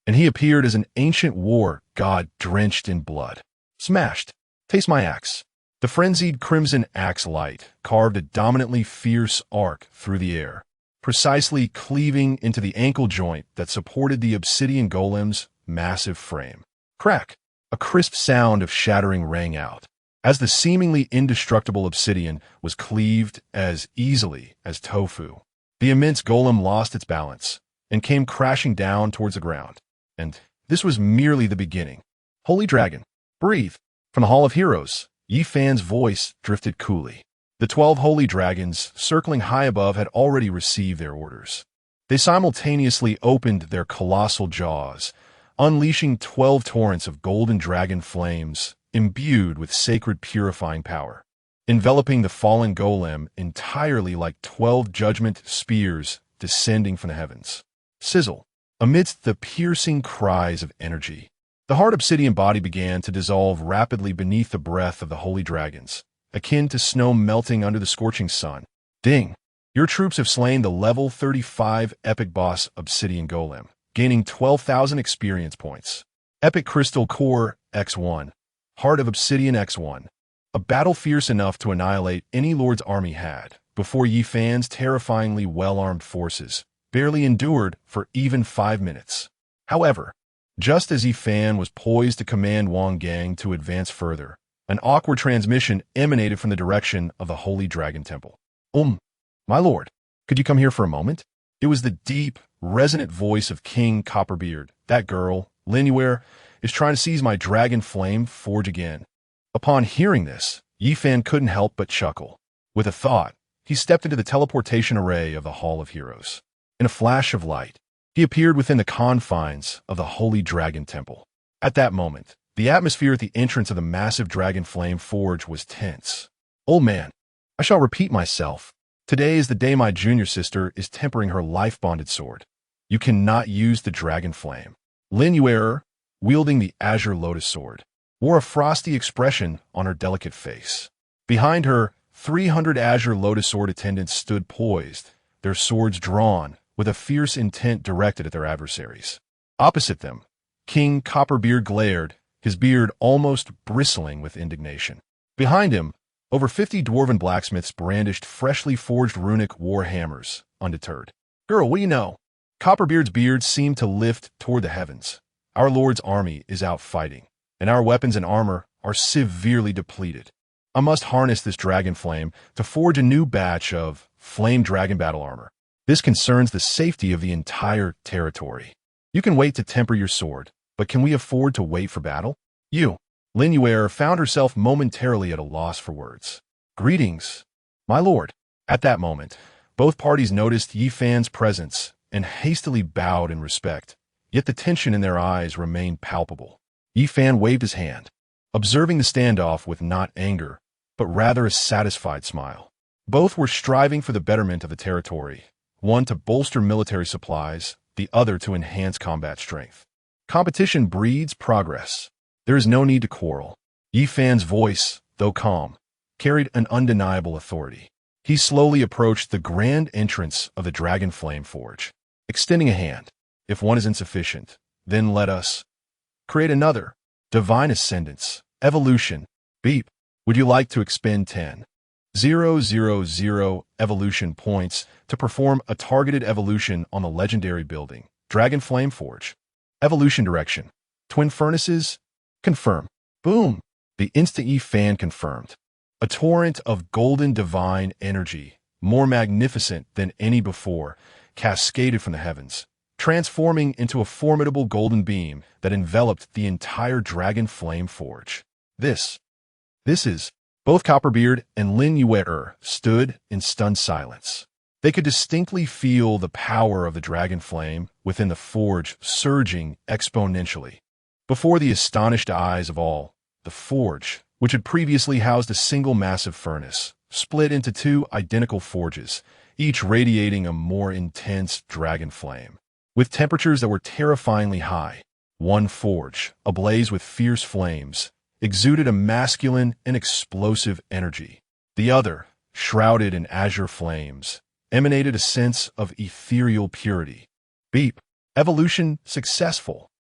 and he appeared as an ancient war god drenched in blood. Smashed. Taste my axe. The frenzied crimson axe light carved a dominantly fierce arc through the air, precisely cleaving into the ankle joint that supported the Obsidian Golem's massive frame. Crack! A crisp sound of shattering rang out, as the seemingly indestructible obsidian was cleaved as easily as tofu. The immense golem lost its balance and came crashing down towards the ground. And this was merely the beginning. Holy Dragon, breathe. From the Hall of Heroes, Yi Fan's voice drifted coolly. The 12 holy dragons, circling high above, had already received their orders. They simultaneously opened their colossal jaws, unleashing 12 torrents of golden dragon flames, imbued with sacred purifying power, enveloping the fallen golem entirely like 12 judgment spears descending from the heavens. Sizzle. Amidst the piercing cries of energy, the hard obsidian body began to dissolve rapidly beneath the breath of the holy dragons, akin to snow melting under the scorching sun. Ding! Your troops have slain the level 35 epic boss Obsidian Golem, gaining 12,000 experience points. Epic Crystal Core X1. Heart of Obsidian X1. A battle fierce enough to annihilate any lord's army had, before Yi Fan's terrifyingly well-armed forces barely endured for even 5 minutes. However, just as Yi Fan was poised to command Wang Gang to advance further, an awkward transmission emanated from the direction of the Holy Dragon Temple. My lord, could you come here for a moment? It was the deep, resonant voice of King Copperbeard. That girl, Linuer, is trying to seize my dragon flame forge again. Upon hearing this, Yi Fan couldn't help but chuckle. With a thought, he stepped into the teleportation array of the Hall of Heroes. In a flash of light, he appeared within the confines of the Holy Dragon Temple. At that moment, the atmosphere at the entrance of the massive dragon flame forge was tense. Old man, I shall repeat myself. Today is the day my junior sister is tempering her life-bonded sword. You cannot use the dragon flame. Linuer, wielding the azure lotus sword, wore a frosty expression on her delicate face. Behind her, 300 Azure Lotus Sword attendants stood poised, their swords drawn, with a fierce intent directed at their adversaries. Opposite them, King Copperbeard glared, his beard almost bristling with indignation. Behind him, over 50 dwarven blacksmiths brandished freshly forged runic war hammers, undeterred. "Girl, what do you know?" Copperbeard's beard seemed to lift toward the heavens. "Our Lord's army is out fighting, and our weapons and armor are severely depleted. I must harness this dragon flame to forge a new batch of flame dragon battle armor. This concerns the safety of the entire territory. You can wait to temper your sword, but can we afford to wait for battle?" Lin Yuer found herself momentarily at a loss for words. "Greetings, my lord." At that moment, both parties noticed Yi Fan's presence and hastily bowed in respect, yet the tension in their eyes remained palpable. Yi Fan waved his hand, observing the standoff with not anger, but rather a satisfied smile. Both were striving for the betterment of the territory, one to bolster military supplies, the other to enhance combat strength. Competition breeds progress. There is no need to quarrel. Yi Fan's voice, though calm, carried an undeniable authority. He slowly approached the grand entrance of the Dragon Flame Forge, extending a hand. "If one is insufficient, then let us create another. Divine Ascendance, Evolution, Beep. Would you like to expend 10,000 evolution points to perform a targeted evolution on the legendary building, Dragon Flame Forge? Evolution direction, Twin Furnaces? Confirm." Boom! The instant Yi Fan confirmed. A torrent of golden divine energy, more magnificent than any before, cascaded from the heavens, transforming into a formidable golden beam that enveloped the entire Dragon Flame Forge. This is... Both Copperbeard and Lin Yuer stood in stunned silence. They could distinctly feel the power of the dragon flame within the forge surging exponentially. Before the astonished eyes of all, the forge, which had previously housed a single massive furnace, split into two identical forges, each radiating a more intense dragon flame. With temperatures that were terrifyingly high, one forge, ablaze with fierce flames, exuded a masculine and explosive energy. The other, shrouded in azure flames, emanated a sense of ethereal purity. Beep. Evolution successful.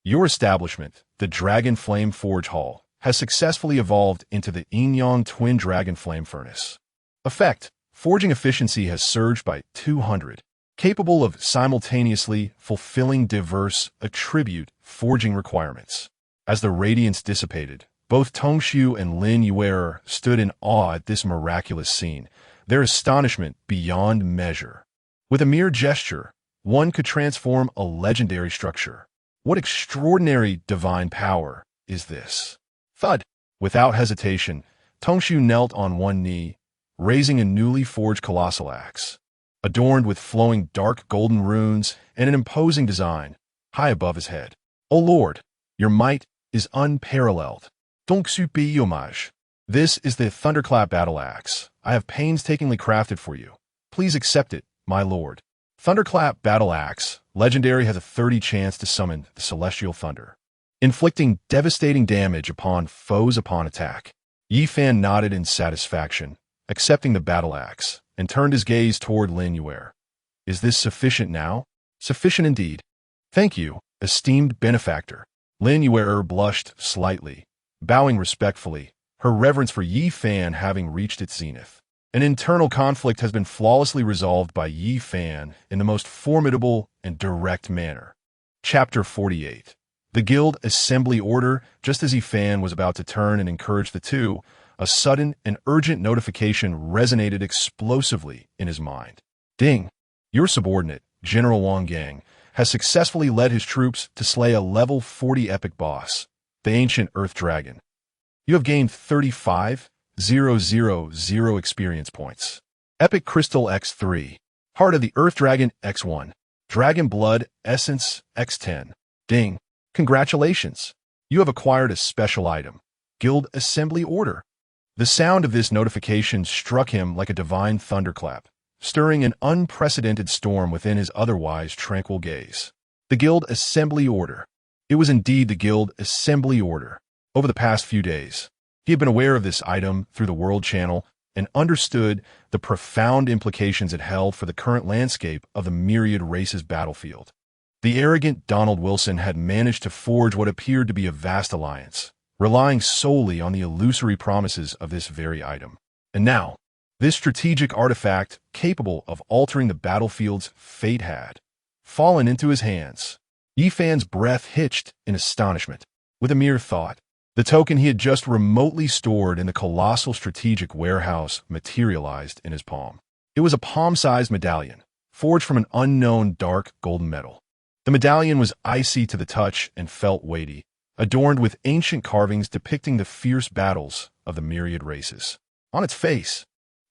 Your establishment, the Dragon Flame Forge Hall, has successfully evolved into the Yin-Yang Twin Dragon Flame Furnace. Effect. Forging efficiency has surged by 200, capable of simultaneously fulfilling diverse attribute forging requirements. As the radiance dissipated, both Tongshu and Lin Yuer stood in awe at this miraculous scene, their astonishment beyond measure. With a mere gesture, one could transform a legendary structure. What extraordinary divine power is this? Thud! Without hesitation, Tongshu knelt on one knee, raising a newly forged colossal axe, adorned with flowing dark golden runes and an imposing design, high above his head. "O Lord, your might is unparalleled. Donc suis hommage. This is the Thunderclap Battle Axe I have painstakingly crafted for you. Please accept it, my lord." Thunderclap Battle Axe, legendary, has a 30 chance to summon the Celestial Thunder, inflicting devastating damage upon foes upon attack. Yi Fan nodded in satisfaction, accepting the battle axe, and turned his gaze toward Lin Yuer. "Is this sufficient now?" "Sufficient indeed. Thank you, esteemed benefactor." Lin Yuer blushed slightly, bowing respectfully, her reverence for Yi Fan having reached its zenith. An internal conflict has been flawlessly resolved by Yi Fan in the most formidable and direct manner. Chapter 48. The Guild Assembly Order. Just as Yi Fan was about to turn and encourage the two, a sudden and urgent notification resonated explosively in his mind. "Ding! Your subordinate, General Wang Gang, has successfully led his troops to slay a level 40 epic boss, the ancient Earth Dragon. You have gained 35,000 experience points. Epic Crystal X3, Heart of the Earth Dragon X1, Dragon Blood Essence X10. Ding! Congratulations! You have acquired a special item, Guild Assembly Order." The sound of this notification struck him like a divine thunderclap, stirring an unprecedented storm within his otherwise tranquil gaze. The Guild Assembly Order. It was indeed the Guild Assembly Order. Over the past few days, He had been aware of this item through the World Channel and understood the profound implications it held for the current landscape of the myriad races battlefield. The arrogant Donald Wilson had managed to forge what appeared to be a vast alliance, relying solely on the illusory promises of this very item. And now, this strategic artifact, capable of altering the battlefield's fate, had fallen into his hands. Yi Fan's breath hitched in astonishment. With a mere thought, the token he had just remotely stored in the colossal strategic warehouse materialized in his palm. It was a palm-sized medallion, forged from an unknown dark golden metal. The medallion was icy to the touch and felt weighty, adorned with ancient carvings depicting the fierce battles of the myriad races. On its face,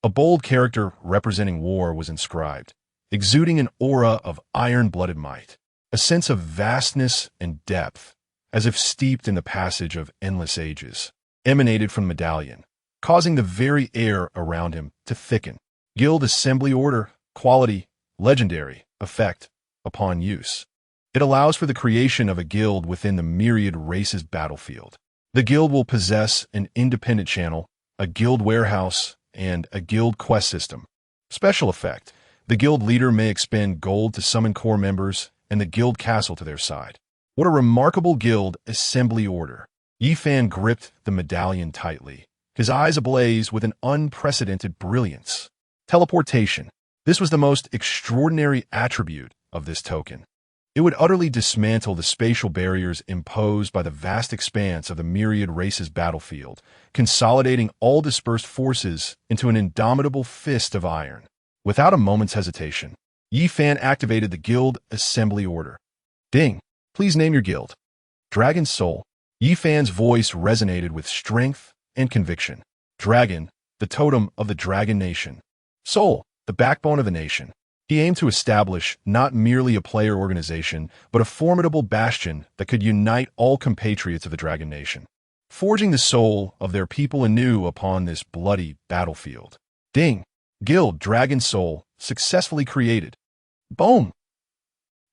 a bold character representing war was inscribed, exuding an aura of iron-blooded might, a sense of vastness and depth, as if steeped in the passage of endless ages, emanated from the medallion, causing the very air around him to thicken. Guild Assembly Order, Quality, Legendary, Effect, upon use. It allows for the creation of a guild within the myriad races battlefield. The guild will possess an independent channel, a guild warehouse, and a guild quest system. Special effect: the guild leader may expend gold to summon core members and the guild castle to their side. What a remarkable guild assembly order! Yi Fan gripped the medallion tightly, his eyes ablaze with an unprecedented brilliance. Teleportation. This was the most extraordinary attribute of this token. It would utterly dismantle the spatial barriers imposed by the vast expanse of the myriad races battlefield, consolidating all dispersed forces into an indomitable fist of iron. Without a moment's hesitation, Yi Fan activated the Guild Assembly Order. Ding! Please name your guild. Dragon Soul. Yi Fan's voice resonated with strength and conviction. Dragon, the totem of the Dragon Nation. Soul, the backbone of the nation. He aimed to establish not merely a player organization, but a formidable bastion that could unite all compatriots of the Dragon Nation, forging the soul of their people anew upon this bloody battlefield. Ding! Guild Dragon Soul successfully created. Boom!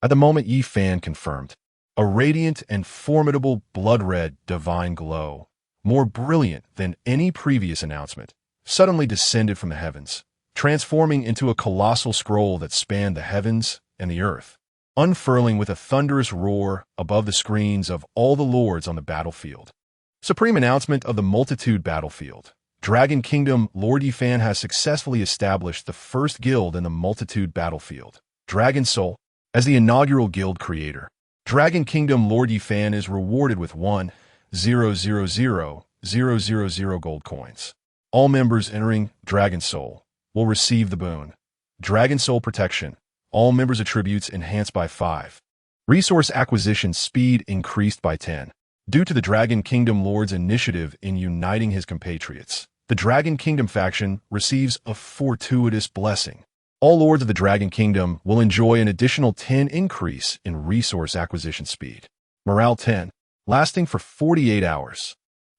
At the moment Yi Fan confirmed, a radiant and formidable blood-red divine glow, more brilliant than any previous announcement, suddenly descended from the heavens, transforming into a colossal scroll that spanned the heavens and the earth, unfurling with a thunderous roar above the screens of all the lords on the battlefield. Supreme announcement of the Multitude Battlefield. Dragon Kingdom Lord Yi Fan has successfully established the first guild in the Multitude Battlefield. Dragon Soul. As the inaugural guild creator, Dragon Kingdom Lord Yi Fan is rewarded with 1,000,000 gold coins. All members entering Dragon Soul will receive the boon. Dragon Soul Protection. All members' attributes enhanced by 5. Resource acquisition speed increased by 10. Due to the Dragon Kingdom Lord's initiative in uniting his compatriots, the Dragon Kingdom faction receives a fortuitous blessing. All lords of the Dragon Kingdom will enjoy an additional 10 increase in resource acquisition speed. Morale 10, lasting for 48 hours.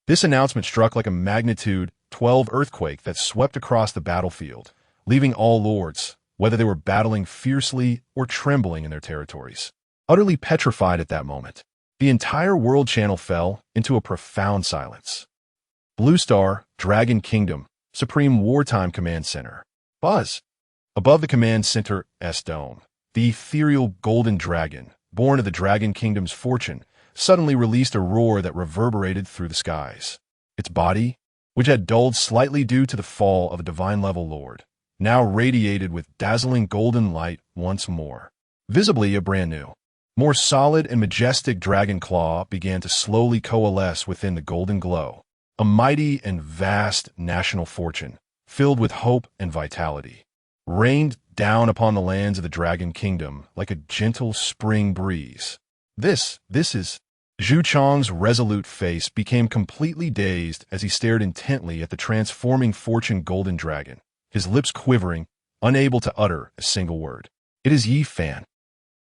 This announcement struck like a magnitude 12 earthquake that swept across the battlefield, leaving all lords, whether they were battling fiercely or trembling in their territories, utterly petrified at that moment. The entire world channel fell into a profound silence. Blue Star, Dragon Kingdom, Supreme Wartime Command Center. Buzz. Above the command center's dome, the ethereal golden dragon, born of the Dragon Kingdom's fortune, suddenly released a roar that reverberated through the skies. Its body, which had dulled slightly due to the fall of a divine-level lord, now radiated with dazzling golden light once more. Visibly a brand new, more solid and majestic dragon claw began to slowly coalesce within the golden glow, a mighty and vast national fortune, filled with hope and vitality, rained down upon the lands of the Dragon Kingdom like a gentle spring breeze. This is... Zhu Chong's resolute face became completely dazed as he stared intently at the transforming fortune golden dragon, his lips quivering, unable to utter a single word. It is Yi Fan.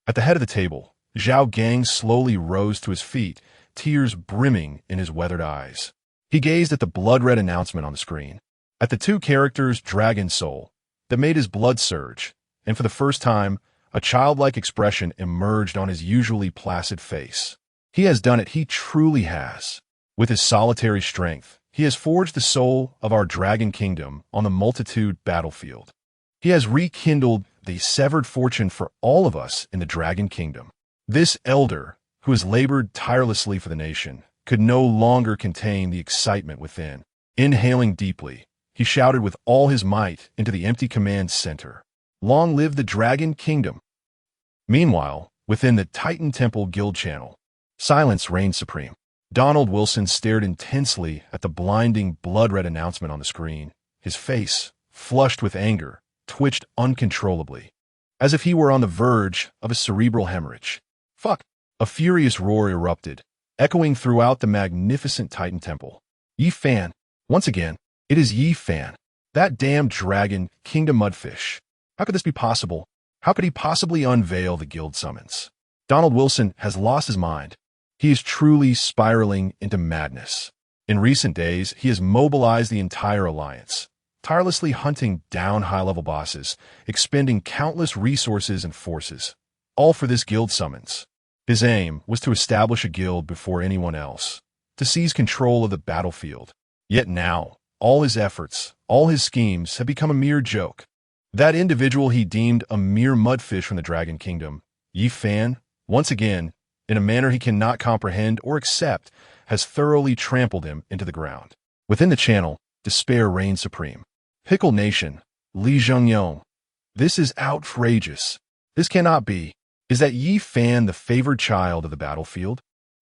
At the head of the table, Zhao Gang slowly rose to his feet, tears brimming in his weathered eyes. He gazed at the blood-red announcement on the screen, at the two characters Dragon Soul, that made his blood surge, and for the first time, a childlike expression emerged on his usually placid face. He has done it, he truly has. With his solitary strength, he has forged the soul of our Dragon Kingdom on the multitude battlefield. He has rekindled the severed fortune for all of us in the Dragon Kingdom. This elder, who has labored tirelessly for the nation, could no longer contain the excitement within. Inhaling deeply, he shouted with all his might into the empty command center. Long live the Dragon Kingdom! Meanwhile, within the Titan Temple Guild channel, silence reigned supreme. Donald Wilson stared intensely at the blinding blood-red announcement on the screen. His face, flushed with anger, twitched uncontrollably, as if he were on the verge of a cerebral hemorrhage. Fuck! A furious roar erupted, echoing throughout the magnificent Titan Temple. Yi Fan! Once again, it is Yi Fan. That damn Dragon Kingdom mudfish. How could this be possible? How could he possibly unveil the guild summons? Donald Wilson has lost his mind. He is truly spiraling into madness. In recent days, he has mobilized the entire alliance, tirelessly hunting down high-level bosses, expending countless resources and forces, all for this guild summons. His aim was to establish a guild before anyone else, to seize control of the battlefield. Yet now, all his efforts, all his schemes have become a mere joke. That individual he deemed a mere mudfish from the Dragon Kingdom, Yi Fan, once again, in a manner he cannot comprehend or accept, has thoroughly trampled him into the ground. Within the channel, despair reigns supreme. Pickle Nation, Li Zhengyong. This is outrageous. This cannot be. Is that Yi Fan the favored child of the battlefield?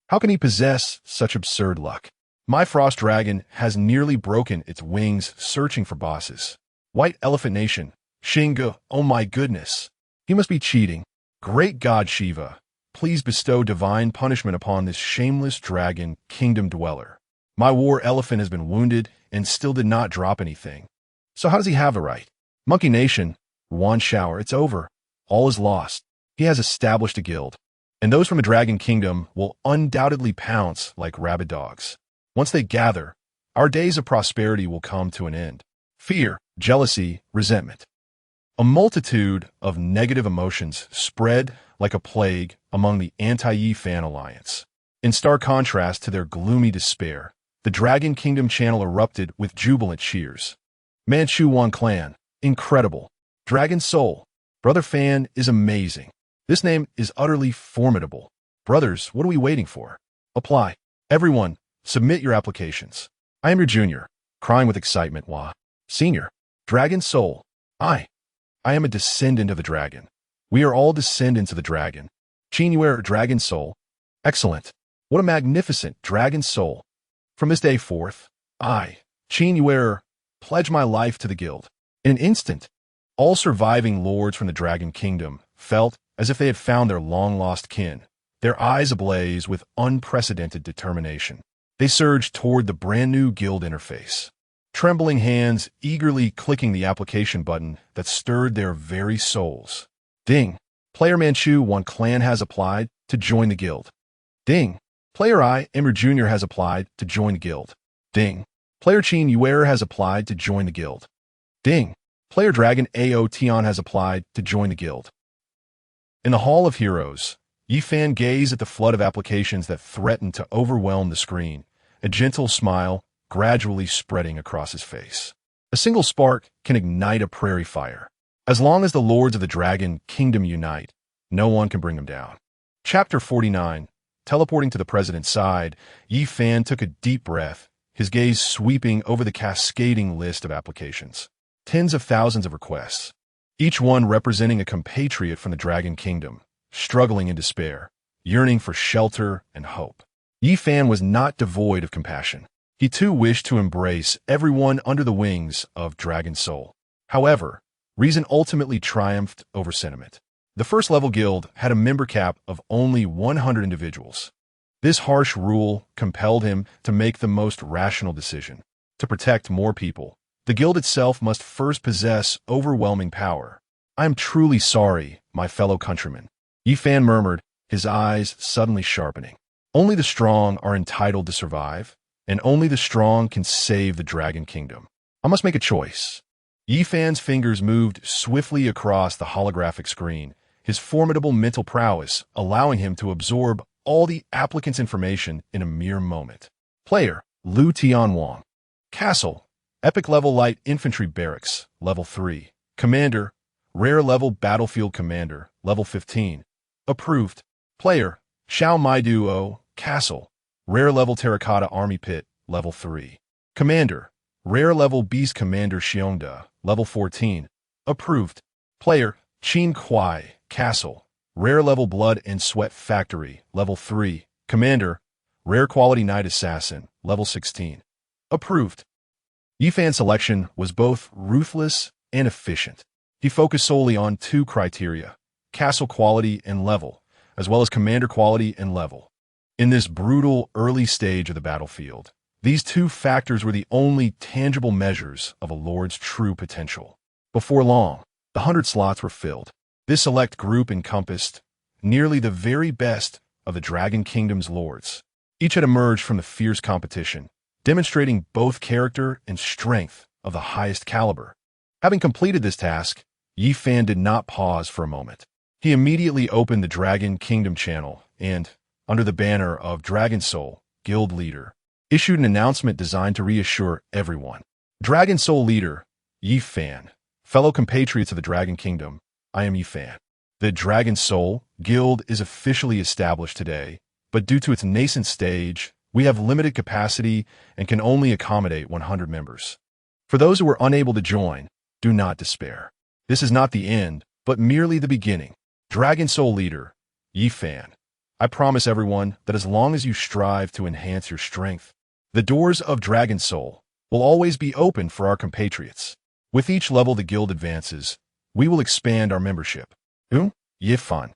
How can he possess such absurd luck? My Frost Dragon has nearly broken its wings searching for bosses. White Elephant Nation, Shinga, oh my goodness. He must be cheating. Great God Shiva, please bestow divine punishment upon this shameless Dragon Kingdom dweller. My War Elephant has been wounded and still did not drop anything. So how does he have the right? Monkey Nation, Wan Shower, it's over. All is lost. He has established a guild, and those from the Dragon Kingdom will undoubtedly pounce like rabid dogs. Once they gather, our days of prosperity will come to an end. Fear, jealousy, resentment. A multitude of negative emotions spread like a plague among the anti-Yi Fan alliance. In stark contrast to their gloomy despair, the Dragon Kingdom channel erupted with jubilant cheers. Manchu Wan Clan, incredible. Dragon Soul, Brother Fan is amazing. This name is utterly formidable. Brothers, what are we waiting for? Apply. Everyone, submit your applications. I am your junior, crying with excitement. Wah. Senior, Dragon Soul. I am a descendant of the dragon. We are all descendants of the dragon. Chinuer Dragon Soul. Excellent. What a magnificent Dragon Soul. From this day forth, I, Chinuer, pledge my life to the guild. In an instant, all surviving lords from the Dragon Kingdom felt as if they had found their long-lost kin, their eyes ablaze with unprecedented determination. They surged toward the brand-new guild interface, trembling hands eagerly clicking the application button that stirred their very souls. Ding! Player Manchu Wan Clan has applied to join the guild. Ding! Player I, Emir Jr. has applied to join the guild. Ding! Player Chin Yuer has applied to join the guild. Ding! Player Dragon Ao Tian has applied to join the guild. In the Hall of Heroes, Yi Fan gazed at the flood of applications that threatened to overwhelm the screen, a gentle smile gradually spreading across his face. A single spark can ignite a prairie fire. As long as the lords of the Dragon Kingdom unite, no one can bring them down. Chapter 49. Teleporting to the president's side, Yi Fan took a deep breath, his gaze sweeping over the cascading list of applications. Tens of thousands of requests, each one representing a compatriot from the Dragon Kingdom, struggling in despair, yearning for shelter and hope. Yi Fan was not devoid of compassion. He too wished to embrace everyone under the wings of Dragon Soul. However, reason ultimately triumphed over sentiment. The first-level guild had a member cap of only 100 individuals. This harsh rule compelled him to make the most rational decision. To protect more people, the guild itself must first possess overwhelming power. I am truly sorry, my fellow countrymen. Yi Fan murmured, his eyes suddenly sharpening. Only the strong are entitled to survive, and only the strong can save the Dragon Kingdom. I must make a choice. Yi Fan's fingers moved swiftly across the holographic screen, his formidable mental prowess allowing him to absorb all the applicants' information in a mere moment. Player, Lu Tianwang. Castle, Epic Level Light Infantry Barracks, Level 3. Commander, Rare Level Battlefield Commander, Level 15. Approved. Player, Xiao Mai Duo, Castle, Rare Level Terracotta Army Pit, Level 3. Commander, Rare Level Beast Commander Xionda, Level 14. Approved. Player, Qin Kuai, Castle, Rare Level Blood and Sweat Factory, Level 3. Commander, Rare Quality Night Assassin, Level 16. Approved. Yifan's selection was both ruthless and efficient. He focused solely on two criteria: castle quality and level, as well as commander quality and level. In this brutal early stage of the battlefield, these two factors were the only tangible measures of a lord's true potential. Before long, the 100 slots were filled. This select group encompassed nearly the very best of the Dragon Kingdom's lords. Each had emerged from the fierce competition, demonstrating both character and strength of the highest caliber. Having completed this task, Yifan did not pause for a moment. He immediately opened the Dragon Kingdom channel and, under the banner of Dragon Soul, Guild Leader, issued an announcement designed to reassure everyone. Dragon Soul Leader, Yifan. Fellow compatriots of the Dragon Kingdom, I am Yifan. The Dragon Soul Guild is officially established today, but due to its nascent stage, we have limited capacity and can only accommodate 100 members. For those who are unable to join, do not despair. This is not the end, but merely the beginning. Dragon Soul Leader, Yifan. I promise everyone that as long as you strive to enhance your strength, the doors of Dragon Soul will always be open for our compatriots. With each level the guild advances, we will expand our membership. Yifan.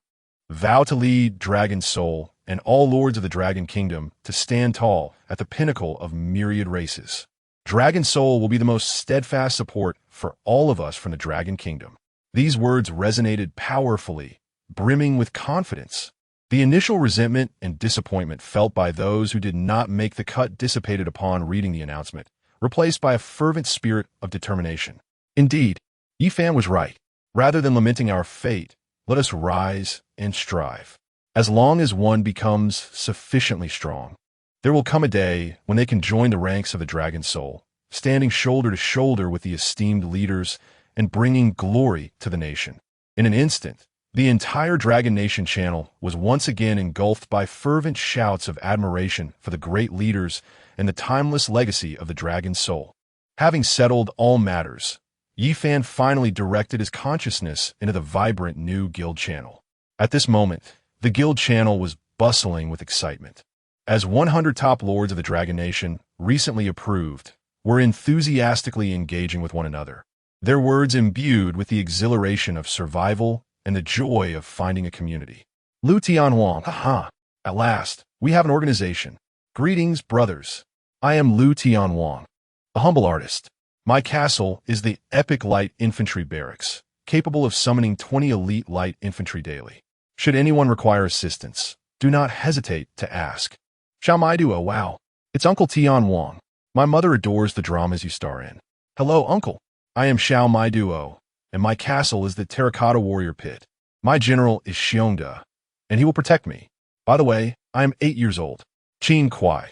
Vow to lead Dragon Soul and all lords of the Dragon Kingdom to stand tall at the pinnacle of myriad races. Dragon Soul will be the most steadfast support for all of us from the Dragon Kingdom. These words resonated powerfully, brimming with confidence. The initial resentment and disappointment felt by those who did not make the cut dissipated upon reading the announcement, replaced by a fervent spirit of determination. Indeed, Yifan was right. Rather than lamenting our fate, let us rise and strive. As long as one becomes sufficiently strong, there will come a day when they can join the ranks of the Dragon Soul, standing shoulder to shoulder with the esteemed leaders and bringing glory to the nation. In an instant, the entire Dragon Nation channel was once again engulfed by fervent shouts of admiration for the great leaders and the timeless legacy of the Dragon Soul. Having settled all matters, Yifan finally directed his consciousness into the vibrant new guild channel. At this moment, the guild channel was bustling with excitement. As 100 top lords of the Dragon Nation, recently approved, were enthusiastically engaging with one another, their words imbued with the exhilaration of survival and the joy of finding a community. Lu Tianhuang, at last, we have an organization. Greetings, brothers. I am Lu Tianhuang, a humble artist. My castle is the Epic Light Infantry Barracks, capable of summoning 20 elite light infantry daily. Should anyone require assistance, do not hesitate to ask. Xiao Mai Duo, wow. It's Uncle Tianhuang. My mother adores the dramas you star in. Hello, Uncle. I am Xiao Mai Duo, and my castle is the Terracotta Warrior Pit. My general is Xionda, and he will protect me. By the way, I am 8 years old. Qin Kuai.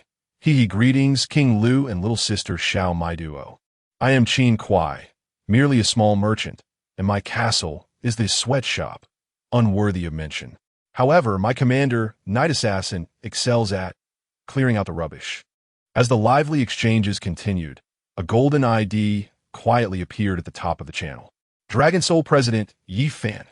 Greetings, King Lu and little sister Xiao Mai Duo. I am Qin Kuai, merely a small merchant, and my castle is the sweatshop, unworthy of mention. However, my commander, Night Assassin, excels at clearing out the rubbish. As the lively exchanges continued, a golden ID quietly appeared at the top of the channel. Dragon Soul President Yifan.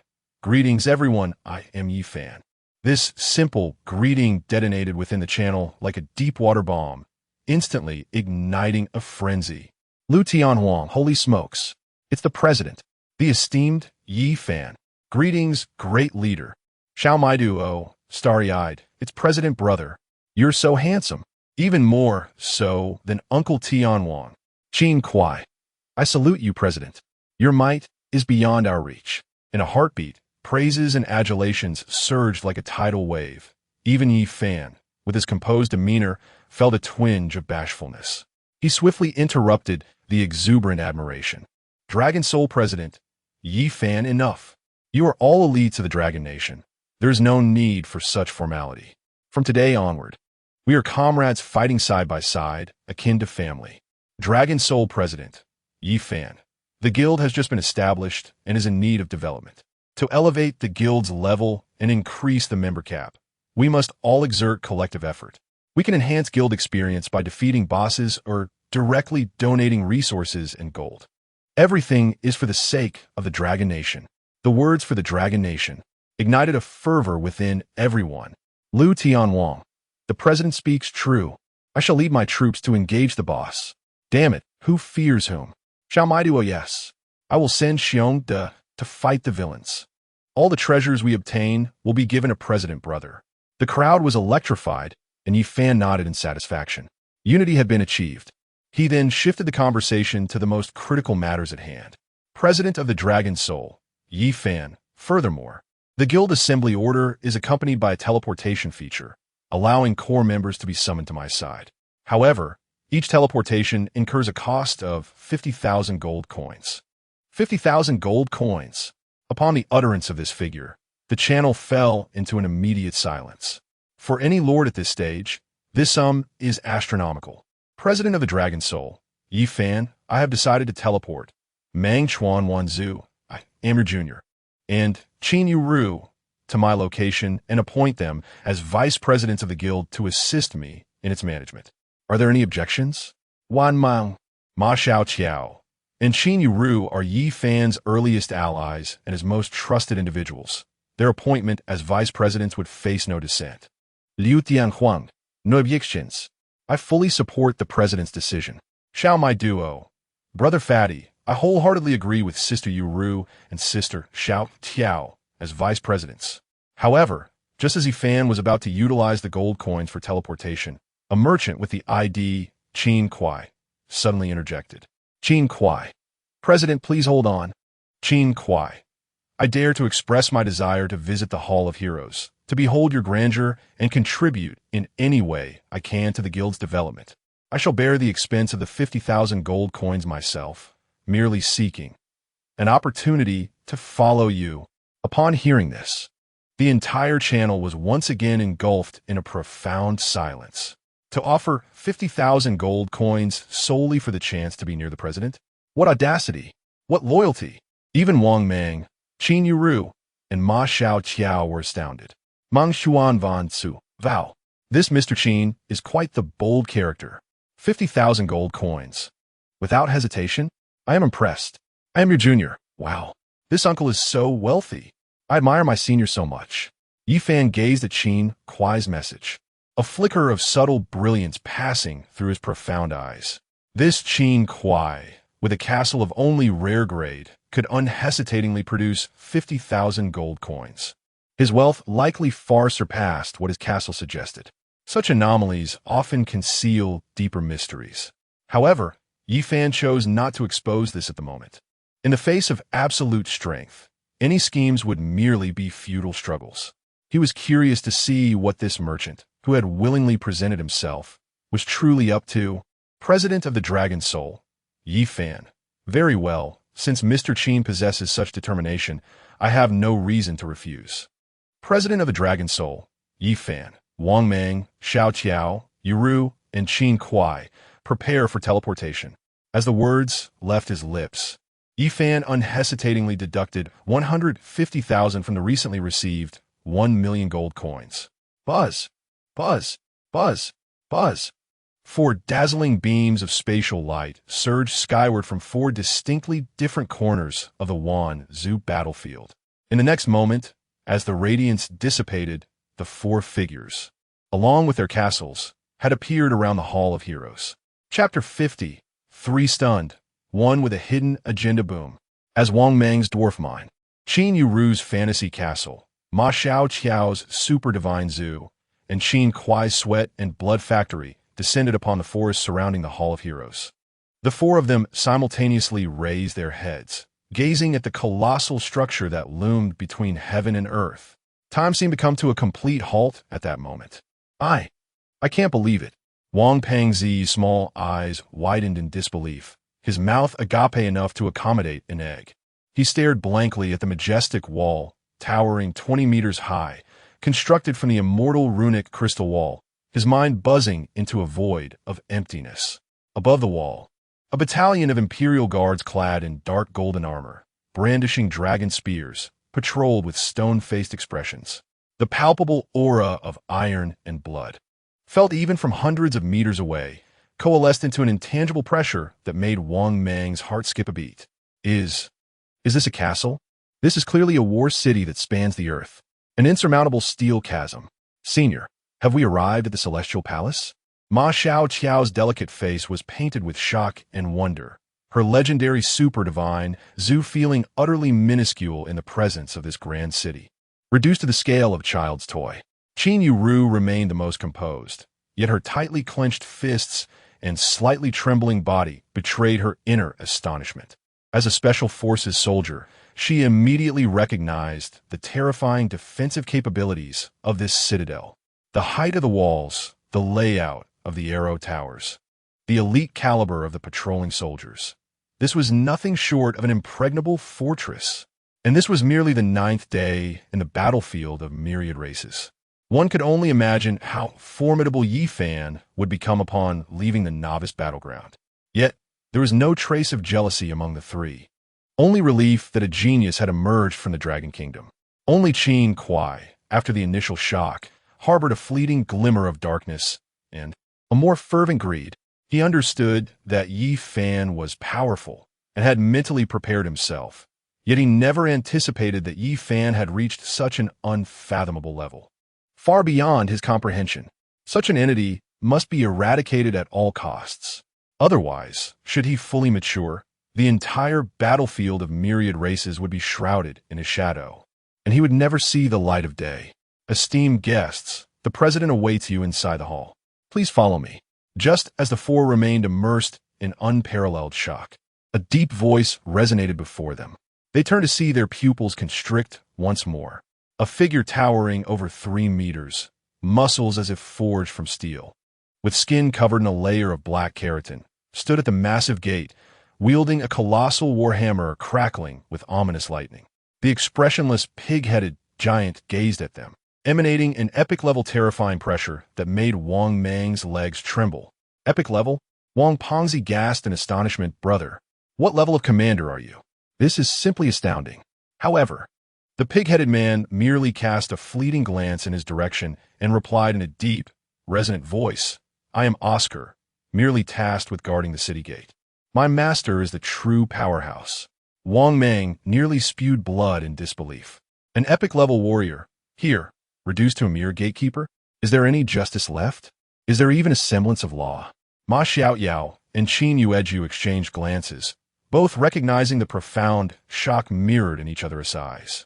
Greetings everyone, I am Yifan. This simple greeting detonated within the channel like a deep water bomb, instantly igniting a frenzy. Lu Tianhuang, holy smokes. It's the president, the esteemed Yifan. Greetings, great leader. Xiao Mai Duo, starry-eyed, it's President Brother. You're so handsome, even more so than Uncle Tianhuang. Qin Kuai. I salute you, President. Your might is beyond our reach. In a heartbeat, praises and adulations surged like a tidal wave. Even Yifan, with his composed demeanor, felt a twinge of bashfulness. He swiftly interrupted the exuberant admiration. Dragon Soul President, Yifan, enough. You are all elites of the Dragon Nation. There is no need for such formality. From today onward, we are comrades fighting side by side, akin to family. Dragon Soul President, Yi Fan. The guild has just been established and is in need of development. To elevate the guild's level and increase the member cap, we must all exert collective effort. We can enhance guild experience by defeating bosses or directly donating resources and gold. Everything is for the sake of the Dragon Nation. The words for the Dragon Nation ignited a fervor within everyone. Lu Tianwang. The president speaks true. I shall lead my troops to engage the boss. Damn it, who fears whom? Shall my do? Oh yes. I will send Xiong De to fight the villains. All the treasures we obtain will be given a president brother. The crowd was electrified, and Yi Fan nodded in satisfaction. Unity had been achieved. He then shifted the conversation to the most critical matters at hand. President of the Dragon Soul, Yi Fan. Furthermore, the guild assembly order is accompanied by a teleportation feature, allowing core members to be summoned to my side. However, each teleportation incurs a cost of 50,000 gold coins. 50,000 gold coins. Upon the utterance of this figure, the channel fell into an immediate silence. For any lord at this stage, this sum is astronomical. President of the Dragon Soul, Yi Fan, I have decided to teleport Mang Chuan Wanzhu, I am your junior, and Qin Yu Ru to my location and appoint them as vice presidents of the guild to assist me in its management. Are there any objections? Wan Mang, Ma Xiao Qiao, and Qin Yu Ru are Yi Fan's earliest allies and his most trusted individuals. Their appointment as vice presidents would face no dissent. Liu Tianhuang, no objections. I fully support the president's decision. Xiao Mai Duo, Brother Fatty, I wholeheartedly agree with Sister Yu Ru and Sister Xiao Tiao as vice presidents. However, just as Yi Fan was about to utilize the gold coins for teleportation, a merchant with the ID Qin Kuai suddenly interjected. Qin Kuai. President, please hold on. Qin Kuai. I dare to express my desire to visit the Hall of Heroes, to behold your grandeur and contribute in any way I can to the guild's development. I shall bear the expense of the 50,000 gold coins myself, merely seeking an opportunity to follow you. Upon hearing this, the entire channel was once again engulfed in a profound silence. To offer 50,000 gold coins solely for the chance to be near the president? What audacity! What loyalty! Even Wang Mang, Qin Yu Ru, and Ma Xiao Qiao were astounded. Mang Xuan Van Su, Vow. This Mr. Qin is quite the bold character. 50,000 gold coins. Without hesitation, I am impressed. I am your junior. Wow. This uncle is so wealthy. I admire my senior so much. Yi Fan gazed at Qin Kuai's message, a flicker of subtle brilliance passing through his profound eyes. This Qin Kuai, with a castle of only rare grade, could unhesitatingly produce 50,000 gold coins. His wealth likely far surpassed what his castle suggested. Such anomalies often conceal deeper mysteries. However, Yi Fan chose not to expose this at the moment. In the face of absolute strength, any schemes would merely be futile struggles. He was curious to see what this merchant, who had willingly presented himself, was truly up to. President of the Dragon Soul, Yi Fan. Very well, since Mr. Qin possesses such determination, I have no reason to refuse. President of the Dragon Soul, Yi Fan. Wang Mang, Xiao Qiao, Yu Ru, and Qin Kuai prepare for teleportation. As the words left his lips, Yi Fan unhesitatingly deducted 150,000 from the recently received 1 million gold coins. Buzz, buzz, buzz, buzz. 4 dazzling beams of spatial light surged skyward from 4 distinctly different corners of the Wanzhu battlefield. In the next moment, as the radiance dissipated, the 4 figures, along with their castles, had appeared around the Hall of Heroes. Chapter 50. 3 stunned, 1 with a hidden agenda boom. As Wang Mang's dwarf mine, Qin Yu Ru's fantasy castle, Ma Xiao Qiao's super divine zoo, and Qin Kuai's sweat and blood factory descended upon the forest surrounding the Hall of Heroes. The 4 of them simultaneously raised their heads, gazing at the colossal structure that loomed between heaven and earth. Time seemed to come to a complete halt at that moment. I can't believe it. Wang Pengzi's small eyes widened in disbelief, his mouth agape enough to accommodate an egg. He stared blankly at the majestic wall, towering 20 meters high, constructed from the immortal runic crystal wall, his mind buzzing into a void of emptiness. Above the wall, A battalion of Imperial Guards clad in dark golden armor, brandishing dragon spears, patrolled with stone-faced expressions. The palpable aura of iron and blood, felt even from hundreds of meters away, coalesced into an intangible pressure that made Wang Mang's heart skip a beat. Is this a castle? This is clearly a war city that spans the earth. An insurmountable steel chasm. Senior, have we arrived at the Celestial Palace? Ma Xiaoqiao's delicate face was painted with shock and wonder, her legendary super divine, Zhu, feeling utterly minuscule in the presence of this grand city. Reduced to the scale of child's toy, Qin Yuru remained the most composed, yet her tightly clenched fists and slightly trembling body betrayed her inner astonishment. As a Special Forces soldier, she immediately recognized the terrifying defensive capabilities of this citadel. The height of the walls, the layout of the arrow towers, the elite caliber of the patrolling soldiers. This was nothing short of an impregnable fortress. And this was merely the 9th day in the battlefield of myriad races. One could only imagine how formidable Yi Fan would become upon leaving the novice battleground. Yet, there was no trace of jealousy among the three. Only relief that a genius had emerged from the Dragon Kingdom. Only Qin Kuai, after the initial shock, harbored a fleeting glimmer of darkness and a more fervent greed. He understood that Yi Fan was powerful and had mentally prepared himself. Yet he never anticipated that Yi Fan had reached such an unfathomable level. Far beyond his comprehension, such an entity must be eradicated at all costs. Otherwise, should he fully mature, the entire battlefield of myriad races would be shrouded in his shadow, and he would never see the light of day. Esteemed guests, the president awaits you inside the hall. Please follow me. Just as the four remained immersed in unparalleled shock, a deep voice resonated before them. They turned to see their pupils constrict once more. A figure towering over 3 meters, muscles as if forged from steel, with skin covered in a layer of black keratin, stood at the massive gate, wielding a colossal warhammer crackling with ominous lightning. The expressionless, pig-headed giant gazed at them, emanating an epic-level terrifying pressure that made Wang Mang's legs tremble. Epic level? Wang Pengzi gasped in astonishment. Brother, what level of commander are you? This is simply astounding. However, the pig-headed man merely cast a fleeting glance in his direction and replied in a deep, resonant voice, I am Oscar, merely tasked with guarding the city gate. My master is the true powerhouse. Wang Mang nearly spewed blood in disbelief. An epic-level warrior, here, reduced to a mere gatekeeper? Is there any justice left? Is there even a semblance of law? Ma Xiaoyao and Qin Yueju exchanged glances, both recognizing the profound shock mirrored in each other's eyes.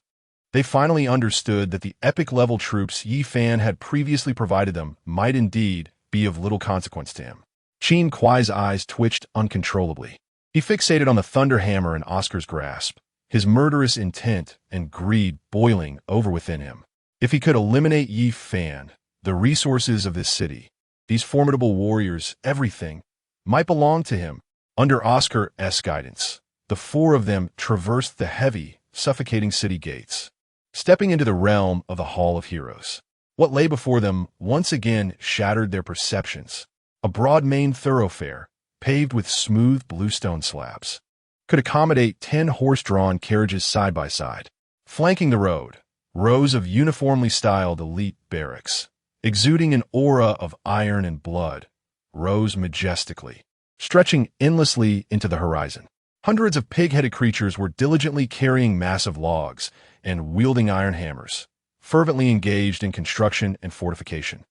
They finally understood that the epic-level troops Yi Fan had previously provided them might indeed be of little consequence to him. Qin Kuai's eyes twitched uncontrollably. He fixated on the thunder hammer in Oscar's grasp, his murderous intent and greed boiling over within him. If he could eliminate Yi Fan, the resources of this city, these formidable warriors, everything, might belong to him. Under Oscar's guidance, the four of them traversed the heavy, suffocating city gates, stepping into the realm of the Hall of Heroes. What lay before them once again shattered their perceptions. A broad main thoroughfare, paved with smooth bluestone slabs, could accommodate 10 horse-drawn carriages side by side. Flanking the road, rows of uniformly styled elite barracks, exuding an aura of iron and blood, rose majestically, stretching endlessly into the horizon. Hundreds of pig-headed creatures were diligently carrying massive logs and wielding iron hammers, fervently engaged in construction and fortification.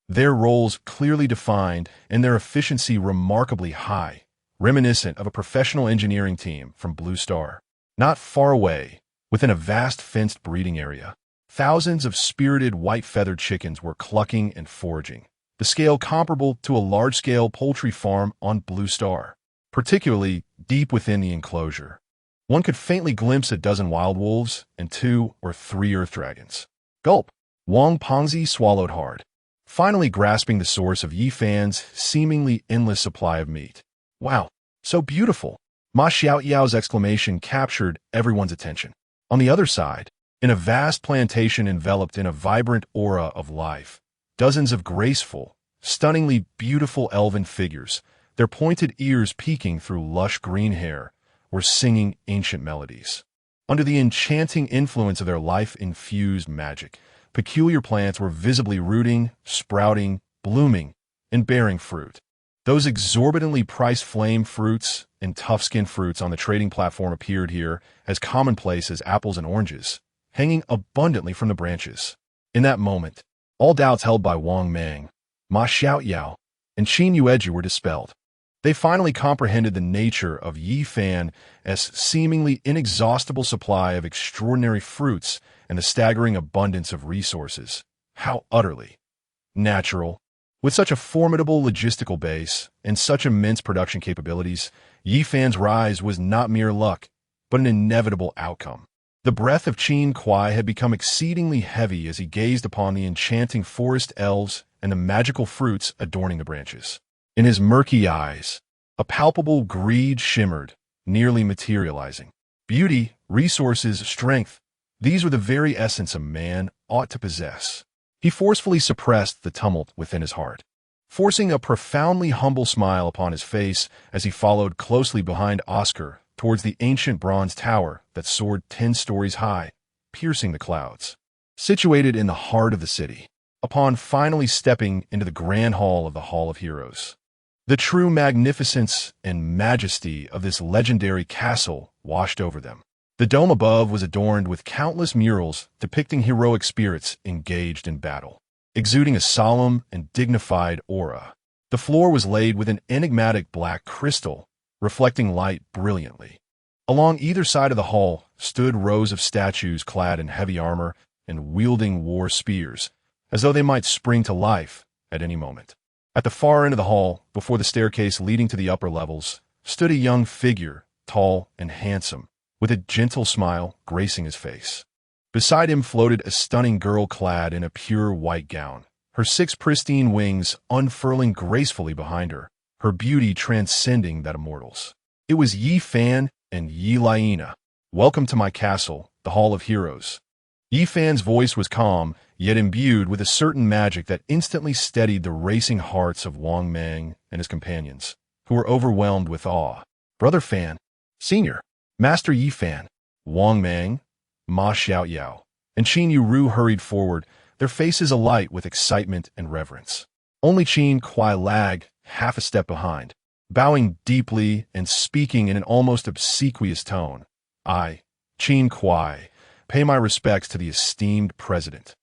Their roles clearly defined and their efficiency remarkably high, reminiscent of a professional engineering team from Blue Star. Not far away, within a vast fenced breeding area, thousands of spirited white-feathered chickens were clucking and foraging, the scale comparable to a large-scale poultry farm on Blue Star. Particularly deep within the enclosure, one could faintly glimpse a dozen wild wolves and 2 or 3 earth dragons. Gulp! Wang Pengzi swallowed hard, finally grasping the source of Yi Fan's seemingly endless supply of meat. Wow, so beautiful! Ma Xiaoyao's exclamation captured everyone's attention. On the other side, in a vast plantation enveloped in a vibrant aura of life, dozens of graceful, stunningly beautiful elven figures, their pointed ears peeking through lush green hair, were singing ancient melodies. Under the enchanting influence of their life-infused magic, peculiar plants were visibly rooting, sprouting, blooming, and bearing fruit. Those exorbitantly priced flame fruits and tough-skinned fruits on the trading platform appeared here as commonplace as apples and oranges, hanging abundantly from the branches. In that moment, all doubts held by Wang Mang, Ma Xiaoyao, and Qin Yueji were dispelled. They finally comprehended the nature of Yi Fan's seemingly inexhaustible supply of extraordinary fruits and the staggering abundance of resources. How utterly natural. With such a formidable logistical base and such immense production capabilities, Yi Fan's rise was not mere luck, but an inevitable outcome. The breath of Qin Kuai had become exceedingly heavy as he gazed upon the enchanting forest elves and the magical fruits adorning the branches. In his murky eyes, a palpable greed shimmered, nearly materializing. Beauty, resources, strength, these were the very essence a man ought to possess. He forcefully suppressed the tumult within his heart, forcing a profoundly humble smile upon his face as he followed closely behind Oscar towards the ancient bronze tower that soared 10 stories high, piercing the clouds. Situated in the heart of the city, upon finally stepping into the grand hall of the Hall of Heroes, the true magnificence and majesty of this legendary castle washed over them. The dome above was adorned with countless murals depicting heroic spirits engaged in battle, exuding a solemn and dignified aura. The floor was laid with an enigmatic black crystal, reflecting light brilliantly. Along either side of the hall stood rows of statues clad in heavy armor and wielding war spears, as though they might spring to life at any moment. At the far end of the hall, before the staircase leading to the upper levels, stood a young figure, tall and handsome, with a gentle smile gracing his face. Beside him floated a stunning girl clad in a pure white gown, her 6 pristine wings unfurling gracefully behind her, her beauty transcending that of mortals. It was Yi Fan and Yi Laina. Welcome to my castle, the Hall of Heroes. Yi Fan's voice was calm, yet imbued with a certain magic that instantly steadied the racing hearts of Wang Mang and his companions, who were overwhelmed with awe. Brother Fan, Senior, Master Yi Fan, Wang Mang, Ma Xiaoyao, and Qin Yu hurried forward, their faces alight with excitement and reverence. Only Qin Kuai lagged half a step behind, bowing deeply and speaking in an almost obsequious tone. I, Qin Kuai, pay my respects to the esteemed president.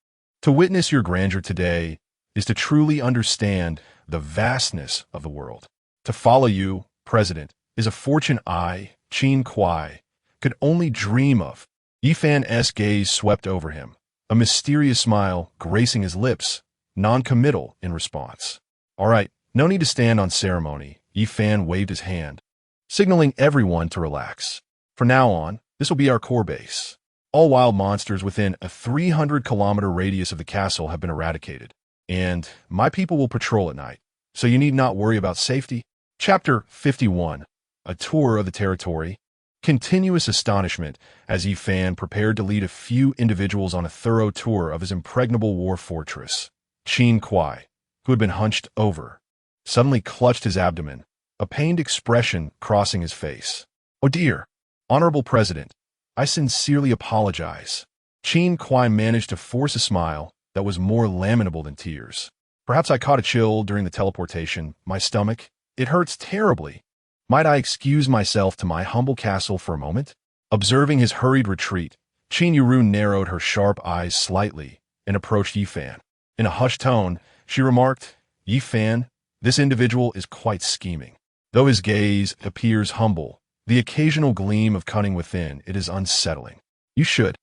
To witness your grandeur today is to truly understand the vastness of the world. To follow you, president, is a fortune I, Qin Kuai, could only dream of. Yi Fan's gaze swept over him, a mysterious smile gracing his lips, non-committal in response. All right, no need to stand on ceremony. Yi Fan waved his hand, signaling everyone to relax. From now on, this will be our core base. All wild monsters within a 300-kilometer radius of the castle have been eradicated, and my people will patrol at night, so you need not worry about safety. Chapter 51. A Tour of the Territory. Continuous astonishment as Yi Fan prepared to lead a few individuals on a thorough tour of his impregnable war fortress. Qin Kuai, who had been hunched over, suddenly clutched his abdomen, a pained expression crossing his face. Oh dear, Honorable President, I sincerely apologize. Qin Kuai managed to force a smile that was more lamentable than tears. Perhaps I caught a chill during the teleportation. My stomach, it hurts terribly. Might I excuse myself to my humble castle for a moment? Observing his hurried retreat, Qin Yu narrowed her sharp eyes slightly and approached Yi Fan. In a hushed tone, she remarked, Yi Fan, this individual is quite scheming. Though his gaze appears humble, the occasional gleam of cunning within it is unsettling. You should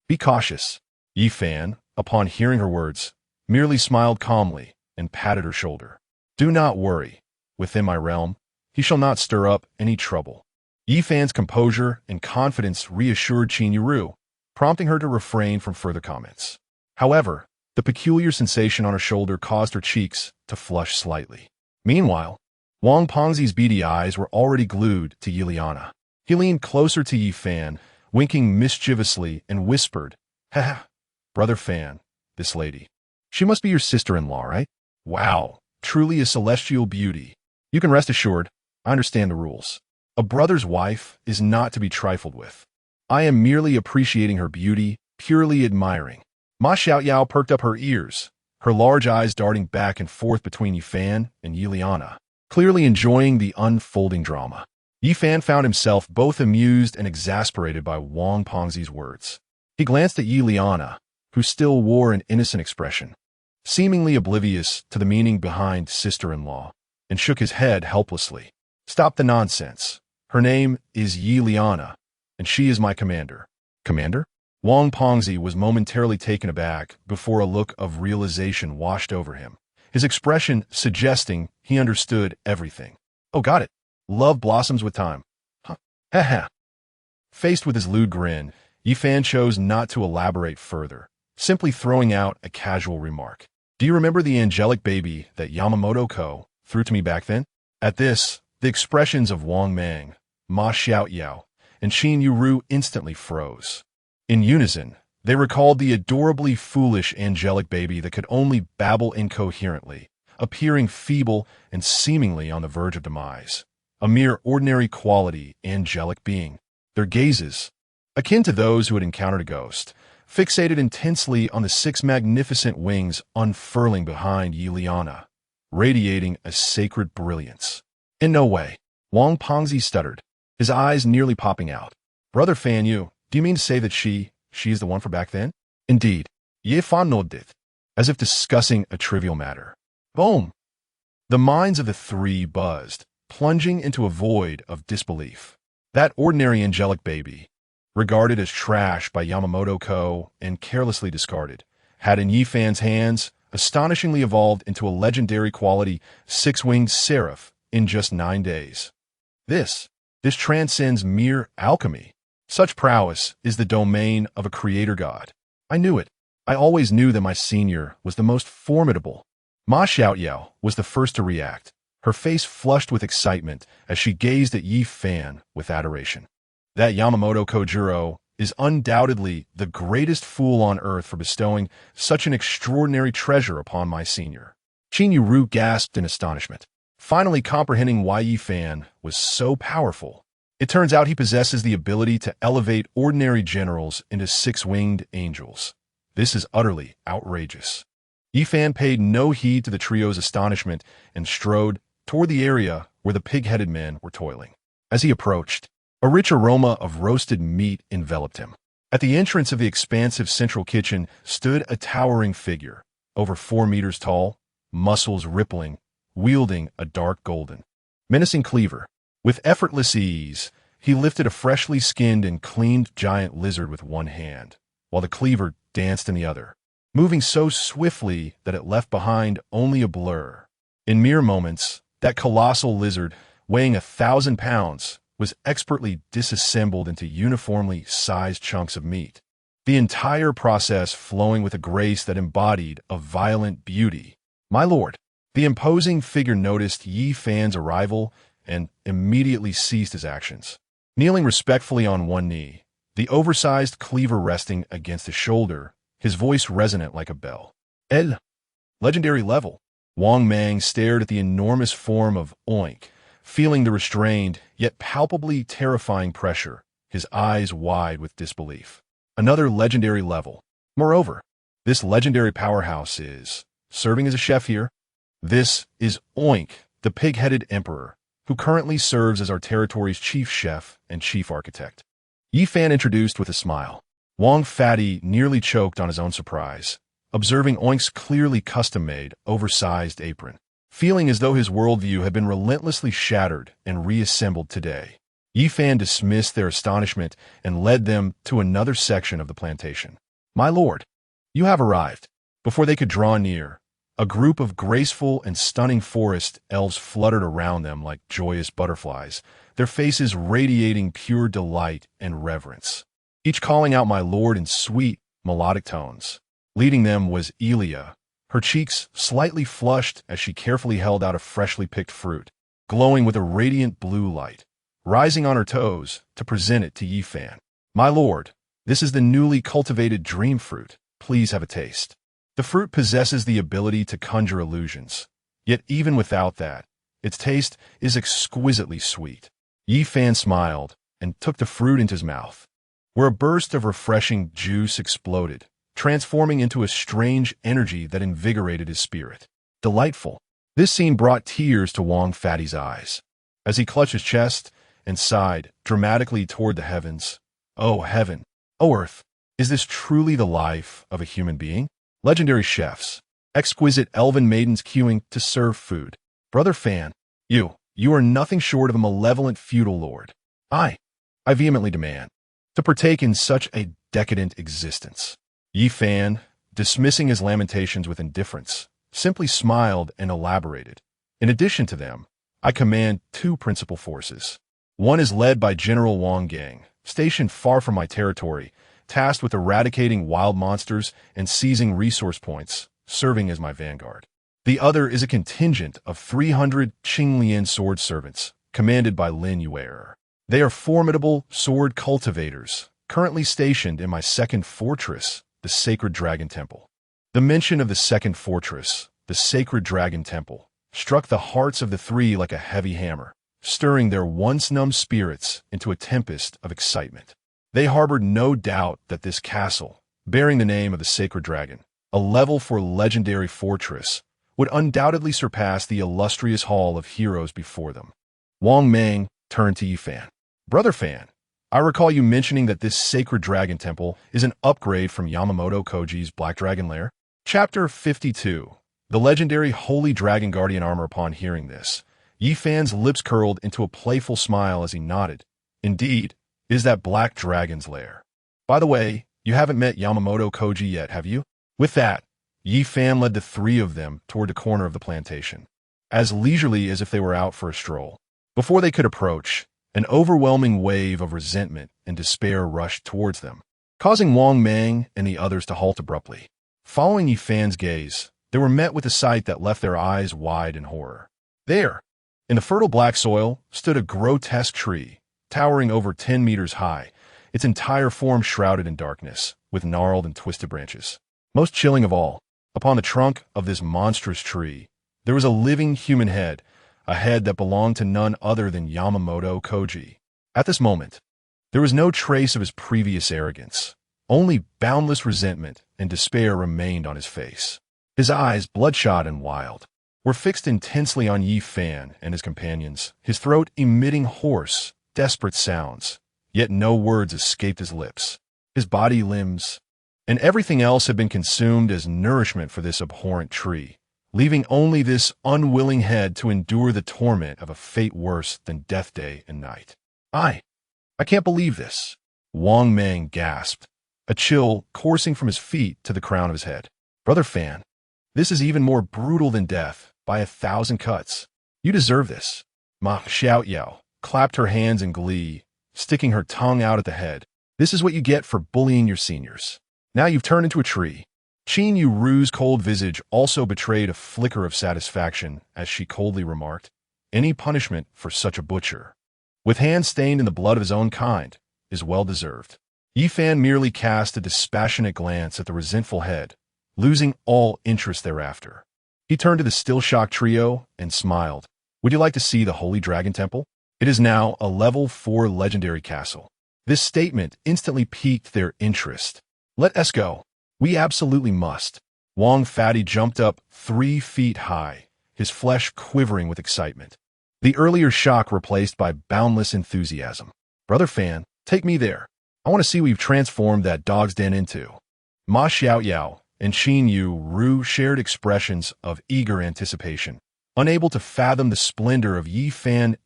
be cautious. Yi Fan, upon hearing her words, merely smiled calmly and patted her shoulder. Do not worry. Within my realm, he shall not stir up any trouble. Yi Fan's composure and confidence reassured Qin Yu, prompting her to refrain from further comments. However, the peculiar sensation on her shoulder caused her cheeks to flush slightly. Meanwhile, Wang Pengzi's beady eyes were already glued to Yi Liana. He leaned closer to Yi Fan, winking mischievously, and whispered, Ha, Brother Fan, this lady. She must be your sister-in-law, right? Wow, truly a celestial beauty. You can rest assured, I understand the rules. A brother's wife is not to be trifled with. I am merely appreciating her beauty, purely admiring. Ma Xiaoyao perked up her ears, her large eyes darting back and forth between Yifan and Yiliana, clearly enjoying the unfolding drama. Yifan found himself both amused and exasperated by Wang Pengzi's words. He glanced at Yiliana, who still wore an innocent expression, seemingly oblivious to the meaning behind sister-in-law, and shook his head helplessly. Stop the nonsense. Her name is Yiliana, and she is my commander. Commander? Wang Pengzi was momentarily taken aback before a look of realization washed over him, his expression suggesting he understood everything. Oh, got it. Love blossoms with time. Huh. Ha ha. Faced with his lewd grin, Yifan chose not to elaborate further, simply throwing out a casual remark. Do you remember the angelic baby that Yamamoto Ko threw to me back then? At this, the expressions of Wang Mang, Ma Xiaoyao, and Qin Yuru instantly froze. In unison, they recalled the adorably foolish angelic baby that could only babble incoherently, appearing feeble and seemingly on the verge of demise. A mere ordinary quality angelic being. Their gazes, akin to those who had encountered a ghost, fixated intensely on the 6 magnificent wings unfurling behind Yiliana, radiating a sacred brilliance. In no way. Wang Pengzi stuttered, his eyes nearly popping out. Brother Fan Yu, do you mean to say that she is the one for back then? Indeed. Ye Fan nodded, as if discussing a trivial matter. Boom! The minds of the three buzzed, plunging into a void of disbelief. That ordinary angelic baby, regarded as trash by Yamamoto Ko and carelessly discarded, had in Yifan's hands astonishingly evolved into a legendary quality 6-winged seraph in just 9 days. This transcends mere alchemy. Such prowess is the domain of a creator god. I knew it. I always knew that my senior was the most formidable. Ma Xiaoyao was the first to react, her face flushed with excitement as she gazed at Yifan with adoration. That Yamamoto Kojuro is undoubtedly the greatest fool on earth for bestowing such an extraordinary treasure upon my senior. Qin Yuru gasped in astonishment, finally comprehending why Yifan was so powerful. It turns out he possesses the ability to elevate ordinary generals into 6-winged angels. This is utterly outrageous. Yifan paid no heed to the trio's astonishment and strode toward the area where the pig-headed men were toiling. As he approached, a rich aroma of roasted meat enveloped him. At the entrance of the expansive central kitchen stood a towering figure, over 4 meters tall, muscles rippling, wielding a dark golden, menacing cleaver. With effortless ease, he lifted a freshly skinned and cleaned giant lizard with one hand, while the cleaver danced in the other, moving so swiftly that it left behind only a blur. In mere moments, that colossal lizard, weighing 1,000 pounds, was expertly disassembled into uniformly sized chunks of meat, the entire process flowing with a grace that embodied a violent beauty. My lord, the imposing figure noticed Yifan's arrival and immediately ceased his actions. Kneeling respectfully on one knee, the oversized cleaver resting against his shoulder, his voice resonant like a bell. Legendary level. Wang Mang stared at the enormous form of Oink, feeling the restrained yet palpably terrifying pressure, his eyes wide with disbelief. Another legendary level. Moreover, this legendary powerhouse is serving as a chef here. This is Oink, the pig-headed emperor, who currently serves as our territory's chief chef and chief architect. Yifan introduced with a smile. Wang Fatty nearly choked on his own surprise, observing Oink's clearly custom-made, oversized apron, feeling as though his worldview had been relentlessly shattered and reassembled today. Yifan dismissed their astonishment and led them to another section of the plantation. My lord, you have arrived. Before they could draw near, a group of graceful and stunning forest elves fluttered around them like joyous butterflies, their faces radiating pure delight and reverence, each calling out my lord in sweet, melodic tones. Leading them was Elia, her cheeks slightly flushed as she carefully held out a freshly picked fruit, glowing with a radiant blue light, rising on her toes to present it to Yifan. My lord, this is the newly cultivated dream fruit. Please have a taste. The fruit possesses the ability to conjure illusions, yet even without that, Its taste is exquisitely sweet. Yi Fan smiled and took the fruit into his mouth, where a burst of refreshing juice exploded, transforming into a strange energy that invigorated his spirit. Delightful. This scene brought tears to Wang Fatty's eyes, as he clutched his chest and sighed dramatically toward the heavens. Oh heaven, oh earth, is this truly the life of a human being? Legendary chefs, exquisite elven maidens queuing to serve food. Brother Fan, you are nothing short of a malevolent feudal lord. I vehemently demand to partake in such a decadent existence. Yi Fan, dismissing his lamentations with indifference, simply smiled and elaborated. In addition to them, I command 2 principal forces. One is led by General Wang Gang, stationed far from my territory, tasked with eradicating wild monsters and seizing resource points, serving as my vanguard. The other is a contingent of 300 Qinglian sword servants, commanded by Lin Yuer. They are formidable sword cultivators, currently stationed in my second fortress, the Sacred Dragon Temple. The mention of the second fortress, the Sacred Dragon Temple, struck the hearts of the 3 like a heavy hammer, stirring their once numb spirits into a tempest of excitement. They harbored no doubt that this castle, bearing the name of the Sacred Dragon, a level 4 legendary fortress, would undoubtedly surpass the illustrious hall of heroes before them. Wang Mang turned to Yi Fan. Brother Fan, I recall you mentioning that this Sacred Dragon Temple is an upgrade from Yamamoto Koji's Black Dragon Lair. Chapter 52. The legendary Holy Dragon Guardian Armor. Upon hearing this, Yi Fan's lips curled into a playful smile as he nodded. Indeed, is that Black Dragon's lair. By the way, you haven't met Yamamoto Koji yet, have you? With that, Yi Fan led the 3 of them toward the corner of the plantation, as leisurely as if they were out for a stroll. Before they could approach, an overwhelming wave of resentment and despair rushed towards them, causing Wang Mang and the others to halt abruptly. Following Yi Fan's gaze, they were met with a sight that left their eyes wide in horror. There, in the fertile black soil, stood a grotesque tree, towering over 10 meters high, its entire form shrouded in darkness, with gnarled and twisted branches. Most chilling of all, upon the trunk of this monstrous tree, there was a living human head, a head that belonged to none other than Yamamoto Koji. At this moment, there was no trace of his previous arrogance. Only boundless resentment and despair remained on his face. His eyes, bloodshot and wild, were fixed intensely on Yi Fan and his companions, his throat emitting hoarse, desperate sounds, yet no words escaped his lips. His body, limbs, and everything else had been consumed as nourishment for this abhorrent tree, leaving only this unwilling head to endure the torment of a fate worse than death day and night. I can't believe this, Wang Mang gasped, a chill coursing from his feet to the crown of his head. Brother Fan, this is even more brutal than death, by 1,000 cuts. You deserve this. Ma Xiaoyao clapped her hands in glee, sticking her tongue out at the head. This is what you get for bullying your seniors. Now you've turned into a tree. Qin Yuru's cold visage also betrayed a flicker of satisfaction as she coldly remarked, any punishment for such a butcher, with hands stained in the blood of his own kind, is well deserved. Yi Fan merely cast a dispassionate glance at the resentful head, losing all interest thereafter. He turned to the still-shocked trio and smiled. Would you like to see the Holy Dragon Temple? It is now a level 4 legendary castle. This statement instantly piqued their interest. Let us go. We absolutely must. Wang Fatty jumped up 3 feet high, his flesh quivering with excitement. The earlier shock replaced by boundless enthusiasm. Brother Fan, take me there. I want to see what you've transformed that dog's den into. Ma Xiaoyao and Qin Yu shared expressions of eager anticipation, unable to fathom the splendor of Yi Fan's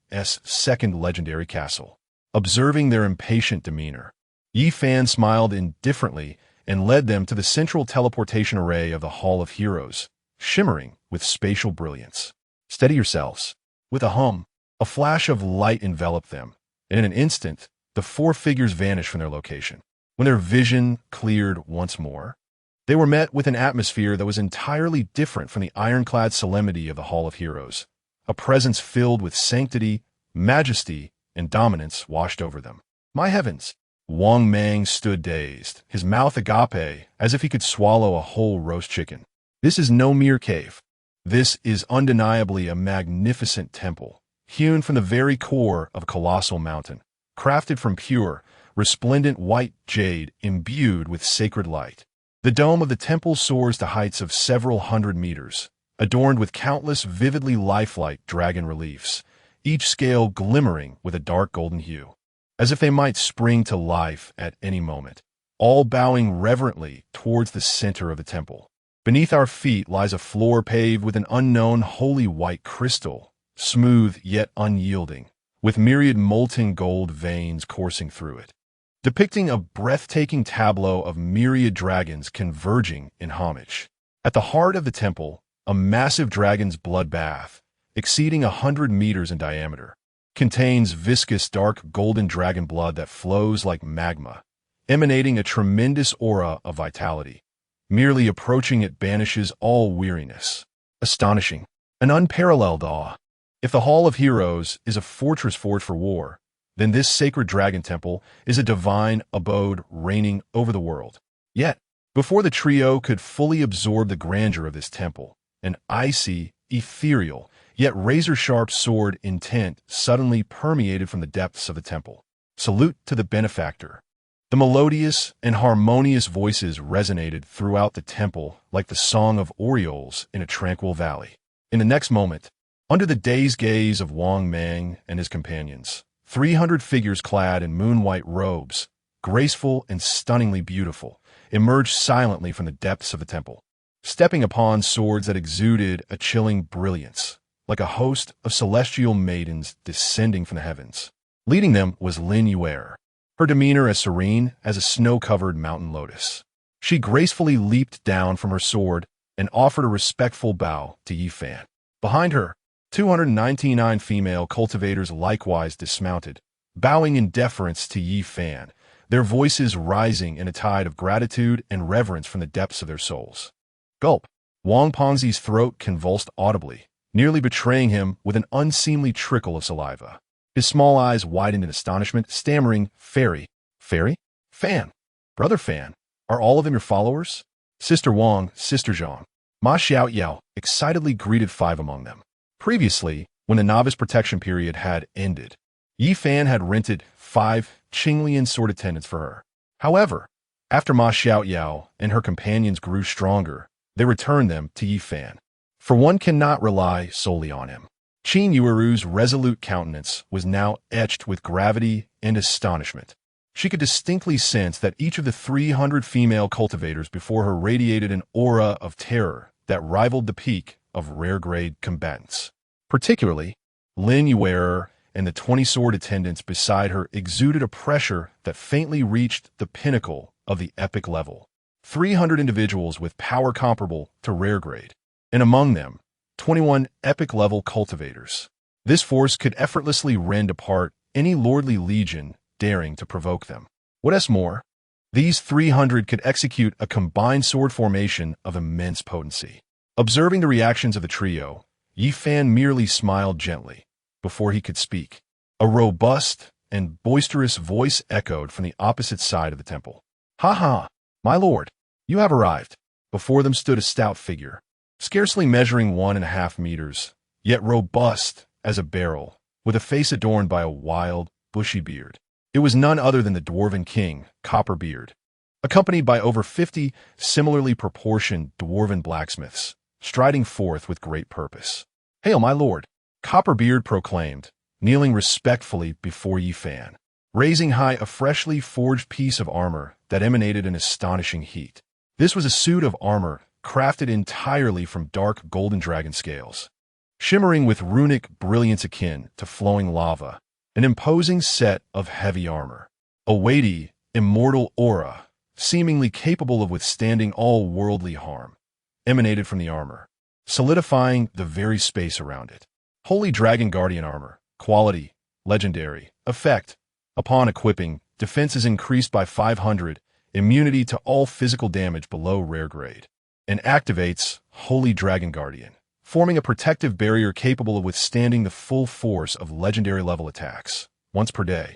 second legendary castle. Observing their impatient demeanor, Yi Fan smiled indifferently and led them to the central teleportation array of the Hall of Heroes, shimmering with spatial brilliance. Steady yourselves. With a hum, a flash of light enveloped them, and in an instant, the 4 figures vanished from their location. When their vision cleared once more, they were met with an atmosphere that was entirely different from the ironclad solemnity of the Hall of Heroes. A presence filled with sanctity, majesty, and dominance washed over them. My heavens! Wang Mang stood dazed, his mouth agape, as if he could swallow a whole roast chicken. This is no mere cave. This is undeniably a magnificent temple, hewn from the very core of a colossal mountain, crafted from pure, resplendent white jade imbued with sacred light. The dome of the temple soars to heights of several hundred meters, adorned with countless vividly lifelike dragon reliefs, each scale glimmering with a dark golden hue, as if they might spring to life at any moment, all bowing reverently towards the center of the temple. Beneath our feet lies a floor paved with an unknown holy white crystal, smooth yet unyielding, with myriad molten gold veins coursing through it, depicting a breathtaking tableau of myriad dragons converging in homage. At the heart of the temple, a massive dragon's blood bath, exceeding 100 meters in diameter, contains viscous dark golden dragon blood that flows like magma, emanating a tremendous aura of vitality. Merely approaching it banishes all weariness. Astonishing. An unparalleled awe. If the Hall of Heroes is a fortress forged for war, then this sacred dragon temple is a divine abode reigning over the world. Yet, before the trio could fully absorb the grandeur of this temple, an icy, ethereal, yet razor-sharp sword intent suddenly permeated from the depths of the temple. Salute to the benefactor. The melodious and harmonious voices resonated throughout the temple like the song of orioles in a tranquil valley. In the next moment, under the dazed gaze of Wang Mang and his companions, 300 figures clad in moon-white robes, graceful and stunningly beautiful, emerged silently from the depths of the temple, stepping upon swords that exuded a chilling brilliance, like a host of celestial maidens descending from the heavens. Leading them was Lin Yuer, her demeanor as serene as a snow-covered mountain lotus. She gracefully leaped down from her sword and offered a respectful bow to Yi Fan. Behind her, 299 female cultivators likewise dismounted, bowing in deference to Yi Fan, their voices rising in a tide of gratitude and reverence from the depths of their souls. Gulp. Wang Pengzi's throat convulsed audibly, nearly betraying him with an unseemly trickle of saliva. His small eyes widened in astonishment, stammering, Fairy, Fan, Brother Fan, are all of them your followers? Sister Wang, Sister Zhang, Ma Xiaoyao excitedly greeted 5 among them. Previously, when the novice protection period had ended, Yi Fan had rented 5 Qinglian sword attendants for her. However, after Ma Xiaoyao and her companions grew stronger, they returned them to Yi Fan, for one cannot rely solely on him. Qin Yueru's resolute countenance was now etched with gravity and astonishment. She could distinctly sense that each of the 300 female cultivators before her radiated an aura of terror that rivaled the peak of rare-grade combatants. Particularly, Lin Yuer and the 20 sword attendants beside her exuded a pressure that faintly reached the pinnacle of the epic level. 300 individuals with power comparable to rare-grade, and among them, 21 epic-level cultivators. This force could effortlessly rend apart any lordly legion daring to provoke them. What's more, these 300 could execute a combined sword formation of immense potency. Observing the reactions of the trio, Yi Fan merely smiled gently before he could speak. A robust and boisterous voice echoed from the opposite side of the temple. "Ha ha, my lord, you have arrived." Before them stood a stout figure, scarcely measuring 1.5 meters, yet robust as a barrel, with a face adorned by a wild, bushy beard. It was none other than the dwarven king, Copperbeard, accompanied by over 50 similarly proportioned dwarven blacksmiths, striding forth with great purpose. "Hail, my lord," Copperbeard proclaimed, kneeling respectfully before Yi Fan, raising high a freshly forged piece of armor that emanated an astonishing heat. This was a suit of armor crafted entirely from dark golden dragon scales, shimmering with runic brilliance akin to flowing lava, an imposing set of heavy armor, a weighty, immortal aura, seemingly capable of withstanding all worldly harm, emanated from the armor, solidifying the very space around it. Holy Dragon Guardian armor, quality, legendary, effect. Upon equipping, defense is increased by 500, immunity to all physical damage below rare grade, and activates Holy Dragon Guardian, forming a protective barrier capable of withstanding the full force of legendary level attacks, once per day.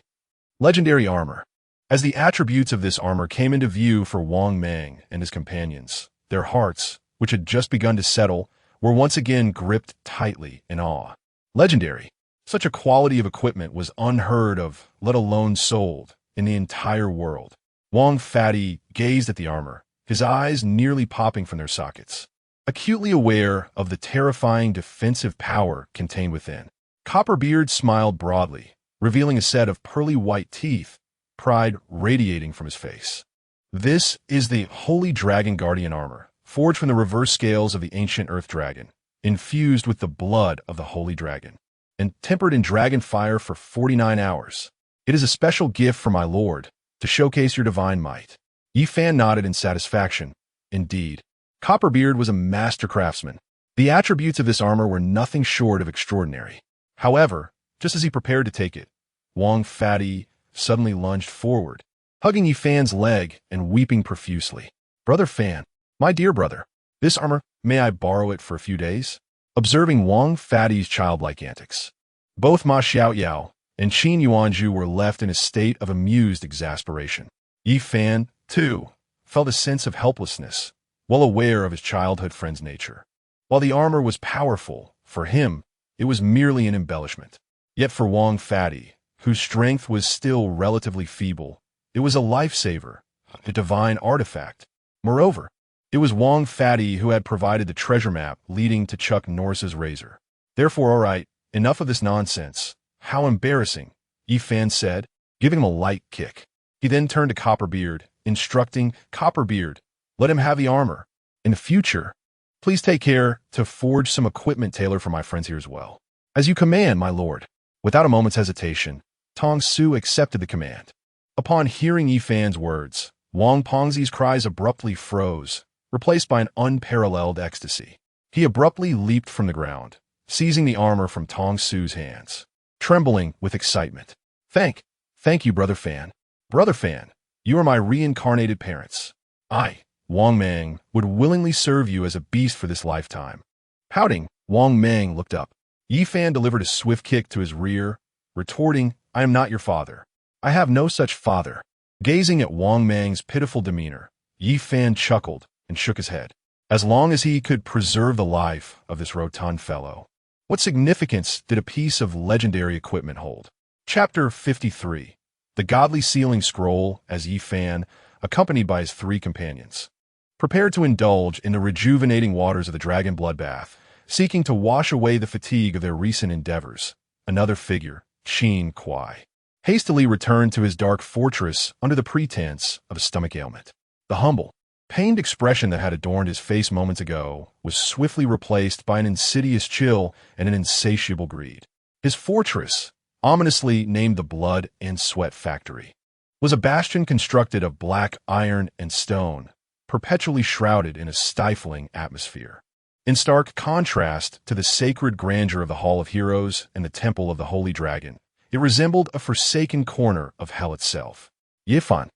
Legendary armor. As the attributes of this armor came into view for Wang Mang and his companions, their hearts, which had just begun to settle, were once again gripped tightly in awe. Legendary. Such a quality of equipment was unheard of, let alone sold, in the entire world. Wang Fatty gazed at the armor, his eyes nearly popping from their sockets, acutely aware of the terrifying defensive power contained within. Copperbeard smiled broadly, revealing a set of pearly white teeth, pride radiating from his face. This is the Holy Dragon Guardian armor, forged from the reverse scales of the ancient Earth Dragon, infused with the blood of the Holy Dragon, and tempered in dragon fire for 49 hours. It is a special gift from my lord, to showcase your divine might. Yi Fan nodded in satisfaction. Indeed, Copperbeard was a master craftsman. The attributes of this armor were nothing short of extraordinary. However, just as he prepared to take it, Wang Fatty suddenly lunged forward, hugging Yi Fan's leg and weeping profusely. Brother Fan, my dear brother, this armor, may I borrow it for a few days? Observing Wang Fatty's childlike antics, both Ma Xiaoyao and Qin Yuanzhu were left in a state of amused exasperation. Yi Fan, too, felt a sense of helplessness, well aware of his childhood friend's nature. While the armor was powerful, for him, it was merely an embellishment. Yet for Wang Fatty, whose strength was still relatively feeble, it was a lifesaver, a divine artifact. Moreover, it was Wang Fatty who had provided the treasure map leading to Chuck Norris's razor. Therefore, all right, enough of this nonsense. How embarrassing, Yi Fan said, giving him a light kick. He then turned to Copperbeard, instructing Copperbeard, let him have the armor. In the future, please take care to forge some equipment tailored for my friends here as well. As you command, my lord. Without a moment's hesitation, Tong Su accepted the command. Upon hearing Yi Fan's words, Wang Pengzi's cries abruptly froze, replaced by an unparalleled ecstasy. He abruptly leaped from the ground, seizing the armor from Tong Su's hands, trembling with excitement. Thank you, Brother Fan. Brother Fan, you are my reincarnated parents. I, Wang Mang, would willingly serve you as a beast for this lifetime. Pouting, Wang Mang looked up. Yi Fan delivered a swift kick to his rear, retorting, I am not your father. I have no such father. Gazing at Wang Mang's pitiful demeanor, Yi Fan chuckled and shook his head. As long as he could preserve the life of this rotund fellow. What significance did a piece of legendary equipment hold? Chapter 53. The Godly Sealing Scroll, as Yi Fan, accompanied by his three companions, prepared to indulge in the rejuvenating waters of the dragon bloodbath, seeking to wash away the fatigue of their recent endeavors. Another figure, Qin Kuai, hastily returned to his dark fortress under the pretense of a stomach ailment. The humble, pained expression that had adorned his face moments ago was swiftly replaced by an insidious chill and an insatiable greed. His fortress, ominously named the Blood and Sweat Factory, was a bastion constructed of black iron and stone, perpetually shrouded in a stifling atmosphere. In stark contrast to the sacred grandeur of the Hall of Heroes and the Temple of the Holy Dragon, it resembled a forsaken corner of hell itself. Yifan.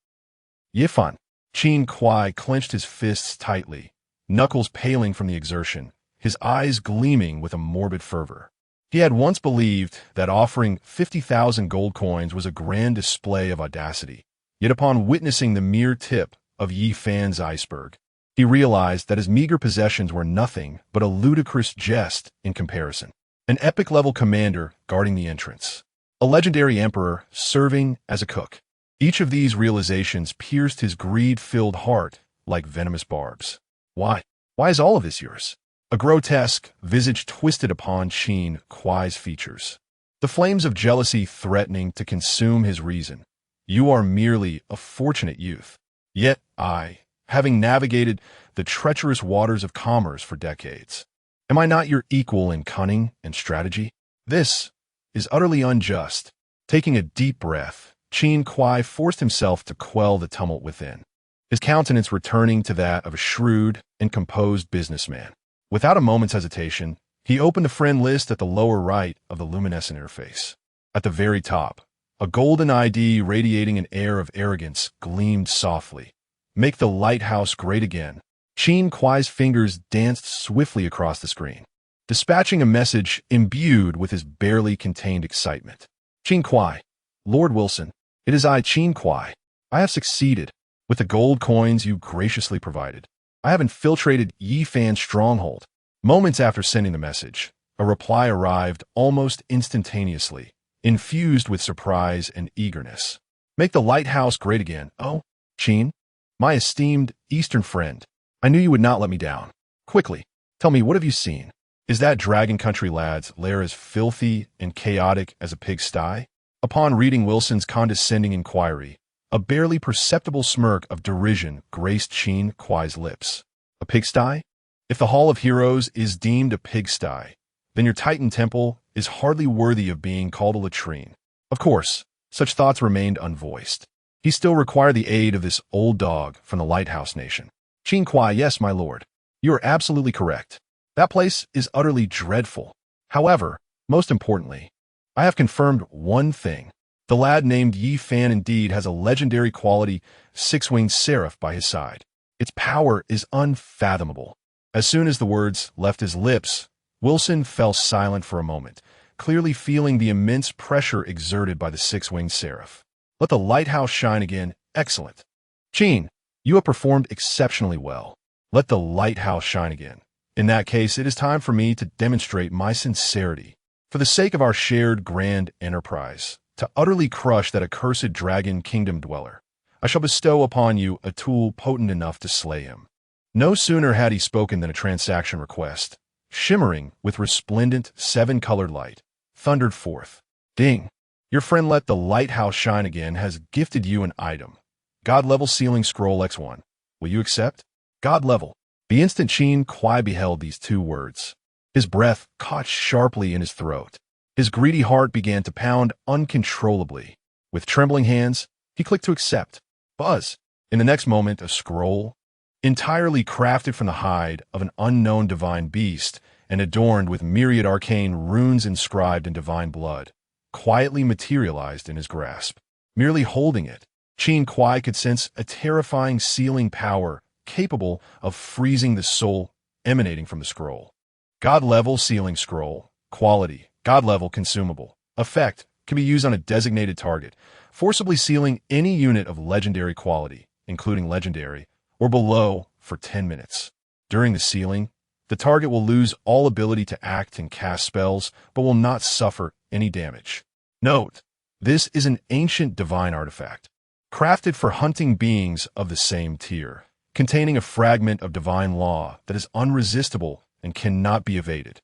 Qin Kuai clenched his fists tightly, knuckles paling from the exertion, his eyes gleaming with a morbid fervor. He had once believed that offering 50,000 gold coins was a grand display of audacity, yet upon witnessing the mere tip of Yi Fan's iceberg, he realized that his meager possessions were nothing but a ludicrous jest in comparison. An epic-level commander guarding the entrance, a legendary emperor serving as a cook. Each of these realizations pierced his greed-filled heart like venomous barbs. Why is all of this yours? A grotesque visage twisted upon Qin Kuai's features, the flames of jealousy threatening to consume his reason. You are merely a fortunate youth. Yet I, having navigated the treacherous waters of commerce for decades, am I not your equal in cunning and strategy? This is utterly unjust. Taking a deep breath, Qin Kuai forced himself to quell the tumult within, his countenance returning to that of a shrewd and composed businessman. Without a moment's hesitation, he opened the friend list at the lower right of the luminescent interface. At the very top, a golden ID radiating an air of arrogance gleamed softly. Make the lighthouse great again. Qin Kuai's fingers danced swiftly across the screen, dispatching a message imbued with his barely contained excitement. Qin Kuai, Lord Wilson, it is I, Qin Kuai. I have succeeded. With the gold coins you graciously provided, I have infiltrated Yi Fan's stronghold. Moments after sending the message, a reply arrived almost instantaneously, infused with surprise and eagerness. Make the lighthouse great again. Oh, Qin, my esteemed Eastern friend, I knew you would not let me down. Quickly, tell me, what have you seen? Is that Dragon Country lad's lair as filthy and chaotic as a pigsty? Upon reading Wilson's condescending inquiry, a barely perceptible smirk of derision graced Qin Kuai's lips. A pigsty? If the Hall of Heroes is deemed a pigsty, then your Titan Temple is hardly worthy of being called a latrine. Of course, such thoughts remained unvoiced. He still required the aid of this old dog from the Lighthouse Nation. Qin Kuai, yes, my lord. You are absolutely correct. That place is utterly dreadful. However, most importantly, I have confirmed one thing. The lad named Yi Fan indeed has a legendary quality six-winged seraph by his side. Its power is unfathomable. As soon as the words left his lips, Wilson fell silent for a moment, clearly feeling the immense pressure exerted by the six-winged seraph. Let the lighthouse shine again. Excellent. Qin, you have performed exceptionally well. Let the lighthouse shine again. In that case, it is time for me to demonstrate my sincerity. For the sake of our shared grand enterprise, to utterly crush that accursed dragon kingdom dweller, I shall bestow upon you a tool potent enough to slay him. No sooner had he spoken than a transaction request, shimmering with resplendent seven-colored light, thundered forth. Ding! Your friend Let the Lighthouse Shine Again has gifted you an item. God-level sealing scroll X1. Will you accept? God-level. The instant Qin Kuai beheld these two words, his breath caught sharply in his throat. His greedy heart began to pound uncontrollably. With trembling hands, he clicked to accept. Buzz! In the next moment, a scroll, entirely crafted from the hide of an unknown divine beast and adorned with myriad arcane runes inscribed in divine blood, quietly materialized in his grasp. Merely holding it, Qin Kuai could sense a terrifying sealing power capable of freezing the soul emanating from the scroll. God-level sealing scroll. Quality. God-level consumable. Effect. Can be used on a designated target, forcibly sealing any unit of legendary quality, including legendary, or below for 10 minutes. During the sealing, the target will lose all ability to act and cast spells, but will not suffer any damage. Note, this is an ancient divine artifact, crafted for hunting beings of the same tier, containing a fragment of divine law that is unresistible and cannot be evaded.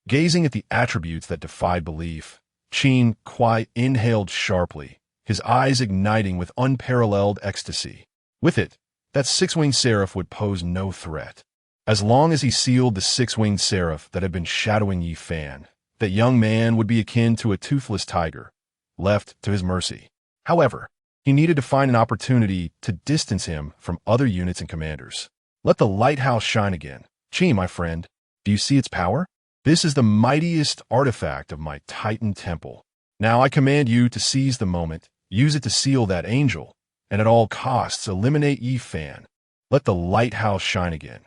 Gazing at the attributes that defied belief, Qin Kuai inhaled sharply, his eyes igniting with unparalleled ecstasy. With it, that six-winged seraph would pose no threat. As long as he sealed the six-winged seraph that had been shadowing Yi Fan, that young man would be akin to a toothless tiger, left to his mercy. However, he needed to find an opportunity to distance him from other units and commanders. Let the lighthouse shine again. Qin, my friend, do you see its power? This is the mightiest artifact of my Titan Temple. Now I command you to seize the moment, use it to seal that angel, and at all costs eliminate Yi Fan. Let the lighthouse shine again.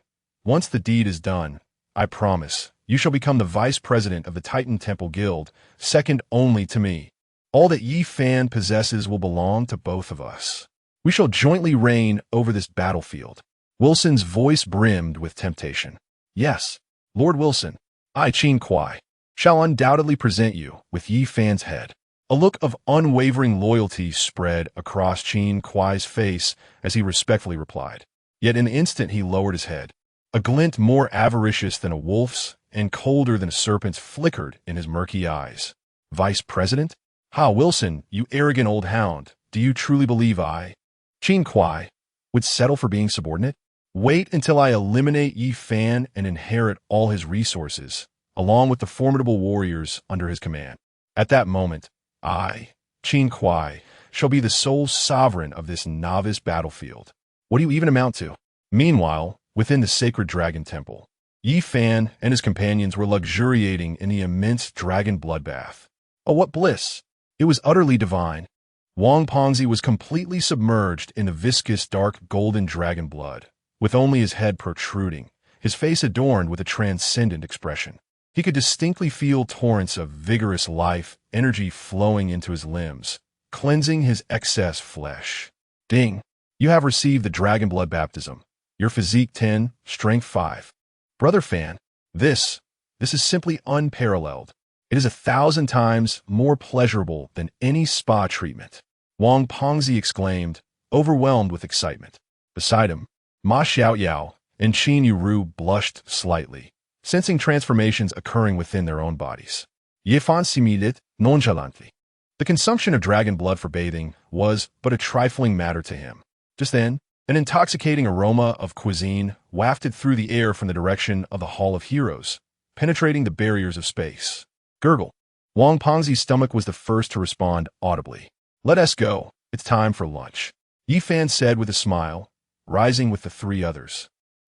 Once the deed is done, I promise, you shall become the vice president of the Titan Temple Guild, second only to me. All that Yi Fan possesses will belong to both of us. We shall jointly reign over this battlefield. Wilson's voice brimmed with temptation. Yes, Lord Wilson, I, Qin Kuai, shall undoubtedly present you with Yi Fan's head. A look of unwavering loyalty spread across Qin Kuai's face as he respectfully replied. Yet in an instant he lowered his head. A glint more avaricious than a wolf's and colder than a serpent's flickered in his murky eyes. Vice President? Ha, Wilson, you arrogant old hound, do you truly believe I, Qin Kuai, would settle for being subordinate? Wait until I eliminate Yi Fan and inherit all his resources, along with the formidable warriors under his command. At that moment, I, Qin Kuai, shall be the sole sovereign of this novice battlefield. What do you even amount to? Meanwhile, within the sacred dragon temple, Yi Fan and his companions were luxuriating in the immense dragon bloodbath. Oh, what bliss! It was utterly divine. Wang Pongzi was completely submerged in the viscous dark golden dragon blood, with only his head protruding, his face adorned with a transcendent expression. He could distinctly feel torrents of vigorous life, energy flowing into his limbs, cleansing his excess flesh. Ding! You have received the dragon blood baptism. Your physique 10, strength 5. Brother Fan, this is simply unparalleled. It is 1,000 times more pleasurable than any spa treatment. Wang Pengzi exclaimed, overwhelmed with excitement. Beside him, Ma Xiaoyao and Qin Yuru blushed slightly, sensing transformations occurring within their own bodies. Ye Fan similed nonchalantly. The consumption of dragon blood for bathing was but a trifling matter to him. Just then, an intoxicating aroma of cuisine wafted through the air from the direction of the Hall of Heroes, penetrating the barriers of space. Gurgle. Wang Pengzi's stomach was the first to respond audibly. Let us go. It's time for lunch, Yi Fan said with a smile, rising with the three others.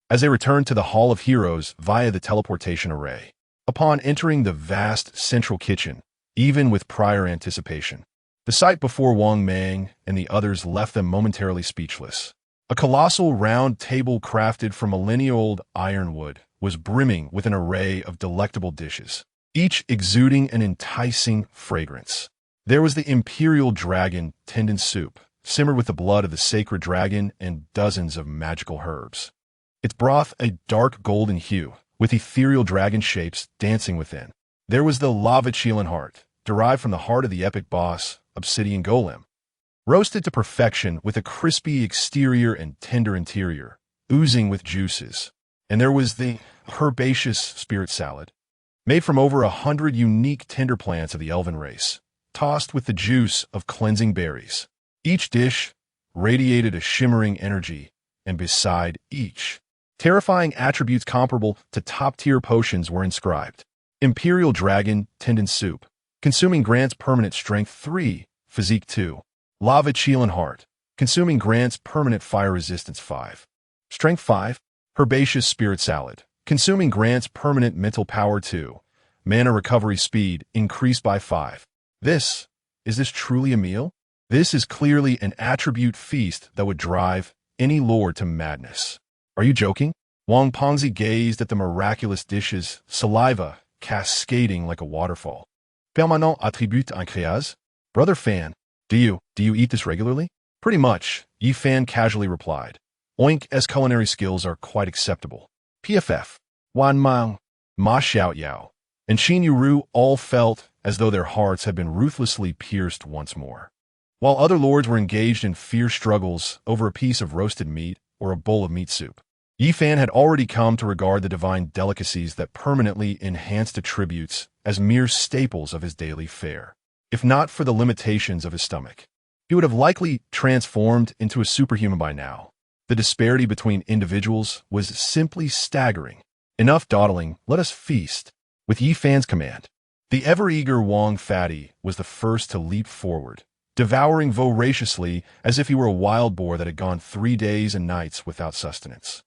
As they returned to the Hall of Heroes via the teleportation array. Upon entering the vast central kitchen, even with prior anticipation, the sight before Wang Mang and the others left them momentarily speechless. A colossal round table crafted from millennia-old ironwood was brimming with an array of delectable dishes, each exuding an enticing fragrance. There was the imperial dragon tendon soup, simmered with the blood of the sacred dragon and dozens of magical herbs. Its broth a dark golden hue, with ethereal dragon shapes dancing within. There was the lava chilan heart, derived from the heart of the epic boss, Obsidian Golem, roasted to perfection with a crispy exterior and tender interior, oozing with juices. And there was the herbaceous spirit salad, made from over 100 unique tender plants of the elven race, tossed with the juice of cleansing berries. Each dish radiated a shimmering energy, and beside each, terrifying attributes comparable to top-tier potions were inscribed. Imperial Dragon Tendon Soup, consuming grants permanent strength 3, physique 2. Lava Chilan Heart, consuming grants permanent fire resistance 5. Strength 5. Herbaceous Spirit Salad, consuming grants permanent mental power 2. Mana recovery speed increased by 5. Is this truly a meal? This is clearly an attribute feast that would drive any lord to madness. Are you joking? Wang Pengzi gazed at the miraculous dishes, saliva cascading like a waterfall. Permanent attribut incréase? Brother Fan, do you eat this regularly? Pretty much, Yi Fan casually replied. Oink's culinary skills are quite acceptable. PFF, Wan Mang, Ma Xiaoyao, and Qin Yuru all felt as though their hearts had been ruthlessly pierced once more. While other lords were engaged in fierce struggles over a piece of roasted meat or a bowl of meat soup, Yi Fan had already come to regard the divine delicacies that permanently enhanced attributes as mere staples of his daily fare. If not for the limitations of his stomach, he would have likely transformed into a superhuman by now. The disparity between individuals was simply staggering. Enough dawdling, let us feast. With Yi Fan's command, the ever-eager Wang Fatty was the first to leap forward, devouring voraciously as if he were a wild boar that had gone 3 days and nights without sustenance.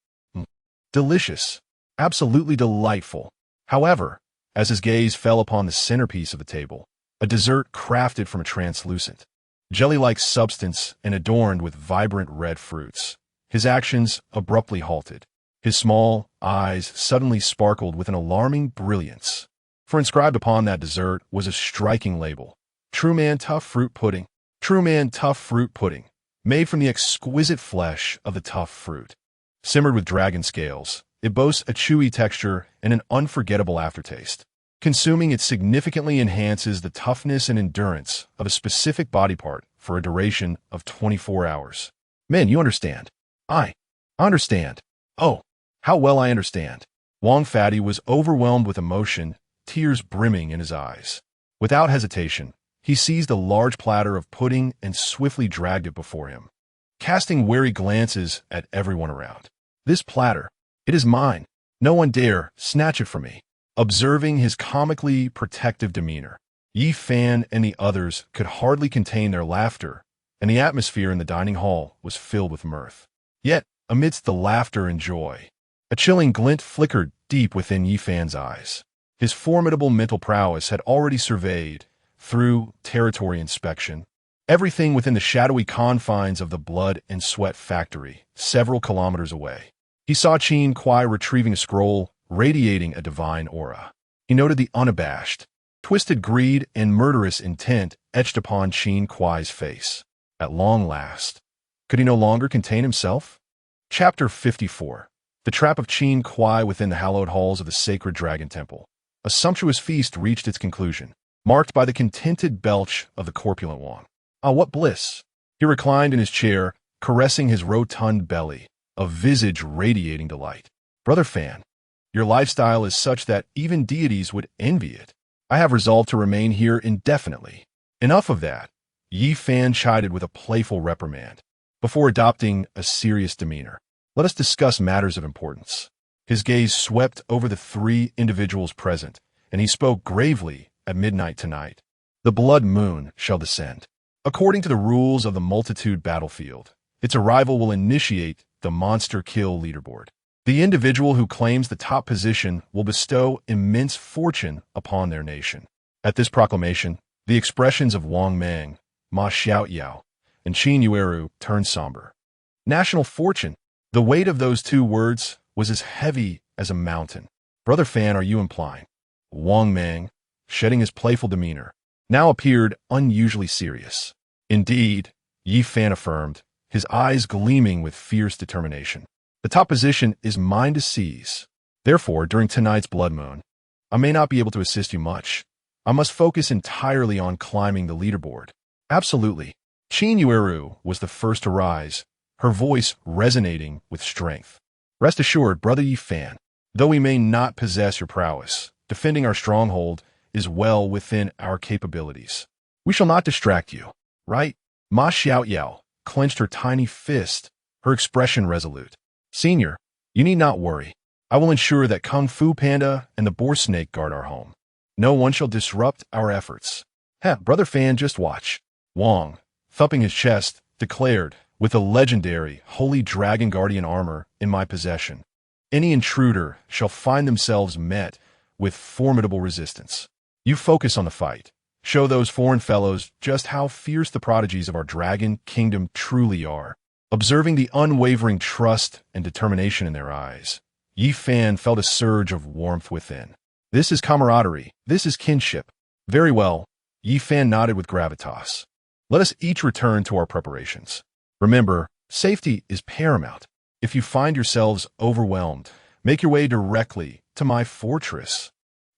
Delicious. Absolutely delightful. However, as his gaze fell upon the centerpiece of the table, a dessert crafted from a translucent, jelly-like substance and adorned with vibrant red fruits, his actions abruptly halted. His small eyes suddenly sparkled with an alarming brilliance. For inscribed upon that dessert was a striking label. True Man Tough Fruit Pudding. True Man Tough Fruit Pudding, made from the exquisite flesh of the tough fruit. Simmered with dragon scales, it boasts a chewy texture and an unforgettable aftertaste. Consuming it significantly enhances the toughness and endurance of a specific body part for a duration of 24 hours. Men, you understand. I understand. Oh, how well I understand. Wang Fatty was overwhelmed with emotion, tears brimming in his eyes. Without hesitation, he seized a large platter of pudding and swiftly dragged it before him, casting wary glances at everyone around. This platter, it is mine. No one dare snatch it from me. Observing his comically protective demeanor, Yi Fan and the others could hardly contain their laughter, and the atmosphere in the dining hall was filled with mirth. Yet, amidst the laughter and joy, a chilling glint flickered deep within Yi Fan's eyes. His formidable mental prowess had already surveyed, through territory inspection, everything within the shadowy confines of the blood and sweat factory, several kilometers away. He saw Qin Kuai retrieving a scroll, radiating a divine aura. He noted the unabashed, twisted greed and murderous intent etched upon Qin Kuai's face. At long last, could he no longer contain himself? Chapter 54. the trap of Qin Kuai within the hallowed halls of the sacred dragon temple. A sumptuous feast reached its conclusion, marked by the contented belch of the corpulent Wang. Ah, what bliss! He reclined in his chair, caressing his rotund belly, a visage radiating delight. Brother Fan, your lifestyle is such that even deities would envy it. I have resolved to remain here indefinitely. Enough of that, Yi Fan chided with a playful reprimand. Before adopting a serious demeanor, let us discuss matters of importance. His gaze swept over the three individuals present, and he spoke gravely at midnight tonight. The blood moon shall descend. According to the rules of the multitude battlefield, its arrival will initiate the monster kill leaderboard. The individual who claims the top position will bestow immense fortune upon their nation. At this proclamation, the expressions of Wang Mang, Ma Xiaoyao, and Qin Yueru turned somber. National fortune. The weight of those two words was as heavy as a mountain. Brother Fan, are you implying? Wang Mang, shedding his playful demeanor, now appeared unusually serious. Indeed, Yi Fan affirmed, his eyes gleaming with fierce determination. The top position is mine to seize. Therefore, during tonight's blood moon, I may not be able to assist you much. I must focus entirely on climbing the leaderboard. Absolutely. Qin Yueru was the first to rise, her voice resonating with strength. Rest assured, Brother Yi Fan, though we may not possess your prowess, defending our stronghold is well within our capabilities. We shall not distract you, right? Ma Xiaoyao clenched her tiny fist, her expression resolute. Senior, you need not worry. I will ensure that Kung Fu Panda and the Boar Snake guard our home. No one shall disrupt our efforts. Brother Fan, just watch. Wang, thumping his chest, declared, with the legendary Holy Dragon Guardian armor in my possession, any intruder shall find themselves met with formidable resistance. You focus on the fight. Show those foreign fellows just how fierce the prodigies of our dragon kingdom truly are. Observing the unwavering trust and determination in their eyes, Yi Fan felt a surge of warmth within. This is camaraderie. This is kinship. Very well. Yi Fan nodded with gravitas. Let us each return to our preparations. Remember, safety is paramount. If you find yourselves overwhelmed, make your way directly to my fortress.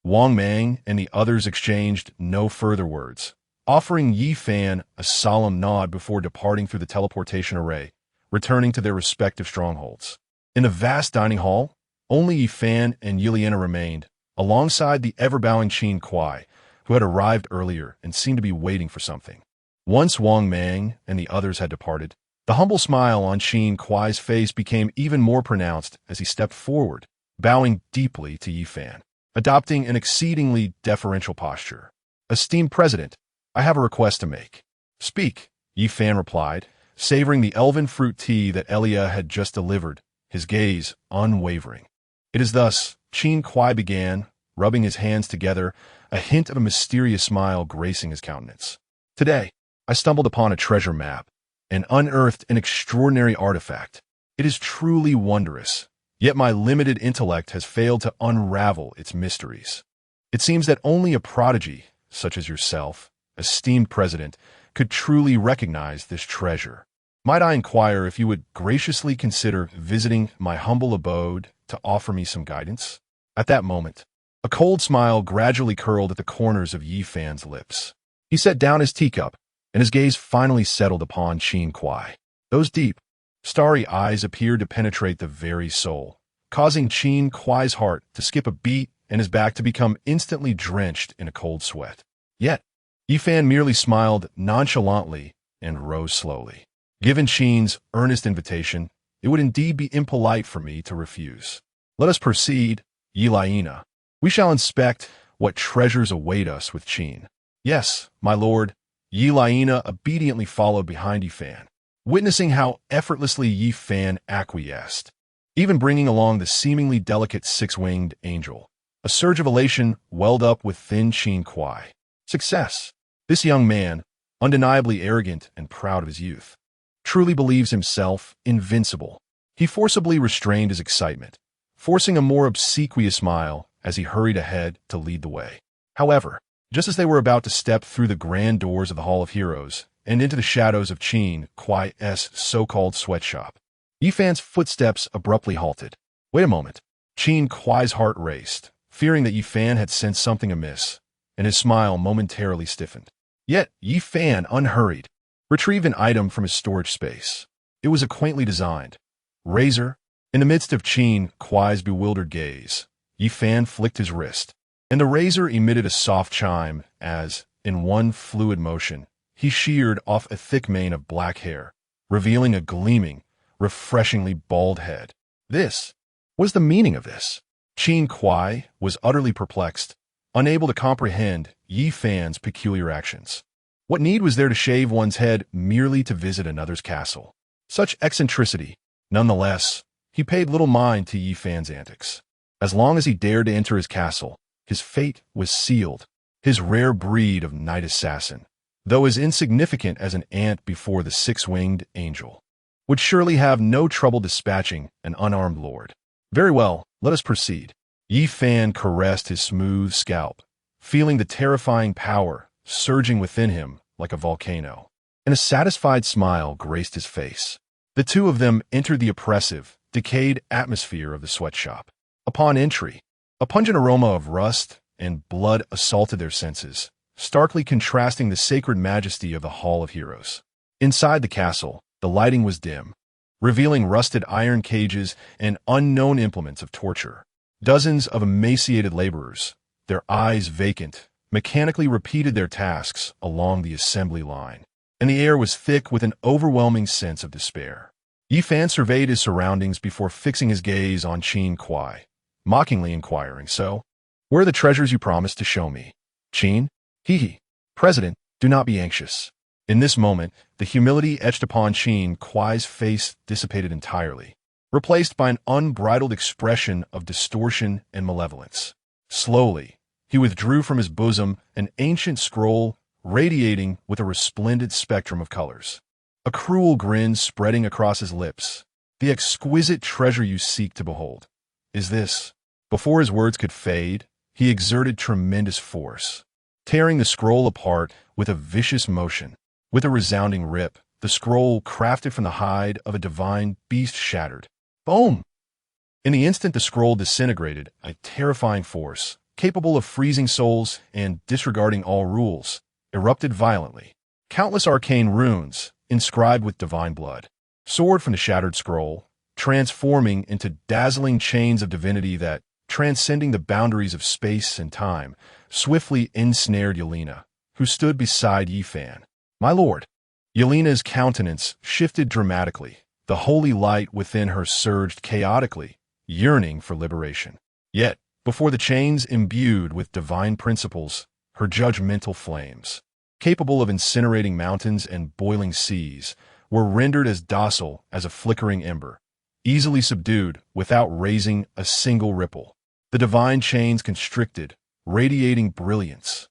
Wang Mang and the others exchanged no further words, offering Yi Fan a solemn nod before departing through the teleportation array, returning to their respective strongholds. In the vast dining hall, only Yi Fan and Yiliana remained, alongside the ever-bowing Qin Kuai, who had arrived earlier and seemed to be waiting for something. Once Wang Mang and the others had departed, the humble smile on Qin Kuai's face became even more pronounced as he stepped forward, bowing deeply to Yi Fan, adopting an exceedingly deferential posture. Esteemed President, I have a request to make. Speak, Yi Fan replied, savoring the elven fruit tea that Elia had just delivered, his gaze unwavering. It is thus, Qin Kuai began, rubbing his hands together, a hint of a mysterious smile gracing his countenance. Today, I stumbled upon a treasure map, and unearthed an extraordinary artifact. It is truly wondrous, yet my limited intellect has failed to unravel its mysteries. It seems that only a prodigy, such as yourself, esteemed President, could truly recognize this treasure. Might I inquire if you would graciously consider visiting my humble abode to offer me some guidance? At that moment, a cold smile gradually curled at the corners of Yi Fan's lips. He set down his teacup, and his gaze finally settled upon Qin Kuai. Those deep, starry eyes appeared to penetrate the very soul, causing Qin Kuai's heart to skip a beat and his back to become instantly drenched in a cold sweat. Yet, Yi Fan merely smiled nonchalantly and rose slowly. Given Qin's earnest invitation, it would indeed be impolite for me to refuse. Let us proceed, Yiliana. We shall inspect what treasures await us with Qin. Yes, my lord. Yiliana obediently followed behind Yi Fan, witnessing how effortlessly Yi Fan acquiesced, even bringing along the seemingly delicate six-winged angel. A surge of elation welled up within Qin Kuai. Success! This young man, undeniably arrogant and proud of his youth, truly believes himself invincible. He forcibly restrained his excitement, forcing a more obsequious smile as he hurried ahead to lead the way. However, just as they were about to step through the grand doors of the Hall of Heroes and into the shadows of Qin Kuai's so-called sweatshop, Yi Fan's footsteps abruptly halted. Wait a moment. Qin Kuai's heart raced, fearing that Yi Fan had sensed something amiss, and his smile momentarily stiffened. Yet Yi Fan unhurried, retrieved an item from his storage space. It was a quaintly designed razor. In the midst of Qin Kuai's bewildered gaze, Yi Fan flicked his wrist, and the razor emitted a soft chime as, in one fluid motion, he sheared off a thick mane of black hair, revealing a gleaming, refreshingly bald head. This was the meaning of this. Qin Kuai was utterly perplexed, unable to comprehend Yi Fan's peculiar actions. What need was there to shave one's head merely to visit another's castle? Such eccentricity. Nonetheless, he paid little mind to Yi Fan's antics. As long as he dared to enter his castle, his fate was sealed. His rare breed of night assassin, though as insignificant as an ant before the six-winged angel, would surely have no trouble dispatching an unarmed lord. Very well, let us proceed. Yi Fan caressed his smooth scalp, feeling the terrifying power surging within him like a volcano, and a satisfied smile graced his face. The two of them entered the oppressive, decayed atmosphere of the sweatshop. Upon entry, a pungent aroma of rust and blood assaulted their senses, starkly contrasting the sacred majesty of the Hall of Heroes. Inside the castle, the lighting was dim, revealing rusted iron cages and unknown implements of torture. Dozens of emaciated laborers, their eyes vacant, mechanically repeated their tasks along the assembly line, and the air was thick with an overwhelming sense of despair. Yi Fan surveyed his surroundings before fixing his gaze on Qin Kuai, mockingly inquiring, "So, where are the treasures you promised to show me?" "Qin? Hee. President, do not be anxious." In this moment, the humility etched upon Qin Kuai's face dissipated entirely, replaced by an unbridled expression of distortion and malevolence. Slowly, he withdrew from his bosom an ancient scroll radiating with a resplendent spectrum of colors. A cruel grin spreading across his lips. "The exquisite treasure you seek to behold. Is this?" Before his words could fade, he exerted tremendous force, tearing the scroll apart with a vicious motion. With a resounding rip, the scroll crafted from the hide of a divine beast shattered. Boom! In the instant the scroll disintegrated, a terrifying force, capable of freezing souls and disregarding all rules, erupted violently. Countless arcane runes, inscribed with divine blood, soared from the shattered scroll, transforming into dazzling chains of divinity that, transcending the boundaries of space and time, swiftly ensnared Yelena, who stood beside Yi Fan. "My lord." Yelena's countenance shifted dramatically. The holy light within her surged chaotically, yearning for liberation. Yet, before the chains imbued with divine principles, her judgmental flames, capable of incinerating mountains and boiling seas, were rendered as docile as a flickering ember, easily subdued without raising a single ripple. The divine chains constricted, radiating brilliance,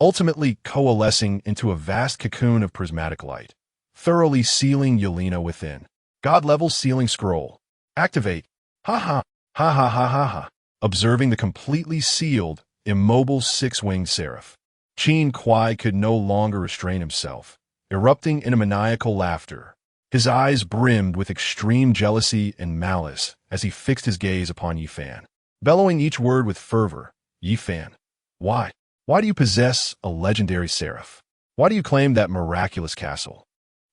ultimately coalescing into a vast cocoon of prismatic light, thoroughly sealing Yelena within. God-level sealing scroll. Activate. Ha ha, ha ha ha ha ha. Observing the completely sealed, immobile six-winged seraph, Qin Kuai could no longer restrain himself, erupting in a maniacal laughter. His eyes brimmed with extreme jealousy and malice as he fixed his gaze upon Yi Fan, bellowing each word with fervor. "Yi Fan, why? Why do you possess a legendary seraph? Why do you claim that miraculous castle,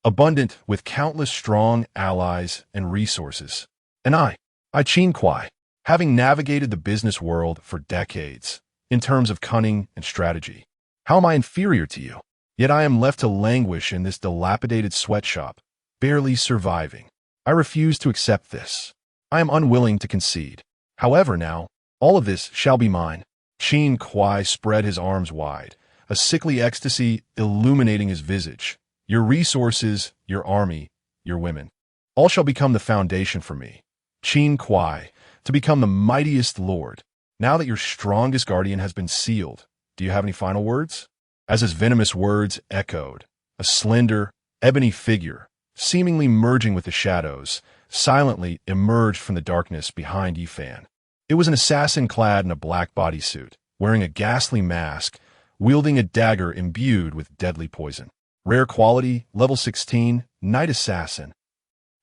abundant with countless strong allies and resources? And I Qin Kuai, having navigated the business world for decades, in terms of cunning and strategy, how am I inferior to you? Yet I am left to languish in this dilapidated sweatshop, barely surviving. I refuse to accept this. I am unwilling to concede. However now, all of this shall be mine." Qin Kuai spread his arms wide, a sickly ecstasy illuminating his visage. "Your resources, your army, your women, all shall become the foundation for me. Qin Kuai, to become the mightiest lord. Now that your strongest guardian has been sealed, do you have any final words?" As his venomous words echoed, a slender, ebony figure, seemingly merging with the shadows, silently emerged from the darkness behind Yi Fan. It was an assassin clad in a black bodysuit, wearing a ghastly mask, wielding a dagger imbued with deadly poison. Rare quality, level 16, night assassin.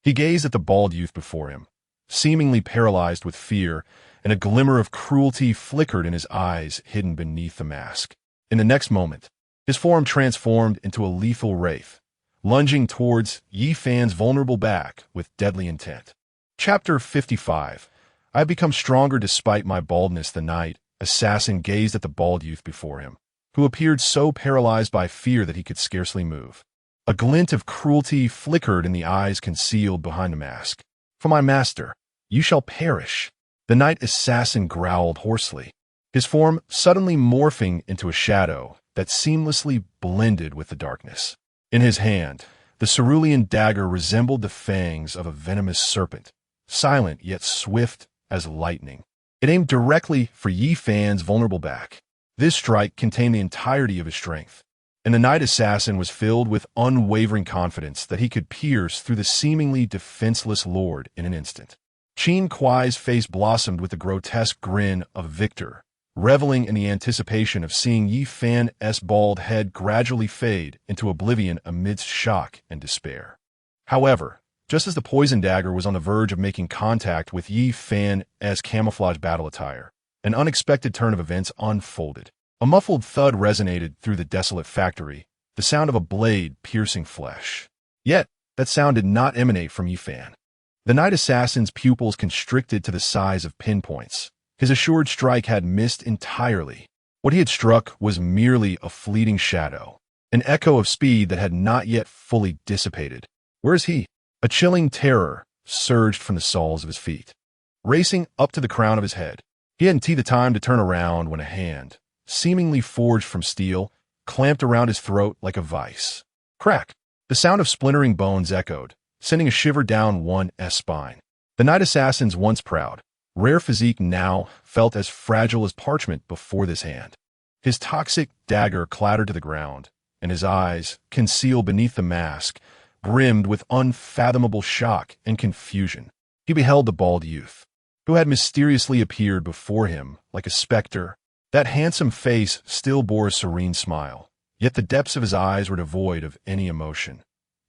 He gazed at the bald youth before him, seemingly paralyzed with fear, and a glimmer of cruelty flickered in his eyes hidden beneath the mask. In the next moment, his form transformed into a lethal wraith, lunging towards Yi Fan's vulnerable back with deadly intent. Chapter 55. I have become stronger despite my baldness. The knight assassin gazed at the bald youth before him, who appeared so paralyzed by fear that he could scarcely move. A glint of cruelty flickered in the eyes concealed behind the mask. For my master, you shall perish. The knight assassin growled hoarsely, his form suddenly morphing into a shadow that seamlessly blended with the darkness. In his hand, the cerulean dagger resembled the fangs of a venomous serpent, silent yet swift as lightning. It aimed directly for Yi Fan's vulnerable back. This strike contained the entirety of his strength, and the knight assassin was filled with unwavering confidence that he could pierce through the seemingly defenseless lord in an instant. Qin Kuai's face blossomed with the grotesque grin of a victor, reveling in the anticipation of seeing Yi Fan's bald head gradually fade into oblivion amidst shock and despair. However, just as the poison dagger was on the verge of making contact with Yi Fan's camouflage battle attire, an unexpected turn of events unfolded. A muffled thud resonated through the desolate factory, the sound of a blade piercing flesh. Yet, that sound did not emanate from Yi Fan. The knight assassin's pupils constricted to the size of pinpoints. His assured strike had missed entirely. What he had struck was merely a fleeting shadow, an echo of speed that had not yet fully dissipated. Where is he? A chilling terror surged from the soles of his feet, racing up to the crown of his head. He hadn't the time to turn around when a hand, seemingly forged from steel, clamped around his throat like a vice. Crack! The sound of splintering bones echoed, sending a shiver down one's spine. The knight assassin's once proud, rare physique now felt as fragile as parchment before this hand. His toxic dagger clattered to the ground, and his eyes, concealed beneath the mask, brimmed with unfathomable shock and confusion. He beheld the bald youth, who had mysteriously appeared before him like a specter. That handsome face still bore a serene smile, yet the depths of his eyes were devoid of any emotion,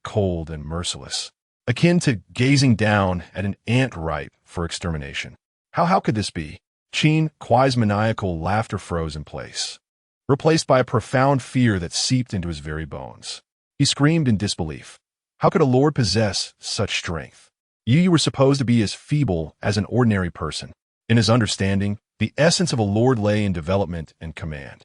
cold and merciless, akin to gazing down at an ant ripe for extermination. How could this be? Qin Kuai's maniacal laughter froze in place, replaced by a profound fear that seeped into his very bones. He screamed in disbelief. How could a lord possess such strength? You were supposed to be as feeble as an ordinary person. In his understanding, the essence of a lord lay in development and command.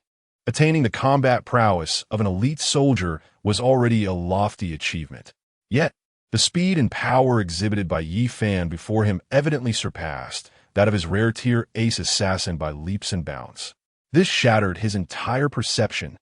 Attaining the combat prowess of an elite soldier was already a lofty achievement. Yet, the speed and power exhibited by Yi Fan before him evidently surpassed that of his rare-tier ace assassin by leaps and bounds. This shattered his entire perception.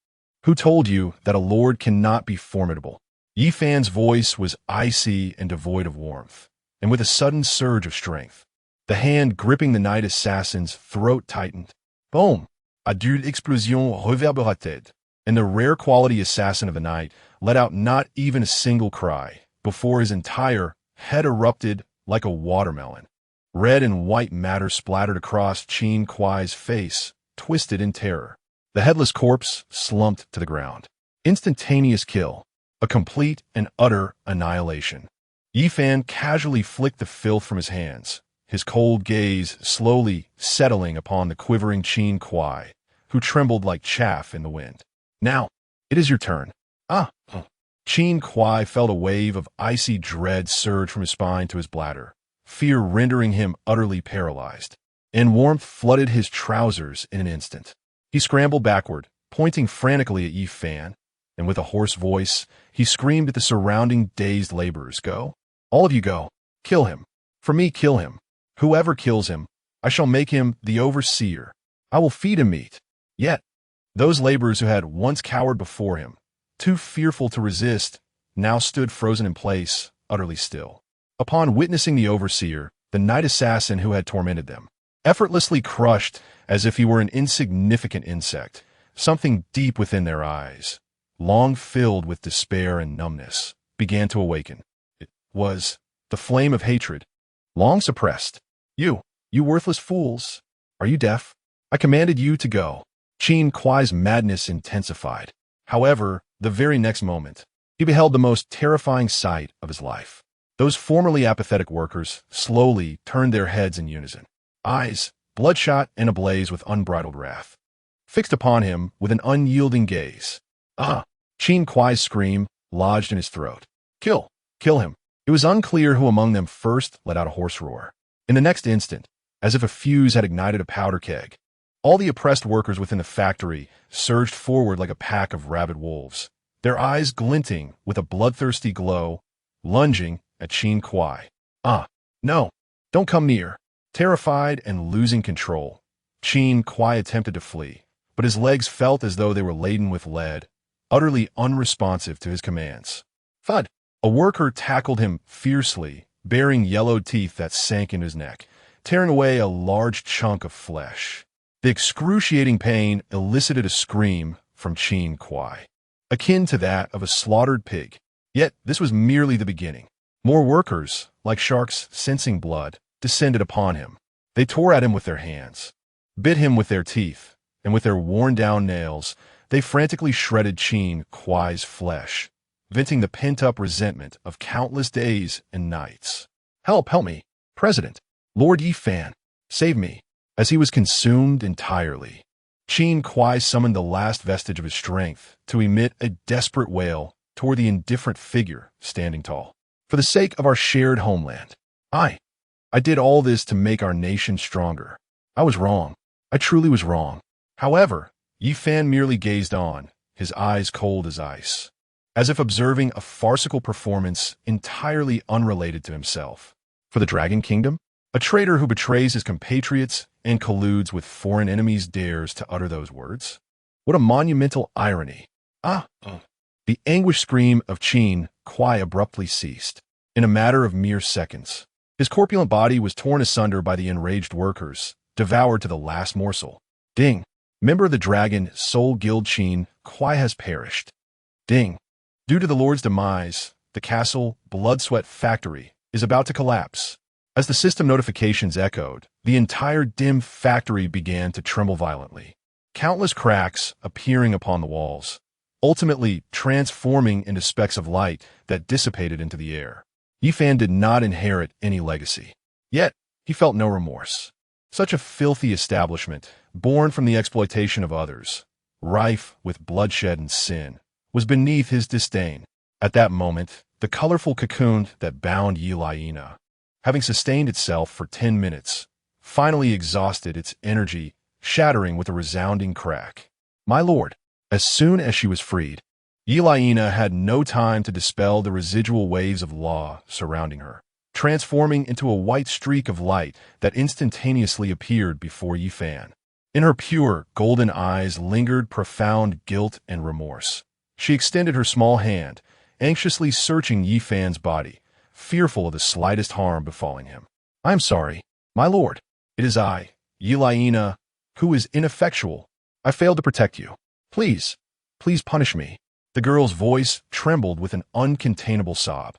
Who told you that a lord cannot be formidable? Yi Fan's voice was icy and devoid of warmth, and with a sudden surge of strength, the hand gripping the knight assassin's throat tightened. Boom! A dure explosion reverberated, and the rare quality assassin of the night let out not even a single cry before his entire head erupted like a watermelon. Red and white matter splattered across Qin Kuai's face, twisted in terror. The headless corpse slumped to the ground. Instantaneous kill. A complete and utter annihilation. Yi Fan casually flicked the filth from his hands, his cold gaze slowly settling upon the quivering Qin Kuai, who trembled like chaff in the wind. Now, it is your turn. Qin Kuai felt a wave of icy dread surge from his spine to his bladder, fear rendering him utterly paralyzed, and warmth flooded his trousers in an instant. He scrambled backward, pointing frantically at Yi Fan, and with a hoarse voice, he screamed at the surrounding dazed laborers, "Go! All of you go! Kill him! For me, kill him! Whoever kills him, I shall make him the overseer. I will feed him meat." Yet, those laborers who had once cowered before him, too fearful to resist, now stood frozen in place, utterly still. Upon witnessing the overseer, the knight assassin who had tormented them, effortlessly crushed as if he were an insignificant insect, something deep within their eyes, long filled with despair and numbness, began to awaken. It was the flame of hatred, long suppressed. You worthless fools! Are you deaf? I commanded you to go." Qin Kuai's madness intensified. However, the very next moment, he beheld the most terrifying sight of his life. Those formerly apathetic workers slowly turned their heads in unison, eyes bloodshot and ablaze with unbridled wrath, fixed upon him with an unyielding gaze. Ah! Qin Kuai's scream lodged in his throat. Kill! Kill him! It was unclear who among them first let out a hoarse roar. In the next instant, as if a fuse had ignited a powder keg, all the oppressed workers within the factory surged forward like a pack of rabid wolves, their eyes glinting with a bloodthirsty glow, lunging at Qin Kuai. Ah! No! Don't come near! Terrified and losing control, Qin Kuai attempted to flee, but his legs felt as though they were laden with lead, utterly unresponsive to his commands. Thud! A worker tackled him fiercely, baring yellowed teeth that sank into his neck, tearing away a large chunk of flesh. The excruciating pain elicited a scream from Qin Kuai, akin to that of a slaughtered pig. Yet this was merely the beginning. More workers, like sharks sensing blood, descended upon him. They tore at him with their hands, bit him with their teeth, and with their worn-down nails, they frantically shredded Qin Kuai's flesh, venting the pent-up resentment of countless days and nights. Help me, President! Lord Yifan, save me! As he was consumed entirely, Qin Kuai summoned the last vestige of his strength to emit a desperate wail toward the indifferent figure standing tall. For the sake of our shared homeland, I did all this to make our nation stronger. I was wrong. I truly was wrong. However, Yifan merely gazed on, his eyes cold as ice, as if observing a farcical performance entirely unrelated to himself. For the Dragon Kingdom? A traitor who betrays his compatriots and colludes with foreign enemies dares to utter those words? What a monumental irony. The anguished scream of Qin Kuai abruptly ceased. In a matter of mere seconds, his corpulent body was torn asunder by the enraged workers, devoured to the last morsel. Ding! Member of the Dragon Soul Guild Qin Kuai has perished. Ding! Due to the Lord's demise, the castle Blood Sweat Factory is about to collapse. As the system notifications echoed, the entire dim factory began to tremble violently, countless cracks appearing upon the walls, ultimately transforming into specks of light that dissipated into the air. Yifan did not inherit any legacy. Yet, he felt no remorse. Such a filthy establishment, born from the exploitation of others, rife with bloodshed and sin, was beneath his disdain. At that moment, the colorful cocoon that bound Yilaina, having sustained itself for 10 minutes, finally exhausted its energy, shattering with a resounding crack. My lord, as soon as she was freed, Yilaina had no time to dispel the residual waves of law surrounding her, transforming into a white streak of light that instantaneously appeared before Yifan. In her pure, golden eyes lingered profound guilt and remorse. She extended her small hand, anxiously searching Yifan's body, fearful of the slightest harm befalling him. I am sorry, my lord. It is I, Yilaina, who is ineffectual. I failed to protect you. Please punish me. The girl's voice trembled with an uncontainable sob,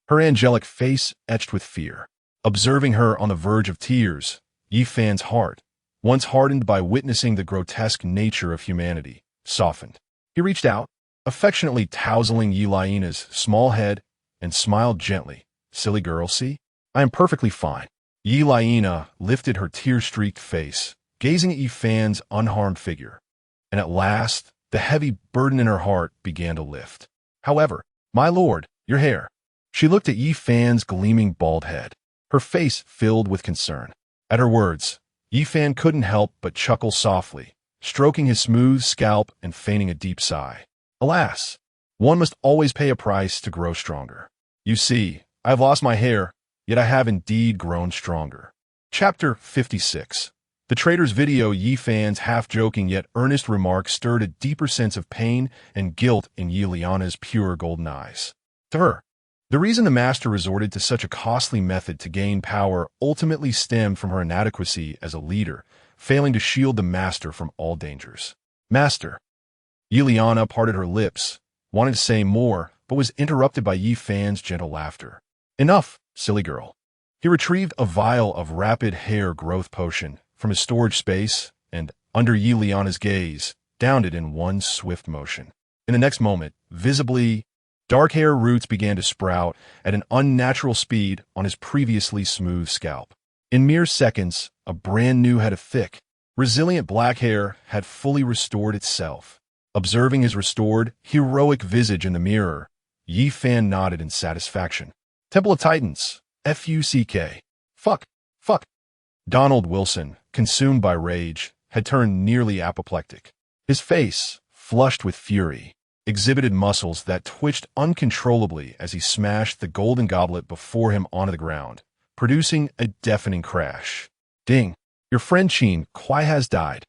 her angelic face etched with fear. Observing her on the verge of tears, Yifan's heart, once hardened by witnessing the grotesque nature of humanity, softened. He reached out, affectionately tousling Yilaina's small head, and smiled gently. Silly girl, see? I am perfectly fine. Yilaina lifted her tear-streaked face, gazing at Yifan's unharmed figure, and at last, the heavy burden in her heart began to lift. However, my lord, your hair. She looked at Yifan's gleaming bald head, her face filled with concern. At her words, Yifan couldn't help but chuckle softly, stroking his smooth scalp and feigning a deep sigh. Alas, one must always pay a price to grow stronger. You see, I have lost my hair, yet I have indeed grown stronger. Chapter 56. The traitor's video. Yifan's half-joking yet earnest remark stirred a deeper sense of pain and guilt in Yilaina's pure golden eyes. To her, the reason the master resorted to such a costly method to gain power ultimately stemmed from her inadequacy as a leader, failing to shield the master from all dangers. Master. Yilaina parted her lips, wanted to say more, but was interrupted by Yifan's gentle laughter. Enough, silly girl. He retrieved a vial of rapid hair growth potion from his storage space and, under Yilaina's gaze, downed it in one swift motion. In the next moment, visibly Dark hair roots began to sprout at an unnatural speed on his previously smooth scalp. In mere seconds, a brand new head of thick, resilient black hair had fully restored itself. Observing his restored, heroic visage in the mirror, Yi Fan nodded in satisfaction. Temple of Titans, FUCK. Fuck. Donald Wilson, consumed by rage, had turned nearly apoplectic. His face, flushed with fury, exhibited muscles that twitched uncontrollably as he smashed the golden goblet before him onto the ground, producing a deafening crash. Ding! Your friend Qin Kuai has died.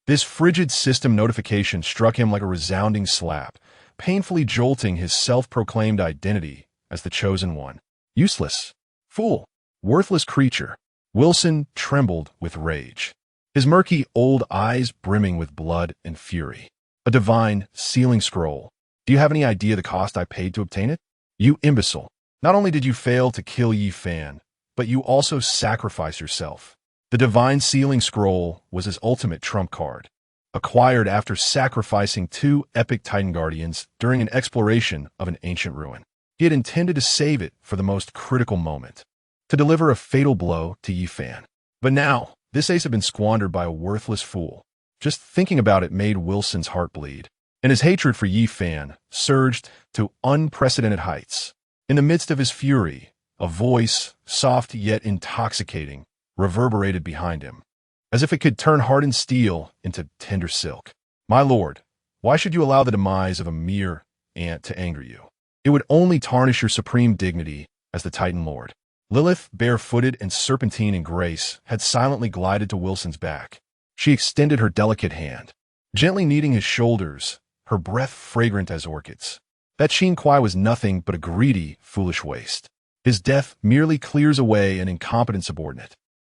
This frigid system notification struck him like a resounding slap, painfully jolting his self-proclaimed identity as the Chosen One. Useless. Fool. Worthless creature. Wilson trembled with rage, his murky old eyes brimming with blood and fury. A divine sealing scroll. Do you have any idea the cost I paid to obtain it? You imbecile. Not only did you fail to kill Yi Fan, but you also sacrificed yourself. The divine sealing scroll was his ultimate trump card, acquired after sacrificing 2 epic Titan Guardians during an exploration of an ancient ruin. He had intended to save it for the most critical moment, to deliver a fatal blow to Yi Fan. But now, this ace had been squandered by a worthless fool. Just thinking about it made Wilson's heart bleed, and his hatred for Yi Fan surged to unprecedented heights. In the midst of his fury, a voice, soft yet intoxicating, reverberated behind him, as if it could turn hardened steel into tender silk. My lord, why should you allow the demise of a mere ant to anger you? It would only tarnish your supreme dignity as the Titan Lord. Lilith, barefooted and serpentine in grace, had silently glided to Wilson's back. She extended her delicate hand, gently kneading his shoulders, her breath fragrant as orchids. That Qin Kuai was nothing but a greedy, foolish waste. His death merely clears away an incompetent subordinate.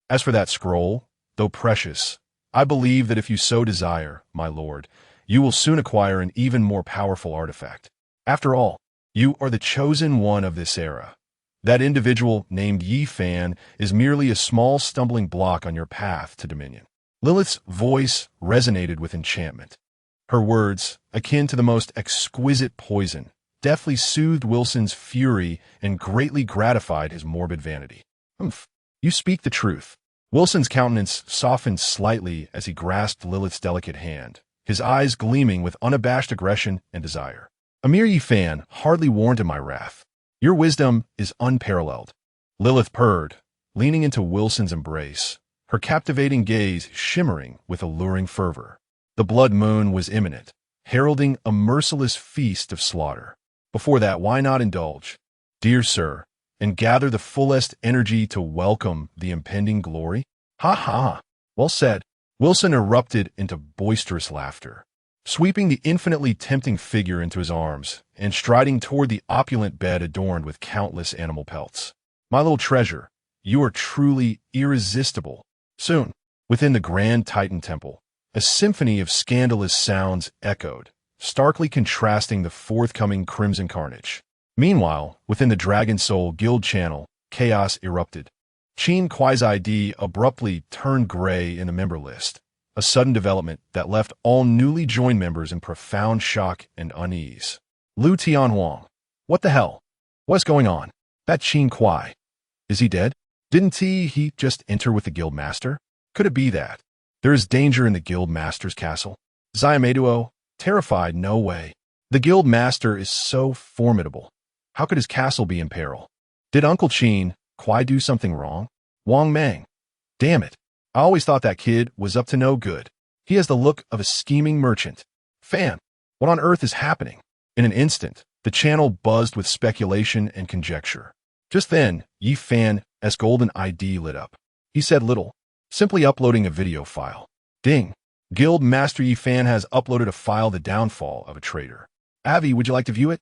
As for that scroll, though precious, I believe that if you so desire, my lord, you will soon acquire an even more powerful artifact. After all, you are the chosen one of this era. That individual named Yi Fan is merely a small stumbling block on your path to dominion. Lilith's voice resonated with enchantment. Her words, akin to the most exquisite poison, deftly soothed Wilson's fury and greatly gratified his morbid vanity. You speak the truth. Wilson's countenance softened slightly as he grasped Lilith's delicate hand, his eyes gleaming with unabashed aggression and desire. A mere Yi Fan hardly warranted my wrath. Your wisdom is unparalleled. Lilith purred, leaning into Wilson's embrace, her captivating gaze shimmering with alluring fervor. The blood moon was imminent, heralding a merciless feast of slaughter. Before that, why not indulge, dear sir, and gather the fullest energy to welcome the impending glory? Ha ha! Well said. Wilson erupted into boisterous laughter, sweeping the infinitely tempting figure into his arms and striding toward the opulent bed adorned with countless animal pelts. My little treasure, you are truly irresistible. Soon, within the grand Titan temple, a symphony of scandalous sounds echoed, starkly contrasting the forthcoming crimson carnage. Meanwhile, within the Dragon Soul Guild channel, chaos erupted. Qin Kuai's ID abruptly turned gray in the member list, a sudden development that left all newly joined members in profound shock and unease. Lu Tianhuang. What the hell? What's going on? That Qin Kuai. Is he dead? Didn't he just enter with the guild master? Could it be that? There is danger in the guild master's castle. Yamamoto, terrified, no way. The guild master is so formidable. How could his castle be in peril? Did Uncle Qin Kuai do something wrong? Wang Mang. Damn it. I always thought that kid was up to no good. He has the look of a scheming merchant. Fan, what on earth is happening? In an instant, the channel buzzed with speculation and conjecture. Just then, Yi Fan's golden ID lit up. He said little, simply uploading a video file. Ding. Guild Master Yi Fan has uploaded a file, The Downfall of a Traitor. Avi, would you like to view it?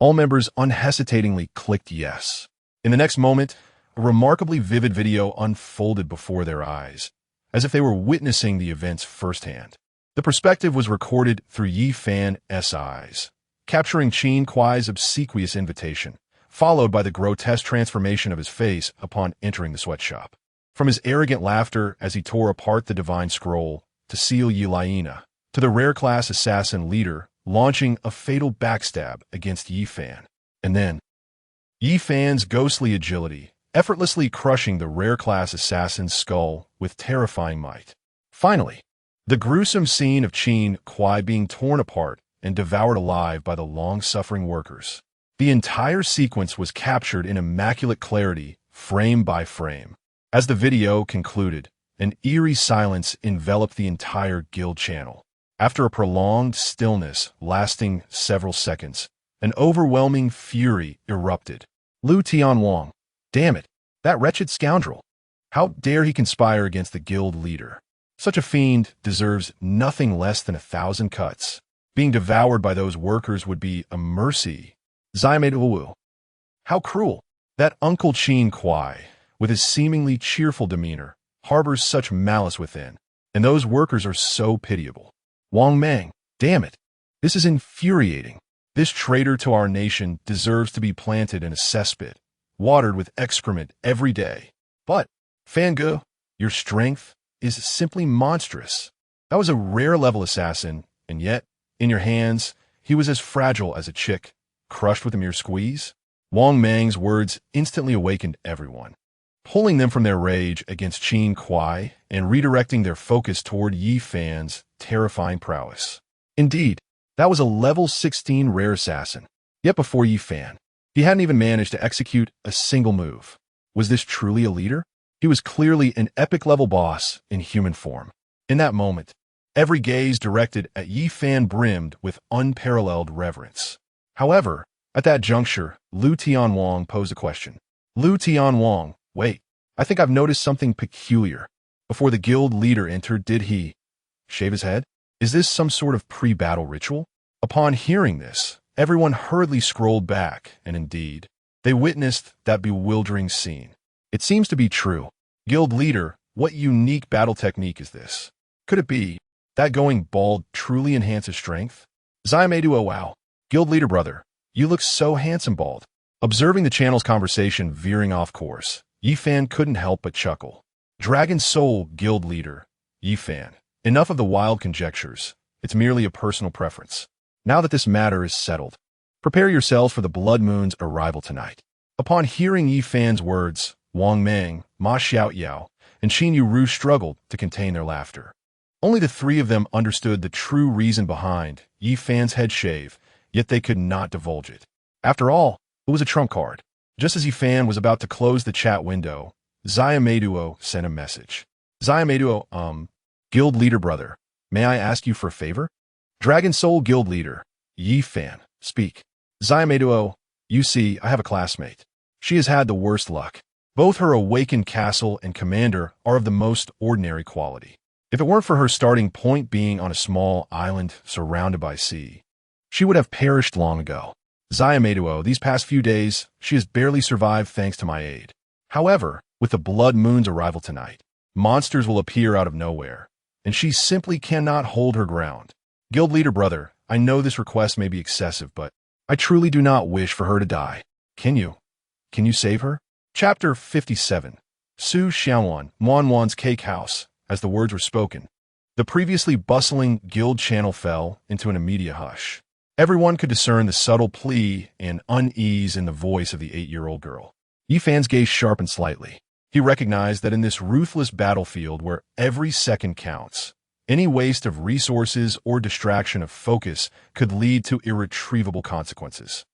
All members unhesitatingly clicked yes. In the next moment, a remarkably vivid video unfolded before their eyes, as if they were witnessing the events firsthand. The perspective was recorded through Yi Fan's eyes, capturing Qin Kuai's obsequious invitation, followed by the grotesque transformation of his face upon entering the sweatshop. From his arrogant laughter as he tore apart the divine scroll to seal Yi Laina, to the rare class assassin leader launching a fatal backstab against Yi Fan, And then, Yi Fan's ghostly agility, effortlessly crushing the rare class assassin's skull with terrifying might. Finally, the gruesome scene of Qin Kuai being torn apart and devoured alive by the long-suffering workers. The entire sequence was captured in immaculate clarity, frame by frame. As the video concluded, an eerie silence enveloped the entire guild channel. After a prolonged stillness lasting several seconds, an overwhelming fury erupted. Lu Tianwang. Damn it, that wretched scoundrel. How dare he conspire against the guild leader? Such a fiend deserves nothing less than 1,000 cuts. Being devoured by those workers would be a mercy. Yamamoto. How cruel. That Uncle Qin Kuai, with his seemingly cheerful demeanor, harbors such malice within, and those workers are so pitiable. Wang Mang. Damn it. This is infuriating. This traitor to our nation deserves to be planted in a cesspit, watered with excrement every day. But, Fangu, your strength is simply monstrous. That was a rare-level assassin, and yet, in your hands, he was as fragile as a chick, crushed with a mere squeeze. Wang Mang's words instantly awakened everyone, pulling them from their rage against Qin Kuai and redirecting their focus toward Yi Fan's terrifying prowess. Indeed, that was a level 16 rare assassin. Yet before Yi Fan, he hadn't even managed to execute a single move. Was this truly a leader? He was clearly an epic-level boss in human form. In that moment, every gaze directed at Yi Fan brimmed with unparalleled reverence. However, at that juncture, Lu Tianwang posed a question. Lu Tianwang, wait, I think I've noticed something peculiar. Before the guild leader entered, did he shave his head? Is this some sort of pre-battle ritual? Upon hearing this, everyone hurriedly scrolled back, and indeed, they witnessed that bewildering scene. It seems to be true. Guild leader, what unique battle technique is this? Could it be that going bald truly enhances strength? Yamamoto, wow. Guild leader brother, you look so handsome bald. Observing the channel's conversation veering off course, Yi Fan couldn't help but chuckle. Dragon Soul guild leader, Yi Fan. Enough of the wild conjectures. It's merely a personal preference. Now that this matter is settled, prepare yourselves for the Blood Moon's arrival tonight. Upon hearing Yi Fan's words, Wang Mang, Ma Xiaoyao, and Qin Yuru struggled to contain their laughter. Only the three of them understood the true reason behind Yi Fan's head shave, yet they could not divulge it. After all, it was a trump card. Just as Yi Fan was about to close the chat window, Yamamoto sent a message. Yamamoto, guild leader brother, may I ask you for a favor? Dragon Soul guild leader, Yi Fan, speak. Yamamoto, you see, I have a classmate. She has had the worst luck. Both her awakened castle and commander are of the most ordinary quality. If it weren't for her starting point being on a small island surrounded by sea, she would have perished long ago. Yamamoto, these past few days, she has barely survived thanks to my aid. However, with the Blood Moon's arrival tonight, monsters will appear out of nowhere, and she simply cannot hold her ground. Guild leader brother, I know this request may be excessive, but I truly do not wish for her to die. Can you save her? Chapter 57. Su Xiaowan, Wanwan's Cake House. As the words were spoken, the previously bustling guild channel fell into an immediate hush. Everyone could discern the subtle plea and unease in the voice of the 8-year-old girl. Yi Fan's gaze sharpened slightly. He recognized that in this ruthless battlefield where every second counts, any waste of resources or distraction of focus could lead to irretrievable consequences.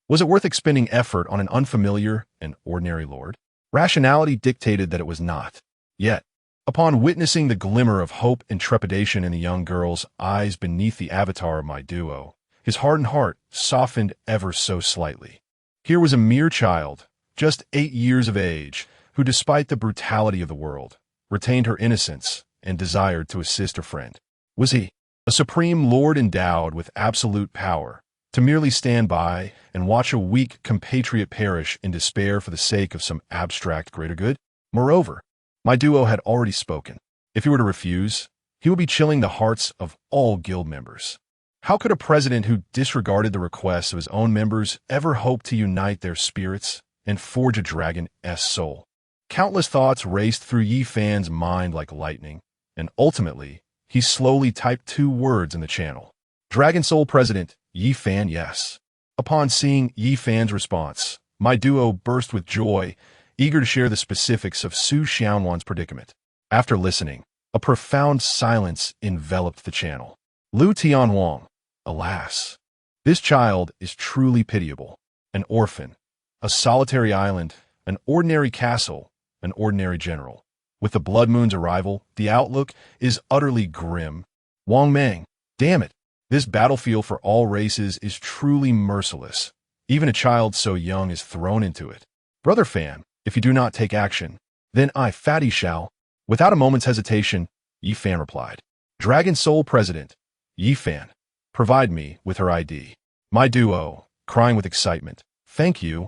Was it worth expending effort on an unfamiliar and ordinary lord? Rationality dictated that it was not. Yet, upon witnessing the glimmer of hope and trepidation in the young girl's eyes beneath the avatar of my duo, his hardened heart softened ever so slightly. Here was a mere child, just 8 years of age, who despite the brutality of the world, retained her innocence and desired to assist her friend. Was he, a supreme lord endowed with absolute power, to merely stand by and watch a weak compatriot perish in despair for the sake of some abstract greater good? Moreover, my duo had already spoken. If he were to refuse, he would be chilling the hearts of all guild members. How could a president who disregarded the requests of his own members ever hope to unite their spirits and forge a dragon's soul? Countless thoughts raced through Yi Fan's mind like lightning, and ultimately, he slowly typed 2 words in the channel. Dragon Soul President, Yi Fan, yes. Upon seeing Yi Fan's response, my duo burst with joy, eager to share the specifics of Su Xianwan's predicament. After listening, a profound silence enveloped the channel. Lu Tianwang, alas, this child is truly pitiable. An orphan, a solitary island, an ordinary castle, an ordinary general. With the Blood Moon's arrival, the outlook is utterly grim. Wang Meng, damn it, this battlefield for all races is truly merciless. Even a child so young is thrown into it. Brother Fan, if you do not take action, then I, Fatty, shall. Without a moment's hesitation, Yi Fan replied. Dragon Soul President, Yi Fan, provide me with her ID. My duo, crying with excitement. Thank you,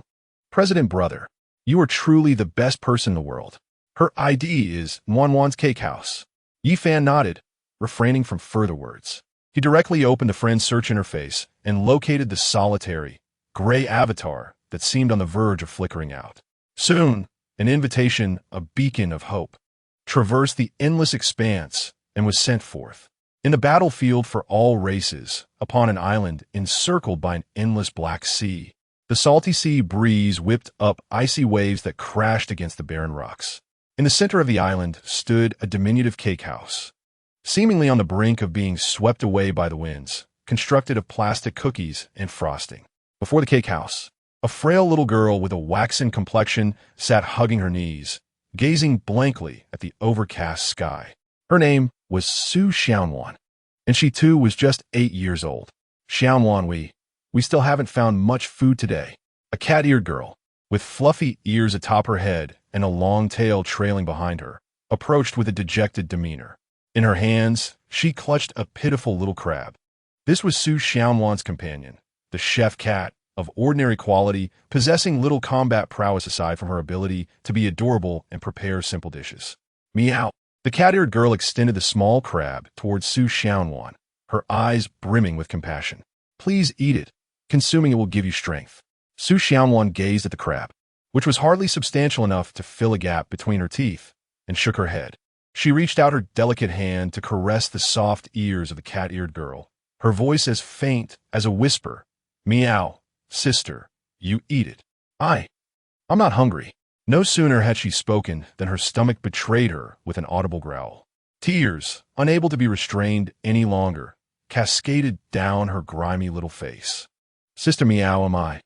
President Brother. You are truly the best person in the world. Her ID is Wanwan's Cake House. Yi Fan nodded, refraining from further words. He directly opened the friend's search interface and located the solitary, gray avatar that seemed on the verge of flickering out. Soon, an invitation, a beacon of hope, traversed the endless expanse and was sent forth. In the battlefield for all races, upon an island encircled by an endless black sea, the salty sea breeze whipped up icy waves that crashed against the barren rocks. In the center of the island stood a diminutive cake house, seemingly on the brink of being swept away by the winds, constructed of plastic cookies and frosting. Before the cake house, a frail little girl with a waxen complexion sat hugging her knees, gazing blankly at the overcast sky. Her name was Su Xianwan, and she too was just 8 years old. Xianwan, we still haven't found much food today. A cat-eared girl, with fluffy ears atop her head and a long tail trailing behind her, approached with a dejected demeanor. In her hands, she clutched a pitiful little crab. This was Su Xianwan's companion, the chef cat, of ordinary quality, possessing little combat prowess aside from her ability to be adorable and prepare simple dishes. Meow. The cat-eared girl extended the small crab towards Su Xianwan, her eyes brimming with compassion. Please eat it. Consuming it will give you strength. Su Xianwan gazed at the crab, which was hardly substantial enough to fill a gap between her teeth, and shook her head. She reached out her delicate hand to caress the soft ears of the cat-eared girl, her voice as faint as a whisper. Meow, sister, you eat it. I'm not hungry. No sooner had she spoken than her stomach betrayed her with an audible growl. Tears, unable to be restrained any longer, cascaded down her grimy little face. Sister Meow, am I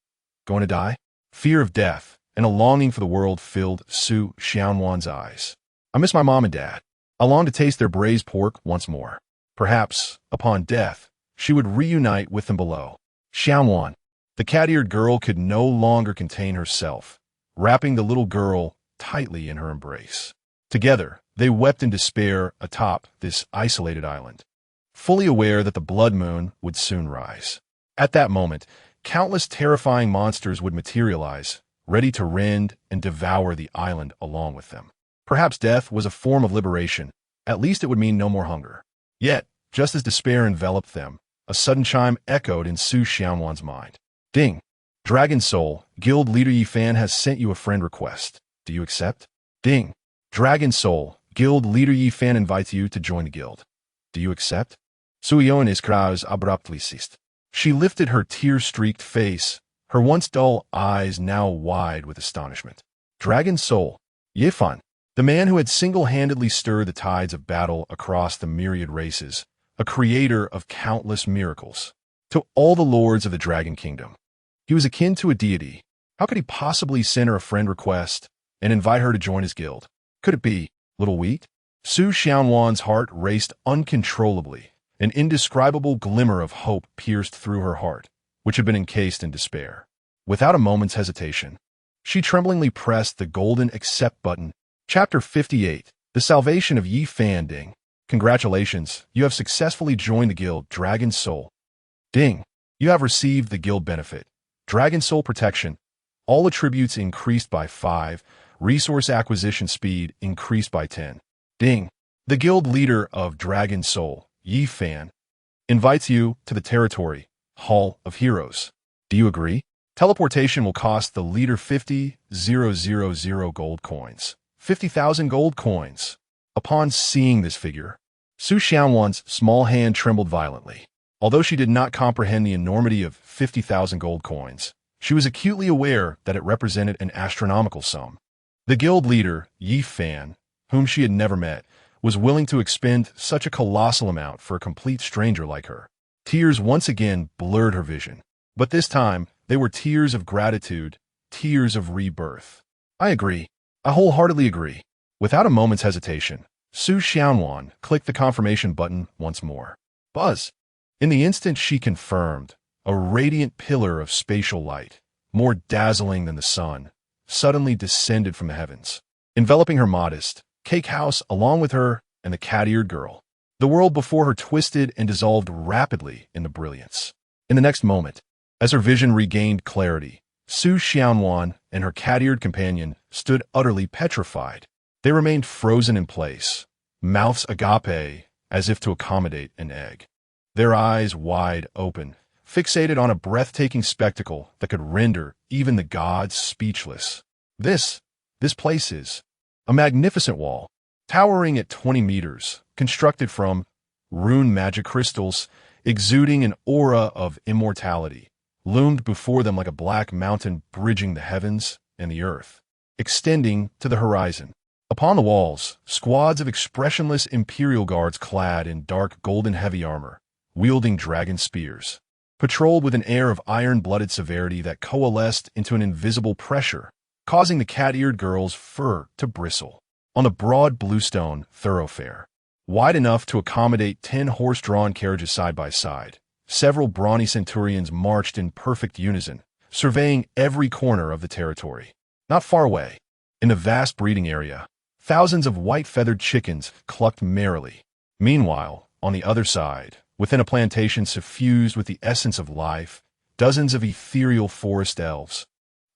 going to die? Fear of death and a longing for the world filled Su Xianwan's eyes. I miss my mom and dad. I long to taste their braised pork once more. Perhaps, upon death, she would reunite with them below. Xianwan. The cat-eared girl could no longer contain herself, wrapping the little girl tightly in her embrace. Together, they wept in despair atop this isolated island, fully aware that the blood moon would soon rise. At that moment, countless terrifying monsters would materialize, ready to rend and devour the island along with them. Perhaps death was a form of liberation. At least it would mean no more hunger. Yet, just as despair enveloped them, a sudden chime echoed in Su Xianwan's mind. Ding! Dragon Soul, Guild Leader Yi Fan has sent you a friend request. Do you accept? Ding! Dragon Soul, Guild Leader Yi Fan invites you to join the guild. Do you accept? Suyone's cries abruptly ceased. She lifted her tear-streaked face, her once dull eyes now wide with astonishment. Dragon Soul, Yi Fan, the man who had single-handedly stirred the tides of battle across the myriad races, a creator of countless miracles, to all the lords of the Dragon Kingdom. He was akin to a deity. How could he possibly send her a friend request and invite her to join his guild? Could it be Little Wheat? Su Xianwan's heart raced uncontrollably. An indescribable glimmer of hope pierced through her heart, which had been encased in despair. Without a moment's hesitation, she tremblingly pressed the golden accept button. Chapter 58. The Salvation of Yi Fan. Ding. Congratulations, you have successfully joined the guild Dragon Soul. Ding. You have received the guild benefit. Dragon Soul Protection. All attributes increased by 5. Resource acquisition speed increased by 10. Ding. The guild leader of Dragon Soul, Yi Fan, invites you to the territory Hall of Heroes. Do you agree? Teleportation will cost the leader 50,000 gold coins. 50,000 gold coins. Upon seeing this figure, Su Xianwan's small hand trembled violently. Although she did not comprehend the enormity of 50,000 gold coins, she was acutely aware that it represented an astronomical sum. The guild leader, Yi Fan, whom she had never met, was willing to expend such a colossal amount for a complete stranger like her. Tears once again blurred her vision, but this time they were tears of gratitude, tears of rebirth. I agree. I wholeheartedly agree. Without a moment's hesitation, Su Xianwan clicked the confirmation button once more. Buzz! In the instant she confirmed, a radiant pillar of spatial light, more dazzling than the sun, suddenly descended from the heavens, enveloping her modest cake house along with her and the cat-eared girl. The world before her twisted and dissolved rapidly in the brilliance. In the next moment, as her vision regained clarity, Su Xianwan and her cat-eared companion stood utterly petrified. They remained frozen in place, mouths agape as if to accommodate an egg. Their eyes wide open, fixated on a breathtaking spectacle that could render even the gods speechless. This place is a magnificent wall, towering at 20 meters, constructed from rune magic crystals, exuding an aura of immortality, loomed before them like a black mountain bridging the heavens and the earth, extending to the horizon. Upon the walls, squads of expressionless imperial guards clad in dark golden heavy armor, wielding dragon spears, patrolled with an air of iron-blooded severity that coalesced into an invisible pressure, causing the cat-eared girl's fur to bristle. On the broad bluestone thoroughfare, wide enough to accommodate 10 horse-drawn carriages side by side, several brawny centurions marched in perfect unison, surveying every corner of the territory. Not far away, in the vast breeding area, thousands of white-feathered chickens clucked merrily. Meanwhile, on the other side, within a plantation suffused with the essence of life, dozens of ethereal forest elves,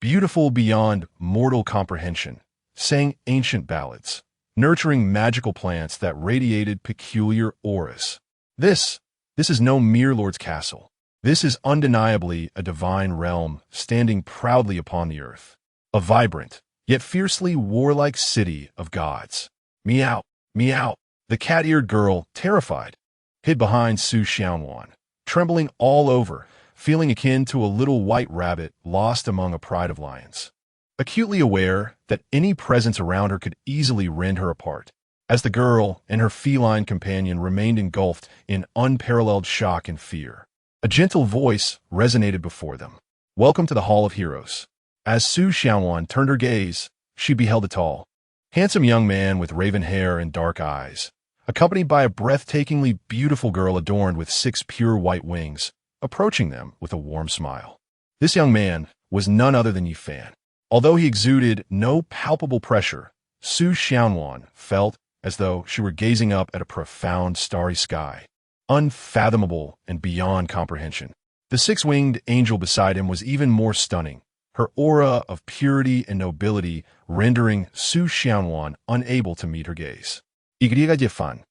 beautiful beyond mortal comprehension, sang ancient ballads, nurturing magical plants that radiated peculiar auras. This is no mere lord's castle. This is undeniably a divine realm standing proudly upon the earth. A vibrant, yet fiercely warlike city of gods. Meow, meow. The cat-eared girl, terrified, hid behind Su Xianwan, trembling all over, feeling akin to a little white rabbit lost among a pride of lions. Acutely aware that any presence around her could easily rend her apart, as the girl and her feline companion remained engulfed in unparalleled shock and fear. A gentle voice resonated before them. Welcome to the Hall of Heroes. As Su Xianwan turned her gaze, she beheld a tall, handsome young man with raven hair and dark eyes, accompanied by a breathtakingly beautiful girl adorned with 6 pure white wings, approaching them with a warm smile. This young man was none other than Yi Fan. Although he exuded no palpable pressure, Su Xianwan felt as though she were gazing up at a profound starry sky, unfathomable and beyond comprehension. The 6-winged angel beside him was even more stunning, her aura of purity and nobility rendering Su Xianwan unable to meet her gaze. Igriga Fan,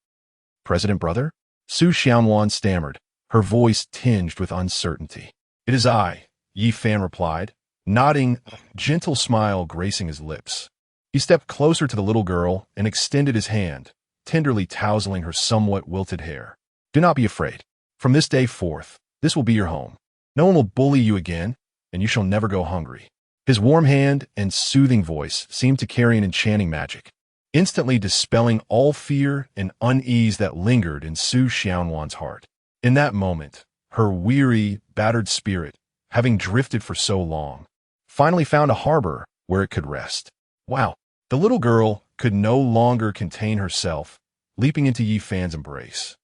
President brother? Su Xianwan stammered, her voice tinged with uncertainty. It is I, Yi Fan replied, nodding, a gentle smile gracing his lips. He stepped closer to the little girl and extended his hand, tenderly tousling her somewhat wilted hair. Do not be afraid. From this day forth, this will be your home. No one will bully you again, and you shall never go hungry. His warm hand and soothing voice seemed to carry an enchanting magic, instantly dispelling all fear and unease that lingered in Su Xianwan's heart. In that moment, her weary, battered spirit, having drifted for so long, finally found a harbor where it could rest. Wow! The little girl could no longer contain herself, leaping into Yi Fan's embrace,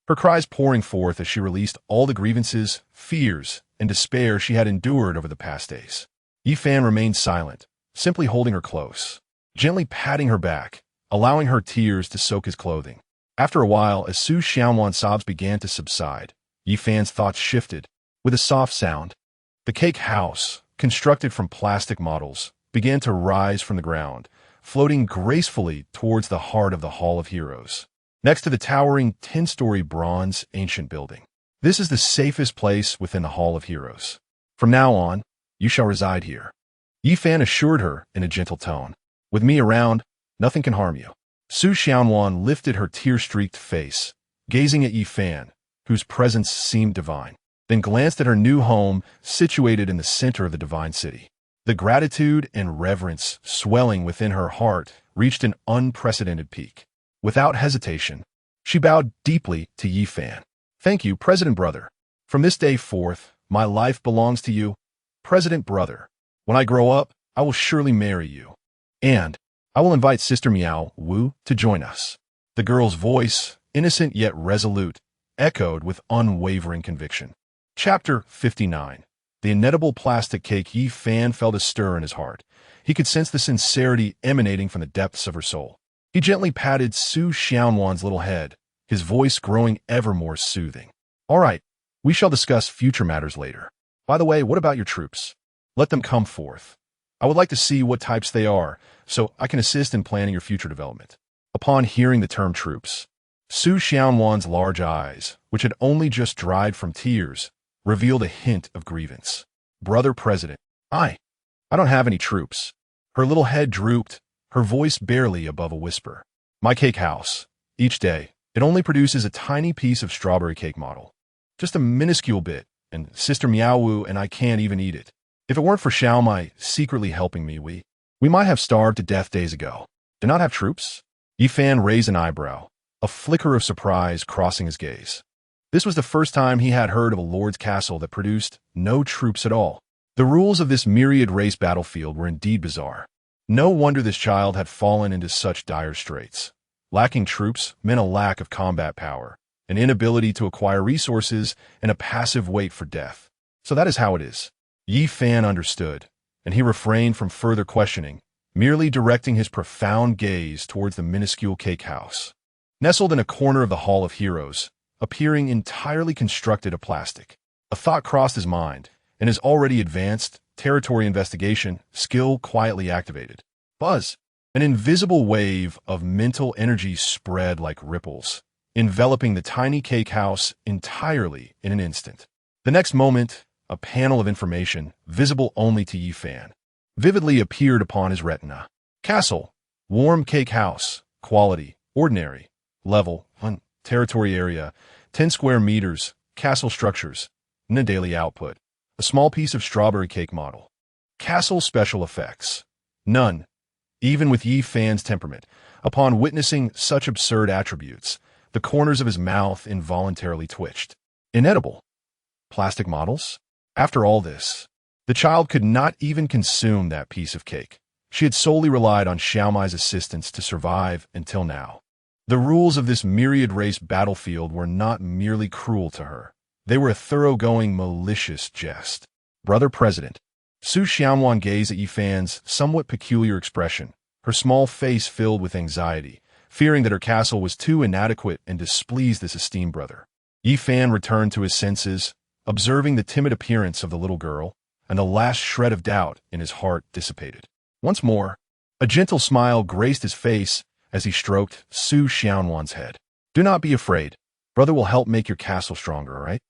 her cries pouring forth as she released all the grievances, fears, and despair she had endured over the past days. Yi Fan remained silent, simply holding her close, gently patting her back, allowing her tears to soak his clothing. After a while, as Su Xianwan's sobs began to subside, Yi Fan's thoughts shifted. With a soft sound, the cake house, constructed from plastic models, began to rise from the ground, floating gracefully towards the heart of the Hall of Heroes, next to the towering 10-story bronze ancient building. This is the safest place within the Hall of Heroes. From now on, you shall reside here. Yi Fan assured her in a gentle tone. With me around, nothing can harm you. Su Xianwan lifted her tear-streaked face, gazing at Yi Fan, whose presence seemed divine, then glanced at her new home situated in the center of the divine city. The gratitude and reverence swelling within her heart reached an unprecedented peak. Without hesitation, she bowed deeply to Yi Fan. "Thank you, President Brother. From this day forth, my life belongs to you, President Brother. When I grow up, I will surely marry you. And I will invite Sister Miao Wu to join us." The girl's voice, innocent yet resolute, echoed with unwavering conviction. Chapter 59. The inedible plastic cake. Yi Fan felt a stir in his heart. He could sense the sincerity emanating from the depths of her soul. He gently patted Su Xiaowan's little head, his voice growing ever more soothing. "All right, we shall discuss future matters later. By the way, what about your troops? Let them come forth. I would like to see what types they are, so I can assist in planning your future development." Upon hearing the term troops, Su Xiaowan's large eyes, which had only just dried from tears, revealed a hint of grievance. "Brother President, I don't have any troops." Her little head drooped, her voice barely above a whisper. "My cake house. Each day, it only produces a tiny piece of strawberry cake model. Just a minuscule bit, and Sister Miaowu and I can't even eat it. If it weren't for Xiaomai secretly helping me, we might have starved to death days ago. Do not have troops?" Yi Fan raised an eyebrow, a flicker of surprise crossing his gaze. This was the first time he had heard of a lord's castle that produced no troops at all. The rules of this myriad race battlefield were indeed bizarre. No wonder this child had fallen into such dire straits. Lacking troops meant a lack of combat power, an inability to acquire resources, and a passive wait for death. So that is how it is. Yi Fan understood, and he refrained from further questioning, merely directing his profound gaze towards the minuscule cake house. Nestled in a corner of the Hall of Heroes, appearing entirely constructed of plastic, a thought crossed his mind, and his already advanced territory investigation skill quietly activated. Buzz! An invisible wave of mental energy spread like ripples, enveloping the tiny cake house entirely in an instant. The next moment, a panel of information, visible only to Yi Fan, vividly appeared upon his retina. Castle, warm cake house, quality, ordinary, level 1, territory area, 10 square meters, castle structures, daily output, a small piece of strawberry cake model. Castle special effects, none. Even with Yi Fan's temperament, upon witnessing such absurd attributes, the corners of his mouth involuntarily twitched. Inedible. Plastic models? After all this, the child could not even consume that piece of cake. She had solely relied on Xiaomai's assistance to survive until now. The rules of this myriad race battlefield were not merely cruel to her. They were a thoroughgoing, malicious jest. "Brother President." Su Xiaowan gazed at Yi Fan's somewhat peculiar expression, her small face filled with anxiety, fearing that her castle was too inadequate and displeased this esteemed brother. Yi Fan returned to his senses, observing the timid appearance of the little girl, and the last shred of doubt in his heart dissipated. Once more, a gentle smile graced his face as he stroked Su Xiaowan's head. "Do not be afraid. Brother will help make your castle stronger, all right?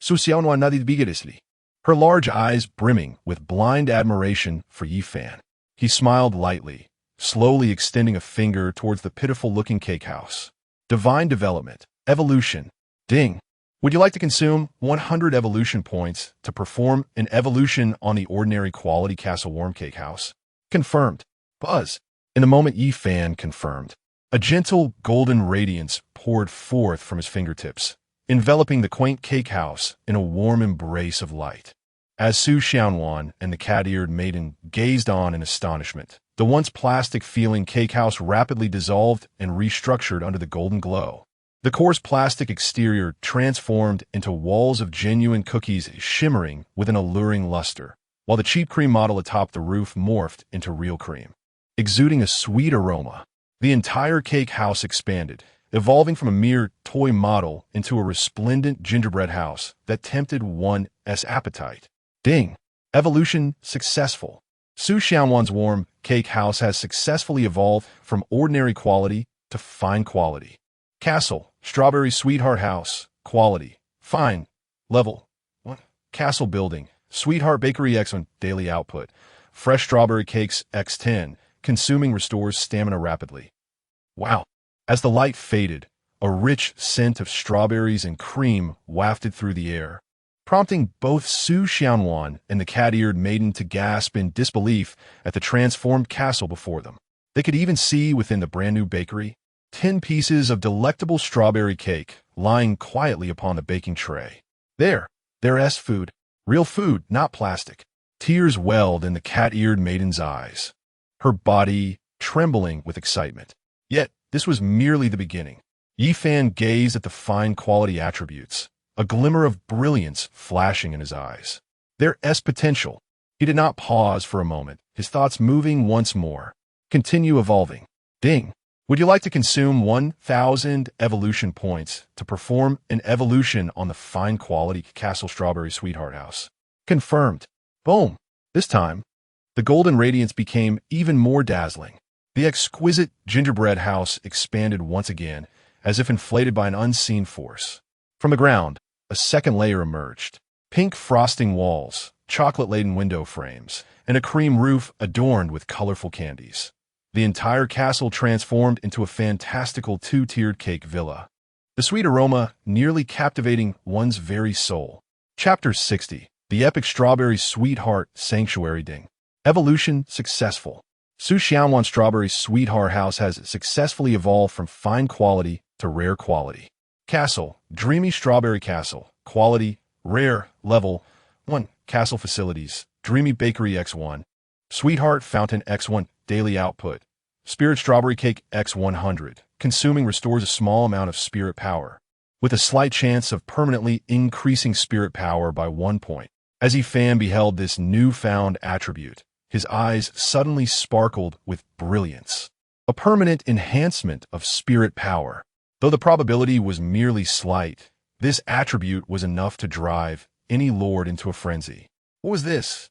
Su Xiaowan nadid bigerisli." Her large eyes brimming with blind admiration for Yi Fan. He smiled lightly, slowly extending a finger towards the pitiful-looking cake house. "Divine development. Evolution. Ding. Would you like to consume 100 evolution points to perform an evolution on the ordinary quality castle warm cake house?" "Confirmed." Buzz. In the moment Yi Fan confirmed, a gentle golden radiance poured forth from his fingertips, enveloping the quaint cake house in a warm embrace of light. As Su Xiaowan and the cat-eared maiden gazed on in astonishment, the once plastic-feeling cake house rapidly dissolved and restructured under the golden glow. The coarse plastic exterior transformed into walls of genuine cookies shimmering with an alluring luster, while the cheap cream model atop the roof morphed into real cream. Exuding a sweet aroma, the entire cake house expanded, evolving from a mere toy model into a resplendent gingerbread house that tempted one's appetite. Ding! Evolution successful. Su Xiaowan's warm cake house has successfully evolved from ordinary quality to fine quality. Castle, strawberry sweetheart house, quality, fine, level 1. Castle building, sweetheart bakery X1, daily output, fresh strawberry cakes X10, consuming restores stamina rapidly. Wow! As the light faded, a rich scent of strawberries and cream wafted through the air, prompting both Su Xianwan and the cat-eared maiden to gasp in disbelief at the transformed castle before them. They could even see within the brand-new bakery 10 pieces of delectable strawberry cake lying quietly upon the baking tray. There's food. Real food, not plastic. Tears welled in the cat-eared maiden's eyes, her body trembling with excitement. Yet, this was merely the beginning. Yi Fan gazed at the fine quality attributes, a glimmer of brilliance flashing in his eyes. There's potential. He did not pause for a moment, his thoughts moving once more. Continue evolving. Ding. Would you like to consume 1,000 evolution points to perform an evolution on the fine quality Castle Strawberry Sweetheart House? Confirmed. Boom. This time, the golden radiance became even more dazzling. The exquisite gingerbread house expanded once again, as if inflated by an unseen force. From the ground, a second layer emerged. Pink frosting walls, chocolate-laden window frames, and a cream roof adorned with colorful candies. The entire castle transformed into a fantastical two-tiered cake villa, the sweet aroma nearly captivating one's very soul. Chapter 60. The Epic Strawberry Sweetheart Sanctuary. Ding. Evolution successful. Su Xianwan Strawberry Sweetheart House has successfully evolved from fine quality to rare quality. Castle. Dreamy Strawberry Castle. Quality. Rare. Level 1. Castle Facilities. Dreamy Bakery X1. Sweetheart Fountain X1. Daily output. Spirit Strawberry Cake X100. Consuming restores a small amount of spirit power, with a slight chance of permanently increasing spirit power by 1 point. As Yi Fan beheld this newfound attribute, his eyes suddenly sparkled with brilliance. A permanent enhancement of spirit power. Though the probability was merely slight, this attribute was enough to drive any lord into a frenzy. What was this?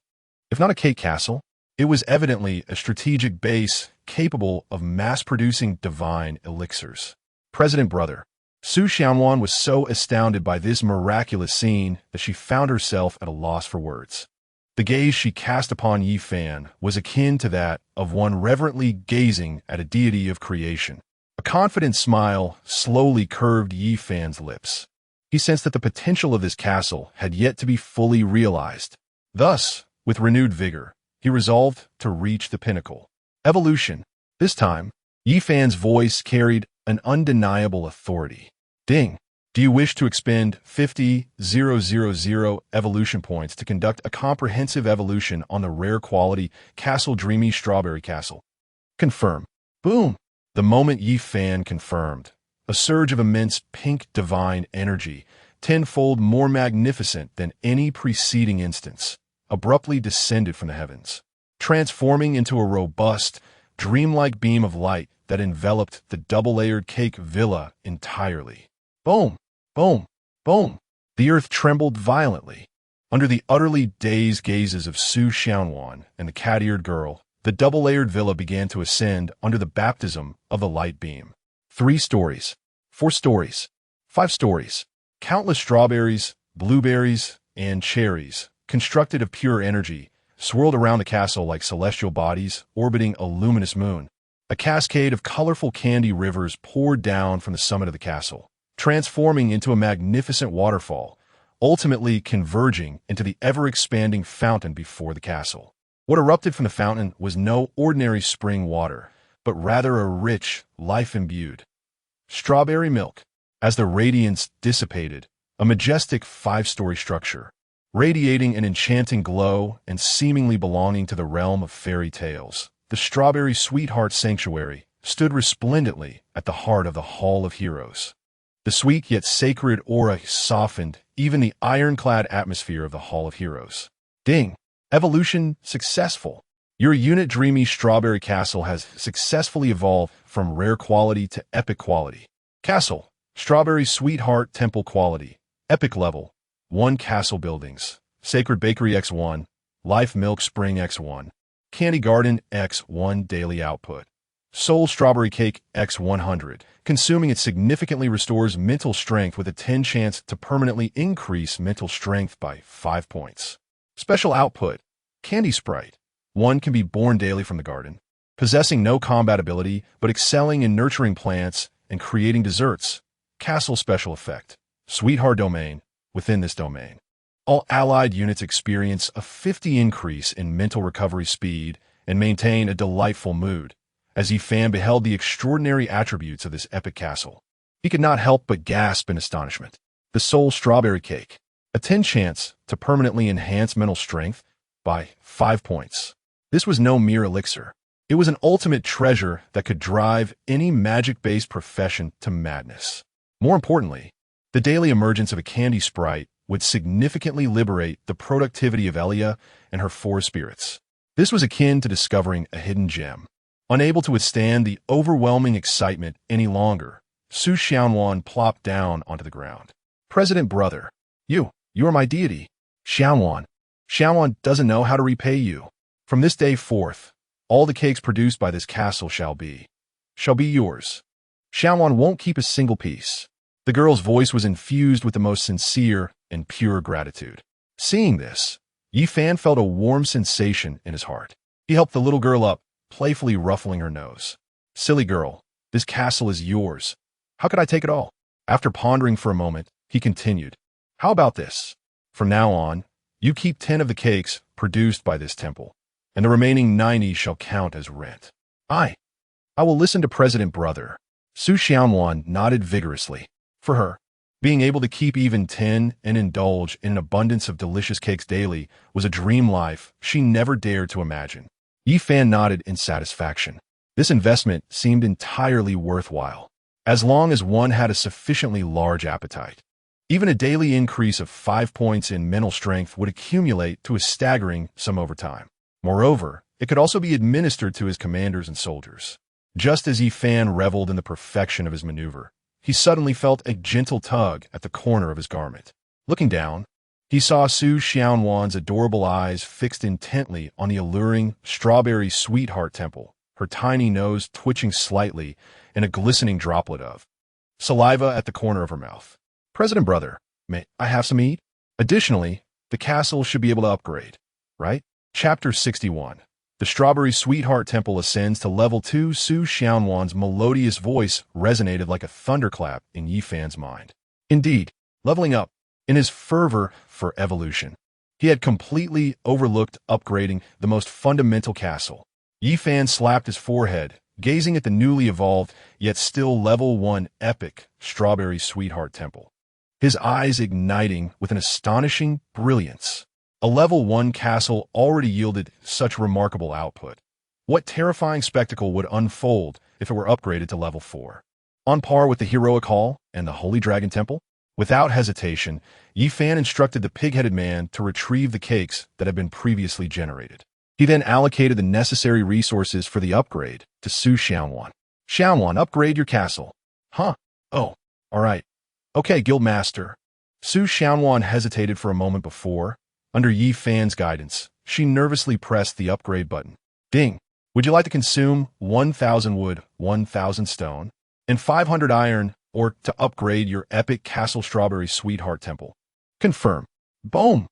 If not a cake castle, it was evidently a strategic base capable of mass-producing divine elixirs. President Brother. Su Xianwan was so astounded by this miraculous scene that she found herself at a loss for words. The gaze she cast upon Yi Fan was akin to that of one reverently gazing at a deity of creation. A confident smile slowly curved Yi Fan's lips. He sensed that the potential of this castle had yet to be fully realized. Thus, with renewed vigor, he resolved to reach the pinnacle. Evolution. This time, Yi Fan's voice carried an undeniable authority. Ding. Do you wish to expend 50,000 evolution points to conduct a comprehensive evolution on the rare quality Castle Dreamy Strawberry Castle? Confirm. Boom. The moment Yi Fan confirmed, a surge of immense pink divine energy, tenfold more magnificent than any preceding instance, abruptly descended from the heavens, transforming into a robust, dreamlike beam of light that enveloped the double-layered cake villa entirely. Boom, boom, boom. The earth trembled violently. Under the utterly dazed gazes of Su Xianwan and the cat-eared girl, the double-layered villa began to ascend under the baptism of the light beam. 3 stories, 4 stories, 5 stories, countless strawberries, blueberries, and cherries, constructed of pure energy, swirled around the castle like celestial bodies orbiting a luminous moon. A cascade of colorful candy rivers poured down from the summit of the castle, transforming into a magnificent waterfall, ultimately converging into the ever-expanding fountain before the castle. What erupted from the fountain was no ordinary spring water, but rather a rich, life-imbued strawberry milk. As the radiance dissipated, a majestic 5-story structure, radiating an enchanting glow and seemingly belonging to the realm of fairy tales, the Strawberry Sweetheart Sanctuary stood resplendently at the heart of the Hall of Heroes. The sweet yet sacred aura softened even the ironclad atmosphere of the Hall of Heroes. Ding! Evolution successful. Your unit Dreamy Strawberry Castle has successfully evolved from rare quality to epic quality. Castle, Strawberry Sweetheart Temple quality, epic level, 1 castle buildings, Sacred Bakery X1, Life Milk Spring X1, Candy Garden X1 daily output, Soul Strawberry Cake X100. Consuming it significantly restores mental strength with a 10 chance to permanently increase mental strength by 5 points. Special output, Candy Sprite. 1 can be born daily from the garden, possessing no combat ability but excelling in nurturing plants and creating desserts. Castle Special Effect. Sweetheart Domain. Within this domain, all allied units experience a 50 increase in mental recovery speed and maintain a delightful mood. As Yifan beheld the extraordinary attributes of this epic castle, he could not help but gasp in astonishment. The Soul Strawberry Cake. A 10 chance to permanently enhance mental strength by 5 points. This was no mere elixir. It was an ultimate treasure that could drive any magic-based profession to madness. More importantly, the daily emergence of a candy sprite would significantly liberate the productivity of Elia and her 4 spirits. This was akin to discovering a hidden gem. Unable to withstand the overwhelming excitement any longer, Su Xianwan plopped down onto the ground. President Brother, you are my deity. Xianwan doesn't know how to repay you. From this day forth, all the cakes produced by this castle shall be yours. Xianwan won't keep a single piece. The girl's voice was infused with the most sincere and pure gratitude. Seeing this, Yifan felt a warm sensation in his heart. He helped the little girl up, playfully ruffling her nose. Silly girl, this castle is yours. How could I take it all? After pondering for a moment, he continued, how about this? From now on, you keep 10 of the cakes produced by this temple, and the remaining 90 shall count as rent. I will listen to President Brother. Su Xianwan nodded vigorously. For her, being able to keep even 10 and indulge in an abundance of delicious cakes daily was a dream life she never dared to imagine. Yifan nodded in satisfaction. This investment seemed entirely worthwhile, as long as one had a sufficiently large appetite. Even a daily increase of 5 points in mental strength would accumulate to a staggering sum over time. Moreover, it could also be administered to his commanders and soldiers. Just as Yifan reveled in the perfection of his maneuver, he suddenly felt a gentle tug at the corner of his garment. Looking down, he saw Su Xianwan's adorable eyes fixed intently on the alluring strawberry sweetheart temple, her tiny nose twitching slightly and a glistening droplet of saliva at the corner of her mouth. President Brother, may I have some meat? Additionally, the castle should be able to upgrade, right? Chapter 61. The Strawberry Sweetheart Temple ascends to level 2. Su Xianwan's melodious voice resonated like a thunderclap in Yifan's mind. Indeed, leveling up, in his fervor for evolution, he had completely overlooked upgrading the most fundamental castle. Yifan slapped his forehead, gazing at the newly evolved, yet still level 1 epic Strawberry Sweetheart Temple, his eyes igniting with an astonishing brilliance. A level 1 castle already yielded such remarkable output. What terrifying spectacle would unfold if it were upgraded to level 4? On par with the Heroic Hall and the Holy Dragon Temple? Without hesitation, Yifan instructed the pig-headed man to retrieve the cakes that had been previously generated. He then allocated the necessary resources for the upgrade to Su Xianwan. Xianwan, upgrade your castle. Huh? Oh, all right. Okay, Guildmaster. Su Xianwan hesitated for a moment before, under Yifan's guidance, she nervously pressed the upgrade button. Ding! Would you like to consume 1,000 wood, 1,000 stone, and 500 iron, or to upgrade your epic Castle Strawberry Sweetheart Temple? Confirm. Boom!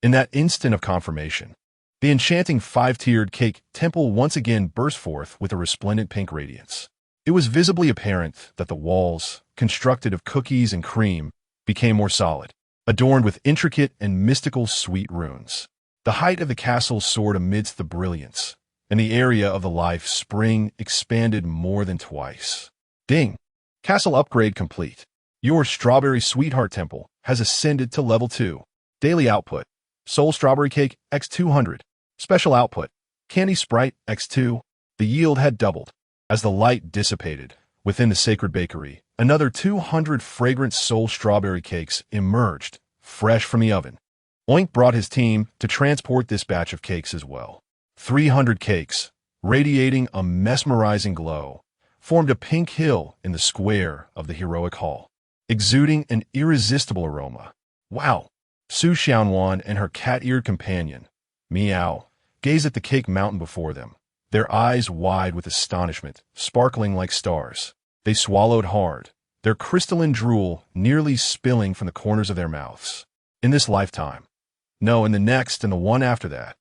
In that instant of confirmation, the enchanting 5-tiered cake temple once again burst forth with a resplendent pink radiance. It was visibly apparent that the walls, constructed of cookies and cream, became more solid, adorned with intricate and mystical sweet runes. The height of the castle soared amidst the brilliance, and the area of the life spring expanded more than twice. Ding! Castle upgrade complete. Your Strawberry Sweetheart Temple has ascended to level 2. Daily output: Soul Strawberry Cake x200. Special output: Candy Sprite x2. The yield had doubled. As the light dissipated within the sacred bakery, another 200 fragrant Soul Strawberry Cakes emerged, fresh from the oven. Oink brought his team to transport this batch of cakes as well. 300 cakes, radiating a mesmerizing glow, formed a pink hill in the square of the Heroic Hall, exuding an irresistible aroma. Wow! Su Xianwan and her cat-eared companion, Meow, gazed at the cake mountain before them, their eyes wide with astonishment, sparkling like stars. They swallowed hard, their crystalline drool nearly spilling from the corners of their mouths. In this lifetime, no, in the next and the one after that,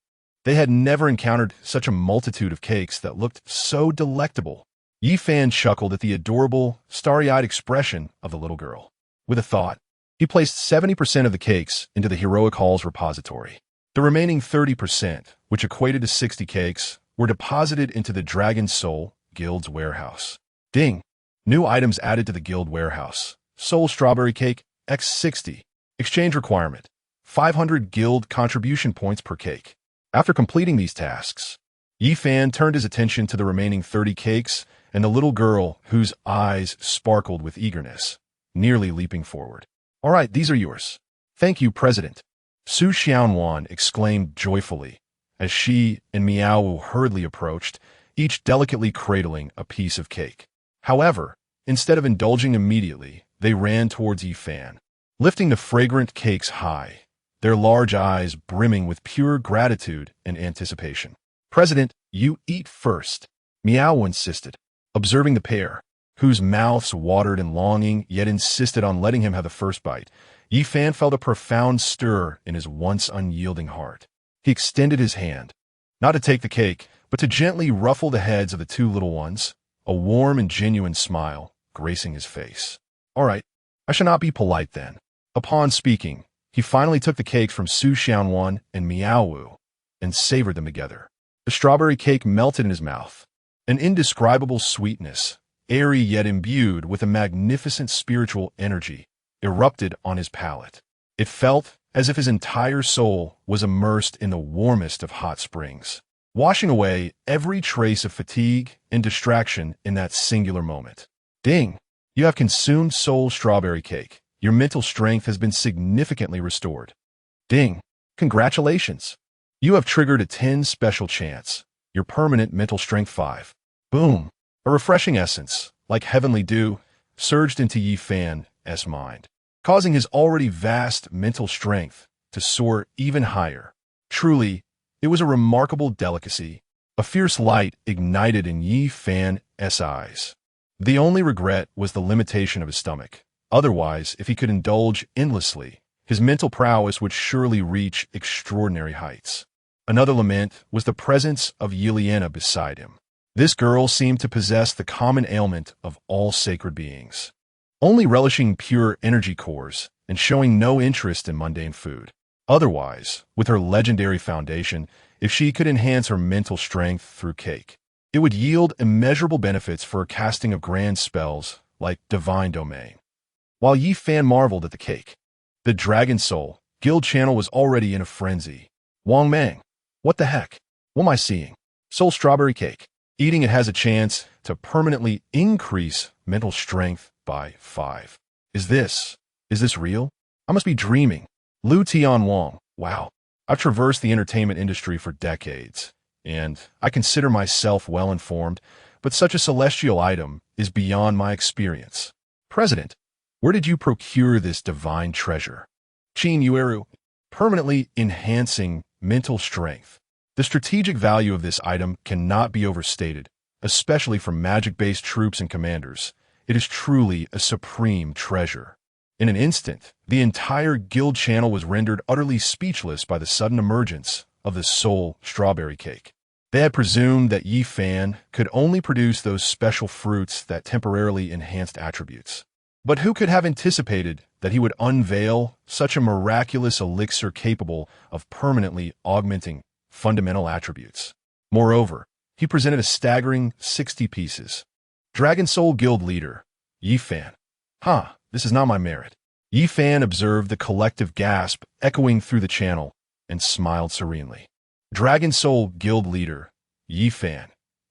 they had never encountered such a multitude of cakes that looked so delectable. Yi Fan chuckled at the adorable, starry-eyed expression of the little girl. With a thought, he placed 70% of the cakes into the Heroic Hall's repository. The remaining 30%, which equated to 60 cakes, were deposited into the Dragon Soul Guild's warehouse. Ding! New items added to the Guild warehouse. Soul Strawberry Cake, X60. Exchange requirement: 500 Guild contribution points per cake. After completing these tasks, Yi Fan turned his attention to the remaining 30 cakes and the little girl whose eyes sparkled with eagerness, nearly leaping forward. "All right, these are yours." "Thank you, President," Su Xiaowan exclaimed joyfully as she and Miao Wu hurriedly approached, each delicately cradling a piece of cake. However, instead of indulging immediately, they ran towards Yi Fan, lifting the fragrant cakes high, their large eyes brimming with pure gratitude and anticipation. "President, you eat first," Miao Wu insisted, observing the pair, whose mouths watered in longing yet insisted on letting him have the first bite. Yi Fan felt a profound stir in his once unyielding heart. He extended his hand, not to take the cake, but to gently ruffle the heads of the two little ones, a warm and genuine smile gracing his face. "All right, I shall not be polite then." Upon speaking, he finally took the cakes from Su Xiaowan and Miao Wu and savored them together. The strawberry cake melted in his mouth. An indescribable sweetness, airy yet imbued with a magnificent spiritual energy, erupted on his palate. It felt as if his entire soul was immersed in the warmest of hot springs, washing away every trace of fatigue and distraction in that singular moment. Ding! You have consumed Soul Strawberry Cake. Your mental strength has been significantly restored. Ding! Congratulations! You have triggered a 10 special chance. Your permanent mental strength 5. Boom! A refreshing essence, like heavenly dew, surged into Yi Fan's mind, causing his already vast mental strength to soar even higher. Truly, it was a remarkable delicacy. A fierce light ignited in Yi Fan's eyes. The only regret was the limitation of his stomach. Otherwise, if he could indulge endlessly, his mental prowess would surely reach extraordinary heights. Another lament was the presence of Yiliana beside him. This girl seemed to possess the common ailment of all sacred beings, only relishing pure energy cores and showing no interest in mundane food. Otherwise, with her legendary foundation, if she could enhance her mental strength through cake, it would yield immeasurable benefits for a casting of grand spells like Divine Domain. While Yi Fan marveled at the cake, the Dragon Soul Guild channel was already in a frenzy. "Wang Mang, what the heck? What am I seeing? Soul Strawberry Cake. Eating it has a chance to permanently increase mental strength by 5. Is this real? I must be dreaming." Lu Tian Wang. Wow. I've traversed the entertainment industry for decades, and I consider myself well-informed, but such a celestial item is beyond my experience. "President, where did you procure this divine treasure?" Qin Yueru. Permanently enhancing mental strength. The strategic value of this item cannot be overstated, especially for magic-based troops and commanders. It is truly a supreme treasure. In an instant, the entire guild channel was rendered utterly speechless by the sudden emergence of the Soul Strawberry Cake. They had presumed that Yi Fan could only produce those special fruits that temporarily enhanced attributes. But who could have anticipated that he would unveil such a miraculous elixir capable of permanently augmenting fundamental attributes? Moreover, he presented a staggering 60 pieces. Dragon Soul Guild leader, Yi Fan. This is not my merit. Yi Fan observed the collective gasp echoing through the channel and smiled serenely. Dragon Soul Guild leader, Yi Fan.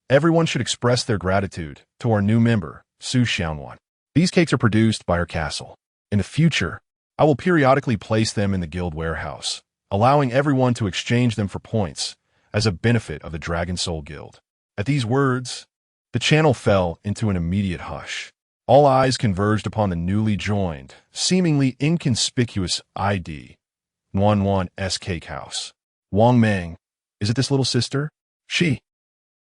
Everyone should express their gratitude to our new member, Su Xiaowan. These cakes are produced by our castle. In the future, I will periodically place them in the guild warehouse, allowing everyone to exchange them for points as a benefit of the Dragon Soul Guild. At these words, the channel fell into an immediate hush. All eyes converged upon the newly joined, seemingly inconspicuous ID, Nuan's cake house. Wang Mang, is it this little sister?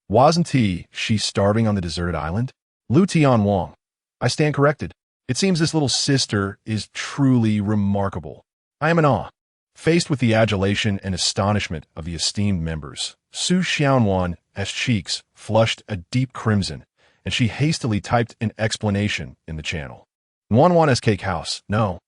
Wasn't she starving on the deserted island? Lu Tian Wang. I stand corrected. It seems this little sister is truly remarkable. I am in awe. Faced with the adulation and astonishment of the esteemed members, Su Xiaowan's cheeks flushed a deep crimson, and she hastily typed an explanation in the channel. Wanwan's cake house. No.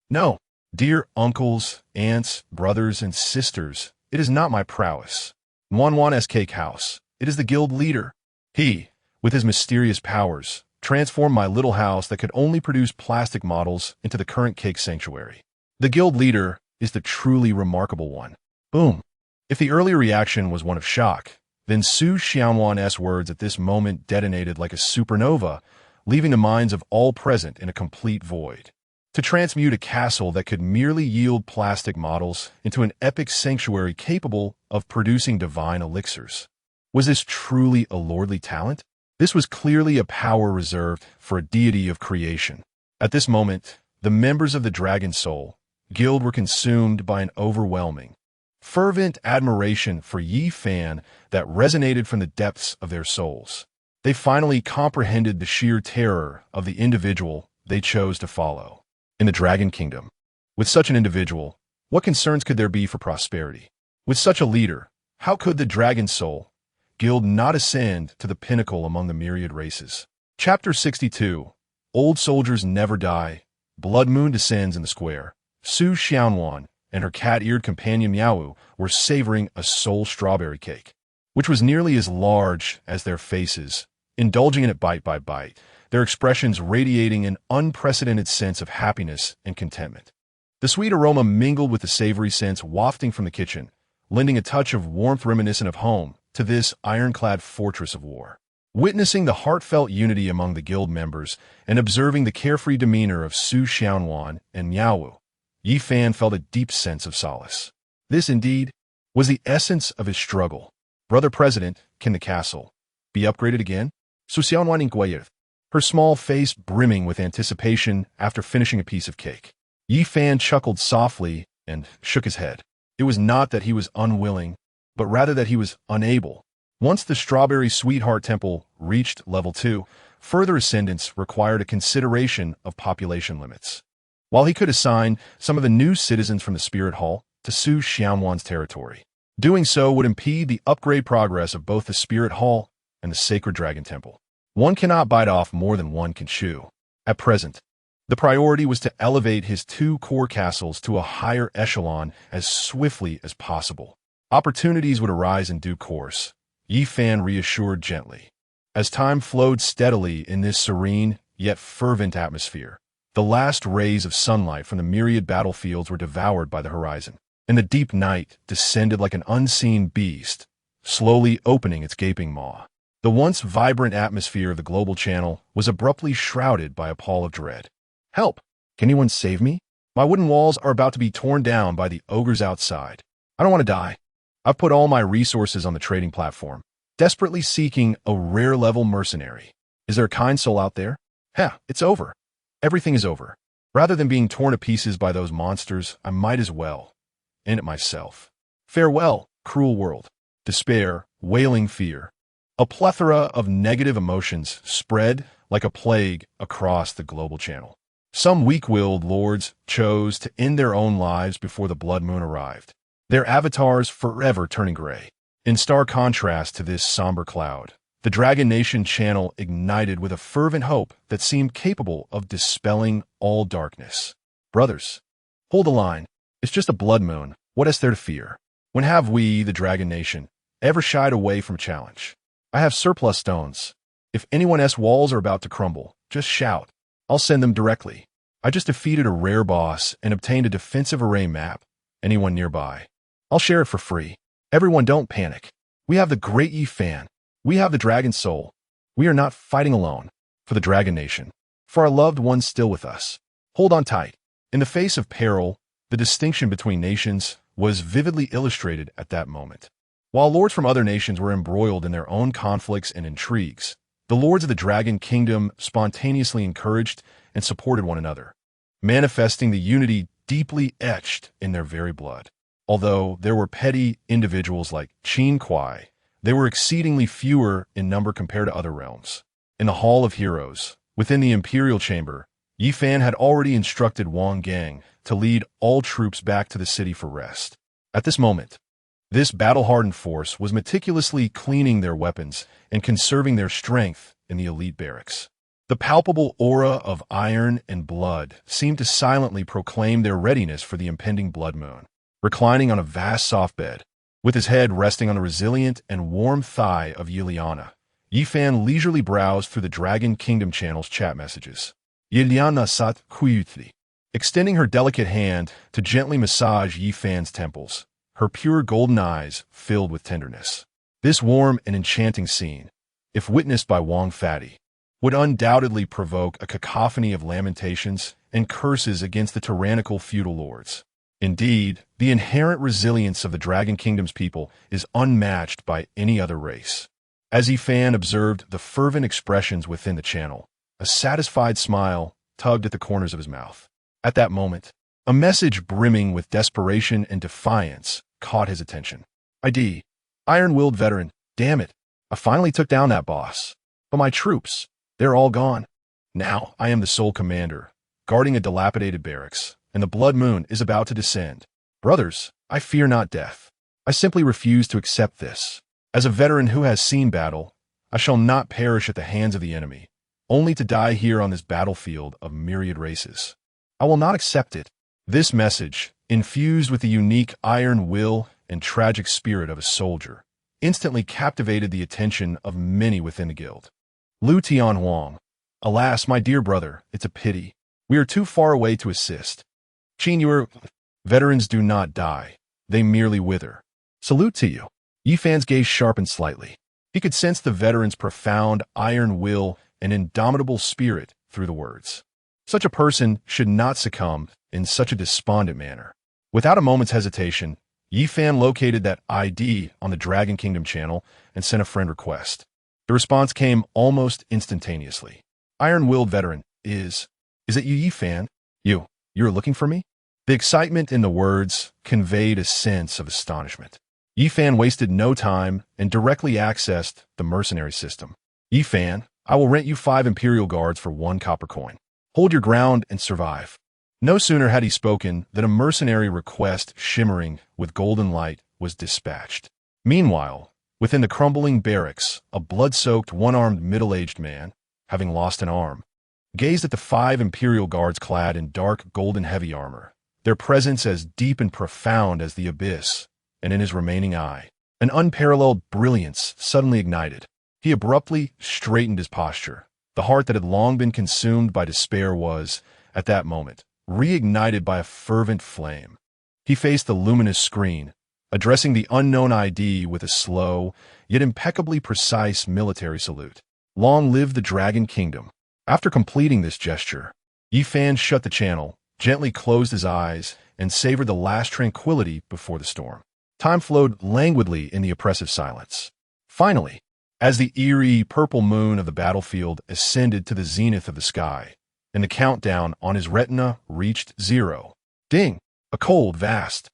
No. Dear uncles, aunts, brothers, and sisters, it is not my prowess. Wanwan's cake house. It is the guild leader. He, with his mysterious powers, transformed my little house that could only produce plastic models into the current cake sanctuary. The guild leader is the truly remarkable one. Boom. If the earlier reaction was one of shock, then Su Xianwan's words at this moment detonated like a supernova, leaving the minds of all present in a complete void. To transmute a castle that could merely yield plastic models into an epic sanctuary capable of producing divine elixirs. Was this truly a lordly talent? This was clearly a power reserved for a deity of creation. At this moment, the members of the Dragon Soul Guild were consumed by an overwhelming, fervent admiration for Yi Fan that resonated from the depths of their souls. They finally comprehended the sheer terror of the individual they chose to follow. In the Dragon Kingdom, with such an individual, what concerns could there be for prosperity? With such a leader, how could the Dragon Soul Guild not ascend to the pinnacle among the myriad races? Chapter 62. Old soldiers never die. Blood Moon descends in the square. Su Xianwan and her cat-eared companion Miaowu were savoring a soul strawberry cake, which was nearly as large as their faces, indulging in it bite by bite, their expressions radiating an unprecedented sense of happiness and contentment. The sweet aroma mingled with the savory scents wafting from the kitchen, lending a touch of warmth reminiscent of home to this ironclad fortress of war. Witnessing the heartfelt unity among the guild members and observing the carefree demeanor of Su Xianwan and Miaowu, Yi Fan felt a deep sense of solace. This, indeed, was the essence of his struggle. Brother President, can the castle be upgraded again? Su Xianwan inquired, her small face brimming with anticipation after finishing a piece of cake. Yi Fan chuckled softly and shook his head. It was not that he was unwilling, but rather that he was unable. Once the Strawberry Sweetheart Temple reached level 2, further ascendance required a consideration of population limits. While he could assign some of the new citizens from the Spirit Hall to Su Xianwan's territory, doing so would impede the upgrade progress of both the Spirit Hall and the Sacred Dragon Temple. One cannot bite off more than one can chew. At present, the priority was to elevate his 2 core castles to a higher echelon as swiftly as possible. Opportunities would arise in due course, Yi Fan reassured gently. As time flowed steadily in this serene yet fervent atmosphere, the last rays of sunlight from the myriad battlefields were devoured by the horizon, and the deep night descended like an unseen beast, slowly opening its gaping maw. The once vibrant atmosphere of the global channel was abruptly shrouded by a pall of dread. Help! Can anyone save me? My wooden walls are about to be torn down by the ogres outside. I don't want to die. I've put all my resources on the trading platform, desperately seeking a rare-level mercenary. Is there a kind soul out there? It's over. Everything is over. Rather than being torn to pieces by those monsters, I might as well end it myself. Farewell, cruel world. Despair, wailing fear. A plethora of negative emotions spread like a plague across the global channel. Some weak-willed lords chose to end their own lives before the Blood Moon arrived, their avatars forever turning gray. In stark contrast to this somber cloud, the Dragon Nation channel ignited with a fervent hope that seemed capable of dispelling all darkness. Brothers, hold the line. It's just a blood moon. What is there to fear? When have we, the Dragon Nation, ever shied away from a challenge? I have surplus stones. If anyone's walls are about to crumble, just shout. I'll send them directly. I just defeated a rare boss and obtained a defensive array map. Anyone nearby? I'll share it for free. Everyone don't panic. We have the great Yi Fan. We have the Dragon Soul. We are not fighting alone. For the Dragon Nation. For our loved ones still with us. Hold on tight. In the face of peril, the distinction between nations was vividly illustrated at that moment. While lords from other nations were embroiled in their own conflicts and intrigues, the lords of the Dragon Kingdom spontaneously encouraged and supported one another, manifesting the unity deeply etched in their very blood. Although there were petty individuals like Qin Kuai, they were exceedingly fewer in number compared to other realms. In the Hall of Heroes, within the Imperial Chamber, Yi Fan had already instructed Wang Gang to lead all troops back to the city for rest. At this moment, this battle-hardened force was meticulously cleaning their weapons and conserving their strength in the elite barracks. The palpable aura of iron and blood seemed to silently proclaim their readiness for the impending blood moon. Reclining on a vast soft bed, with his head resting on the resilient and warm thigh of Yiliana, Yifan leisurely browsed through the Dragon Kingdom channel's chat messages. Yiliana sat quietly, extending her delicate hand to gently massage Yifan's temples, her pure golden eyes filled with tenderness. This warm and enchanting scene, if witnessed by Wang Fati, would undoubtedly provoke a cacophony of lamentations and curses against the tyrannical feudal lords. Indeed, the inherent resilience of the Dragon Kingdom's people is unmatched by any other race. As Yifan observed the fervent expressions within the channel, a satisfied smile tugged at the corners of his mouth. At that moment, a message brimming with desperation and defiance caught his attention. ID, Iron-Willed Veteran, damn it, I finally took down that boss. But my troops, they're all gone. Now I am the sole commander, guarding a dilapidated barracks, and the blood moon is about to descend. Brothers, I fear not death. I simply refuse to accept this. As a veteran who has seen battle, I shall not perish at the hands of the enemy, only to die here on this battlefield of myriad races. I will not accept it. This message, infused with the unique iron will and tragic spirit of a soldier, instantly captivated the attention of many within the guild. Lu Tianhuang, alas, my dear brother, it's a pity. We are too far away to assist. Qin, veterans do not die. They merely wither. Salute to you. Yifan's gaze sharpened slightly. He could sense the veteran's profound iron will and indomitable spirit through the words. Such a person should not succumb in such a despondent manner. Without a moment's hesitation, Yifan located that ID on the Dragon Kingdom channel and sent a friend request. The response came almost instantaneously. Iron-Willed Veteran, is it you, Yifan? You're looking for me? The excitement in the words conveyed a sense of astonishment. Yifan wasted no time and directly accessed the mercenary system. Yifan, I will rent you 5 Imperial Guards for 1 copper coin. Hold your ground and survive. No sooner had he spoken than a mercenary request shimmering with golden light was dispatched. Meanwhile, within the crumbling barracks, a blood-soaked, one-armed middle-aged man, having lost an arm, gazed at the 5 Imperial Guards clad in dark golden heavy armor, their presence as deep and profound as the abyss, and in his remaining eye, an unparalleled brilliance suddenly ignited. He abruptly straightened his posture. The heart that had long been consumed by despair was, at that moment, reignited by a fervent flame. He faced the luminous screen, addressing the unknown ID with a slow, yet impeccably precise military salute. Long live the Dragon Kingdom. After completing this gesture, Yifan shut the channel, gently closed his eyes, and savored the last tranquility before the storm. Time flowed languidly in the oppressive silence. Finally, as the eerie purple moon of the battlefield ascended to the zenith of the sky, and the countdown on his retina reached 0, ding! A cold, vast,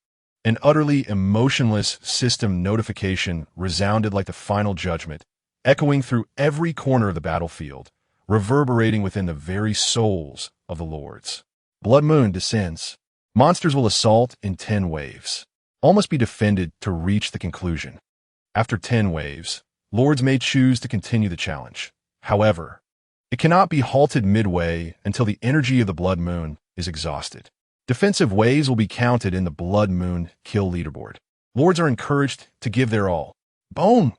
and utterly emotionless system notification resounded like the final judgment, echoing through every corner of the battlefield, reverberating within the very souls of the lords. Blood moon descends. Monsters will assault in 10 waves. All must be defended to reach the conclusion. After 10 waves, lords may choose to continue the challenge. However, it cannot be halted midway until the energy of the blood moon is exhausted. Defensive waves will be counted in the blood moon kill leaderboard. Lords are encouraged to give their all. Boom!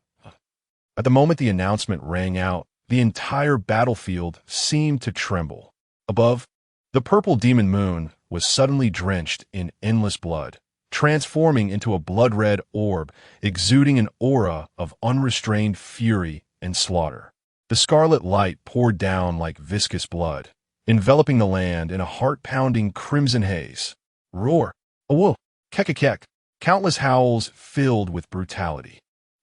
At the moment the announcement rang out, the entire battlefield seemed to tremble. Above, the purple demon moon was suddenly drenched in endless blood, transforming into a blood-red orb, exuding an aura of unrestrained fury and slaughter. The scarlet light poured down like viscous blood, enveloping the land in a heart-pounding crimson haze. Roar! Awoo! Kek-a-kek! Countless howls filled with brutality.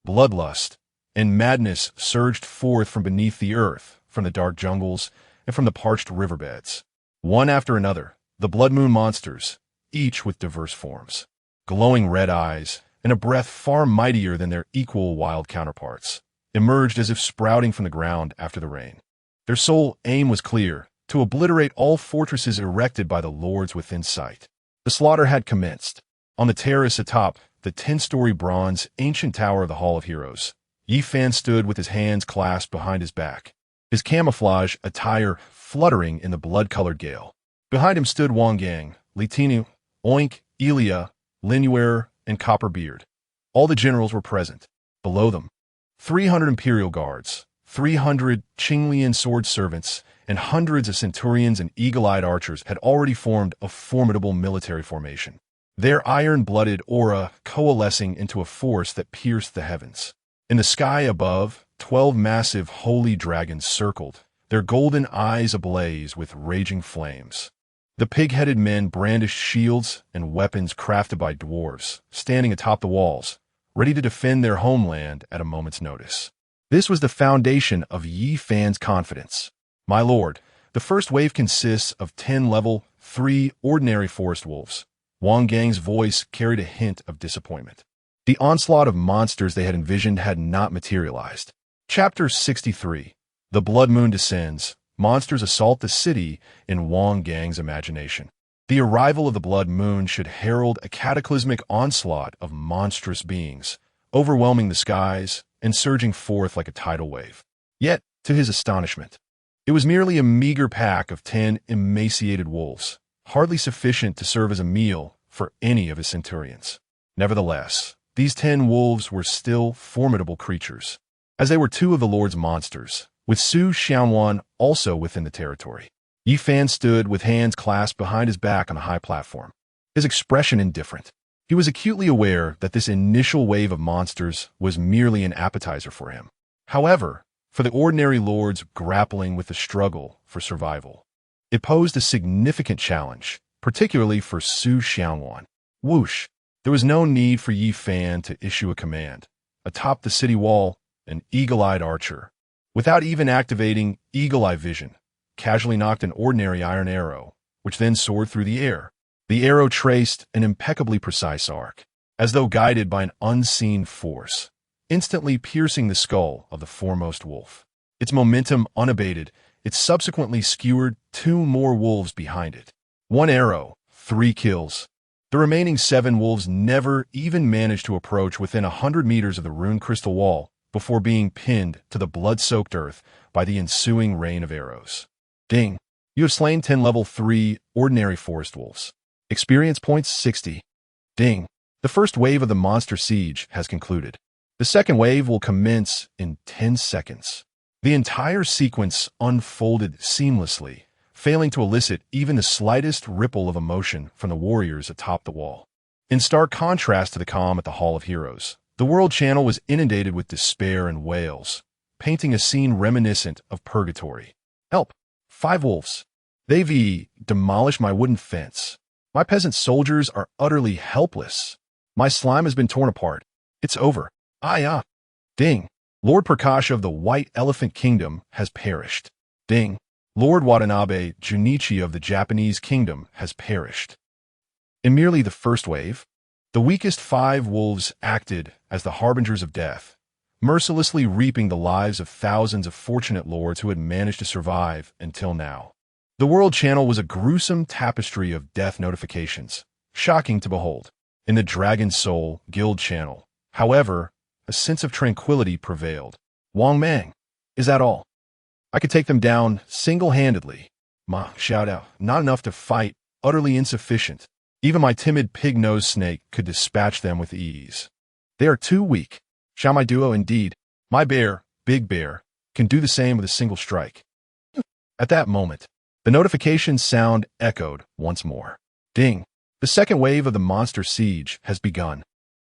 Bloodlust and madness surged forth from beneath the earth, from the dark jungles, and from the parched riverbeds. One after another, the blood moon monsters, each with diverse forms, glowing red eyes, and a breath far mightier than their equal wild counterparts, emerged as if sprouting from the ground after the rain. Their sole aim was clear, to obliterate all fortresses erected by the lords within sight. The slaughter had commenced. On the terrace atop the 10-story bronze ancient tower of the Hall of Heroes, Yifan stood with his hands clasped behind his back, his camouflage attire fluttering in the blood-colored gale. Behind him stood Wang Gang, Li Tinu, Oink, Elia, Linuer, and Copperbeard. All the generals were present. Below them, 300 Imperial Guards, 300 Qinglian sword servants, and hundreds of centurions and eagle-eyed archers had already formed a formidable military formation, their iron-blooded aura coalescing into a force that pierced the heavens. In the sky above, 12 massive holy dragons circled, their golden eyes ablaze with raging flames. The pig-headed men brandished shields and weapons crafted by dwarves, standing atop the walls, ready to defend their homeland at a moment's notice. This was the foundation of Yi Fan's confidence. My lord, the first wave consists of 10 level 3 ordinary forest wolves. Wang Gang's voice carried a hint of disappointment. The onslaught of monsters they had envisioned had not materialized. Chapter 63. The Blood Moon Descends. Monsters assault the city in Wang Gang's imagination. The arrival of the Blood Moon should herald a cataclysmic onslaught of monstrous beings, overwhelming the skies and surging forth like a tidal wave. Yet, to his astonishment, it was merely a meager pack of 10 emaciated wolves, hardly sufficient to serve as a meal for any of his centurions. Nevertheless, these 10 wolves were still formidable creatures, as they were 2 of the Lord's monsters, with Su Xianwan also within the territory. Yi Fan stood with hands clasped behind his back on a high platform, his expression indifferent. He was acutely aware that this initial wave of monsters was merely an appetizer for him. However, for the ordinary lords grappling with the struggle for survival, it posed a significant challenge, particularly for Su Xianwan. Whoosh! There was no need for Yi Fan to issue a command. Atop the city wall, an eagle-eyed archer, without even activating eagle-eye vision, casually knocked an ordinary iron arrow, which then soared through the air. The arrow traced an impeccably precise arc, as though guided by an unseen force, instantly piercing the skull of the foremost wolf. Its momentum unabated, it subsequently skewered 2 more wolves behind it. 1 arrow, 3 kills. The remaining 7 wolves never even managed to approach within 100 meters of the ruined crystal wall before being pinned to the blood-soaked earth by the ensuing rain of arrows. Ding! You have slain 10 level 3 ordinary forest wolves. Experience points 60. Ding! The first wave of the monster siege has concluded. The second wave will commence in 10 seconds. The entire sequence unfolded seamlessly, failing to elicit even the slightest ripple of emotion from the warriors atop the wall. In stark contrast to the calm at the Hall of Heroes, the world channel was inundated with despair and wails, painting a scene reminiscent of purgatory. Help! 5 wolves. They've demolished my wooden fence. My peasant soldiers are utterly helpless. My slime has been torn apart. It's over. Ding! Lord Prakash of the White Elephant Kingdom has perished. Ding! Lord Watanabe Junichi of the Japanese Kingdom has perished. In merely the first wave, the weakest 5 wolves acted as the harbingers of death, mercilessly reaping the lives of thousands of fortunate lords who had managed to survive until now. The world channel was a gruesome tapestry of death notifications, shocking to behold. In the Dragon Soul Guild channel, however, a sense of tranquility prevailed. Wang Mang, is that all? I could take them down single-handedly. Ma, shout out, not enough to fight, utterly insufficient. Even my timid pig-nosed snake could dispatch them with ease. They are too weak. Shall my duo indeed, my bear, Big Bear, can do the same with a single strike. At that moment, the notification sound echoed once more. Ding! The second wave of the monster siege has begun.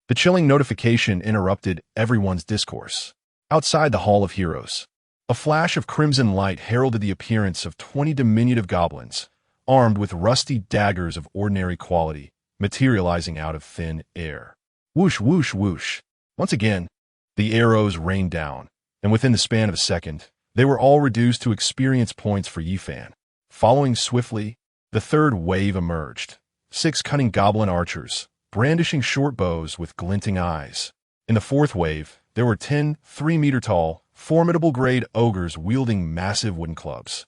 The chilling notification interrupted everyone's discourse. Outside the Hall of Heroes, a flash of crimson light heralded the appearance of 20 diminutive goblins, armed with rusty daggers of ordinary quality, materializing out of thin air. Whoosh, whoosh, whoosh. Once again, the arrows rained down, and within the span of a second, they were all reduced to experience points for Yi Fan. Following swiftly, the third wave emerged. 6 cunning goblin archers, brandishing short bows with glinting eyes. In the fourth wave, there were 10 3-meter-tall, formidable-grade ogres wielding massive wooden clubs.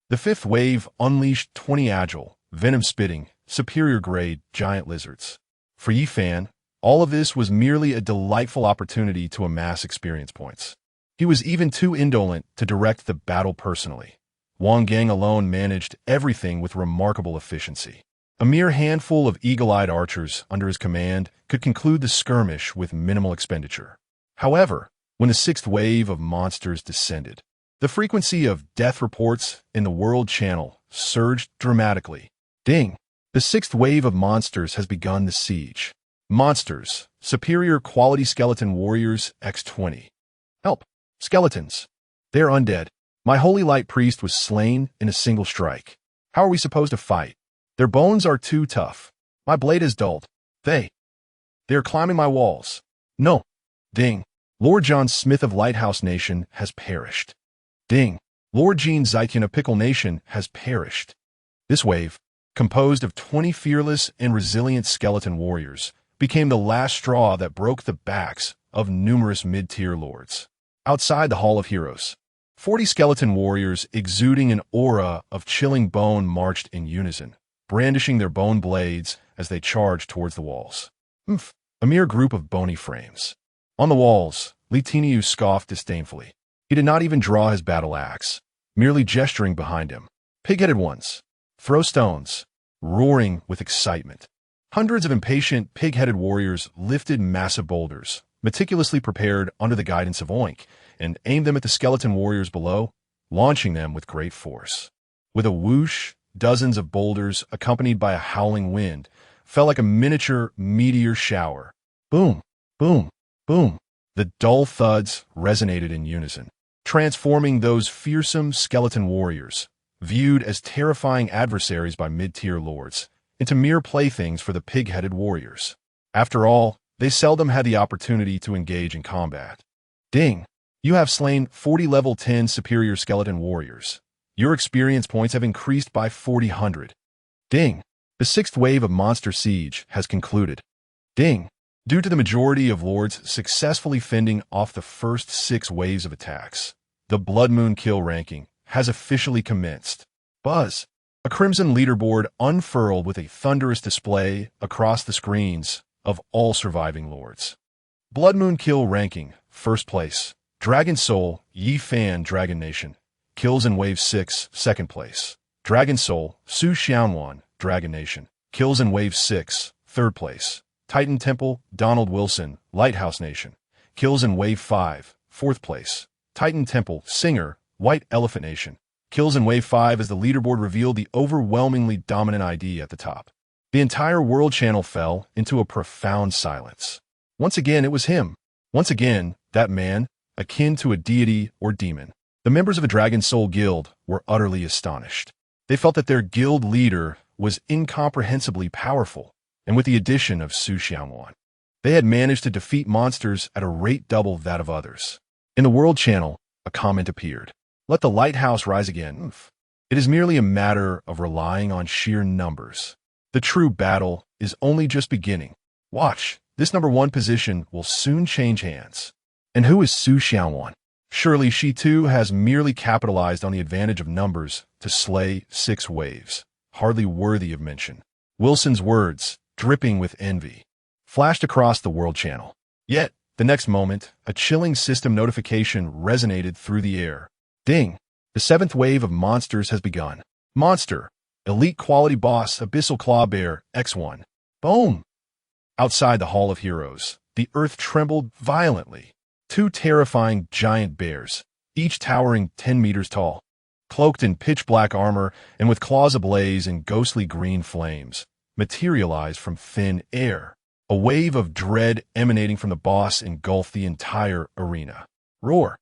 The fifth wave unleashed 20 agile, venom-spitting, superior-grade giant lizards. For Yi Fan, all of this was merely a delightful opportunity to amass experience points. He was even too indolent to direct the battle personally. Wang Gang alone managed everything with remarkable efficiency. A mere handful of eagle-eyed archers under his command could conclude the skirmish with minimal expenditure. However, when the sixth wave of monsters descended, the frequency of death reports in the World Channel surged dramatically. Ding! The sixth wave of monsters has begun the siege. Monsters, superior quality skeleton warriors X20. Help! Skeletons. They're undead. My holy light priest was slain in a single strike. How are we supposed to fight? Their bones are too tough. My blade is dulled. They're climbing my walls. No. Ding. Lord John Smith of Lighthouse Nation has perished. Ding. Lord Jean Zaitian of Pickle Nation has perished. This wave, composed of 20 fearless and resilient skeleton warriors, became the last straw that broke the backs of numerous mid-tier lords. Outside the Hall of Heroes, 40 skeleton warriors exuding an aura of chilling bone marched in unison, brandishing their bone blades as they charged towards the walls. A mere group of bony frames. On the walls, Li Tiniu scoffed disdainfully. He did not even draw his battle axe, merely gesturing behind him. Pig-headed ones. Throw stones, roaring with excitement. Hundreds of impatient, pig-headed warriors lifted massive boulders, meticulously prepared under the guidance of Oink, and aimed them at the skeleton warriors below, launching them with great force. With a whoosh, dozens of boulders, accompanied by a howling wind, fell like a miniature meteor shower. Boom, boom, boom. The dull thuds resonated in unison, transforming those fearsome skeleton warriors, viewed as terrifying adversaries by mid-tier lords, into mere playthings for the pig-headed warriors. After all, they seldom had the opportunity to engage in combat. Ding! You have slain 40 level 10 superior skeleton warriors. Your experience points have increased by 4,000. Ding! The sixth wave of Monster Siege has concluded. Ding! Due to the majority of lords successfully fending off the first 6 waves of attacks, the Blood Moon kill ranking has officially commenced. Buzz! A crimson leaderboard unfurled with a thunderous display across the screens of all surviving lords. Blood Moon kill ranking, first place. Dragon Soul, Yi Fan Dragon Nation. Kills in Wave 6, second place. Dragon Soul, Su Xianwan Dragon Nation. Kills in Wave 6, third place. Titan Temple, Donald Wilson, Lighthouse Nation. Kills in Wave 5, fourth place. Titan Temple, Singer, White Elephant Nation. Kills in Wave 5 as the leaderboard revealed the overwhelmingly dominant ID at the top. The entire World Channel fell into a profound silence. Once again, it was him. Once again, that man, akin to a deity or demon. The members of a Dragon Soul guild were utterly astonished. They felt that their guild leader was incomprehensibly powerful, and with the addition of Su Xianwan, they had managed to defeat monsters at a rate double that of others. In the World Channel, a comment appeared. Let the lighthouse rise again. It is merely a matter of relying on sheer numbers. The true battle is only just beginning. Watch, this number 1 position will soon change hands. And who is Su Xianwan? Surely she too has merely capitalized on the advantage of numbers to slay 6 waves. Hardly worthy of mention. Wilson's words, dripping with envy, flashed across the World Channel. Yet, the next moment, a chilling system notification resonated through the air. Ding! The 7th wave of monsters has begun. Monster! Elite quality boss Abyssal Claw Bear X1. Boom! Outside the Hall of Heroes, the earth trembled violently. 2 terrifying giant bears, each towering 10 meters tall, cloaked in pitch-black armor and with claws ablaze in ghostly green flames, materialized from thin air. A wave of dread emanating from the boss engulfed the entire arena. Roar!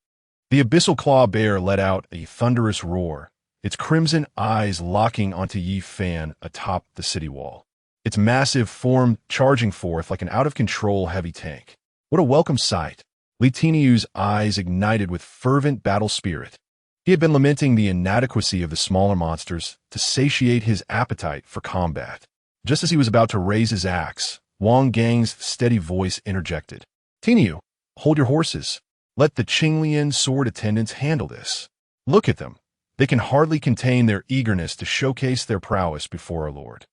The Abyssal Claw Bear let out a thunderous roar, its crimson eyes locking onto Yi Fan atop the city wall, its massive form charging forth like an out-of-control heavy tank. What a welcome sight! Li Tiniu's eyes ignited with fervent battle spirit. He had been lamenting the inadequacy of the smaller monsters to satiate his appetite for combat. Just as he was about to raise his axe, Wang Gang's steady voice interjected. Tiniu, hold your horses. Let the Qinglian sword attendants handle this. Look at them. They can hardly contain their eagerness to showcase their prowess before our lord.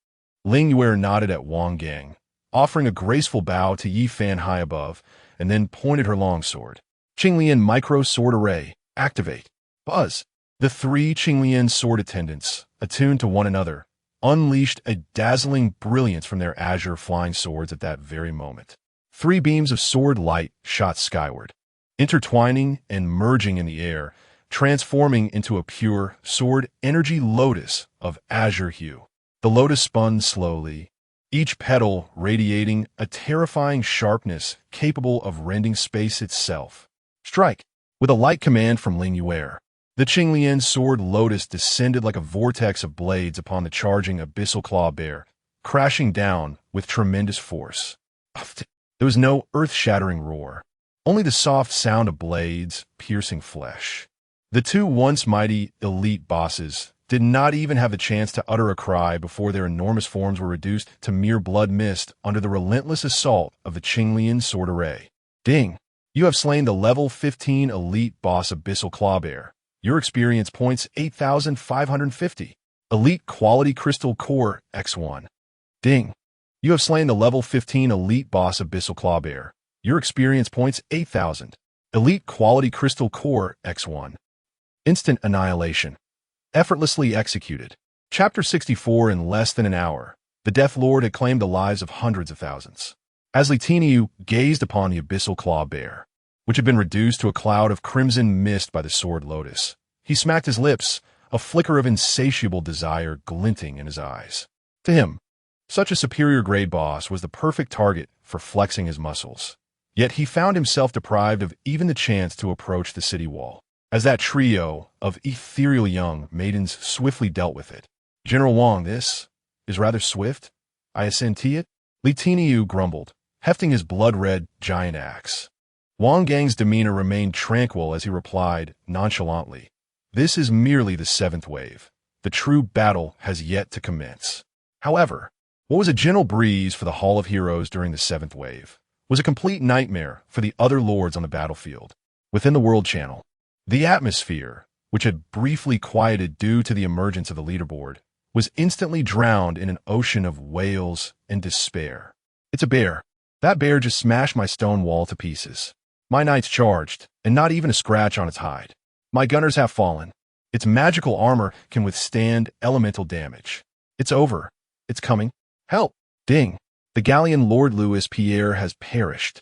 Ling Yuer nodded at Wang Gang, offering a graceful bow to Yi Fan high above, and then pointed her longsword. Qinglian Micro Sword Array, activate. Buzz. The three Qinglian sword attendants, attuned to one another, unleashed a dazzling brilliance from their azure flying swords at that very moment. Three beams of sword light shot skyward, intertwining and merging in the air, transforming into a pure sword energy lotus of azure hue. The lotus spun slowly, each petal radiating a terrifying sharpness capable of rending space itself. Strike! With a light command from Ling Yuer, the Qinglian sword lotus descended like a vortex of blades upon the charging abyssal claw bear, crashing down with tremendous force. There was no earth-shattering roar, only the soft sound of blades piercing flesh. The two once mighty elite bosses did not even have the chance to utter a cry before their enormous forms were reduced to mere blood mist under the relentless assault of the Qinglian sword array. Ding! You have slain the level 15 elite boss Abyssal Clawbear. Your experience points 8,550. Elite Quality Crystal Core X1. Ding! You have slain the level 15 elite boss Abyssal Clawbear. Your experience points 8,000. Elite Quality Crystal Core X1. Instant Annihilation. Effortlessly executed. Chapter 64. In less than an hour, the Death Lord had claimed the lives of hundreds of thousands. As Li Tinyu gazed upon the Abyssal Claw Bear, which had been reduced to a cloud of crimson mist by the Sword Lotus, he smacked his lips, a flicker of insatiable desire glinting in his eyes. To him, such a superior grade boss was the perfect target for flexing his muscles. Yet he found himself deprived of even the chance to approach the city wall, as that trio of ethereal young maidens swiftly dealt with it. General Wang, this is rather swift. I assent to it. Li Tinyu grumbled, hefting his blood-red giant axe. Wang Gang's demeanor remained tranquil as he replied nonchalantly, "This is merely the seventh wave. The true battle has yet to commence." However, what was a gentle breeze for the Hall of Heroes during the seventh wave was a complete nightmare for the other lords on the battlefield. Within the World Channel, the atmosphere, which had briefly quieted due to the emergence of the leaderboard, was instantly drowned in an ocean of wails and despair. "It's a bear. That bear just smashed my stone wall to pieces. My knight's charged, and not even a scratch on its hide. My gunners have fallen. Its magical armor can withstand elemental damage. It's over. It's coming. Help! Ding! The galleon Lord Louis Pierre has perished.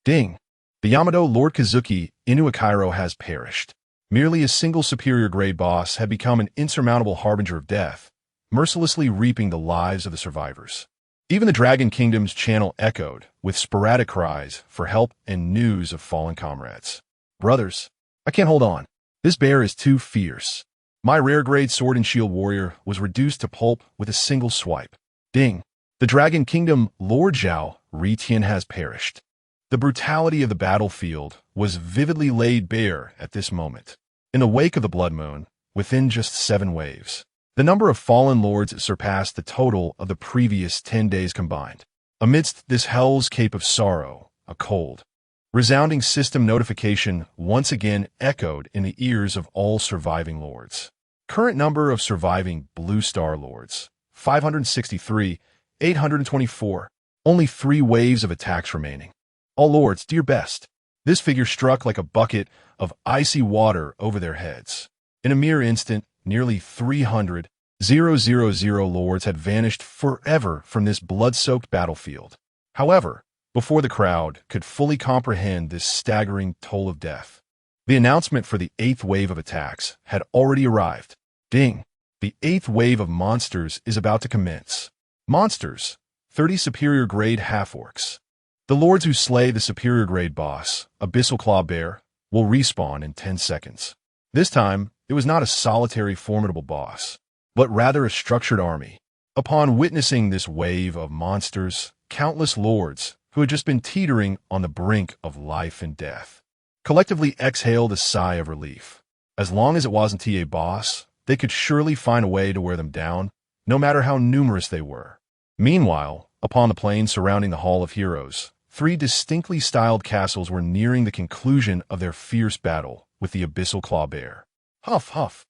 Ding! The Yamato Lord Kazuki Inuakairo has perished." Merely a single superior grade boss had become an insurmountable harbinger of death, mercilessly reaping the lives of the survivors. Even the Dragon Kingdom's channel echoed with sporadic cries for help and news of fallen comrades. "Brothers, I can't hold on. This bear is too fierce. My rare grade sword and shield warrior was reduced to pulp with a single swipe. Ding! The Dragon Kingdom Lord Zhao Ritian has perished." The brutality of the battlefield was vividly laid bare at this moment. In the wake of the Blood Moon, within just 7 waves, the number of fallen lords surpassed the total of the previous 10 days combined. Amidst this hell's cape of sorrow, a cold, resounding system notification once again echoed in the ears of all surviving lords. Current number of surviving Blue Star lords, 563, 824. Only 3 waves of attacks remaining. All lords, do your best. This figure struck like a bucket of icy water over their heads. In a mere instant, nearly 300,000 lords had vanished forever from this blood-soaked battlefield. However, before the crowd could fully comprehend this staggering toll of death, the announcement for the 8th wave of attacks had already arrived. Ding! The 8th wave of monsters is about to commence. Monsters, 30 superior grade half-orcs. The lords who slay the superior grade boss, Abyssal Claw Bear, will respawn in 10 seconds. This time, it was not a solitary formidable boss, but rather a structured army. Upon witnessing this wave of monsters, countless lords, who had just been teetering on the brink of life and death, collectively exhaled a sigh of relief. As long as it wasn't a boss, they could surely find a way to wear them down, no matter how numerous they were. Meanwhile, upon the plain surrounding the Hall of Heroes, 3 distinctly styled castles were nearing the conclusion of their fierce battle with the Abyssal Claw Bear. Huff, huff.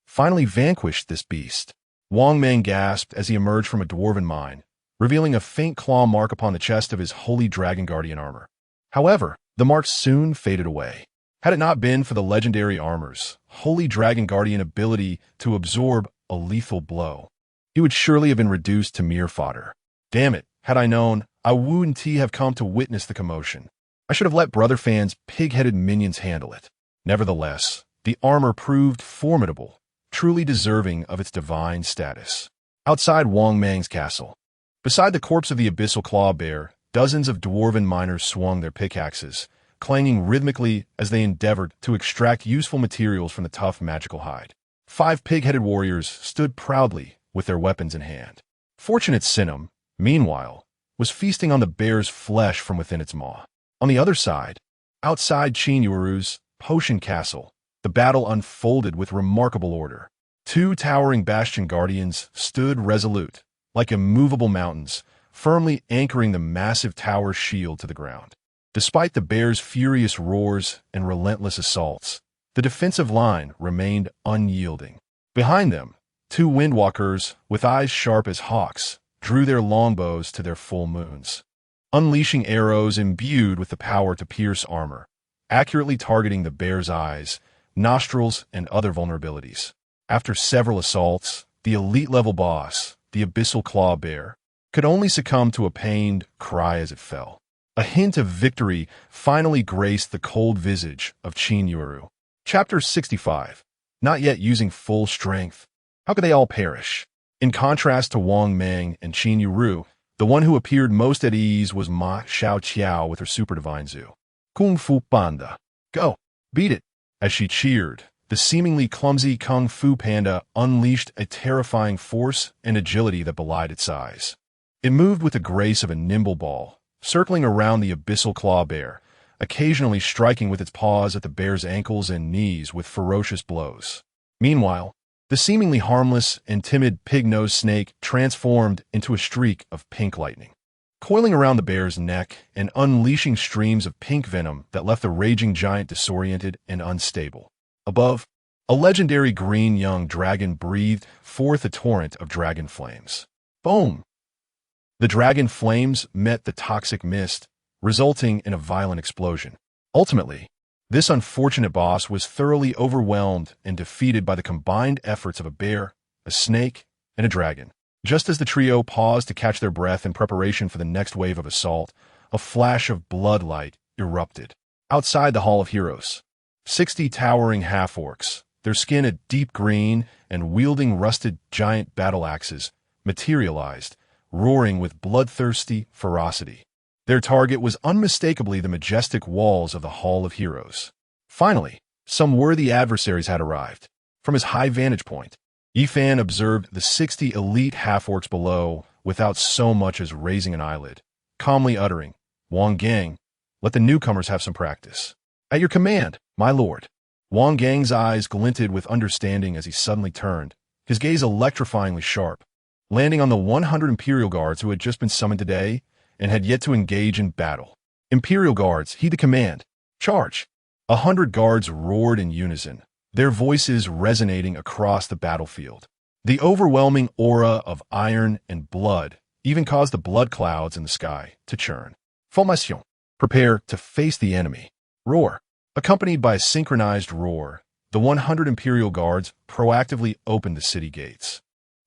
Finally vanquished this beast. Wang Mang gasped as he emerged from a dwarven mine, revealing a faint claw mark upon the chest of his holy dragon guardian armor. However, The marks soon faded away. Had it not been for the legendary armor's Holy Dragon Guardian ability to absorb a lethal blow, he would surely have been reduced to mere fodder. Damn it, had I known, I wouldn't have come to witness the commotion. I should have let Brother Fan's pig-headed minions handle it. Nevertheless, the armor proved formidable, truly deserving of its divine status. Outside Wang Mang's castle, beside the corpse of the abyssal claw bear, dozens of dwarven miners swung their pickaxes, clanging rhythmically as they endeavored to extract useful materials from the tough magical hide. 5 pig-headed warriors stood proudly with their weapons in hand. Fortunate Sinum, meanwhile, was feasting on the bear's flesh from within its maw. On the other side, outside Chinyuru's potion castle, the battle unfolded with remarkable order. 2 towering bastion guardians stood resolute, like immovable mountains, firmly anchoring the massive tower's shield to the ground. Despite the bear's furious roars and relentless assaults, the defensive line remained unyielding. Behind them, 2 windwalkers, with eyes sharp as hawks, drew their longbows to their full moons, unleashing arrows imbued with the power to pierce armor, accurately targeting the bear's eyes, nostrils, and other vulnerabilities. After several assaults, the elite-level boss, the abyssal claw bear, could only succumb to a pained cry as it fell. A hint of victory finally graced the cold visage of Chinyuru. Chapter 65. Not yet using full strength. How could they all perish? In contrast to Wang Mang and Chinyuru, the one who appeared most at ease was Ma Xiaoqiao with her super divine Zu. Kung Fu Panda. Go! Beat it! As she cheered, the seemingly clumsy Kung Fu Panda unleashed a terrifying force and agility that belied its size. It moved with the grace of a nimble ball, circling around the abyssal claw bear, occasionally striking with its paws at the bear's ankles and knees with ferocious blows. Meanwhile, the seemingly harmless and timid pig-nosed snake transformed into a streak of pink lightning, coiling around the bear's neck and unleashing streams of pink venom that left the raging giant disoriented and unstable. Above, a legendary green young dragon breathed forth a torrent of dragon flames. Boom! The dragon flames met the toxic mist, resulting in a violent explosion. Ultimately, this unfortunate boss was thoroughly overwhelmed and defeated by the combined efforts of a bear, a snake, and a dragon. Just as the trio paused to catch their breath in preparation for the next wave of assault, a flash of bloodlight erupted. Outside the Hall of Heroes, 60 towering half-orcs, their skin a deep green and wielding rusted giant battle axes, materialized, roaring with bloodthirsty ferocity. Their target was unmistakably the majestic walls of the Hall of Heroes. Finally, some worthy adversaries had arrived. From his high vantage point, Yifan observed the 60 elite half-orcs below without so much as raising an eyelid, calmly uttering, "Wang Gang, let the newcomers have some practice." "At your command, my lord." Wang Gang's eyes glinted with understanding as he suddenly turned, his gaze electrifyingly sharp, landing on the 100 Imperial Guards who had just been summoned today and had yet to engage in battle. "Imperial Guards, heed the command. Charge!" 100 guards roared in unison, their voices resonating across the battlefield. The overwhelming aura of iron and blood even caused the blood clouds in the sky to churn. Formation. Prepare to face the enemy. Roar. Accompanied by a synchronized roar, the 100 Imperial Guards proactively opened the city gates,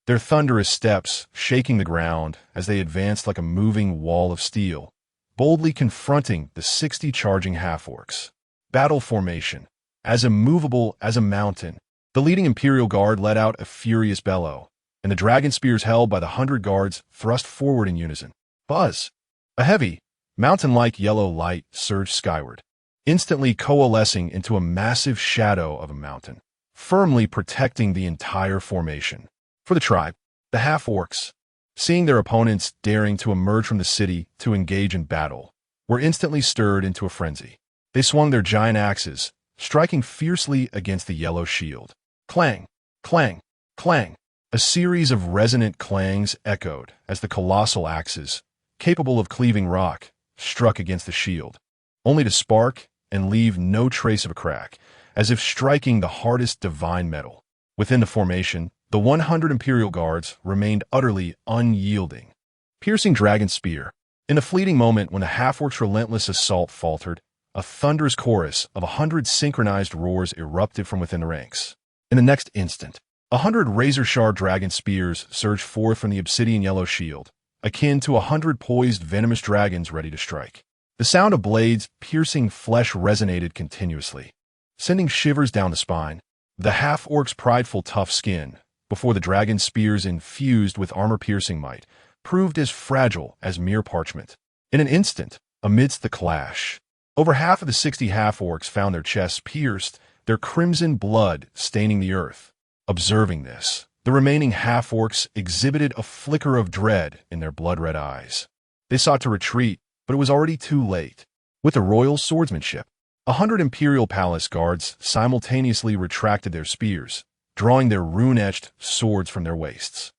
their thunderous steps shaking the ground as they advanced like a moving wall of steel, boldly confronting the 60 charging half-orcs. Battle formation. As immovable as a mountain, the leading Imperial Guard let out a furious bellow, and the dragon spears held by the 100 guards thrust forward in unison. Buzz! A heavy, mountain-like yellow light surged skyward, instantly coalescing into a massive shadow of a mountain, firmly protecting the entire formation. For the tribe, the half-orcs, seeing their opponents daring to emerge from the city to engage in battle, were instantly stirred into a frenzy. They swung their giant axes, striking fiercely against the yellow shield. Clang, clang, clang. A series of resonant clangs echoed as the colossal axes, capable of cleaving rock, struck against the shield, only to spark and leave no trace of a crack, as if striking the hardest divine metal. Within the formation, the 100 Imperial Guards remained utterly unyielding. Piercing Dragon Spear. In a fleeting moment when the half-orc's relentless assault faltered, a thunderous chorus of 100 synchronized roars erupted from within the ranks. In the next instant, 100 razor-sharp dragon spears surged forth from the obsidian yellow shield, akin to 100 poised venomous dragons ready to strike. The sound of blades piercing flesh resonated continuously, sending shivers down the spine. The half-orc's prideful tough skin, before the dragon spears infused with armor-piercing might, proved as fragile as mere parchment. In an instant, amidst the clash, over half of the 60 half-orcs found their chests pierced, their crimson blood staining the earth. Observing this, the remaining half-orcs exhibited a flicker of dread in their blood-red eyes. They sought to retreat, but it was already too late. With the royal swordsmanship, 100 imperial palace guards simultaneously retracted their spears, drawing their rune-etched swords from their waists.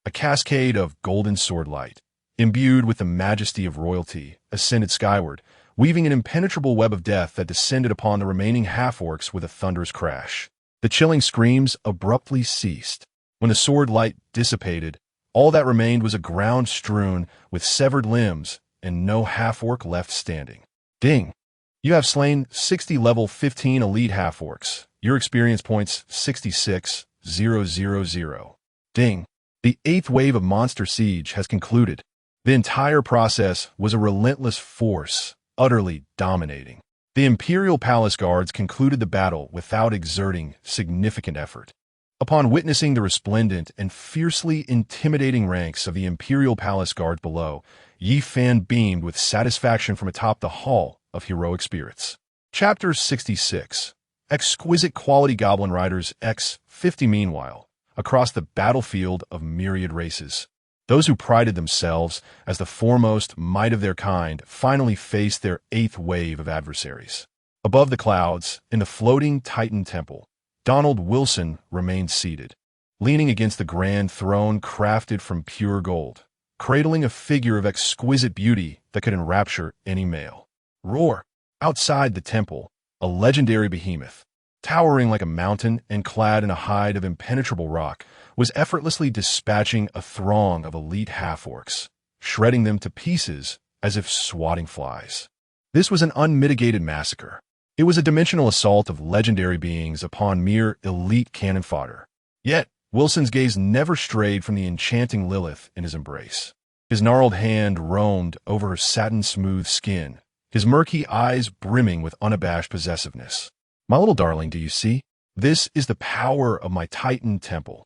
A cascade of golden swordlight, imbued with the majesty of royalty, ascended skyward, weaving an impenetrable web of death that descended upon the remaining half-orcs with a thunderous crash. The chilling screams abruptly ceased. When the sword light dissipated, all that remained was a ground strewn with severed limbs and no half-orc left standing. Ding! You have slain 60 level 15 elite half-orcs. Your experience points 66,000. Ding! The 8th wave of Monster Siege has concluded. The entire process was a relentless force, utterly dominating. The Imperial Palace Guards concluded the battle without exerting significant effort. Upon witnessing the resplendent and fiercely intimidating ranks of the Imperial Palace Guards below, Yi Fan beamed with satisfaction from atop the Hall of Heroic Spirits. Chapter 66. Exquisite Quality Goblin Riders X50. Meanwhile, across the battlefield of myriad races, those who prided themselves as the foremost might of their kind finally faced their 8th wave of adversaries. Above the clouds, in the floating Titan Temple, Donald Wilson remained seated, leaning against the grand throne crafted from pure gold, cradling a figure of exquisite beauty that could enrapture any male. Roar! Outside the temple, a legendary behemoth, towering like a mountain and clad in a hide of impenetrable rock, was effortlessly dispatching a throng of elite half-orcs, shredding them to pieces as if swatting flies. This was an unmitigated massacre. It was a dimensional assault of legendary beings upon mere elite cannon fodder. Yet, Wilson's gaze never strayed from the enchanting Lilith in his embrace. His gnarled hand roamed over her satin-smooth skin, his murky eyes brimming with unabashed possessiveness. "My little darling, do you see? This is the power of my Titan Temple."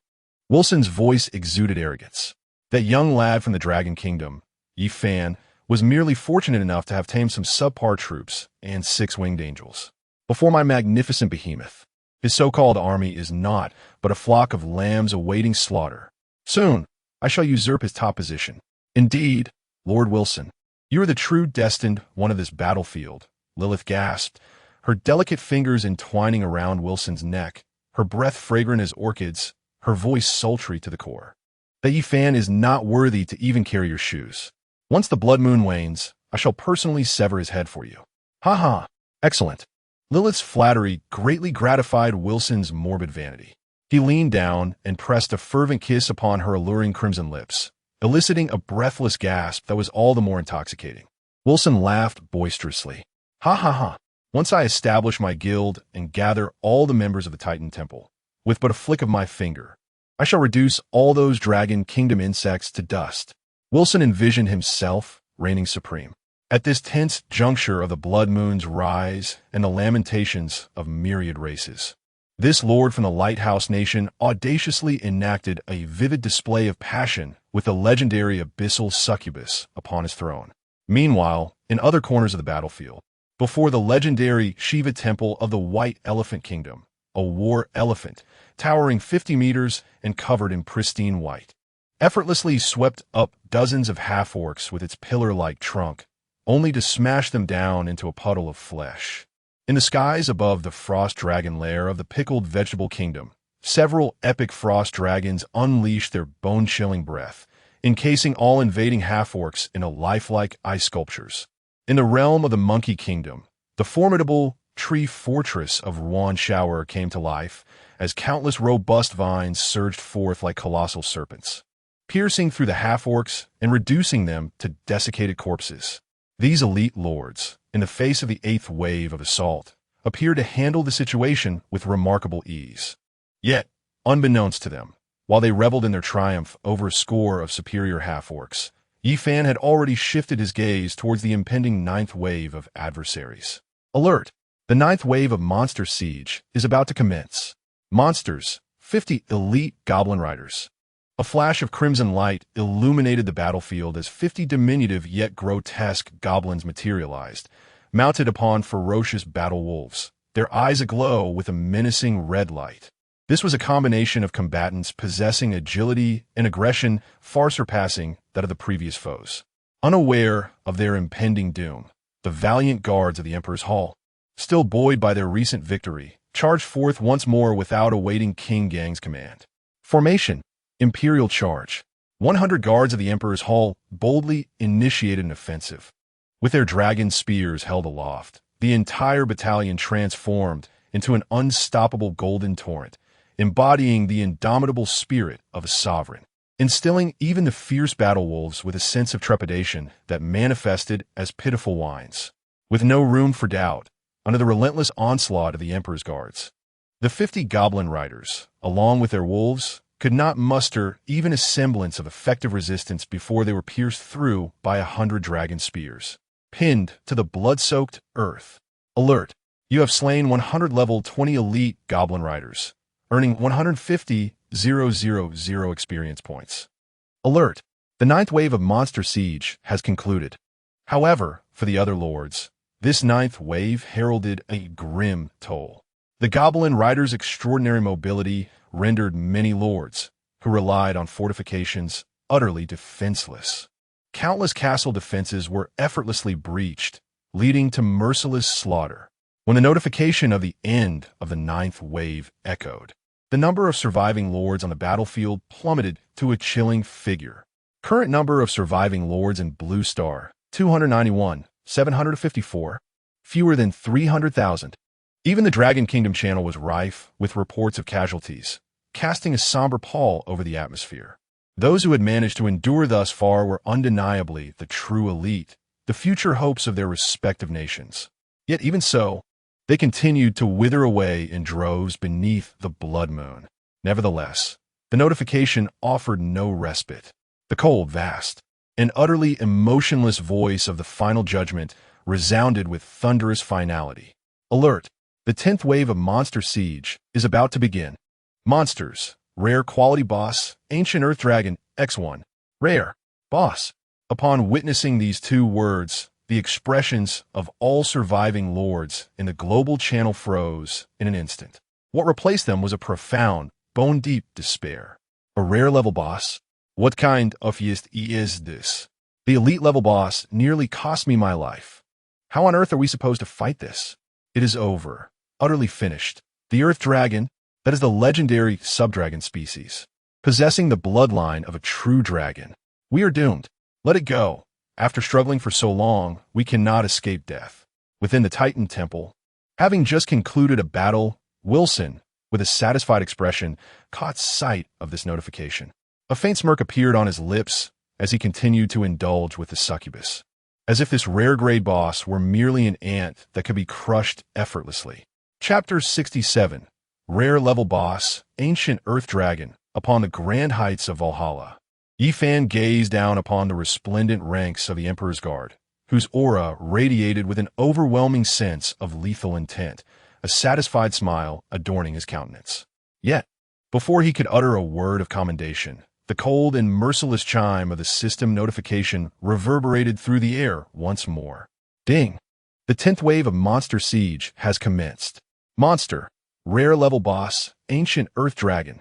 Wilson's voice exuded arrogance. That young lad from the Dragon Kingdom, Yi Fan, was merely fortunate enough to have tamed some subpar troops and 6 winged angels. Before my magnificent behemoth, his so-called army is naught but a flock of lambs awaiting slaughter. Soon, I shall usurp his top position. Indeed, Lord Wilson, you are the true destined one of this battlefield, Lilith gasped, her delicate fingers entwining around Wilson's neck, her breath fragrant as orchids, her voice sultry to the core. That Yi Fan is not worthy to even carry your shoes. Once the blood moon wanes, I shall personally sever his head for you. Ha ha! Excellent. Lilith's flattery greatly gratified Wilson's morbid vanity. He leaned down and pressed a fervent kiss upon her alluring crimson lips, eliciting a breathless gasp that was all the more intoxicating. Wilson laughed boisterously. Ha ha ha! Once I establish my guild and gather all the members of the Titan Temple, with but a flick of my finger, I shall reduce all those Dragon Kingdom insects to dust. Wilson envisioned himself reigning supreme. At this tense juncture of the blood moon's rise and the lamentations of myriad races, this lord from the Lighthouse Nation audaciously enacted a vivid display of passion with the legendary abyssal Succubus upon his throne. Meanwhile, in other corners of the battlefield, before the legendary Shiva Temple of the White Elephant Kingdom, a war elephant, towering 50 meters and covered in pristine white, effortlessly swept up dozens of half-orcs with its pillar-like trunk, only to smash them down into a puddle of flesh. In the skies above the Frost Dragon Lair of the Pickled Vegetable Kingdom, several epic frost dragons unleashed their bone-chilling breath, encasing all invading half-orcs in a lifelike ice sculptures. In the realm of the Monkey Kingdom, the formidable tree fortress of Ruan Shower came to life as countless robust vines surged forth like colossal serpents, piercing through the half-orcs and reducing them to desiccated corpses. These elite lords, in the face of the 8th wave of assault, appeared to handle the situation with remarkable ease. Yet, unbeknownst to them, while they reveled in their triumph over a score of superior half-orcs, Yifan had already shifted his gaze towards the impending 9th wave of adversaries. Alert! The 9th wave of monster siege is about to commence. Monsters, 50 elite goblin riders. A flash of crimson light illuminated the battlefield as 50 diminutive yet grotesque goblins materialized, mounted upon ferocious battle wolves, their eyes aglow with a menacing red light. This was a combination of combatants possessing agility and aggression far surpassing that of the previous foes. Unaware of their impending doom, the valiant guards of the Emperor's Hall, still buoyed by their recent victory, charged forth once more without awaiting King Gang's command. Formation: Imperial Charge. 100 guards of the Emperor's Hall boldly initiated an offensive. With their dragon spears held aloft, the entire battalion transformed into an unstoppable golden torrent, embodying the indomitable spirit of a sovereign, instilling even the fierce battle wolves with a sense of trepidation that manifested as pitiful whines. With no room for doubt, under the relentless onslaught of the Emperor's guards, the 50 goblin riders, along with their wolves, could not muster even a semblance of effective resistance before they were pierced through by 100 dragon spears, pinned to the blood-soaked earth. Alert! You have slain 100 level 20 elite goblin riders, earning 150,000 experience points. Alert! The 9th wave of monster siege has concluded. However, for the other lords, this 9th wave heralded a grim toll. The goblin riders' extraordinary mobility rendered many lords, who relied on fortifications, utterly defenseless. Countless castle defenses were effortlessly breached, leading to merciless slaughter. When the notification of the end of the 9th wave echoed, the number of surviving lords on the battlefield plummeted to a chilling figure. Current number of surviving lords in Blue Star, 291, 754, fewer than 300,000. Even the Dragon Kingdom channel was rife with reports of casualties, casting a somber pall over the atmosphere. Those who had managed to endure thus far were undeniably the true elite, the future hopes of their respective nations. Yet even so, they continued to wither away in droves beneath the blood moon. Nevertheless, the notification offered no respite. The cold, vast, and utterly emotionless voice of the final judgment resounded with thunderous finality. Alert! The 10th wave of monster siege is about to begin. Monsters, rare quality boss, ancient earth dragon, X1, rare, boss. Upon witnessing these two words, the expressions of all surviving lords in the global channel froze in an instant. What replaced them was a profound, bone-deep despair. A rare level boss? What kind of ist is this? The elite level boss nearly cost me my life. How on earth are we supposed to fight this? It is over, utterly finished. The earth dragon, that is the legendary subdragon species, possessing the bloodline of a true dragon. We are doomed. Let it go. After struggling for so long, we cannot escape death. Within the Titan Temple, having just concluded a battle, Wilson, with a satisfied expression, caught sight of this notification. A faint smirk appeared on his lips as he continued to indulge with the succubus, as if this rare-grade boss were merely an ant that could be crushed effortlessly. Chapter 67. Rare level boss, ancient earth dragon, upon the grand heights of Valhalla. Yifan gazed down upon the resplendent ranks of the Emperor's Guard, whose aura radiated with an overwhelming sense of lethal intent, a satisfied smile adorning his countenance. Yet, before he could utter a word of commendation, the cold and merciless chime of the system notification reverberated through the air once more. Ding! The 10th wave of monster siege has commenced. Monster, rare level boss, ancient earth dragon.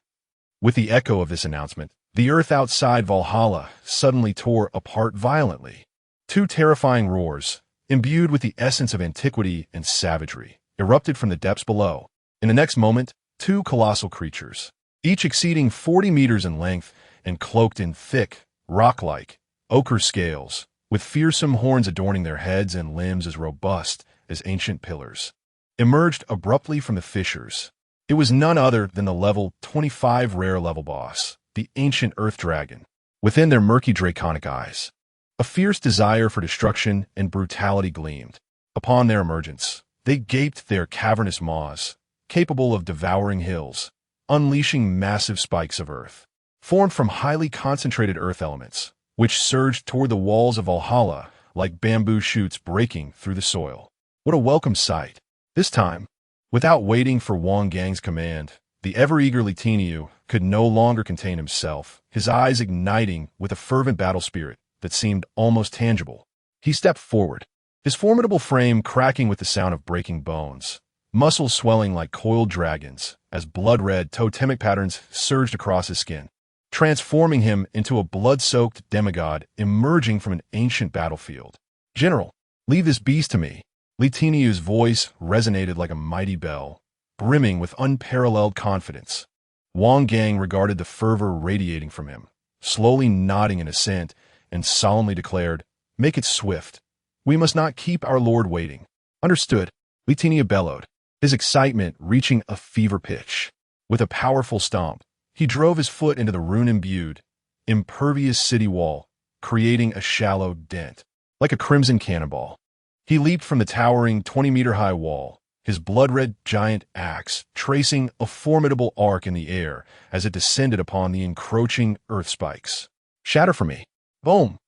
With the echo of this announcement, the earth outside Valhalla suddenly tore apart violently. Two terrifying roars, imbued with the essence of antiquity and savagery, erupted from the depths below. In the next moment, two colossal creatures, each exceeding 40 meters in length and cloaked in thick, rock-like, ochre scales, with fearsome horns adorning their heads and limbs as robust as ancient pillars, emerged abruptly from the fissures. It was none other than the level 25 rare level boss, the ancient earth dragon. Within their murky draconic eyes, a fierce desire for destruction and brutality gleamed. Upon their emergence, they gaped their cavernous maws, capable of devouring hills, unleashing massive spikes of earth, formed from highly concentrated earth elements, which surged toward the walls of Valhalla like bamboo shoots breaking through the soil. What a welcome sight! This time, without waiting for Wang Gang's command, the ever-eager Li Tinyu could no longer contain himself, his eyes igniting with a fervent battle spirit that seemed almost tangible. He stepped forward, his formidable frame cracking with the sound of breaking bones, muscles swelling like coiled dragons as blood-red totemic patterns surged across his skin, transforming him into a blood-soaked demigod emerging from an ancient battlefield. "General, leave this beast to me." Li Tinyu's voice resonated like a mighty bell, brimming with unparalleled confidence. Wang Gang regarded the fervor radiating from him, slowly nodding in assent, and solemnly declared, "Make it swift. We must not keep our lord waiting." "Understood," Li Tinyu bellowed, his excitement reaching a fever pitch. With a powerful stomp, he drove his foot into the rune-imbued, impervious city wall, creating a shallow dent. Like a crimson cannonball, he leaped from the towering 20-meter-high wall, his blood-red giant axe tracing a formidable arc in the air as it descended upon the encroaching earth spikes. "Shatter for me." Boom!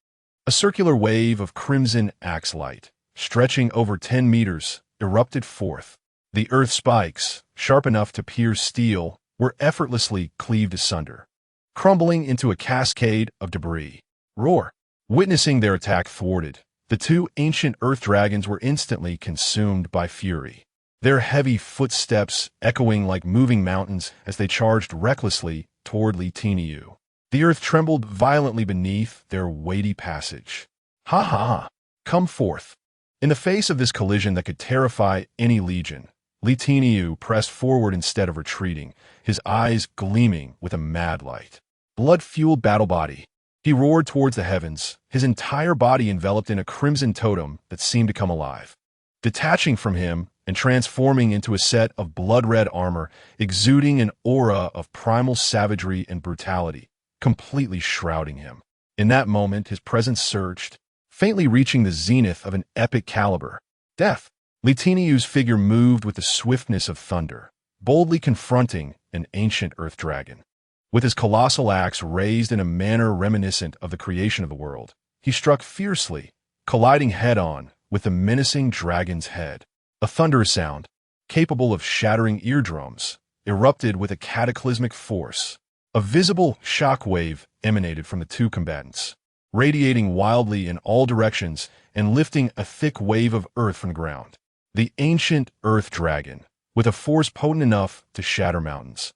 A circular wave of crimson axe light, stretching over 10 meters, erupted forth. The earth spikes, sharp enough to pierce steel, were effortlessly cleaved asunder, crumbling into a cascade of debris. Roar! Witnessing their attack thwarted, the two ancient earth dragons were instantly consumed by fury, their heavy footsteps echoing like moving mountains as they charged recklessly toward Li Tinyu. The earth trembled violently beneath their weighty passage. "Ha ha ha! Come forth!" In the face of this collision that could terrify any legion, Li Tinyu pressed forward instead of retreating, his eyes gleaming with a mad light. Blood-fueled battle body. He roared towards the heavens, his entire body enveloped in a crimson totem that seemed to come alive. Detaching from him and transforming into a set of blood-red armor, exuding an aura of primal savagery and brutality, completely shrouding him. In that moment, his presence surged, faintly reaching the zenith of an epic caliber. Death! Li Tinyu's figure moved with the swiftness of thunder, boldly confronting an ancient earth dragon. With his colossal axe raised in a manner reminiscent of the creation of the world, he struck fiercely, colliding head-on with the menacing dragon's head. A thunderous sound, capable of shattering eardrums, erupted with a cataclysmic force. A visible shock wave emanated from the two combatants, radiating wildly in all directions and lifting a thick wave of earth from the ground. The ancient earth dragon, with a force potent enough to shatter mountains,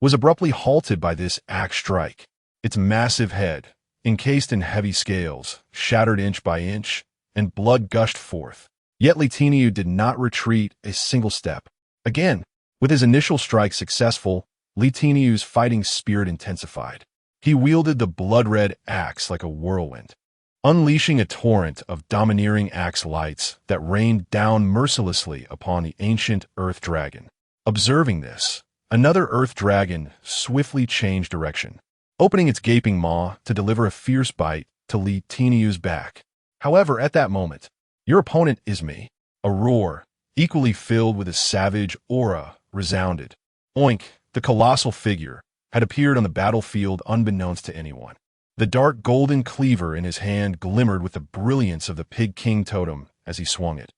was abruptly halted by this axe strike. Its massive head, encased in heavy scales, shattered inch by inch, and blood gushed forth. Yet Li Tinyu did not retreat a single step. Again, with his initial strike successful, Li Tinyu's fighting spirit intensified. He wielded the blood-red axe like a whirlwind, unleashing a torrent of domineering axe lights that rained down mercilessly upon the ancient earth dragon. Observing this, another earth dragon swiftly changed direction, opening its gaping maw to deliver a fierce bite to Li Tinyu's back. However, at that moment, "Your opponent is me." A roar, equally filled with a savage aura, resounded. Oink! The colossal figure had appeared on the battlefield unbeknownst to anyone. The dark golden cleaver in his hand glimmered with the brilliance of the Pig King totem as he swung it,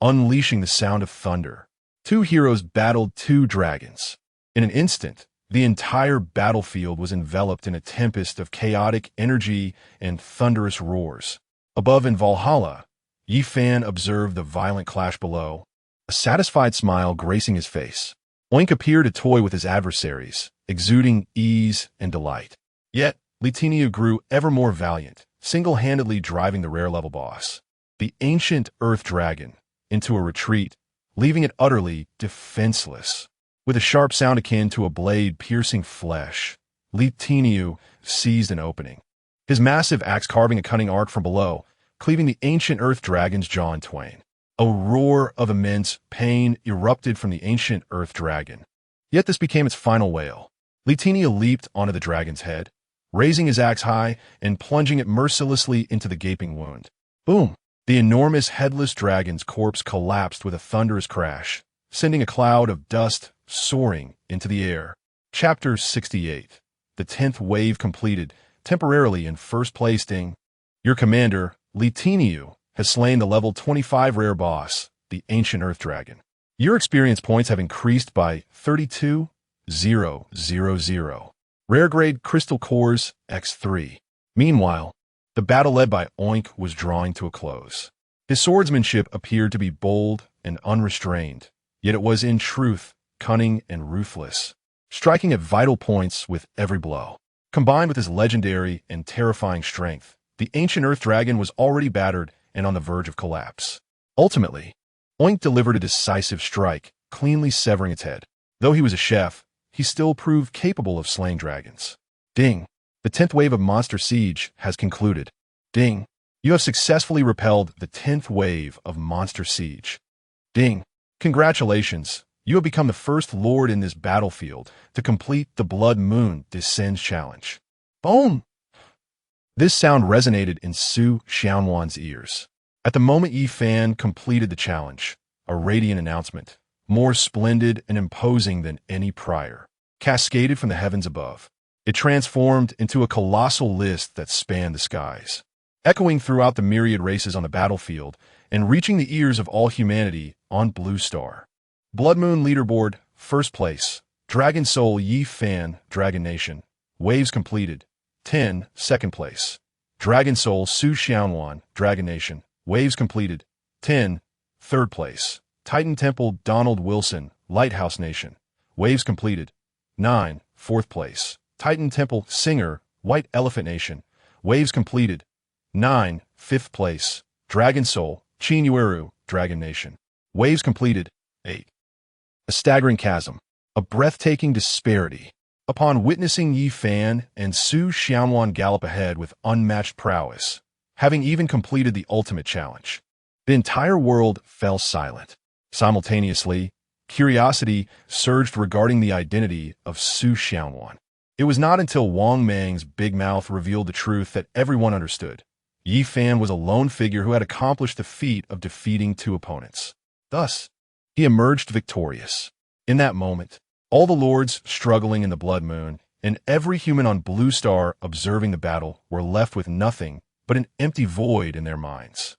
unleashing the sound of thunder. Two heroes battled two dragons. In an instant, the entire battlefield was enveloped in a tempest of chaotic energy and thunderous roars. Above in Valhalla, Yi Fan observed the violent clash below, a satisfied smile gracing his face. Oink appeared to toy with his adversaries, exuding ease and delight. Yet, Li Tinyu grew ever more valiant, single-handedly driving the rare-level boss, the ancient earth dragon, into a retreat, leaving it utterly defenseless. With a sharp sound akin to a blade piercing flesh, Li Tinyu seized an opening, his massive axe carving a cunning arc from below, cleaving the ancient earth dragon's jaw in twain. A roar of immense pain erupted from the ancient earth dragon. Yet this became its final wail. Li Tinyu leaped onto the dragon's head, raising his axe high and plunging it mercilessly into the gaping wound. Boom! The enormous headless dragon's corpse collapsed with a thunderous crash, sending a cloud of dust soaring into the air. Chapter 68. The 10th wave completed, temporarily in first place. Ding. Your commander, Litiniu, has slain the level 25 rare boss, the Ancient Earth Dragon. Your experience points have increased by 32,000. Rare grade crystal cores x3. Meanwhile, the battle led by Oink was drawing to a close. His swordsmanship appeared to be bold and unrestrained, yet it was in truth cunning and ruthless, striking at vital points with every blow. Combined with his legendary and terrifying strength, the Ancient Earth Dragon was already battered and on the verge of collapse. Ultimately, Oink delivered a decisive strike, cleanly severing its head. Though he was a chef, he still proved capable of slaying dragons. Ding. The 10th wave of Monster Siege has concluded. Ding. You have successfully repelled the 10th wave of Monster Siege. Ding. Congratulations. You have become the first lord in this battlefield to complete the Blood Moon Descends challenge. Boom! This sound resonated in Su Xianwan's ears. At the moment Yi Fan completed the challenge, a radiant announcement, more splendid and imposing than any prior, cascaded from the heavens above. It transformed into a colossal list that spanned the skies, echoing throughout the myriad races on the battlefield and reaching the ears of all humanity on Blue Star. Blood Moon Leaderboard, first place, Dragon Soul Yi Fan, Dragon Nation, waves completed, 10, second place, Dragon Soul Su Xianwan, Dragon Nation, waves completed, 10, third place, Titan Temple Donald Wilson, Lighthouse Nation, waves completed, 9, fourth place, Titan Temple Singer, White Elephant Nation, waves completed, 9, fifth place, Dragon Soul, Chinueru, Dragon Nation, waves completed, 8. A staggering chasm, a breathtaking disparity. Upon witnessing Yi Fan and Su Xianwan gallop ahead with unmatched prowess, having even completed the ultimate challenge, the entire world fell silent. Simultaneously, curiosity surged regarding the identity of Su Xianwan. It was not until Wang Mang's big mouth revealed the truth that everyone understood. Yi Fan was a lone figure who had accomplished the feat of defeating 2 opponents. Thus, he emerged victorious. In that moment, all the lords struggling in the Blood Moon and every human on Blue Star observing the battle were left with nothing but an empty void in their minds.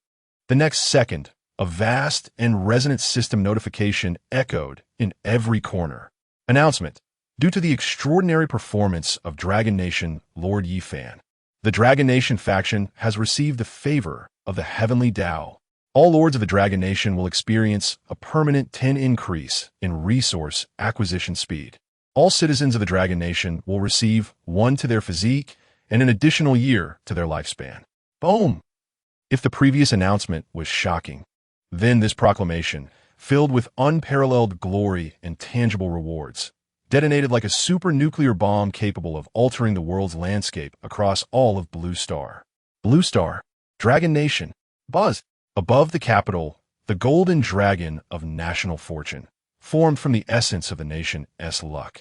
The next second, a vast and resonant system notification echoed in every corner. Announcement. Due to the extraordinary performance of Dragon Nation Lord Yi Fan, the Dragon Nation faction has received the favor of the Heavenly Tao. All lords of the Dragon Nation will experience a permanent 10 increase in resource acquisition speed. All citizens of the Dragon Nation will receive 1 to their physique and an additional year to their lifespan. Boom! If the previous announcement was shocking, then this proclamation, filled with unparalleled glory and tangible rewards, detonated like a super-nuclear bomb capable of altering the world's landscape across all of Blue Star. Blue Star, Dragon Nation, buzzed. Above the capital, the golden dragon of national fortune, formed from the essence of the nation's luck,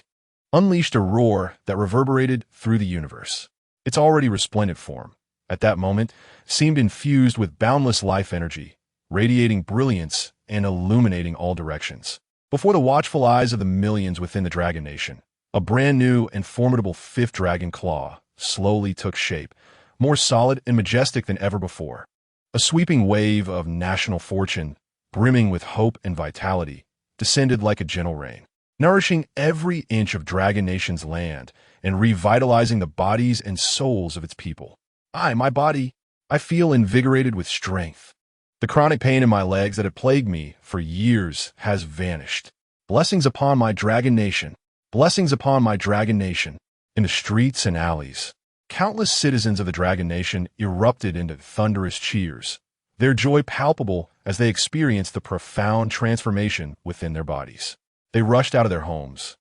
unleashed a roar that reverberated through the universe. Its already resplendent form, at that moment, seemed infused with boundless life energy, radiating brilliance and illuminating all directions. Before the watchful eyes of the millions within the Dragon Nation, a brand new and formidable 5th Dragon Claw slowly took shape, more solid and majestic than ever before. A sweeping wave of national fortune, brimming with hope and vitality, descended like a gentle rain, nourishing every inch of Dragon Nation's land and revitalizing the bodies and souls of its people. My body, I feel invigorated with strength. The chronic pain in my legs that had plagued me for years has vanished. Blessings upon my Dragon Nation. Blessings upon my Dragon Nation. In the streets and alleys, countless citizens of the Dragon Nation erupted into thunderous cheers, their joy palpable as they experienced the profound transformation within their bodies. They rushed out of their homes,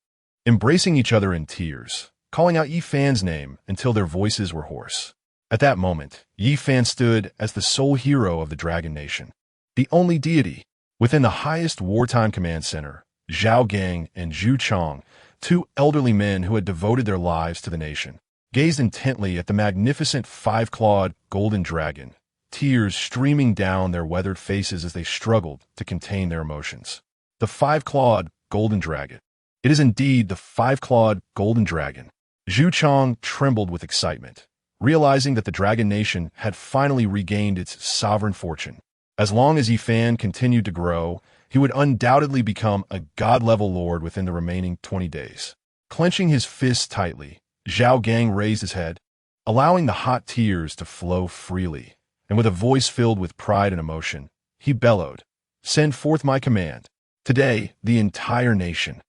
embracing each other in tears, calling out Yi Fan's name until their voices were hoarse. At that moment, Yi Fan stood as the sole hero of the Dragon Nation, the only deity. Within the highest wartime command center, Zhao Gang and Zhu Chong, 2 elderly men who had devoted their lives to the nation, gazed intently at the magnificent 5-clawed golden dragon, tears streaming down their weathered faces as they struggled to contain their emotions. The five-clawed golden dragon. It is indeed the five-clawed golden dragon. Zhu Chong trembled with excitement, realizing that the Dragon Nation had finally regained its sovereign fortune. As long as Yi Fan continued to grow, he would undoubtedly become a god-level lord within the remaining 20 days. Clenching his fists tightly, Zhao Gang raised his head, allowing the hot tears to flow freely, and with a voice filled with pride and emotion, he bellowed, "Send forth my command. Today, the entire nation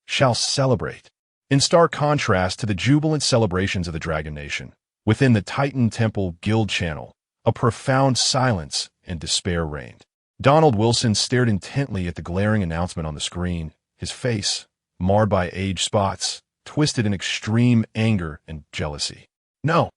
shall celebrate." In stark contrast to the jubilant celebrations of the Dragon Nation, within the Titan Temple Guild Channel, a profound silence and despair reigned. Donald Wilson stared intently at the glaring announcement on the screen, his face, marred by age spots, twisted in extreme anger and jealousy. "No,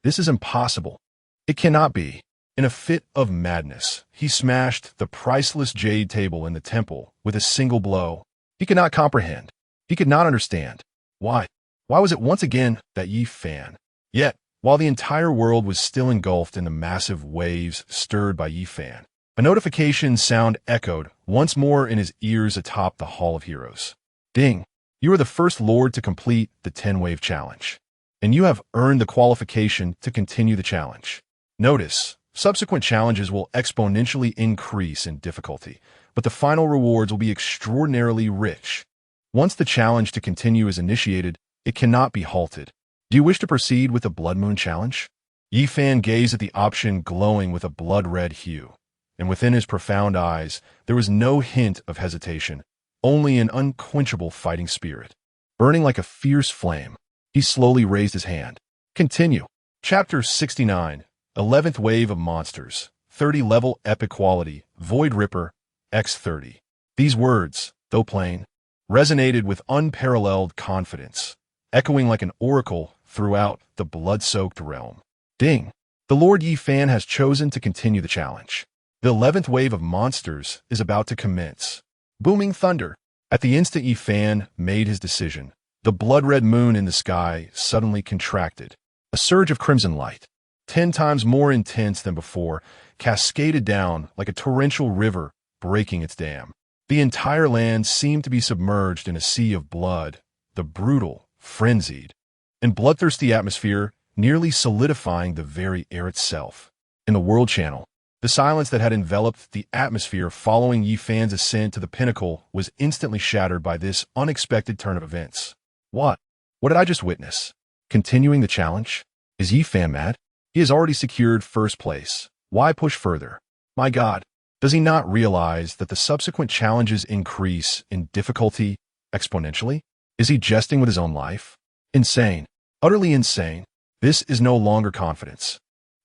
this is impossible. It cannot be." In a fit of madness, he smashed the priceless jade table in the temple with a single blow. He could not comprehend. He could not understand. Why? Why was it once again that Yi Fan? Yet, while the entire world was still engulfed in the massive waves stirred by Yi Fan, a notification sound echoed once more in his ears atop the Hall of Heroes. "Ding! You are the first lord to complete the 10-wave challenge, and you have earned the qualification to continue the challenge. Notice, subsequent challenges will exponentially increase in difficulty, but the final rewards will be extraordinarily rich. Once the challenge to continue is initiated, it cannot be halted. Do you wish to proceed with the Blood Moon Challenge?" Yi Fan gazed at the option glowing with a blood-red hue, and within his profound eyes there was no hint of hesitation, only an unquenchable fighting spirit. Burning like a fierce flame, he slowly raised his hand. "Continue." Chapter 69, 11th Wave of Monsters, 30-level Epic Quality, Void Ripper, X30. These words, though plain, resonated with unparalleled confidence, echoing like an oracle throughout the blood-soaked realm. Ding! The Lord Yi Fan has chosen to continue the challenge. The 11th wave of monsters is about to commence. Booming thunder. At the instant Yi Fan made his decision, the blood-red moon in the sky suddenly contracted. A surge of crimson light, 10 times more intense than before, cascaded down like a torrential river breaking its dam. The entire land seemed to be submerged in a sea of blood, the brutal, frenzied, and bloodthirsty atmosphere nearly solidifying the very air itself. In the World Channel, the silence that had enveloped the atmosphere following Yi Fan's ascent to the pinnacle was instantly shattered by this unexpected turn of events. What? What did I just witness? Continuing the challenge? Is Yi Fan mad? He has already secured first place. Why push further? My God, does he not realize that the subsequent challenges increase in difficulty exponentially? Is he jesting with his own life? Insane. Utterly insane. This is no longer confidence.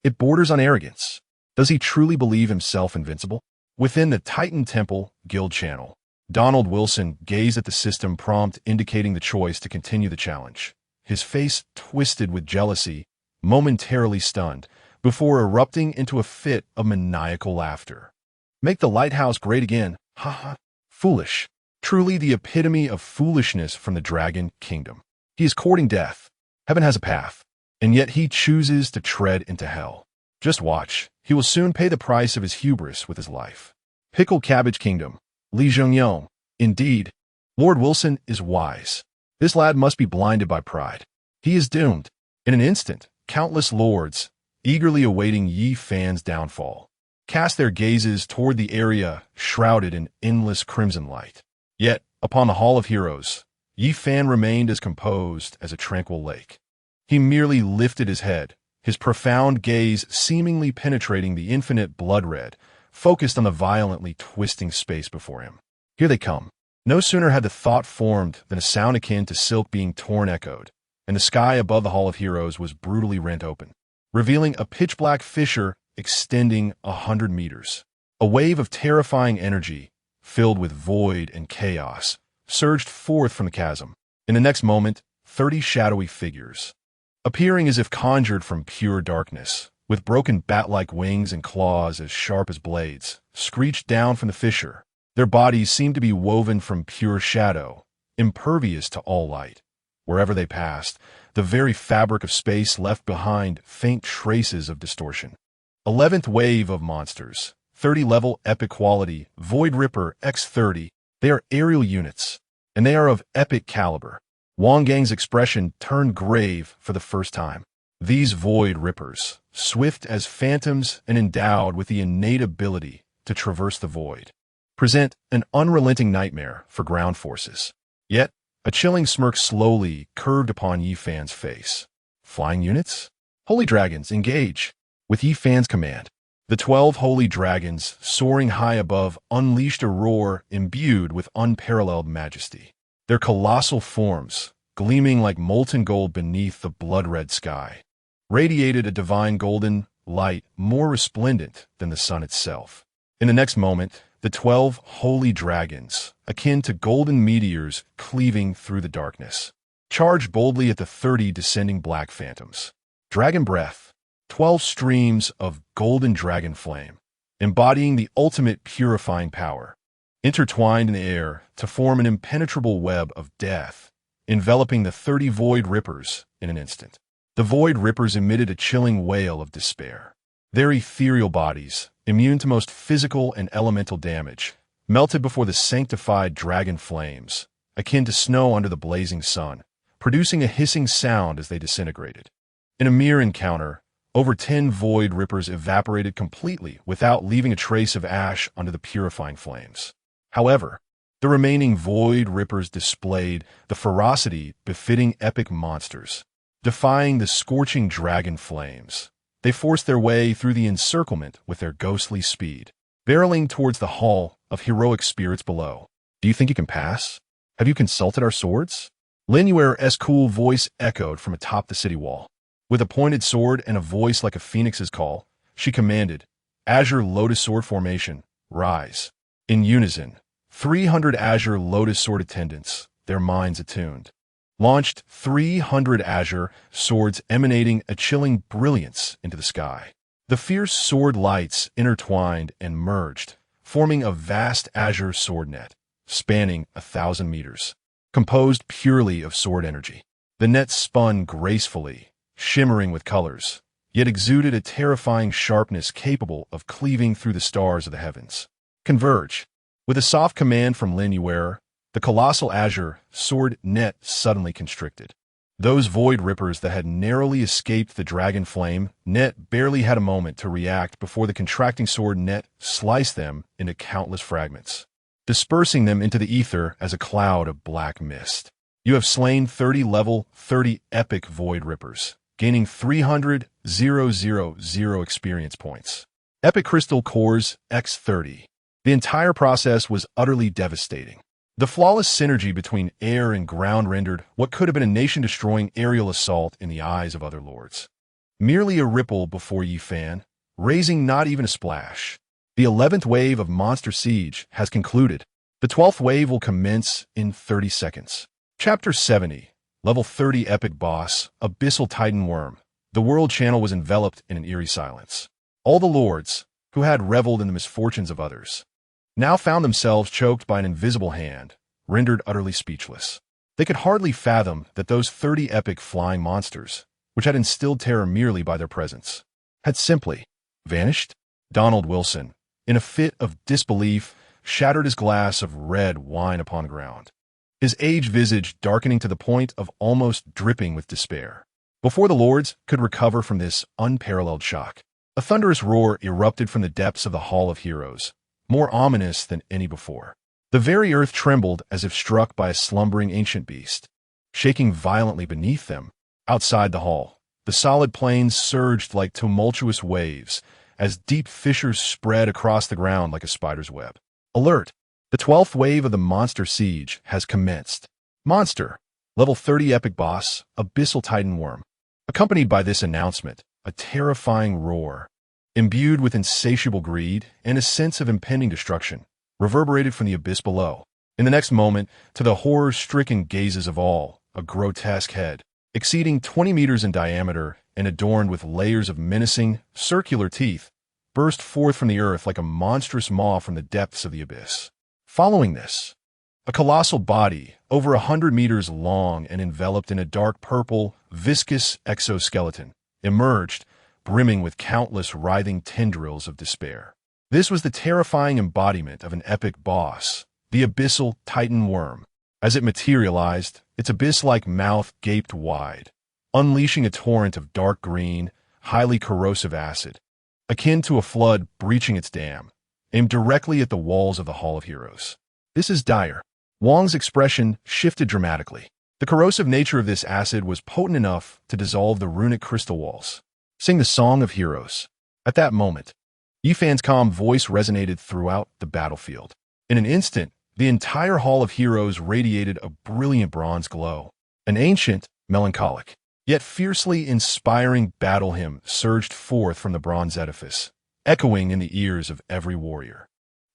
It borders on arrogance. Does he truly believe himself invincible? Within the Titan Temple Guild Channel, Donald Wilson gazed at the system prompt indicating the choice to continue the challenge. His face twisted with jealousy, momentarily stunned, before erupting into a fit of maniacal laughter. Make the lighthouse great again. Ha ha. Foolish. Truly the epitome of foolishness from the Dragon Kingdom. He is courting death. Heaven has a path, and yet he chooses to tread into hell. Just watch. He will soon pay the price of his hubris with his life. Pickled Cabbage Kingdom. Li Zhongyong. Indeed, Lord Wilson is wise. This lad must be blinded by pride. He is doomed. In an instant, countless lords, eagerly awaiting Yi Fan's downfall, cast their gazes toward the area shrouded in endless crimson light. Yet, upon the Hall of Heroes, Yi Fan remained as composed as a tranquil lake. He merely lifted his head, his profound gaze seemingly penetrating the infinite blood-red, focused on the violently twisting space before him. Here they come. No sooner had the thought formed than a sound akin to silk being torn echoed, and the sky above the Hall of Heroes was brutally rent open, revealing a pitch-black fissure extending 100 meters. A wave of terrifying energy, filled with void and chaos, surged forth from the chasm. In the next moment, 30 shadowy figures, appearing as if conjured from pure darkness, with broken bat-like wings and claws as sharp as blades, screeched down from the fissure. Their bodies seemed to be woven from pure shadow, impervious to all light. Wherever they passed, the very fabric of space left behind faint traces of distortion. 11th wave of monsters, 30-level epic quality, Void Ripper X30. They are aerial units, and they are of epic caliber. Wang Gang's expression turned grave for the first time. These Void Rippers, swift as phantoms and endowed with the innate ability to traverse the void, present an unrelenting nightmare for ground forces. Yet, a chilling smirk slowly curved upon Yi Fan's face. Flying units? Holy dragons, engage! With Yi Fan's command, the 12 holy dragons, soaring high above, unleashed a roar imbued with unparalleled majesty. Their colossal forms, gleaming like molten gold beneath the blood-red sky, radiated a divine golden light more resplendent than the sun itself. In the next moment, the 12 holy dragons, akin to golden meteors cleaving through the darkness, charged boldly at the 30 descending black phantoms. Dragon breath, 12 streams of golden dragon flame, embodying the ultimate purifying power, intertwined in the air to form an impenetrable web of death, enveloping the 30 Void Rippers in an instant. The Void Rippers emitted a chilling wail of despair. Their ethereal bodies, immune to most physical and elemental damage, melted before the sanctified dragon flames, akin to snow under the blazing sun, producing a hissing sound as they disintegrated. In a mere encounter, over 10 Void Rippers evaporated completely without leaving a trace of ash under the purifying flames. However, the remaining Void Rippers displayed the ferocity befitting epic monsters. Defying the scorching dragon flames, they forced their way through the encirclement with their ghostly speed, barreling towards the hall of heroic spirits below. Do you think you can pass? Have you consulted our swords? Lin Yuer's cool voice echoed from atop the city wall. With a pointed sword and a voice like a phoenix's call, she commanded, Azure Lotus Sword Formation, rise. In unison, 300 Azure Lotus Sword attendants, their minds attuned, launched 300 azure swords emanating a chilling brilliance into the sky. The fierce sword lights intertwined and merged, forming a vast azure sword net, spanning 1,000 meters, composed purely of sword energy. The net spun gracefully, shimmering with colors, yet exuded a terrifying sharpness capable of cleaving through the stars of the heavens. Converge. With a soft command from Lin Yuer, the colossal azure sword net suddenly constricted. Those Void Rippers that had narrowly escaped the dragon flame net barely had a moment to react before the contracting sword net sliced them into countless fragments, dispersing them into the ether as a cloud of black mist. You have slain 30 level 30 epic Void Rippers, gaining 300,000 experience points. Epic Crystal Cores X30. The entire process was utterly devastating. The flawless synergy between air and ground rendered what could have been a nation-destroying aerial assault in the eyes of other lords. Merely a ripple before Yi Fan, raising not even a splash. The 11th wave of Monster Siege has concluded. The 12th wave will commence in 30 seconds. Chapter 70, Level 30 Epic Boss, Abyssal Titan Worm. The world channel was enveloped in an eerie silence. All the lords, who had reveled in the misfortunes of others, now found themselves choked by an invisible hand, rendered utterly speechless. They could hardly fathom that those 30 epic flying monsters, which had instilled terror merely by their presence, had simply vanished. Donald Wilson, in a fit of disbelief, shattered his glass of red wine upon the ground, his aged visage darkening to the point of almost dripping with despair. Before the lords could recover from this unparalleled shock, a thunderous roar erupted from the depths of the Hall of Heroes, more ominous than any before. The very earth trembled as if struck by a slumbering ancient beast. Shaking violently beneath them, outside the hall, the solid plains surged like tumultuous waves as deep fissures spread across the ground like a spider's web. Alert! The 12th wave of the Monster Siege has commenced. Monster, Level 30 Epic Boss, Abyssal Titan Worm. Accompanied by this announcement, a terrifying roar, imbued with insatiable greed and a sense of impending destruction, reverberated from the abyss below. In the next moment, to the horror-stricken gazes of all, a grotesque head, exceeding 20 meters in diameter and adorned with layers of menacing, circular teeth, burst forth from the earth like a monstrous maw from the depths of the abyss. Following this, a colossal body, over 100 meters long and enveloped in a dark purple, viscous exoskeleton, emerged, brimming with countless writhing tendrils of despair. This was the terrifying embodiment of an epic boss, the abyssal Titan worm. As it materialized, its abyss-like mouth gaped wide, unleashing a torrent of dark green, highly corrosive acid, akin to a flood breaching its dam, aimed directly at the walls of the Hall of Heroes. "This is dire." Wang's expression shifted dramatically. The corrosive nature of this acid was potent enough to dissolve the runic crystal walls. "Sing the Song of Heroes." At that moment, Yifan's calm voice resonated throughout the battlefield. In an instant, the entire Hall of Heroes radiated a brilliant bronze glow. An ancient, melancholic, yet fiercely inspiring battle hymn surged forth from the bronze edifice, echoing in the ears of every warrior.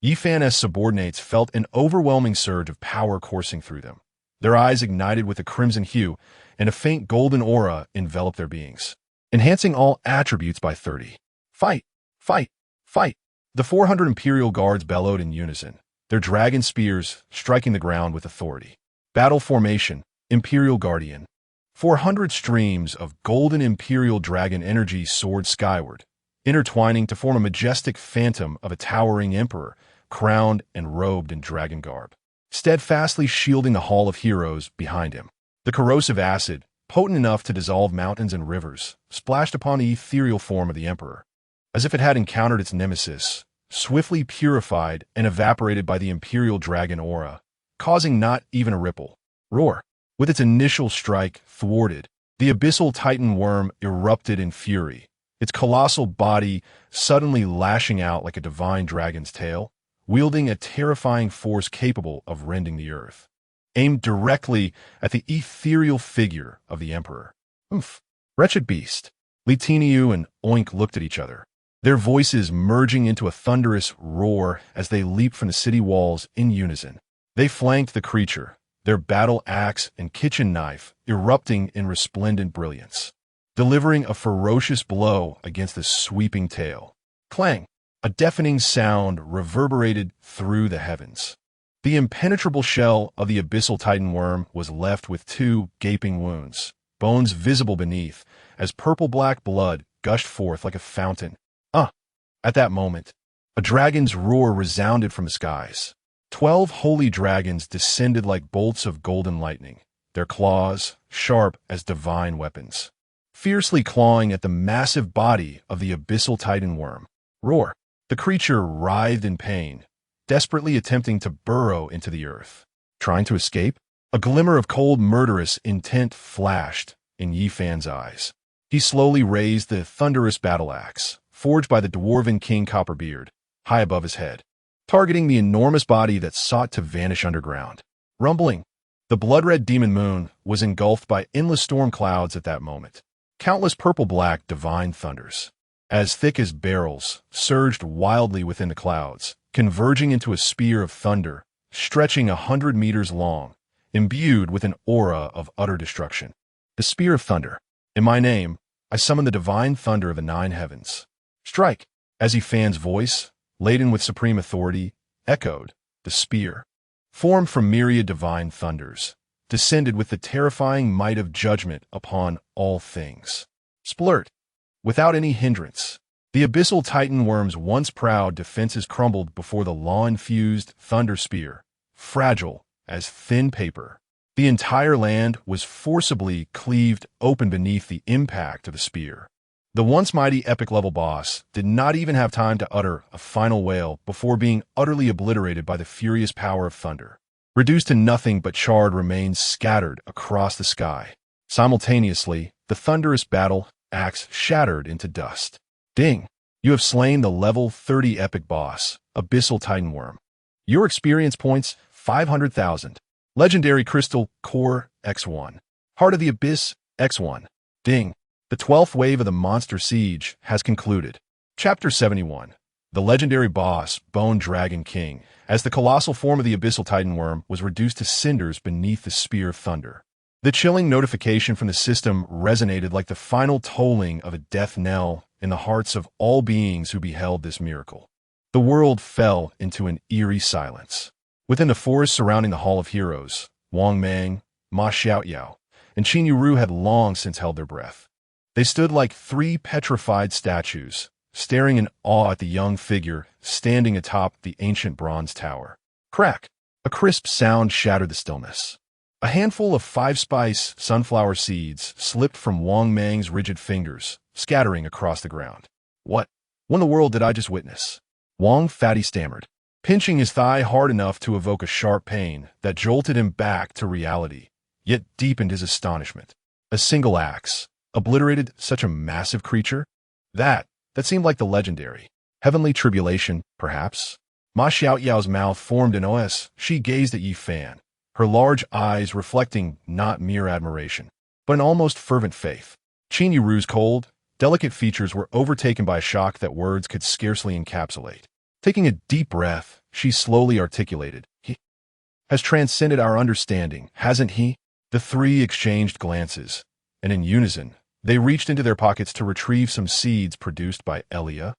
Yifan's subordinates felt an overwhelming surge of power coursing through them. Their eyes ignited with a crimson hue, and a faint golden aura enveloped their beings, enhancing all attributes by 30. "Fight! Fight! Fight!" The 400 Imperial Guards bellowed in unison, their dragon spears striking the ground with authority. Battle formation, Imperial Guardian. 400 streams of golden Imperial Dragon energy soared skyward, intertwining to form a majestic phantom of a towering emperor, crowned and robed in dragon garb, steadfastly shielding the Hall of Heroes behind him. The corrosive acid, potent enough to dissolve mountains and rivers, splashed upon the ethereal form of the emperor, as if it had encountered its nemesis, swiftly purified and evaporated by the Imperial Dragon aura, causing not even a ripple. Roar. With its initial strike thwarted, the abyssal Titan worm erupted in fury, its colossal body suddenly lashing out like a divine dragon's tail, wielding a terrifying force capable of rending the earth, aimed directly at the ethereal figure of the emperor. "Oomph! Wretched beast." Li Tiniu and Oink looked at each other, their voices merging into a thunderous roar as they leaped from the city walls in unison. They flanked the creature, their battle axe and kitchen knife erupting in resplendent brilliance, delivering a ferocious blow against the sweeping tail. Clang! A deafening sound reverberated through the heavens. The impenetrable shell of the abyssal Titan worm was left with 2 gaping wounds, bones visible beneath, as purple-black blood gushed forth like a fountain. At that moment, a dragon's roar resounded from the skies. 12 holy dragons descended like bolts of golden lightning, their claws sharp as divine weapons, fiercely clawing at the massive body of the abyssal Titan worm. Roar! The creature writhed in pain, desperately attempting to burrow into the earth. Trying to escape? A glimmer of cold, murderous intent flashed in Yifan's eyes. He slowly raised the thunderous battle axe, forged by the dwarven King Copperbeard, high above his head, targeting the enormous body that sought to vanish underground. Rumbling. The blood-red demon moon was engulfed by endless storm clouds at that moment. Countless purple-black divine thunders, as thick as barrels, surged wildly within the clouds, converging into a spear of thunder, stretching 100 meters long, imbued with an aura of utter destruction. The spear of thunder. In my name, I summon the divine thunder of the 9 heavens. Strike! As Yifan's voice, laden with supreme authority, echoed, the spear, formed from myriad divine thunders, descended with the terrifying might of judgment upon all things. Splurt! Without any hindrance, the abyssal Titan worm's once proud defenses crumbled before the law-infused thunder spear, fragile as thin paper. The entire land was forcibly cleaved open beneath the impact of the spear. The once mighty epic-level boss did not even have time to utter a final wail before being utterly obliterated by the furious power of thunder. Reduced to nothing but charred remains scattered across the sky. Simultaneously, the thunderous battle axe shattered into dust. Ding! You have slain the level 30 epic boss, Abyssal Titan Worm. Your experience points, 500,000. Legendary Crystal Core, X1. Heart of the Abyss, X1. Ding! The 12th wave of the Monster Siege has concluded. Chapter 71. The legendary boss, Bone Dragon King, as the colossal form of the Abyssal Titan Worm was reduced to cinders beneath the Spear of Thunder. The chilling notification from the system resonated like the final tolling of a death knell in the hearts of all beings who beheld this miracle. The world fell into an eerie silence. Within the forest surrounding the Hall of Heroes, Wang Mang, Ma Xiaoyao, and Qin Yuru had long since held their breath. They stood like three petrified statues, staring in awe at the young figure standing atop the ancient bronze tower. Crack! A crisp sound shattered the stillness. A handful of five-spice sunflower seeds slipped from Wang Mang's rigid fingers, scattering across the ground. What in the world did I just witness? Wang Fatty stammered, pinching his thigh hard enough to evoke a sharp pain that jolted him back to reality, yet deepened his astonishment. A single axe obliterated such a massive creature? That seemed like the legendary heavenly tribulation, perhaps? Ma Xiaoyao's mouth formed an OS. She gazed at Yi Fan, her large eyes reflecting not mere admiration, but an almost fervent faith. Qin Yuru's cold, delicate features were overtaken by a shock that words could scarcely encapsulate. Taking a deep breath, she slowly articulated, "He has transcended our understanding, hasn't he?" The three exchanged glances, and in unison, they reached into their pockets to retrieve some seeds produced by Elia,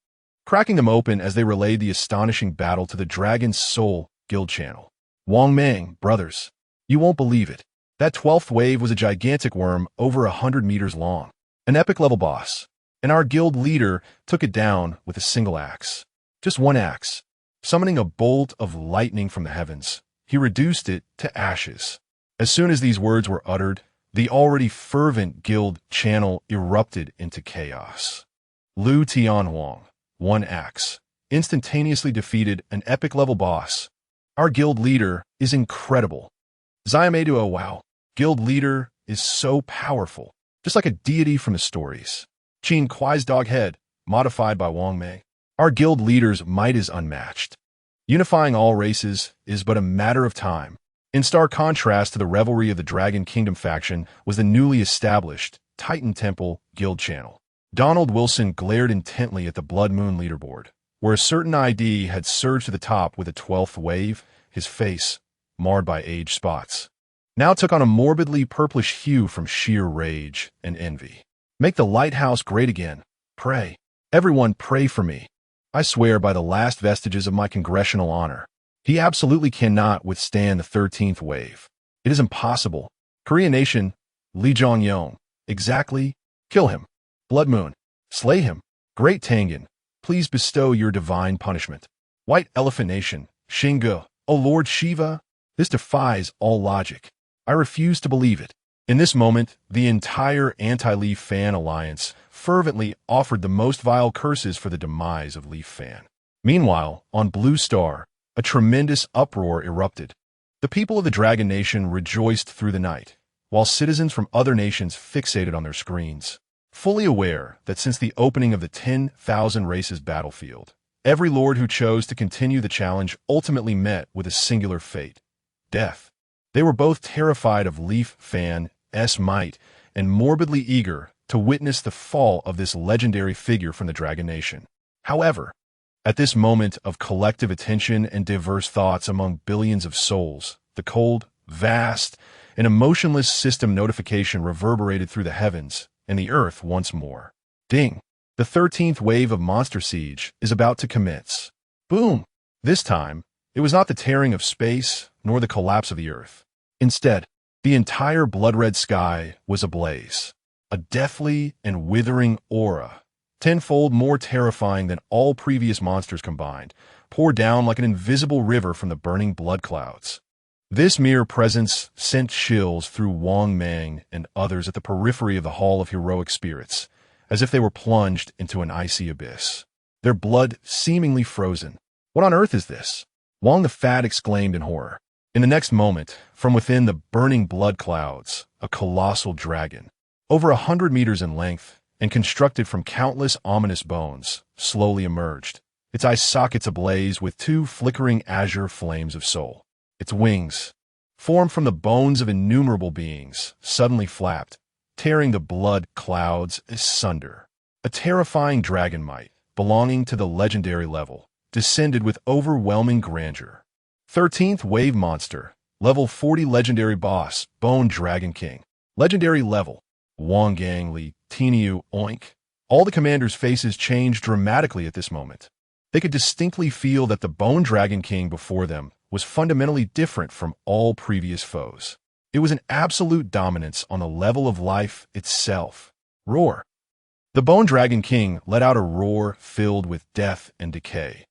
cracking them open as they relayed the astonishing battle to the Dragon's Soul Guild channel. Wang Mang, brothers, you won't believe it. That 12th wave was a gigantic worm over 100 meters long, an epic-level boss, and our guild leader took it down with a single axe. Just one axe. Summoning a bolt of lightning from the heavens, he reduced it to ashes. As soon as these words were uttered, the already fervent guild channel erupted into chaos. Lu Tianhuang, one axe, instantaneously defeated an epic-level boss. Our guild leader is incredible. Yamamoto, wow, guild leader is so powerful, just like a deity from the stories. Qin Kuai's dog head, modified by Wang Mei. Our guild leader's might is unmatched. Unifying all races is but a matter of time. In stark contrast to the revelry of the Dragon Kingdom faction was the newly established Titan Temple Guild channel. Donald Wilson glared intently at the Blood Moon leaderboard, where a certain ID had surged to the top with a 12th wave. His face, marred by age spots, now took on a morbidly purplish hue from sheer rage and envy. Make the lighthouse great again. Pray. Everyone pray for me. I swear by the last vestiges of my congressional honor. He absolutely cannot withstand the 13th wave. It is impossible. Korean Nation, Li Zhongyong. Exactly. Kill him. Blood Moon. Slay him. Great Tangan. Please bestow your divine punishment. White Elephant Nation. Xingu. O Lord Shiva. This defies all logic. I refuse to believe it. In this moment, the entire anti-Leaf Fan alliance fervently offered the most vile curses for the demise of Leaf Fan. Meanwhile, on Blue Star, a tremendous uproar erupted. The people of the Dragon Nation rejoiced through the night, while citizens from other nations fixated on their screens, fully aware that since the opening of the 10,000 races battlefield, every lord who chose to continue the challenge ultimately met with a singular fate: death. They were both terrified of Leaf Fan's might and morbidly eager to witness the fall of this legendary figure from the Dragon Nation. However, at this moment of collective attention and diverse thoughts among billions of souls, the cold, vast, and emotionless system notification reverberated through the heavens and the earth once more. Ding! The 13th wave of Monster Siege is about to commence. Boom! This time, it was not the tearing of space nor the collapse of the earth. Instead, the entire blood-red sky was ablaze. A deathly and withering aura, tenfold more terrifying than all previous monsters combined, poured down like an invisible river from the burning blood clouds. This mere presence sent chills through Wang Mang and others at the periphery of the Hall of Heroic Spirits, as if they were plunged into an icy abyss, their blood seemingly frozen. What on earth is this? Wang the Fat exclaimed in horror. In the next moment, from within the burning blood clouds, a colossal dragon, over 100 meters in length, and constructed from countless ominous bones, slowly emerged, its eye sockets ablaze with two flickering azure flames of soul. Its wings, formed from the bones of innumerable beings, suddenly flapped, tearing the blood clouds asunder. A terrifying dragon might, belonging to the legendary level, descended with overwhelming grandeur. 13th Wave Monster, Level 40 Legendary Boss, Bone Dragon King. Legendary Level, Wang Gang Li, Tiniu, Oink. All the commanders' faces changed dramatically at this moment. They could distinctly feel that the Bone Dragon King before them was fundamentally different from all previous foes. It was an absolute dominance on the level of life itself. Roar! The Bone Dragon King let out a roar filled with death and decay,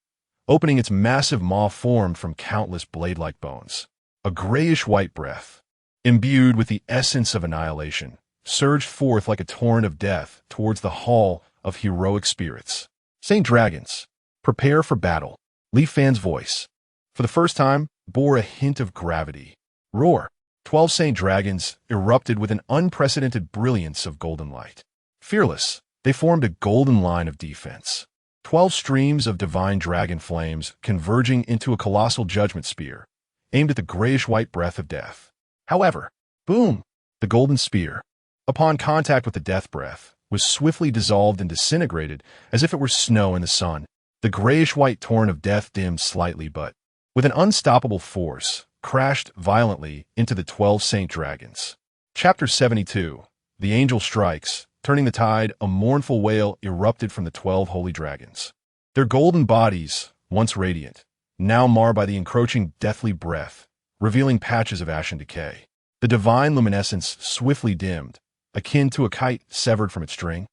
opening its massive maw formed from countless blade-like bones. A grayish-white breath, imbued with the essence of annihilation, surged forth like a torrent of death towards the hall of heroic spirits. Saint Dragons, prepare for battle. Li Fan's voice, for the first time, bore a hint of gravity. Roar! 12 Saint Dragons erupted with an unprecedented brilliance of golden light. Fearless, they formed a golden line of defense. 12 streams of divine dragon flames converging into a colossal judgment spear, aimed at the grayish-white breath of death. However, boom! The golden spear, upon contact with the death breath, was swiftly dissolved and disintegrated as if it were snow in the sun. The grayish-white torrent of death dimmed slightly but, with an unstoppable force, crashed violently into the 12 Saint Dragons. Chapter 72. The Angel Strikes. Turning the tide, a mournful wail erupted from the 12 holy dragons. Their golden bodies, once radiant, now marred by the encroaching deathly breath, revealing patches of ash and decay. The divine luminescence swiftly dimmed, akin to a kite severed from its string,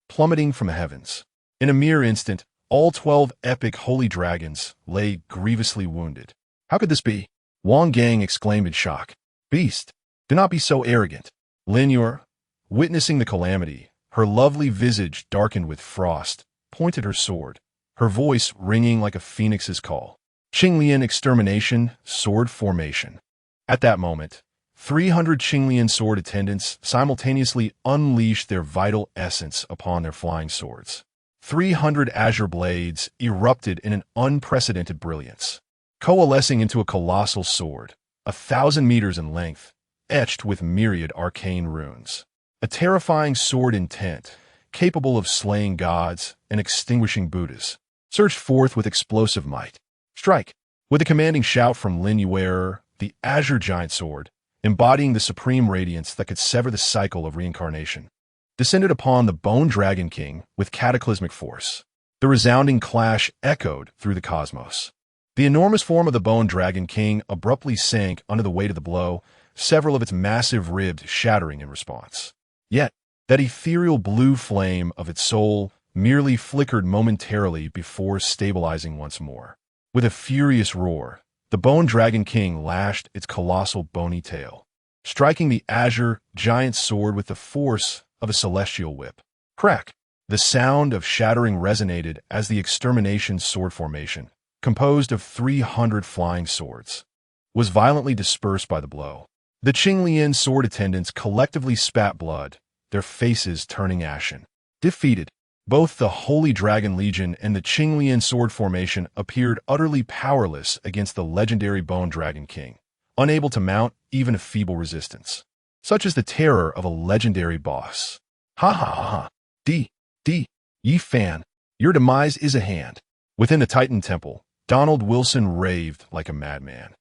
plummeting from the heavens. In a mere instant, all 12 epic holy dragons lay grievously wounded. How could this be? Wang Gang exclaimed in shock. Beast, do not be so arrogant. Lin Yor, witnessing the calamity, her lovely visage darkened with frost, pointed her sword, her voice ringing like a phoenix's call. Qinglian extermination, sword formation. At that moment, 300 Qinglian sword attendants simultaneously unleashed their vital essence upon their flying swords. 300 azure blades erupted in an unprecedented brilliance, coalescing into a colossal sword, 1,000 meters in length, etched with myriad arcane runes. A terrifying sword intent, capable of slaying gods and extinguishing Buddhas, surged forth with explosive might. Strike! With a commanding shout from Lin Yuer, the azure giant sword, embodying the supreme radiance that could sever the cycle of reincarnation, descended upon the Bone Dragon King with cataclysmic force. The resounding clash echoed through the cosmos. The enormous form of the Bone Dragon King abruptly sank under the weight of the blow, several of its massive ribs shattering in response. Yet, that ethereal blue flame of its soul merely flickered momentarily before stabilizing once more. With a furious roar, the Bone Dragon King lashed its colossal bony tail, striking the azure giant sword with the force of a celestial whip. Crack! The sound of shattering resonated as the extermination sword formation, composed of 300 flying swords, was violently dispersed by the blow. The Qinglian sword attendants collectively spat blood, their faces turning ashen. Defeated, both the Holy Dragon Legion and the Qinglian sword formation appeared utterly powerless against the legendary Bone Dragon King, unable to mount even a feeble resistance. Such is the terror of a legendary boss. Ha ha ha ha. Yi Fan, your demise is at hand. Within the Titan Temple, Donald Wilson raved like a madman,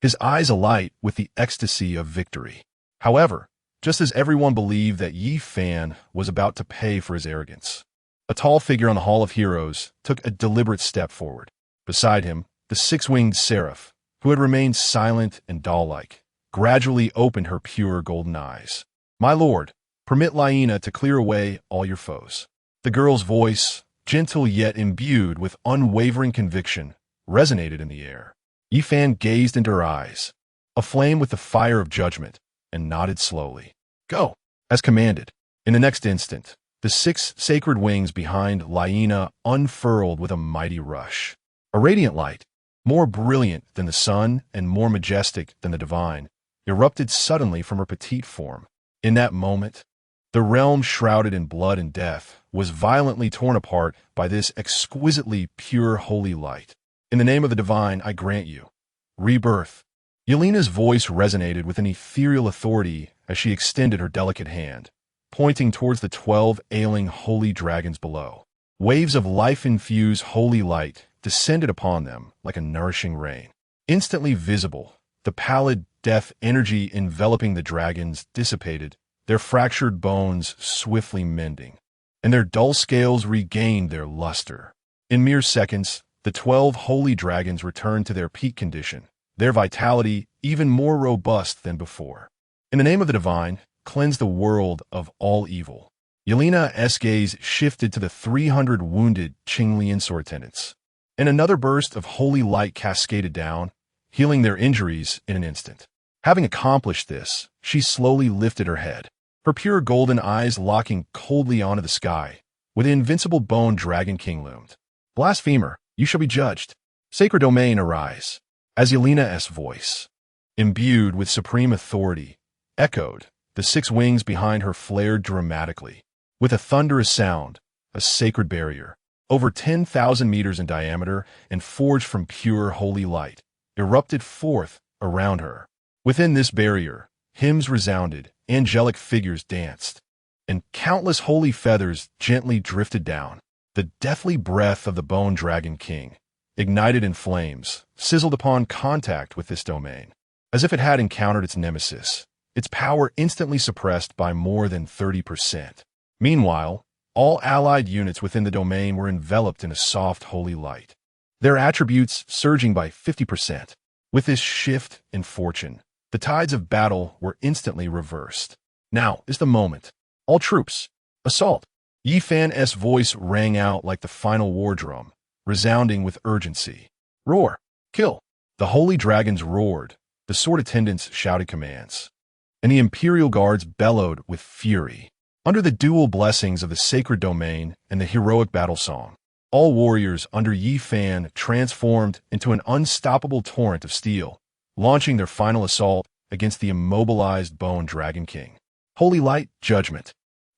his eyes alight with the ecstasy of victory. However, just as everyone believed that Yi Fan was about to pay for his arrogance, a tall figure on the Hall of Heroes took a deliberate step forward. Beside him, the six-winged seraph, who had remained silent and doll-like, gradually opened her pure golden eyes. My lord, permit Laina to clear away all your foes. The girl's voice, gentle yet imbued with unwavering conviction, resonated in the air. Yi Fan gazed into her eyes, aflame with the fire of judgment, and nodded slowly. Go, as commanded. In the next instant, the 6 sacred wings behind Laina unfurled with a mighty rush. A radiant light, more brilliant than the sun and more majestic than the divine, erupted suddenly from her petite form. In that moment, the realm shrouded in blood and death was violently torn apart by this exquisitely pure holy light. In the name of the divine, I grant you rebirth. Yelena's voice resonated with an ethereal authority as she extended her delicate hand, pointing towards the 12 ailing holy dragons below. Waves of life-infused holy light descended upon them like a nourishing rain. Instantly visible, the pallid death energy enveloping the dragons dissipated, their fractured bones swiftly mending, and their dull scales regained their luster. In mere seconds, the 12 holy dragons returned to their peak condition, their vitality even more robust than before. In the name of the divine, cleanse the world of all evil. Yelena's gaze shifted to the 300 wounded Qinglian sword attendants, and another burst of holy light cascaded down, healing their injuries in an instant. Having accomplished this, she slowly lifted her head, her pure golden eyes locking coldly onto the sky, where the invincible Bone Dragon King loomed. Blasphemer, you shall be judged. Sacred domain, arise. As Yelena's voice, imbued with supreme authority, echoed, the 6 wings behind her flared dramatically. With a thunderous sound, a sacred barrier, over 10,000 meters in diameter and forged from pure holy light, erupted forth around her. Within this barrier, hymns resounded, angelic figures danced, and countless holy feathers gently drifted down. The deathly breath of the Bone Dragon King, ignited in flames, sizzled upon contact with this domain, as if it had encountered its nemesis, its power instantly suppressed by more than 30%. Meanwhile, all allied units within the domain were enveloped in a soft holy light, their attributes surging by 50%. With this shift in fortune, the tides of battle were instantly reversed. Now is the moment. All troops, assault! Yi Fan's voice rang out like the final war drum, resounding with urgency. Roar! Kill! The holy dragons roared, the sword attendants shouted commands, and the imperial guards bellowed with fury. Under the dual blessings of the sacred domain and the heroic battle song, all warriors under Yi Fan transformed into an unstoppable torrent of steel, launching their final assault against the immobilized Bone Dragon King. Holy light, judgment.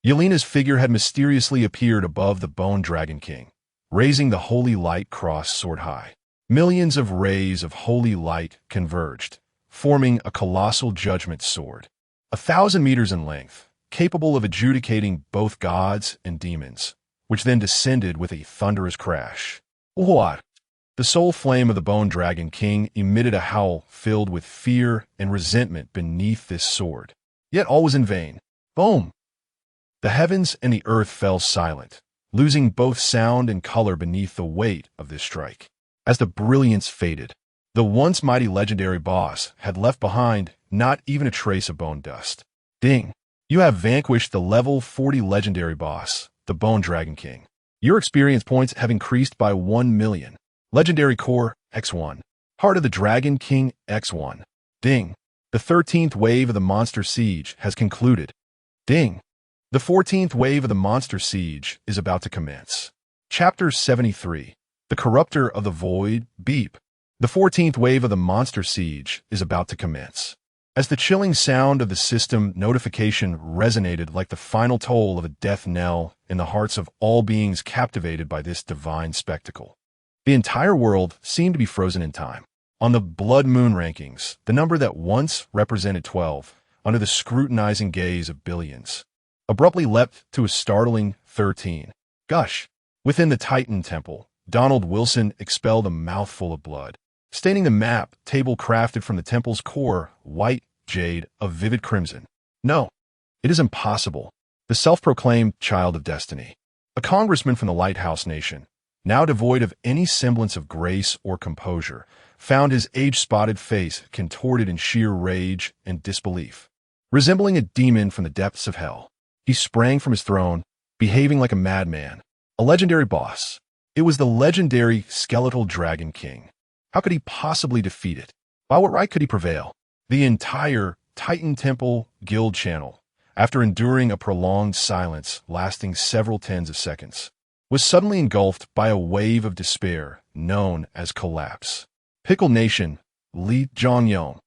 Yelena's figure had mysteriously appeared above the Bone Dragon King, raising the holy light cross sword high. Millions of rays of holy light converged, forming a colossal judgment sword, 1,000 meters in length, capable of adjudicating both gods and demons, which then descended with a thunderous crash. What? The soul flame of the Bone Dragon King emitted a howl filled with fear and resentment beneath this sword. Yet all was in vain. Boom! The heavens and the earth fell silent, losing both sound and color beneath the weight of this strike. As the brilliance faded, the once mighty legendary boss had left behind not even a trace of bone dust. Ding! You have vanquished the level 40 legendary boss, the Bone Dragon King. Your experience points have increased by 1 million. Legendary Core, X1. Heart of the Dragon King, X1. Ding! The 13th wave of the Monster Siege has concluded. Ding! The 14th wave of the Monster Siege is about to commence. Chapter 73. The Corruptor of the Void, Beep. The 14th wave of the Monster Siege is about to commence. As the chilling sound of the system notification resonated like the final toll of a death knell in the hearts of all beings captivated by this divine spectacle, the entire world seemed to be frozen in time. On the Blood Moon rankings, the number that once represented 12, under the scrutinizing gaze of billions, abruptly leapt to a startling 13. Gush! Within the Titan Temple, Donald Wilson expelled a mouthful of blood, staining the map table crafted from the temple's core, white jade of vivid crimson. No, it is impossible. The self-proclaimed child of destiny, a congressman from the Lighthouse Nation, now devoid of any semblance of grace or composure, found his age-spotted face contorted in sheer rage and disbelief. Resembling a demon from the depths of hell, he sprang from his throne, behaving like a madman. A legendary boss. It was the legendary Skeletal Dragon King. How could he possibly defeat it? By what right could he prevail? The entire Titan Temple Guild channel, after enduring a prolonged silence lasting several tens of seconds, was suddenly engulfed by a wave of despair known as collapse. Pickle Nation, Li Zhongyong.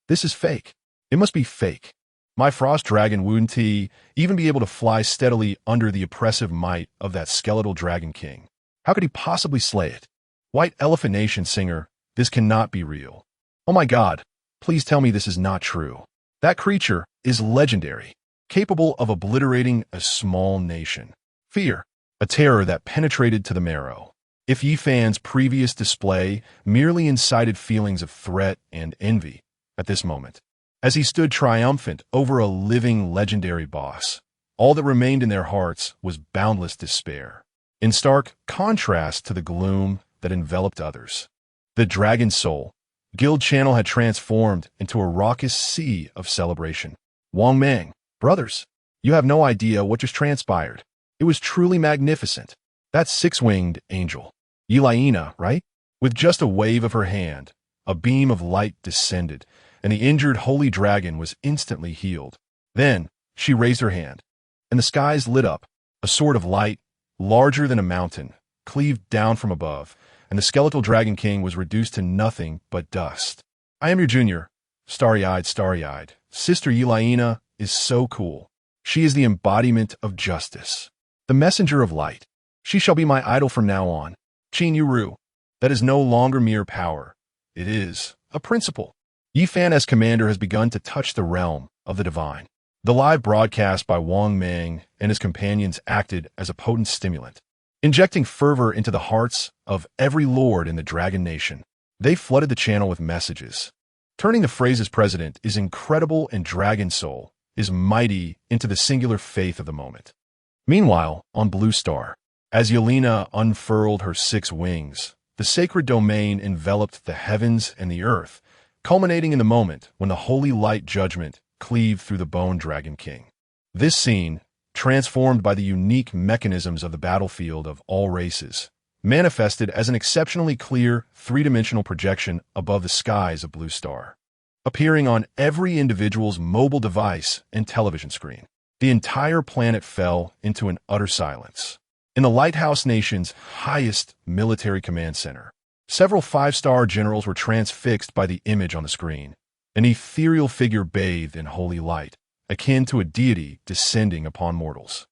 This is fake. It must be fake. My frost dragon wouldn't even be able to fly steadily under the oppressive might of that Skeletal Dragon King. How could he possibly slay it? White Elephant Nation singer, this cannot be real. Oh my God, please tell me this is not true. That creature is legendary, capable of obliterating a small nation. Fear, a terror that penetrated to the marrow. If Yi Fan's previous display merely incited feelings of threat and envy at this moment, as he stood triumphant over a living legendary boss, all that remained in their hearts was boundless despair, in stark contrast to the gloom that enveloped others. The Dragon Soul Guild channel had transformed into a raucous sea of celebration. Wang Mang, brothers, You have no idea what just transpired. It was truly magnificent. That six-winged angel. Yelaina, right? With just a wave of her hand, a beam of light descended, and the injured holy dragon was instantly healed. Then, she raised her hand, and the skies lit up. A sword of light, larger than a mountain, cleaved down from above, and the skeletal Dragon King was reduced to nothing but dust. I am your junior, starry-eyed. Sister Yelaina is so cool. She is the embodiment of justice, the messenger of light. She shall be my idol from now on. Qin Yuru. That is no longer mere power. It is a principle. Yifan as commander has begun to touch the realm of the divine. The live broadcast by Wang Meng and his companions acted as a potent stimulant, injecting fervor into the hearts of every lord in the Dragon Nation. They flooded the channel with messages, turning the phrases president is incredible and Dragon Soul is mighty into the singular faith of the moment. Meanwhile, on Blue Star, as Yelena unfurled her six wings, the sacred domain enveloped the heavens and the earth, culminating in the moment when the holy light judgment cleaved through the Bone Dragon King. This scene, transformed by the unique mechanisms of the battlefield of all races, manifested as an exceptionally clear, three-dimensional projection above the skies of Blue Star, appearing on every individual's mobile device and television screen. The entire planet fell into an utter silence. In the Lighthouse Nation's highest military command center, several five-star generals were transfixed by the image on the screen, an ethereal figure bathed in holy light, akin to a deity descending upon mortals.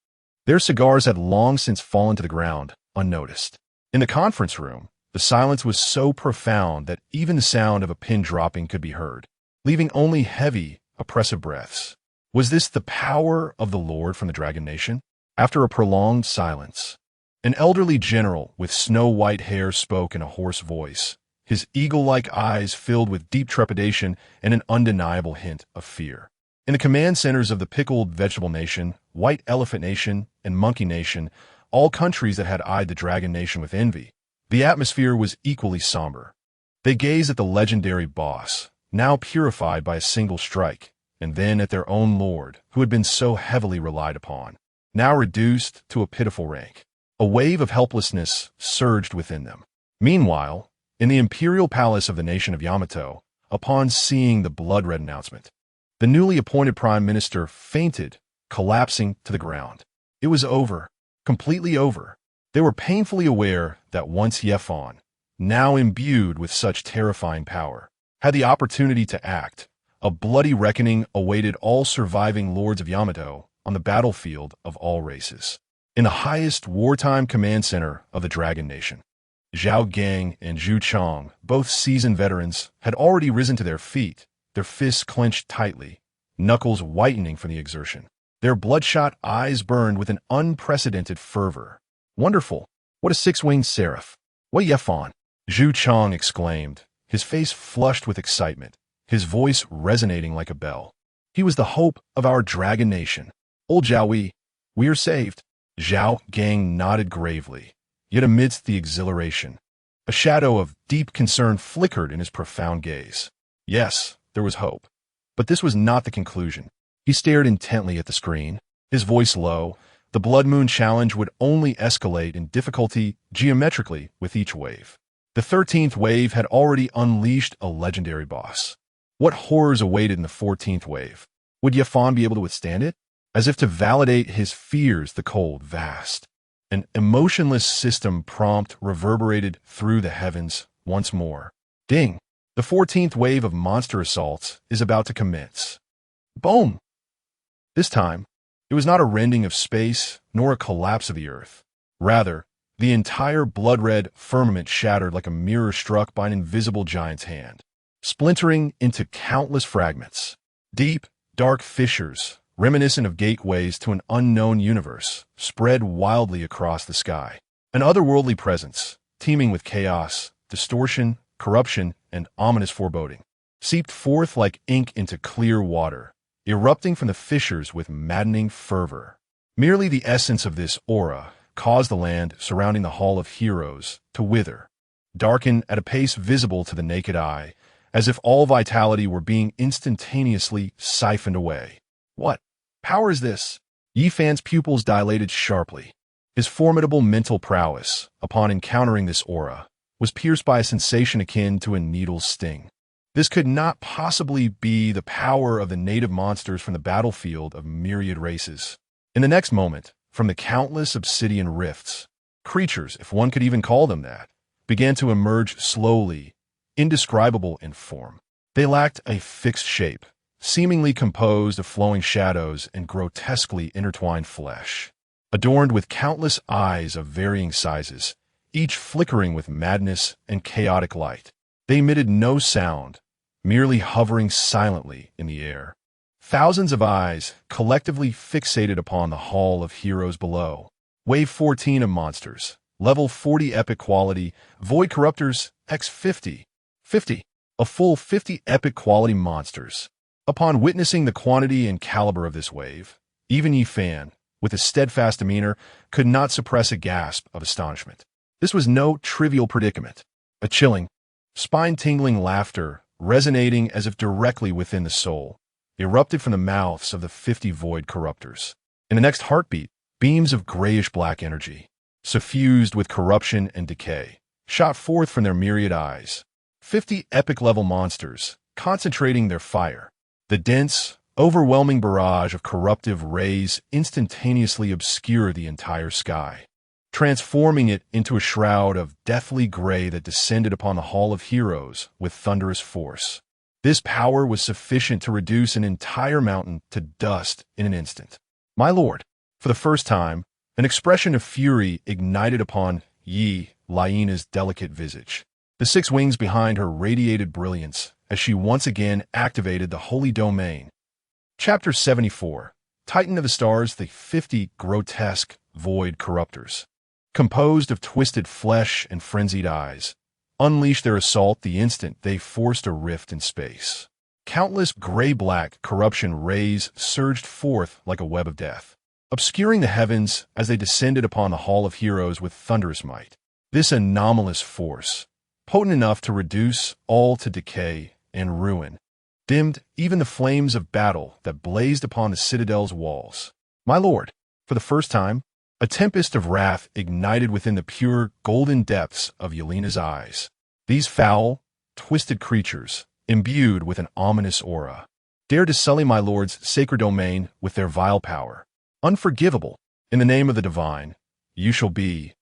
Their cigars had long since fallen to the ground, unnoticed. In the conference room, the silence was so profound that even the sound of a pin dropping could be heard, leaving only heavy, oppressive breaths. Was this the power of the Lord from the Dragon Nation? After a prolonged silence, an elderly general with snow-white hair spoke in a hoarse voice, his eagle-like eyes filled with deep trepidation and an undeniable hint of fear. In the command centers of the Pickled Vegetable Nation, White Elephant Nation, and Monkey Nation, all countries that had eyed the Dragon Nation with envy, the atmosphere was equally somber. They gazed at the legendary boss, now purified by a single strike, and then at their own lord, who had been so heavily relied upon, now reduced to a pitiful rank. A wave of helplessness surged within them. Meanwhile, in the imperial palace of the nation of Yamato, upon seeing the blood-red announcement, the newly appointed prime minister fainted, collapsing to the ground. It was over, completely over. They were painfully aware that once Yefan, now imbued with such terrifying power, had the opportunity to act, a bloody reckoning awaited all surviving lords of Yamato on the battlefield of all races. In the highest wartime command center of the Dragon Nation, Zhao Gang and Zhu Chang, both seasoned veterans, had already risen to their feet, their fists clenched tightly, knuckles whitening from the exertion. Their bloodshot eyes burned with an unprecedented fervor. Wonderful! What a six-winged seraph! What Yefan! Zhu Chang exclaimed, his face flushed with excitement, his voice resonating like a bell. He was the hope of our Dragon Nation. Old Zhao, we are saved. Zhao Gang nodded gravely, yet amidst the exhilaration, a shadow of deep concern flickered in his profound gaze. Yes, there was hope. But this was not the conclusion. He stared intently at the screen, his voice low. The Blood Moon challenge would only escalate in difficulty geometrically with each wave. The 13th wave had already unleashed a legendary boss. What horrors awaited in the 14th wave? Would Yefan be able to withstand it? As if to validate his fears, the cold, vast, an emotionless system prompt reverberated through the heavens once more. Ding! The 14th wave of monster assaults is about to commence. Boom! This time, it was not a rending of space nor a collapse of the earth. Rather, the entire blood-red firmament shattered like a mirror struck by an invisible giant's hand, splintering into countless fragments. Deep, dark fissures, reminiscent of gateways to an unknown universe, spread wildly across the sky. An otherworldly presence, teeming with chaos, distortion, corruption, and ominous foreboding, seeped forth like ink into clear water, erupting from the fissures with maddening fervor. Merely the essence of this aura caused the land surrounding the Hall of Heroes to wither, darken at a pace visible to the naked eye, as if all vitality were being instantaneously siphoned away. What power is this? Yifan's pupils dilated sharply. His formidable mental prowess, upon encountering this aura, was pierced by a sensation akin to a needle's sting. This could not possibly be the power of the native monsters from the battlefield of myriad races. In the next moment, from the countless obsidian rifts, creatures, if one could even call them that, began to emerge slowly, indescribable in form. They lacked a fixed shape, seemingly composed of flowing shadows and grotesquely intertwined flesh. Adorned with countless eyes of varying sizes, each flickering with madness and chaotic light. They emitted no sound, merely hovering silently in the air. Thousands of eyes collectively fixated upon the Hall of Heroes below. Wave 14 of monsters, level 40 epic quality, Void Corruptors X50. 50. A full 50 epic quality monsters. Upon witnessing the quantity and caliber of this wave, even Yifan, with a steadfast demeanor, could not suppress a gasp of astonishment. This was no trivial predicament. A chilling, spine-tingling laughter, resonating as if directly within the soul, erupted from the mouths of the 50 Void Corruptors. In the next heartbeat, beams of grayish-black energy, suffused with corruption and decay, shot forth from their myriad eyes. 50 epic-level monsters, concentrating their fire. The dense, overwhelming barrage of corruptive rays instantaneously obscured the entire sky, transforming it into a shroud of deathly gray that descended upon the Hall of Heroes with thunderous force. This power was sufficient to reduce an entire mountain to dust in an instant. My lord, for the first time, an expression of fury ignited upon Yi Lyena's delicate visage. The 6 wings behind her radiated brilliance as she once again activated the Holy Domain. Chapter 74. Titan of the Stars, the 50 grotesque Void Corruptors, composed of twisted flesh and frenzied eyes, unleashed their assault the instant they forced a rift in space. Countless gray-black corruption rays surged forth like a web of death, obscuring the heavens as they descended upon the Hall of Heroes with thunderous might. This anomalous force, potent enough to reduce all to decay and ruin, dimmed even the flames of battle that blazed upon the citadel's walls. My lord, for the first time, a tempest of wrath ignited within the pure, golden depths of Yelena's eyes. These foul, twisted creatures, imbued with an ominous aura, dared to sully my lord's sacred domain with their vile power. Unforgivable, in the name of the divine, you shall be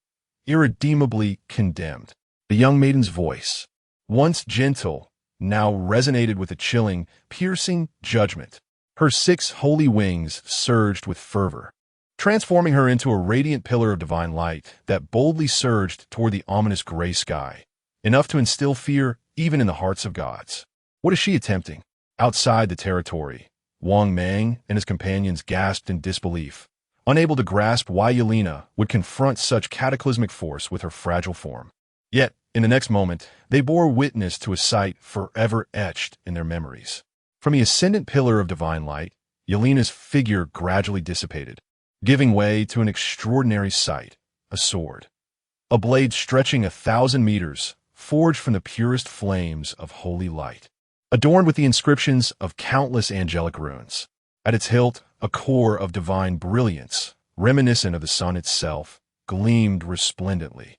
irredeemably condemned. The young maiden's voice, once gentle, now resonated with a chilling, piercing judgment. Her 6 holy wings surged with fervor, transforming her into a radiant pillar of divine light that boldly surged toward the ominous gray sky, enough to instill fear even in the hearts of gods. What is she attempting? Outside the territory, Wang Mang and his companions gasped in disbelief, unable to grasp why Yelena would confront such cataclysmic force with her fragile form. Yet, in the next moment, they bore witness to a sight forever etched in their memories. From the ascendant pillar of divine light, Yelena's figure gradually dissipated, giving way to an extraordinary sight, a sword. A blade stretching 1,000 meters, forged from the purest flames of holy light, adorned with the inscriptions of countless angelic runes. At its hilt, a core of divine brilliance, reminiscent of the sun itself, gleamed resplendently.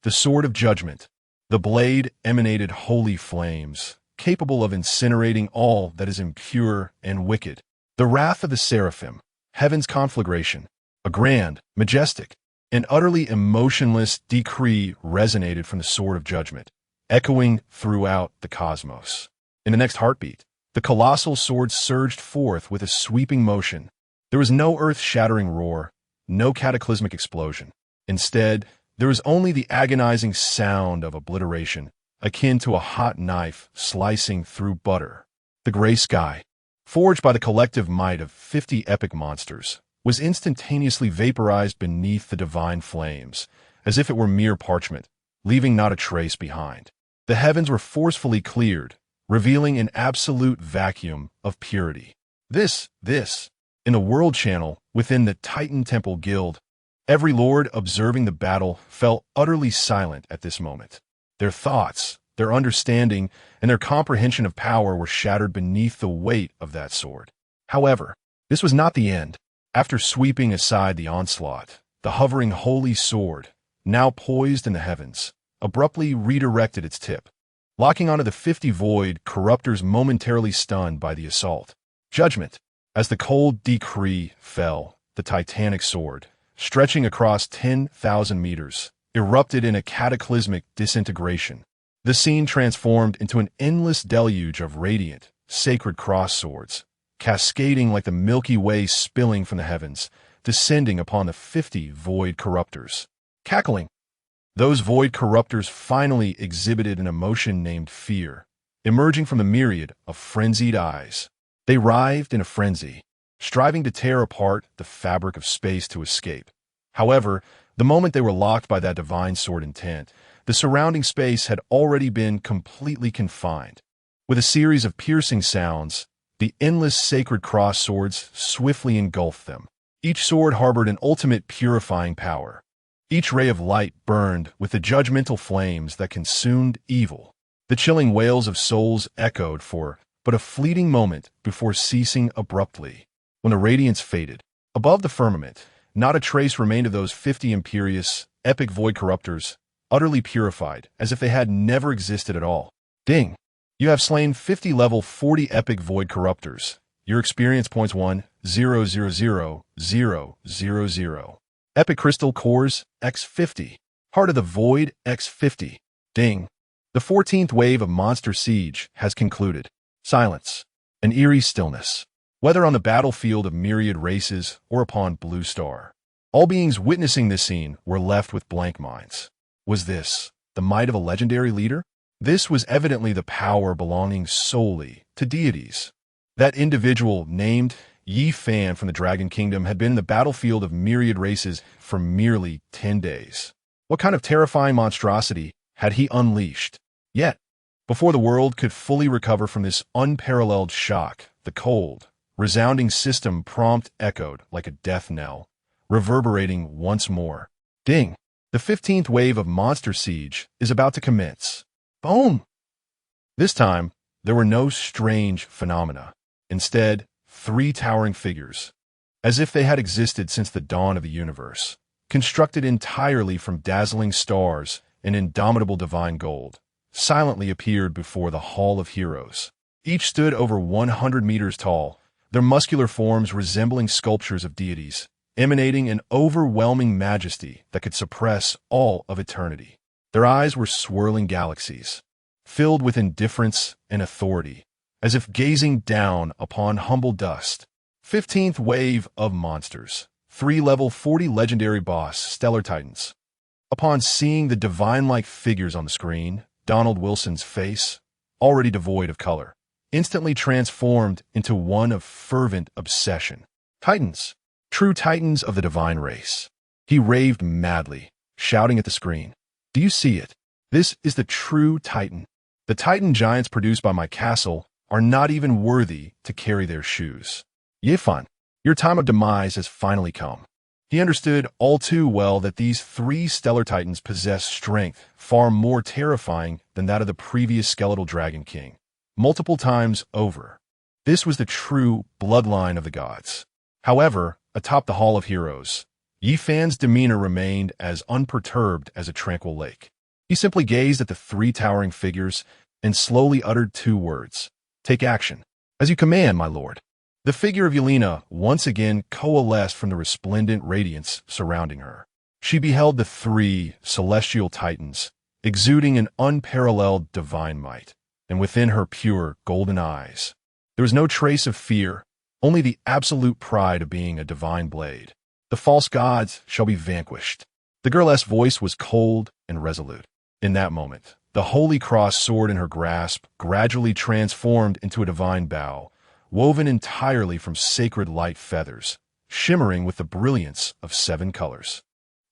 The sword of judgment. The blade emanated holy flames, capable of incinerating all that is impure and wicked. The wrath of the seraphim, heaven's conflagration, a grand, majestic, and utterly emotionless decree resonated from the sword of judgment, echoing throughout the cosmos. In the next heartbeat, the colossal sword surged forth with a sweeping motion. There was no earth-shattering roar, no cataclysmic explosion. Instead, there was only the agonizing sound of obliteration, akin to a hot knife slicing through butter. The gray sky, forged by the collective might of 50 epic monsters, was instantaneously vaporized beneath the divine flames, as if it were mere parchment, leaving not a trace behind. The heavens were forcefully cleared, revealing an absolute vacuum of purity. This, in the World Channel, within the Titan Temple Guild, every lord observing the battle fell utterly silent at this moment. Their thoughts, their understanding, and their comprehension of power were shattered beneath the weight of that sword. However, this was not the end. After sweeping aside the onslaught, the hovering holy sword, now poised in the heavens, abruptly redirected its tip, locking onto the 50 void corruptors momentarily stunned by the assault. Judgment. As the cold decree fell, the titanic sword, stretching across 10,000 meters, erupted in a cataclysmic disintegration. The scene transformed into an endless deluge of radiant, sacred cross swords, cascading like the Milky Way spilling from the heavens, descending upon the 50 void corruptors. Cackling. Those void corruptors finally exhibited an emotion named fear, emerging from the myriad of frenzied eyes. They writhed in a frenzy, striving to tear apart the fabric of space to escape. However, the moment they were locked by that divine sword intent, the surrounding space had already been completely confined. With a series of piercing sounds, the endless sacred cross swords swiftly engulfed them. Each sword harbored an ultimate purifying power. Each ray of light burned with the judgmental flames that consumed evil. The chilling wails of souls echoed for but a fleeting moment before ceasing abruptly. When the radiance faded, above the firmament, not a trace remained of those 50 imperious, epic void corruptors, utterly purified, as if they had never existed at all. Ding! You have slain 50 level 40 epic void corruptors. Your experience points 1,000,000. Epic crystal cores, x50. Heart of the void, x50. Ding! The 14th wave of monster siege has concluded. Silence. An eerie stillness. Whether on the battlefield of myriad races or upon Blue Star, all beings witnessing this scene were left with blank minds. Was this the might of a legendary leader? This was evidently the power belonging solely to deities. That individual, named Yi Fan from the Dragon Kingdom, had been in the battlefield of myriad races for merely 10 days. What kind of terrifying monstrosity had he unleashed? Yet, before the world could fully recover from this unparalleled shock, the cold, resounding system prompt echoed like a death knell, reverberating once more. Ding! The 15th wave of monster siege is about to commence. Boom! This time, there were no strange phenomena. Instead, 3 towering figures, as if they had existed since the dawn of the universe, constructed entirely from dazzling stars and indomitable divine gold, silently appeared before the Hall of Heroes. Each stood over 100 meters tall, their muscular forms resembling sculptures of deities, emanating an overwhelming majesty that could suppress all of eternity. Their eyes were swirling galaxies, filled with indifference and authority, as if gazing down upon humble dust. 15th wave of monsters. 3 level 40 legendary boss, Stellar Titans. Upon seeing the divine-like figures on the screen, Donald Wilson's face, already devoid of color, instantly transformed into one of fervent obsession. Titans. True titans of the divine race. He raved madly, shouting at the screen. Do you see it? This is the true titan. The titan giants produced by my castle are not even worthy to carry their shoes. Yifan, your time of demise has finally come. He understood all too well that these 3 stellar titans possessed strength far more terrifying than that of the previous skeletal dragon king. Multiple times over. This was the true bloodline of the gods. However, atop the Hall of Heroes, Yi Fan's demeanor remained as unperturbed as a tranquil lake. He simply gazed at the 3 towering figures and slowly uttered 2 words. Take action. As you command, my lord. The figure of Yelena once again coalesced from the resplendent radiance surrounding her. She beheld the 3 celestial titans, exuding an unparalleled divine might, and within her pure golden eyes, there was no trace of fear, only the absolute pride of being a divine blade. The false gods shall be vanquished. The girl's voice was cold and resolute. In that moment, the holy cross sword in her grasp gradually transformed into a divine bow, woven entirely from sacred light feathers, shimmering with the brilliance of 7 colors.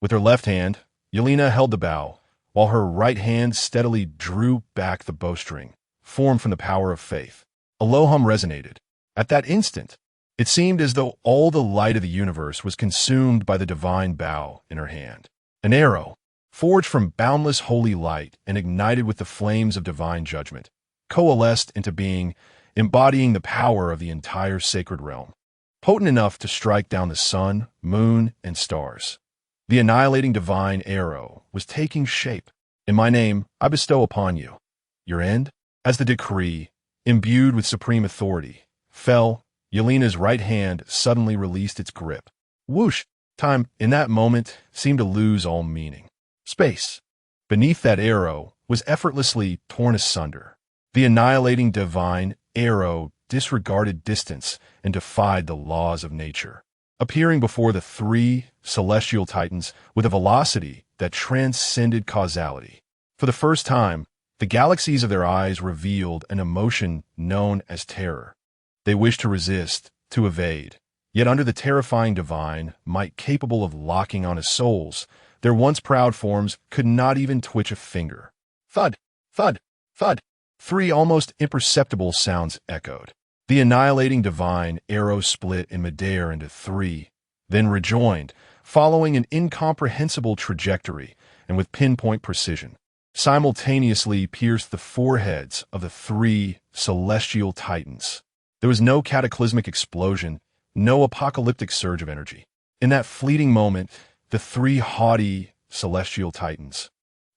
With her left hand, Yelena held the bow, while her right hand steadily drew back the bowstring, formed from the power of faith. A low hum resonated. At that instant, it seemed as though all the light of the universe was consumed by the divine bow in her hand. An arrow, forged from boundless holy light and ignited with the flames of divine judgment, coalesced into being, embodying the power of the entire sacred realm. potent enough to strike down the sun, moon, and stars. The annihilating divine arrow was taking shape. In my name, I bestow upon you. Your end? As the decree, imbued with supreme authority, fell, Yelena's right hand suddenly released its grip. Whoosh! Time, in that moment, seemed to lose all meaning. Space, beneath that arrow, was effortlessly torn asunder. The annihilating divine arrow disregarded distance and defied the laws of nature, appearing before the three celestial titans with a velocity that transcended causality. For the first time, the galaxies of their eyes revealed an emotion known as terror. They wished to resist, to evade. Yet under the terrifying divine might capable of locking on his souls, their once proud forms could not even twitch a finger. Thud, thud, thud. Three almost imperceptible sounds echoed. The annihilating divine arrow split in midair into three, then rejoined, following an incomprehensible trajectory and with pinpoint precision, simultaneously pierced the foreheads of the three celestial titans. There was no cataclysmic explosion, no apocalyptic surge of energy. In that fleeting moment, the three haughty celestial titans,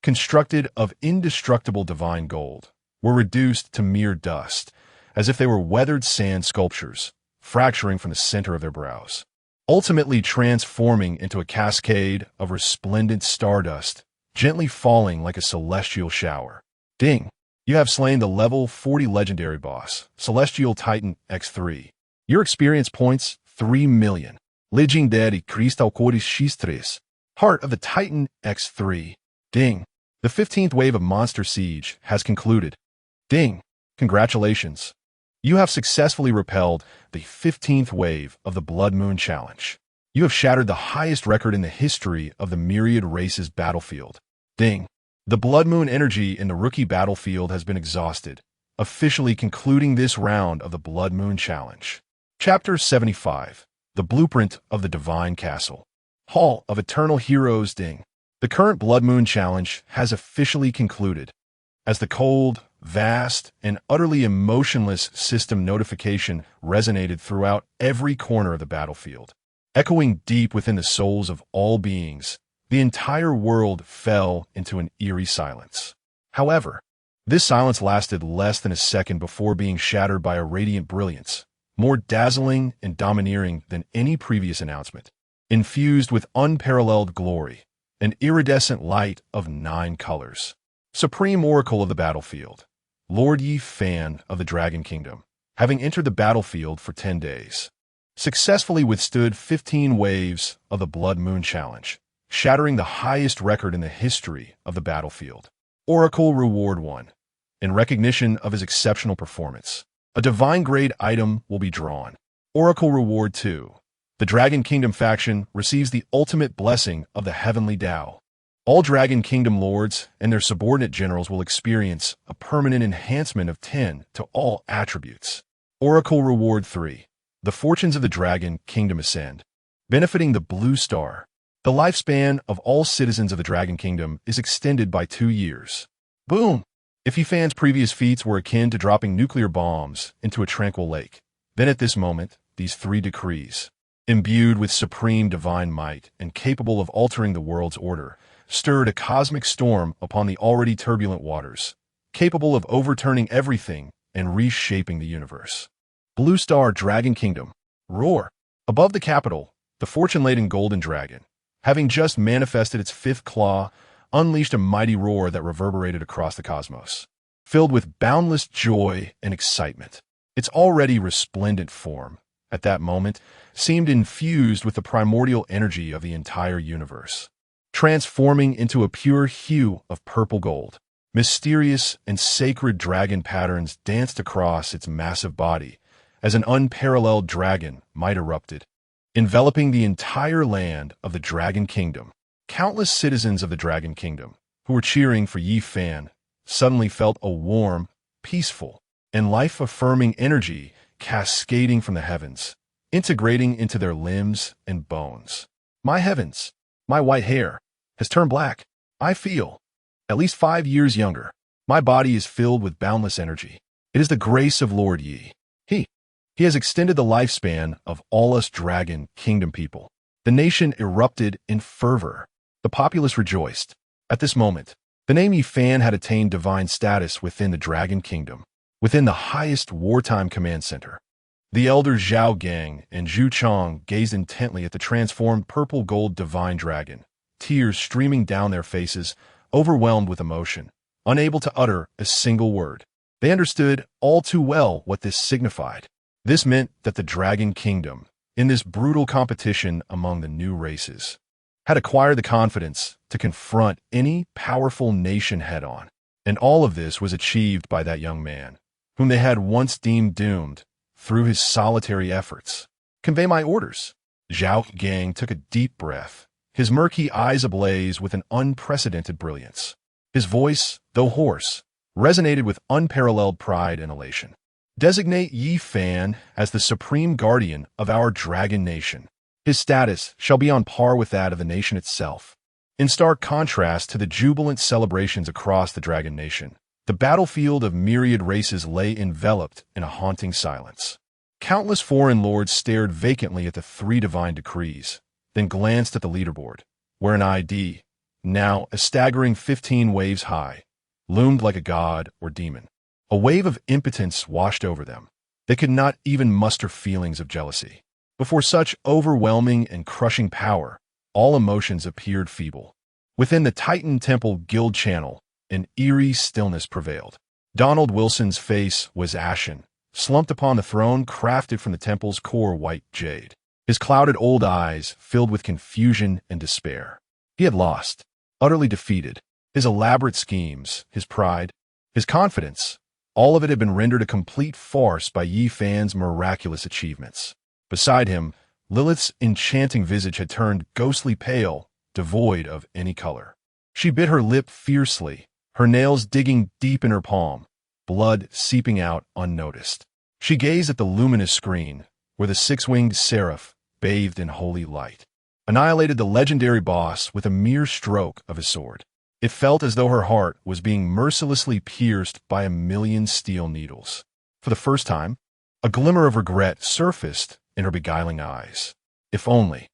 constructed of indestructible divine gold, were reduced to mere dust, as if they were weathered sand sculptures, fracturing from the center of their brows, ultimately transforming into a cascade of resplendent stardust, gently falling like a celestial shower. Ding! You have slain the level 40 legendary boss, Celestial Titan X3. Your experience points, 3 million. Legendary Crystal Cores X3. Heart of the Titan X3. Ding! The 15th wave of Monster Siege has concluded. Ding! Congratulations. You have successfully repelled the 15th wave of the Blood Moon Challenge. You have shattered the highest record in the history of the Myriad Races battlefield. Ding! The Blood Moon energy in the rookie battlefield has been exhausted, officially concluding this round of the Blood Moon Challenge. Chapter 75. The Blueprint of the Divine Castle. Hall of Eternal Heroes. Ding! The current Blood Moon Challenge has officially concluded. As the cold, vast, and utterly emotionless system notification resonated throughout every corner of the battlefield, echoing deep within the souls of all beings, the entire world fell into an eerie silence. However, this silence lasted less than a second before being shattered by a radiant brilliance, more dazzling and domineering than any previous announcement, infused with unparalleled glory, an iridescent light of 9 colors. Supreme Oracle of the battlefield, Lord Fan of the Dragon Kingdom, having entered the battlefield for 10 days, successfully withstood 15 waves of the Blood Moon Challenge, shattering the highest record in the history of the battlefield. Oracle Reward 1. In recognition of his exceptional performance, a divine grade item will be drawn. Oracle Reward 2. The Dragon Kingdom faction receives the ultimate blessing of the Heavenly Tao. All Dragon Kingdom lords and their subordinate generals will experience a permanent enhancement of 10 to all attributes. Oracle Reward 3. The fortunes of the Dragon Kingdom ascend, benefiting the Blue Star. The lifespan of all citizens of the Dragon Kingdom is extended by 2 years. Boom! If Yifan's previous feats were akin to dropping nuclear bombs into a tranquil lake, then at this moment, these 3 decrees, imbued with supreme divine might and capable of altering the world's order, stirred a cosmic storm upon the already turbulent waters, capable of overturning everything and reshaping the universe. Blue Star Dragon Kingdom. Roar! Above the capital, the fortune-laden golden dragon, having just manifested its 5th claw, unleashed a mighty roar that reverberated across the cosmos, filled with boundless joy and excitement. Its already resplendent form, at that moment, seemed infused with the primordial energy of the entire universe, transforming into a pure hue of purple gold. Mysterious and sacred dragon patterns danced across its massive body as an unparalleled dragon might erupted, enveloping the entire land of the Dragon Kingdom. Countless citizens of the Dragon Kingdom, who were cheering for Fan, suddenly felt a warm, peaceful, and life-affirming energy cascading from the heavens, integrating into their limbs and bones. My heavens, my white hair has turned black. I feel at least 5 years younger. My body is filled with boundless energy. It is the grace of Lord Yi. He has extended the lifespan of all us Dragon Kingdom people. The nation erupted in fervor. The populace rejoiced. At this moment, the name Yi Fan had attained divine status within the Dragon Kingdom, within the highest wartime command center. The elders Zhao Gang and Zhu Chong gazed intently at the transformed purple-gold divine dragon, tears streaming down their faces, overwhelmed with emotion, unable to utter a single word. They understood all too well what this signified. This meant that the Dragon Kingdom, in this brutal competition among the new races, had acquired the confidence to confront any powerful nation head-on. And all of this was achieved by that young man, whom they had once deemed doomed, through his solitary efforts. "Convey my orders." Zhao Gang took a deep breath, his murky eyes ablaze with an unprecedented brilliance. His voice, though hoarse, resonated with unparalleled pride and elation. "Designate Yi Fan as the supreme guardian of our dragon nation. His status shall be on par with that of the nation itself." In stark contrast to the jubilant celebrations across the dragon nation, the battlefield of myriad races lay enveloped in a haunting silence. Countless foreign lords stared vacantly at the three divine decrees, then glanced at the leaderboard, where an ID, now a staggering 15 waves high, loomed like a god or demon. A wave of impotence washed over them. They could not even muster feelings of jealousy. Before such overwhelming and crushing power, all emotions appeared feeble. Within the Titan Temple Guild channel, an eerie stillness prevailed. Donald Wilson's face was ashen, slumped upon the throne crafted from the temple's core white jade. His clouded old eyes filled with confusion and despair. He had lost, utterly defeated. His elaborate schemes, his pride, his confidence, all of it had been rendered a complete farce by Yi Fan's miraculous achievements. Beside him, Lilith's enchanting visage had turned ghostly pale, devoid of any color. She bit her lip fiercely, her nails digging deep in her palm, blood seeping out unnoticed. She gazed at the luminous screen, where the six-winged seraph, bathed in holy light, annihilated the legendary boss with a mere stroke of his sword. It felt as though her heart was being mercilessly pierced by a million steel needles. For the first time, a glimmer of regret surfaced in her beguiling eyes. If only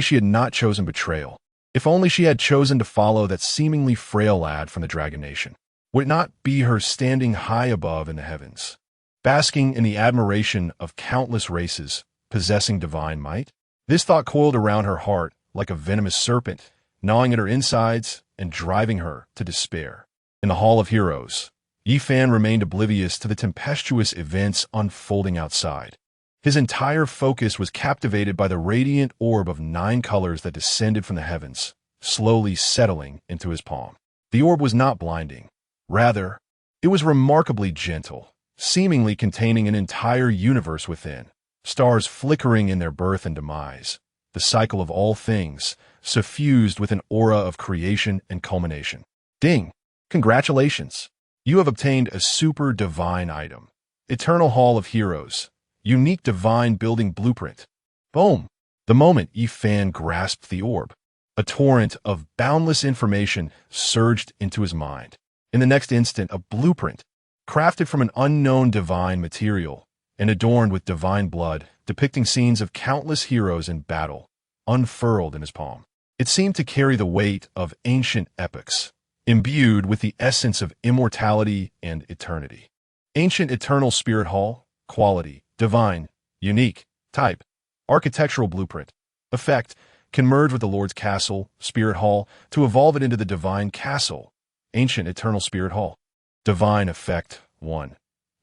she had not chosen betrayal. If only she had chosen to follow that seemingly frail lad from the Dragon Nation. Would it not be her standing high above in the heavens, basking in the admiration of countless races, possessing divine might? This thought coiled around her heart like a venomous serpent, gnawing at her insides and driving her to despair. In the Hall of Heroes, Yi Fan remained oblivious to the tempestuous events unfolding outside. His entire focus was captivated by the radiant orb of 9 colors that descended from the heavens, slowly settling into his palm. The orb was not blinding. Rather, it was remarkably gentle, seemingly containing an entire universe within, stars flickering in their birth and demise, the cycle of all things, suffused with an aura of creation and culmination. Ding! Congratulations! You have obtained a super divine item. Eternal Hall of Heroes. Unique divine building blueprint. Boom! The moment Yi Fan grasped the orb, a torrent of boundless information surged into his mind. In the next instant, a blueprint, crafted from an unknown divine material and adorned with divine blood, depicting scenes of countless heroes in battle, unfurled in his palm. It seemed to carry the weight of ancient epics, imbued with the essence of immortality and eternity. Ancient Eternal Spirit Hall, quality, divine, unique, type, architectural blueprint, effect, can merge with the Lord's Castle, Spirit Hall, to evolve it into the Divine Castle, Ancient Eternal Spirit Hall. Divine Effect 1.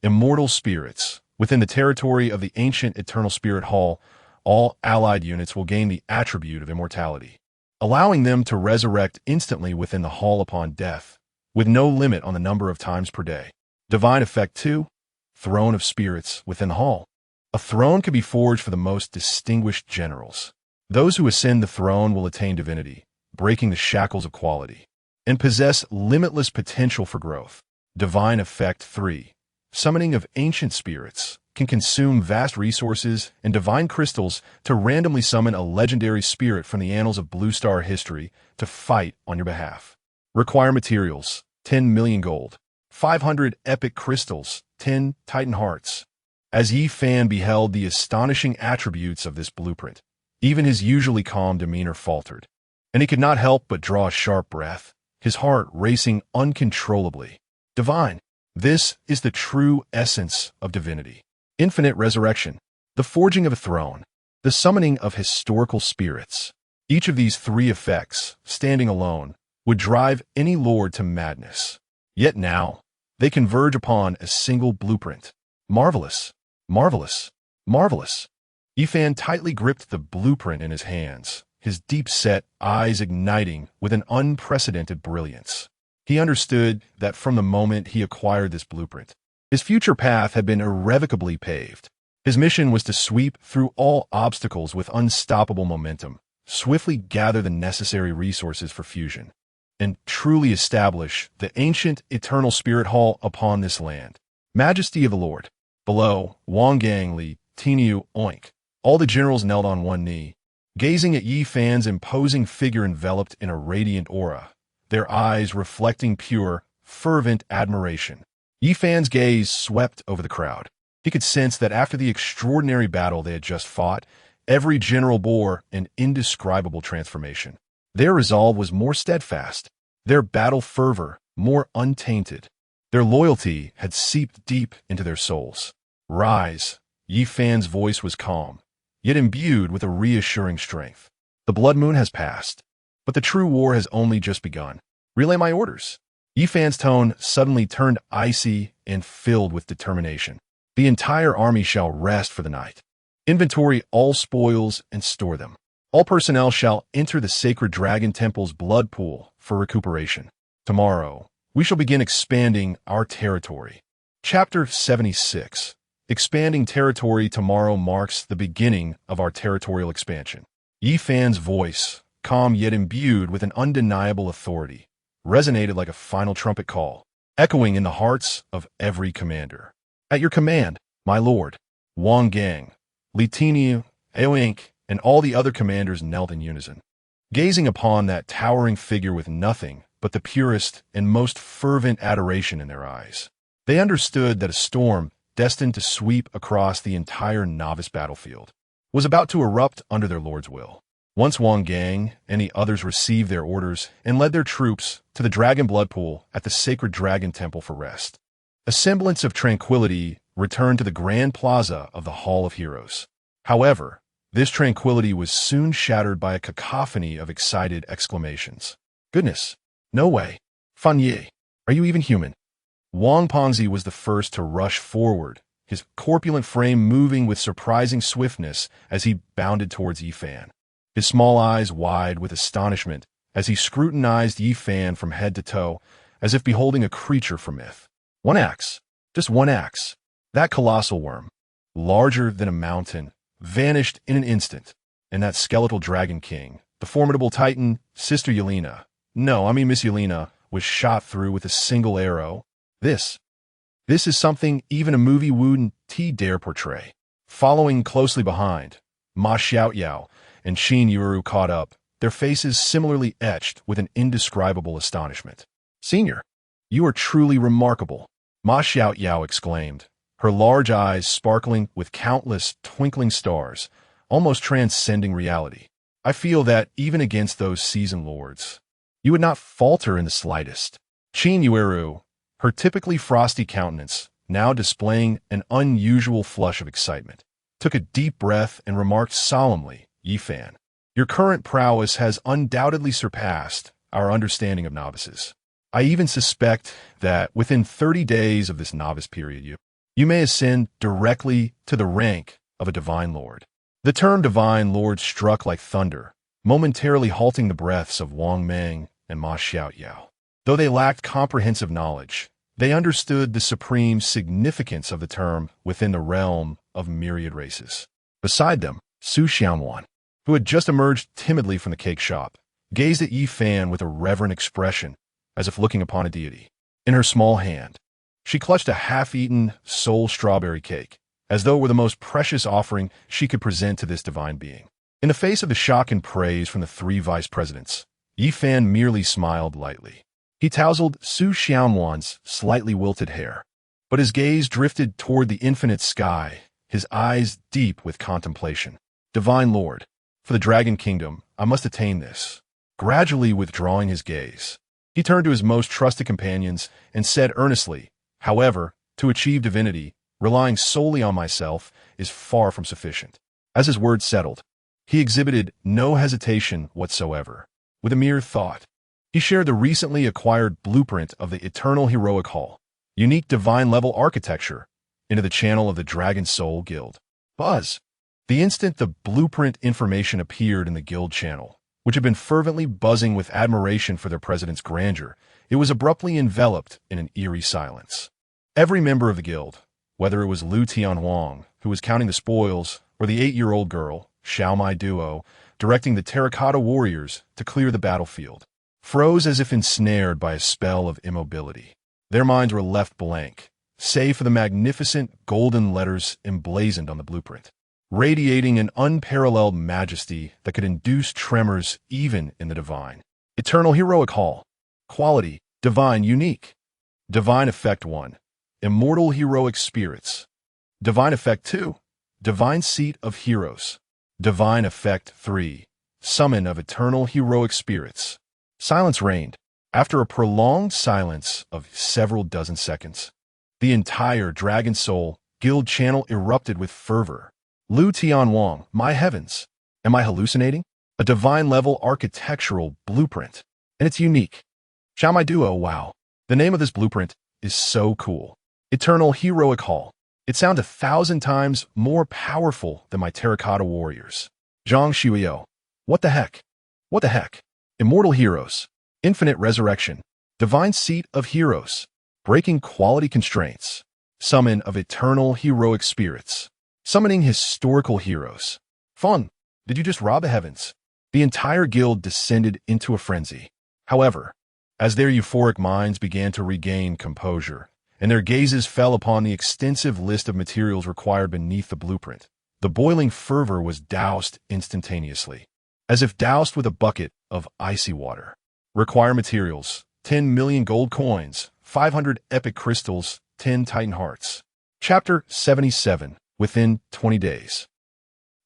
Immortal Spirits. Within the territory of the Ancient Eternal Spirit Hall, all allied units will gain the attribute of immortality, allowing them to resurrect instantly within the hall upon death, with no limit on the number of times per day. Divine Effect 2. Throne of Spirits within the hall. A throne can be forged for the most distinguished generals. Those who ascend the throne will attain divinity, breaking the shackles of quality, and possess limitless potential for growth. Divine Effect 3. Summoning of ancient spirits can consume vast resources and divine crystals to randomly summon a legendary spirit from the annals of Blue Star history to fight on your behalf. Require materials, 10 million gold, 500 epic crystals, 10 Titan hearts. As Yi Fan beheld the astonishing attributes of this blueprint, even his usually calm demeanor faltered, and he could not help but draw a sharp breath, his heart racing uncontrollably. Divine. This is the true essence of divinity. Infinite resurrection, the forging of a throne, the summoning of historical spirits. Each of these three effects, standing alone, would drive any lord to madness. Yet now, they converge upon a single blueprint. Marvelous, marvelous, marvelous. Yi Fan tightly gripped the blueprint in his hands, his deep-set eyes igniting with an unprecedented brilliance. He understood that from the moment he acquired this blueprint, his future path had been irrevocably paved. His mission was to sweep through all obstacles with unstoppable momentum, swiftly gather the necessary resources for fusion, and truly establish the ancient eternal spirit hall upon this land. Majesty of the Lord. Below, Wang Gang Li, Tiniu, Oink. All the generals knelt on one knee, gazing at Yi Fan's imposing figure enveloped in a radiant aura, their eyes reflecting pure, fervent admiration. Yi Fan's gaze swept over the crowd. He could sense that after the extraordinary battle they had just fought, every general bore an indescribable transformation. Their resolve was more steadfast, their battle fervor more untainted. Their loyalty had seeped deep into their souls. Rise. Yi Fan's voice was calm, yet imbued with a reassuring strength. The blood moon has passed, but the true war has only just begun. Relay my orders. Yi Fan's tone suddenly turned icy and filled with determination. The entire army shall rest for the night. Inventory all spoils and store them. All personnel shall enter the sacred dragon temple's blood pool for recuperation. Tomorrow, we shall begin expanding our territory. Chapter 76. Expanding territory tomorrow marks the beginning of our territorial expansion. Yi Fan's voice, calm yet imbued with an undeniable authority, resonated like a final trumpet call, echoing in the hearts of every commander. At your command, my lord. Wang Gang, Li Tiniu, Aoink, and all the other commanders knelt in unison, gazing upon that towering figure with nothing but the purest and most fervent adoration in their eyes. They understood that a storm destined to sweep across the entire novice battlefield was about to erupt under their lord's will. Once Wang Gang and the others received their orders and led their troops to the dragon blood pool at the sacred dragon temple for rest, a semblance of tranquility returned to the grand plaza of the Hall of Heroes. However, this tranquility was soon shattered by a cacophony of excited exclamations. Goodness! No way! Fan Ye! Are you even human? Wang Pengzi was the first to rush forward, his corpulent frame moving with surprising swiftness as he bounded towards Yi Fan. His small eyes wide with astonishment as he scrutinized Yi Fan from head to toe, as if beholding a creature from myth. One axe. Just one axe. That colossal worm, larger than a mountain, vanished in an instant, and that skeletal dragon king, the formidable titan, Sister Yelena, Miss Yelena, was shot through with a single arrow. This is something even a movie wouldn't dare portray. Following closely behind, Ma Xiaoyao and Xin Yuru caught up, their faces similarly etched with an indescribable astonishment. Senior, you are truly remarkable, Ma Xiaoyao exclaimed, her large eyes sparkling with countless twinkling stars, almost transcending reality. I feel that even against those seasoned lords, you would not falter in the slightest. Xin Yuru, her typically frosty countenance now displaying an unusual flush of excitement, took a deep breath and remarked solemnly, Yi Fan, your current prowess has undoubtedly surpassed our understanding of novices. I even suspect that within 30 days of this novice period, you may ascend directly to the rank of a divine lord. The term divine lord struck like thunder, momentarily halting the breaths of Wang Meng and Ma Xiaoyao. Though they lacked comprehensive knowledge, they understood the supreme significance of the term within the realm of myriad races. Beside them, Su Xianwan, who had just emerged timidly from the cake shop, gazed at Yi Fan with a reverent expression, as if looking upon a deity. In her small hand, she clutched a half-eaten soul strawberry cake, as though it were the most precious offering she could present to this divine being. In the face of the shock and praise from the three vice presidents, Yi Fan merely smiled lightly. He tousled Su Xianwan's slightly wilted hair, but his gaze drifted toward the infinite sky, his eyes deep with contemplation. Divine Lord, for the Dragon Kingdom, I must attain this. Gradually withdrawing his gaze, he turned to his most trusted companions and said earnestly, however, to achieve divinity, relying solely on myself is far from sufficient. As his words settled, he exhibited no hesitation whatsoever. With a mere thought, he shared the recently acquired blueprint of the Eternal Heroic Hall, unique divine-level architecture, into the channel of the Dragon Soul Guild. Buzz! The instant the blueprint information appeared in the guild channel, which had been fervently buzzing with admiration for their president's grandeur, it was abruptly enveloped in an eerie silence. Every member of the guild, whether it was Lu Tianhuang, who was counting the spoils, or the 8-year-old girl, Xiao Mai Duo, directing the terracotta warriors to clear the battlefield, froze as if ensnared by a spell of immobility. Their minds were left blank, save for the magnificent golden letters emblazoned on the blueprint, radiating an unparalleled majesty that could induce tremors even in the divine. Eternal Heroic Hall. Quality, divine, unique. Divine Effect 1. Immortal Heroic Spirits. Divine Effect 2. Divine Seat of Heroes. Divine Effect 3. Summon of Eternal Heroic Spirits. Silence reigned. After a prolonged silence of several dozen seconds, the entire Dragon Soul Guild channel erupted with fervor. Lu Tianhuang, my heavens! Am I hallucinating? A divine-level architectural blueprint, and it's unique. Xiao Mai Duo, wow. The name of this blueprint is so cool. Eternal Heroic Hall. It sounds 1,000 times more powerful than my terracotta warriors. Zhang Shuiyo. What the heck? What the heck? Immortal Heroes. Infinite Resurrection. Divine Seat of Heroes. Breaking Quality Constraints. Summon of Eternal Heroic Spirits. Summoning Historical Heroes. Fun. Did you just rob the heavens? The entire guild descended into a frenzy. However, as their euphoric minds began to regain composure, and their gazes fell upon the extensive list of materials required beneath the blueprint, the boiling fervor was doused instantaneously, as if doused with a bucket of icy water. Require materials: 10 million gold coins, 500 epic crystals, 10 titan hearts. Chapter 77. Within 20 days.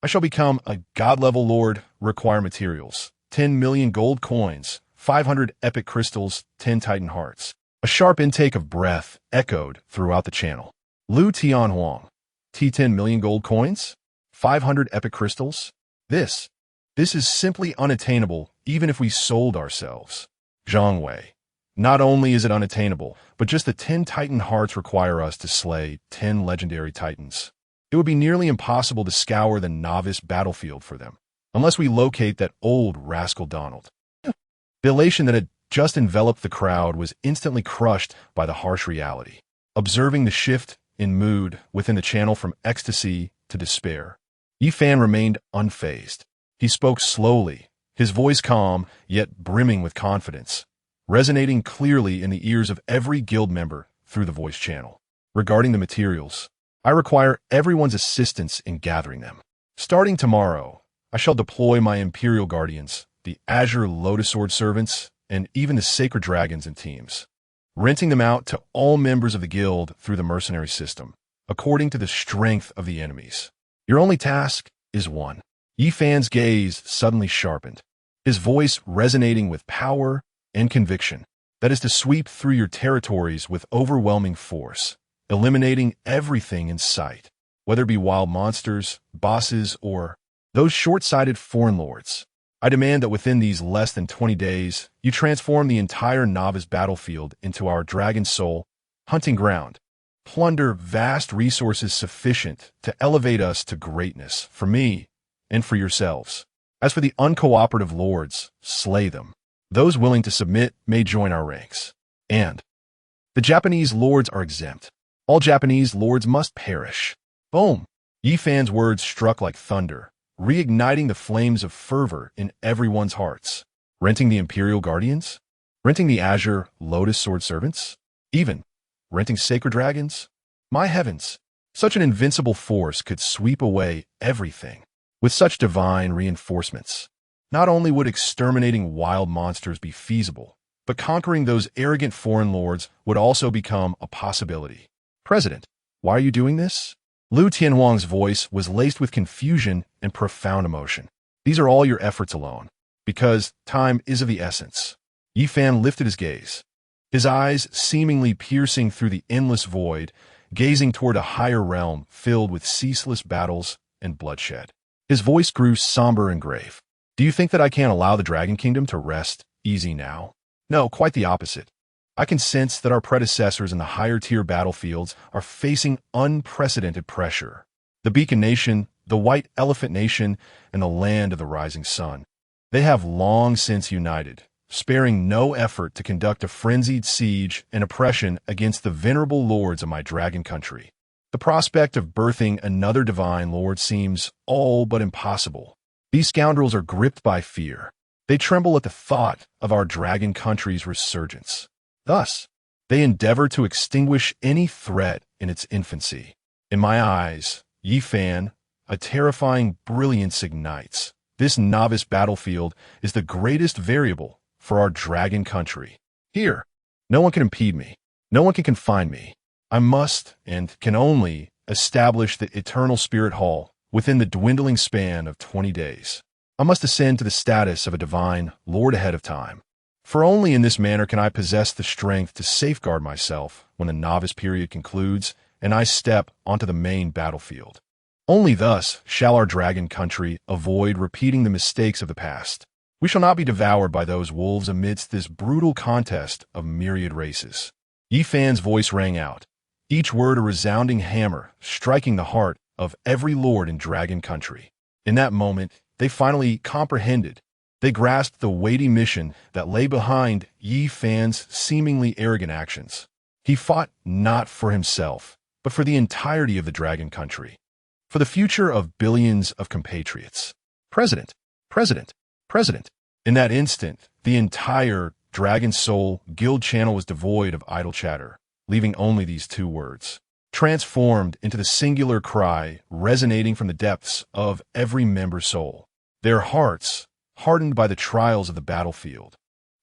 I shall become a god-level lord. Require materials: 10 million gold coins, 500 epic crystals, 10 titan hearts. A sharp intake of breath echoed throughout the channel. Lu Tianhuang. 10 million gold coins? 500 epic crystals? This is simply unattainable even if we sold ourselves. Zhang Wei. Not only is it unattainable, but just the 10 titan hearts require us to slay 10 legendary titans. It would be nearly impossible to scour the novice battlefield for them, unless we locate that old rascal Donald. The elation that had just enveloped the crowd was instantly crushed by the harsh reality. Observing the shift in mood within the channel from ecstasy to despair, Yi Fan remained unfazed. He spoke slowly, his voice calm yet brimming with confidence, resonating clearly in the ears of every guild member through the voice channel. Regarding the materials, I require everyone's assistance in gathering them. Starting tomorrow, I shall deploy my Imperial Guardians, the Azure Lotus Sword Servants, and even the Sacred Dragons in teams, renting them out to all members of the guild through the mercenary system, according to the strength of the enemies. Your only task is one. Yi Fan's gaze suddenly sharpened, his voice resonating with power and conviction. That is to sweep through your territories with overwhelming force, eliminating everything in sight, whether it be wild monsters, bosses, or those short-sighted foreign lords. I demand that within these less than 20 days, you transform the entire novice battlefield into our Dragon Soul hunting ground. Plunder vast resources sufficient to elevate us to greatness for me and for yourselves. As for the uncooperative lords, slay them. Those willing to submit may join our ranks. And the Japanese lords are exempt. All Japanese lords must perish. Boom! Yi Fan's words struck like thunder, reigniting the flames of fervor in everyone's hearts. Renting the Imperial Guardians? Renting the Azure Lotus Sword Servants? Even renting Sacred Dragons? My heavens! Such an invincible force could sweep away everything. With such divine reinforcements, not only would exterminating wild monsters be feasible, but conquering those arrogant foreign lords would also become a possibility. President, why are you doing this? Lu Tianhuang's voice was laced with confusion and profound emotion. These are all your efforts alone, because time is of the essence. Yi Fan lifted his gaze, his eyes seemingly piercing through the endless void, gazing toward a higher realm filled with ceaseless battles and bloodshed. His voice grew somber and grave. Do you think that I can't allow the Dragon Kingdom to rest easy now? No, quite the opposite. I can sense that our predecessors in the higher-tier battlefields are facing unprecedented pressure. The Beacon Nation, the White Elephant Nation, and the Land of the Rising Sun. They have long since united, sparing no effort to conduct a frenzied siege and oppression against the venerable lords of my dragon country. The prospect of birthing another divine lord seems all but impossible. These scoundrels are gripped by fear. They tremble at the thought of our dragon country's resurgence. Thus, they endeavor to extinguish any threat in its infancy. In my eyes, Yi Fan, a terrifying brilliance ignites. This novice battlefield is the greatest variable for our dragon country. Here, no one can impede me. No one can confine me. I must and can only establish the Eternal Spirit Hall within the dwindling span of 20 days. I must ascend to the status of a divine lord ahead of time. For only in this manner can I possess the strength to safeguard myself when the novice period concludes and I step onto the main battlefield. Only thus shall our dragon country avoid repeating the mistakes of the past. We shall not be devoured by those wolves amidst this brutal contest of myriad races. Yi Fan's voice rang out, each word a resounding hammer striking the heart of every lord in dragon country. In that moment, they finally comprehended. They grasped the weighty mission that lay behind Yi Fan's seemingly arrogant actions. He fought not for himself, but for the entirety of the dragon country, for the future of billions of compatriots. President, President, President. In that instant, the entire Dragon Soul Guild channel was devoid of idle chatter, leaving only these two words, transformed into the singular cry resonating from the depths of every member's soul. Their hearts, hardened by the trials of the battlefield,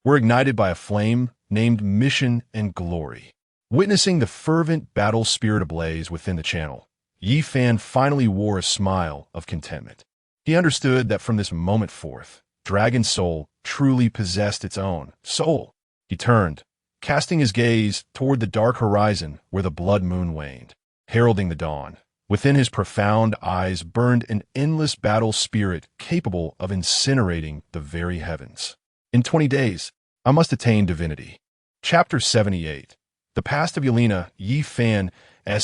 were ignited by a flame named Mission and Glory. Witnessing the fervent battle spirit ablaze within the channel, Yi Fan finally wore a smile of contentment. He understood that from this moment forth, Dragon Soul truly possessed its own soul. He turned, casting his gaze toward the dark horizon where the blood moon waned, heralding the dawn. Within his profound eyes burned an endless battle spirit capable of incinerating the very heavens. In 20 days, I must attain divinity. Chapter 78. The past of Yelena. Yi Fan's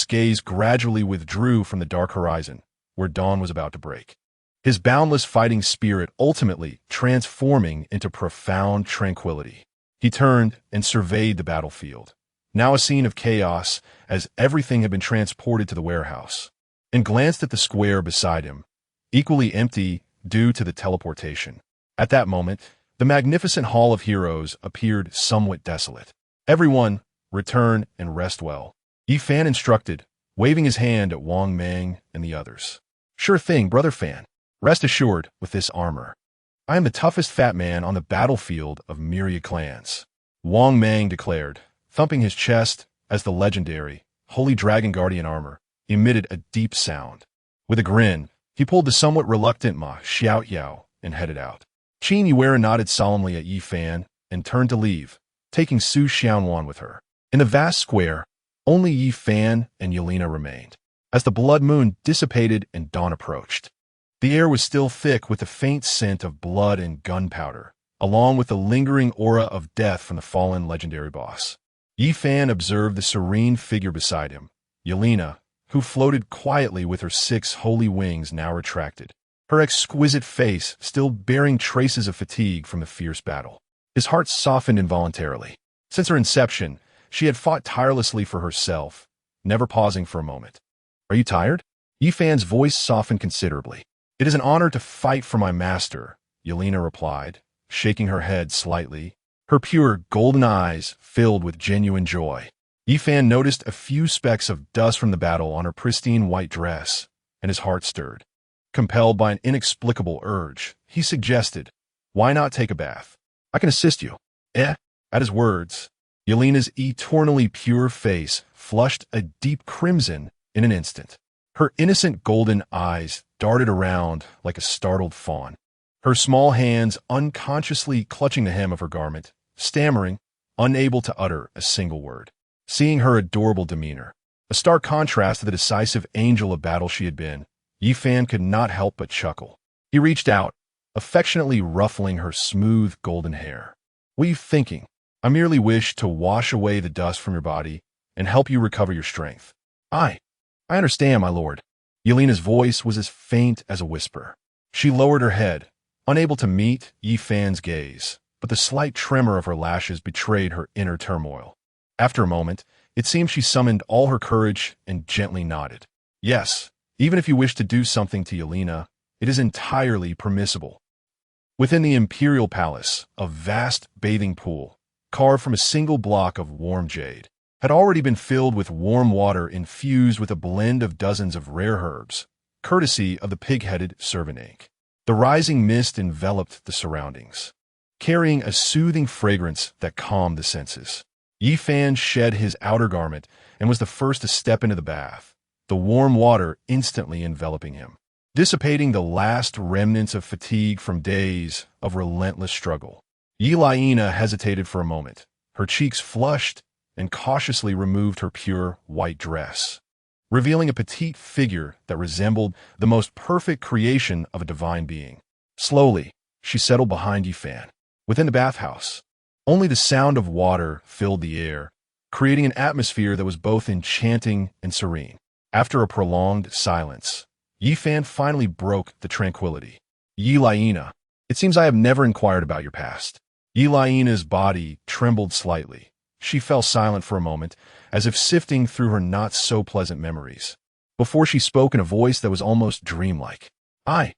gaze gradually withdrew from the dark horizon, where dawn was about to break. His boundless fighting spirit ultimately transforming into profound tranquility. He turned and surveyed the battlefield, now a scene of chaos as everything had been transported to the warehouse, and glanced at the square beside him, equally empty due to the teleportation. At that moment, the magnificent Hall of Heroes appeared somewhat desolate. Everyone, return and rest well, Yi Fan instructed, waving his hand at Wang Mang and the others. Sure thing, Brother Fan. Rest assured with this armor. I am the toughest fat man on the battlefield of myriad clans, Wang Mang declared, thumping his chest as the legendary, Holy Dragon Guardian armor emitted a deep sound. With a grin, he pulled the somewhat reluctant Ma Xiaoyao and headed out. Qin Yuera nodded solemnly at Yi Fan and turned to leave, taking Su Xiaowan with her. In the vast square, only Yi Fan and Yelena remained. As the blood moon dissipated and dawn approached, the air was still thick with the faint scent of blood and gunpowder, along with the lingering aura of death from the fallen legendary boss. Yi Fan observed the serene figure beside him, Yelena, who floated quietly with her 6 holy wings now retracted, her exquisite face still bearing traces of fatigue from the fierce battle. His heart softened involuntarily. Since her inception, she had fought tirelessly for herself, never pausing for a moment. Are you tired? Yi Fan's voice softened considerably. It is an honor to fight for my master, Yelena replied, shaking her head slightly, her pure golden eyes filled with genuine joy. Yi Fan noticed a few specks of dust from the battle on her pristine white dress, and his heart stirred. Compelled by an inexplicable urge, he suggested, why not take a bath? I can assist you. At his words, Yelena's eternally pure face flushed a deep crimson in an instant. Her innocent golden eyes darted around like a startled fawn, her small hands unconsciously clutching the hem of her garment, stammering, unable to utter a single word. Seeing her adorable demeanor, a stark contrast to the decisive angel of battle she had been, Yifan could not help but chuckle. He reached out, affectionately ruffling her smooth golden hair. "What are you thinking? I merely wish to wash away the dust from your body and help you recover your strength." I understand, my lord." Yelena's voice was as faint as a whisper. She lowered her head, unable to meet Yifan's gaze, but the slight tremor of her lashes betrayed her inner turmoil. After a moment, it seemed she summoned all her courage and gently nodded. "Yes, even if you wish to do something to Yelena, it is entirely permissible." Within the imperial palace, a vast bathing pool, carved from a single block of warm jade, had already been filled with warm water infused with a blend of dozens of rare herbs, courtesy of the pig-headed servant ink. The rising mist enveloped the surroundings, carrying a soothing fragrance that calmed the senses. Yifan shed his outer garment and was the first to step into the bath, the warm water instantly enveloping him, dissipating the last remnants of fatigue from days of relentless struggle. Yelena hesitated for a moment, her cheeks flushed, and cautiously removed her pure white dress, revealing a petite figure that resembled the most perfect creation of a divine being. Slowly, she settled behind Yifan. Within the bathhouse, only the sound of water filled the air, creating an atmosphere that was both enchanting and serene. After a prolonged silence, Yifan finally broke the tranquility. "Yelena, it seems I have never inquired about your past." Yelena's body trembled slightly. She fell silent for a moment, as if sifting through her not-so-pleasant memories, before she spoke in a voice that was almost dreamlike. I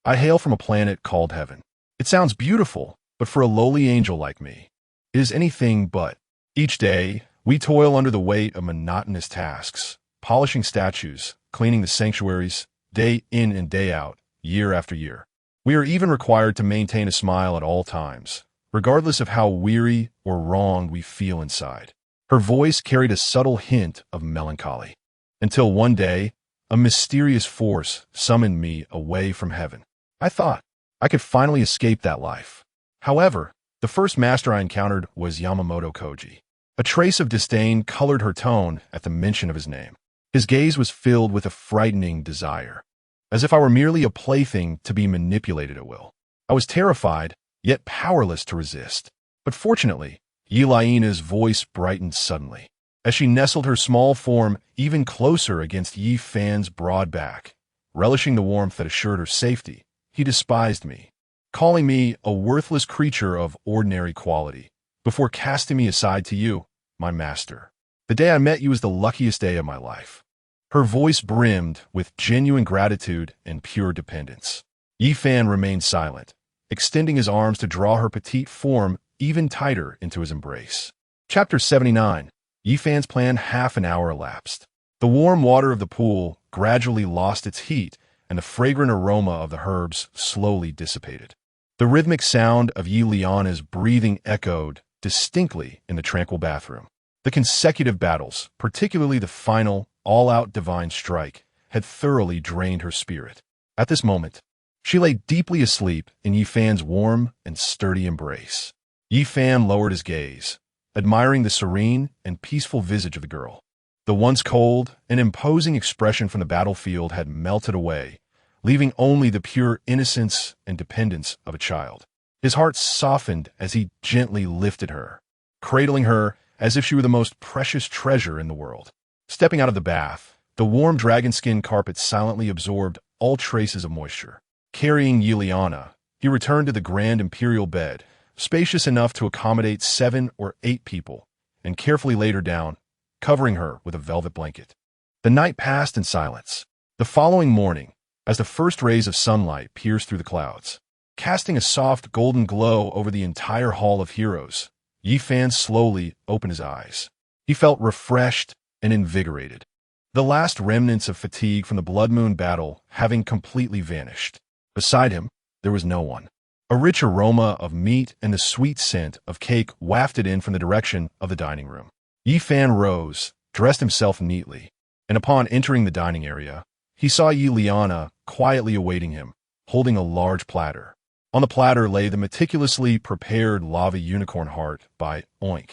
hail from a planet called Heaven. It sounds beautiful, but for a lowly angel like me, it is anything but. Each day, we toil under the weight of monotonous tasks, polishing statues, cleaning the sanctuaries, day in and day out, year after year. We are even required to maintain a smile at all times, regardless of how weary or wronged we feel inside. Her voice carried a subtle hint of melancholy, until one day, a mysterious force summoned me away from heaven. I thought I could finally escape that life. However, the first master I encountered was Yamamoto Kofu. A trace of disdain colored her tone at the mention of his name. His gaze was filled with a frightening desire, as if I were merely a plaything to be manipulated at will. I was terrified, yet powerless to resist. But fortunately, Yelena's voice brightened suddenly, as she nestled her small form even closer against Yifan's broad back. Relishing the warmth that assured her safety, he despised me, calling me a worthless creature of ordinary quality, before casting me aside to you, my master. "The day I met you was the luckiest day of my life." Her voice brimmed with genuine gratitude and pure dependence. Yifan remained silent, extending his arms to draw her petite form even tighter into his embrace. Chapter 79. Yifan's plan. Half an hour elapsed. The warm water of the pool gradually lost its heat, and the fragrant aroma of the herbs slowly dissipated. The rhythmic sound of Yelena's breathing echoed distinctly in the tranquil bathroom. The consecutive battles, particularly the final, all-out divine strike, had thoroughly drained her spirit. At this moment, she lay deeply asleep in Yifan's warm and sturdy embrace. Yifan lowered his gaze, admiring the serene and peaceful visage of the girl. The once cold and imposing expression from the battlefield had melted away, leaving only the pure innocence and dependence of a child. His heart softened as he gently lifted her, cradling her as if she were the most precious treasure in the world. Stepping out of the bath, the warm dragon-skin carpet silently absorbed all traces of moisture. Carrying Yelena, he returned to the grand imperial bed, spacious enough to accommodate 7 or 8 people, and carefully laid her down, covering her with a velvet blanket. The night passed in silence. The following morning, as the first rays of sunlight pierced through the clouds, casting a soft golden glow over the entire Hall of Heroes, Yifan slowly opened his eyes. He felt refreshed and invigorated, the last remnants of fatigue from the Blood Moon battle having completely vanished. Beside him, there was no one. A rich aroma of meat and the sweet scent of cake wafted in from the direction of the dining room. Yi Fan rose, dressed himself neatly, and upon entering the dining area, he saw Yi Liana quietly awaiting him, holding a large platter. On the platter lay the meticulously prepared lava unicorn heart by Oink,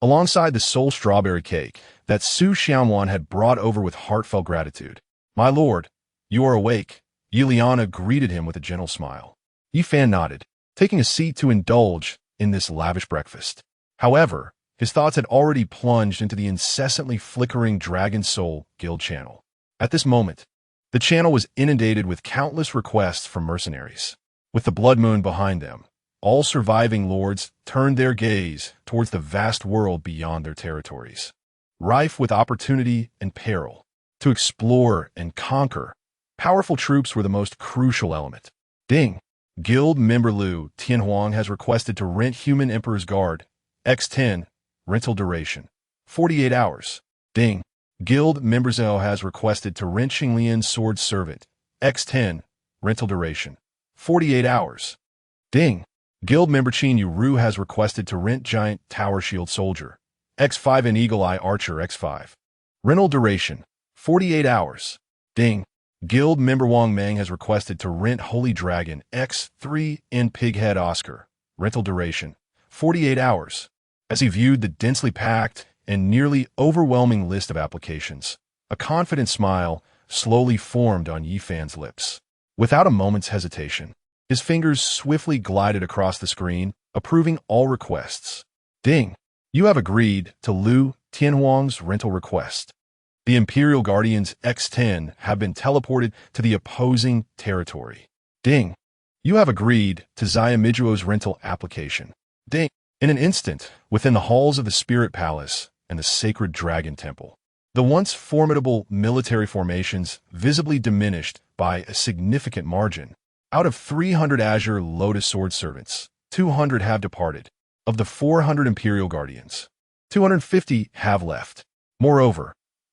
alongside the soul strawberry cake that Su Xianwan had brought over with heartfelt gratitude. "My lord, you are awake," Yi Liana greeted him with a gentle smile. Yi Fan nodded, taking a seat to indulge in this lavish breakfast. However, his thoughts had already plunged into the incessantly flickering Dragon Soul Guild channel. At this moment, the channel was inundated with countless requests from mercenaries. With the blood moon behind them, all surviving lords turned their gaze towards the vast world beyond their territories. Rife with opportunity and peril, to explore and conquer, powerful troops were the most crucial element. Ding! Guild member Liu Tianhuang has requested to rent Human Emperor's Guard, X10, rental duration, 48 hours. Ding! Guild member Zhao has requested to rent Xinglian's Sword Servant, X10, rental duration, 48 hours. Ding! Guild member Qin Yu has requested to rent Giant Tower Shield Soldier, X5 and Eagle Eye Archer X5. Rental duration, 48 hours. Ding! Guild member Wang Meng has requested to rent Holy Dragon X3 and Pighead Oscar. Rental duration, 48 hours. As he viewed the densely packed and nearly overwhelming list of applications, a confident smile slowly formed on Yi Fan's lips. Without a moment's hesitation, his fingers swiftly glided across the screen, approving all requests. Ding! You have agreed to Liu Tianhuang's rental request. The Imperial Guardians X10 have been teleported to the opposing territory. Ding! You have agreed to Xiamijuo's rental application. Ding! In an instant, within the halls of the Spirit Palace and the Sacred Dragon Temple, the once formidable military formations visibly diminished by a significant margin. Out of 300 Azure Lotus Sword Servants, 200 have departed. Of the 400 Imperial Guardians, 250 have left. Moreover,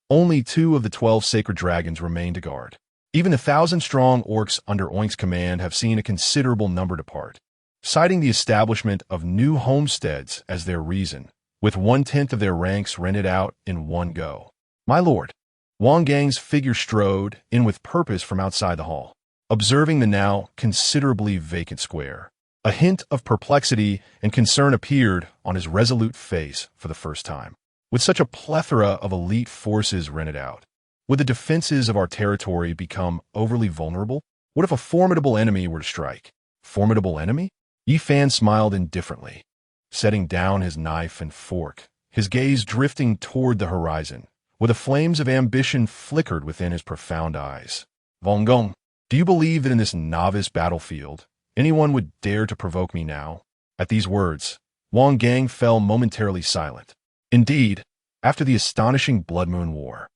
only 2 of the 12 Sacred Dragons remain to guard. Even the 1,000-strong orcs under Oink's command have seen a considerable number depart, citing the establishment of new homesteads as their reason, with 1/10 of their ranks rented out in one go. My lord, Wang Gang's figure strode in with purpose from outside the hall, observing the now considerably vacant square. A hint of perplexity and concern appeared on his resolute face for the first time. With such a plethora of elite forces rented out, would the defenses of our territory become overly vulnerable? What if a formidable enemy were to strike? Formidable enemy? Yi Fan smiled indifferently, setting down his knife and fork, his gaze drifting toward the horizon, where the flames of ambition flickered within his profound eyes. Wang Gong, do you believe that in this novice battlefield, anyone would dare to provoke me now? At these words, Wang Gang fell momentarily silent. Indeed, after the astonishing Blood Moon War,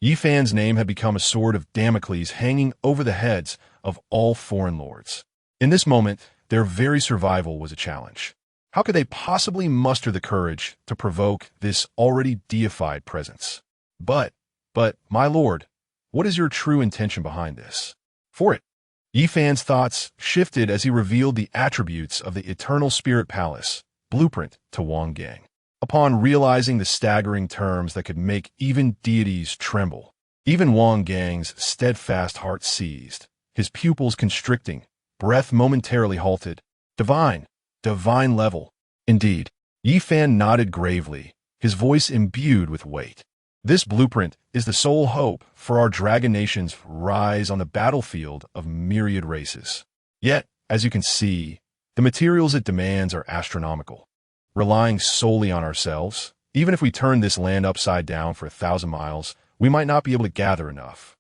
Yi Fan's name had become a sword of Damocles hanging over the heads of all foreign lords. In this moment, their very survival was a challenge. How could they possibly muster the courage to provoke this already deified presence? But, my lord, what is your true intention behind this? For it, Yi Fan's thoughts shifted as he revealed the attributes of the Eternal Spirit Palace, blueprint to Wang Gang. Upon realizing the staggering terms that could make even deities tremble, even Wang Gang's steadfast heart seized, his pupils constricting, breath momentarily halted. Divine level. Indeed, Yi Fan nodded gravely, his voice imbued with weight. This blueprint is the sole hope for our dragon nation's rise on the battlefield of myriad races. Yet, as you can see, the materials it demands are astronomical. Relying solely on ourselves, even if we turn this land upside down for 1,000 miles, we might not be able to gather enough.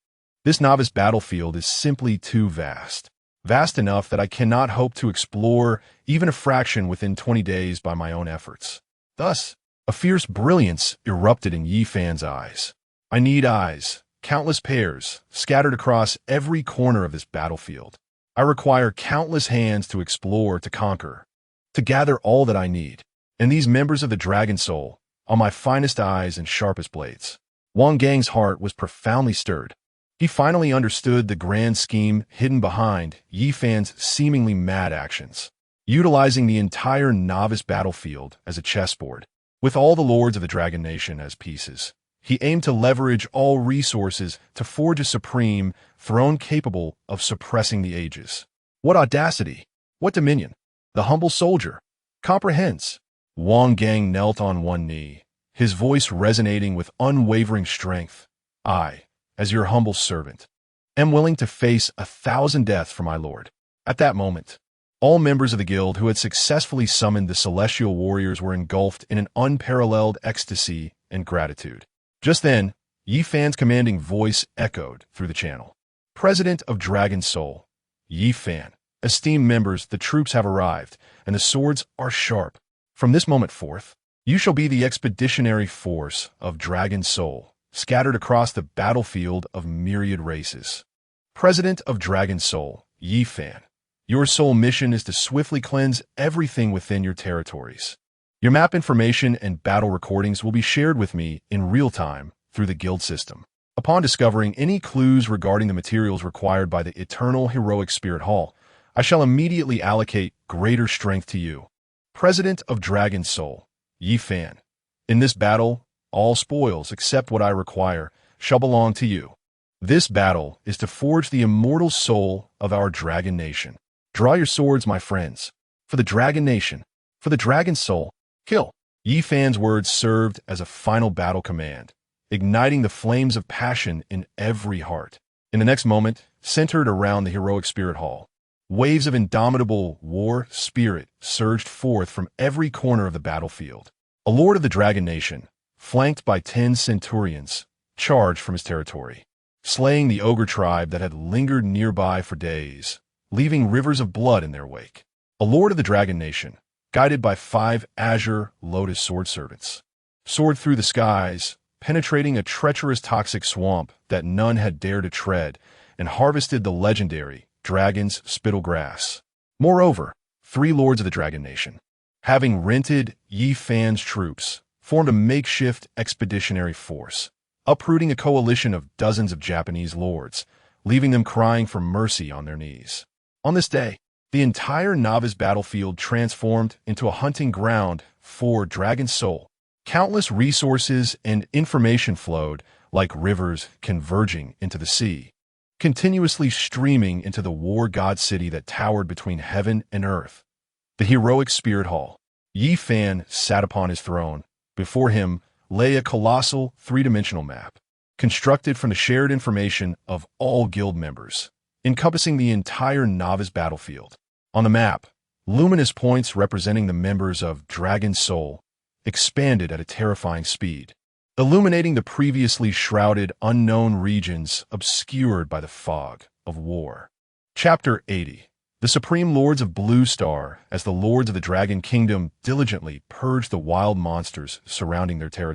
This novice battlefield is simply too vast. Vast enough that I cannot hope to explore even a fraction within 20 days by my own efforts. Thus, a fierce brilliance erupted in Yi Fan's eyes. I need eyes, countless pairs, scattered across every corner of this battlefield. I require countless hands to explore, to conquer, to gather all that I need. And these members of the Dragon Soul are my finest eyes and sharpest blades. Wang Gang's heart was profoundly stirred. He finally understood the grand scheme hidden behind Yi Fan's seemingly mad actions. utilizing the entire novice battlefield as a chessboard. With all the lords of the Dragon Nation as pieces, he aimed to leverage all resources to forge a supreme throne capable of suppressing the ages. What audacity! What dominion! The humble soldier comprehends. Wang Gang knelt on one knee, his voice resonating with unwavering strength. I, as your humble servant, am willing to face 1,000 deaths for my lord. At that moment, all members of the guild who had successfully summoned the celestial warriors were engulfed in an unparalleled ecstasy and gratitude. Just then, Yi Fan's commanding voice echoed through the channel. President of Dragon Soul, Yi Fan. Esteemed members, the troops have arrived, and the swords are sharp. From this moment forth, you shall be the expeditionary force of Dragon Soul, scattered across the battlefield of myriad races. President of Dragon Soul, Yi Fan. Your sole mission is to swiftly cleanse everything within your territories. Your map information and battle recordings will be shared with me in real time through the guild system. Upon discovering any clues regarding the materials required by the Eternal Heroic Spirit Hall, I shall immediately allocate greater strength to you. President of Dragon Soul, Yi Fan. In this battle, all spoils except what I require shall belong to you. This battle is to forge the immortal soul of our Dragon Nation. Draw your swords, my friends. For the Dragon Nation, for the Dragon Soul, kill. Yi Fan's words served as a final battle command, igniting the flames of passion in every heart. In the next moment, centered around the Heroic Spirit Hall, waves of indomitable war spirit surged forth from every corner of the battlefield. A lord of the Dragon Nation, flanked by 10 centurions, charged from his territory, slaying the ogre tribe that had lingered nearby for days, leaving rivers of blood in their wake. A lord of the Dragon Nation, guided by 5 azure lotus sword servants, soared through the skies, penetrating a treacherous toxic swamp that none had dared to tread, and harvested the legendary dragon's spittle grass. Moreover, 3 lords of the Dragon Nation, having rented Yi Fan's troops, formed a makeshift expeditionary force, uprooting a coalition of dozens of Japanese lords, leaving them crying for mercy on their knees. On this day, the entire novice battlefield transformed into a hunting ground for Dragon Soul. Countless resources and information flowed like rivers converging into the sea, continuously streaming into the war god city that towered between heaven and earth. The Heroic Spirit Hall. Yi Fan sat upon his throne. Before him lay a colossal 3-dimensional map, constructed from the shared information of all guild members, encompassing the entire novice battlefield. On the map, luminous points representing the members of Dragon Soul expanded at a terrifying speed, illuminating the previously shrouded unknown regions obscured by the fog of war. Chapter 80. The Supreme Lords of Blue Star, as the Lords of the Dragon Kingdom diligently purged the wild monsters surrounding their territory.